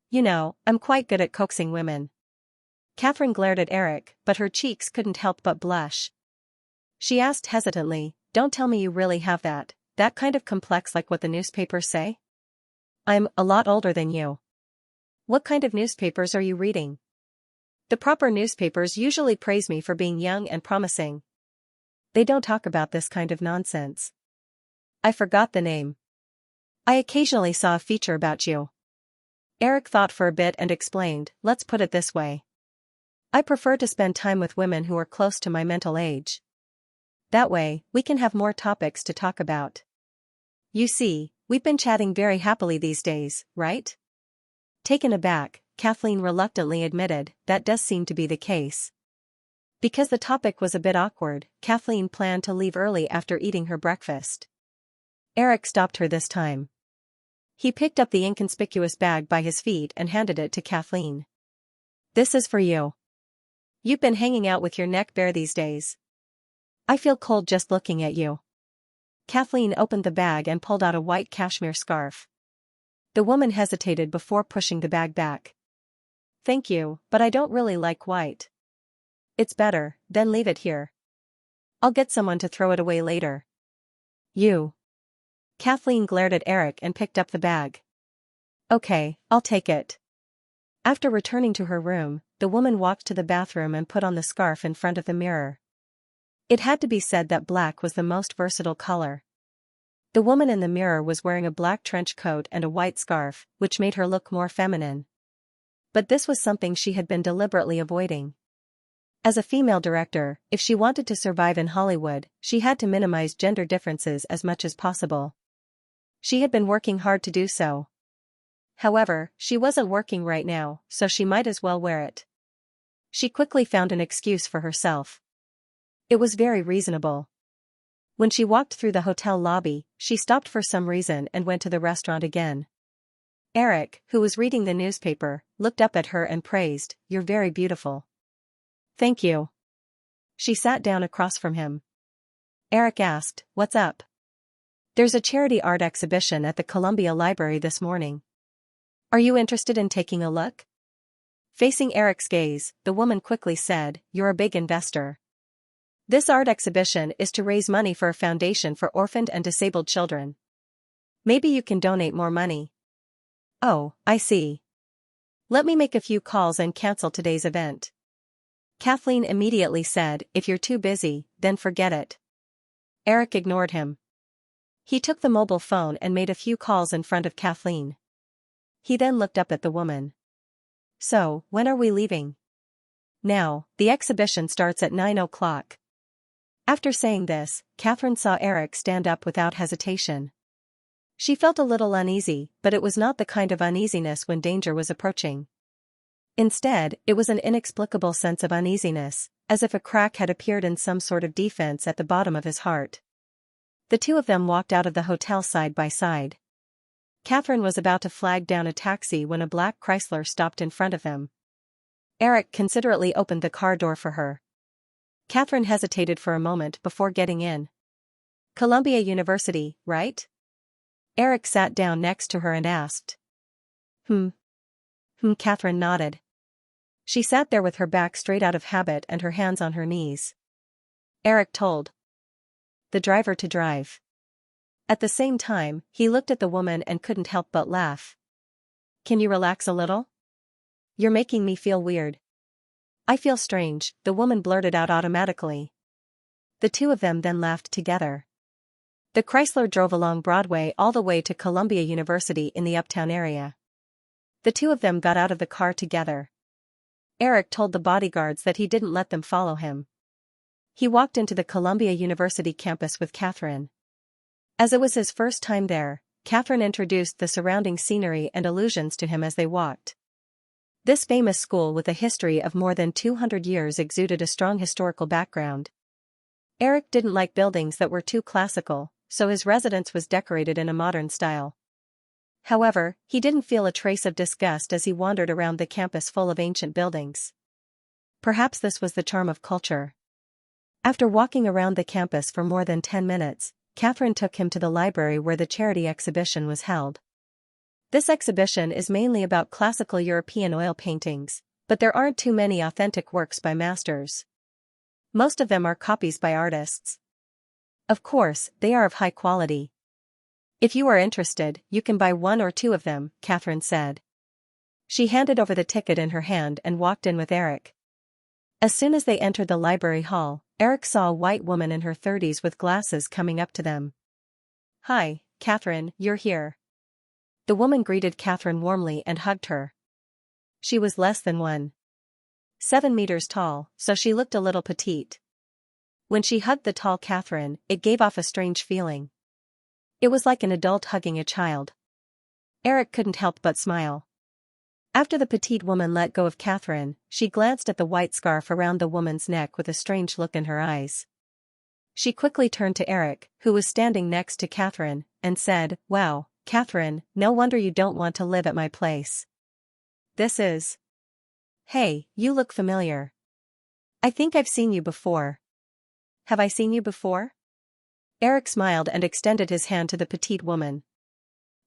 You know, I'm quite good at coaxing women." Kathryn glared at Eric, but her cheeks couldn't help but blush. She asked hesitantly, "Don't tell me you really have that kind of complex like what the newspapers say? I'm a lot older than you. What kind of newspapers are you reading? The proper newspapers usually praise me for being young and promising. They don't talk about this kind of nonsense." "I forgot the name." I occasionally saw a feature about you. Eric thought for a bit and explained, let's put it this way. I prefer to spend time with women who are close to my mental age. That way, we can have more topics to talk about. You see, we've been chatting very happily these days, right? Taken aback, Kathleen reluctantly admitted, that does seem to be the case. Because the topic was a bit awkward, Kathleen planned to leave early after eating her breakfast. Eric stopped her this time. He picked up the inconspicuous bag by his feet and handed it to Kathleen. This is for you. You've been hanging out with your neck bare these days. I feel cold just looking at you. Kathleen opened the bag and pulled out a white cashmere scarf. The woman hesitated before pushing the bag back. Thank you, but I don't really like white. It's better, then leave it here. I'll get someone to throw it away later. You. Kathleen glared at Eric and picked up the bag. Okay, I'll take it. After returning to her room, the woman walked to the bathroom and put on the scarf in front of the mirror. It had to be said that black was the most versatile color. The woman in the mirror was wearing a black trench coat and a white scarf, which made her look more feminine. But this was something she had been deliberately avoiding. As a female director, if she wanted to survive in Hollywood, she had to minimize gender differences as much as possible. She had been working hard to do so. However, she wasn't working right now, so she might as well wear it. She quickly found an excuse for herself. It was very reasonable. When she walked through the hotel lobby, she stopped for some reason and went to the restaurant again. Eric, who was reading the newspaper, looked up at her and praised, "You're very beautiful." Thank you. She sat down across from him. Eric asked, "What's up?" There's a charity art exhibition at the Columbia Library this morning. Are you interested in taking a look? Facing Eric's gaze, the woman quickly said, "You're a big investor. This art exhibition is to raise money for a foundation for orphaned and disabled children. Maybe you can donate more money." Oh, I see. Let me make a few calls and cancel today's event. Kathleen immediately said, "If you're too busy, then forget it." Eric ignored him. He took the mobile phone and made a few calls in front of Kathleen. He then looked up at the woman. So, when are we leaving? Now, the exhibition starts at 9 o'clock. After saying this, Catherine saw Eric stand up without hesitation. She felt a little uneasy, but it was not the kind of uneasiness when danger was approaching. Instead, it was an inexplicable sense of uneasiness, as if a crack had appeared in some sort of defense at the bottom of his heart. The two of them walked out of the hotel side by side. Catherine was about to flag down a taxi when a black Chrysler stopped in front of them. Eric considerately opened the car door for her. Catherine hesitated for a moment before getting in. Columbia University, right? Eric sat down next to her and asked. Catherine nodded. She sat there with her back straight out of habit and her hands on her knees. Eric told the driver to drive. At the same time, he looked at the woman and couldn't help but laugh. Can you relax a little? You're making me feel weird. I feel strange, the woman blurted out automatically. The two of them then laughed together. The Chrysler drove along Broadway all the way to Columbia University in the uptown area. The two of them got out of the car together. Eric told the bodyguards that he didn't let them follow him. He walked into the Columbia University campus with Catherine. As it was his first time there, Catherine introduced the surrounding scenery and illusions to him as they walked. This famous school with a history of more than 200 years exuded a strong historical background. Eric didn't like buildings that were too classical, so his residence was decorated in a modern style. However, he didn't feel a trace of disgust as he wandered around the campus full of ancient buildings. Perhaps this was the charm of culture. After walking around the campus for more than 10 minutes, Catherine took him to the library where the charity exhibition was held. This exhibition is mainly about classical European oil paintings, but there aren't too many authentic works by masters. Most of them are copies by artists. Of course, they are of high quality. If you are interested, you can buy one or two of them, Catherine said. She handed over the ticket in her hand and walked in with Eric. As soon as they entered the library hall, Eric saw a white woman in her 30s with glasses coming up to them. Hi, Catherine, you're here. The woman greeted Catherine warmly and hugged her. She was less than 1.7 meters tall, so she looked a little petite. When she hugged the tall Catherine, it gave off a strange feeling. It was like an adult hugging a child. Eric couldn't help but smile. After the petite woman let go of Catherine, she glanced at the white scarf around the woman's neck with a strange look in her eyes. She quickly turned to Eric, who was standing next to Catherine, and said, "Wow, Catherine, no wonder you don't want to live at my place. This is... Hey, you look familiar. I think I've seen you before." "Have I seen you before?" Eric smiled and extended his hand to the petite woman.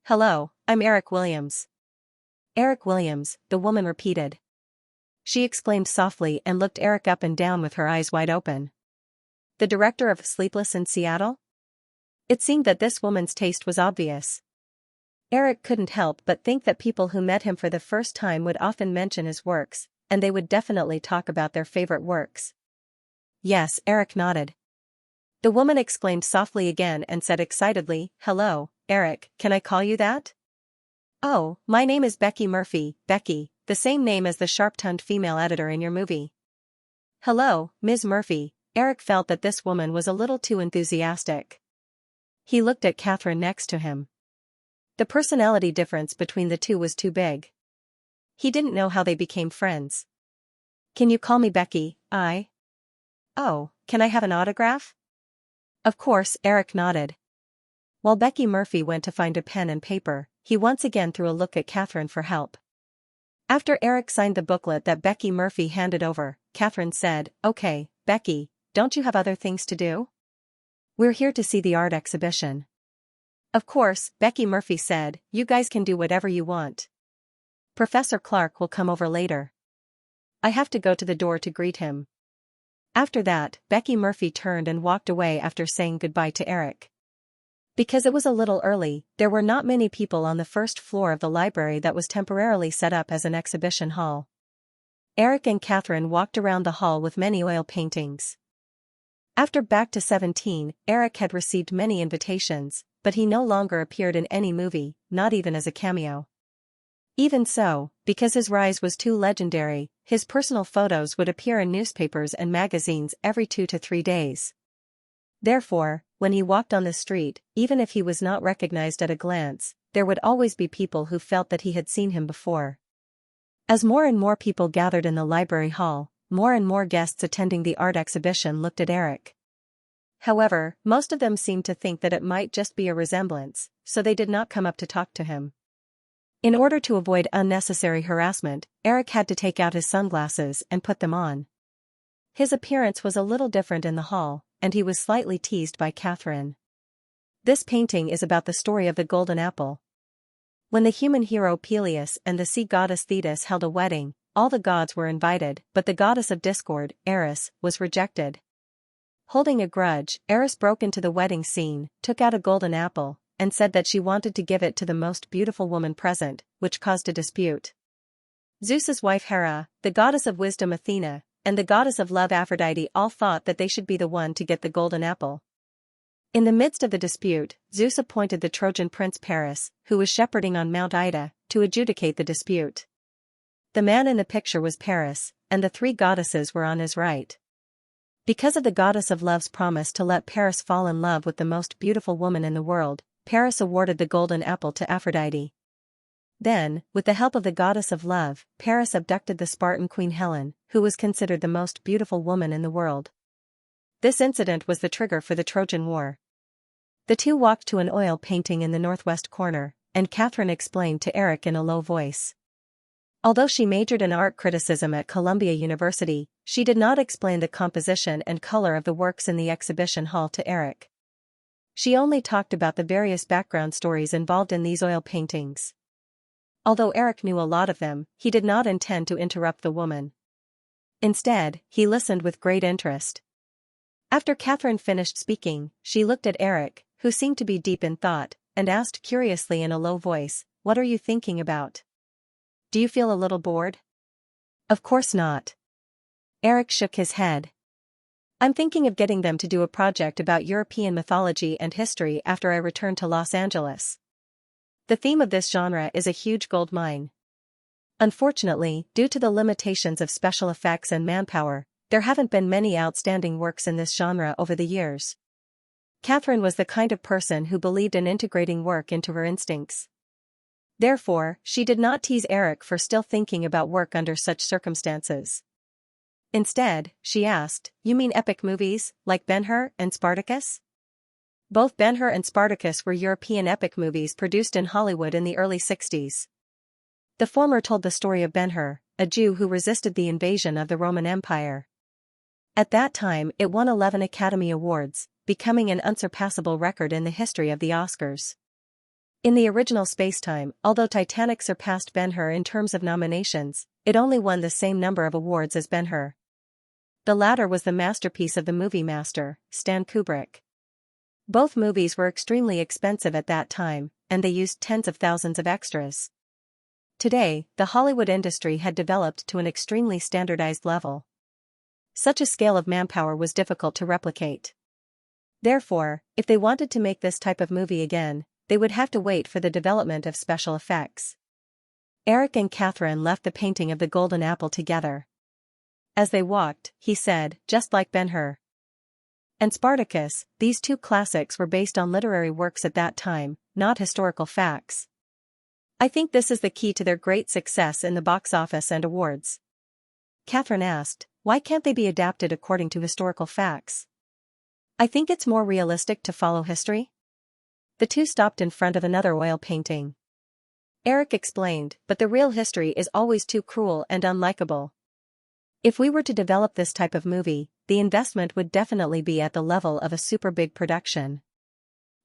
"Hello, I'm Eric Williams." "Eric Williams," the woman repeated. She exclaimed softly and looked Eric up and down with her eyes wide open. "The director of Sleepless in Seattle?" It seemed that this woman's taste was obvious. Eric couldn't help but think that people who met him for the first time would often mention his works, and they would definitely talk about their favorite works. "Yes," Eric nodded. The woman exclaimed softly again and said excitedly, "Hello, Eric, can I call you that?" "Oh, my name is Becky Murphy, Becky, the same name as the sharp-tongued female editor in your movie." "Hello, Ms. Murphy." Eric felt that this woman was a little too enthusiastic. He looked at Catherine next to him. The personality difference between the two was too big. He didn't know how they became friends. "Can you call me Becky? Oh, can I have an autograph?" "Of course," Eric nodded. While Becky Murphy went to find a pen and paper, he once again threw a look at Catherine for help. After Eric signed the booklet that Becky Murphy handed over, Catherine said, "Okay, Becky, don't you have other things to do? We're here to see the art exhibition." "Of course," Becky Murphy said, "you guys can do whatever you want. Professor Clark will come over later. I have to go to the door to greet him." After that, Becky Murphy turned and walked away after saying goodbye to Eric. Because it was a little early, there were not many people on the first floor of the library that was temporarily set up as an exhibition hall. Eric and Catherine walked around the hall with many oil paintings. After Back to 17, Eric had received many invitations, but he no longer appeared in any movie, not even as a cameo. Even so, because his rise was too legendary, his personal photos would appear in newspapers and magazines every 2 to 3 days. Therefore, when he walked on the street, even if he was not recognized at a glance, there would always be people who felt that he had seen him before. As more and more people gathered in the library hall, more and more guests attending the art exhibition looked at Eric. However, most of them seemed to think that it might just be a resemblance, so they did not come up to talk to him. In order to avoid unnecessary harassment, Eric had to take out his sunglasses and put them on. His appearance was a little different in the hall, and he was slightly teased by Catherine. This painting is about the story of the golden apple. When the human hero Peleus and the sea goddess Thetis held a wedding, all the gods were invited, but the goddess of discord, Eris, was rejected. Holding a grudge, Eris broke into the wedding scene, took out a golden apple, and said that she wanted to give it to the most beautiful woman present, which caused a dispute. Zeus's wife Hera, the goddess of wisdom Athena, and the goddess of love Aphrodite all thought that they should be the one to get the golden apple. In the midst of the dispute, Zeus appointed the Trojan prince Paris, who was shepherding on Mount Ida, to adjudicate the dispute. The man in the picture was Paris, and the 3 goddesses were on his right. Because of the goddess of love's promise to let Paris fall in love with the most beautiful woman in the world, Paris awarded the golden apple to Aphrodite. Then, with the help of the goddess of love, Paris abducted the Spartan queen Helen, who was considered the most beautiful woman in the world. This incident was the trigger for the Trojan War. The two walked to an oil painting in the northwest corner, and Catherine explained to Eric in a low voice. Although she majored in art criticism at Columbia University, she did not explain the composition and color of the works in the exhibition hall to Eric. She only talked about the various background stories involved in these oil paintings. Although Eric knew a lot of them, he did not intend to interrupt the woman. Instead, he listened with great interest. After Catherine finished speaking, she looked at Eric, who seemed to be deep in thought, and asked curiously in a low voice, "What are you thinking about? Do you feel a little bored?" "Of course not." Eric shook his head. "I'm thinking of getting them to do a project about European mythology and history after I return to Los Angeles." The theme of this genre is a huge gold mine. Unfortunately, due to the limitations of special effects and manpower, there haven't been many outstanding works in this genre over the years. Catherine was the kind of person who believed in integrating work into her instincts. Therefore, she did not tease Eric for still thinking about work under such circumstances. Instead, she asked, "You mean epic movies, like Ben-Hur and Spartacus?" Both Ben-Hur and Spartacus were European epic movies produced in Hollywood in the early 60s. The former told the story of Ben-Hur, a Jew who resisted the invasion of the Roman Empire. At that time, it won 11 Academy Awards, becoming an unsurpassable record in the history of the Oscars. In the original Spacetime, although Titanic surpassed Ben-Hur in terms of nominations, it only won the same number of awards as Ben-Hur. The latter was the masterpiece of the movie master, Stan Kubrick. Both movies were extremely expensive at that time, and they used tens of thousands of extras. Today, the Hollywood industry had developed to an extremely standardized level. Such a scale of manpower was difficult to replicate. Therefore, if they wanted to make this type of movie again, they would have to wait for the development of special effects. Eric and Catherine left the painting of the golden apple together. As they walked, he said, "Just like Ben-Hur and Spartacus, these two classics were based on literary works at that time, not historical facts. I think this is the key to their great success in the box office and awards." Catherine asked, "Why can't they be adapted according to historical facts?" "I think it's more realistic to follow history." The two stopped in front of another oil painting. Eric explained, "But the real history is always too cruel and unlikable. If we were to develop this type of movie, the investment would definitely be at the level of a super big production.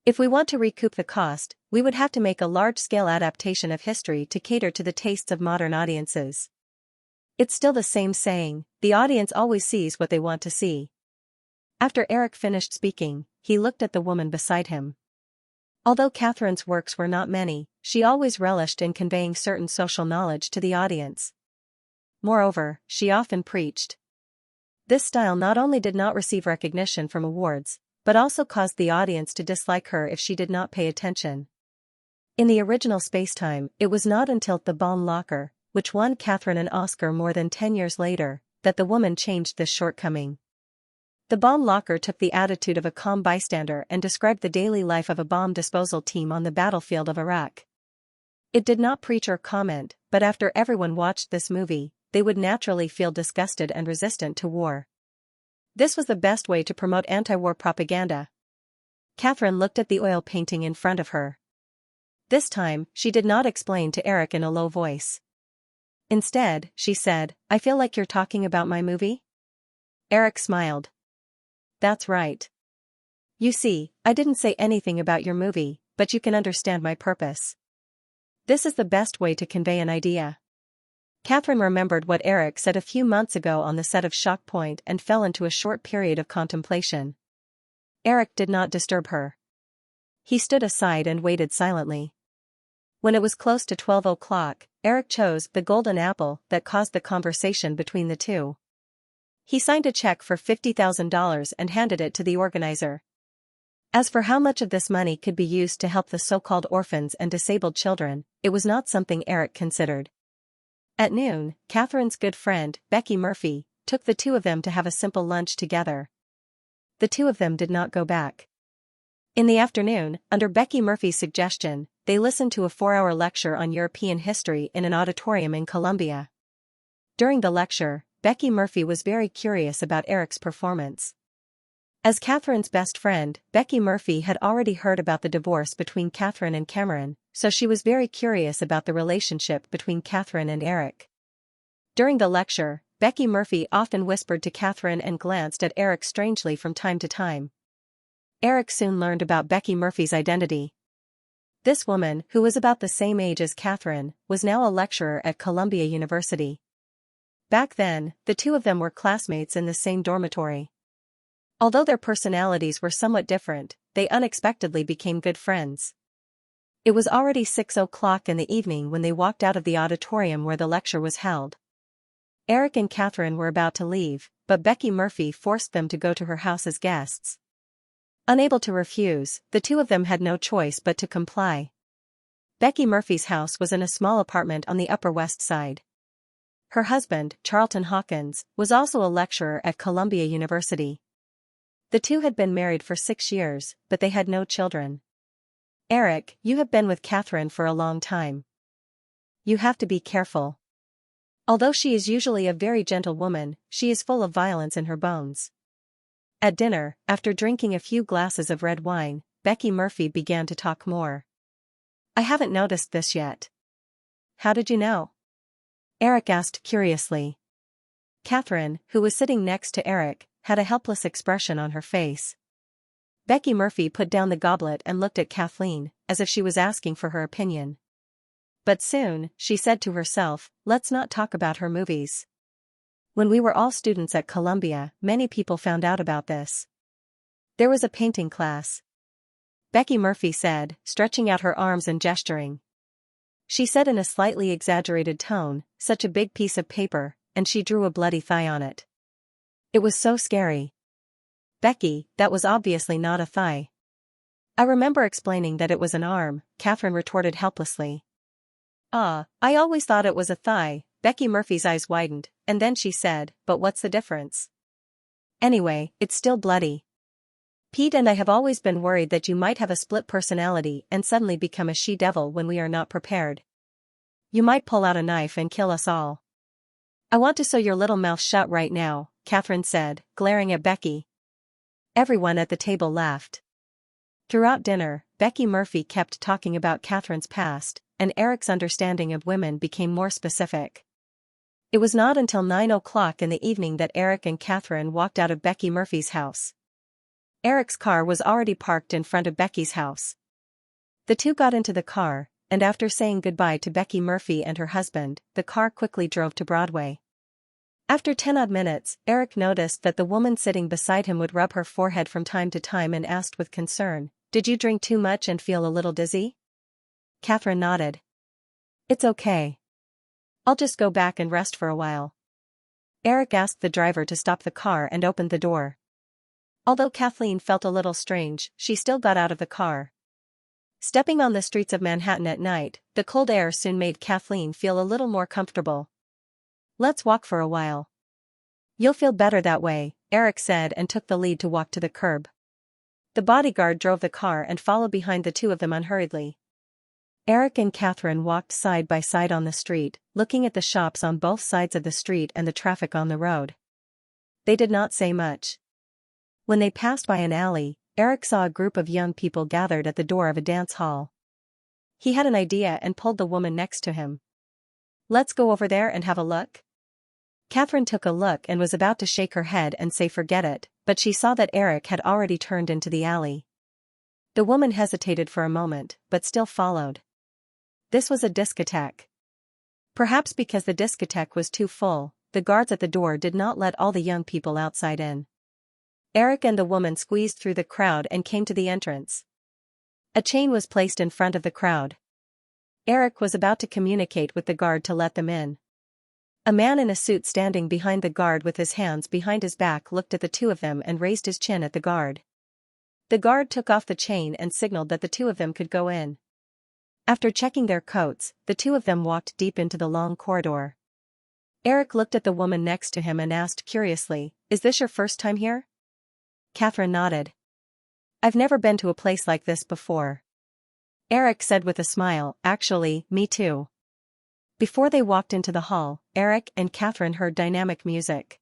If we want to recoup the cost, we would have to make a large-scale adaptation of history to cater to the tastes of modern audiences. It's still the same saying, the audience always sees what they want to see." After Eric finished speaking, he looked at the woman beside him. Although Catherine's works were not many, she always relished in conveying certain social knowledge to the audience. Moreover, she often preached. This style not only did not receive recognition from awards, but also caused the audience to dislike her if she did not pay attention. In the original Spacetime, it was not until The Bomb Locker, which won Catherine an Oscar more than 10 years later, that the woman changed this shortcoming. The Bomb Locker took the attitude of a calm bystander and described the daily life of a bomb disposal team on the battlefield of Iraq. It did not preach or comment, but after everyone watched this movie, they would naturally feel disgusted and resistant to war. This was the best way to promote anti-war propaganda. Catherine looked at the oil painting in front of her. This time, she did not explain to Eric in a low voice. Instead, she said, "I feel like you're talking about my movie?" Eric smiled. "That's right. You see, I didn't say anything about your movie, but you can understand my purpose. This is the best way to convey an idea." Catherine remembered what Eric said a few months ago on the set of Shock Point and fell into a short period of contemplation. Eric did not disturb her. He stood aside and waited silently. When it was close to 12 o'clock, Eric chose the golden apple that caused the conversation between the two. He signed a check for $50,000 and handed it to the organizer. As for how much of this money could be used to help the so-called orphans and disabled children, it was not something Eric considered. At noon, Catherine's good friend, Becky Murphy, took the two of them to have a simple lunch together. The two of them did not go back. In the afternoon, under Becky Murphy's suggestion, they listened to a 4-hour lecture on European history in an auditorium in Columbia. During the lecture, Becky Murphy was very curious about Eric's performance. As Catherine's best friend, Becky Murphy had already heard about the divorce between Catherine and Cameron, so she was very curious about the relationship between Catherine and Eric. During the lecture, Becky Murphy often whispered to Catherine and glanced at Eric strangely from time to time. Eric soon learned about Becky Murphy's identity. This woman, who was about the same age as Catherine, was now a lecturer at Columbia University. Back then, the two of them were classmates in the same dormitory. Although their personalities were somewhat different, they unexpectedly became good friends. It was already 6 o'clock in the evening when they walked out of the auditorium where the lecture was held. Eric and Catherine were about to leave, but Becky Murphy forced them to go to her house as guests. Unable to refuse, the two of them had no choice but to comply. Becky Murphy's house was in a small apartment on the Upper West Side. Her husband, Charlton Hawkins, was also a lecturer at Columbia University. The two had been married for 6 years, but they had no children. "Eric, you have been with Catherine for a long time. You have to be careful. Although she is usually a very gentle woman, she is full of violence in her bones." At dinner, after drinking a few glasses of red wine, Becky Murphy began to talk more. "I haven't noticed this yet." "How did you know?" Eric asked curiously. Catherine, who was sitting next to Eric, had a helpless expression on her face. Becky Murphy put down the goblet and looked at Kathleen, as if she was asking for her opinion. But soon, she said to herself, "Let's not talk about her movies. When we were all students at Columbia, many people found out about this." "There was a painting class," Becky Murphy said, stretching out her arms and gesturing. She said in a slightly exaggerated tone, "Such a big piece of paper," and she drew a bloody thigh on it. "It was so scary." "Becky, that was obviously not a thigh." "I remember explaining that it was an arm," Catherine retorted helplessly. "Ah, I always thought it was a thigh." Becky Murphy's eyes widened, and then she said, "But what's the difference? Anyway, it's still bloody. Pete and I have always been worried that you might have a split personality and suddenly become a she-devil when we are not prepared. You might pull out a knife and kill us all." "I want to sew your little mouth shut right now," Catherine said, glaring at Becky. Everyone at the table laughed. Throughout dinner, Becky Murphy kept talking about Catherine's past, and Eric's understanding of women became more specific. It was not until 9 o'clock in the evening that Eric and Catherine walked out of Becky Murphy's house. Eric's car was already parked in front of Becky's house. The two got into the car, and after saying goodbye to Becky Murphy and her husband, the car quickly drove to Broadway. After 10 odd minutes, Eric noticed that the woman sitting beside him would rub her forehead from time to time and asked with concern, "Did you drink too much and feel a little dizzy?" Catherine nodded. "It's okay. I'll just go back and rest for a while." Eric asked the driver to stop the car and opened the door. Although Kathleen felt a little strange, she still got out of the car. Stepping on the streets of Manhattan at night, the cold air soon made Kathleen feel a little more comfortable. "Let's walk for a while. You'll feel better that way," Eric said and took the lead to walk to the curb. The bodyguard drove the car and followed behind the two of them unhurriedly. Eric and Catherine walked side by side on the street, looking at the shops on both sides of the street and the traffic on the road. They did not say much. When they passed by an alley, Eric saw a group of young people gathered at the door of a dance hall. He had an idea and pulled the woman next to him. "Let's go over there and have a look." Catherine took a look and was about to shake her head and say forget it, but she saw that Eric had already turned into the alley. The woman hesitated for a moment, but still followed. This was a discotheque. Perhaps because the discotheque was too full, the guards at the door did not let all the young people outside in. Eric and the woman squeezed through the crowd and came to the entrance. A chain was placed in front of the crowd. Eric was about to communicate with the guard to let them in. A man in a suit standing behind the guard with his hands behind his back looked at the two of them and raised his chin at the guard. The guard took off the chain and signaled that the two of them could go in. After checking their coats, the two of them walked deep into the long corridor. Eric looked at the woman next to him and asked curiously, "Is this your first time here?" Catherine nodded. "I've never been to a place like this before." Eric said with a smile, "Actually, me too." Before they walked into the hall, Eric and Catherine heard dynamic music.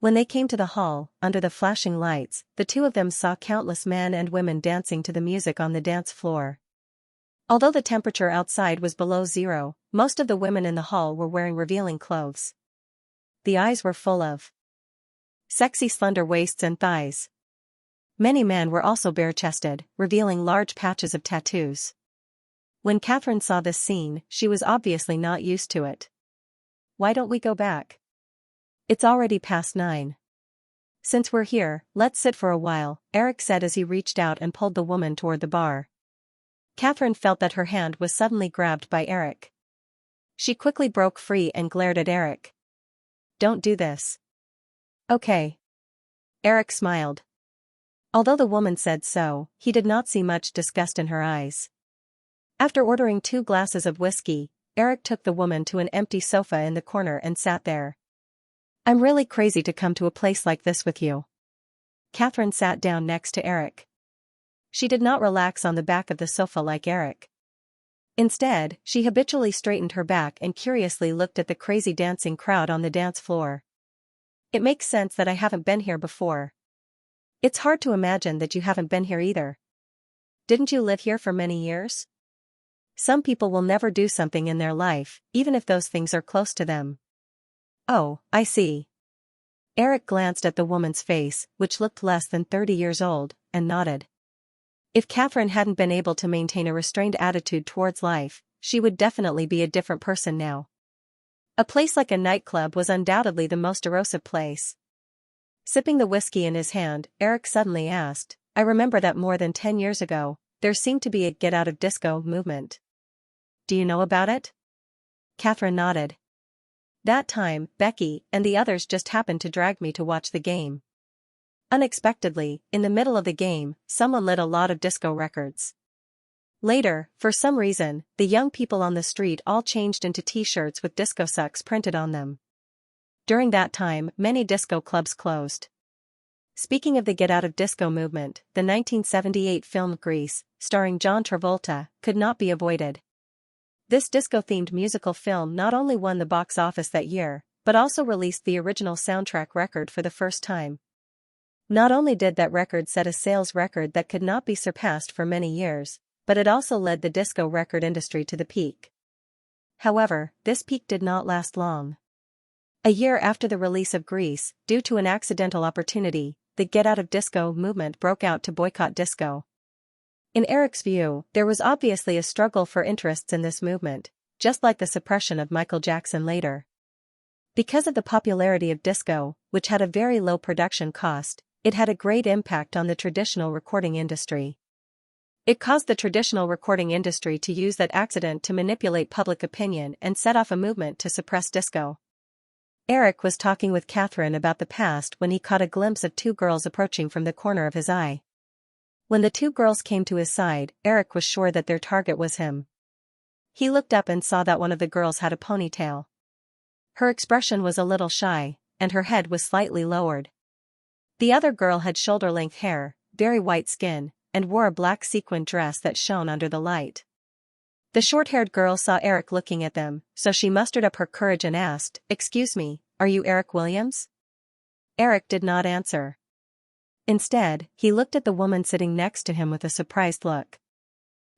When they came to the hall, under the flashing lights, the two of them saw countless men and women dancing to the music on the dance floor. Although the temperature outside was below zero, most of the women in the hall were wearing revealing clothes. The eyes were full of sexy slender waists and thighs. Many men were also bare-chested, revealing large patches of tattoos. When Catherine saw this scene, she was obviously not used to it. "Why don't we go back? It's already past 9. Since we're here, let's sit for a while," Eric said as he reached out and pulled the woman toward the bar. Catherine felt that her hand was suddenly grabbed by Eric. She quickly broke free and glared at Eric. "Don't do this." "Okay." Eric smiled. Although the woman said so, he did not see much disgust in her eyes. After ordering 2 glasses of whiskey, Eric took the woman to an empty sofa in the corner and sat there. I'm really crazy to come to a place like this with you. Catherine sat down next to Eric. She did not relax on the back of the sofa like Eric. Instead, she habitually straightened her back and curiously looked at the crazy dancing crowd on the dance floor. It makes sense that I haven't been here before. It's hard to imagine that you haven't been here either. Didn't you live here for many years? Some people will never do something in their life, even if those things are close to them. Oh, I see. Eric glanced at the woman's face, which looked less than 30 years old, and nodded. If Catherine hadn't been able to maintain a restrained attitude towards life, she would definitely be a different person now. A place like a nightclub was undoubtedly the most erosive place. Sipping the whiskey in his hand, Eric suddenly asked, I remember that more than 10 years ago, there seemed to be a get-out-of-disco movement. Do you know about it? Catherine nodded. That time, Becky and the others just happened to drag me to watch the game. Unexpectedly, in the middle of the game, someone lit a lot of disco records. Later, for some reason, the young people on the street all changed into t-shirts with disco sucks printed on them. During that time, many disco clubs closed. Speaking of the get-out-of-disco movement, the 1978 film Grease, starring John Travolta, could not be avoided. This disco-themed musical film not only won the box office that year, but also released the original soundtrack record for the first time. Not only did that record set a sales record that could not be surpassed for many years, but it also led the disco record industry to the peak. However, this peak did not last long. A year after the release of Grease, due to an accidental opportunity, the get-out-of-disco movement broke out to boycott disco. In Eric's view, there was obviously a struggle for interests in this movement, just like the suppression of Michael Jackson later. Because of the popularity of disco, which had a very low production cost, it had a great impact on the traditional recording industry. It caused the traditional recording industry to use that accident to manipulate public opinion and set off a movement to suppress disco. Eric was talking with Catherine about the past when he caught a glimpse of 2 girls approaching from the corner of his eye. When the 2 girls came to his side, Eric was sure that their target was him. He looked up and saw that one of the girls had a ponytail. Her expression was a little shy, and her head was slightly lowered. The other girl had shoulder-length hair, very white skin, and wore a black sequin dress that shone under the light. The short-haired girl saw Eric looking at them, so she mustered up her courage and asked, "Excuse me, are you Eric Williams?" Eric did not answer. Instead, he looked at the woman sitting next to him with a surprised look.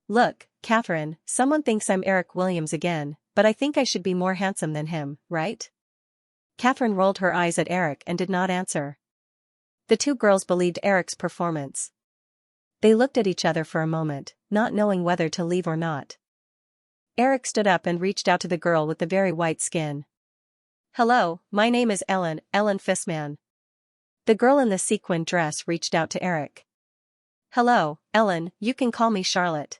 "Look, Catherine, someone thinks I'm Eric Williams again, but I think I should be more handsome than him, right?" Catherine rolled her eyes at Eric and did not answer. The 2 girls believed Eric's performance. They looked at each other for a moment, not knowing whether to leave or not. Eric stood up and reached out to the girl with the very white skin. "Hello, my name is Ellen Fissman." The girl in the sequin dress reached out to Eric. "Hello, Ellen, you can call me Charlotte.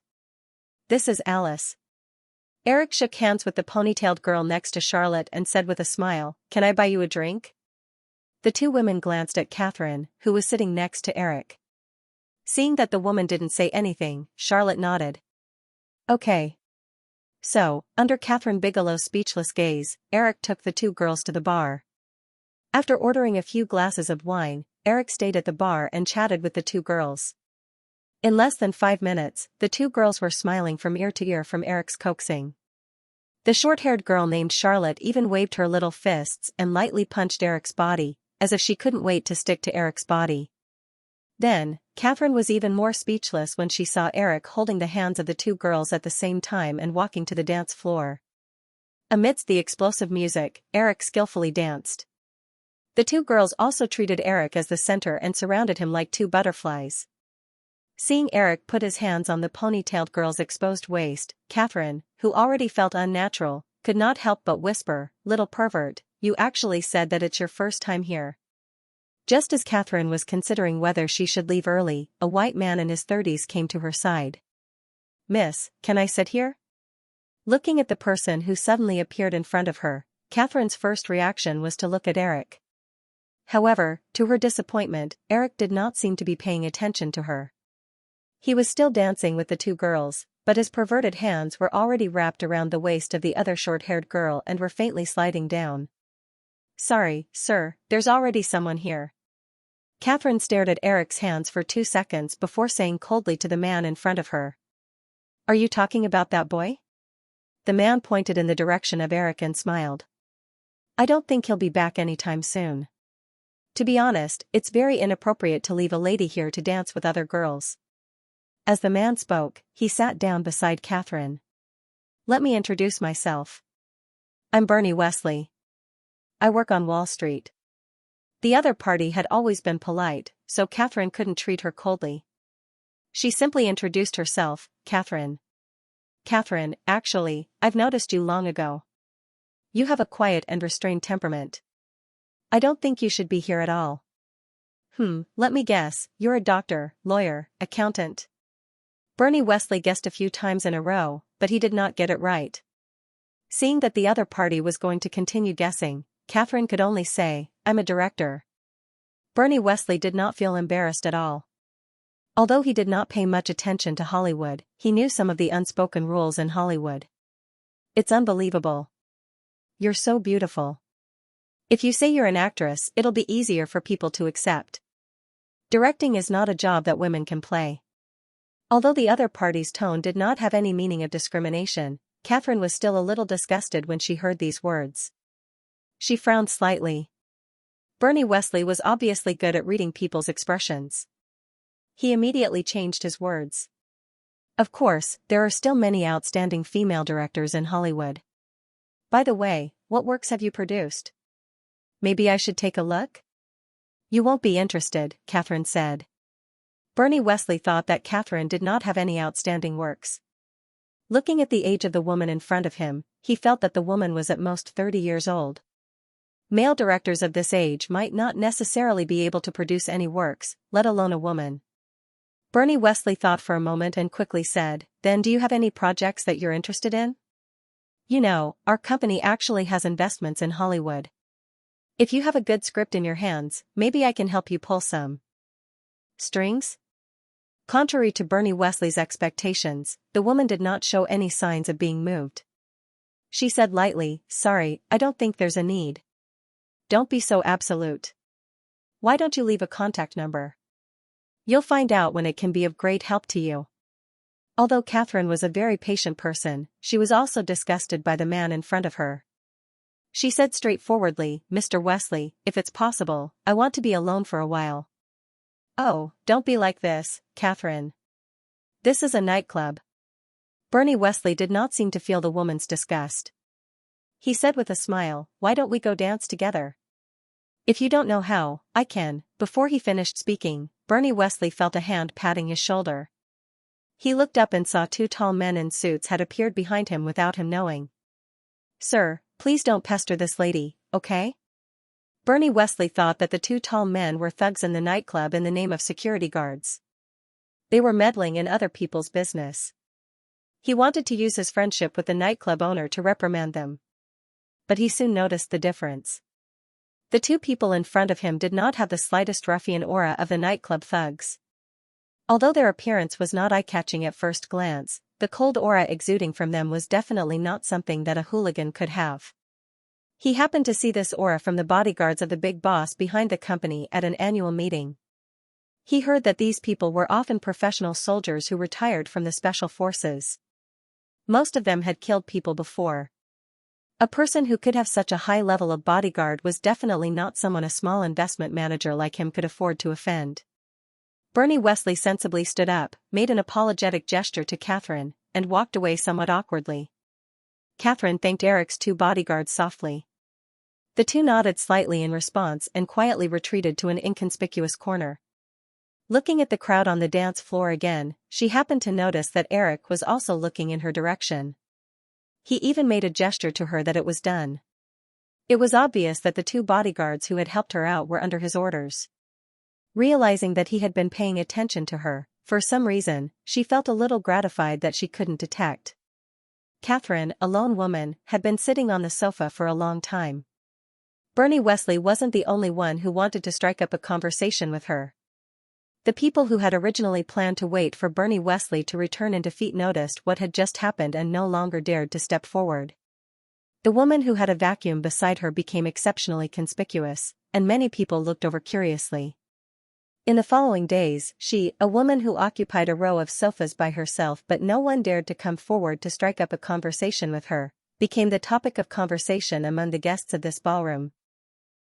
This is Alice." Eric shook hands with the ponytailed girl next to Charlotte and said with a smile, "Can I buy you a drink?" The 2 women glanced at Catherine, who was sitting next to Eric. Seeing that the woman didn't say anything, Charlotte nodded. "Okay." So, under Catherine Bigelow's speechless gaze, Eric took the 2 girls to the bar. After ordering a few glasses of wine, Eric stayed at the bar and chatted with the 2 girls. In less than 5 minutes, the 2 girls were smiling from ear to ear from Eric's coaxing. The short-haired girl named Charlotte even waved her little fists and lightly punched Eric's body, as if she couldn't wait to stick to Eric's body. Then, Catherine was even more speechless when she saw Eric holding the hands of the 2 girls at the same time and walking to the dance floor. Amidst the explosive music, Eric skillfully danced. The 2 girls also treated Eric as the center and surrounded him like 2 butterflies. Seeing Eric put his hands on the ponytailed girl's exposed waist, Catherine, who already felt unnatural, could not help but whisper, "Little pervert, you actually said that it's your first time here." Just as Catherine was considering whether she should leave early, a white man in his 30s came to her side. "Miss, can I sit here?" Looking at the person who suddenly appeared in front of her, Catherine's first reaction was to look at Eric. However, to her disappointment, Eric did not seem to be paying attention to her. He was still dancing with the 2 girls, but his perverted hands were already wrapped around the waist of the other short-haired girl and were faintly sliding down. "Sorry, sir, there's already someone here." Catherine stared at Eric's hands for 2 seconds before saying coldly to the man in front of her, "Are you talking about that boy?" The man pointed in the direction of Eric and smiled. "I don't think he'll be back anytime soon. To be honest, it's very inappropriate to leave a lady here to dance with other girls." As the man spoke, he sat down beside Catherine. "Let me introduce myself. I'm Bernie Wesley. I work on Wall Street." The other party had always been polite, so Catherine couldn't treat her coldly. She simply introduced herself, "Catherine. Catherine, actually, I've noticed you long ago. You have a quiet and restrained temperament. I don't think you should be here at all. Let me guess, you're a doctor, lawyer, accountant." Bernie Wesley guessed a few times in a row, but he did not get it right. Seeing that the other party was going to continue guessing, Catherine could only say, "I'm a director." Bernie Wesley did not feel embarrassed at all. Although he did not pay much attention to Hollywood, he knew some of the unspoken rules in Hollywood. "It's unbelievable. You're so beautiful. If you say you're an actress, it'll be easier for people to accept. Directing is not a job that women can play." Although the other party's tone did not have any meaning of discrimination, Catherine was still a little disgusted when she heard these words. She frowned slightly. Bernie Wesley was obviously good at reading people's expressions. He immediately changed his words. "Of course, there are still many outstanding female directors in Hollywood. By the way, what works have you produced? Maybe I should take a look?" "You won't be interested," Catherine said. Bernie Wesley thought that Catherine did not have any outstanding works. Looking at the age of the woman in front of him, he felt that the woman was at most 30 years old. Male directors of this age might not necessarily be able to produce any works, let alone a woman. Bernie Wesley thought for a moment and quickly said, "Then do you have any projects that you're interested in? You know, our company actually has investments in Hollywood. If you have a good script in your hands, maybe I can help you pull some strings?" Contrary to Bernie Wesley's expectations, the woman did not show any signs of being moved. She said lightly, "Sorry, I don't think there's a need." "Don't be so absolute. Why don't you leave a contact number? You'll find out when it can be of great help to you." Although Catherine was a very patient person, she was also disgusted by the man in front of her. She said straightforwardly, "Mr. Wesley, if it's possible, I want to be alone for a while." "Oh, don't be like this, Catherine. This is a nightclub." Bernie Wesley did not seem to feel the woman's disgust. He said with a smile, "Why don't we go dance together? If you don't know how, I can." Before he finished speaking, Bernie Wesley felt a hand patting his shoulder. He looked up and saw 2 tall men in suits had appeared behind him without him knowing. "Sir, please don't pester this lady, okay?" Bernie Wesley thought that the 2 tall men were thugs in the nightclub in the name of security guards. They were meddling in other people's business. He wanted to use his friendship with the nightclub owner to reprimand them. But he soon noticed the difference. The 2 people in front of him did not have the slightest ruffian aura of the nightclub thugs. Although their appearance was not eye-catching at first glance, the cold aura exuding from them was definitely not something that a hooligan could have. He happened to see this aura from the bodyguards of the big boss behind the company at an annual meeting. He heard that these people were often professional soldiers who retired from the special forces. Most of them had killed people before. A person who could have such a high level of bodyguard was definitely not someone a small investment manager like him could afford to offend. Bernie Wesley sensibly stood up, made an apologetic gesture to Catherine, and walked away somewhat awkwardly. Catherine thanked Eric's 2 bodyguards softly. The 2 nodded slightly in response and quietly retreated to an inconspicuous corner. Looking at the crowd on the dance floor again, she happened to notice that Eric was also looking in her direction. He even made a gesture to her that it was done. It was obvious that the 2 bodyguards who had helped her out were under his orders. Realizing that he had been paying attention to her, for some reason, she felt a little gratified that she couldn't detect. Catherine, a lone woman, had been sitting on the sofa for a long time. Bernie Wesley wasn't the only one who wanted to strike up a conversation with her. The people who had originally planned to wait for Bernie Wesley to return in defeat noticed what had just happened and no longer dared to step forward. The woman who had a vacuum beside her became exceptionally conspicuous, and many people looked over curiously. In the following days, a woman who occupied a row of sofas by herself but no one dared to come forward to strike up a conversation with her, became the topic of conversation among the guests of this ballroom.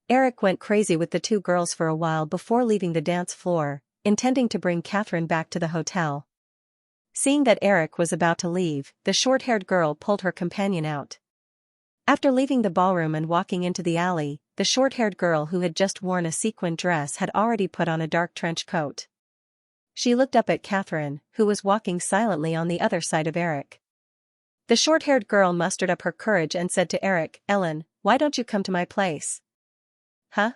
Eric went crazy with the two girls for a while before leaving the dance floor, intending to bring Catherine back to the hotel. Seeing that Eric was about to leave, the short-haired girl pulled her companion out. After leaving the ballroom and walking into the alley, the short-haired girl who had just worn a sequin dress had already put on a dark trench coat. She looked up at Catherine, who was walking silently on the other side of Eric. The short-haired girl mustered up her courage and said to Eric, "Ellen, why don't you come to my place?" "Huh?"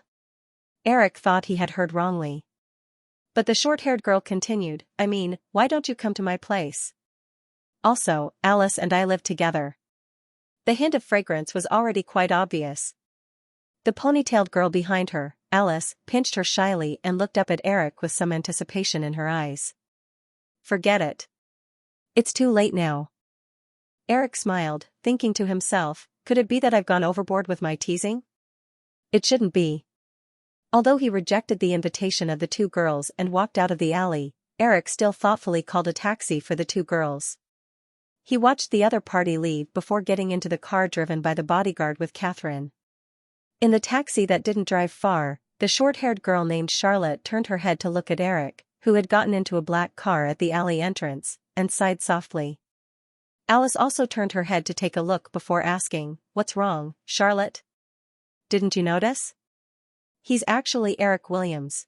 Eric thought he had heard wrongly. But the short-haired girl continued, "I mean, why don't you come to my place? Also, Alice and I live together." The hint of fragrance was already quite obvious. The ponytailed girl behind her, Alice, pinched her shyly and looked up at Eric with some anticipation in her eyes. "Forget it. It's too late now." Eric smiled, thinking to himself, could it be that I've gone overboard with my teasing? It shouldn't be. Although he rejected the invitation of the two girls and walked out of the alley, Eric still thoughtfully called a taxi for the two girls. He watched the other party leave before getting into the car driven by the bodyguard with Catherine. In the taxi that didn't drive far, the short-haired girl named Charlotte turned her head to look at Eric, who had gotten into a black car at the alley entrance, and sighed softly. Alice also turned her head to take a look before asking, "What's wrong, Charlotte? Didn't you notice? He's actually Eric Williams."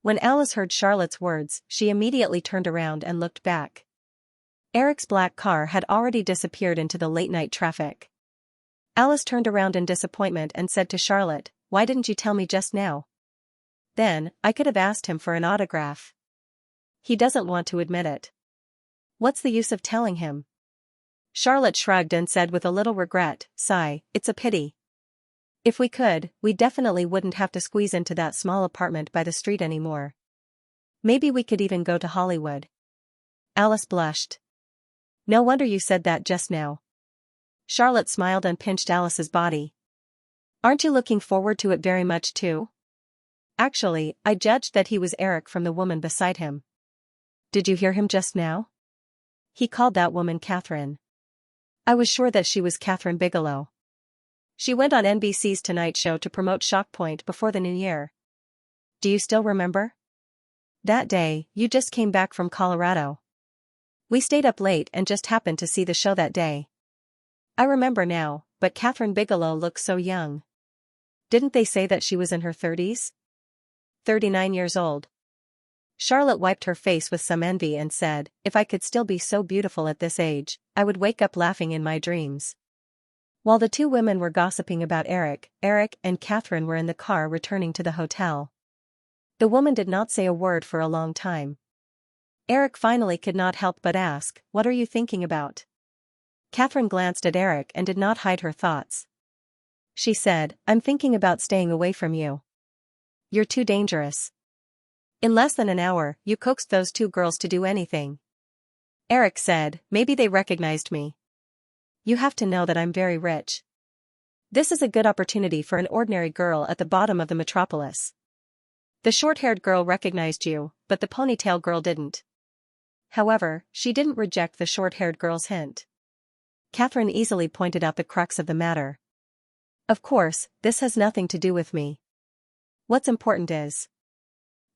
When Alice heard Charlotte's words, she immediately turned around and looked back. Eric's black car had already disappeared into the late-night traffic. Alice turned around in disappointment and said to Charlotte, "Why didn't you tell me just now? Then, I could have asked him for an autograph." "He doesn't want to admit it." "What's the use of telling him?" Charlotte shrugged and said with a little regret, sigh, "It's a pity. If we could, we definitely wouldn't have to squeeze into that small apartment by the street anymore. Maybe we could even go to Hollywood." Alice blushed. "No wonder you said that just now." Charlotte smiled and pinched Alice's body. "Aren't you looking forward to it very much too?" "Actually, I judged that he was Eric from the woman beside him." "Did you hear him just now? He called that woman Catherine." "I was sure that she was Catherine Bigelow. She went on NBC's Tonight Show to promote Shockpoint before the new year. Do you still remember? That day, you just came back from Colorado. We stayed up late and just happened to see the show that day." "I remember now, but Catherine Bigelow looks so young. Didn't they say that she was in her 30s? 39 years old." Charlotte wiped her face with some envy and said, "If I could still be so beautiful at this age, I would wake up laughing in my dreams." While the two women were gossiping about Eric and Catherine were in the car returning to the hotel. The woman did not say a word for a long time. Eric finally could not help but ask, "What are you thinking about?" Catherine glanced at Eric and did not hide her thoughts. She said, "I'm thinking about staying away from you. You're too dangerous. In less than an hour, you coaxed those two girls to do anything." Eric said, "Maybe they recognized me. You have to know that I'm very rich. This is a good opportunity for an ordinary girl at the bottom of the metropolis. The short-haired girl recognized you, but the ponytail girl didn't." However, she didn't reject the short-haired girl's hint. Catherine easily pointed out the crux of the matter. "Of course, this has nothing to do with me. What's important is..."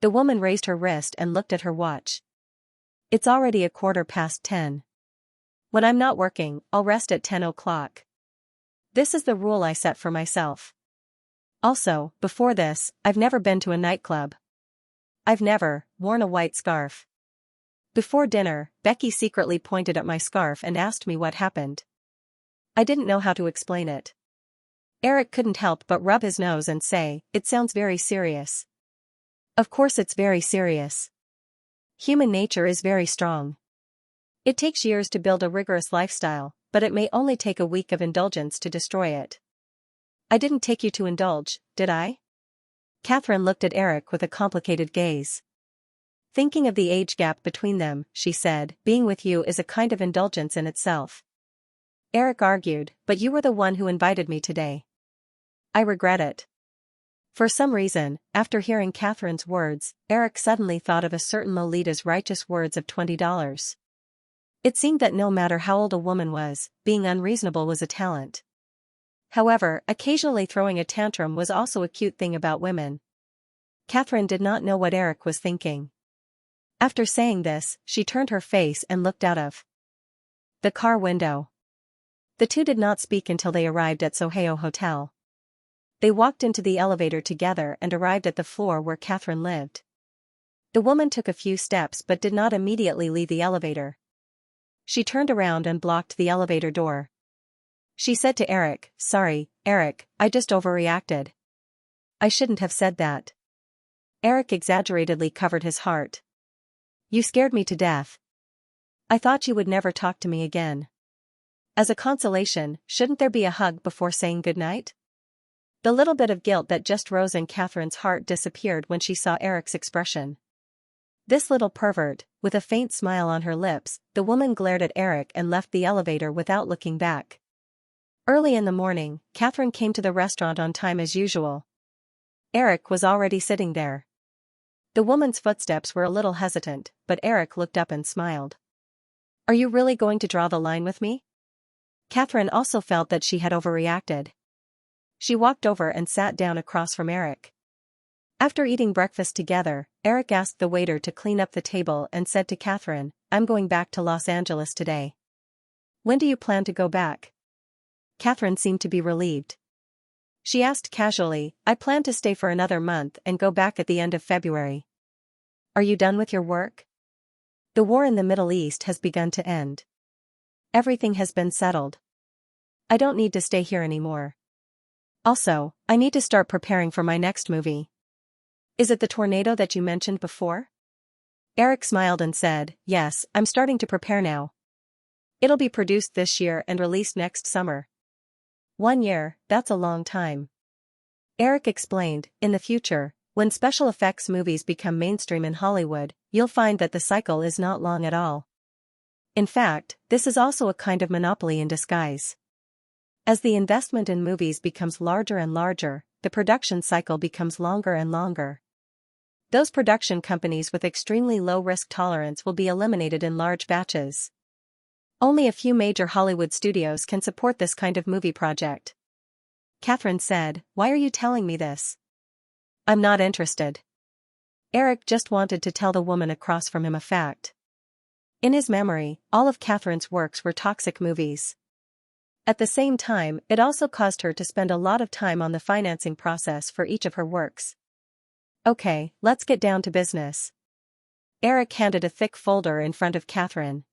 The woman raised her wrist and looked at her watch. "It's already 10:15. When I'm not working, I'll rest at 10 o'clock. This is the rule I set for myself. Also, before this, I've never been to a nightclub. I've never worn a white scarf. Before dinner, Becky secretly pointed at my scarf and asked me what happened. I didn't know how to explain it." Eric couldn't help but rub his nose and say, "It sounds very serious." Of course it's very serious. Human nature is very strong. It takes years to build a rigorous lifestyle, but it may only take a week of indulgence to destroy it. I didn't take you to indulge, did I? Catherine looked at Eric with a complicated gaze. Thinking of the age gap between them, she said, being with you is a kind of indulgence in itself. Eric argued, but you were the one who invited me today. I regret it. For some reason, after hearing Catherine's words, Eric suddenly thought of a certain Lolita's righteous words of $20. It seemed that no matter how old a woman was, being unreasonable was a talent. However, occasionally throwing a tantrum was also a cute thing about women. Catherine did not know what Eric was thinking. After saying this, she turned her face and looked out of the car window. The two did not speak until they arrived at Soheo Hotel. They walked into the elevator together and arrived at the floor where Catherine lived. The woman took a few steps but did not immediately leave the elevator. She turned around and blocked the elevator door. She said to Eric, "Sorry, Eric, I just overreacted. I shouldn't have said that." Eric exaggeratedly covered his heart. "You scared me to death. I thought you would never talk to me again. As a consolation, shouldn't there be a hug before saying goodnight?" The little bit of guilt that just rose in Catherine's heart disappeared when she saw Eric's expression. This little pervert, with a faint smile on her lips, the woman glared at Eric and left the elevator without looking back. Early in the morning, Catherine came to the restaurant on time as usual. Eric was already sitting there. The woman's footsteps were a little hesitant, but Eric looked up and smiled. "Are you really going to draw the line with me?" Catherine also felt that she had overreacted. She walked over and sat down across from Eric. After eating breakfast together, Eric asked the waiter to clean up the table and said to Catherine, "I'm going back to Los Angeles today." "When do you plan to go back?" Catherine seemed to be relieved. She asked casually, "I plan to stay for another month and go back at the end of February." "Are you done with your work?" "The war in the Middle East has begun to end. Everything has been settled. I don't need to stay here anymore. Also, I need to start preparing for my next movie." "Is it the tornado that you mentioned before?" Eric smiled and said, "Yes, I'm starting to prepare now. It'll be produced this year and released next summer." 1 year, that's a long time. Eric explained, "In the future, when special effects movies become mainstream in Hollywood, you'll find that the cycle is not long at all. In fact, this is also a kind of monopoly in disguise. As the investment in movies becomes larger and larger, the production cycle becomes longer and longer. Those production companies with extremely low risk tolerance will be eliminated in large batches. Only a few major Hollywood studios can support this kind of movie project." Catherine said, "Why are you telling me this?" "I'm not interested." Eric just wanted to tell the woman across from him a fact. In his memory, all of Catherine's works were toxic movies. At the same time, it also caused her to spend a lot of time on the financing process for each of her works. "Okay, let's get down to business." Eric handed a thick folder in front of Catherine.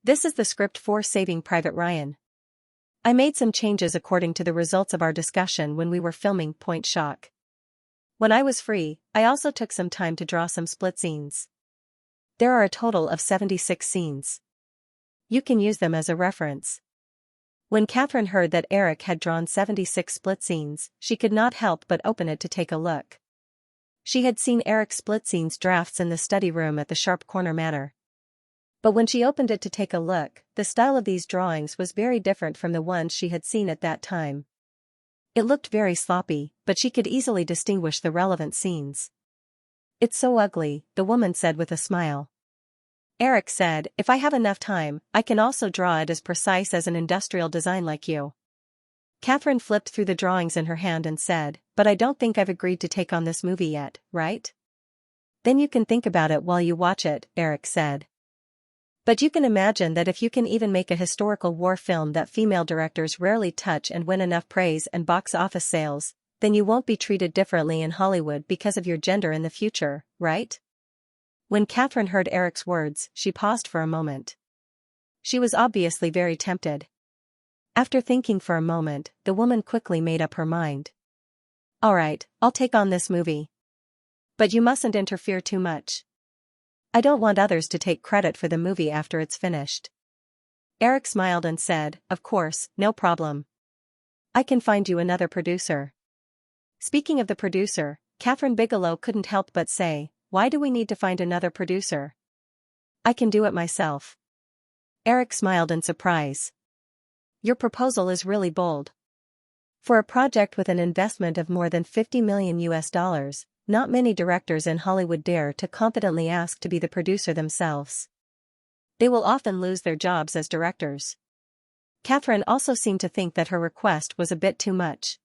"This is the script for Saving Private Ryan. I made some changes according to the results of our discussion when we were filming Point Shock. When I was free, I also took some time to draw some split scenes. There are a total of 76 scenes. You can use them as a reference." When Catherine heard that Eric had drawn 76 split scenes, she could not help but open it to take a look. She had seen Eric's split scenes drafts in the study room at the Sharp Corner Manor. But when she opened it to take a look, the style of these drawings was very different from the ones she had seen at that time. It looked very sloppy, but she could easily distinguish the relevant scenes. "It's so ugly," the woman said with a smile. Eric said, "If I have enough time, I can also draw it as precise as an industrial design like you." Catherine flipped through the drawings in her hand and said, "But I don't think I've agreed to take on this movie yet, right?" "Then you can think about it while you watch it," Eric said. "But you can imagine that if you can even make a historical war film that female directors rarely touch and win enough praise and box office sales, then you won't be treated differently in Hollywood because of your gender in the future, right?" When Catherine heard Eric's words, she paused for a moment. She was obviously very tempted. After thinking for a moment, the woman quickly made up her mind. "All right, I'll take on this movie. But you mustn't interfere too much. I don't want others to take credit for the movie after it's finished." Eric smiled and said, "Of course, no problem. I can find you another producer." Speaking of the producer, Catherine Bigelow couldn't help but say, why do we need to find another producer? I can do it myself. Eric smiled in surprise. Your proposal is really bold. For a project with an investment of more than $50 million, not many directors in Hollywood dare to confidently ask to be the producer themselves. They will often lose their jobs as directors. Catherine also seemed to think that her request was a bit too much.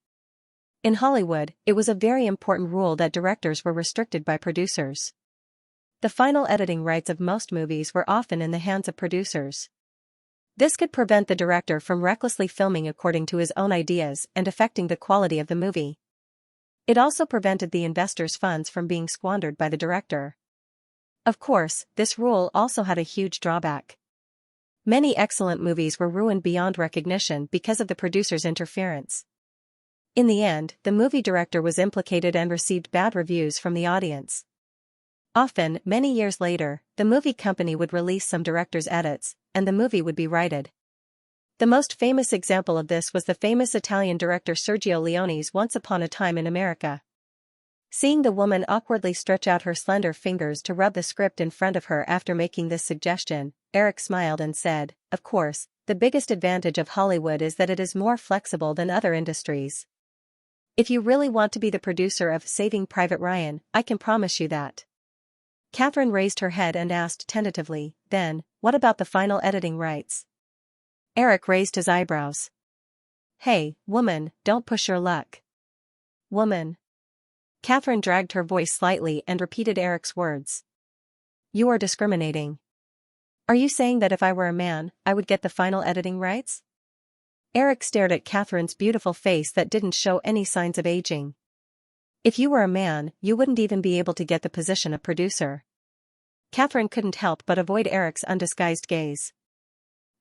In Hollywood, it was a very important rule that directors were restricted by producers. The final editing rights of most movies were often in the hands of producers. This could prevent the director from recklessly filming according to his own ideas and affecting the quality of the movie. It also prevented the investor's funds from being squandered by the director. Of course, this rule also had a huge drawback. Many excellent movies were ruined beyond recognition because of the producer's interference. In the end, the movie director was implicated and received bad reviews from the audience. Often, many years later, the movie company would release some director's edits, and the movie would be righted. The most famous example of this was the famous Italian director Sergio Leone's Once Upon a Time in America. Seeing the woman awkwardly stretch out her slender fingers to rub the script in front of her after making this suggestion, Eric smiled and said, "Of course, the biggest advantage of Hollywood is that it is more flexible than other industries. If you really want to be the producer of Saving Private Ryan, I can promise you that." Catherine raised her head and asked tentatively, "Then, what about the final editing rights?" Eric raised his eyebrows. "Hey, woman, don't push your luck." "Woman." Catherine dragged her voice slightly and repeated Eric's words. "You are discriminating. Are you saying that if I were a man, I would get the final editing rights?" Eric stared at Catherine's beautiful face that didn't show any signs of aging. "If you were a man, you wouldn't even be able to get the position of producer." Catherine couldn't help but avoid Eric's undisguised gaze.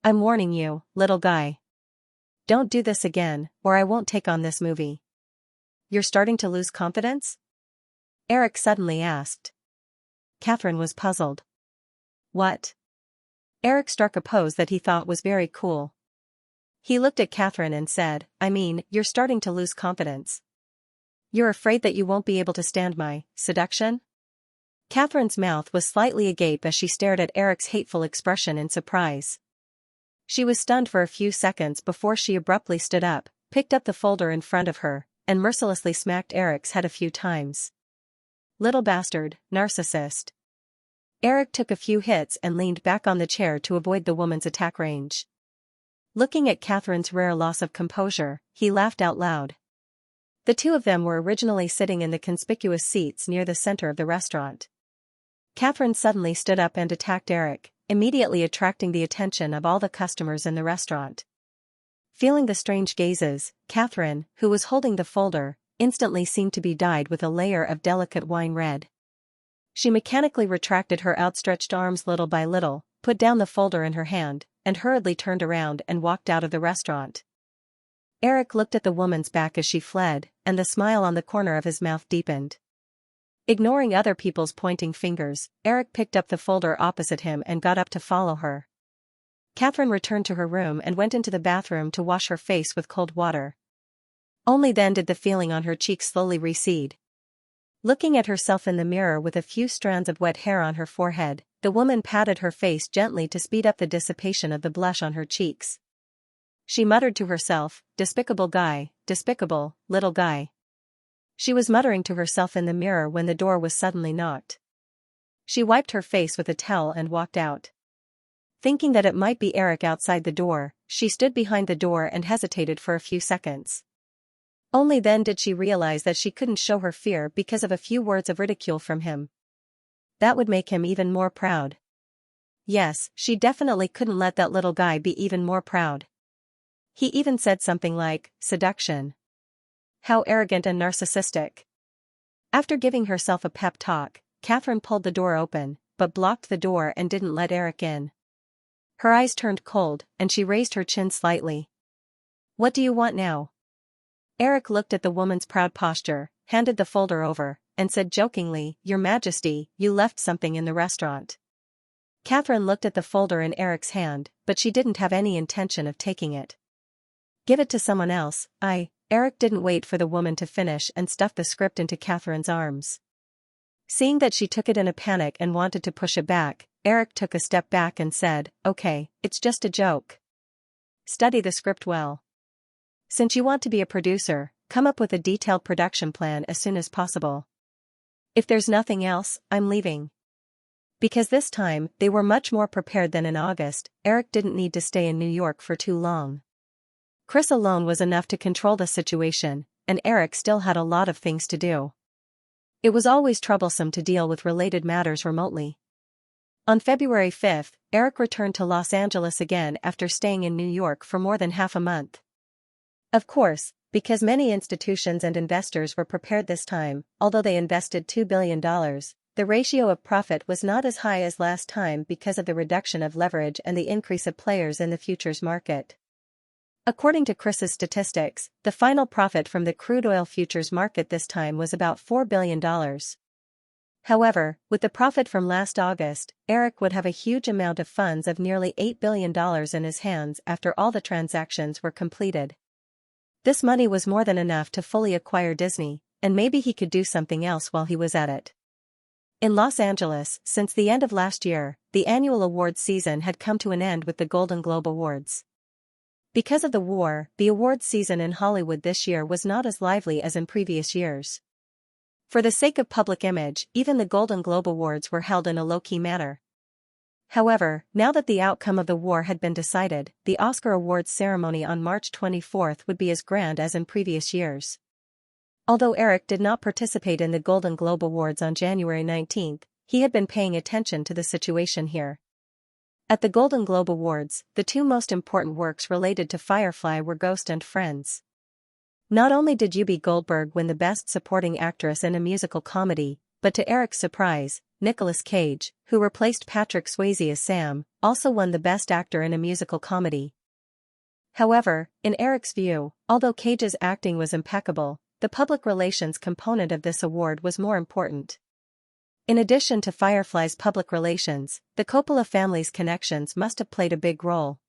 "I'm warning you, little guy. Don't do this again, or I won't take on this movie." "You're starting to lose confidence?" Eric suddenly asked. Catherine was puzzled. "What?" Eric struck a pose that he thought was very cool. He looked at Catherine and said, "I mean, you're starting to lose confidence. You're afraid that you won't be able to stand my seduction?" Catherine's mouth was slightly agape as she stared at Eric's hateful expression in surprise. She was stunned for a few seconds before she abruptly stood up, picked up the folder in front of her, and mercilessly smacked Eric's head a few times. "Little bastard, narcissist." Eric took a few hits and leaned back on the chair to avoid the woman's attack range. Looking at Catherine's rare loss of composure, he laughed out loud. The two of them were originally sitting in the conspicuous seats near the center of the restaurant. Catherine suddenly stood up and attacked Eric, immediately attracting the attention of all the customers in the restaurant. Feeling the strange gazes, Catherine, who was holding the folder, instantly seemed to be dyed with a layer of delicate wine red. She mechanically retracted her outstretched arms little by little, put down the folder in her hand, and hurriedly turned around and walked out of the restaurant. Eric looked at the woman's back as she fled, and the smile on the corner of his mouth deepened. Ignoring other people's pointing fingers, Eric picked up the folder opposite him and got up to follow her. Catherine returned to her room and went into the bathroom to wash her face with cold water. Only then did the feeling on her cheeks slowly recede. Looking at herself in the mirror with a few strands of wet hair on her forehead, the woman patted her face gently to speed up the dissipation of the blush on her cheeks. She muttered to herself, "Despicable guy, despicable, little guy." She was muttering to herself in the mirror when the door was suddenly knocked. She wiped her face with a towel and walked out. Thinking that it might be Eric outside the door, she stood behind the door and hesitated for a few seconds. Only then did she realize that she couldn't show her fear because of a few words of ridicule from him. That would make him even more proud. Yes, she definitely couldn't let that little guy be even more proud. He even said something like, seduction. How arrogant and narcissistic. After giving herself a pep talk, Catherine pulled the door open, but blocked the door and didn't let Eric in. Her eyes turned cold, and she raised her chin slightly. "What do you want now?" Eric looked at the woman's proud posture, handed the folder over, and said jokingly, "Your Majesty, you left something in the restaurant." Catherine looked at the folder in Eric's hand, but she didn't have any intention of taking it. "Give it to someone else, Eric didn't wait for the woman to finish and stuffed the script into Catherine's arms. Seeing that she took it in a panic and wanted to push it back, Eric took a step back and said, "Okay, it's just a joke. Study the script well. Since you want to be a producer, come up with a detailed production plan as soon as possible. If there's nothing else, I'm leaving." Because this time, they were much more prepared than in August, Eric didn't need to stay in New York for too long. Chris alone was enough to control the situation, and Eric still had a lot of things to do. It was always troublesome to deal with related matters remotely. On February 5, Eric returned to Los Angeles again after staying in New York for more than half a month. Of course, because many institutions and investors were prepared this time, although they invested $2 billion, the ratio of profit was not as high as last time because of the reduction of leverage and the increase of players in the futures market. According to Chris's statistics, the final profit from the crude oil futures market this time was about $4 billion. However, with the profit from last August, Eric would have a huge amount of funds of nearly $8 billion in his hands after all the transactions were completed. This money was more than enough to fully acquire Disney, and maybe he could do something else while he was at it. In Los Angeles, since the end of last year, the annual awards season had come to an end with the Golden Globe Awards. Because of the war, the awards season in Hollywood this year was not as lively as in previous years. For the sake of public image, even the Golden Globe Awards were held in a low-key manner. However, now that the outcome of the war had been decided, the Oscar Awards ceremony on March 24 would be as grand as in previous years. Although Eric did not participate in the Golden Globe Awards on January 19, he had been paying attention to the situation here. At the Golden Globe Awards, the two most important works related to Firefly were Ghost and Friends. Not only did Whoopi Goldberg win the Best Supporting Actress in a Musical Comedy, but to Eric's surprise, Nicolas Cage, who replaced Patrick Swayze as Sam, also won the Best Actor in a Musical Comedy. However, in Eric's view, although Cage's acting was impeccable, the public relations component of this award was more important. In addition to Firefly's public relations, the Coppola family's connections must have played a big role.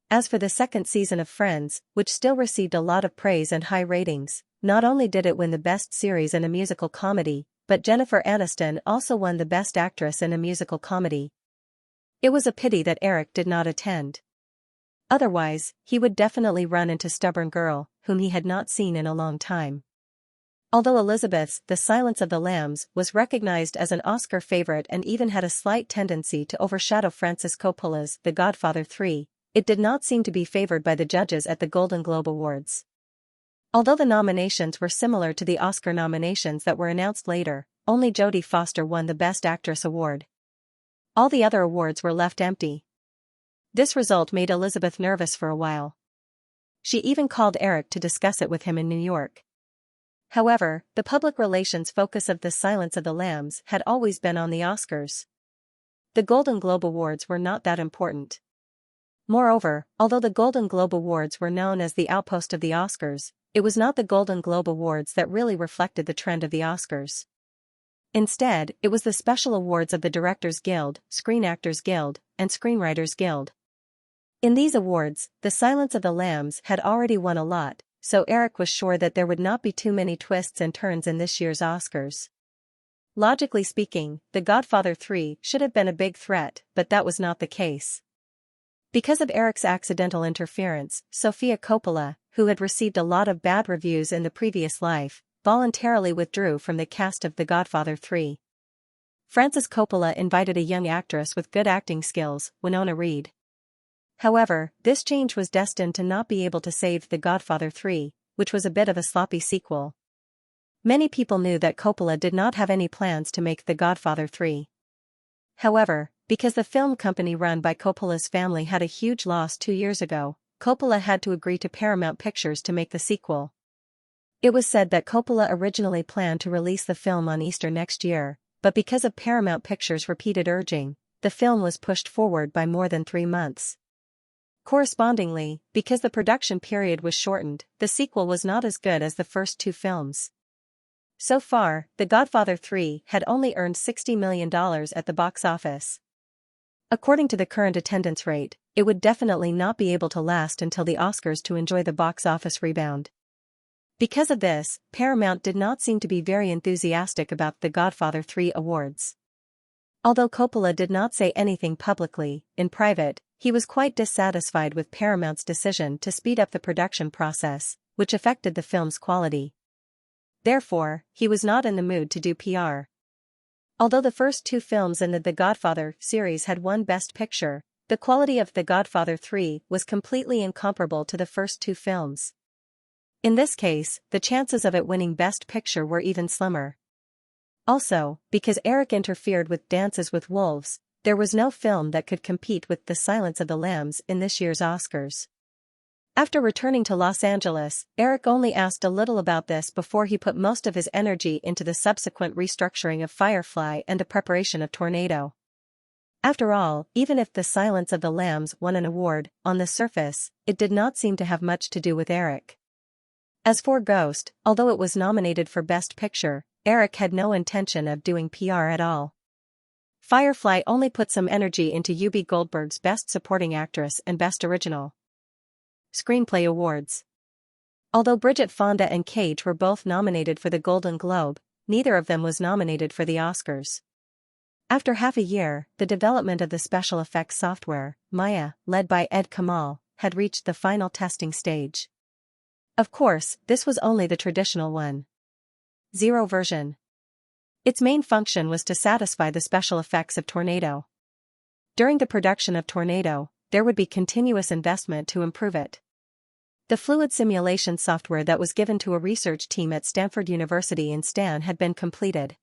As for the second season of Friends, which still received a lot of praise and high ratings, not only did it win the Best Series in a Musical Comedy, but Jennifer Aniston also won the Best Actress in a Musical Comedy. It was a pity that Eric did not attend. Otherwise, he would definitely run into Stubborn Girl, whom he had not seen in a long time. Although Elizabeth's The Silence of the Lambs was recognized as an Oscar favorite and even had a slight tendency to overshadow Francis Coppola's The Godfather 3, it did not seem to be favored by the judges at the Golden Globe Awards. Although the nominations were similar to the Oscar nominations that were announced later, only Jodie Foster won the Best Actress award. All the other awards were left empty. This result made Elizabeth nervous for a while. She even called Eric to discuss it with him in New York. However, the public relations focus of The Silence of the Lambs had always been on the Oscars. The Golden Globe Awards were not that important. Moreover, although the Golden Globe Awards were known as the outpost of the Oscars, it was not the Golden Globe Awards that really reflected the trend of the Oscars. Instead, it was the special awards of the Directors Guild, Screen Actors Guild, and Screenwriters Guild. In these awards, The Silence of the Lambs had already won a lot, so Eric was sure that there would not be too many twists and turns in this year's Oscars. Logically speaking, The Godfather 3 should have been a big threat, but that was not the case. Because of Eric's accidental interference, Sofia Coppola, who had received a lot of bad reviews in the previous life, voluntarily withdrew from the cast of The Godfather 3. Francis Coppola invited a young actress with good acting skills, Winona Reed. However, this change was destined to not be able to save The Godfather 3, which was a bit of a sloppy sequel. Many people knew that Coppola did not have any plans to make The Godfather 3. However, because the film company run by Coppola's family had a huge loss 2 years ago, Coppola had to agree to Paramount Pictures to make the sequel. It was said that Coppola originally planned to release the film on Easter next year, but because of Paramount Pictures' repeated urging, the film was pushed forward by more than 3 months. Correspondingly, because the production period was shortened, the sequel was not as good as the first 2 films. So far, The Godfather 3 had only earned $60 million at the box office. According to the current attendance rate, it would definitely not be able to last until the Oscars to enjoy the box office rebound. Because of this, Paramount did not seem to be very enthusiastic about The Godfather 3 awards. Although Coppola did not say anything publicly, in private, he was quite dissatisfied with Paramount's decision to speed up the production process, which affected the film's quality. Therefore, he was not in the mood to do PR. Although the first two films in the Godfather series had won Best Picture, the quality of The Godfather 3 was completely incomparable to the first two films. In this case, the chances of it winning Best Picture were even slimmer. Also, because Eric interfered with Dances with Wolves, there was no film that could compete with The Silence of the Lambs in this year's Oscars. After returning to Los Angeles, Eric only asked a little about this before he put most of his energy into the subsequent restructuring of Firefly and the preparation of Tornado. After all, even if The Silence of the Lambs won an award, on the surface, it did not seem to have much to do with Eric. As for Ghost, although it was nominated for Best Picture, Eric had no intention of doing PR at all. Firefly only put some energy into Whoopi Goldberg's Best Supporting Actress and Best Original Screenplay awards. Although Bridget Fonda and Cage were both nominated for the Golden Globe, neither of them was nominated for the Oscars. After half a year, the development of the special effects software, Maya, led by Ed Kamal, had reached the final testing stage. Of course, this was only the traditional 1.0 version. Its main function was to satisfy the special effects of Tornado. During the production of Tornado, there would be continuous investment to improve it. The fluid simulation software that was given to a research team at Stanford University in Stan had been completed.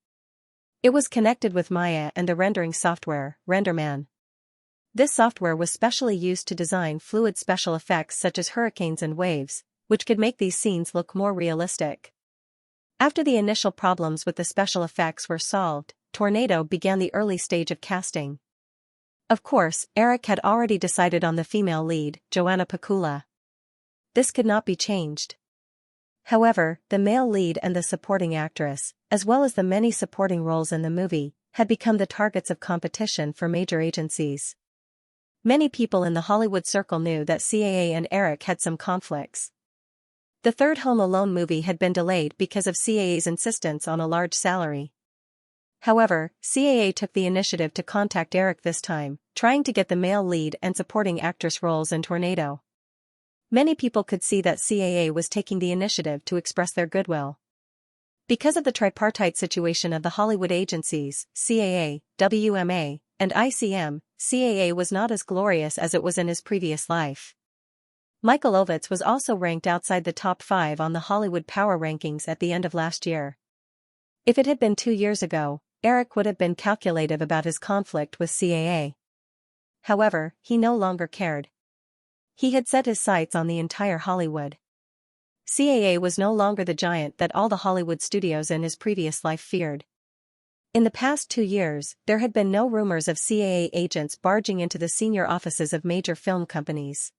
It was connected with Maya and the rendering software, RenderMan. This software was specially used to design fluid special effects such as hurricanes and waves, which could make these scenes look more realistic. After the initial problems with the special effects were solved, Tornado began the early stage of casting. Of course, Eric had already decided on the female lead, Joanna Pacula. This could not be changed. However, the male lead and the supporting actress, as well as the many supporting roles in the movie, had become the targets of competition for major agencies. Many people in the Hollywood circle knew that CAA and Eric had some conflicts. The third Home Alone movie had been delayed because of CAA's insistence on a large salary. However, CAA took the initiative to contact Eric this time, trying to get the male lead and supporting actress roles in Tornado. Many people could see that CAA was taking the initiative to express their goodwill. Because of the tripartite situation of the Hollywood agencies, CAA, WMA, and ICM, CAA was not as glorious as it was in his previous life. Michael Ovitz was also ranked outside the top 5 on the Hollywood Power Rankings at the end of last year. If it had been 2 years ago, Eric would have been calculative about his conflict with CAA. However, he no longer cared. He had set his sights on the entire Hollywood. CAA was no longer the giant that all the Hollywood studios in his previous life feared. In the past 2 years, there had been no rumors of CAA agents barging into the senior offices of major film companies.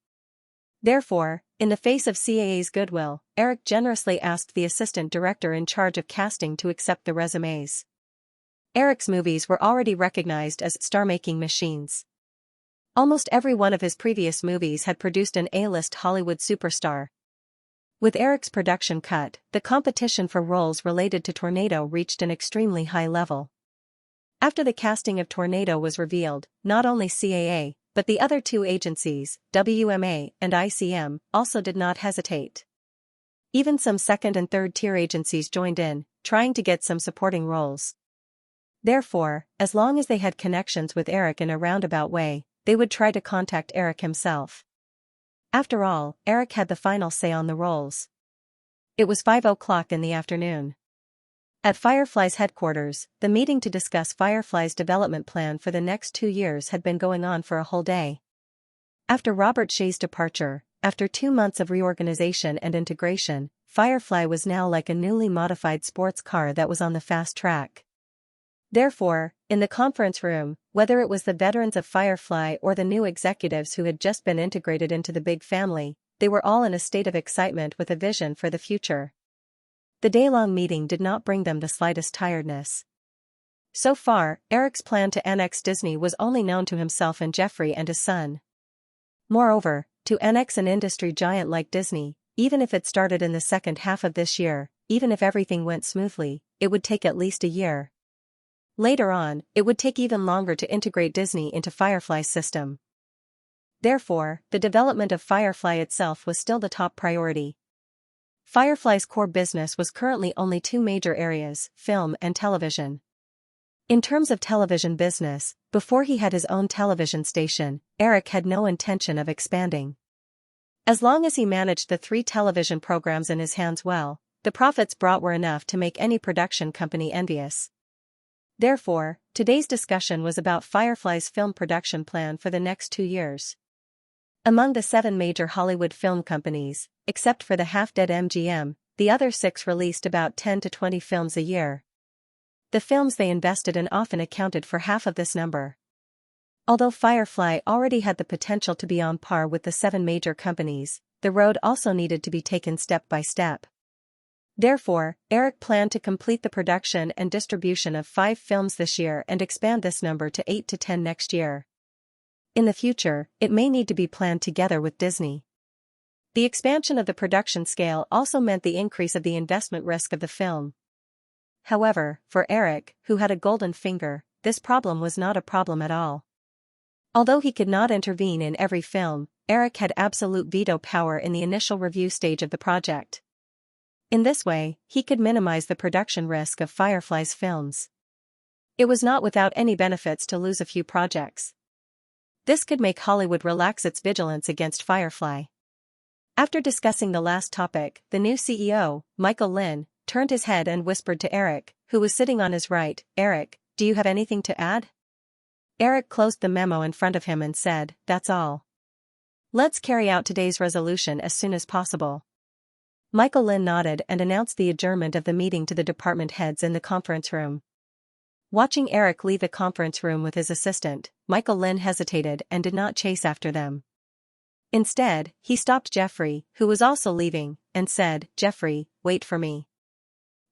Therefore, in the face of CAA's goodwill, Eric generously asked the assistant director in charge of casting to accept the resumes. Eric's movies were already recognized as star-making machines. Almost every one of his previous movies had produced an A-list Hollywood superstar. With Eric's production cut, the competition for roles related to Tornado reached an extremely high level. After the casting of Tornado was revealed, not only CAA, but the other 2 agencies, WMA and ICM, also did not hesitate. Even some second- and third-tier agencies joined in, trying to get some supporting roles. Therefore, as long as they had connections with Eric in a roundabout way, they would try to contact Eric himself. After all, Eric had the final say on the roles. It was 5:00 in the afternoon. At Firefly's headquarters, the meeting to discuss Firefly's development plan for the next 2 years had been going on for a whole day. After Robert Shea's departure, after 2 months of reorganization and integration, Firefly was now like a newly modified sports car that was on the fast track. Therefore, in the conference room, whether it was the veterans of Firefly or the new executives who had just been integrated into the big family, they were all in a state of excitement with a vision for the future. The day-long meeting did not bring them the slightest tiredness. So far, Eric's plan to annex Disney was only known to himself and Jeffrey and his son. Moreover, to annex an industry giant like Disney, even if it started in the second half of this year, even if everything went smoothly, it would take at least a year. Later on, it would take even longer to integrate Disney into Firefly's system. Therefore, the development of Firefly itself was still the top priority. Firefly's core business was currently only two major areas, film and television. In terms of television business, before he had his own television station, Eric had no intention of expanding. As long as he managed the 3 television programs in his hands well, the profits brought were enough to make any production company envious. Therefore, today's discussion was about Firefly's film production plan for the next 2 years. Among the 7 major Hollywood film companies, except for the half-dead MGM, the other 6 released about 10 to 20 films a year. The films they invested in often accounted for half of this number. Although Firefly already had the potential to be on par with the 7 major companies, the road also needed to be taken step by step. Therefore, Eric planned to complete the production and distribution of 5 films this year and expand this number to 8 to 10 next year. In the future, it may need to be planned together with Disney. The expansion of the production scale also meant the increase of the investment risk of the film. However, for Eric, who had a golden finger, this problem was not a problem at all. Although he could not intervene in every film, Eric had absolute veto power in the initial review stage of the project. In this way, he could minimize the production risk of Firefly's films. It was not without any benefits to lose a few projects. This could make Hollywood relax its vigilance against Firefly. After discussing the last topic, the new CEO, Michael Lin, turned his head and whispered to Eric, who was sitting on his right, "Eric, do you have anything to add?" Eric closed the memo in front of him and said, "That's all. Let's carry out today's resolution as soon as possible." Michael Lin nodded and announced the adjournment of the meeting to the department heads in the conference room. Watching Eric leave the conference room with his assistant, Michael Lin hesitated and did not chase after them. Instead, he stopped Jeffrey, who was also leaving, and said, "Jeffrey, wait for me."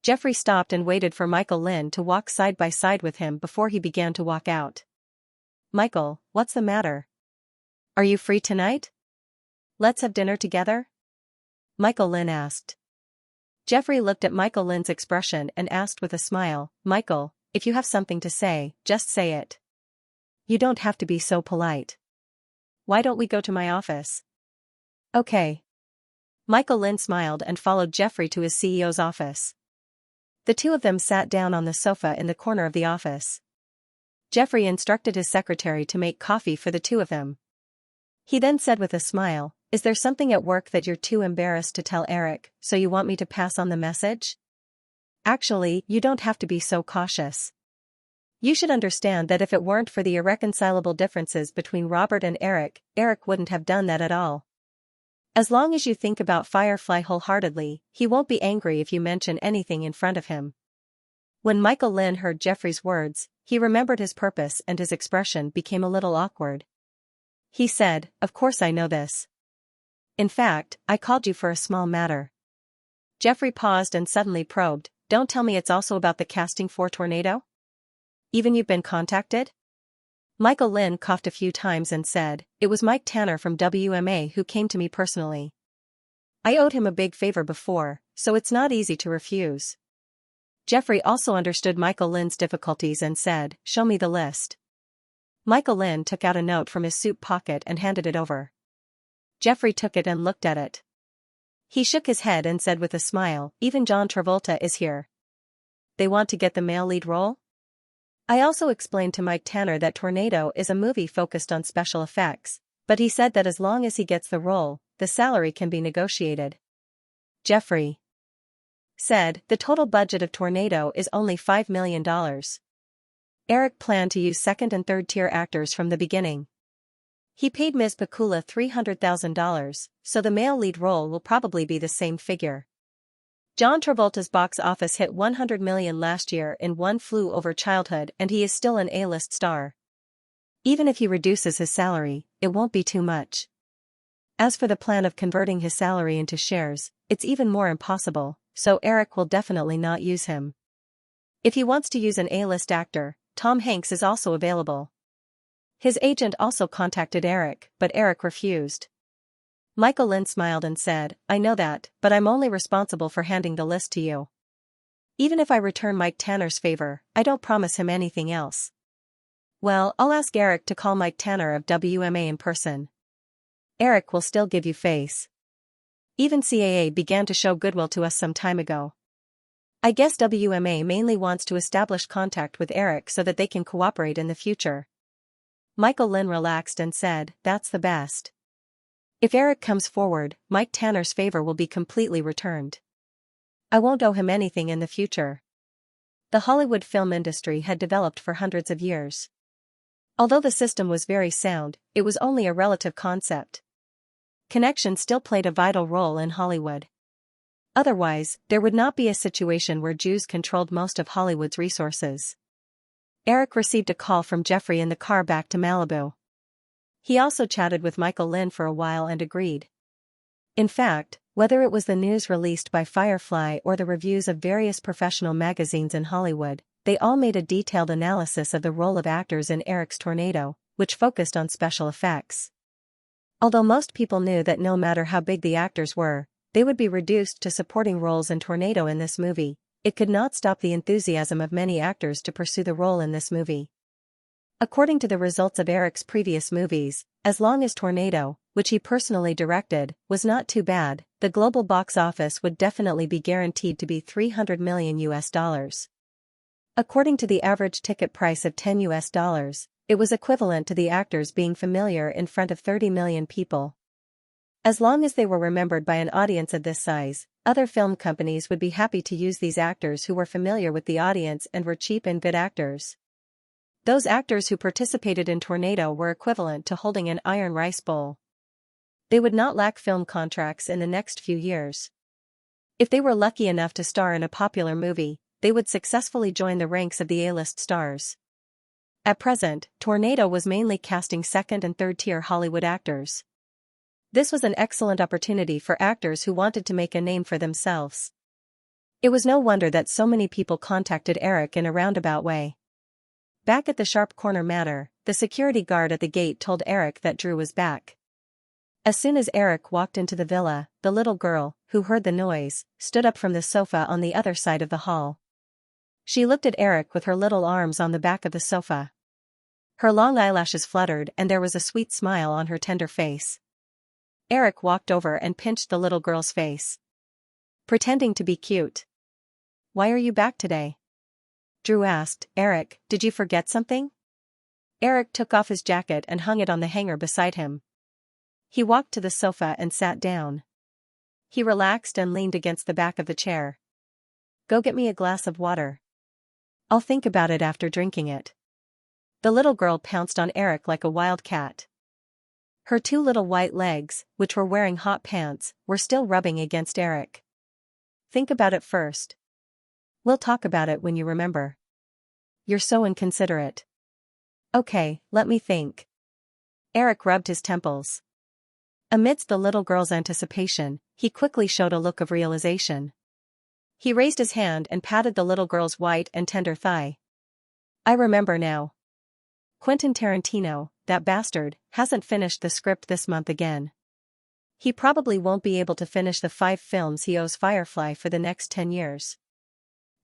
Jeffrey stopped and waited for Michael Lin to walk side by side with him before he began to walk out. "Michael, what's the matter? Are you free tonight? Let's have dinner together?" Michael Lin asked. Jeffrey looked at Michael Lin's expression and asked with a smile, "Michael, if you have something to say, just say it. You don't have to be so polite. Why don't we go to my office?" "Okay." Michael Lin smiled and followed Jeffrey to his CEO's office. The two of them sat down on the sofa in the corner of the office. Jeffrey instructed his secretary to make coffee for the two of them. He then said with a smile, "Is there something at work that you're too embarrassed to tell Eric, so you want me to pass on the message? Actually, you don't have to be so cautious. You should understand that if it weren't for the irreconcilable differences between Robert and Eric, Eric wouldn't have done that at all. As long as you think about Firefly wholeheartedly, he won't be angry if you mention anything in front of him." When Michael Lin heard Jeffrey's words, he remembered his purpose and his expression became a little awkward. He said, "Of course I know this. In fact, I called you for a small matter." Jeffrey paused and suddenly probed, "Don't tell me it's also about the casting for Tornado? Even you've been contacted?" Michael Lin coughed a few times and said, "It was Mike Tanner from WMA who came to me personally. I owed him a big favor before, so it's not easy to refuse." Jeffrey also understood Michael Lin's difficulties and said, "Show me the list." Michael Lin took out a note from his suit pocket and handed it over. Jeffrey took it and looked at it. He shook his head and said with a smile, "Even John Travolta is here. They want to get the male lead role?" I also explained to Mike Tanner that Tornado is a movie focused on special effects, but he said that as long as he gets the role, the salary can be negotiated. Jeffrey said, "The total budget of Tornado is only $5 million. Eric planned to use second and third tier actors from the beginning. He paid Ms. Pakula $300,000, so the male lead role will probably be the same figure. John Travolta's box office hit $100 million last year in One Flew Over Childhood and he is still an A-list star. Even if he reduces his salary, it won't be too much. As for the plan of converting his salary into shares, it's even more impossible, so Eric will definitely not use him. If he wants to use an A-list actor, Tom Hanks is also available." His agent also contacted Eric, but Eric refused. Michael Lynn smiled and said, I know that, but I'm only responsible for handing the list to you. Even if I return Mike Tanner's favor, I don't promise him anything else. Well, I'll ask Eric to call Mike Tanner of WMA in person. Eric will still give you face. Even CAA began to show goodwill to us some time ago. I guess WMA mainly wants to establish contact with Eric so that they can cooperate in the future. Michael Lynn relaxed and said, that's the best. If Eric comes forward, Mike Tanner's favor will be completely returned. I won't owe him anything in the future. The Hollywood film industry had developed for hundreds of years. Although the system was very sound, it was only a relative concept. Connection still played a vital role in Hollywood. Otherwise, there would not be a situation where Jews controlled most of Hollywood's resources. Eric received a call from Jeffrey in the car back to Malibu. He also chatted with Michael Lynn for a while and agreed. In fact, whether it was the news released by Firefly or the reviews of various professional magazines in Hollywood, they all made a detailed analysis of the role of actors in Eric's Tornado, which focused on special effects. Although most people knew that no matter how big the actors were, they would be reduced to supporting roles in Tornado in this movie, it could not stop the enthusiasm of many actors to pursue the role in this movie. According to the results of Eric's previous movies, as long as Tornado, which he personally directed, was not too bad, the global box office would definitely be guaranteed to be $300 million. According to the average ticket price of $10, it was equivalent to the actors being familiar in front of 30 million people. As long as they were remembered by an audience of this size, other film companies would be happy to use these actors who were familiar with the audience and were cheap and good actors. Those actors who participated in Tornado were equivalent to holding an iron rice bowl. They would not lack film contracts in the next few years. If they were lucky enough to star in a popular movie, they would successfully join the ranks of the A-list stars. At present, Tornado was mainly casting second- and third-tier Hollywood actors. This was an excellent opportunity for actors who wanted to make a name for themselves. It was no wonder that so many people contacted Eric in a roundabout way. Back at the Sharp Corner Manor, the security guard at the gate told Eric that Drew was back. As soon as Eric walked into the villa, the little girl, who heard the noise, stood up from the sofa on the other side of the hall. She looked at Eric with her little arms on the back of the sofa. Her long eyelashes fluttered and there was a sweet smile on her tender face. Eric walked over and pinched the little girl's face, pretending to be cute. Why are you back today? Drew asked. Eric, did you forget something? Eric took off his jacket and hung it on the hanger beside him. He walked to the sofa and sat down. He relaxed and leaned against the back of the chair. Go get me a glass of water. I'll think about it after drinking it. The little girl pounced on Eric like a wild cat. Her two little white legs, which were wearing hot pants, were still rubbing against Eric. Think about it first. We'll talk about it when you remember. You're so inconsiderate. Okay, let me think. Eric rubbed his temples. Amidst the little girl's anticipation, he quickly showed a look of realization. He raised his hand and patted the little girl's white and tender thigh. I remember now. Quentin Tarantino, that bastard, hasn't finished the script this month again. He probably won't be able to finish the 5 films he owes Firefly for the next 10 years.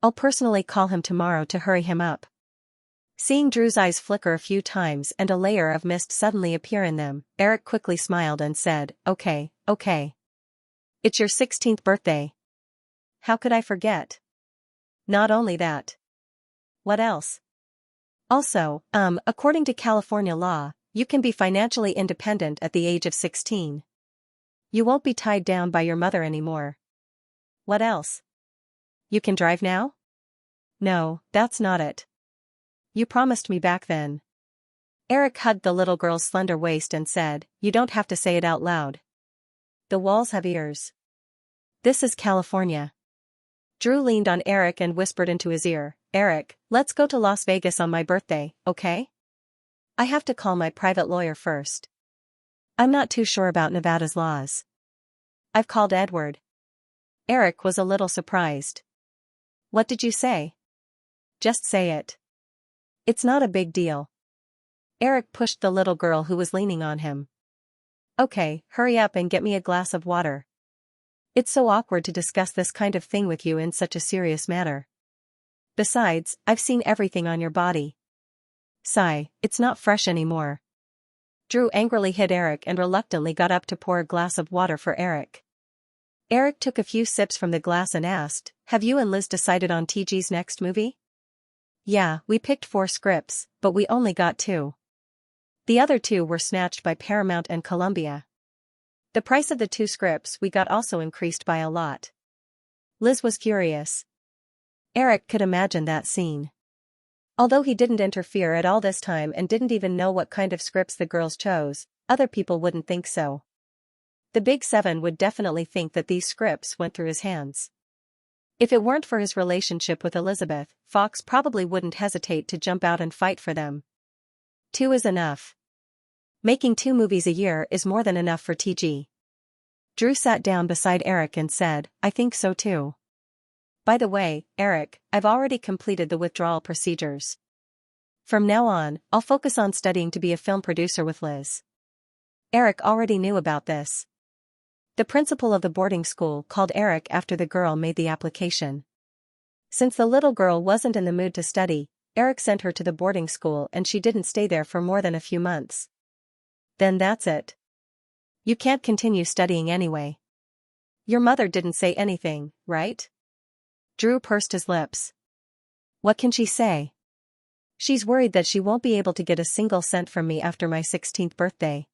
I'll personally call him tomorrow to hurry him up. Seeing Drew's eyes flicker a few times and a layer of mist suddenly appear in them, Eric quickly smiled and said, okay. It's your 16th birthday. How could I forget? Not only that. What else? Also, according to California law, you can be financially independent at the age of 16. You won't be tied down by your mother anymore. What else? You can drive now? No, that's not it. You promised me back then. Eric hugged the little girl's slender waist and said, you don't have to say it out loud. The walls have ears. This is California. Drew leaned on Eric and whispered into his ear, Eric, let's go to Las Vegas on my birthday, okay? I have to call my private lawyer first. I'm not too sure about Nevada's laws. I've called Edward. Eric was a little surprised. What did you say? Just say it. It's not a big deal. Eric pushed the little girl who was leaning on him. Okay, hurry up and get me a glass of water. It's so awkward to discuss this kind of thing with you in such a serious manner. Besides, I've seen everything on your body. Sigh, it's not fresh anymore. Drew angrily hit Eric and reluctantly got up to pour a glass of water for Eric. Eric took a few sips from the glass and asked, "Have you and Liz decided on TG's next movie?" "Yeah, we picked 4 scripts, but we only got 2. The other 2 were snatched by Paramount and Columbia. The price of the 2 scripts we got also increased by a lot." Liz was furious. Eric could imagine that scene. Although he didn't interfere at all this time and didn't even know what kind of scripts the girls chose, other people wouldn't think so. The Big Seven would definitely think that these scripts went through his hands. If it weren't for his relationship with Elizabeth, Fox probably wouldn't hesitate to jump out and fight for them. 2 is enough. Making 2 movies a year is more than enough for TG. Drew sat down beside Eric and said, "I think so too. By the way, Eric, I've already completed the withdrawal procedures. From now on, I'll focus on studying to be a film producer with Liz." Eric already knew about this. The principal of the boarding school called Eric after the girl made the application. Since the little girl wasn't in the mood to study, Eric sent her to the boarding school and she didn't stay there for more than a few months. "Then that's it. You can't continue studying anyway. Your mother didn't say anything, right?" Drew pursed his lips. "What can she say? She's worried that she won't be able to get a single cent from me after my 16th birthday.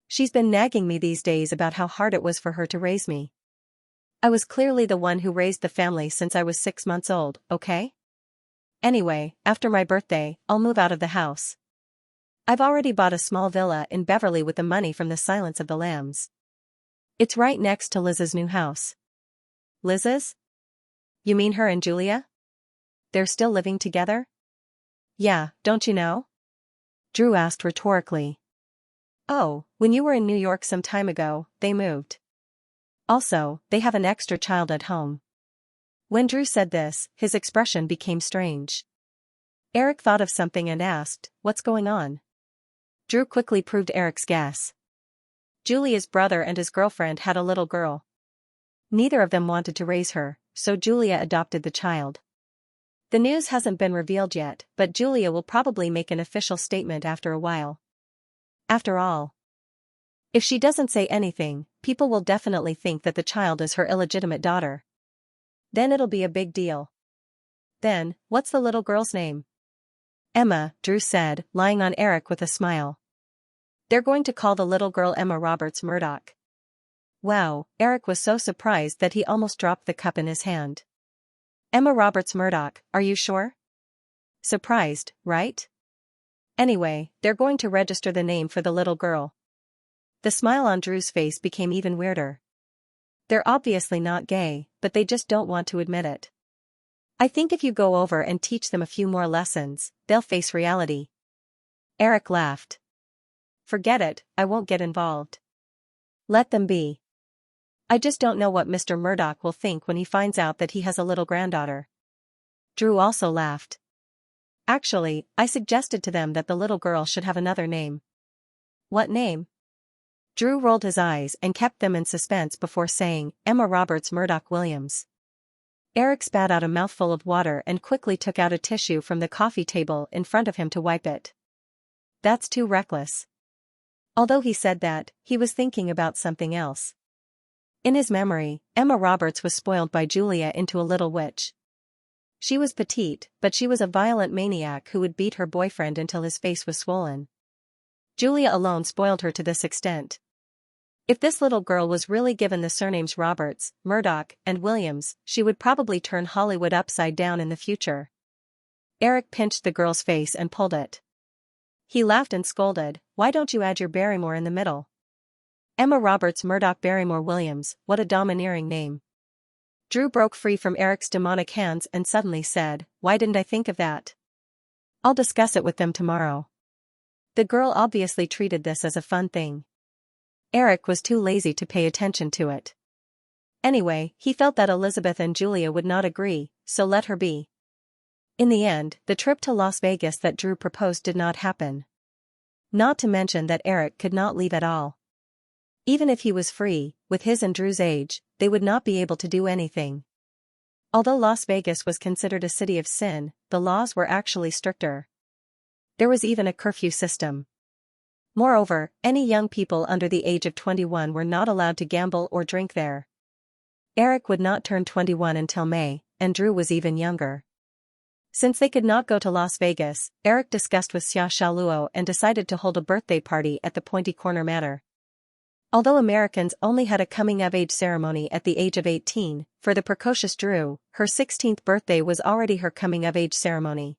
She's been nagging me these days about how hard it was for her to raise me. I was clearly the one who raised the family since I was 6 months old, okay? Anyway, after my birthday, I'll move out of the house. I've already bought a small villa in Beverly with the money from the Silence of the Lambs. It's right next to Liz's new house." "Liz's? You mean her and Julia? They're still living together?" "Yeah, don't you know?" Drew asked rhetorically. "Oh, when you were in New York some time ago, they moved. Also, they have an extra child at home." When Drew said this, his expression became strange. Eric thought of something and asked, "What's going on?" Drew quickly proved Eric's guess. Julia's brother and his girlfriend had a little girl. Neither of them wanted to raise her, so Julia adopted the child. The news hasn't been revealed yet, but Julia will probably make an official statement after a while. After all, if she doesn't say anything, people will definitely think that the child is her illegitimate daughter. Then it'll be a big deal. "Then, what's the little girl's name?" "Emma," Drew said, lying on Eric with a smile. "They're going to call the little girl Emma Roberts Murdoch." Wow, Eric was so surprised that he almost dropped the cup in his hand. "Emma Roberts Murdoch, are you sure?" Surprised, right? Anyway, they're going to register the name for the little girl. The smile on Drew's face became even weirder. They're obviously not gay, but they just don't want to admit it. "I think if you go over and teach them a few more lessons, they'll face reality." Eric laughed. "Forget it, I won't get involved. Let them be. I just don't know what Mr. Murdoch will think when he finds out that he has a little granddaughter." Drew also laughed. "Actually, I suggested to them that the little girl should have another name." "What name?" Drew rolled his eyes and kept them in suspense before saying, "Emma Roberts Murdoch Williams." Eric spat out a mouthful of water and quickly took out a tissue from the coffee table in front of him to wipe it. That's too reckless. Although he said that, he was thinking about something else. In his memory, Emma Roberts was spoiled by Julia into a little witch. She was petite, but she was a violent maniac who would beat her boyfriend until his face was swollen. Julia alone spoiled her to this extent. If this little girl was really given the surnames Roberts, Murdoch, and Williams, she would probably turn Hollywood upside down in the future. Eric pinched the girl's face and pulled it. He laughed and scolded, "Why don't you add your Barrymore in the middle? Emma Roberts Murdoch Barrymore Williams, what a domineering name." Drew broke free from Eric's demonic hands and suddenly said, "Why didn't I think of that? I'll discuss it with them tomorrow." The girl obviously treated this as a fun thing. Eric was too lazy to pay attention to it. Anyway, he felt that Elizabeth and Julia would not agree, so let her be. In the end, the trip to Las Vegas that Drew proposed did not happen. Not to mention that Eric could not leave at all. Even if he was free, with his and Drew's age, they would not be able to do anything. Although Las Vegas was considered a city of sin, the laws were actually stricter. There was even a curfew system. Moreover, any young people under the age of 21 were not allowed to gamble or drink there. Eric would not turn 21 until May, and Drew was even younger. Since they could not go to Las Vegas, Eric discussed with Xiaxia and decided to hold a birthday party at the Pointy Corner Manor. Although Americans only had a coming-of-age ceremony at the age of 18, for the precocious Drew, her 16th birthday was already her coming-of-age ceremony.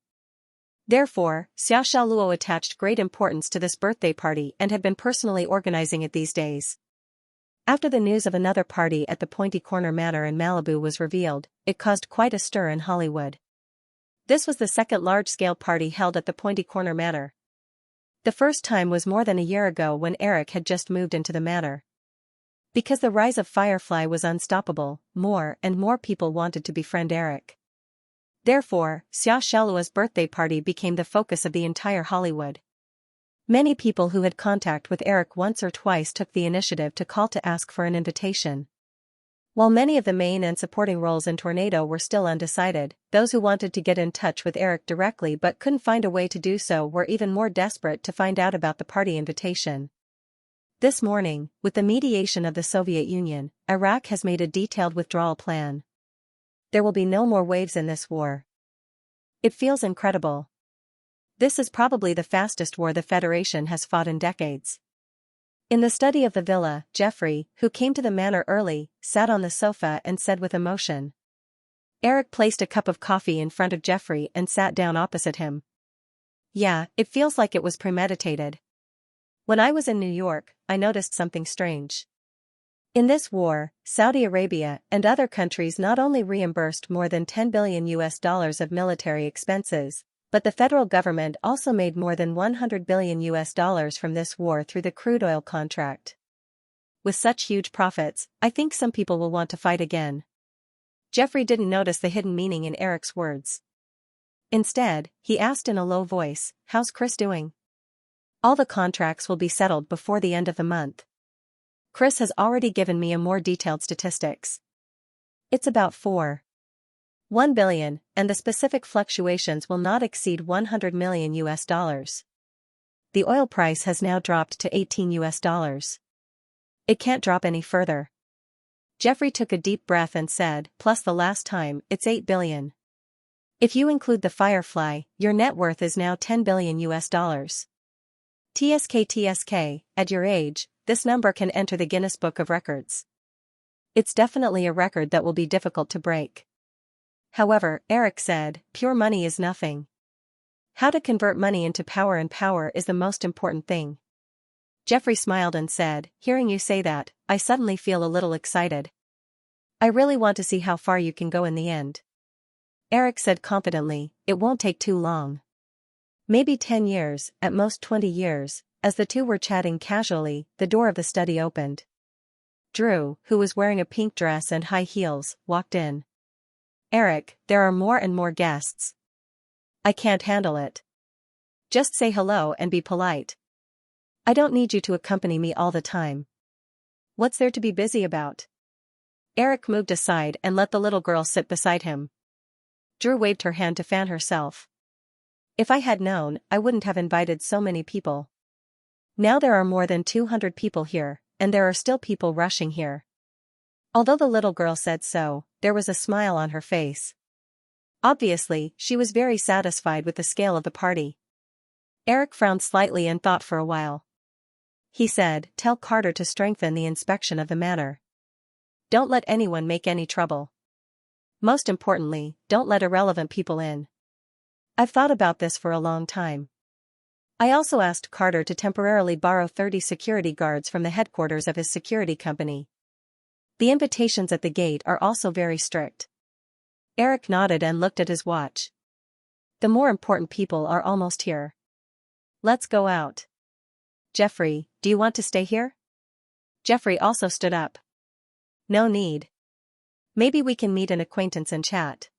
Therefore, Xiaxia attached great importance to this birthday party and had been personally organizing it these days. After the news of another party at the Pointy Corner Manor in Malibu was revealed, it caused quite a stir in Hollywood. This was the second large-scale party held at the Pointy Corner Manor. The first time was more than a year ago when Eric had just moved into the manor. Because the rise of Firefly was unstoppable, more and more people wanted to befriend Eric. Therefore, Xiaxia's birthday party became the focus of the entire Hollywood. Many people who had contact with Eric once or twice took the initiative to call to ask for an invitation. While many of the main and supporting roles in Tornado were still undecided, those who wanted to get in touch with Eric directly but couldn't find a way to do so were even more desperate to find out about the party invitation. This morning, with the mediation of the Soviet Union, Iraq has made a detailed withdrawal plan. There will be no more waves in this war. It feels incredible. This is probably the fastest war the Federation has fought in decades. In the study of the villa, Jeffrey, who came to the manor early, sat on the sofa and said with emotion. Eric placed a cup of coffee in front of Jeffrey and sat down opposite him. Yeah, it feels like it was premeditated. When I was in New York, I noticed something strange. In this war, Saudi Arabia and other countries not only reimbursed more than $10 billion of military expenses, but the federal government also made more than $100 billion from this war through the crude oil contract. With such huge profits, I think some people will want to fight again. Jeffrey didn't notice the hidden meaning in Eric's words. Instead, he asked in a low voice, "How's Chris doing?" All the contracts will be settled before the end of the month. Chris has already given me a more detailed statistics. It's about $1 billion, and the specific fluctuations will not exceed $100 million. The oil price has now dropped to $18. It can't drop any further. Jeffrey took a deep breath and said, plus the last time, it's $8 billion. If you include the Firefly, your net worth is now $10 billion. TSK, at your age, this number can enter the Guinness Book of Records. It's definitely a record that will be difficult to break. However, Eric said, pure money is nothing. How to convert money into power, and power is the most important thing. Jeffrey smiled and said, hearing you say that, I suddenly feel a little excited. I really want to see how far you can go in the end. Eric said confidently, it won't take too long. Maybe 10 years, at most 20 years. As the two were chatting casually, the door of the study opened. Drew, who was wearing a pink dress and high heels, walked in. Eric, there are more and more guests. I can't handle it. Just say hello and be polite. I don't need you to accompany me all the time. What's there to be busy about? Eric moved aside and let the little girl sit beside him. Drew waved her hand to fan herself. If I had known, I wouldn't have invited so many people. Now there are more than 200 people here, and there are still people rushing here. Although the little girl said so, there was a smile on her face. Obviously, she was very satisfied with the scale of the party. Eric frowned slightly and thought for a while. He said, tell Carter to strengthen the inspection of the manor. Don't let anyone make any trouble. Most importantly, don't let irrelevant people in. I've thought about this for a long time. I also asked Carter to temporarily borrow 30 security guards from the headquarters of his security company. The invitations at the gate are also very strict. Eric nodded and looked at his watch. The more important people are almost here. Let's go out. Jeffrey, do you want to stay here? Jeffrey also stood up. No need. Maybe we can meet an acquaintance and chat.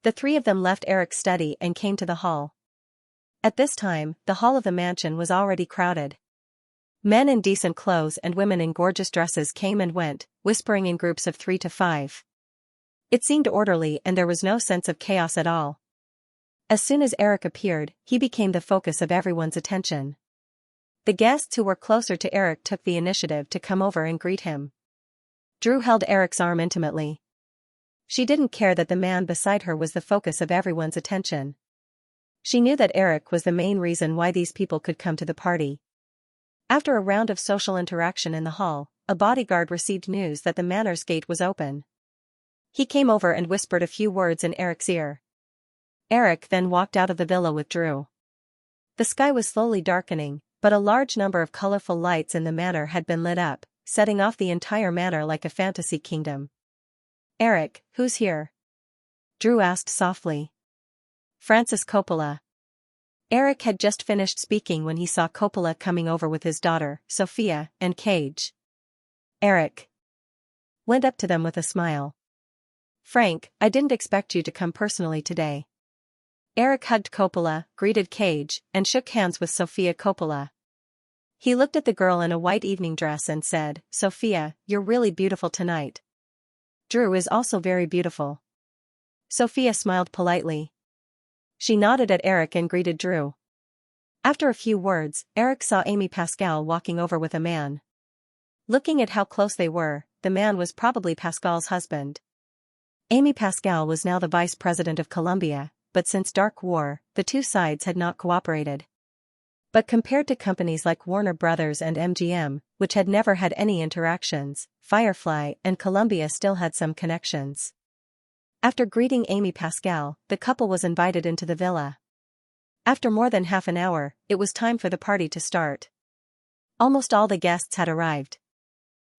The three of them left Eric's study and came to the hall. At this time, the hall of the mansion was already crowded. Men in decent clothes and women in gorgeous dresses came and went, whispering in groups of 3 to 5. It seemed orderly and there was no sense of chaos at all. As soon as Eric appeared, he became the focus of everyone's attention. The guests who were closer to Eric took the initiative to come over and greet him. Drew held Eric's arm intimately. She didn't care that the man beside her was the focus of everyone's attention. She knew that Eric was the main reason why these people could come to the party. After a round of social interaction in the hall, a bodyguard received news that the Manor's gate was open. He came over and whispered a few words in Eric's ear. Eric then walked out of the villa with Drew. The sky was slowly darkening, but a large number of colorful lights in the manor had been lit up, setting off the entire manor like a fantasy kingdom. Eric, who's here? Drew asked softly. Francis Coppola. Eric had just finished speaking when he saw Coppola coming over with his daughter, Sophia, and Cage. Eric went up to them with a smile. Frank, I didn't expect you to come personally today. Eric hugged Coppola, greeted Cage, and shook hands with Sophia Coppola. He looked at the girl in a white evening dress and said, Sophia, you're really beautiful tonight. Drew is also very beautiful. Sophia smiled politely. She nodded at Eric and greeted Drew. After a few words, Eric saw Amy Pascal walking over with a man. Looking at how close they were, the man was probably Pascal's husband. Amy Pascal was now the vice president of Colombia, but since Dark War, the two sides had not cooperated. But compared to companies like Warner Brothers and MGM, which had never had any interactions, Firefly and Columbia still had some connections. After greeting Amy Pascal, the couple was invited into the villa. After more than half an hour, it was time for the party to start. Almost all the guests had arrived.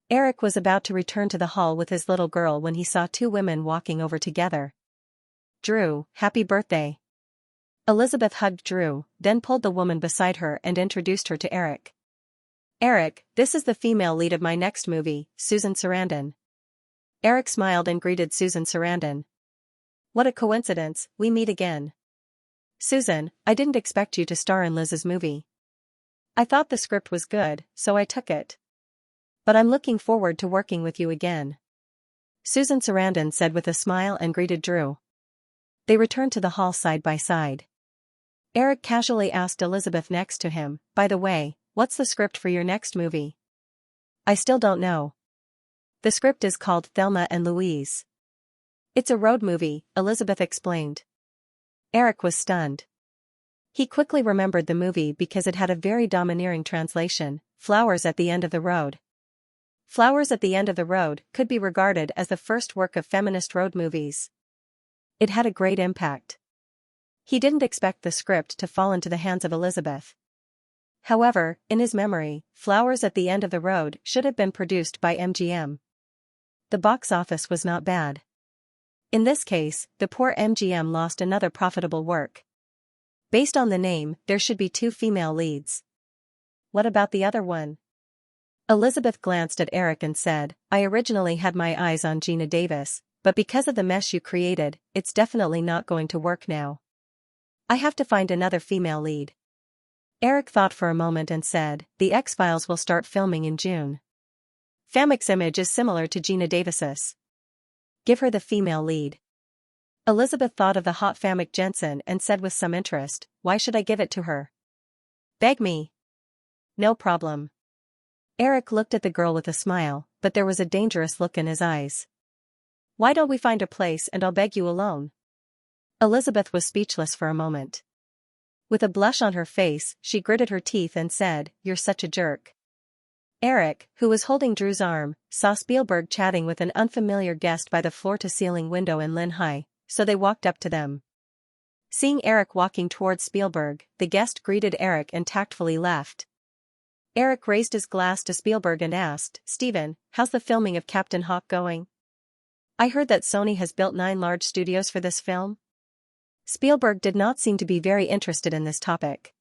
Eric was about to return to the hall with his little girl when he saw two women walking over together. Drew, happy birthday. Elizabeth hugged Drew, then pulled the woman beside her and introduced her to Eric. Eric, this is the female lead of my next movie, Susan Sarandon. Eric smiled and greeted Susan Sarandon. What a coincidence, we meet again. Susan, I didn't expect you to star in Liz's movie. I thought the script was good, so I took it. But I'm looking forward to working with you again. Susan Sarandon said with a smile and greeted Drew. They returned to the hall side by side. Eric casually asked Elizabeth next to him, by the way, what's the script for your next movie? I still don't know. The script is called Thelma and Louise. It's a road movie, Elizabeth explained. Eric was stunned. He quickly remembered the movie because it had a very domineering translation, Flowers at the End of the Road. Flowers at the End of the Road could be regarded as the first work of feminist road movies. It had a great impact. He didn't expect the script to fall into the hands of Elizabeth. However, in his memory, Flowers at the End of the Road should have been produced by MGM. The box office was not bad. In this case, the poor MGM lost another profitable work. Based on the name, there should be two female leads. What about the other one? Elizabeth glanced at Eric and said, I originally had my eyes on Gina Davis, but because of the mess you created, it's definitely not going to work now. I have to find another female lead. Eric thought for a moment and said, The X-Files will start filming in June. Famke's image is similar to Gina Davis's. Give her the female lead. Elizabeth thought of the hot Famke Jensen and said with some interest, Why should I give it to her? Beg me. No problem. Eric looked at the girl with a smile, but there was a dangerous look in his eyes. Why don't we find a place and I'll beg you alone? Elizabeth was speechless for a moment. With a blush on her face, she gritted her teeth and said, You're such a jerk. Eric, who was holding Drew's arm, saw Spielberg chatting with an unfamiliar guest by the floor-to-ceiling window in Lynn High, so they walked up to them. Seeing Eric walking towards Spielberg, the guest greeted Eric and tactfully left. Eric raised his glass to Spielberg and asked, Steven, how's the filming of Captain Hawk going? I heard that Sony has built 9 large studios for this film. Spielberg did not seem to be very interested in this topic.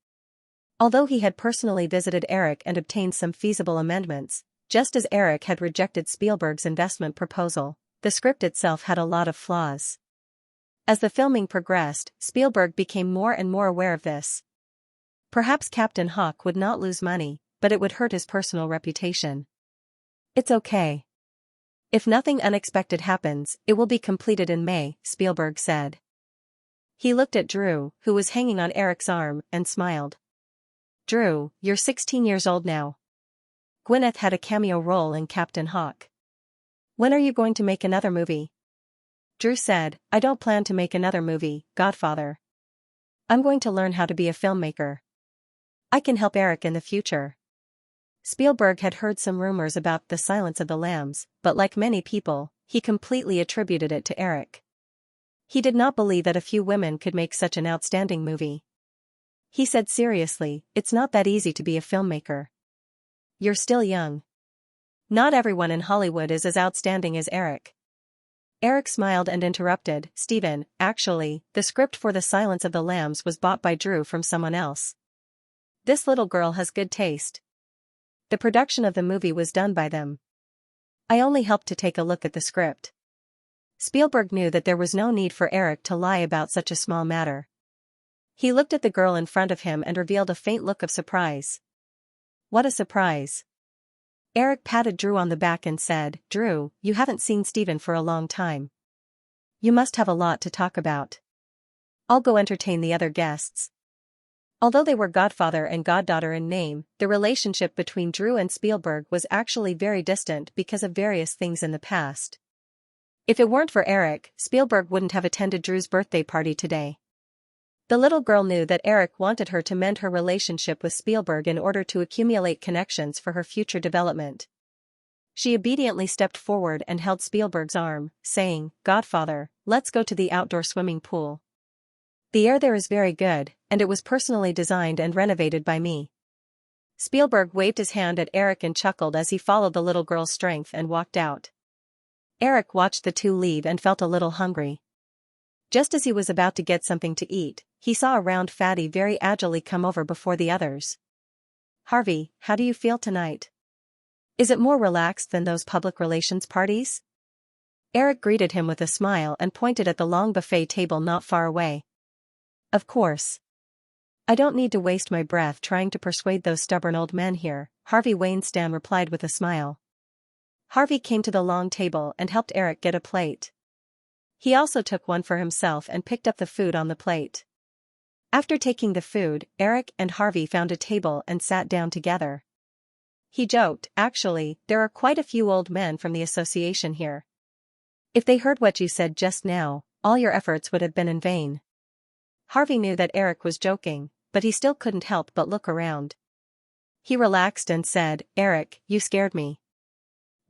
Although he had personally visited Eric and obtained some feasible amendments, just as Eric had rejected Spielberg's investment proposal, the script itself had a lot of flaws. As the filming progressed, Spielberg became more and more aware of this. Perhaps Captain Hawk would not lose money, but it would hurt his personal reputation. It's okay. If nothing unexpected happens, it will be completed in May, Spielberg said. He looked at Drew, who was hanging on Eric's arm, and smiled. Drew, you're 16 years old now. Gwyneth had a cameo role in Captain Hawk. When are you going to make another movie? Drew said, I don't plan to make another movie, Godfather. I'm going to learn how to be a filmmaker. I can help Eric in the future. Spielberg had heard some rumors about The Silence of the Lambs, but like many people, he completely attributed it to Eric. He did not believe that a few women could make such an outstanding movie. He said seriously, it's not that easy to be a filmmaker. You're still young. Not everyone in Hollywood is as outstanding as Eric. Eric smiled and interrupted, Stephen, actually, the script for The Silence of the Lambs was bought by Drew from someone else. This little girl has good taste. The production of the movie was done by them. I only helped to take a look at the script. Spielberg knew that there was no need for Eric to lie about such a small matter. He looked at the girl in front of him and revealed a faint look of surprise. What a surprise. Eric patted Drew on the back and said, Drew, you haven't seen Stephen for a long time. You must have a lot to talk about. I'll go entertain the other guests. Although they were godfather and goddaughter in name, the relationship between Drew and Spielberg was actually very distant because of various things in the past. If it weren't for Eric, Spielberg wouldn't have attended Drew's birthday party today. The little girl knew that Eric wanted her to mend her relationship with Spielberg in order to accumulate connections for her future development. She obediently stepped forward and held Spielberg's arm, saying, Godfather, let's go to the outdoor swimming pool. The air there is very good, and it was personally designed and renovated by me. Spielberg waved his hand at Eric and chuckled as he followed the little girl's strength and walked out. Eric watched the two leave and felt a little hungry. Just as he was about to get something to eat, he saw a round fatty very agilely come over before the others. Harvey, how do you feel tonight? Is it more relaxed than those public relations parties? Eric greeted him with a smile and pointed at the long buffet table not far away. Of course. I don't need to waste my breath trying to persuade those stubborn old men here, Harvey Weinstein replied with a smile. Harvey came to the long table and helped Eric get a plate. He also took one for himself and picked up the food on the plate. After taking the food, Eric and Harvey found a table and sat down together. He joked, actually, there are quite a few old men from the association here. If they heard what you said just now, all your efforts would have been in vain. Harvey knew that Eric was joking, but he still couldn't help but look around. He relaxed and said, Eric, you scared me.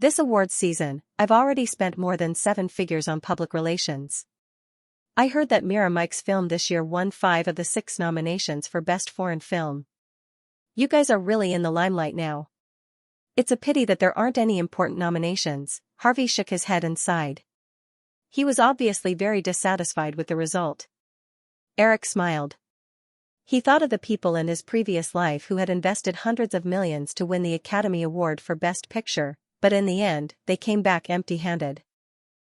This awards season, I've already spent more than 7 figures on public relations. I heard that Mira Mike's film this year won 5 of the 6 nominations for Best Foreign Film. You guys are really in the limelight now. It's a pity that there aren't any important nominations. Harvey shook his head and sighed. He was obviously very dissatisfied with the result. Eric smiled. He thought of the people in his previous life who had invested hundreds of millions to win the Academy Award for Best Picture, but in the end, they came back empty-handed.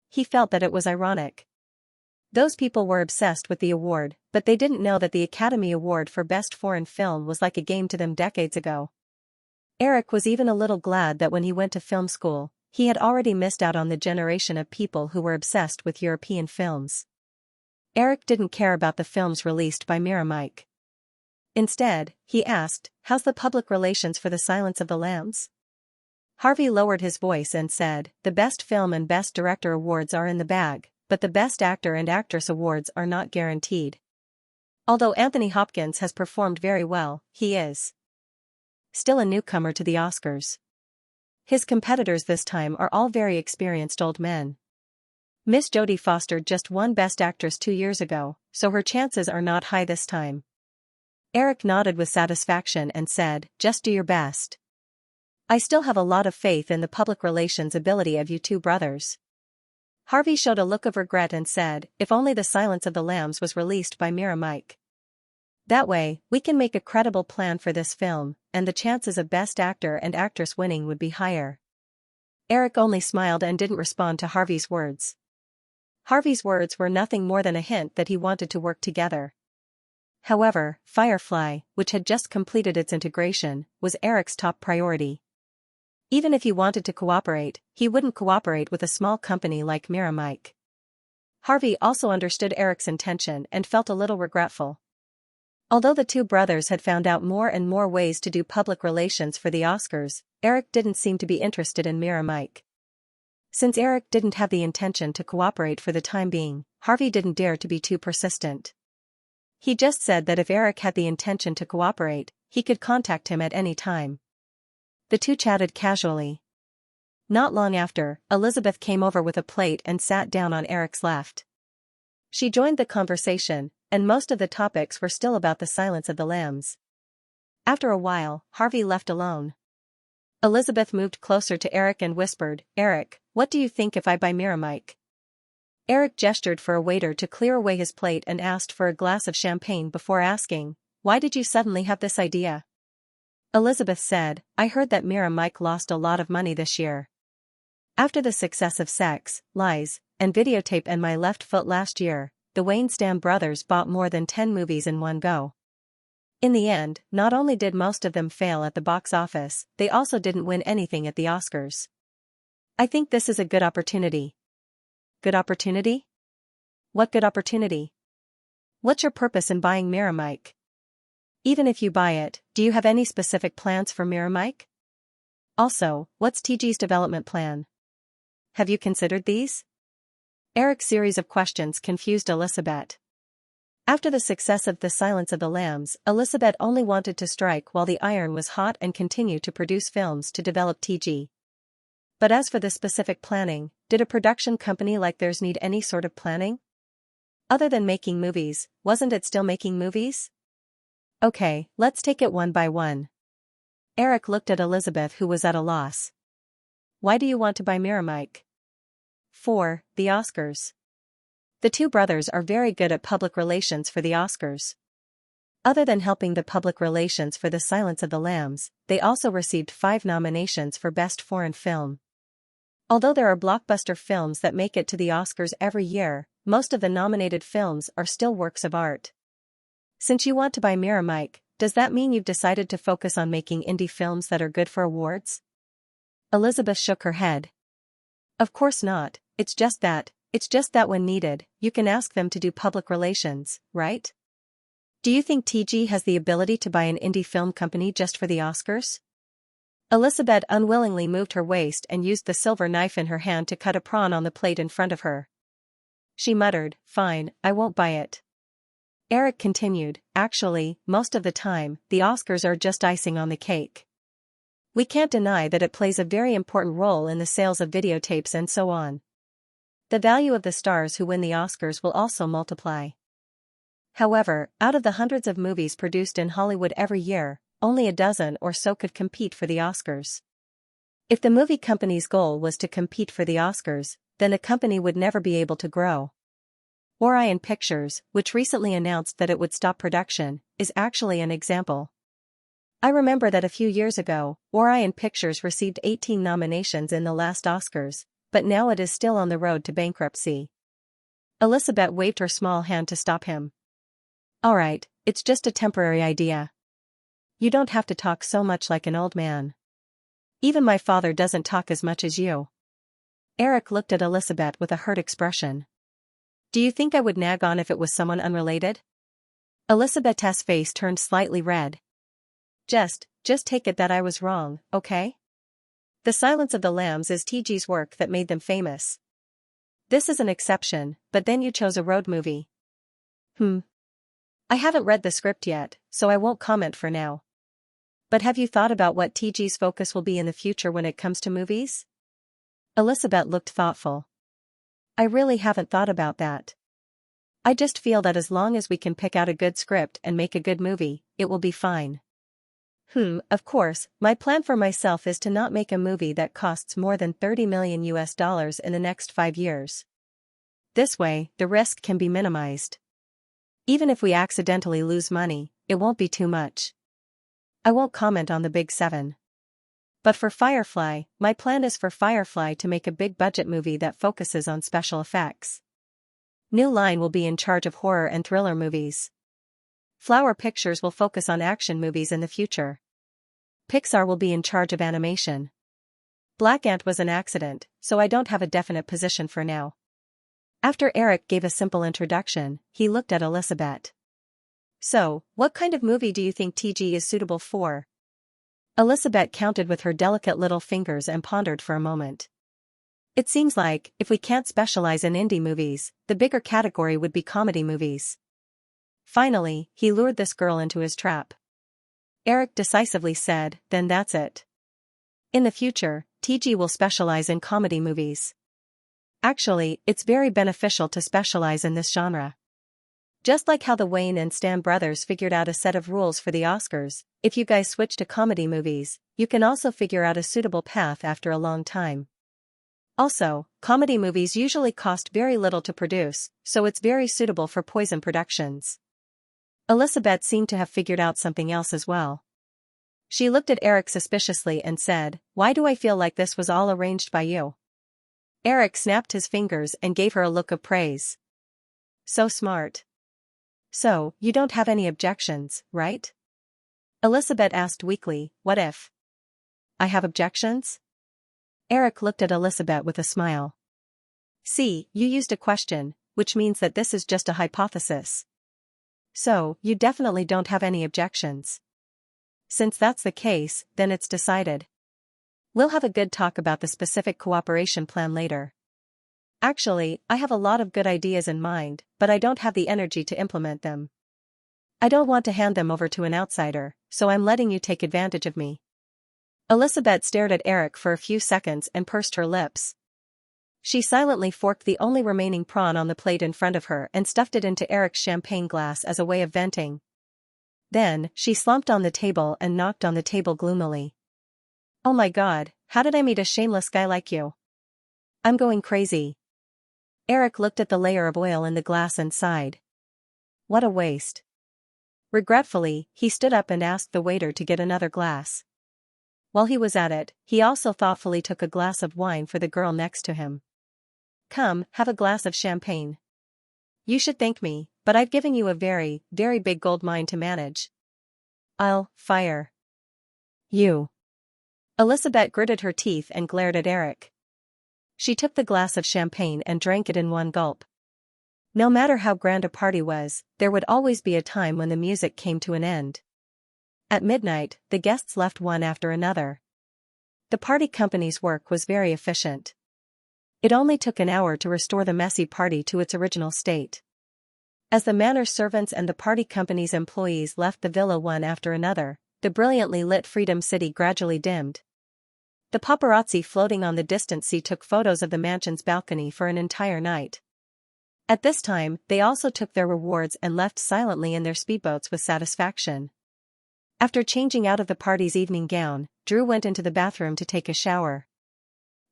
He felt that it was ironic. Those people were obsessed with the award, but they didn't know that the Academy Award for Best Foreign Film was like a game to them decades ago. Eric was even a little glad that when he went to film school, he had already missed out on the generation of people who were obsessed with European films. Eric didn't care about the films released by Mira Mike. Instead, he asked, how's the public relations for The Silence of the Lambs? Harvey lowered his voice and said, the Best Film and Best Director awards are in the bag, but the Best Actor and Actress awards are not guaranteed. Although Anthony Hopkins has performed very well, he is still a newcomer to the Oscars. His competitors this time are all very experienced old men. Miss Jodie Foster just won Best Actress 2 years ago, so her chances are not high this time. Eric nodded with satisfaction and said, just do your best. I still have a lot of faith in the public relations ability of you two brothers. Harvey showed a look of regret and said, if only The Silence of the Lambs was released by Mira Mike. That way, we can make a credible plan for this film, and the chances of Best Actor and Actress winning would be higher. Eric only smiled and didn't respond to Harvey's words. Harvey's words were nothing more than a hint that he wanted to work together. However, Firefly, which had just completed its integration, was Eric's top priority. Even if he wanted to cooperate, he wouldn't cooperate with a small company like Miramike. Harvey also understood Eric's intention and felt a little regretful. Although the two brothers had found out more and more ways to do public relations for the Oscars, Eric didn't seem to be interested in Miramike. Since Eric didn't have the intention to cooperate for the time being, Harvey didn't dare to be too persistent. He just said that if Eric had the intention to cooperate, he could contact him at any time. The two chatted casually. Not long after, Elizabeth came over with a plate and sat down on Eric's left. She joined the conversation, and most of the topics were still about the Silence of the Lambs. After a while, Harvey left alone. Elizabeth moved closer to Eric and whispered, "Eric, what do you think if I buy Miramike?" Eric gestured for a waiter to clear away his plate and asked for a glass of champagne before asking, "Why did you suddenly have this idea?" Elizabeth said, "I heard that Miramike lost a lot of money this year. After the success of Sex, Lies, and Videotape and My Left Foot last year, the Waynestam brothers bought more than 10 movies in one go. In the end, not only did most of them fail at the box office, they also didn't win anything at the Oscars. I think this is a good opportunity." Good opportunity? What good opportunity? What's your purpose in buying Miramike? Even if you buy it, do you have any specific plans for Miramike? Also, what's TG's development plan? Have you considered these? Eric's series of questions confused Elizabeth. After the success of The Silence of the Lambs, Elizabeth only wanted to strike while the iron was hot and continue to produce films to develop TG. But as for the specific planning, did a production company like theirs need any sort of planning? Other than making movies, wasn't it still making movies? Okay, let's take it one by one. Eric looked at Elizabeth, who was at a loss. Why do you want to buy Miramike? For the Oscars. The two brothers are very good at public relations for the Oscars. Other than helping the public relations for The Silence of the Lambs, they also received 5 nominations for Best Foreign Film. Although there are blockbuster films that make it to the Oscars every year, most of the nominated films are still works of art. Since you want to buy Miramike, does that mean you've decided to focus on making indie films that are good for awards? Elizabeth shook her head. Of course not, it's just that when needed, you can ask them to do public relations, right? Do you think TG has the ability to buy an indie film company just for the Oscars? Elizabeth unwillingly moved her waist and used the silver knife in her hand to cut a prawn on the plate in front of her. She muttered, "Fine, I won't buy it." Eric continued, "Actually, most of the time, the Oscars are just icing on the cake. We can't deny that it plays a very important role in the sales of videotapes and so on. The value of the stars who win the Oscars will also multiply. However, out of the hundreds of movies produced in Hollywood every year, only a dozen or so could compete for the Oscars. If the movie company's goal was to compete for the Oscars, then the company would never be able to grow. Orion Pictures, which recently announced that it would stop production, is actually an example. I remember that a few years ago, Orion Pictures received 18 nominations in the last Oscars, but now it is still on the road to bankruptcy." Elizabeth waved her small hand to stop him. "Alright, it's just a temporary idea. You don't have to talk so much like an old man. Even my father doesn't talk as much as you." Eric looked at Elizabeth with a hurt expression. "Do you think I would nag on if it was someone unrelated?" Elizabeth's face turned slightly red. Just take it that I was wrong, okay? The Silence of the Lambs is TG's work that made them famous. This is an exception, but then you chose a road movie. I haven't read the script yet, so I won't comment for now. But have you thought about what TG's focus will be in the future when it comes to movies? Elizabeth looked thoughtful. I really haven't thought about that. I just feel that as long as we can pick out a good script and make a good movie, it will be fine. Of course, my plan for myself is to not make a movie that costs more than $30 million in the next 5 years. This way, the risk can be minimized. Even if we accidentally lose money, it won't be too much. I won't comment on the Big 7. But for Firefly, my plan is for Firefly to make a big budget movie that focuses on special effects. New Line will be in charge of horror and thriller movies. Flower Pictures will focus on action movies in the future. Pixar will be in charge of animation. Black Ant was an accident, so I don't have a definite position for now. After Eric gave a simple introduction, he looked at Elizabeth. So, what kind of movie do you think TG is suitable for? Elizabeth counted with her delicate little fingers and pondered for a moment. It seems like, if we can't specialize in indie movies, the bigger category would be comedy movies. Finally, he lured this girl into his trap. Eric decisively said, then that's it. In the future, TG will specialize in comedy movies. Actually, it's very beneficial to specialize in this genre. Just like how the Wayne and Stan brothers figured out a set of rules for the Oscars, if you guys switch to comedy movies, you can also figure out a suitable path after a long time. Also, comedy movies usually cost very little to produce, so it's very suitable for Poison Productions. Elizabeth seemed to have figured out something else as well. She looked at Eric suspiciously and said, "Why do I feel like this was all arranged by you?" Eric snapped his fingers and gave her a look of praise. So smart. So, you don't have any objections, right? Elizabeth asked weakly, what if I have objections? Eric looked at Elizabeth with a smile. See, you used a question, which means that this is just a hypothesis. So, you definitely don't have any objections. Since that's the case, then it's decided. We'll have a good talk about the specific cooperation plan later. Actually, I have a lot of good ideas in mind, but I don't have the energy to implement them. I don't want to hand them over to an outsider, so I'm letting you take advantage of me. Elizabeth stared at Eric for a few seconds and pursed her lips. She silently forked the only remaining prawn on the plate in front of her and stuffed it into Eric's champagne glass as a way of venting. Then, she slumped on the table and knocked on the table gloomily. Oh my God, how did I meet a shameless guy like you? I'm going crazy. Eric looked at the layer of oil in the glass and sighed. What a waste. Regretfully, he stood up and asked the waiter to get another glass. While he was at it, he also thoughtfully took a glass of wine for the girl next to him. Come, have a glass of champagne. You should thank me, but I've given you a very, very big gold mine to manage. I'll fire you. Elizabeth gritted her teeth and glared at Eric. She took the glass of champagne and drank it in one gulp. No matter how grand a party was, there would always be a time when the music came to an end. At midnight, the guests left one after another. The party company's work was very efficient. It only took an hour to restore the messy party to its original state. As the manor servants and the party company's employees left the villa one after another, the brilliantly lit Freedom City gradually dimmed. The paparazzi floating on the distant sea took photos of the mansion's balcony for an entire night. At this time, they also took their rewards and left silently in their speedboats with satisfaction. After changing out of the party's evening gown, Drew went into the bathroom to take a shower.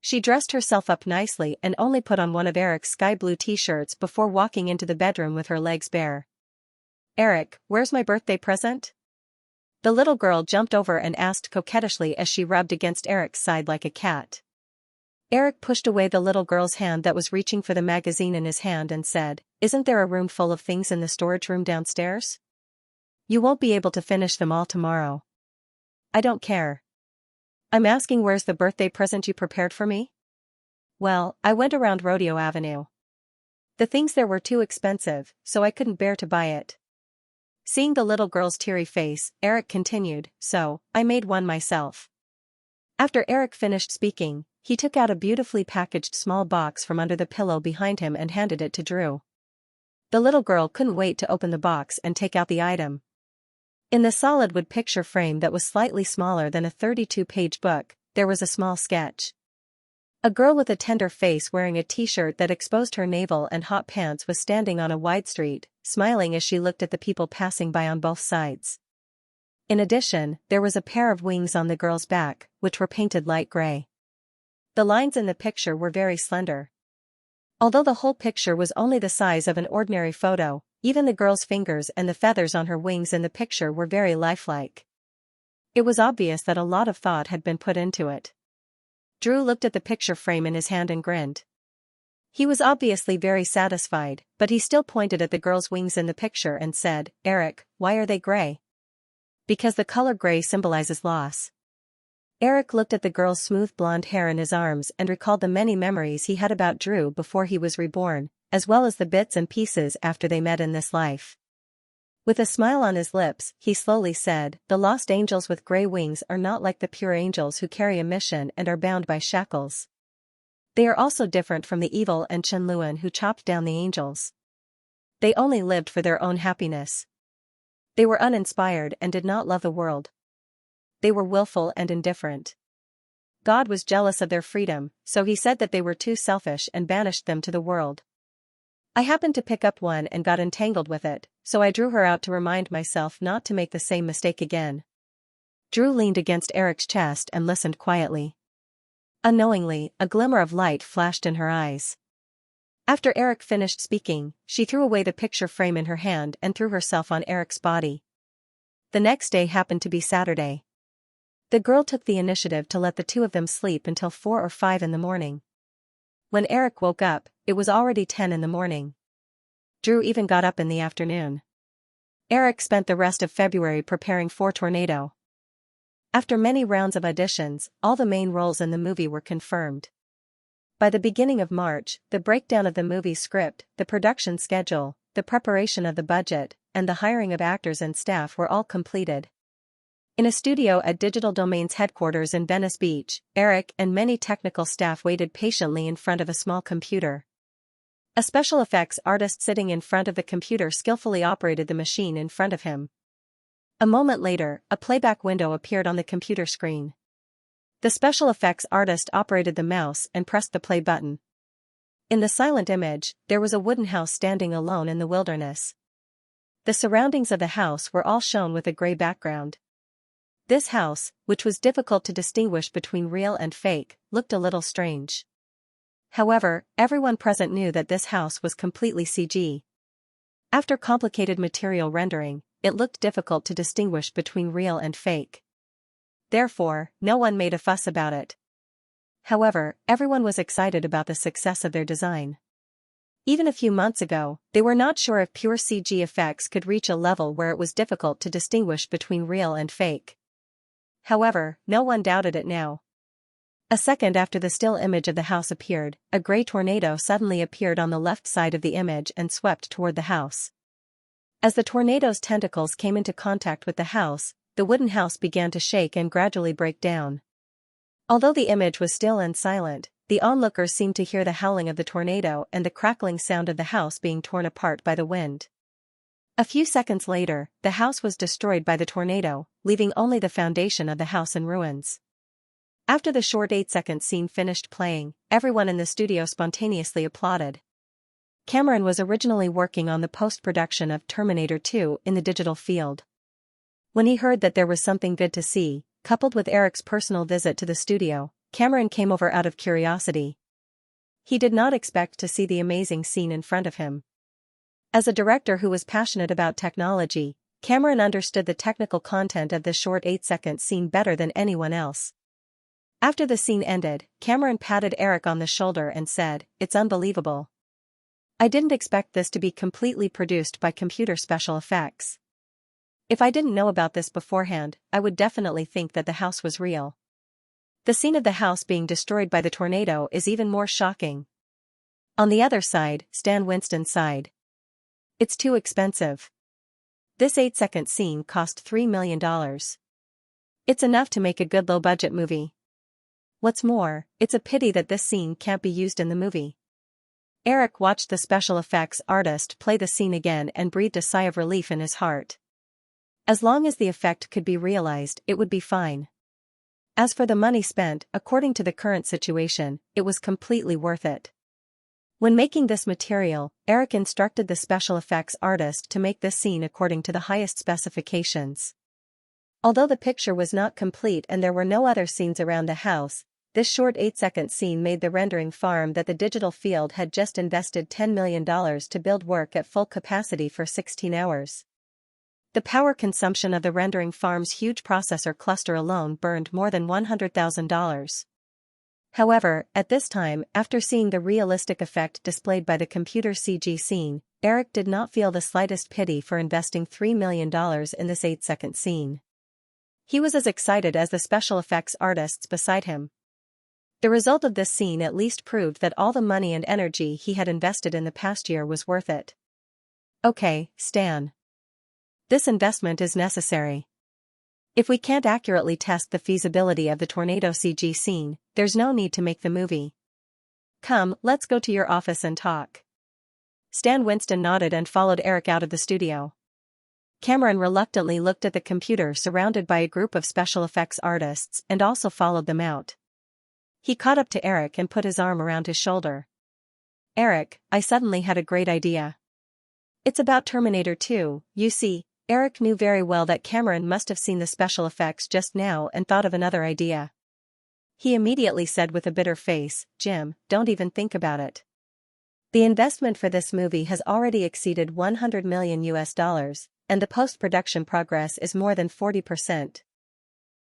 She dressed herself up nicely and only put on one of Eric's sky blue t-shirts before walking into the bedroom with her legs bare. Eric, where's my birthday present? The little girl jumped over and asked coquettishly as she rubbed against Eric's side like a cat. Eric pushed away the little girl's hand that was reaching for the magazine in his hand and said, "Isn't there a room full of things in the storage room downstairs? You won't be able to finish them all tomorrow." I don't care. I'm asking where's the birthday present you prepared for me? Well, I went around Rodeo Avenue. The things there were too expensive, so I couldn't bear to buy it. Seeing the little girl's teary face, Eric continued, so, I made one myself. After Eric finished speaking, he took out a beautifully packaged small box from under the pillow behind him and handed it to Drew. The little girl couldn't wait to open the box and take out the item. In the solid wood picture frame that was slightly smaller than a 32-page book, there was a small sketch. A girl with a tender face wearing a t-shirt that exposed her navel and hot pants was standing on a wide street, smiling as she looked at the people passing by on both sides. In addition, there was a pair of wings on the girl's back, which were painted light gray. The lines in the picture were very slender. Although the whole picture was only the size of an ordinary photo, even the girl's fingers and the feathers on her wings in the picture were very lifelike. It was obvious that a lot of thought had been put into it. Drew looked at the picture frame in his hand and grinned. He was obviously very satisfied, but he still pointed at the girl's wings in the picture and said, "Eric, why are they gray?" "Because the color gray symbolizes loss." Eric looked at the girl's smooth blonde hair in his arms and recalled the many memories he had about Drew before he was reborn, as well as the bits and pieces after they met in this life. With a smile on his lips, he slowly said, "The lost angels with gray wings are not like the pure angels who carry a mission and are bound by shackles. They are also different from the evil and Chenluan who chopped down the angels. They only lived for their own happiness. They were uninspired and did not love the world. They were willful and indifferent. God was jealous of their freedom, so he said that they were too selfish and banished them to the world. I happened to pick up one and got entangled with it, so I drew her out to remind myself not to make the same mistake again." Drew leaned against Eric's chest and listened quietly. Unknowingly, a glimmer of light flashed in her eyes. After Eric finished speaking, she threw away the picture frame in her hand and threw herself on Eric's body. The next day happened to be Saturday. The girl took the initiative to let the two of them sleep until 4 or 5 in the morning. When Eric woke up, it was already 10 in the morning. Drew even got up in the afternoon. Eric spent the rest of February preparing for Tornado. After many rounds of auditions, all the main roles in the movie were confirmed. By the beginning of March, the breakdown of the movie's script, the production schedule, the preparation of the budget, and the hiring of actors and staff were all completed. In a studio at Digital Domain's headquarters in Venice Beach, Eric and many technical staff waited patiently in front of a small computer. A special effects artist sitting in front of the computer skillfully operated the machine in front of him. A moment later, a playback window appeared on the computer screen. The special effects artist operated the mouse and pressed the play button. In the silent image, there was a wooden house standing alone in the wilderness. The surroundings of the house were all shown with a gray background. This house, which was difficult to distinguish between real and fake, looked a little strange. However, everyone present knew that this house was completely CG. After complicated material rendering, it looked difficult to distinguish between real and fake. Therefore, no one made a fuss about it. However, everyone was excited about the success of their design. Even a few months ago, they were not sure if pure CG effects could reach a level where it was difficult to distinguish between real and fake. However, no one doubted it now. A second after the still image of the house appeared, a gray tornado suddenly appeared on the left side of the image and swept toward the house. As the tornado's tentacles came into contact with the house, the wooden house began to shake and gradually break down. Although the image was still and silent, the onlookers seemed to hear the howling of the tornado and the crackling sound of the house being torn apart by the wind. A few seconds later, the house was destroyed by the tornado, leaving only the foundation of the house in ruins. After the short 8-second scene finished playing, everyone in the studio spontaneously applauded. Cameron was originally working on the post-production of Terminator 2 in the digital field. When he heard that there was something good to see, coupled with Eric's personal visit to the studio, Cameron came over out of curiosity. He did not expect to see the amazing scene in front of him. As a director who was passionate about technology, Cameron understood the technical content of the short 8-second scene better than anyone else. After the scene ended, Cameron patted Eric on the shoulder and said, "It's unbelievable. I didn't expect this to be completely produced by computer special effects. If I didn't know about this beforehand, I would definitely think that the house was real." The scene of the house being destroyed by the tornado is even more shocking. On the other side, Stan Winston sighed. "It's too expensive. This 8-second scene cost $3 million. It's enough to make a good low-budget movie. What's more, it's a pity that this scene can't be used in the movie." Eric watched the special effects artist play the scene again and breathed a sigh of relief in his heart. As long as the effect could be realized, it would be fine. As for the money spent, according to the current situation, it was completely worth it. When making this material, Eric instructed the special effects artist to make this scene according to the highest specifications. Although the picture was not complete and there were no other scenes around the house, this short 8-second scene made the rendering farm that the digital field had just invested $10 million to build work at full capacity for 16 hours. The power consumption of the rendering farm's huge processor cluster alone burned more than $100,000. However, at this time, after seeing the realistic effect displayed by the computer CG scene, Eric did not feel the slightest pity for investing $3 million in this 8-second scene. He was as excited as the special effects artists beside him. The result of this scene at least proved that all the money and energy he had invested in the past year was worth it. Okay, Stan. This investment is necessary. If we can't accurately test the feasibility of the tornado CG scene, there's no need to make the movie. Come, let's go to your office and talk. Stan Winston nodded and followed Eric out of the studio. Cameron reluctantly looked at the computer surrounded by a group of special effects artists and also followed them out. He caught up to Eric and put his arm around his shoulder. Eric, I suddenly had a great idea. It's about Terminator 2, you see. Eric knew very well that Cameron must have seen the special effects just now and thought of another idea. He immediately said with a bitter face, Jim, don't even think about it. The investment for this movie has already exceeded $100 million, and the post-production progress is more than 40%.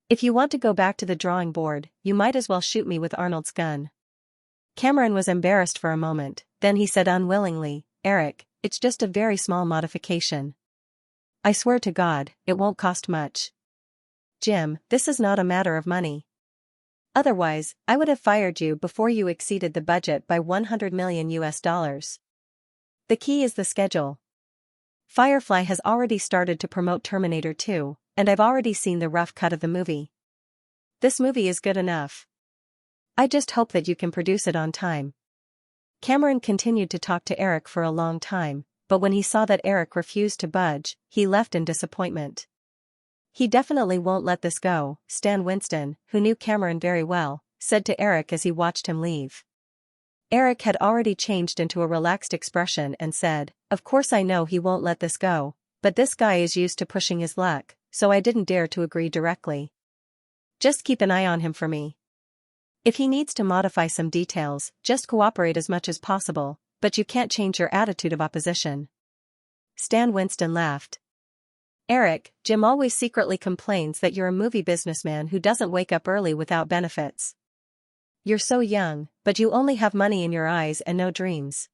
If you want to go back to the drawing board, you might as well shoot me with Arnold's gun. Cameron was embarrassed for a moment, then he said unwillingly, Eric, it's just a very small modification. I swear to God, it won't cost much. Jim, this is not a matter of money. Otherwise, I would have fired you before you exceeded the budget by $100 million. The key is the schedule. Firefly has already started to promote Terminator 2, and I've already seen the rough cut of the movie. This movie is good enough. I just hope that you can produce it on time. Cameron continued to talk to Eric for a long time, but when he saw that Eric refused to budge, he left in disappointment. He definitely won't let this go, Stan Winston, who knew Cameron very well, said to Eric as he watched him leave. Eric had already changed into a relaxed expression and said, Of course I know he won't let this go, but this guy is used to pushing his luck, so I didn't dare to agree directly. Just keep an eye on him for me. If he needs to modify some details, just cooperate as much as possible, but you can't change your attitude of opposition. Stan Winston laughed. Eric, Jim always secretly complains that you're a movie businessman who doesn't wake up early without benefits. You're so young, but you only have money in your eyes and no dreams.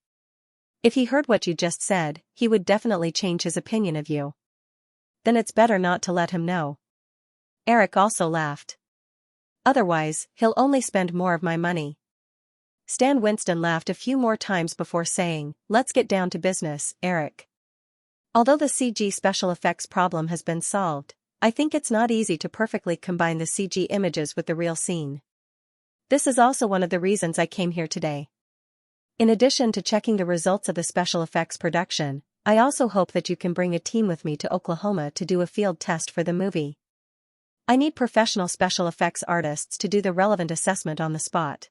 If he heard what you just said, he would definitely change his opinion of you. Then it's better not to let him know. Eric also laughed. Otherwise, he'll only spend more of my money. Stan Winston laughed a few more times before saying, Let's get down to business, Eric. Although the CG special effects problem has been solved, I think it's not easy to perfectly combine the CG images with the real scene. This is also one of the reasons I came here today. In addition to checking the results of the special effects production, I also hope that you can bring a team with me to Oklahoma to do a field test for the movie. I need professional special effects artists to do the relevant assessment on the spot.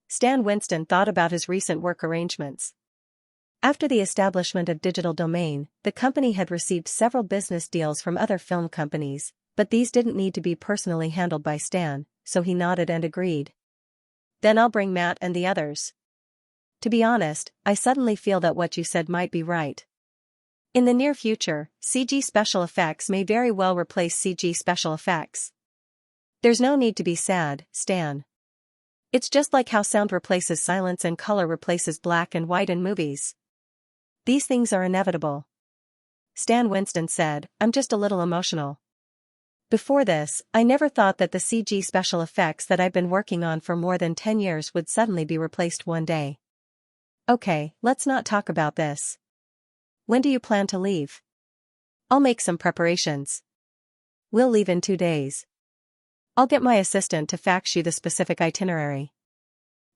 Stan Winston thought about his recent work arrangements. After the establishment of Digital Domain, the company had received several business deals from other film companies, but these didn't need to be personally handled by Stan, so he nodded and agreed. Then I'll bring Matt and the others. To be honest, I suddenly feel that what you said might be right. In the near future, CG special effects may very well replace CG special effects. There's no need to be sad, Stan. It's just like how sound replaces silence and color replaces black and white in movies. These things are inevitable. Stan Winston said, I'm just a little emotional. Before this, I never thought that the CG special effects that I've been working on for more than 10 years would suddenly be replaced one day. Okay, let's not talk about this. When do you plan to leave? I'll make some preparations. We'll leave in 2 days. I'll get my assistant to fax you the specific itinerary.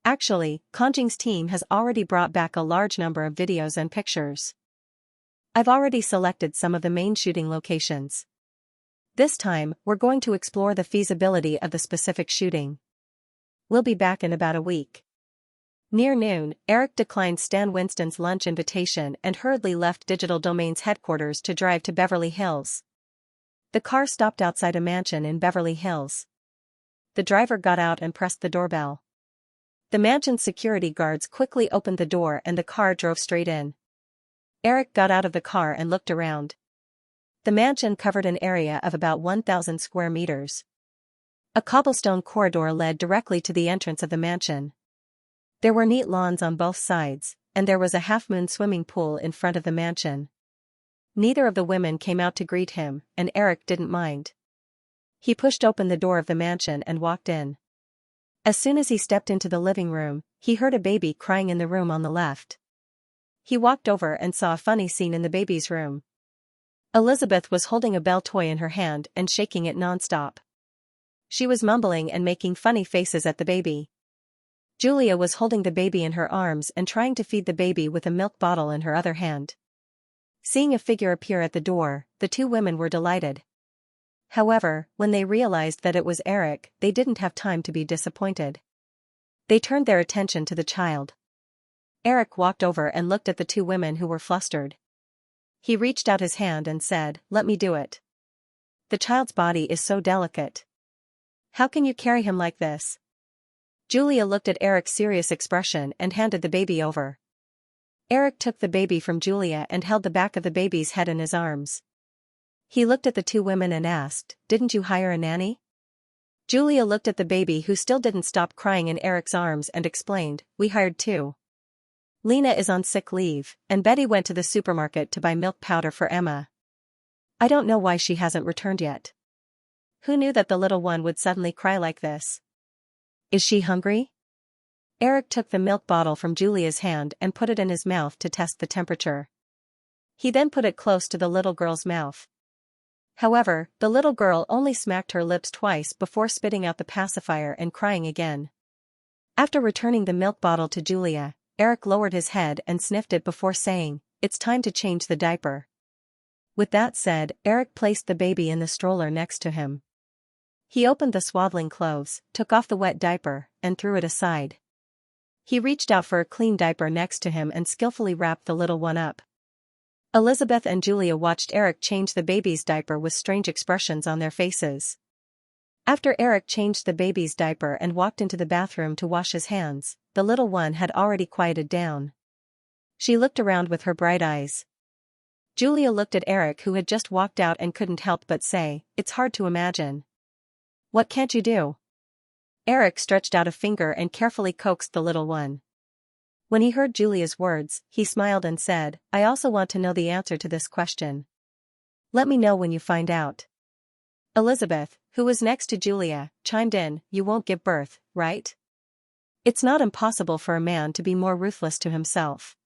Actually, Conjing's team has already brought back a large number of videos and pictures. I've already selected some of the main shooting locations. This time, we're going to explore the feasibility of the specific shooting. We'll be back in about a week. Near noon, Eric declined Stan Winston's lunch invitation and hurriedly left Digital Domain's headquarters to drive to Beverly Hills. The car stopped outside a mansion in Beverly Hills. The driver got out and pressed the doorbell. The mansion's security guards quickly opened the door and the car drove straight in. Eric got out of the car and looked around. The mansion covered an area of about 1,000 square meters. A cobblestone corridor led directly to the entrance of the mansion. There were neat lawns on both sides, and there was a half-moon swimming pool in front of the mansion. Neither of the women came out to greet him, and Eric didn't mind. He pushed open the door of the mansion and walked in. As soon as he stepped into the living room, he heard a baby crying in the room on the left. He walked over and saw a funny scene in the baby's room. Elizabeth was holding a bell toy in her hand and shaking it nonstop. She was mumbling and making funny faces at the baby. Julia was holding the baby in her arms and trying to feed the baby with a milk bottle in her other hand. Seeing a figure appear at the door, the two women were delighted. However, when they realized that it was Eric, they didn't have time to be disappointed. They turned their attention to the child. Eric walked over and looked at the two women who were flustered. He reached out his hand and said, "Let me do it. The child's body is so delicate. How can you carry him like this?" Julia looked at Eric's serious expression and handed the baby over. Eric took the baby from Julia and held the back of the baby's head in his arms. He looked at the two women and asked, "Didn't you hire a nanny?" Julia looked at the baby who still didn't stop crying in Eric's arms and explained, "We hired two. Lena is on sick leave, and Betty went to the supermarket to buy milk powder for Emma. I don't know why she hasn't returned yet. Who knew that the little one would suddenly cry like this? Is she hungry?" Eric took the milk bottle from Julia's hand and put it in his mouth to test the temperature. He then put it close to the little girl's mouth. However, the little girl only smacked her lips twice before spitting out the pacifier and crying again. After returning the milk bottle to Julia, Eric lowered his head and sniffed it before saying, "It's time to change the diaper." With that said, Eric placed the baby in the stroller next to him. He opened the swaddling clothes, took off the wet diaper, and threw it aside. He reached out for a clean diaper next to him and skillfully wrapped the little one up. Elizabeth and Julia watched Eric change the baby's diaper with strange expressions on their faces. After Eric changed the baby's diaper and walked into the bathroom to wash his hands, the little one had already quieted down. She looked around with her bright eyes. Julia looked at Eric, who had just walked out, and couldn't help but say, "It's hard to imagine." "What can't you do?" Eric stretched out a finger and carefully coaxed the little one. When he heard Julia's words, he smiled and said, "I also want to know the answer to this question. Let me know when you find out." Elizabeth, who was next to Julia, chimed in, "You won't give birth, right? It's not impossible for a man to be more ruthless to himself."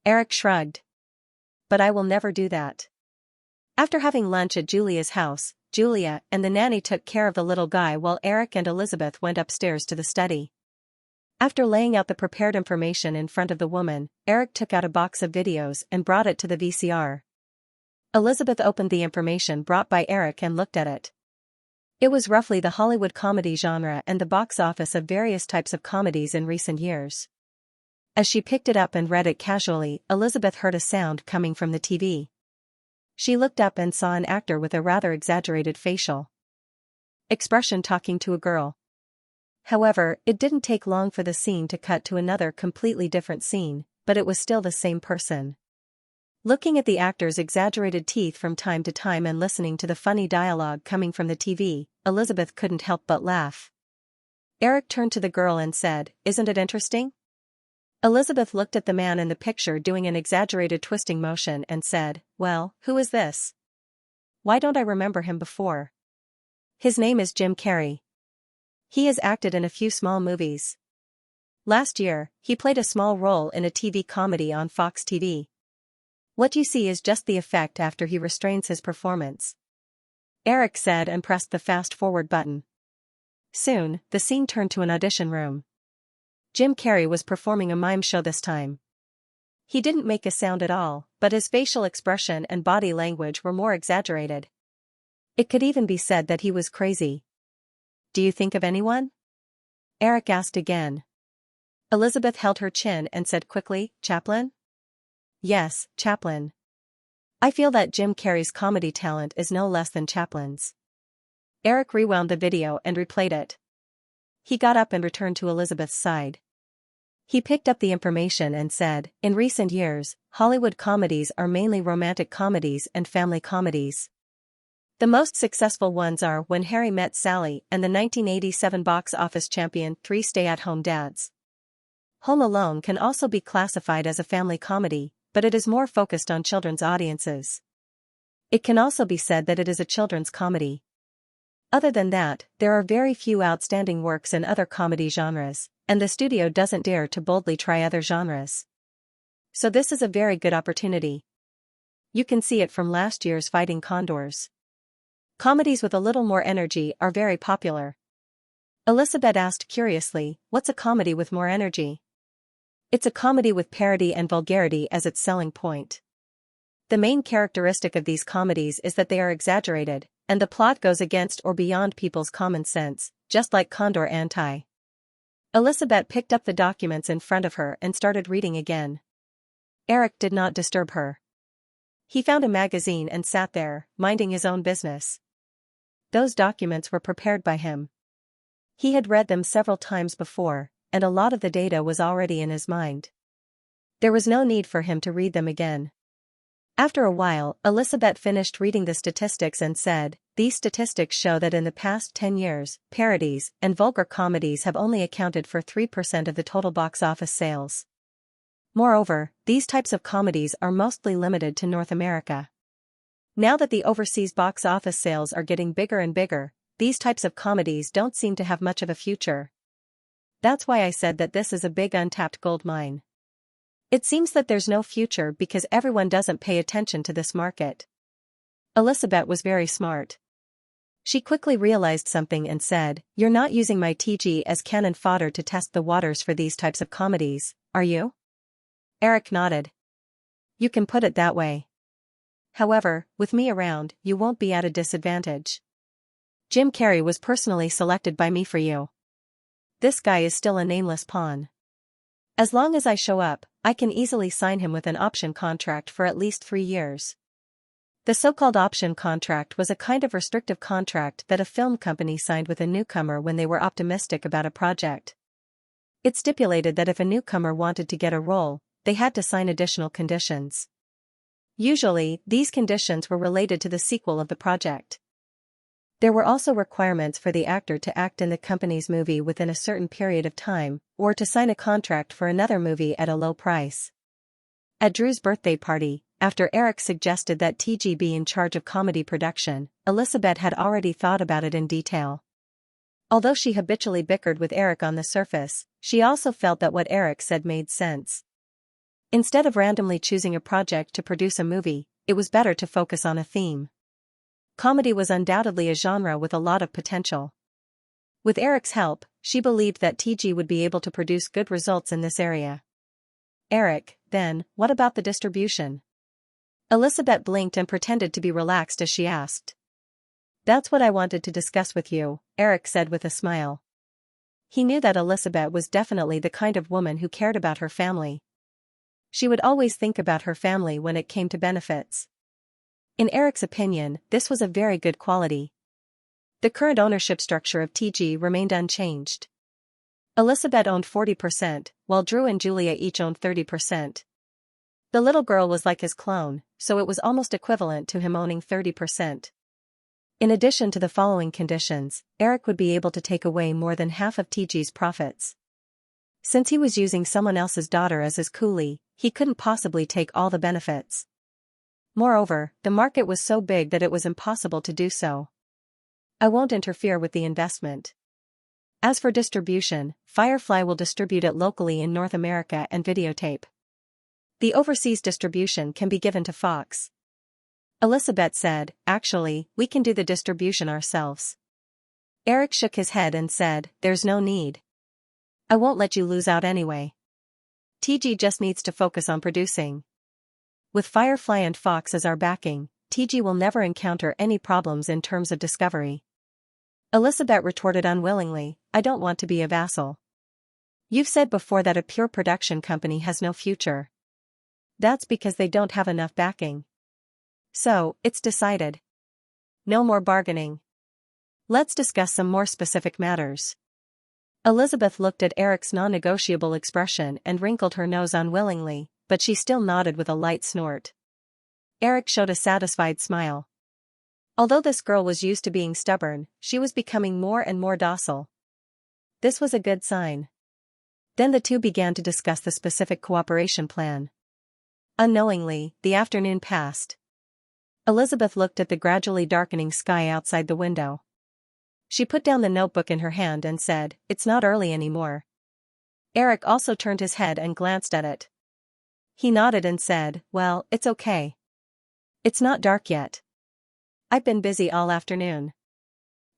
Eric shrugged. "But I will never do that." After having lunch at Julia's house, Julia and the nanny took care of the little guy while Eric and Elizabeth went upstairs to the study. After laying out the prepared information in front of the woman, Eric took out a box of videos and brought it to the VCR. Elizabeth opened the information brought by Eric and looked at it. It was roughly the Hollywood comedy genre and the box office of various types of comedies in recent years. As she picked it up and read it casually, Elizabeth heard a sound coming from the TV. She looked up and saw an actor with a rather exaggerated facial expression talking to a girl. However, it didn't take long for the scene to cut to another completely different scene, but it was still the same person. Looking at the actor's exaggerated teeth from time to time and listening to the funny dialogue coming from the TV, Elizabeth couldn't help but laugh. Eric turned to the girl and said, "Isn't it interesting?" Elizabeth looked at the man in the picture doing an exaggerated twisting motion and said, "Well, who is this? Why don't I remember him before?" "His name is Jim Carrey. He has acted in a few small movies. Last year, he played a small role in a TV comedy on Fox TV. What you see is just the effect after he restrains his performance," Eric said and pressed the fast-forward button. Soon, the scene turned to an audition room. Jim Carrey was performing a mime show this time. He didn't make a sound at all, but his facial expression and body language were more exaggerated. It could even be said that he was crazy. "Do you think of anyone?" Eric asked again. Elizabeth held her chin and said quickly, "Chaplin?" "Yes, Chaplin. I feel that Jim Carrey's comedy talent is no less than Chaplin's." Eric rewound the video and replayed it. He got up and returned to Elizabeth's side. He picked up the information and said, "In recent years, Hollywood comedies are mainly romantic comedies and family comedies. The most successful ones are When Harry Met Sally and the 1987 box office champion Three Stay-at-Home Dads. Home Alone can also be classified as a family comedy, but it is more focused on children's audiences. It can also be said that it is a children's comedy. Other than that, there are very few outstanding works in other comedy genres, and the studio doesn't dare to boldly try other genres. So this is a very good opportunity. You can see it from last year's Fighting Condors. Comedies with a little more energy are very popular. Elizabeth asked curiously, what's a comedy with more energy? It's a comedy with parody and vulgarity as its selling point. The main characteristic of these comedies is that they are exaggerated, and the plot goes against or beyond people's common sense, just like Condor Anti. Elizabeth picked up the documents in front of her and started reading again. Eric did not disturb her. He found a magazine and sat there, minding his own business. Those documents were prepared by him. He had read them several times before, and a lot of the data was already in his mind. There was no need for him to read them again. After a while, Elizabeth finished reading the statistics and said, these statistics show that in the past 10 years, parodies and vulgar comedies have only accounted for 3% of the total box office sales. Moreover, these types of comedies are mostly limited to North America. Now that the overseas box office sales are getting bigger and bigger, these types of comedies don't seem to have much of a future. That's why I said that this is a big untapped gold mine. It seems that there's no future because everyone doesn't pay attention to this market. Elizabeth was very smart. She quickly realized something and said, you're not using my TG as cannon fodder to test the waters for these types of comedies, are you? Eric nodded. You can put it that way. However, with me around, you won't be at a disadvantage. Jim Carrey was personally selected by me for you. This guy is still a nameless pawn. As long as I show up, I can easily sign him with an option contract for at least 3 years. The so-called option contract was a kind of restrictive contract that a film company signed with a newcomer when they were optimistic about a project. It stipulated that if a newcomer wanted to get a role, they had to sign additional conditions. Usually, these conditions were related to the sequel of the project. There were also requirements for the actor to act in the company's movie within a certain period of time, or to sign a contract for another movie at a low price. At Drew's birthday party, after Eric suggested that TG be in charge of comedy production, Elizabeth had already thought about it in detail. Although she habitually bickered with Eric on the surface, she also felt that what Eric said made sense. Instead of randomly choosing a project to produce a movie, it was better to focus on a theme. Comedy was undoubtedly a genre with a lot of potential. With Eric's help, she believed that TG would be able to produce good results in this area. Eric, then, what about the distribution? Elizabeth blinked and pretended to be relaxed as she asked. That's what I wanted to discuss with you, Eric said with a smile. He knew that Elizabeth was definitely the kind of woman who cared about her family. She would always think about her family when it came to benefits. In Eric's opinion, this was a very good quality. The current ownership structure of TG remained unchanged. Elizabeth owned 40%, while Drew and Julia each owned 30%. The little girl was like his clone, so it was almost equivalent to him owning 30%. In addition to the following conditions, Eric would be able to take away more than half of TG's profits. Since he was using someone else's daughter as his coolie, he couldn't possibly take all the benefits. Moreover, the market was so big that it was impossible to do so. I won't interfere with the investment. As for distribution, Firefly will distribute it locally in North America and videotape. The overseas distribution can be given to Fox. Elizabeth said, actually, we can do the distribution ourselves. Eric shook his head and said, there's no need. I won't let you lose out anyway. TG just needs to focus on producing. With Firefly and Fox as our backing, TG will never encounter any problems in terms of discovery. Elizabeth retorted unwillingly, I don't want to be a vassal. You've said before that a pure production company has no future. That's because they don't have enough backing. So, it's decided. No more bargaining. Let's discuss some more specific matters. Elizabeth looked at Eric's non-negotiable expression and wrinkled her nose unwillingly, but she still nodded with a light snort. Eric showed a satisfied smile. Although this girl was used to being stubborn, she was becoming more and more docile. This was a good sign. Then the two began to discuss the specific cooperation plan. Unknowingly, the afternoon passed. Elizabeth looked at the gradually darkening sky outside the window. She put down the notebook in her hand and said, "It's not early anymore." Eric also turned his head and glanced at it. He nodded and said, "Well, it's okay. It's not dark yet. I've been busy all afternoon.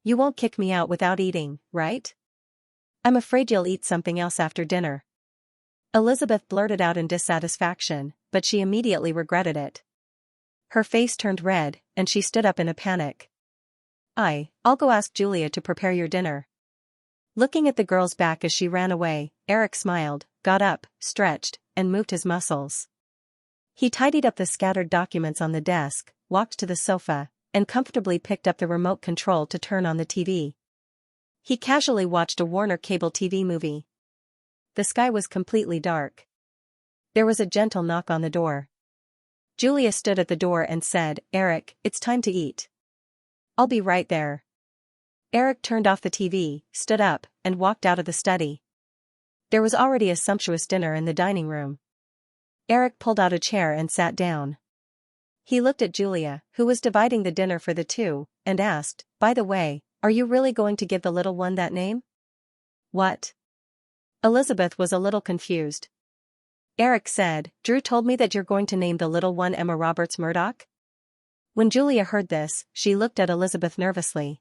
You won't kick me out without eating, right? I'm afraid you'll eat something else after dinner." Elizabeth blurted out in dissatisfaction, but she immediately regretted it. Her face turned red, and she stood up in a panic. I'll go ask Julia to prepare your dinner." Looking at the girl's back as she ran away, Eric smiled, got up, stretched, and moved his muscles. He tidied up the scattered documents on the desk, walked to the sofa, and comfortably picked up the remote control to turn on the TV. He casually watched a Warner cable TV movie. The sky was completely dark. There was a gentle knock on the door. Julia stood at the door and said, "Eric, it's time to eat." "I'll be right there." Eric turned off the TV, stood up, and walked out of the study. There was already a sumptuous dinner in the dining room. Eric pulled out a chair and sat down. He looked at Julia, who was dividing the dinner for the two, and asked, "By the way, are you really going to give the little one that name?" "What?" Elizabeth was a little confused. Eric said, "Drew told me that you're going to name the little one Emma Roberts Murdoch." When Julia heard this, she looked at Elizabeth nervously.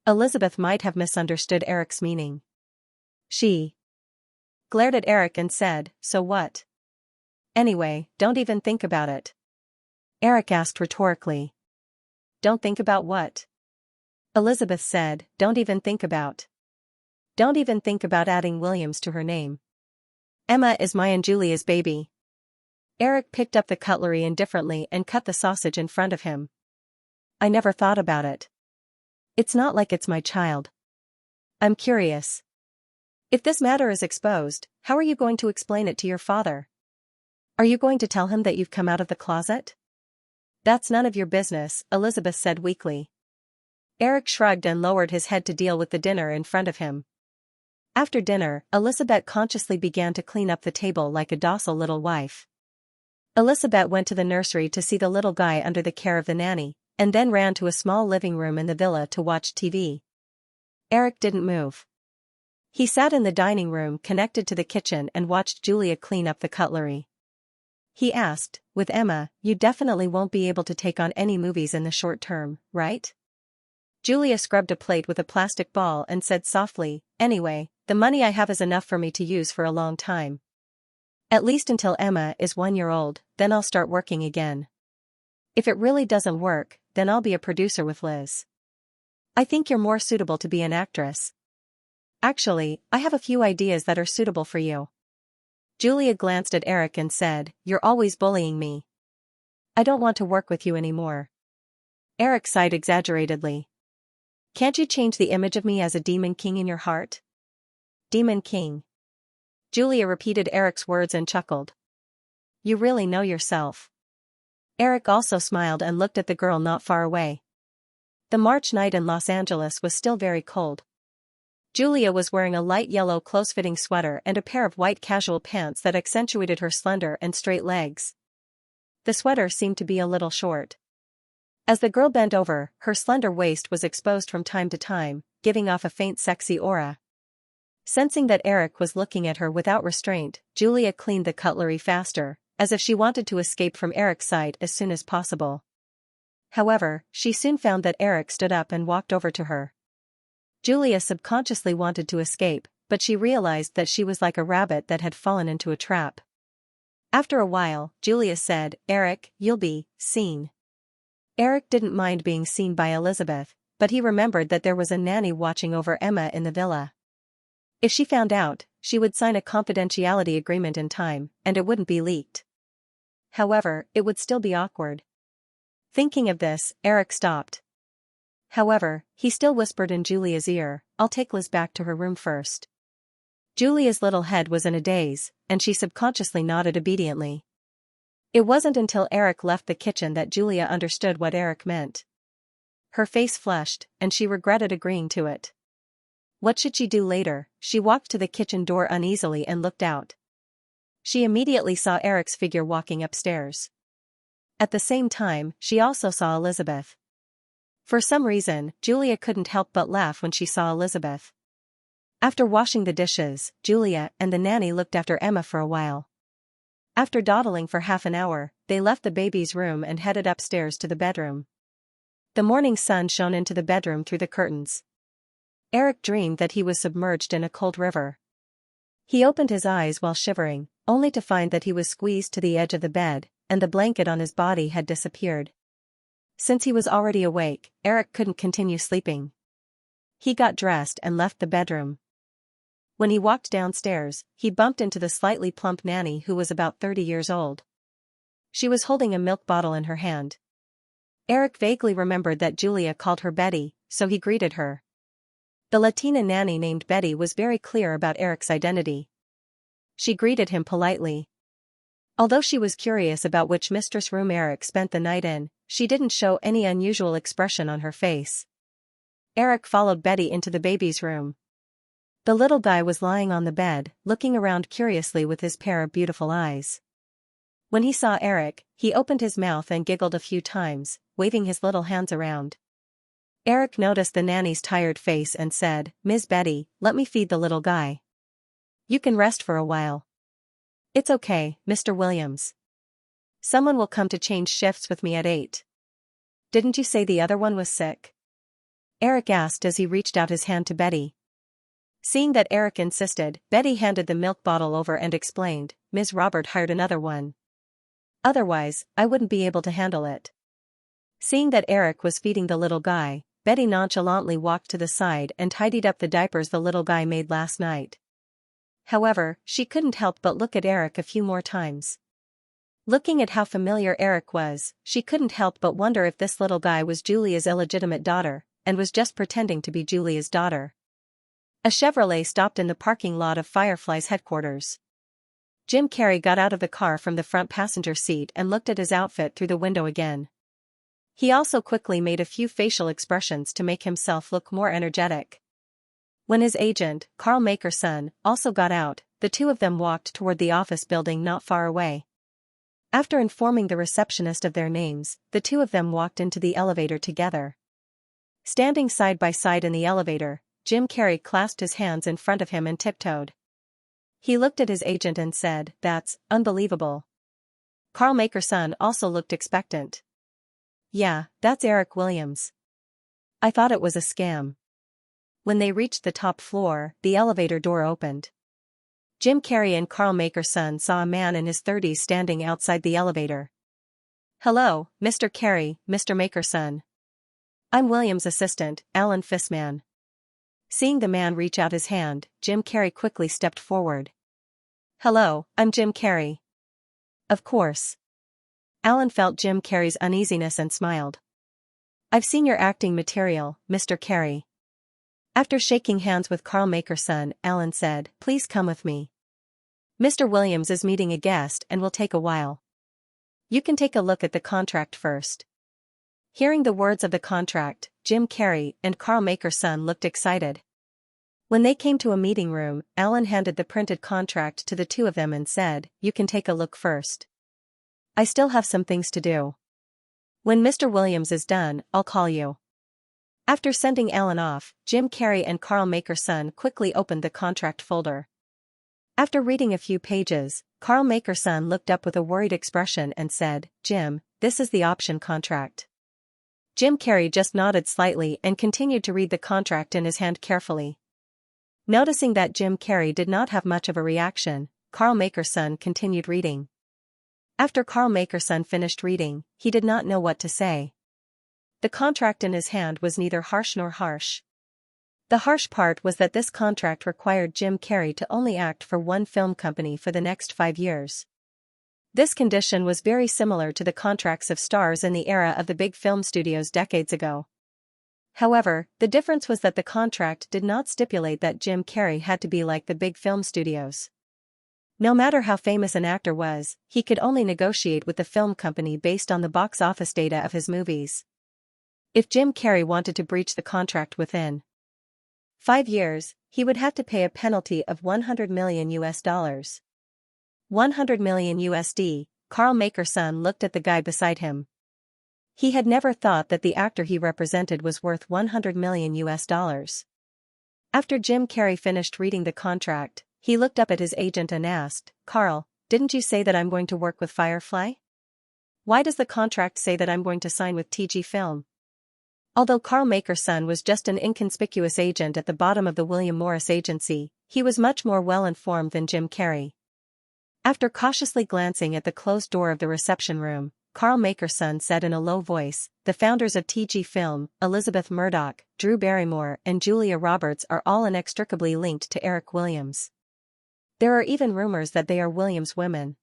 Elizabeth might have misunderstood Eric's meaning. She glared at Eric and said, "So what? Anyway, don't even think about it." Eric asked rhetorically. "Don't think about what?" Elizabeth said, "Don't even think about. Don't even think about adding Williams to her name. Emma is my and Julia's baby." Eric picked up the cutlery indifferently and cut the sausage in front of him. "I never thought about it. It's not like it's my child. I'm curious. If this matter is exposed, how are you going to explain it to your father? Are you going to tell him that you've come out of the closet?" "That's none of your business," Elizabeth said weakly. Eric shrugged and lowered his head to deal with the dinner in front of him. After dinner, Elizabeth consciously began to clean up the table like a docile little wife. Elizabeth went to the nursery to see the little guy under the care of the nanny, and then ran to a small living room in the villa to watch TV. Eric didn't move. He sat in the dining room connected to the kitchen and watched Julia clean up the cutlery. He asked, "With Emma, you definitely won't be able to take on any movies in the short term, right?" Julia scrubbed a plate with a plastic ball and said softly, "Anyway, the money I have is enough for me to use for a long time. At least until Emma is 1 year old, then I'll start working again. If it really doesn't work, then I'll be a producer with Liz. I think you're more suitable to be an actress. Actually, I have a few ideas that are suitable for you." Julia glanced at Eric and said, "You're always bullying me. I don't want to work with you anymore." Eric sighed exaggeratedly. "Can't you change the image of me as a demon king in your heart?" "Demon king." Julia repeated Eric's words and chuckled. "You really know yourself." Eric also smiled and looked at the girl not far away. The March night in Los Angeles was still very cold. Julia was wearing a light yellow close-fitting sweater and a pair of white casual pants that accentuated her slender and straight legs. The sweater seemed to be a little short. As the girl bent over, her slender waist was exposed from time to time, giving off a faint sexy aura. Sensing that Eric was looking at her without restraint, Julia cleaned the cutlery faster, as if she wanted to escape from Eric's sight as soon as possible. However, she soon found that Eric stood up and walked over to her. Julia subconsciously wanted to escape, but she realized that she was like a rabbit that had fallen into a trap. After a while, Julia said, "Eric, you'll be seen." Eric didn't mind being seen by Elizabeth, but he remembered that there was a nanny watching over Emma in the villa. If she found out, she would sign a confidentiality agreement in time, and it wouldn't be leaked. However, it would still be awkward. Thinking of this, Eric stopped. However, he still whispered in Julia's ear, "I'll take Liz back to her room first." Julia's little head was in a daze, and she subconsciously nodded obediently. It wasn't until Eric left the kitchen that Julia understood what Eric meant. Her face flushed, and she regretted agreeing to it. What should she do later? She walked to the kitchen door uneasily and looked out. She immediately saw Eric's figure walking upstairs. At the same time, she also saw Elizabeth. For some reason, Julia couldn't help but laugh when she saw Elizabeth. After washing the dishes, Julia and the nanny looked after Emma for a while. After dawdling for half an hour, they left the baby's room and headed upstairs to the bedroom. The morning sun shone into the bedroom through the curtains. Eric dreamed that he was submerged in a cold river. He opened his eyes while shivering, only to find that he was squeezed to the edge of the bed, and the blanket on his body had disappeared. Since he was already awake, Eric couldn't continue sleeping. He got dressed and left the bedroom. When he walked downstairs, he bumped into the slightly plump nanny who was about 30 years old. She was holding a milk bottle in her hand. Eric vaguely remembered that Julia called her Betty, so he greeted her. The Latina nanny named Betty was very clear about Eric's identity. She greeted him politely. Although she was curious about which mistress' room Eric spent the night in, she didn't show any unusual expression on her face. Eric followed Betty into the baby's room. The little guy was lying on the bed, looking around curiously with his pair of beautiful eyes. When he saw Eric, he opened his mouth and giggled a few times, waving his little hands around. Eric noticed the nanny's tired face and said, "Miss Betty, let me feed the little guy. You can rest for a while." "It's okay, Mr. Williams. Someone will come to change shifts with me at 8. Didn't you say the other one was sick?" Eric asked as he reached out his hand to Betty. Seeing that Eric insisted, Betty handed the milk bottle over and explained, "Ms. Robert hired another one. Otherwise, I wouldn't be able to handle it." Seeing that Eric was feeding the little guy, Betty nonchalantly walked to the side and tidied up the diapers the little guy made last night. However, she couldn't help but look at Eric a few more times. Looking at how familiar Eric was, she couldn't help but wonder if this little guy was Julia's illegitimate daughter, and was just pretending to be Julia's daughter. A Chevrolet stopped in the parking lot of Firefly's headquarters. Jim Carrey got out of the car from the front passenger seat and looked at his outfit through the window again. He also quickly made a few facial expressions to make himself look more energetic. When his agent, Carl Maker's son, also got out, the two of them walked toward the office building not far away. After informing the receptionist of their names, the two of them walked into the elevator together. Standing side by side in the elevator, Jim Carrey clasped his hands in front of him and tiptoed. He looked at his agent and said, "That's unbelievable." Carl Maker's son also looked expectant. "Yeah, that's Eric Williams. I thought it was a scam." When they reached the top floor, the elevator door opened. Jim Carrey and Carl Maker's son saw a man in his 30s standing outside the elevator. "Hello, Mr. Carrey, Mr. Maker's son. I'm Williams' assistant, Alan Fissman." Seeing the man reach out his hand, Jim Carrey quickly stepped forward. "Hello, I'm Jim Carrey." "Of course." Alan felt Jim Carrey's uneasiness and smiled. "I've seen your acting material, Mr. Carrey." After shaking hands with Carl Maker's son, Alan said, "Please come with me. Mr. Williams is meeting a guest and will take a while. You can take a look at the contract first." Hearing the words of the contract, Jim Carrey and Carl Maker's son looked excited. When they came to a meeting room, Alan handed the printed contract to the two of them and said, "You can take a look first. I still have some things to do. When Mr. Williams is done, I'll call you." After sending Alan off, Jim Carrey and Carl Maker's son quickly opened the contract folder. After reading a few pages, Carl Maker's son looked up with a worried expression and said, "Jim, this is the option contract." Jim Carrey just nodded slightly and continued to read the contract in his hand carefully. Noticing that Jim Carrey did not have much of a reaction, Carl Maker's son continued reading. After Carl Maker's son finished reading, he did not know what to say. The contract in his hand was neither harsh nor harsh. The harsh part was that this contract required Jim Carrey to only act for one film company for the next 5 years. This condition was very similar to the contracts of stars in the era of the big film studios decades ago. However, the difference was that the contract did not stipulate that Jim Carrey had to be like the big film studios. No matter how famous an actor was, he could only negotiate with the film company based on the box office data of his movies. If Jim Carrey wanted to breach the contract within 5 years, he would have to pay a penalty of 100 million US dollars. 100 million USD, Carl Makerson looked at the guy beside him. He had never thought that the actor he represented was worth 100 million US dollars. After Jim Carrey finished reading the contract, he looked up at his agent and asked, "Carl, didn't you say that I'm going to work with Firefly? Why does the contract say that I'm going to sign with TG Film?" Although Carl Makerson was just an inconspicuous agent at the bottom of the William Morris agency, he was much more well-informed than Jim Carrey. After cautiously glancing at the closed door of the reception room, Carl Makerson said in a low voice, "The founders of TG Film, Elizabeth Murdoch, Drew Barrymore and Julia Roberts are all inextricably linked to Eric Williams. There are even rumors that they are Williams' women."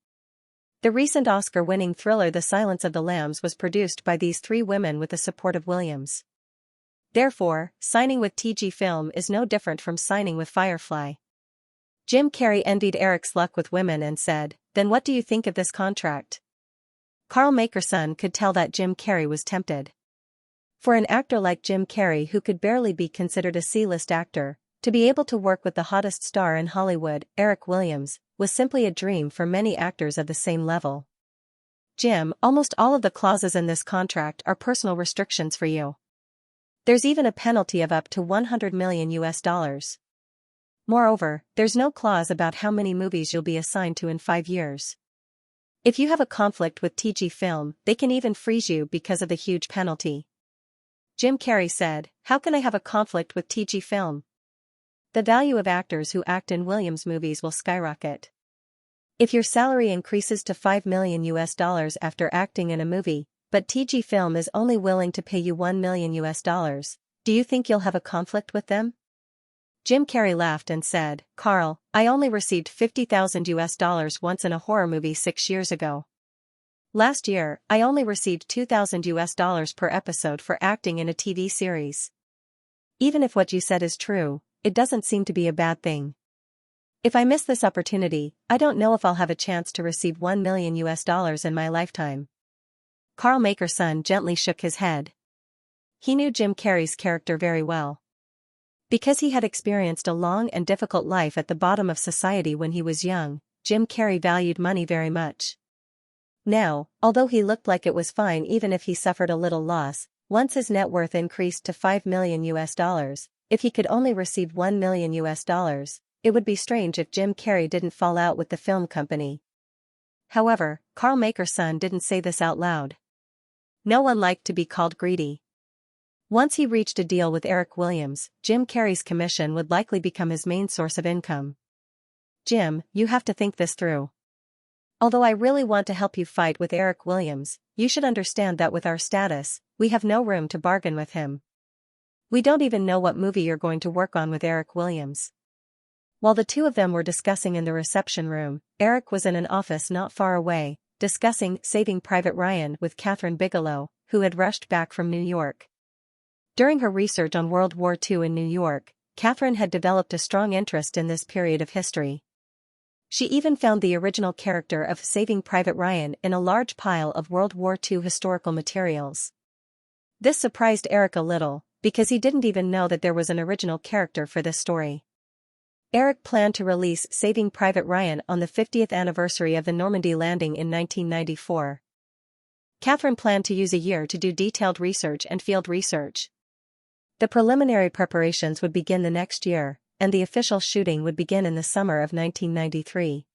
The recent Oscar-winning thriller The Silence of the Lambs was produced by these 3 women with the support of Williams. Therefore, signing with TG Film is no different from signing with Firefly. Jim Carrey envied Eric's luck with women and said, "Then what do you think of this contract?" Carl Makerson could tell that Jim Carrey was tempted. For an actor like Jim Carrey, who could barely be considered a C-list actor, to be able to work with the hottest star in Hollywood, Eric Williams, was simply a dream for many actors of the same level. "Jim, almost all of the clauses in this contract are personal restrictions for you. There's even a penalty of up to 100 million US dollars. Moreover, there's no clause about how many movies you'll be assigned to in 5 years. If you have a conflict with TG Film, they can even freeze you because of the huge penalty." Jim Carrey said, "How can I have a conflict with TG Film? The value of actors who act in Williams movies will skyrocket. If your salary increases to 5 million US dollars after acting in a movie, but TG Film is only willing to pay you 1 million US dollars, do you think you'll have a conflict with them?" Jim Carrey laughed and said, "Carl, I only received 50,000 US dollars once in a horror movie 6 years ago. Last year, I only received 2,000 US dollars per episode for acting in a TV series. Even if what you said is true, it doesn't seem to be a bad thing. If I miss this opportunity, I don't know if I'll have a chance to receive 1 million US dollars in my lifetime." Carl Makerson gently shook his head. He knew Jim Carrey's character very well. Because he had experienced a long and difficult life at the bottom of society when he was young, Jim Carrey valued money very much. Now, although he looked like it was fine even if he suffered a little loss, once his net worth increased to 5 million US dollars, if he could only receive 1 million US dollars, it would be strange if Jim Carrey didn't fall out with the film company. However, Carl Makerson didn't say this out loud. No one liked to be called greedy. Once he reached a deal with Eric Williams, Jim Carrey's commission would likely become his main source of income. "Jim, you have to think this through. Although I really want to help you fight with Eric Williams, you should understand that with our status, we have no room to bargain with him. We don't even know what movie you're going to work on with Eric Williams." While the 2 of them were discussing in the reception room, Eric was in an office not far away, discussing Saving Private Ryan with Catherine Bigelow, who had rushed back from New York. During her research on World War II in New York, Catherine had developed a strong interest in this period of history. She even found the original character of Saving Private Ryan in a large pile of World War II historical materials. This surprised Eric a little, because he didn't even know that there was an original character for this story. Eric planned to release Saving Private Ryan on the 50th anniversary of the Normandy landing in 1994. Catherine planned to use a year to do detailed research and field research. The preliminary preparations would begin the next year, and the official shooting would begin in the summer of 1993.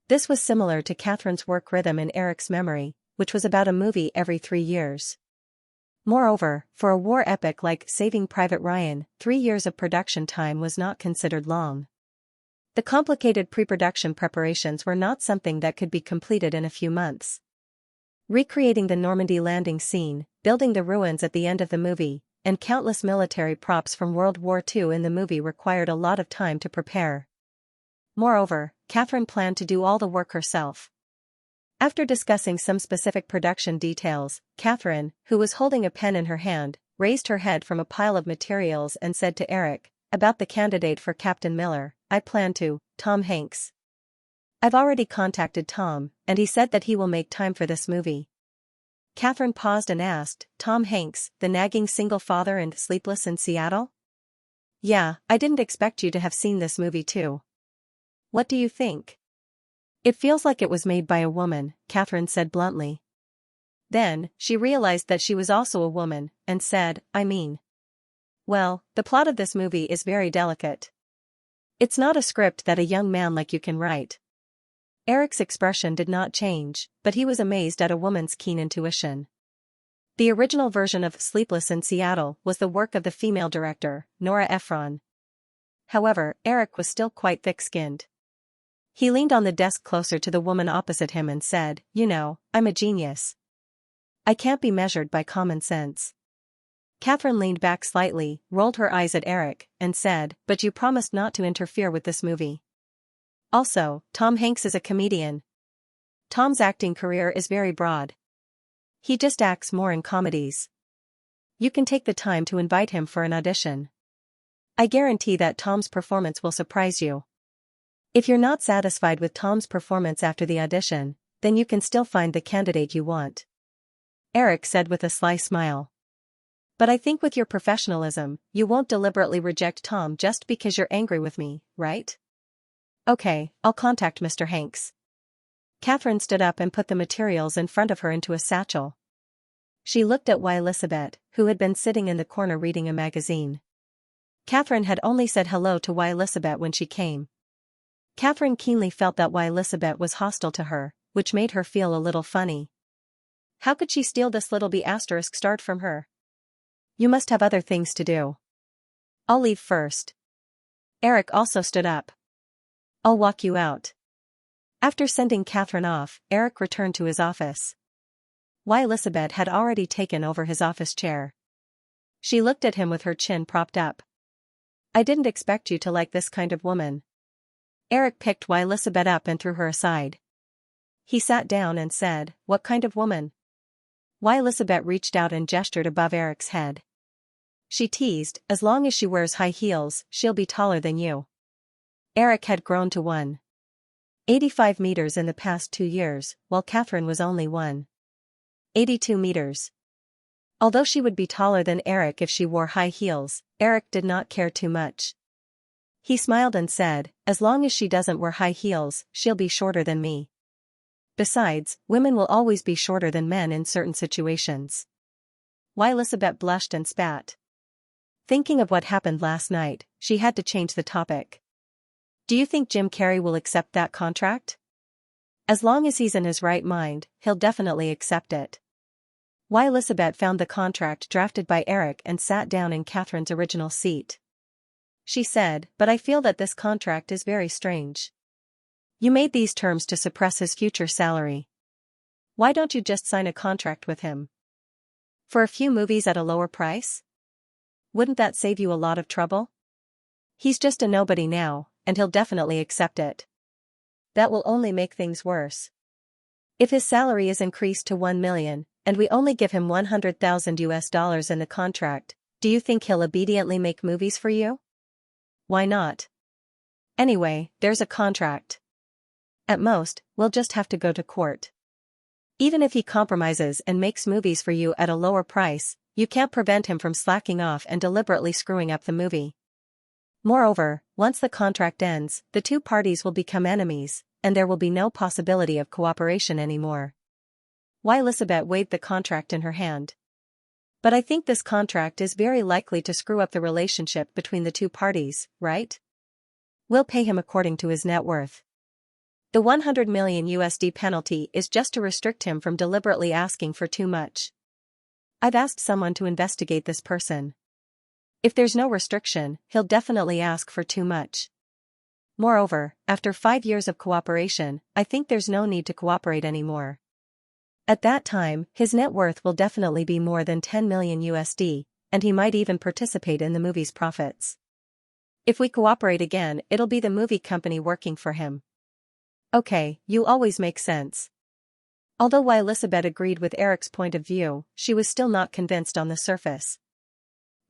This was similar to Catherine's work rhythm in Eric's memory, which was about a movie every 3 years. Moreover, for a war epic like Saving Private Ryan, 3 years of production time was not considered long. The complicated pre-production preparations were not something that could be completed in a few months. Recreating the Normandy landing scene, building the ruins at the end of the movie, and countless military props from World War II in the movie required a lot of time to prepare. Moreover, Catherine planned to do all the work herself. After discussing some specific production details, Catherine, who was holding a pen in her hand, raised her head from a pile of materials and said to Eric, "About the candidate for Captain Miller, I plan to, Tom Hanks. I've already contacted Tom, and he said that he will make time for this movie." Catherine paused and asked, Tom Hanks, the nagging single father in Sleepless in Seattle? Yeah, I didn't expect you to have seen this movie too. What do you think? It feels like it was made by a woman, Catherine said bluntly. Then, she realized that she was also a woman, and said, well, the plot of this movie is very delicate. It's not a script that a young man like you can write. Eric's expression did not change, but he was amazed at a woman's keen intuition. The original version of Sleepless in Seattle was the work of the female director, Nora Ephron. However, Eric was still quite thick-skinned. He leaned on the desk closer to the woman opposite him and said, I'm a genius. I can't be measured by common sense. Catherine leaned back slightly, rolled her eyes at Eric, and said, but you promised not to interfere with this movie. Also, Tom Hanks is a comedian. Tom's acting career is very broad. He just acts more in comedies. You can take the time to invite him for an audition. I guarantee that Tom's performance will surprise you. If you're not satisfied with Tom's performance after the audition, then you can still find the candidate you want. Eric said with a sly smile. But I think with your professionalism, you won't deliberately reject Tom just because you're angry with me, right? Okay, I'll contact Mr. Hanks. Catherine stood up and put the materials in front of her into a satchel. She looked at Elizabeth, who had been sitting in the corner reading a magazine. Catherine had only said hello to Elizabeth when she came. Catherine keenly felt that Elizabeth was hostile to her, which made her feel a little funny. How could she steal this little B** start from her? You must have other things to do. I'll leave first. Eric also stood up. I'll walk you out. After sending Catherine off, Eric returned to his office. Elizabeth had already taken over his office chair. She looked at him with her chin propped up. I didn't expect you to like this kind of woman. Eric picked Elizabeth up and threw her aside. He sat down and said, what kind of woman? Elizabeth reached out and gestured above Eric's head. She teased, as long as she wears high heels, she'll be taller than you. Eric had grown to 1.85 meters in the past 2 years, while Catherine was only 1.82 meters. Although she would be taller than Eric if she wore high heels, Eric did not care too much. He smiled and said, as long as she doesn't wear high heels, she'll be shorter than me. Besides, women will always be shorter than men in certain situations. Elizabeth blushed and spat. Thinking of what happened last night, she had to change the topic. Do you think Jim Carrey will accept that contract? As long as he's in his right mind, he'll definitely accept it. Elizabeth found the contract drafted by Eric and sat down in Catherine's original seat. She said, but I feel that this contract is very strange. You made these terms to suppress his future salary. Why don't you just sign a contract with him? For a few movies at a lower price? Wouldn't that save you a lot of trouble? He's just a nobody now, and he'll definitely accept it. That will only make things worse. If his salary is increased to $1 million, and we only give him $100,000 in the contract, do you think he'll obediently make movies for you? Why not? Anyway, there's a contract. At most, we'll just have to go to court. Even if he compromises and makes movies for you at a lower price, you can't prevent him from slacking off and deliberately screwing up the movie. Moreover, once the contract ends, the two parties will become enemies, and there will be no possibility of cooperation anymore. Elizabeth waved the contract in her hand. But I think this contract is very likely to screw up the relationship between the two parties, right? We'll pay him according to his net worth. The $100 million penalty is just to restrict him from deliberately asking for too much. I've asked someone to investigate this person. If there's no restriction, he'll definitely ask for too much. Moreover, after 5 years of cooperation, I think there's no need to cooperate anymore. At that time, his net worth will definitely be more than $10 million, and he might even participate in the movie's profits. If we cooperate again, it'll be the movie company working for him. Okay, you always make sense. Although Elizabeth agreed with Eric's point of view, she was still not convinced on the surface.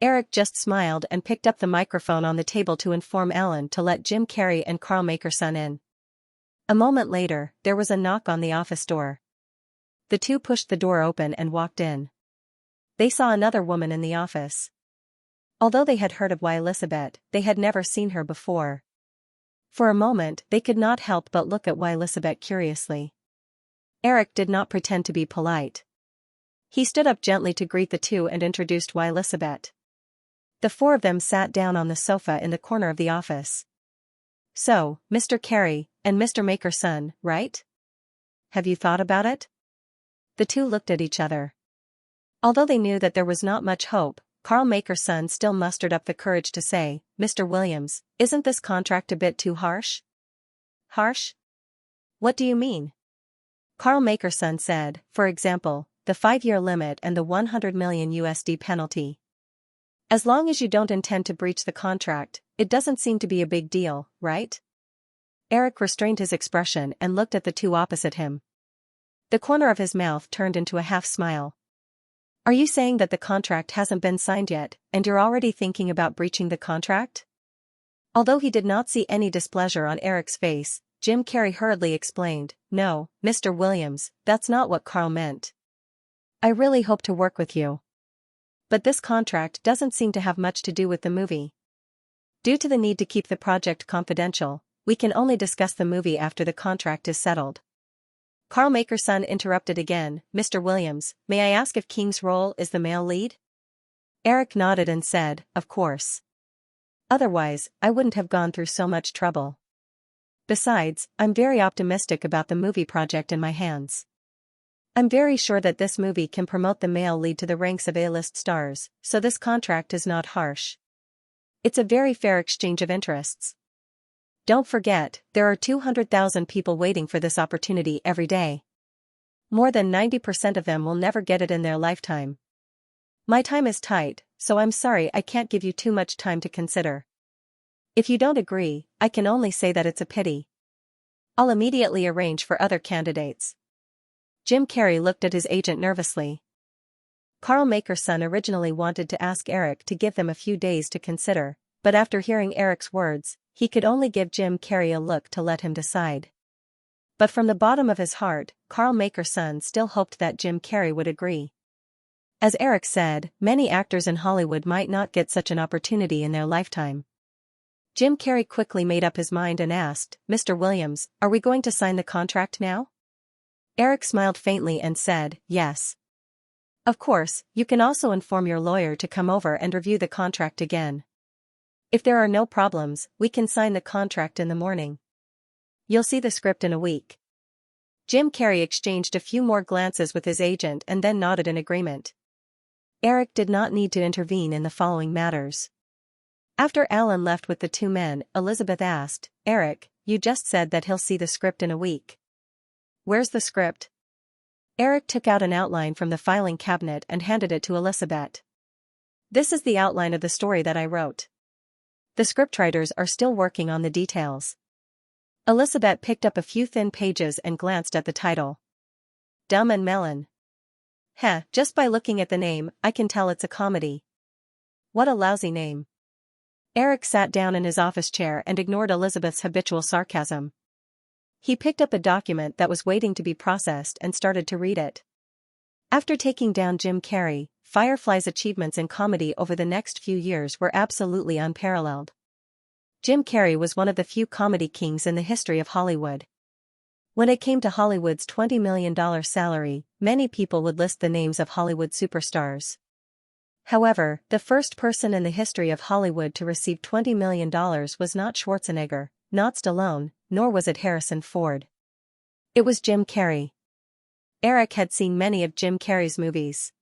Eric just smiled and picked up the microphone on the table to inform Ellen to let Jim Carrey and Carl Makerson in. A moment later, there was a knock on the office door. The two pushed the door open and walked in. They saw another woman in the office. Although they had heard of Elizabeth, they had never seen her before. For a moment, they could not help but look at Elizabeth curiously. Eric did not pretend to be polite. He stood up gently to greet the two and introduced Elizabeth. The four of them sat down on the sofa in the corner of the office. "So, Mr. Carey, and Mr. Maker's son, right? Have you thought about it?" The two looked at each other. Although they knew that there was not much hope, Carl Maker's son still mustered up the courage to say, "Mr. Williams, isn't this contract a bit too harsh?" "Harsh? What do you mean?" Carl Maker's son said, "For example, the 5-year limit and the $100 million penalty. As long as you don't intend to breach the contract, it doesn't seem to be a big deal, right?" Eric restrained his expression and looked at the two opposite him. The corner of his mouth turned into a half-smile. "Are you saying that the contract hasn't been signed yet, and you're already thinking about breaching the contract?" Although he did not see any displeasure on Eric's face, Jim Carey hurriedly explained, "No, Mr. Williams, that's not what Carl meant. I really hope to work with you. But this contract doesn't seem to have much to do with the movie. Due to the need to keep the project confidential, we can only discuss the movie after the contract is settled." Carl Maker's son interrupted again, "Mr. Williams, may I ask if King's role is the male lead?" Eric nodded and said, "Of course. Otherwise, I wouldn't have gone through so much trouble. Besides, I'm very optimistic about the movie project in my hands. I'm very sure that this movie can promote the male lead to the ranks of A-list stars, so this contract is not harsh. It's a very fair exchange of interests. Don't forget, there are 200,000 people waiting for this opportunity every day. More than 90% of them will never get it in their lifetime. My time is tight, so I'm sorry I can't give you too much time to consider. If you don't agree, I can only say that it's a pity. I'll immediately arrange for other candidates." Jim Carey looked at his agent nervously. Carl Maker's son originally wanted to ask Eric to give them a few days to consider, but after hearing Eric's words, he could only give Jim Carey a look to let him decide. But from the bottom of his heart, Carl Maker's son still hoped that Jim Carey would agree. As Eric said, many actors in Hollywood might not get such an opportunity in their lifetime. Jim Carey quickly made up his mind and asked, "Mr. Williams, are we going to sign the contract now?" Eric smiled faintly and said, "Yes. Of course, you can also inform your lawyer to come over and review the contract again. If there are no problems, we can sign the contract in the morning. You'll see the script in a week." Jim Carey exchanged a few more glances with his agent and then nodded in agreement. Eric did not need to intervene in the following matters. After Alan left with the two men, Elizabeth asked, "Eric, you just said that he'll see the script in a week. Where's the script?" Eric took out an outline from the filing cabinet and handed it to Elizabeth. "This is the outline of the story that I wrote. The scriptwriters are still working on the details." Elizabeth picked up a few thin pages and glanced at the title. "Dumb and Melon. Just by looking at the name, I can tell it's a comedy. What a lousy name." Eric sat down in his office chair and ignored Elizabeth's habitual sarcasm. He picked up a document that was waiting to be processed and started to read it. After taking down Jim Carey, Firefly's achievements in comedy over the next few years were absolutely unparalleled. Jim Carrey was one of the few comedy kings in the history of Hollywood. When it came to Hollywood's $20 million salary, many people would list the names of Hollywood superstars. However, the first person in the history of Hollywood to receive $20 million was not Schwarzenegger, not Stallone, nor was it Harrison Ford. It was Jim Carrey. Eric had seen many of Jim Carrey's movies.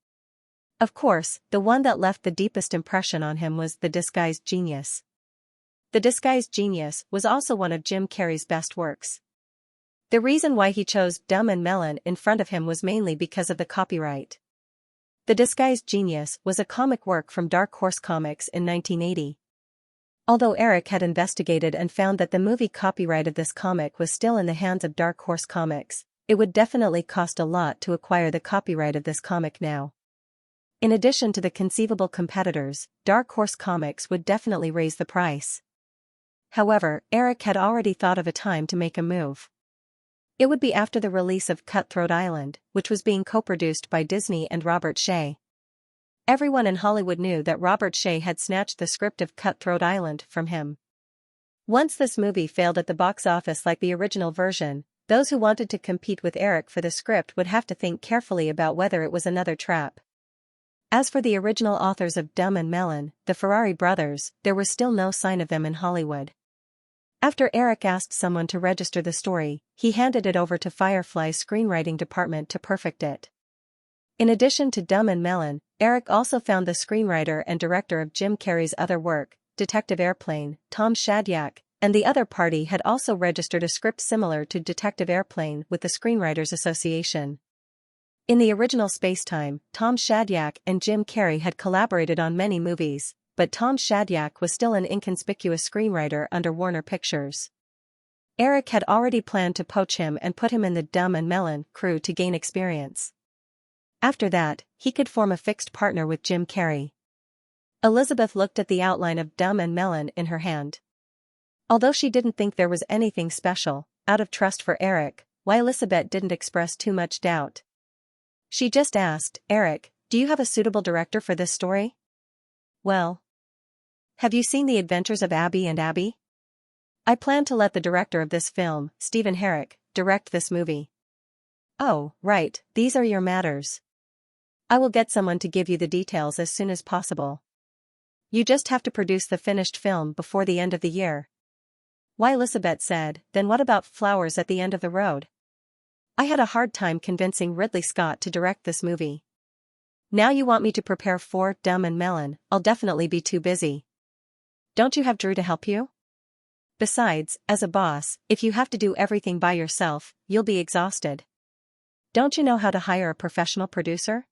Of course, the one that left the deepest impression on him was The Disguised Genius. The Disguised Genius was also one of Jim Carrey's best works. The reason why he chose Dumb and Melon in front of him was mainly because of the copyright. The Disguised Genius was a comic work from Dark Horse Comics in 1980. Although Eric had investigated and found that the movie copyright of this comic was still in the hands of Dark Horse Comics, it would definitely cost a lot to acquire the copyright of this comic now. In addition to the conceivable competitors, Dark Horse Comics would definitely raise the price. However, Eric had already thought of a time to make a move. It would be after the release of Cutthroat Island, which was being co-produced by Disney and Robert Shaye. Everyone in Hollywood knew that Robert Shaye had snatched the script of Cutthroat Island from him. Once this movie failed at the box office like the original version, those who wanted to compete with Eric for the script would have to think carefully about whether it was another trap. As for the original authors of Dumb and Melon, the Ferrari brothers, there was still no sign of them in Hollywood. After Eric asked someone to register the story, he handed it over to Firefly's screenwriting department to perfect it. In addition to Dumb and Melon, Eric also found the screenwriter and director of Jim Carrey's other work, Detective Airplane, Tom Shadyac, and the other party had also registered a script similar to Detective Airplane with the Screenwriters Association. In the original Spacetime, Tom Shadyac and Jim Carrey had collaborated on many movies, but Tom Shadyac was still an inconspicuous screenwriter under Warner Pictures. Eric had already planned to poach him and put him in the Dumb and Melon crew to gain experience. After that, he could form a fixed partner with Jim Carrey. Elizabeth looked at the outline of Dumb and Melon in her hand. Although she didn't think there was anything special, out of trust for Eric, Elizabeth didn't express too much doubt. She just asked, "Eric, do you have a suitable director for this story?" "Well, have you seen The Adventures of Abby and Abby? I plan to let the director of this film, Stephen Herrick, direct this movie." "Oh, right, these are your matters. I will get someone to give you the details as soon as possible. You just have to produce the finished film before the end of the year." Elizabeth said, "Then what about Flowers at the End of the Road? I had a hard time convincing Ridley Scott to direct this movie. Now you want me to prepare for Dumb and Melon, I'll definitely be too busy. Don't you have Drew to help you? Besides, as a boss, if you have to do everything by yourself, you'll be exhausted. Don't you know how to hire a professional producer?"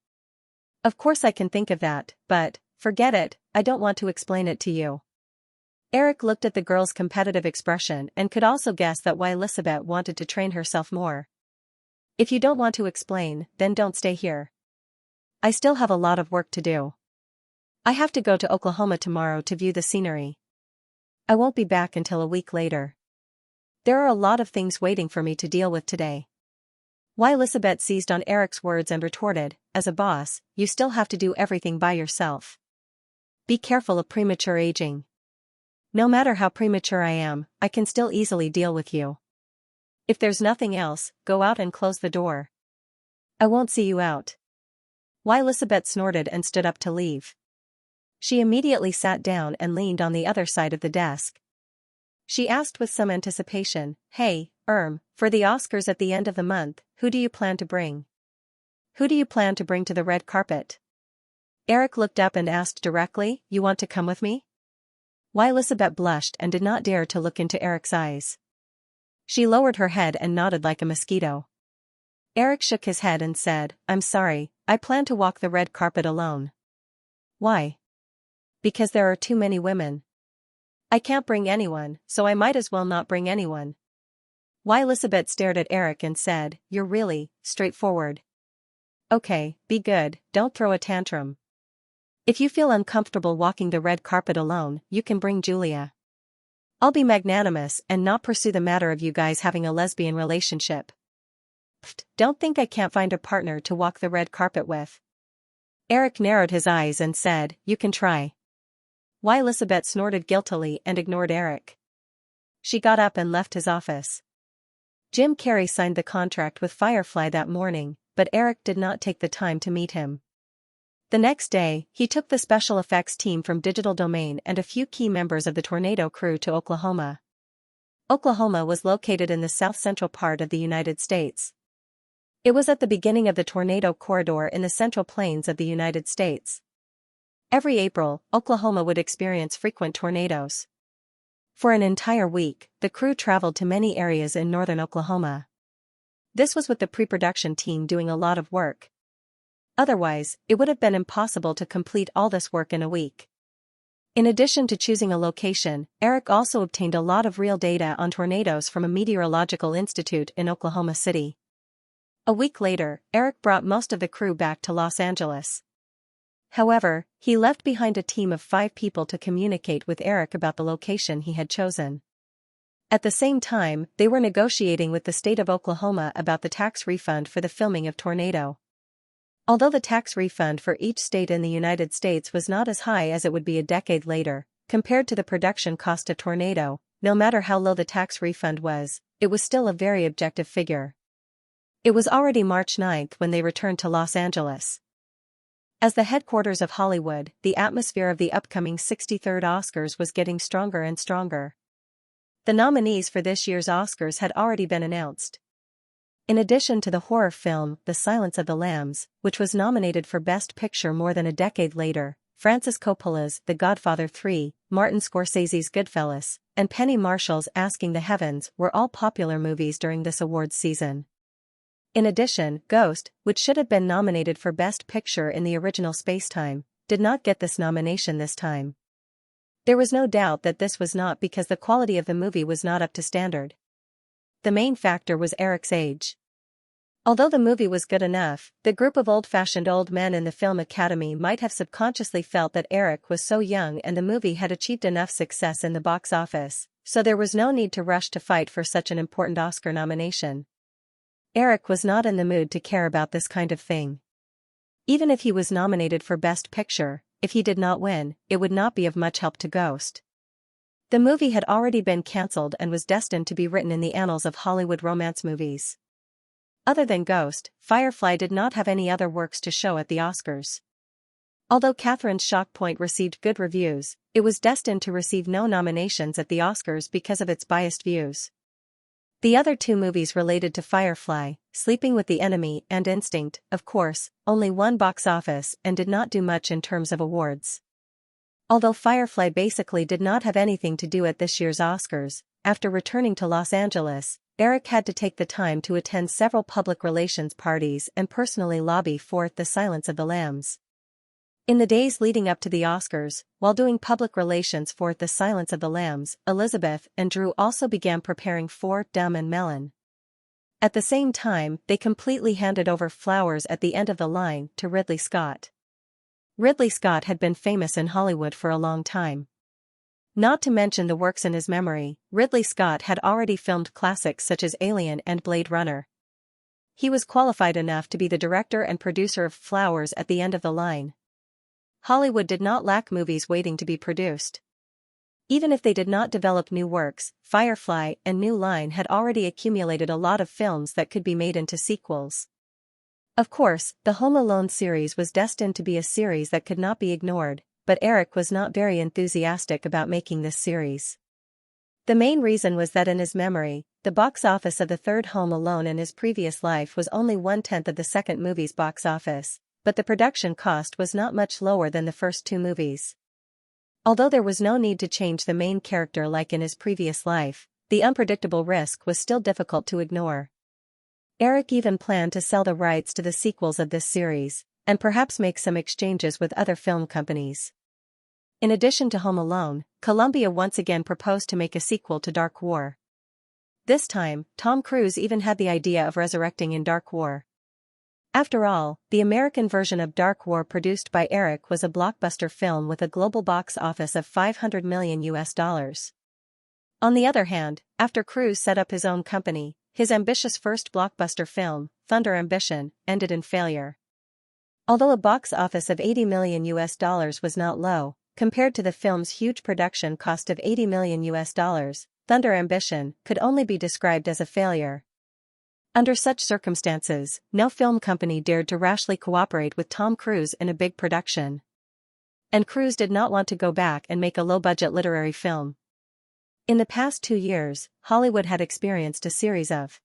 "Of course I can think of that, but, forget it, I don't want to explain it to you." Eric looked at the girl's competitive expression and could also guess that Elizabeth wanted to train herself more. "If you don't want to explain, then don't stay here. I still have a lot of work to do. I have to go to Oklahoma tomorrow to view the scenery. I won't be back until a week later. There are a lot of things waiting for me to deal with today." Elizabeth seized on Eric's words and retorted, "As a boss, you still have to do everything by yourself. Be careful of premature aging. No matter how premature I am, I can still easily deal with you. If there's nothing else, go out and close the door. I won't see you out." Elizabeth snorted and stood up to leave. She immediately sat down and leaned on the other side of the desk. She asked with some anticipation, "Hey, for the Oscars at the end of the month, who do you plan to bring? Who do you plan to bring to the red carpet?" Eric looked up and asked directly, "You want to come with me?" Elizabeth blushed and did not dare to look into Eric's eyes. She lowered her head and nodded like a mosquito. Eric shook his head and said, "I'm sorry, I plan to walk the red carpet alone." "Why?" "Because there are too many women. I can't bring anyone, so I might as well not bring anyone." Elizabeth stared at Eric and said, "You're really straightforward. Okay, be good, don't throw a tantrum. If you feel uncomfortable walking the red carpet alone, you can bring Julia. I'll be magnanimous and not pursue the matter of you guys having a lesbian relationship. Pfft, don't think I can't find a partner to walk the red carpet with." Eric narrowed his eyes and said, "You can try." Elizabeth snorted guiltily and ignored Eric. She got up and left his office. Jim Carrey signed the contract with Firefly that morning, but Eric did not take the time to meet him. The next day, he took the special effects team from Digital Domain and a few key members of the Tornado crew to Oklahoma. Oklahoma was located in the south-central part of the United States. It was at the beginning of the tornado corridor in the Central Plains of the United States. Every April, Oklahoma would experience frequent tornadoes. For an entire week, the crew traveled to many areas in northern Oklahoma. This was with the pre-production team doing a lot of work. Otherwise, it would have been impossible to complete all this work in a week. In addition to choosing a location, Eric also obtained a lot of real data on tornadoes from a meteorological institute in Oklahoma City. A week later, Eric brought most of the crew back to Los Angeles. However, he left behind a team of 5 people to communicate with Eric about the location he had chosen. At the same time, they were negotiating with the state of Oklahoma about the tax refund for the filming of Tornado. Although the tax refund for each state in the United States was not as high as it would be a decade later, compared to the production cost of Tornado, no matter how low the tax refund was, it was still a very objective figure. It was already March 9 when they returned to Los Angeles. As the headquarters of Hollywood, the atmosphere of the upcoming 63rd Oscars was getting stronger and stronger. The nominees for this year's Oscars had already been announced. In addition to the horror film The Silence of the Lambs, which was nominated for Best Picture more than a decade later, Francis Coppola's The Godfather 3, Martin Scorsese's Goodfellas, and Penny Marshall's Asking the Heavens were all popular movies during this awards season. In addition, Ghost, which should have been nominated for Best Picture in the original Spacetime, did not get this nomination this time. There was no doubt that this was not because the quality of the movie was not up to standard. The main factor was Eric's age. Although the movie was good enough, the group of old-fashioned old men in the film academy might have subconsciously felt that Eric was so young and the movie had achieved enough success in the box office, so there was no need to rush to fight for such an important Oscar nomination. Eric was not in the mood to care about this kind of thing. Even if he was nominated for Best Picture, if he did not win, it would not be of much help to Ghost. The movie had already been cancelled and was destined to be written in the annals of Hollywood romance movies. Other than Ghost, Firefly did not have any other works to show at the Oscars. Although Catherine's Shock Point received good reviews, it was destined to receive no nominations at the Oscars because of its biased views. The other two movies related to Firefly, Sleeping with the Enemy and Instinct, of course, only won box office and did not do much in terms of awards. Although Firefly basically did not have anything to do at this year's Oscars, after returning to Los Angeles, Eric had to take the time to attend several public relations parties and personally lobby for The Silence of the Lambs. In the days leading up to the Oscars, while doing public relations for The Silence of the Lambs, Elizabeth and Drew also began preparing for Dumb and Melon. At the same time, they completely handed over flowers at the end of the line to Ridley Scott. Ridley Scott had been famous in Hollywood for a long time. Not to mention the works in his memory, Ridley Scott had already filmed classics such as Alien and Blade Runner. He was qualified enough to be the director and producer of Flowers at the end of the line. Hollywood did not lack movies waiting to be produced. Even if they did not develop new works, Firefly and New Line had already accumulated a lot of films that could be made into sequels. Of course, the Home Alone series was destined to be a series that could not be ignored, but Eric was not very enthusiastic about making this series. The main reason was that in his memory, the box office of the third Home Alone in his previous life was only 1/10 of the second movie's box office, but the production cost was not much lower than the first two movies. Although there was no need to change the main character like in his previous life, the unpredictable risk was still difficult to ignore. Eric even planned to sell the rights to the sequels of this series, and perhaps make some exchanges with other film companies. In addition to Home Alone, Columbia once again proposed to make a sequel to Dark War. This time, Tom Cruise even had the idea of resurrecting in Dark War. After all, the American version of Dark War produced by Eric was a blockbuster film with a global box office of $500 million. On the other hand, after Cruise set up his own company, his ambitious first blockbuster film, Thunder Ambition, ended in failure. Although a box office of $80 million was not low, compared to the film's huge production cost of $80 million, Thunder Ambition could only be described as a failure. Under such circumstances, no film company dared to rashly cooperate with Tom Cruise in a big production. And Cruise did not want to go back and make a low-budget literary film. In the past 2 years, Hollywood had experienced a series of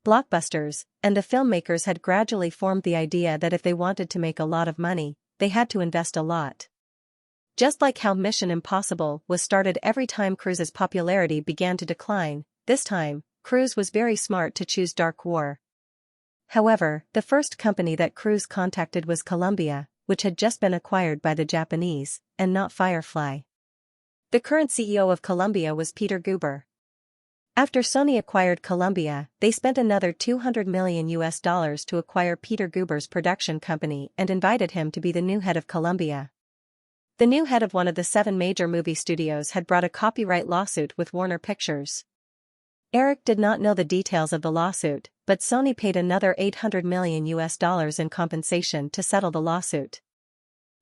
blockbusters, and the filmmakers had gradually formed the idea that if they wanted to make a lot of money, they had to invest a lot. Just like how Mission Impossible was started every time Cruise's popularity began to decline, this time, Cruise was very smart to choose Dark War. However, the first company that Cruise contacted was Columbia, which had just been acquired by the Japanese, and not Firefly. The current CEO of Columbia was Peter Guber. After Sony acquired Columbia, they spent another $200 million to acquire Peter Guber's production company and invited him to be the new head of Columbia. The new head of one of the 7 major movie studios had brought a copyright lawsuit with Warner Pictures. Eric did not know the details of the lawsuit, but Sony paid another $800 million in compensation to settle the lawsuit.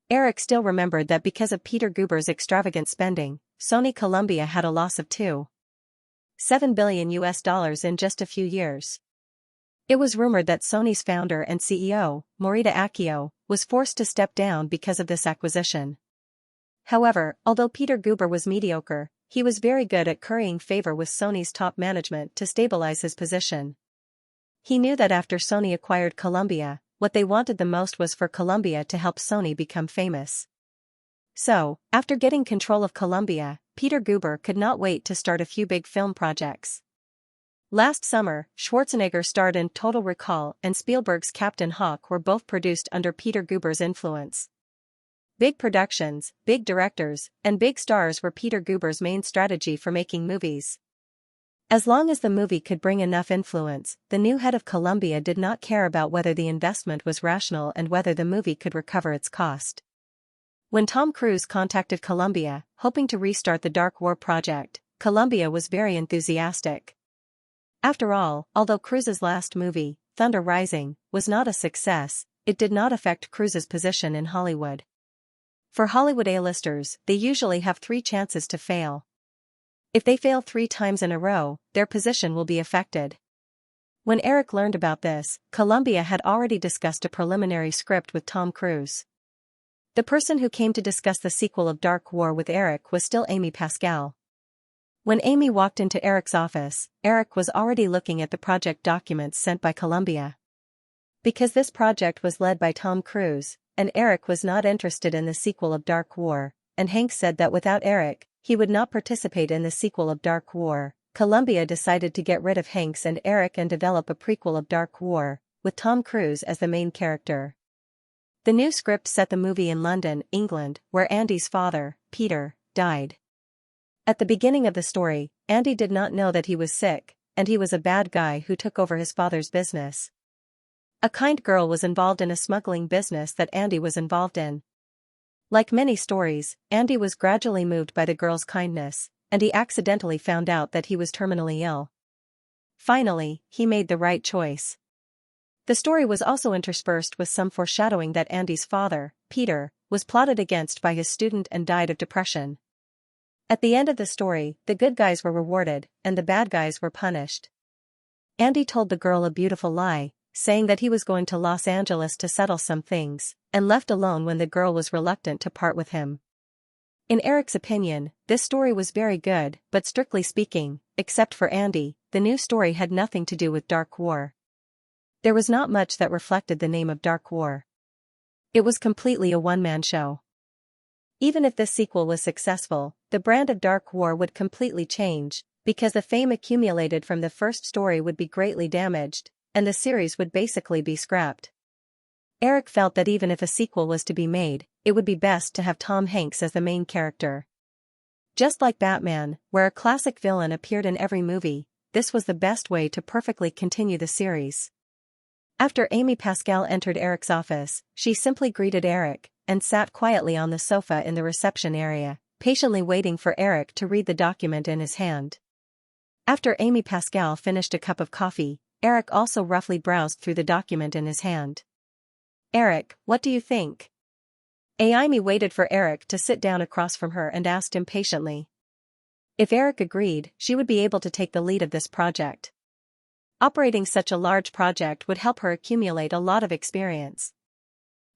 Eric still remembered that because of Peter Guber's extravagant spending, Sony Columbia had a loss of $2.7 billion in just a few years. It was rumored that Sony's founder and CEO, Morita Akio, was forced to step down because of this acquisition. However, although Peter Guber was mediocre, he was very good at currying favor with Sony's top management to stabilize his position. He knew that after Sony acquired Columbia, what they wanted the most was for Columbia to help Sony become famous. So, after getting control of Columbia, Peter Guber could not wait to start a few big film projects. Last summer, Schwarzenegger starred in Total Recall and Spielberg's Captain Hawk were both produced under Peter Guber's influence. Big productions, big directors, and big stars were Peter Guber's main strategy for making movies. As long as the movie could bring enough influence, the new head of Columbia did not care about whether the investment was rational and whether the movie could recover its cost. When Tom Cruise contacted Columbia, hoping to restart the Dark War project, Columbia was very enthusiastic. After all, although Cruise's last movie, Thunder Rising, was not a success, it did not affect Cruise's position in Hollywood. For Hollywood A-listers, they usually have 3 chances to fail. If they fail 3 times in a row, their position will be affected. When Eric learned about this, Columbia had already discussed a preliminary script with Tom Cruise. The person who came to discuss the sequel of Dark War with Eric was still Amy Pascal. When Amy walked into Eric's office, Eric was already looking at the project documents sent by Columbia. Because this project was led by Tom Cruise, and Eric was not interested in the sequel of Dark War, and Hank said that without Eric, he would not participate in the sequel of Dark War, Columbia decided to get rid of Hanks and Eric and develop a prequel of Dark War, with Tom Cruise as the main character. The new script set the movie in London, England, where Andy's father, Peter, died. At the beginning of the story, Andy did not know that he was sick, and he was a bad guy who took over his father's business. A kind girl was involved in a smuggling business that Andy was involved in. Like many stories, Andy was gradually moved by the girl's kindness, and he accidentally found out that he was terminally ill. Finally, he made the right choice. The story was also interspersed with some foreshadowing that Andy's father, Peter, was plotted against by his student and died of depression. At the end of the story, the good guys were rewarded, and the bad guys were punished. Andy told the girl a beautiful lie, saying that he was going to Los Angeles to settle some things, and left alone when the girl was reluctant to part with him. In Eric's opinion, this story was very good, but strictly speaking, except for Andy, the new story had nothing to do with Dark War. There was not much that reflected the name of Dark War. It was completely a one-man show. Even if this sequel was successful, the brand of Dark War would completely change, because the fame accumulated from the first story would be greatly damaged, and the series would basically be scrapped. Eric felt that even if a sequel was to be made, it would be best to have Tom Hanks as the main character. Just like Batman, where a classic villain appeared in every movie, this was the best way to perfectly continue the series. After Amy Pascal entered Eric's office, she simply greeted Eric, and sat quietly on the sofa in the reception area, patiently waiting for Eric to read the document in his hand. After Amy Pascal finished a cup of coffee, Eric also roughly browsed through the document in his hand. "Eric, what do you think?" Amy waited for Eric to sit down across from her and asked impatiently. If Eric agreed, she would be able to take the lead of this project. Operating such a large project would help her accumulate a lot of experience.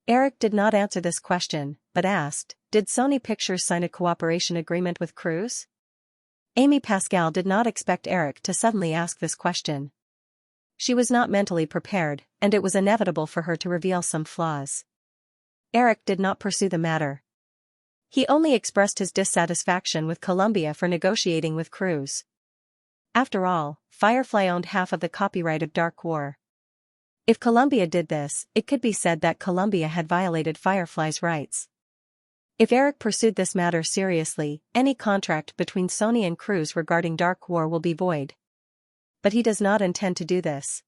Eric did not answer this question, but asked, "Did Sony Pictures sign a cooperation agreement with Cruise?" Amy Pascal did not expect Eric to suddenly ask this question. She was not mentally prepared, and it was inevitable for her to reveal some flaws. Eric did not pursue the matter. He only expressed his dissatisfaction with Columbia for negotiating with Cruise. After all, Firefly owned half of the copyright of Dark War. If Columbia did this, it could be said that Columbia had violated Firefly's rights. If Eric pursued this matter seriously, any contract between Sony and Cruise regarding Dark War will be void. But he does not intend to do this.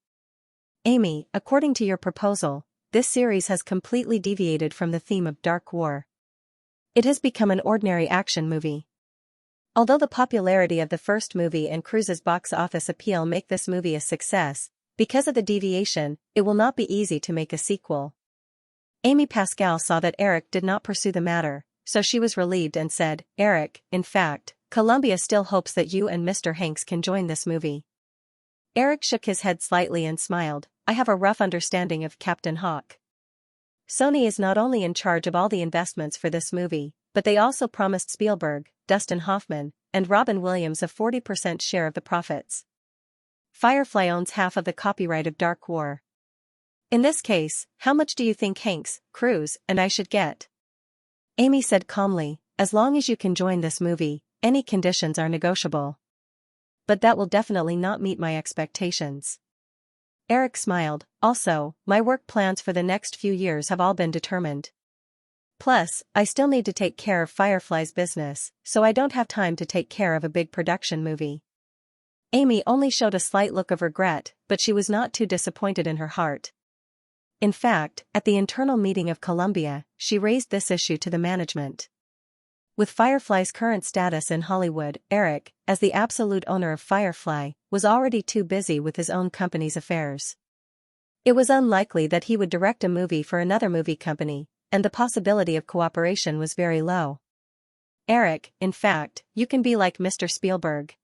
"Amy, according to your proposal, this series has completely deviated from the theme of Dark War. It has become an ordinary action movie. Although the popularity of the first movie and Cruise's box office appeal make this movie a success, because of the deviation, it will not be easy to make a sequel. Amy Pascal saw that Eric did not pursue the matter, so she was relieved and said, "Eric, in fact, Columbia still hopes that you and Mr. Hanks can join this movie." Eric shook his head slightly and smiled, "I have a rough understanding of Captain Hawk. Sony is not only in charge of all the investments for this movie, but they also promised Spielberg, Dustin Hoffman, and Robin Williams a 40% share of the profits. Firefly owns half of the copyright of Dark War. In this case, how much do you think Hanks, Cruise, and I should get?" Amy said calmly, "As long as you can join this movie, any conditions are negotiable. But that will definitely not meet my expectations." Eric smiled, "Also, my work plans for the next few years have all been determined. Plus, I still need to take care of Firefly's business, so I don't have time to take care of a big production movie." Amy only showed a slight look of regret, but she was not too disappointed in her heart. In fact, at the internal meeting of Columbia, she raised this issue to the management. With Firefly's current status in Hollywood, Eric, as the absolute owner of Firefly, was already too busy with his own company's affairs. It was unlikely that he would direct a movie for another movie company, and the possibility of cooperation was very low. "Eric, in fact, you can be like Mr. Spielberg.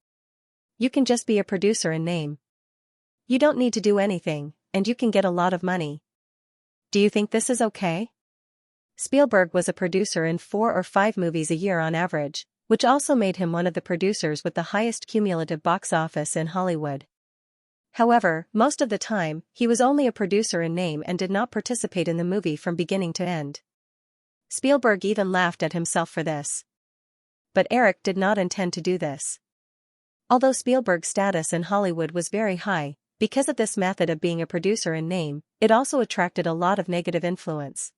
You can just be a producer in name. You don't need to do anything, and you can get a lot of money. Do you think this is okay?" Spielberg was a producer in 4 or 5 movies a year on average, which also made him one of the producers with the highest cumulative box office in Hollywood. However, most of the time, he was only a producer in name and did not participate in the movie from beginning to end. Spielberg even laughed at himself for this. But Eric did not intend to do this. Although Spielberg's status in Hollywood was very high, because of this method of being a producer in name, it also attracted a lot of negative influence.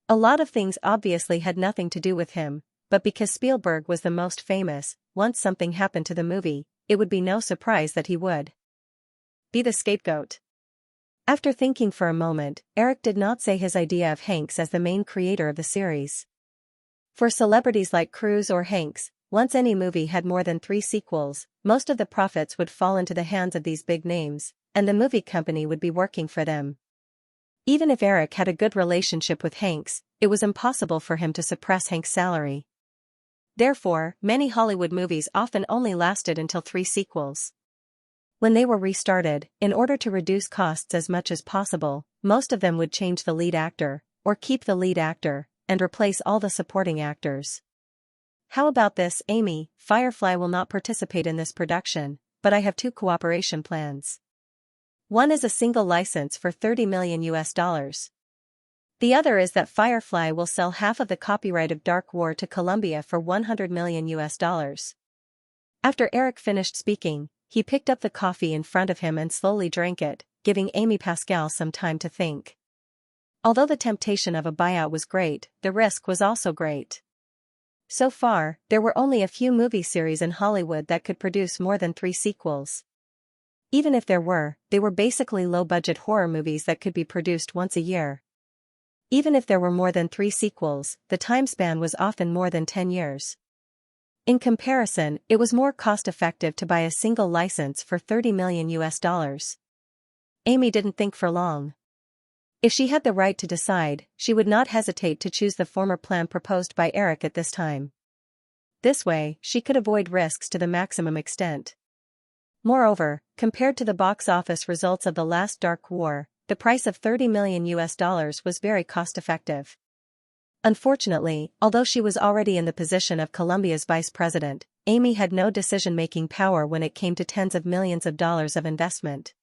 A lot of things obviously had nothing to do with him, but because Spielberg was the most famous, once something happened to the movie, it would be no surprise that he would be the scapegoat. After thinking for a moment, Eric did not say his idea of Hanks as the main creator of the series. For celebrities like Cruise or Hanks, once any movie had more than 3 sequels, most of the profits would fall into the hands of these big names, and the movie company would be working for them. Even if Eric had a good relationship with Hanks, it was impossible for him to suppress Hanks' salary. Therefore, many Hollywood movies often only lasted until 3 sequels. When they were restarted, in order to reduce costs as much as possible, most of them would change the lead actor, or keep the lead actor, and replace all the supporting actors. "How about this, Amy? Firefly will not participate in this production, but I have 2 cooperation plans. One is a single license for $30 million. The other is that Firefly will sell half of the copyright of Dark War to Columbia for $100 million. After Eric finished speaking, he picked up the coffee in front of him and slowly drank it, giving Amy Pascal some time to think. Although the temptation of a buyout was great, the risk was also great. So far, there were only a few movie series in Hollywood that could produce more than 3 sequels. Even if there were, they were basically low-budget horror movies that could be produced once a year. Even if there were more than 3 sequels, the time span was often more than 10 years. In comparison, it was more cost-effective to buy a single license for $30 million. Amy didn't think for long. If she had the right to decide, she would not hesitate to choose the former plan proposed by Eric at this time. This way, she could avoid risks to the maximum extent. Moreover, compared to the box office results of the last Dark War, the price of $30 million was very cost-effective. Unfortunately, although she was already in the position of Columbia's vice president, Amy had no decision-making power when it came to tens of millions of dollars of investment.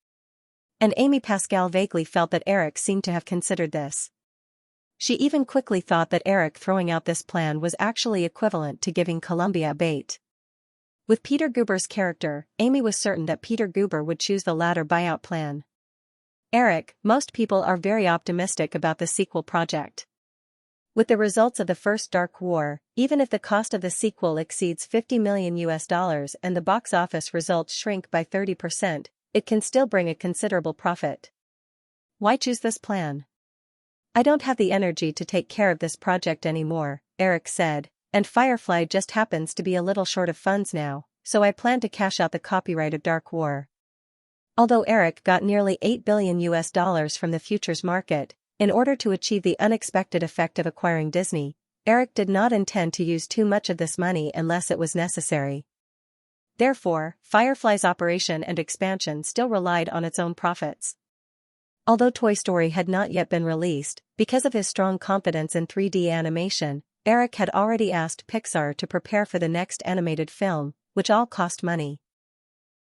And Amy Pascal vaguely felt that Eric seemed to have considered this. She even quickly thought that Eric throwing out this plan was actually equivalent to giving Columbia a bait. With Peter Guber's character, Amy was certain that Peter Guber would choose the latter buyout plan. Eric, most people are very optimistic about the sequel project. With the results of the first Dark War, even if the cost of the sequel exceeds $50 million and the box office results shrink by 30%, it can still bring a considerable profit. Why choose this plan? I don't have the energy to take care of this project anymore, Eric said, and Firefly just happens to be a little short of funds now, so I plan to cash out the copyright of Dark War. Although Eric got nearly $8 billion from the futures market, in order to achieve the unexpected effect of acquiring Disney, Eric did not intend to use too much of this money unless it was necessary. Therefore, Firefly's operation and expansion still relied on its own profits. Although Toy Story had not yet been released, because of his strong confidence in 3D animation, Eric had already asked Pixar to prepare for the next animated film, which all cost money.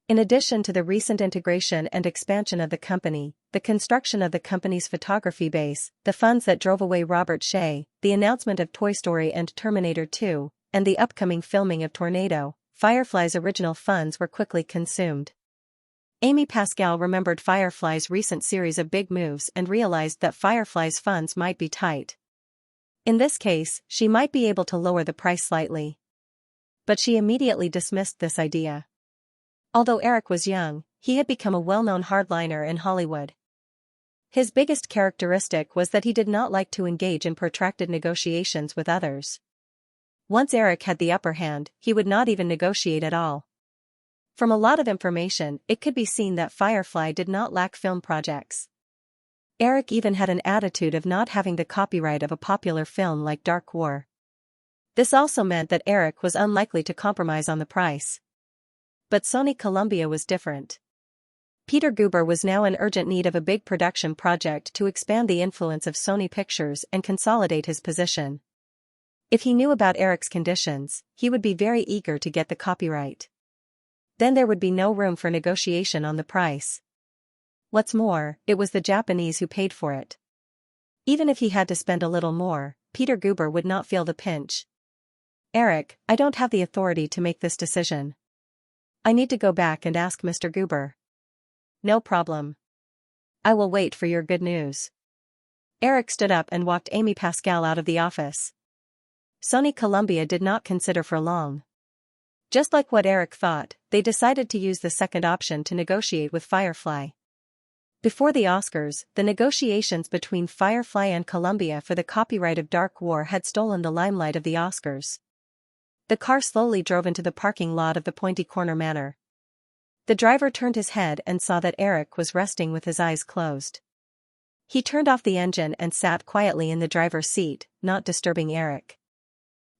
In addition to the recent integration and expansion of the company, the construction of the company's photography base, the funds that drove away Robert Shea, the announcement of Toy Story and Terminator 2, and the upcoming filming of Tornado, Firefly's original funds were quickly consumed. Amy Pascal remembered Firefly's recent series of big moves and realized that Firefly's funds might be tight. In this case, she might be able to lower the price slightly. But she immediately dismissed this idea. Although Eric was young, he had become a well-known hardliner in Hollywood. His biggest characteristic was that he did not like to engage in protracted negotiations with others. Once Eric had the upper hand, he would not even negotiate at all. From a lot of information, it could be seen that Firefly did not lack film projects. Eric even had an attitude of not having the copyright of a popular film like Dark War. This also meant that Eric was unlikely to compromise on the price. But Sony Columbia was different. Peter Guber was now in urgent need of a big production project to expand the influence of Sony Pictures and consolidate his position. If he knew about Eric's conditions, he would be very eager to get the copyright. Then there would be no room for negotiation on the price. What's more, it was the Japanese who paid for it. Even if he had to spend a little more, Peter Guber would not feel the pinch. Eric, I don't have the authority to make this decision. I need to go back and ask Mr. Guber. No problem. I will wait for your good news. Eric stood up and walked Amy Pascal out of the office. Sony Columbia did not consider for long. Just like what Eric thought, they decided to use the second option to negotiate with Firefly. Before the Oscars, the negotiations between Firefly and Columbia for the copyright of Dark War had stolen the limelight of the Oscars. The car slowly drove into the parking lot of the Pointy Corner Manor. The driver turned his head and saw that Eric was resting with his eyes closed. He turned off the engine and sat quietly in the driver's seat, not disturbing Eric.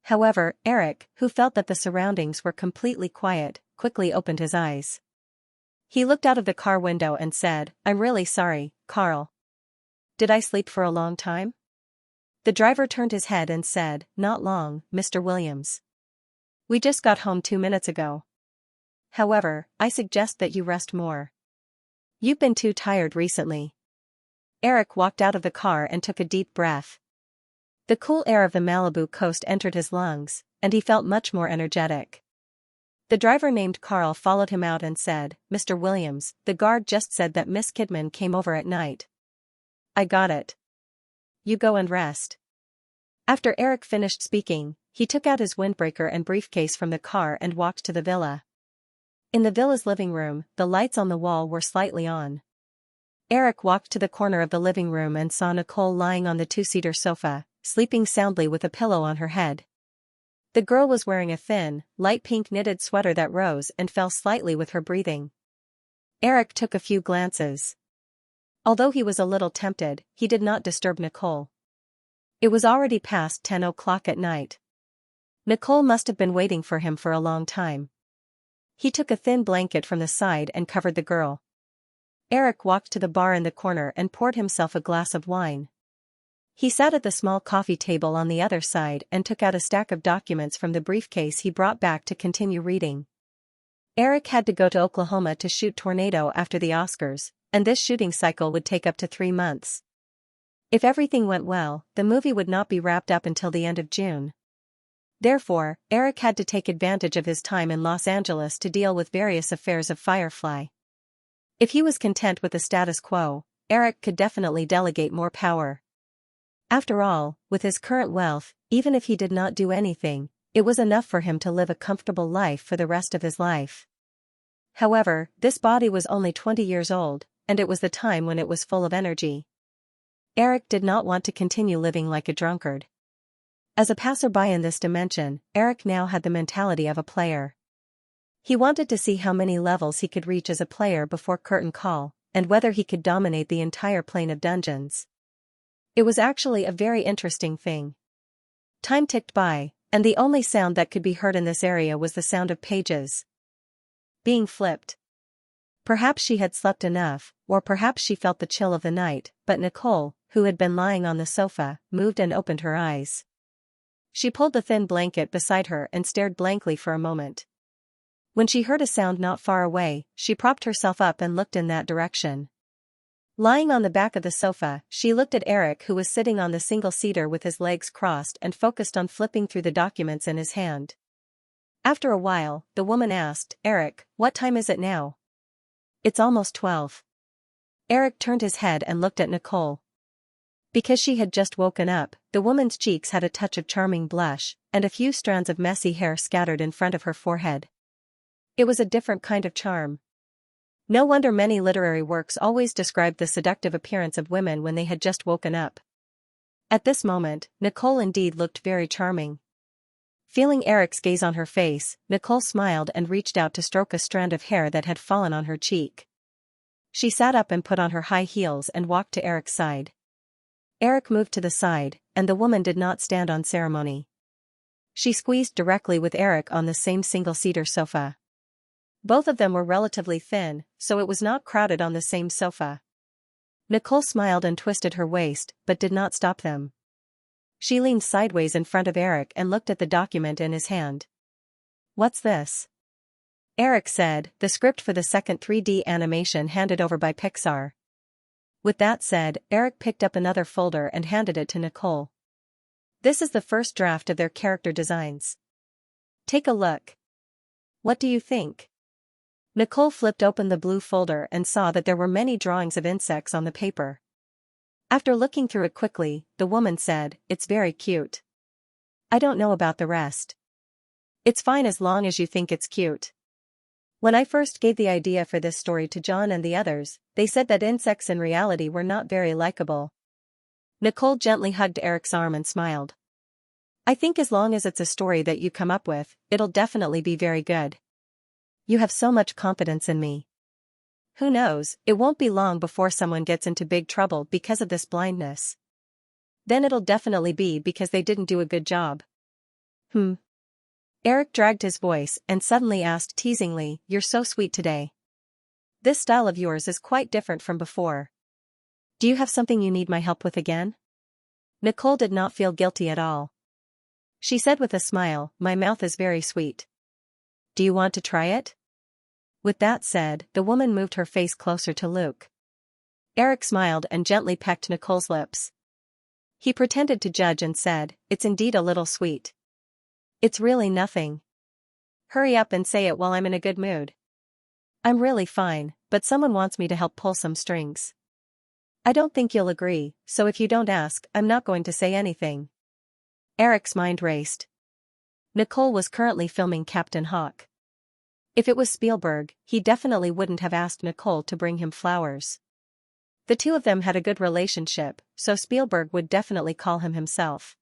However, Eric, who felt that the surroundings were completely quiet, quickly opened his eyes. He looked out of the car window and said, "I'm really sorry, Carl. Did I sleep for a long time?" The driver turned his head and said, "Not long, Mr. Williams. We just got home 2 minutes ago. However, I suggest that you rest more. You've been too tired recently." Eric walked out of the car and took a deep breath. The cool air of the Malibu coast entered his lungs, and he felt much more energetic. The driver named Carl followed him out and said, "Mr. Williams, the guard just said that Miss Kidman came over at night." "I got it. You go and rest." After Eric finished speaking, he took out his windbreaker and briefcase from the car and walked to the villa. In the villa's living room, the lights on the wall were slightly on. Eric walked to the corner of the living room and saw Nicole lying on the two-seater sofa, sleeping soundly with a pillow on her head. The girl was wearing a thin, light pink knitted sweater that rose and fell slightly with her breathing. Eric took a few glances. Although he was a little tempted, he did not disturb Nicole. It was already past 10 o'clock at night. Nicole must have been waiting for him for a long time. He took a thin blanket from the side and covered the girl. Eric walked to the bar in the corner and poured himself a glass of wine. He sat at the small coffee table on the other side and took out a stack of documents from the briefcase he brought back to continue reading. Eric had to go to Oklahoma to shoot Tornado after the Oscars, and this shooting cycle would take up to 3 months. If everything went well, the movie would not be wrapped up until the end of June. Therefore, Eric had to take advantage of his time in Los Angeles to deal with various affairs of Firefly. If he was content with the status quo, Eric could definitely delegate more power. After all, with his current wealth, even if he did not do anything, it was enough for him to live a comfortable life for the rest of his life. However, this body was only 20 years old, and it was the time when it was full of energy. Eric did not want to continue living like a drunkard. As a passerby in this dimension, Eric now had the mentality of a player. He wanted to see how many levels he could reach as a player before curtain call, and whether he could dominate the entire plane of dungeons. It was actually a very interesting thing. Time ticked by, and the only sound that could be heard in this area was the sound of pages being flipped. Perhaps she had slept enough, or perhaps she felt the chill of the night, but Nicole, who had been lying on the sofa, moved and opened her eyes. She pulled the thin blanket beside her and stared blankly for a moment. When she heard a sound not far away, she propped herself up and looked in that direction. Lying on the back of the sofa, she looked at Eric, who was sitting on the single-seater with his legs crossed and focused on flipping through the documents in his hand. After a while, the woman asked, "Eric, what time is it now?" "It's almost 12. Eric turned his head and looked at Nicole. Because she had just woken up, the woman's cheeks had a touch of charming blush, and a few strands of messy hair scattered in front of her forehead. It was a different kind of charm. No wonder many literary works always described the seductive appearance of women when they had just woken up. At this moment, Nicole indeed looked very charming. Feeling Eric's gaze on her face, Nicole smiled and reached out to stroke a strand of hair that had fallen on her cheek. She sat up and put on her high heels and walked to Eric's side. Eric moved to the side, and the woman did not stand on ceremony. She squeezed directly with Eric on the same single-seater sofa. Both of them were relatively thin, so it was not crowded on the same sofa. Nicole smiled and twisted her waist, but did not stop them. She leaned sideways in front of Eric and looked at the document in his hand. "What's this?" Eric said, "The script for the second 3D animation handed over by Pixar." With that said, Eric picked up another folder and handed it to Nicole. "This is the first draft of their character designs. Take a look. What do you think?" Nicole flipped open the blue folder and saw that there were many drawings of insects on the paper. After looking through it quickly, the woman said, "It's very cute. I don't know about the rest. It's fine as long as you think it's cute. When I first gave the idea for this story to John and the others, they said that insects in reality were not very likable." Nicole gently hugged Eric's arm and smiled. "I think as long as it's a story that you come up with, it'll definitely be very good. You have so much confidence in me. Who knows, it won't be long before someone gets into big trouble because of this blindness. Then it'll definitely be because they didn't do a good job." Eric dragged his voice and suddenly asked teasingly, "You're so sweet today. This style of yours is quite different from before. Do you have something you need my help with again?" Nicole did not feel guilty at all. She said with a smile, "My mouth is very sweet. Do you want to try it?" With that said, the woman moved her face closer to Luke. Eric smiled and gently pecked Nicole's lips. He pretended to judge and said, "It's indeed a little sweet. It's really nothing. Hurry up and say it while I'm in a good mood. I'm really fine, but someone wants me to help pull some strings. I don't think you'll agree, so if you don't ask, I'm not going to say anything." Eric's mind raced. Nicole was currently filming Captain Hawk. If it was Spielberg, he definitely wouldn't have asked Nicole to bring him flowers. The two of them had a good relationship, so Spielberg would definitely call him himself.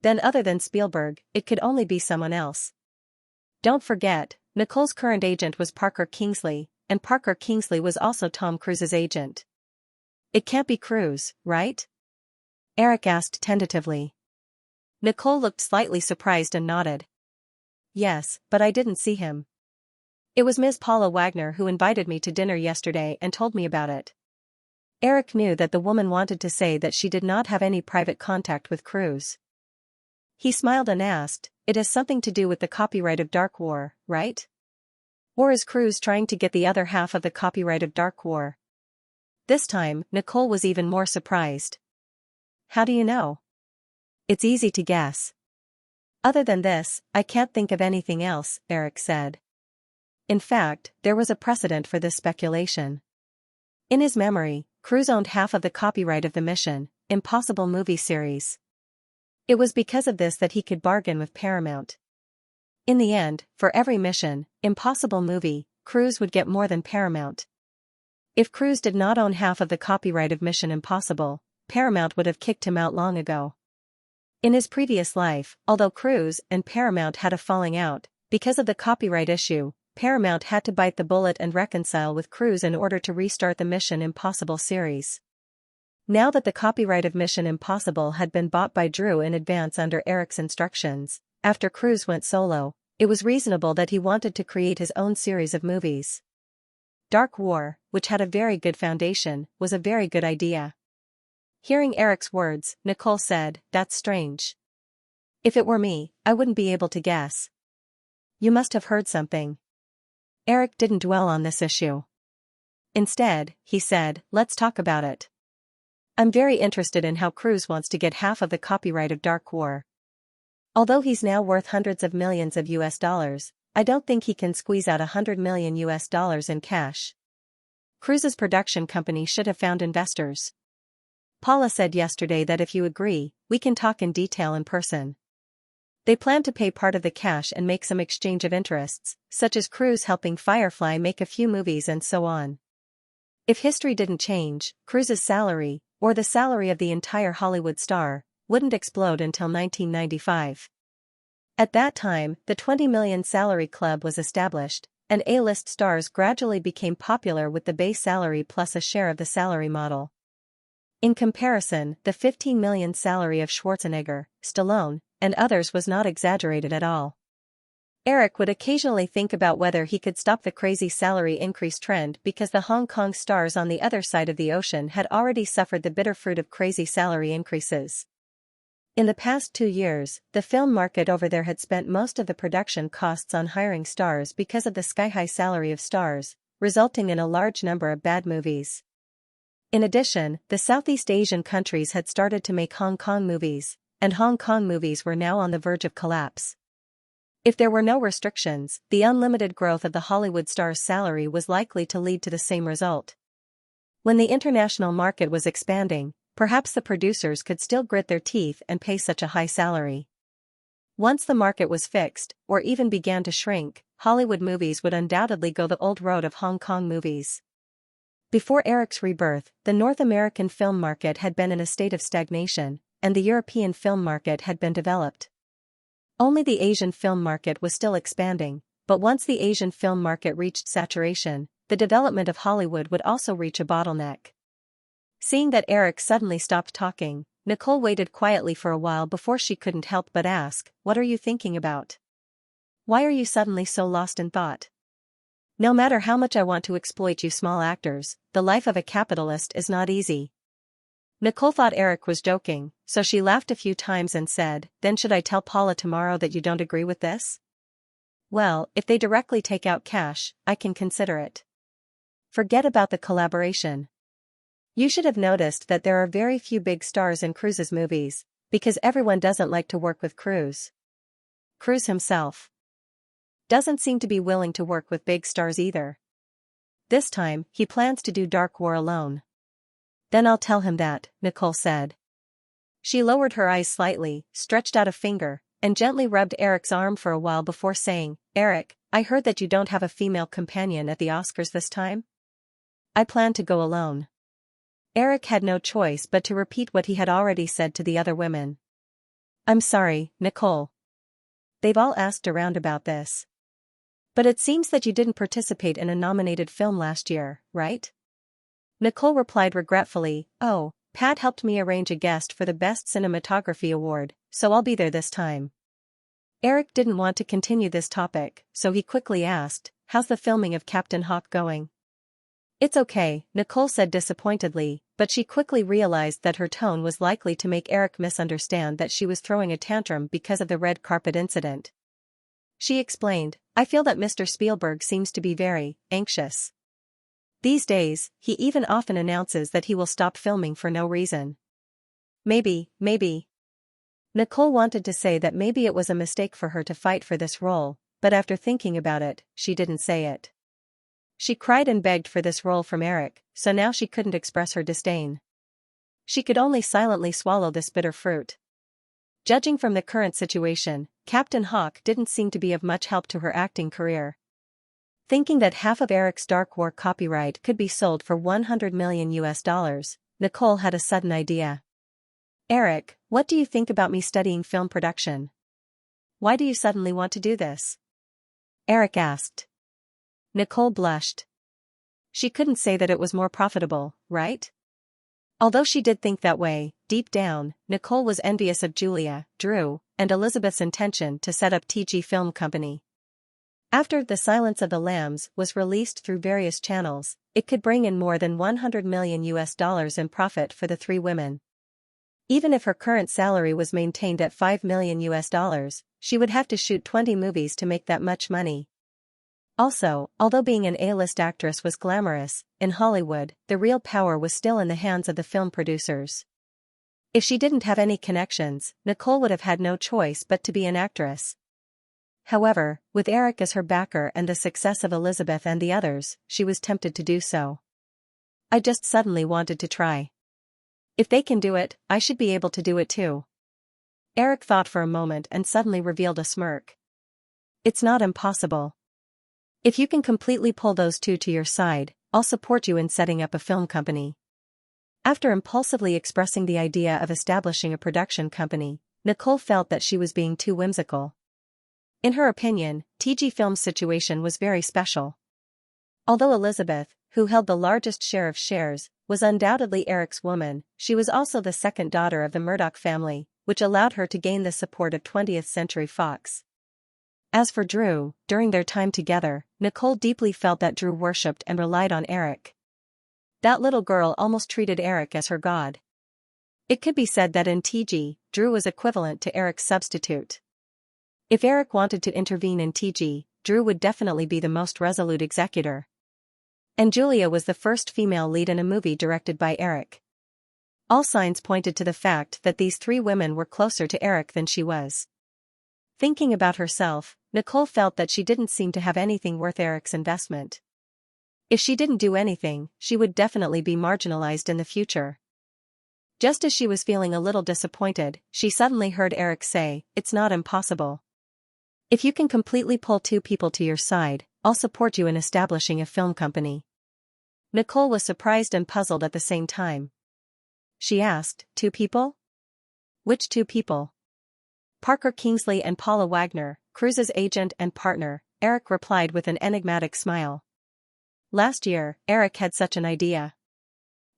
Then other than Spielberg, it could only be someone else. Don't forget, Nicole's current agent was Parker Kingsley, and Parker Kingsley was also Tom Cruise's agent. It can't be Cruise, right? Eric asked tentatively. Nicole looked slightly surprised and nodded. Yes, but I didn't see him. It was Ms. Paula Wagner who invited me to dinner yesterday and told me about it. Eric knew that the woman wanted to say that she did not have any private contact with Cruise. He smiled and asked, "It has something to do with the copyright of Dark War, right? Or is Cruise trying to get the other half of the copyright of Dark War?" This time, Nicole was even more surprised. "How do you know?" "It's easy to guess. Other than this, I can't think of anything else," Eric said. In fact, there was a precedent for this speculation. In his memory, Cruise owned half of the copyright of the Mission Impossible movie series. It was because of this that he could bargain with Paramount. In the end, for every Mission Impossible movie, Cruise would get more than Paramount. If Cruise did not own half of the copyright of Mission Impossible, Paramount would have kicked him out long ago. In his previous life, although Cruise and Paramount had a falling out, because of the copyright issue, Paramount had to bite the bullet and reconcile with Cruise in order to restart the Mission Impossible series. Now that the copyright of Mission Impossible had been bought by Drew in advance under Eric's instructions, after Cruise went solo, it was reasonable that he wanted to create his own series of movies. Dark War, which had a very good foundation, was a very good idea. Hearing Eric's words, Nicole said, "That's strange. If it were me, I wouldn't be able to guess." "You must have heard something." Eric didn't dwell on this issue. Instead, he said, "Let's talk about it. I'm very interested in how Cruise wants to get half of the copyright of Dark War. Although he's now worth hundreds of millions of US dollars, I don't think he can squeeze out $100 million US dollars in cash. Cruise's production company should have found investors. Paula said yesterday that if you agree, we can talk in detail in person. They plan to pay part of the cash and make some exchange of interests, such as Cruise helping Firefly make a few movies and so on. If history didn't change, Cruise's salary, or the salary of the entire Hollywood star, wouldn't explode until 1995. At that time, the 20 million salary club was established, and A-list stars gradually became popular with the base salary plus a share of the salary model. In comparison, the 15 million salary of Schwarzenegger, Stallone, and others was not exaggerated at all. Eric would occasionally think about whether he could stop the crazy salary increase trend because the Hong Kong stars on the other side of the ocean had already suffered the bitter fruit of crazy salary increases. In the past 2 years, the film market over there had spent most of the production costs on hiring stars because of the sky-high salary of stars, resulting in a large number of bad movies. In addition, the Southeast Asian countries had started to make Hong Kong movies, and Hong Kong movies were now on the verge of collapse. If there were no restrictions, the unlimited growth of the Hollywood star's salary was likely to lead to the same result. When the international market was expanding, perhaps the producers could still grit their teeth and pay such a high salary. Once the market was fixed, or even began to shrink, Hollywood movies would undoubtedly go the old road of Hong Kong movies. Before Eric's rebirth, the North American film market had been in a state of stagnation, and the European film market had been developed. Only the Asian film market was still expanding, but once the Asian film market reached saturation, the development of Hollywood would also reach a bottleneck. Seeing that Eric suddenly stopped talking, Nicole waited quietly for a while before she couldn't help but ask, "What are you thinking about? Why are you suddenly so lost in thought?" "No matter how much I want to exploit you small actors, the life of a capitalist is not easy." Nicole thought Eric was joking, so she laughed a few times and said, "Then should I tell Paula tomorrow that you don't agree with this?" "Well, if they directly take out cash, I can consider it. Forget about the collaboration. You should have noticed that there are very few big stars in Cruise's movies, because everyone doesn't like to work with Cruise. Cruise himself doesn't seem to be willing to work with big stars either. This time, he plans to do Dark War alone." "Then I'll tell him that," Nicole said. She lowered her eyes slightly, stretched out a finger, and gently rubbed Eric's arm for a while before saying, "Eric, I heard that you don't have a female companion at the Oscars this time?" "I plan to go alone." Eric had no choice but to repeat what he had already said to the other women. "I'm sorry, Nicole. They've all asked around about this. But it seems that you didn't participate in a nominated film last year, right?" Nicole replied regretfully, "Oh, Pat helped me arrange a guest for the Best Cinematography Award, so I'll be there this time." Eric didn't want to continue this topic, so he quickly asked, "How's the filming of Captain Hawk going?" "It's okay," Nicole said disappointedly, but she quickly realized that her tone was likely to make Eric misunderstand that she was throwing a tantrum because of the red carpet incident. She explained, "I feel that Mr. Spielberg seems to be very anxious. These days, he even often announces that he will stop filming for no reason." Maybe. Nicole wanted to say that maybe it was a mistake for her to fight for this role, but after thinking about it, she didn't say it. She cried and begged for this role from Eric, so now she couldn't express her disdain. She could only silently swallow this bitter fruit. Judging from the current situation, Captain Hawk didn't seem to be of much help to her acting career. Thinking that half of Eric's Dark War copyright could be sold for $100 million US, Nicole had a sudden idea. "Eric, What do you think about me studying film production? Why do you suddenly want to do this? Eric asked. Nicole blushed. She couldn't say that it was more profitable, right? Although she did think that way, deep down, Nicole was envious of Julia, Drew, and Elizabeth's intention to set up TG Film Company. After The Silence of the Lambs was released through various channels, it could bring in more than $100 million in profit for the three women. Even if her current salary was maintained at $5 million, she would have to shoot 20 movies to make that much money. Also, although being an A-list actress was glamorous, in Hollywood, the real power was still in the hands of the film producers. If she didn't have any connections, Nicole would have had no choice but to be an actress. However, with Eric as her backer and the success of Elizabeth and the others, she was tempted to do so. I just suddenly wanted to try. If they can do it, I should be able to do it too. Eric thought for a moment and suddenly revealed a smirk. It's not impossible. If you can completely pull those two to your side, I'll support you in setting up a film company. After impulsively expressing the idea of establishing a production company, Nicole felt that she was being too whimsical. In her opinion, TG Film's situation was very special. Although Elizabeth, who held the largest share of shares, was undoubtedly Eric's woman, she was also the second daughter of the Murdoch family, which allowed her to gain the support of 20th Century Fox. As for Drew, during their time together, Nicole deeply felt that Drew worshipped and relied on Eric. That little girl almost treated Eric as her god. It could be said that in TG, Drew was equivalent to Eric's substitute. If Eric wanted to intervene in TG, Drew would definitely be the most resolute executor. And Julia was the first female lead in a movie directed by Eric. All signs pointed to the fact that these three women were closer to Eric than she was. Thinking about herself, Nicole felt that she didn't seem to have anything worth Eric's investment. If she didn't do anything, she would definitely be marginalized in the future. Just as she was feeling a little disappointed, she suddenly heard Eric say, "It's not impossible. If you can completely pull two people to your side, I'll support you in establishing a film company." Nicole was surprised and puzzled at the same time. She asked, "Two people? Which two people?" "Parker Kingsley and Paula Wagner, Cruz's agent and partner," Eric replied with an enigmatic smile. Last year, Eric had such an idea.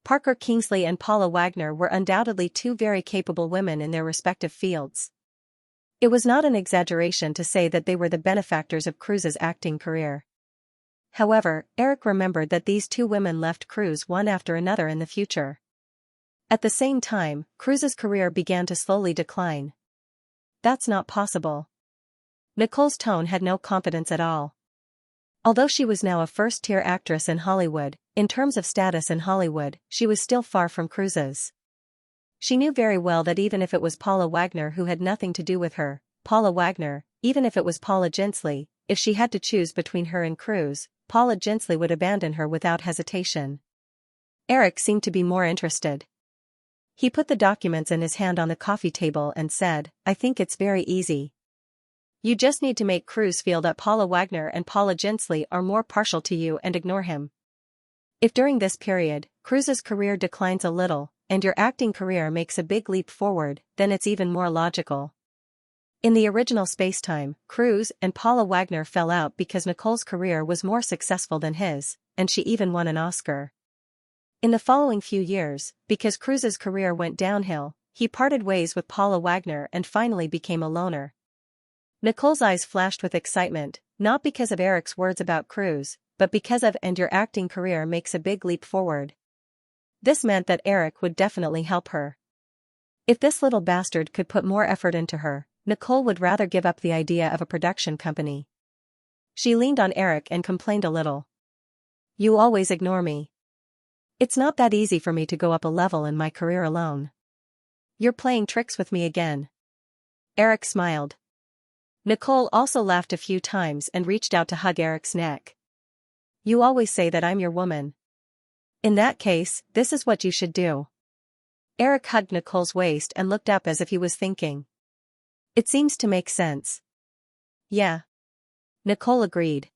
Parker Kingsley and Paula Wagner were undoubtedly two very capable women in their respective fields. It was not an exaggeration to say that they were the benefactors of Cruz's acting career. However, Eric remembered that these two women left Cruz one after another in the future. At the same time, Cruz's career began to slowly decline. That's not possible. Nicole's tone had no confidence at all. Although she was now a first-tier actress in Hollywood, in terms of status in Hollywood, she was still far from Cruz's. She knew very well that even if it was Paula Wagner who had nothing to do with her, Paula Wagner, even if it was Paula Jinsley, if she had to choose between her and Cruz, Paula Jinsley would abandon her without hesitation. Eric seemed to be more interested. He put the documents in his hand on the coffee table and said, "I think it's very easy. You just need to make Cruz feel that Paula Wagner and Paula Jinsley are more partial to you and ignore him. If during this period, Cruz's career declines a little, and your acting career makes a big leap forward, then it's even more logical." In the original spacetime, Cruz and Paula Wagner fell out because Nicole's career was more successful than his, and she even won an Oscar. In the following few years, because Cruz's career went downhill, he parted ways with Paula Wagner and finally became a loner. Nicole's eyes flashed with excitement, not because of Eric's words about Cruz, but because of "and your acting career makes a big leap forward." This meant that Eric would definitely help her. If this little bastard could put more effort into her, Nicole would rather give up the idea of a production company. She leaned on Eric and complained a little. "You always ignore me. It's not that easy for me to go up a level in my career alone. You're playing tricks with me again." Eric smiled. Nicole also laughed a few times and reached out to hug Eric's neck. "You always say that I'm your woman. In that case, this is what you should do." Eric hugged Nicole's waist and looked up as if he was thinking. "It seems to make sense." "Yeah." Nicole agreed.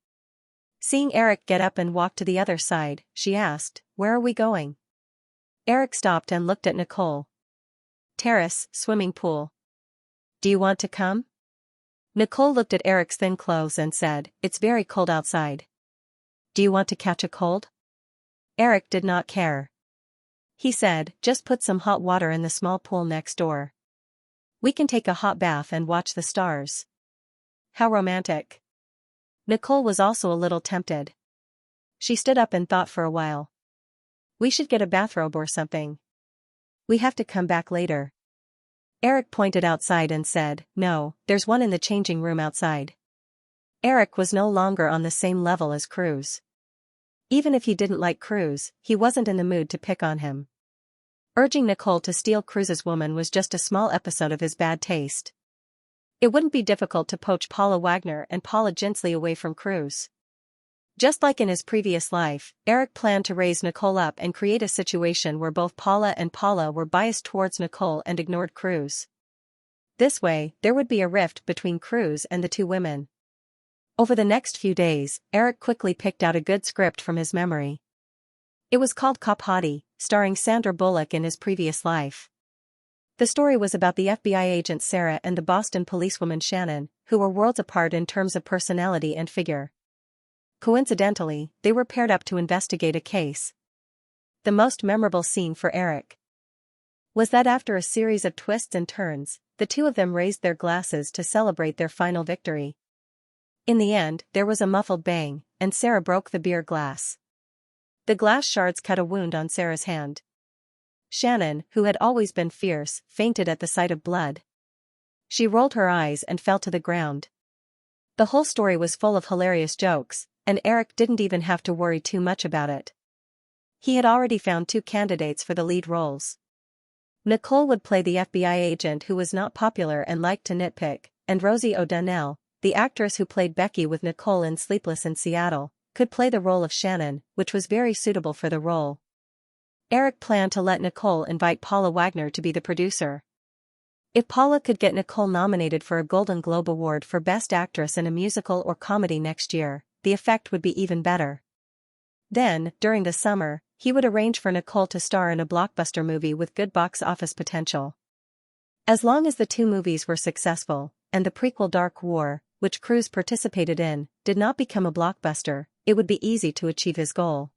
Seeing Eric get up and walk to the other side, she asked, "Where are we going?" Eric stopped and looked at Nicole. terrace, swimming pool. Do you want to come? Nicole looked at Eric's thin clothes and said, it's very cold outside. Do you want to catch a cold? Eric did not care. He said, just put some hot water in the small pool next door. We can take a hot bath and watch the stars. How romantic. Nicole was also a little tempted. She stood up and thought for a while. We should get a bathrobe or something. We have to come back later. Eric pointed outside and said, no, there's one in the changing room outside. Eric was no longer on the same level as Cruz. Even if he didn't like Cruz, he wasn't in the mood to pick on him. Urging Nicole to steal Cruz's woman was just a small episode of his bad taste. It wouldn't be difficult to poach Paula Wagner and Paula Ginsley away from Cruz. Just like in his previous life, Eric planned to raise Nicole up and create a situation where both Paula and Paula were biased towards Nicole and ignored Cruz. This way, there would be a rift between Cruz and the two women. Over the next few days, Eric quickly picked out a good script from his memory. It was called Cop Hottie, starring Sandra Bullock in his previous life. The story was about the FBI agent Sarah and the Boston policewoman Shannon, who were worlds apart in terms of personality and figure. Coincidentally, they were paired up to investigate a case. The most memorable scene for Eric was that after a series of twists and turns, the two of them raised their glasses to celebrate their final victory. In the end, there was a muffled bang, and Sarah broke the beer glass. The glass shards cut a wound on Sarah's hand. Shannon, who had always been fierce, fainted at the sight of blood. She rolled her eyes and fell to the ground. The whole story was full of hilarious jokes, and Eric didn't even have to worry too much about it. He had already found two candidates for the lead roles. Nicole would play the FBI agent who was not popular and liked to nitpick, and Rosie O'Donnell, the actress who played Becky with Nicole in Sleepless in Seattle, could play the role of Shannon, which was very suitable for the role. Eric planned to let Nicole invite Paula Wagner to be the producer. If Paula could get Nicole nominated for a Golden Globe Award for Best Actress in a Musical or Comedy next year, the effect would be even better. Then, during the summer, he would arrange for Nicole to star in a blockbuster movie with good box office potential. As long as the two movies were successful, and the prequel Dark War, which Cruz participated in, did not become a blockbuster, it would be easy to achieve his goal.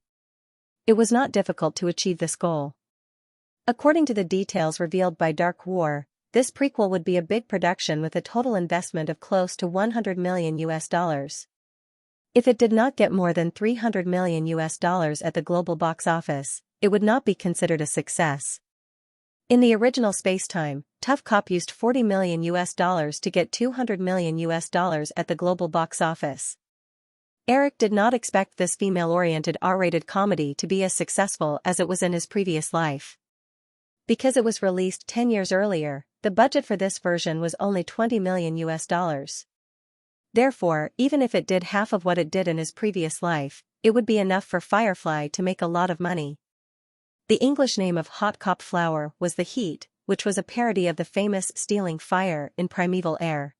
It was not difficult to achieve this goal. According to the details revealed by Dark War, this prequel would be a big production with a total investment of close to $100 million. If it did not get more than $300 million at the global box office, it would not be considered a success. In the original Spacetime, Tough Cop used $40 million to get $200 million at the global box office. Eric did not expect this female-oriented R-rated comedy to be as successful as it was in his previous life. Because it was released 10 years earlier, the budget for this version was only $20 million. Therefore, even if it did half of what it did in his previous life, it would be enough for Firefly to make a lot of money. The English name of Hot Cop Flower was The Heat, which was a parody of the famous Stealing Fire in Primeval Air.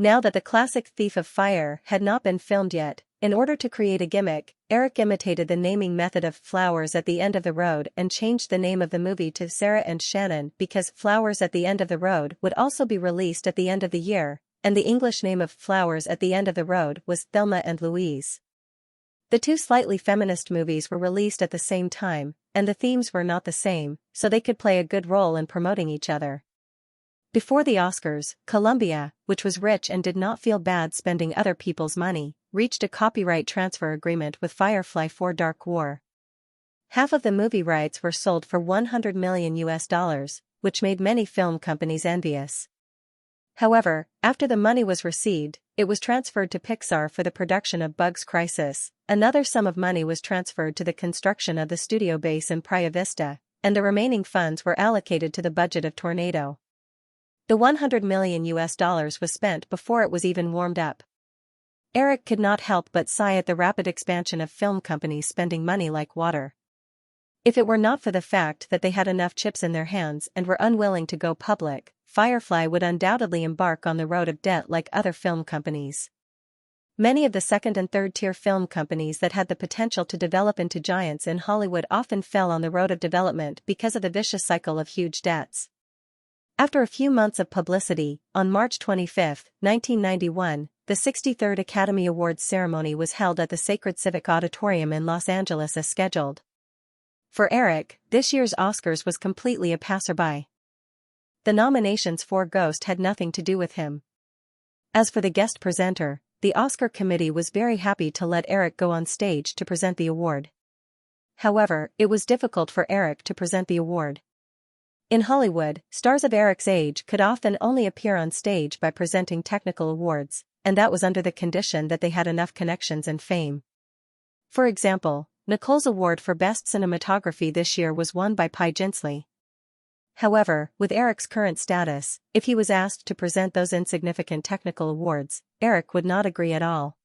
Now that the classic Thief of Fire had not been filmed yet, in order to create a gimmick, Eric imitated the naming method of Flowers at the End of the Road and changed the name of the movie to Sarah and Shannon because Flowers at the End of the Road would also be released at the end of the year, and the English name of Flowers at the End of the Road was Thelma and Louise. The two slightly feminist movies were released at the same time, and the themes were not the same, so they could play a good role in promoting each other. Before the Oscars, Columbia, which was rich and did not feel bad spending other people's money, reached a copyright transfer agreement with Firefly for Dark War. Half of the movie rights were sold for $100 million, which made many film companies envious. However, after the money was received, it was transferred to Pixar for the production of Bugs Crisis. Another sum of money was transferred to the construction of the studio base in Praia Vista, and the remaining funds were allocated to the budget of Tornado. The $100 million was spent before it was even warmed up. Eric could not help but sigh at the rapid expansion of film companies spending money like water. If it were not for the fact that they had enough chips in their hands and were unwilling to go public, Firefly would undoubtedly embark on the road of debt like other film companies. Many of the second and third-tier film companies that had the potential to develop into giants in Hollywood often fell on the road of development because of the vicious cycle of huge debts. After a few months of publicity, on March 25, 1991, the 63rd Academy Awards ceremony was held at the Sacred Civic Auditorium in Los Angeles as scheduled. For Eric, this year's Oscars was completely a passerby. The nominations for Ghost had nothing to do with him. As for the guest presenter, the Oscar committee was very happy to let Eric go on stage to present the award. However, it was difficult for Eric to present the award. In Hollywood, stars of Eric's age could often only appear on stage by presenting technical awards, and that was under the condition that they had enough connections and fame. For example, Nicole's award for Best Cinematography this year was won by Pi Jinsley. However, with Eric's current status, if he was asked to present those insignificant technical awards, Eric would not agree at all.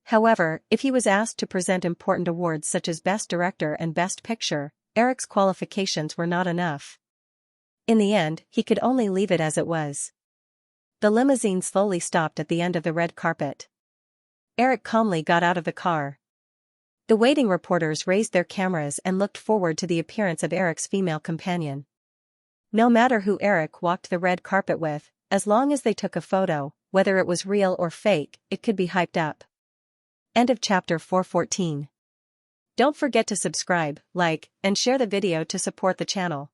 However, if he was asked to present important awards such as Best Director and Best Picture, Eric's qualifications were not enough. In the end, he could only leave it as it was. The limousine slowly stopped at the end of the red carpet. Eric calmly got out of the car. The waiting reporters raised their cameras and looked forward to the appearance of Eric's female companion. No matter who Eric walked the red carpet with, as long as they took a photo, whether it was real or fake, it could be hyped up. End of chapter 414. Don't forget to subscribe, like, and share the video to support the channel.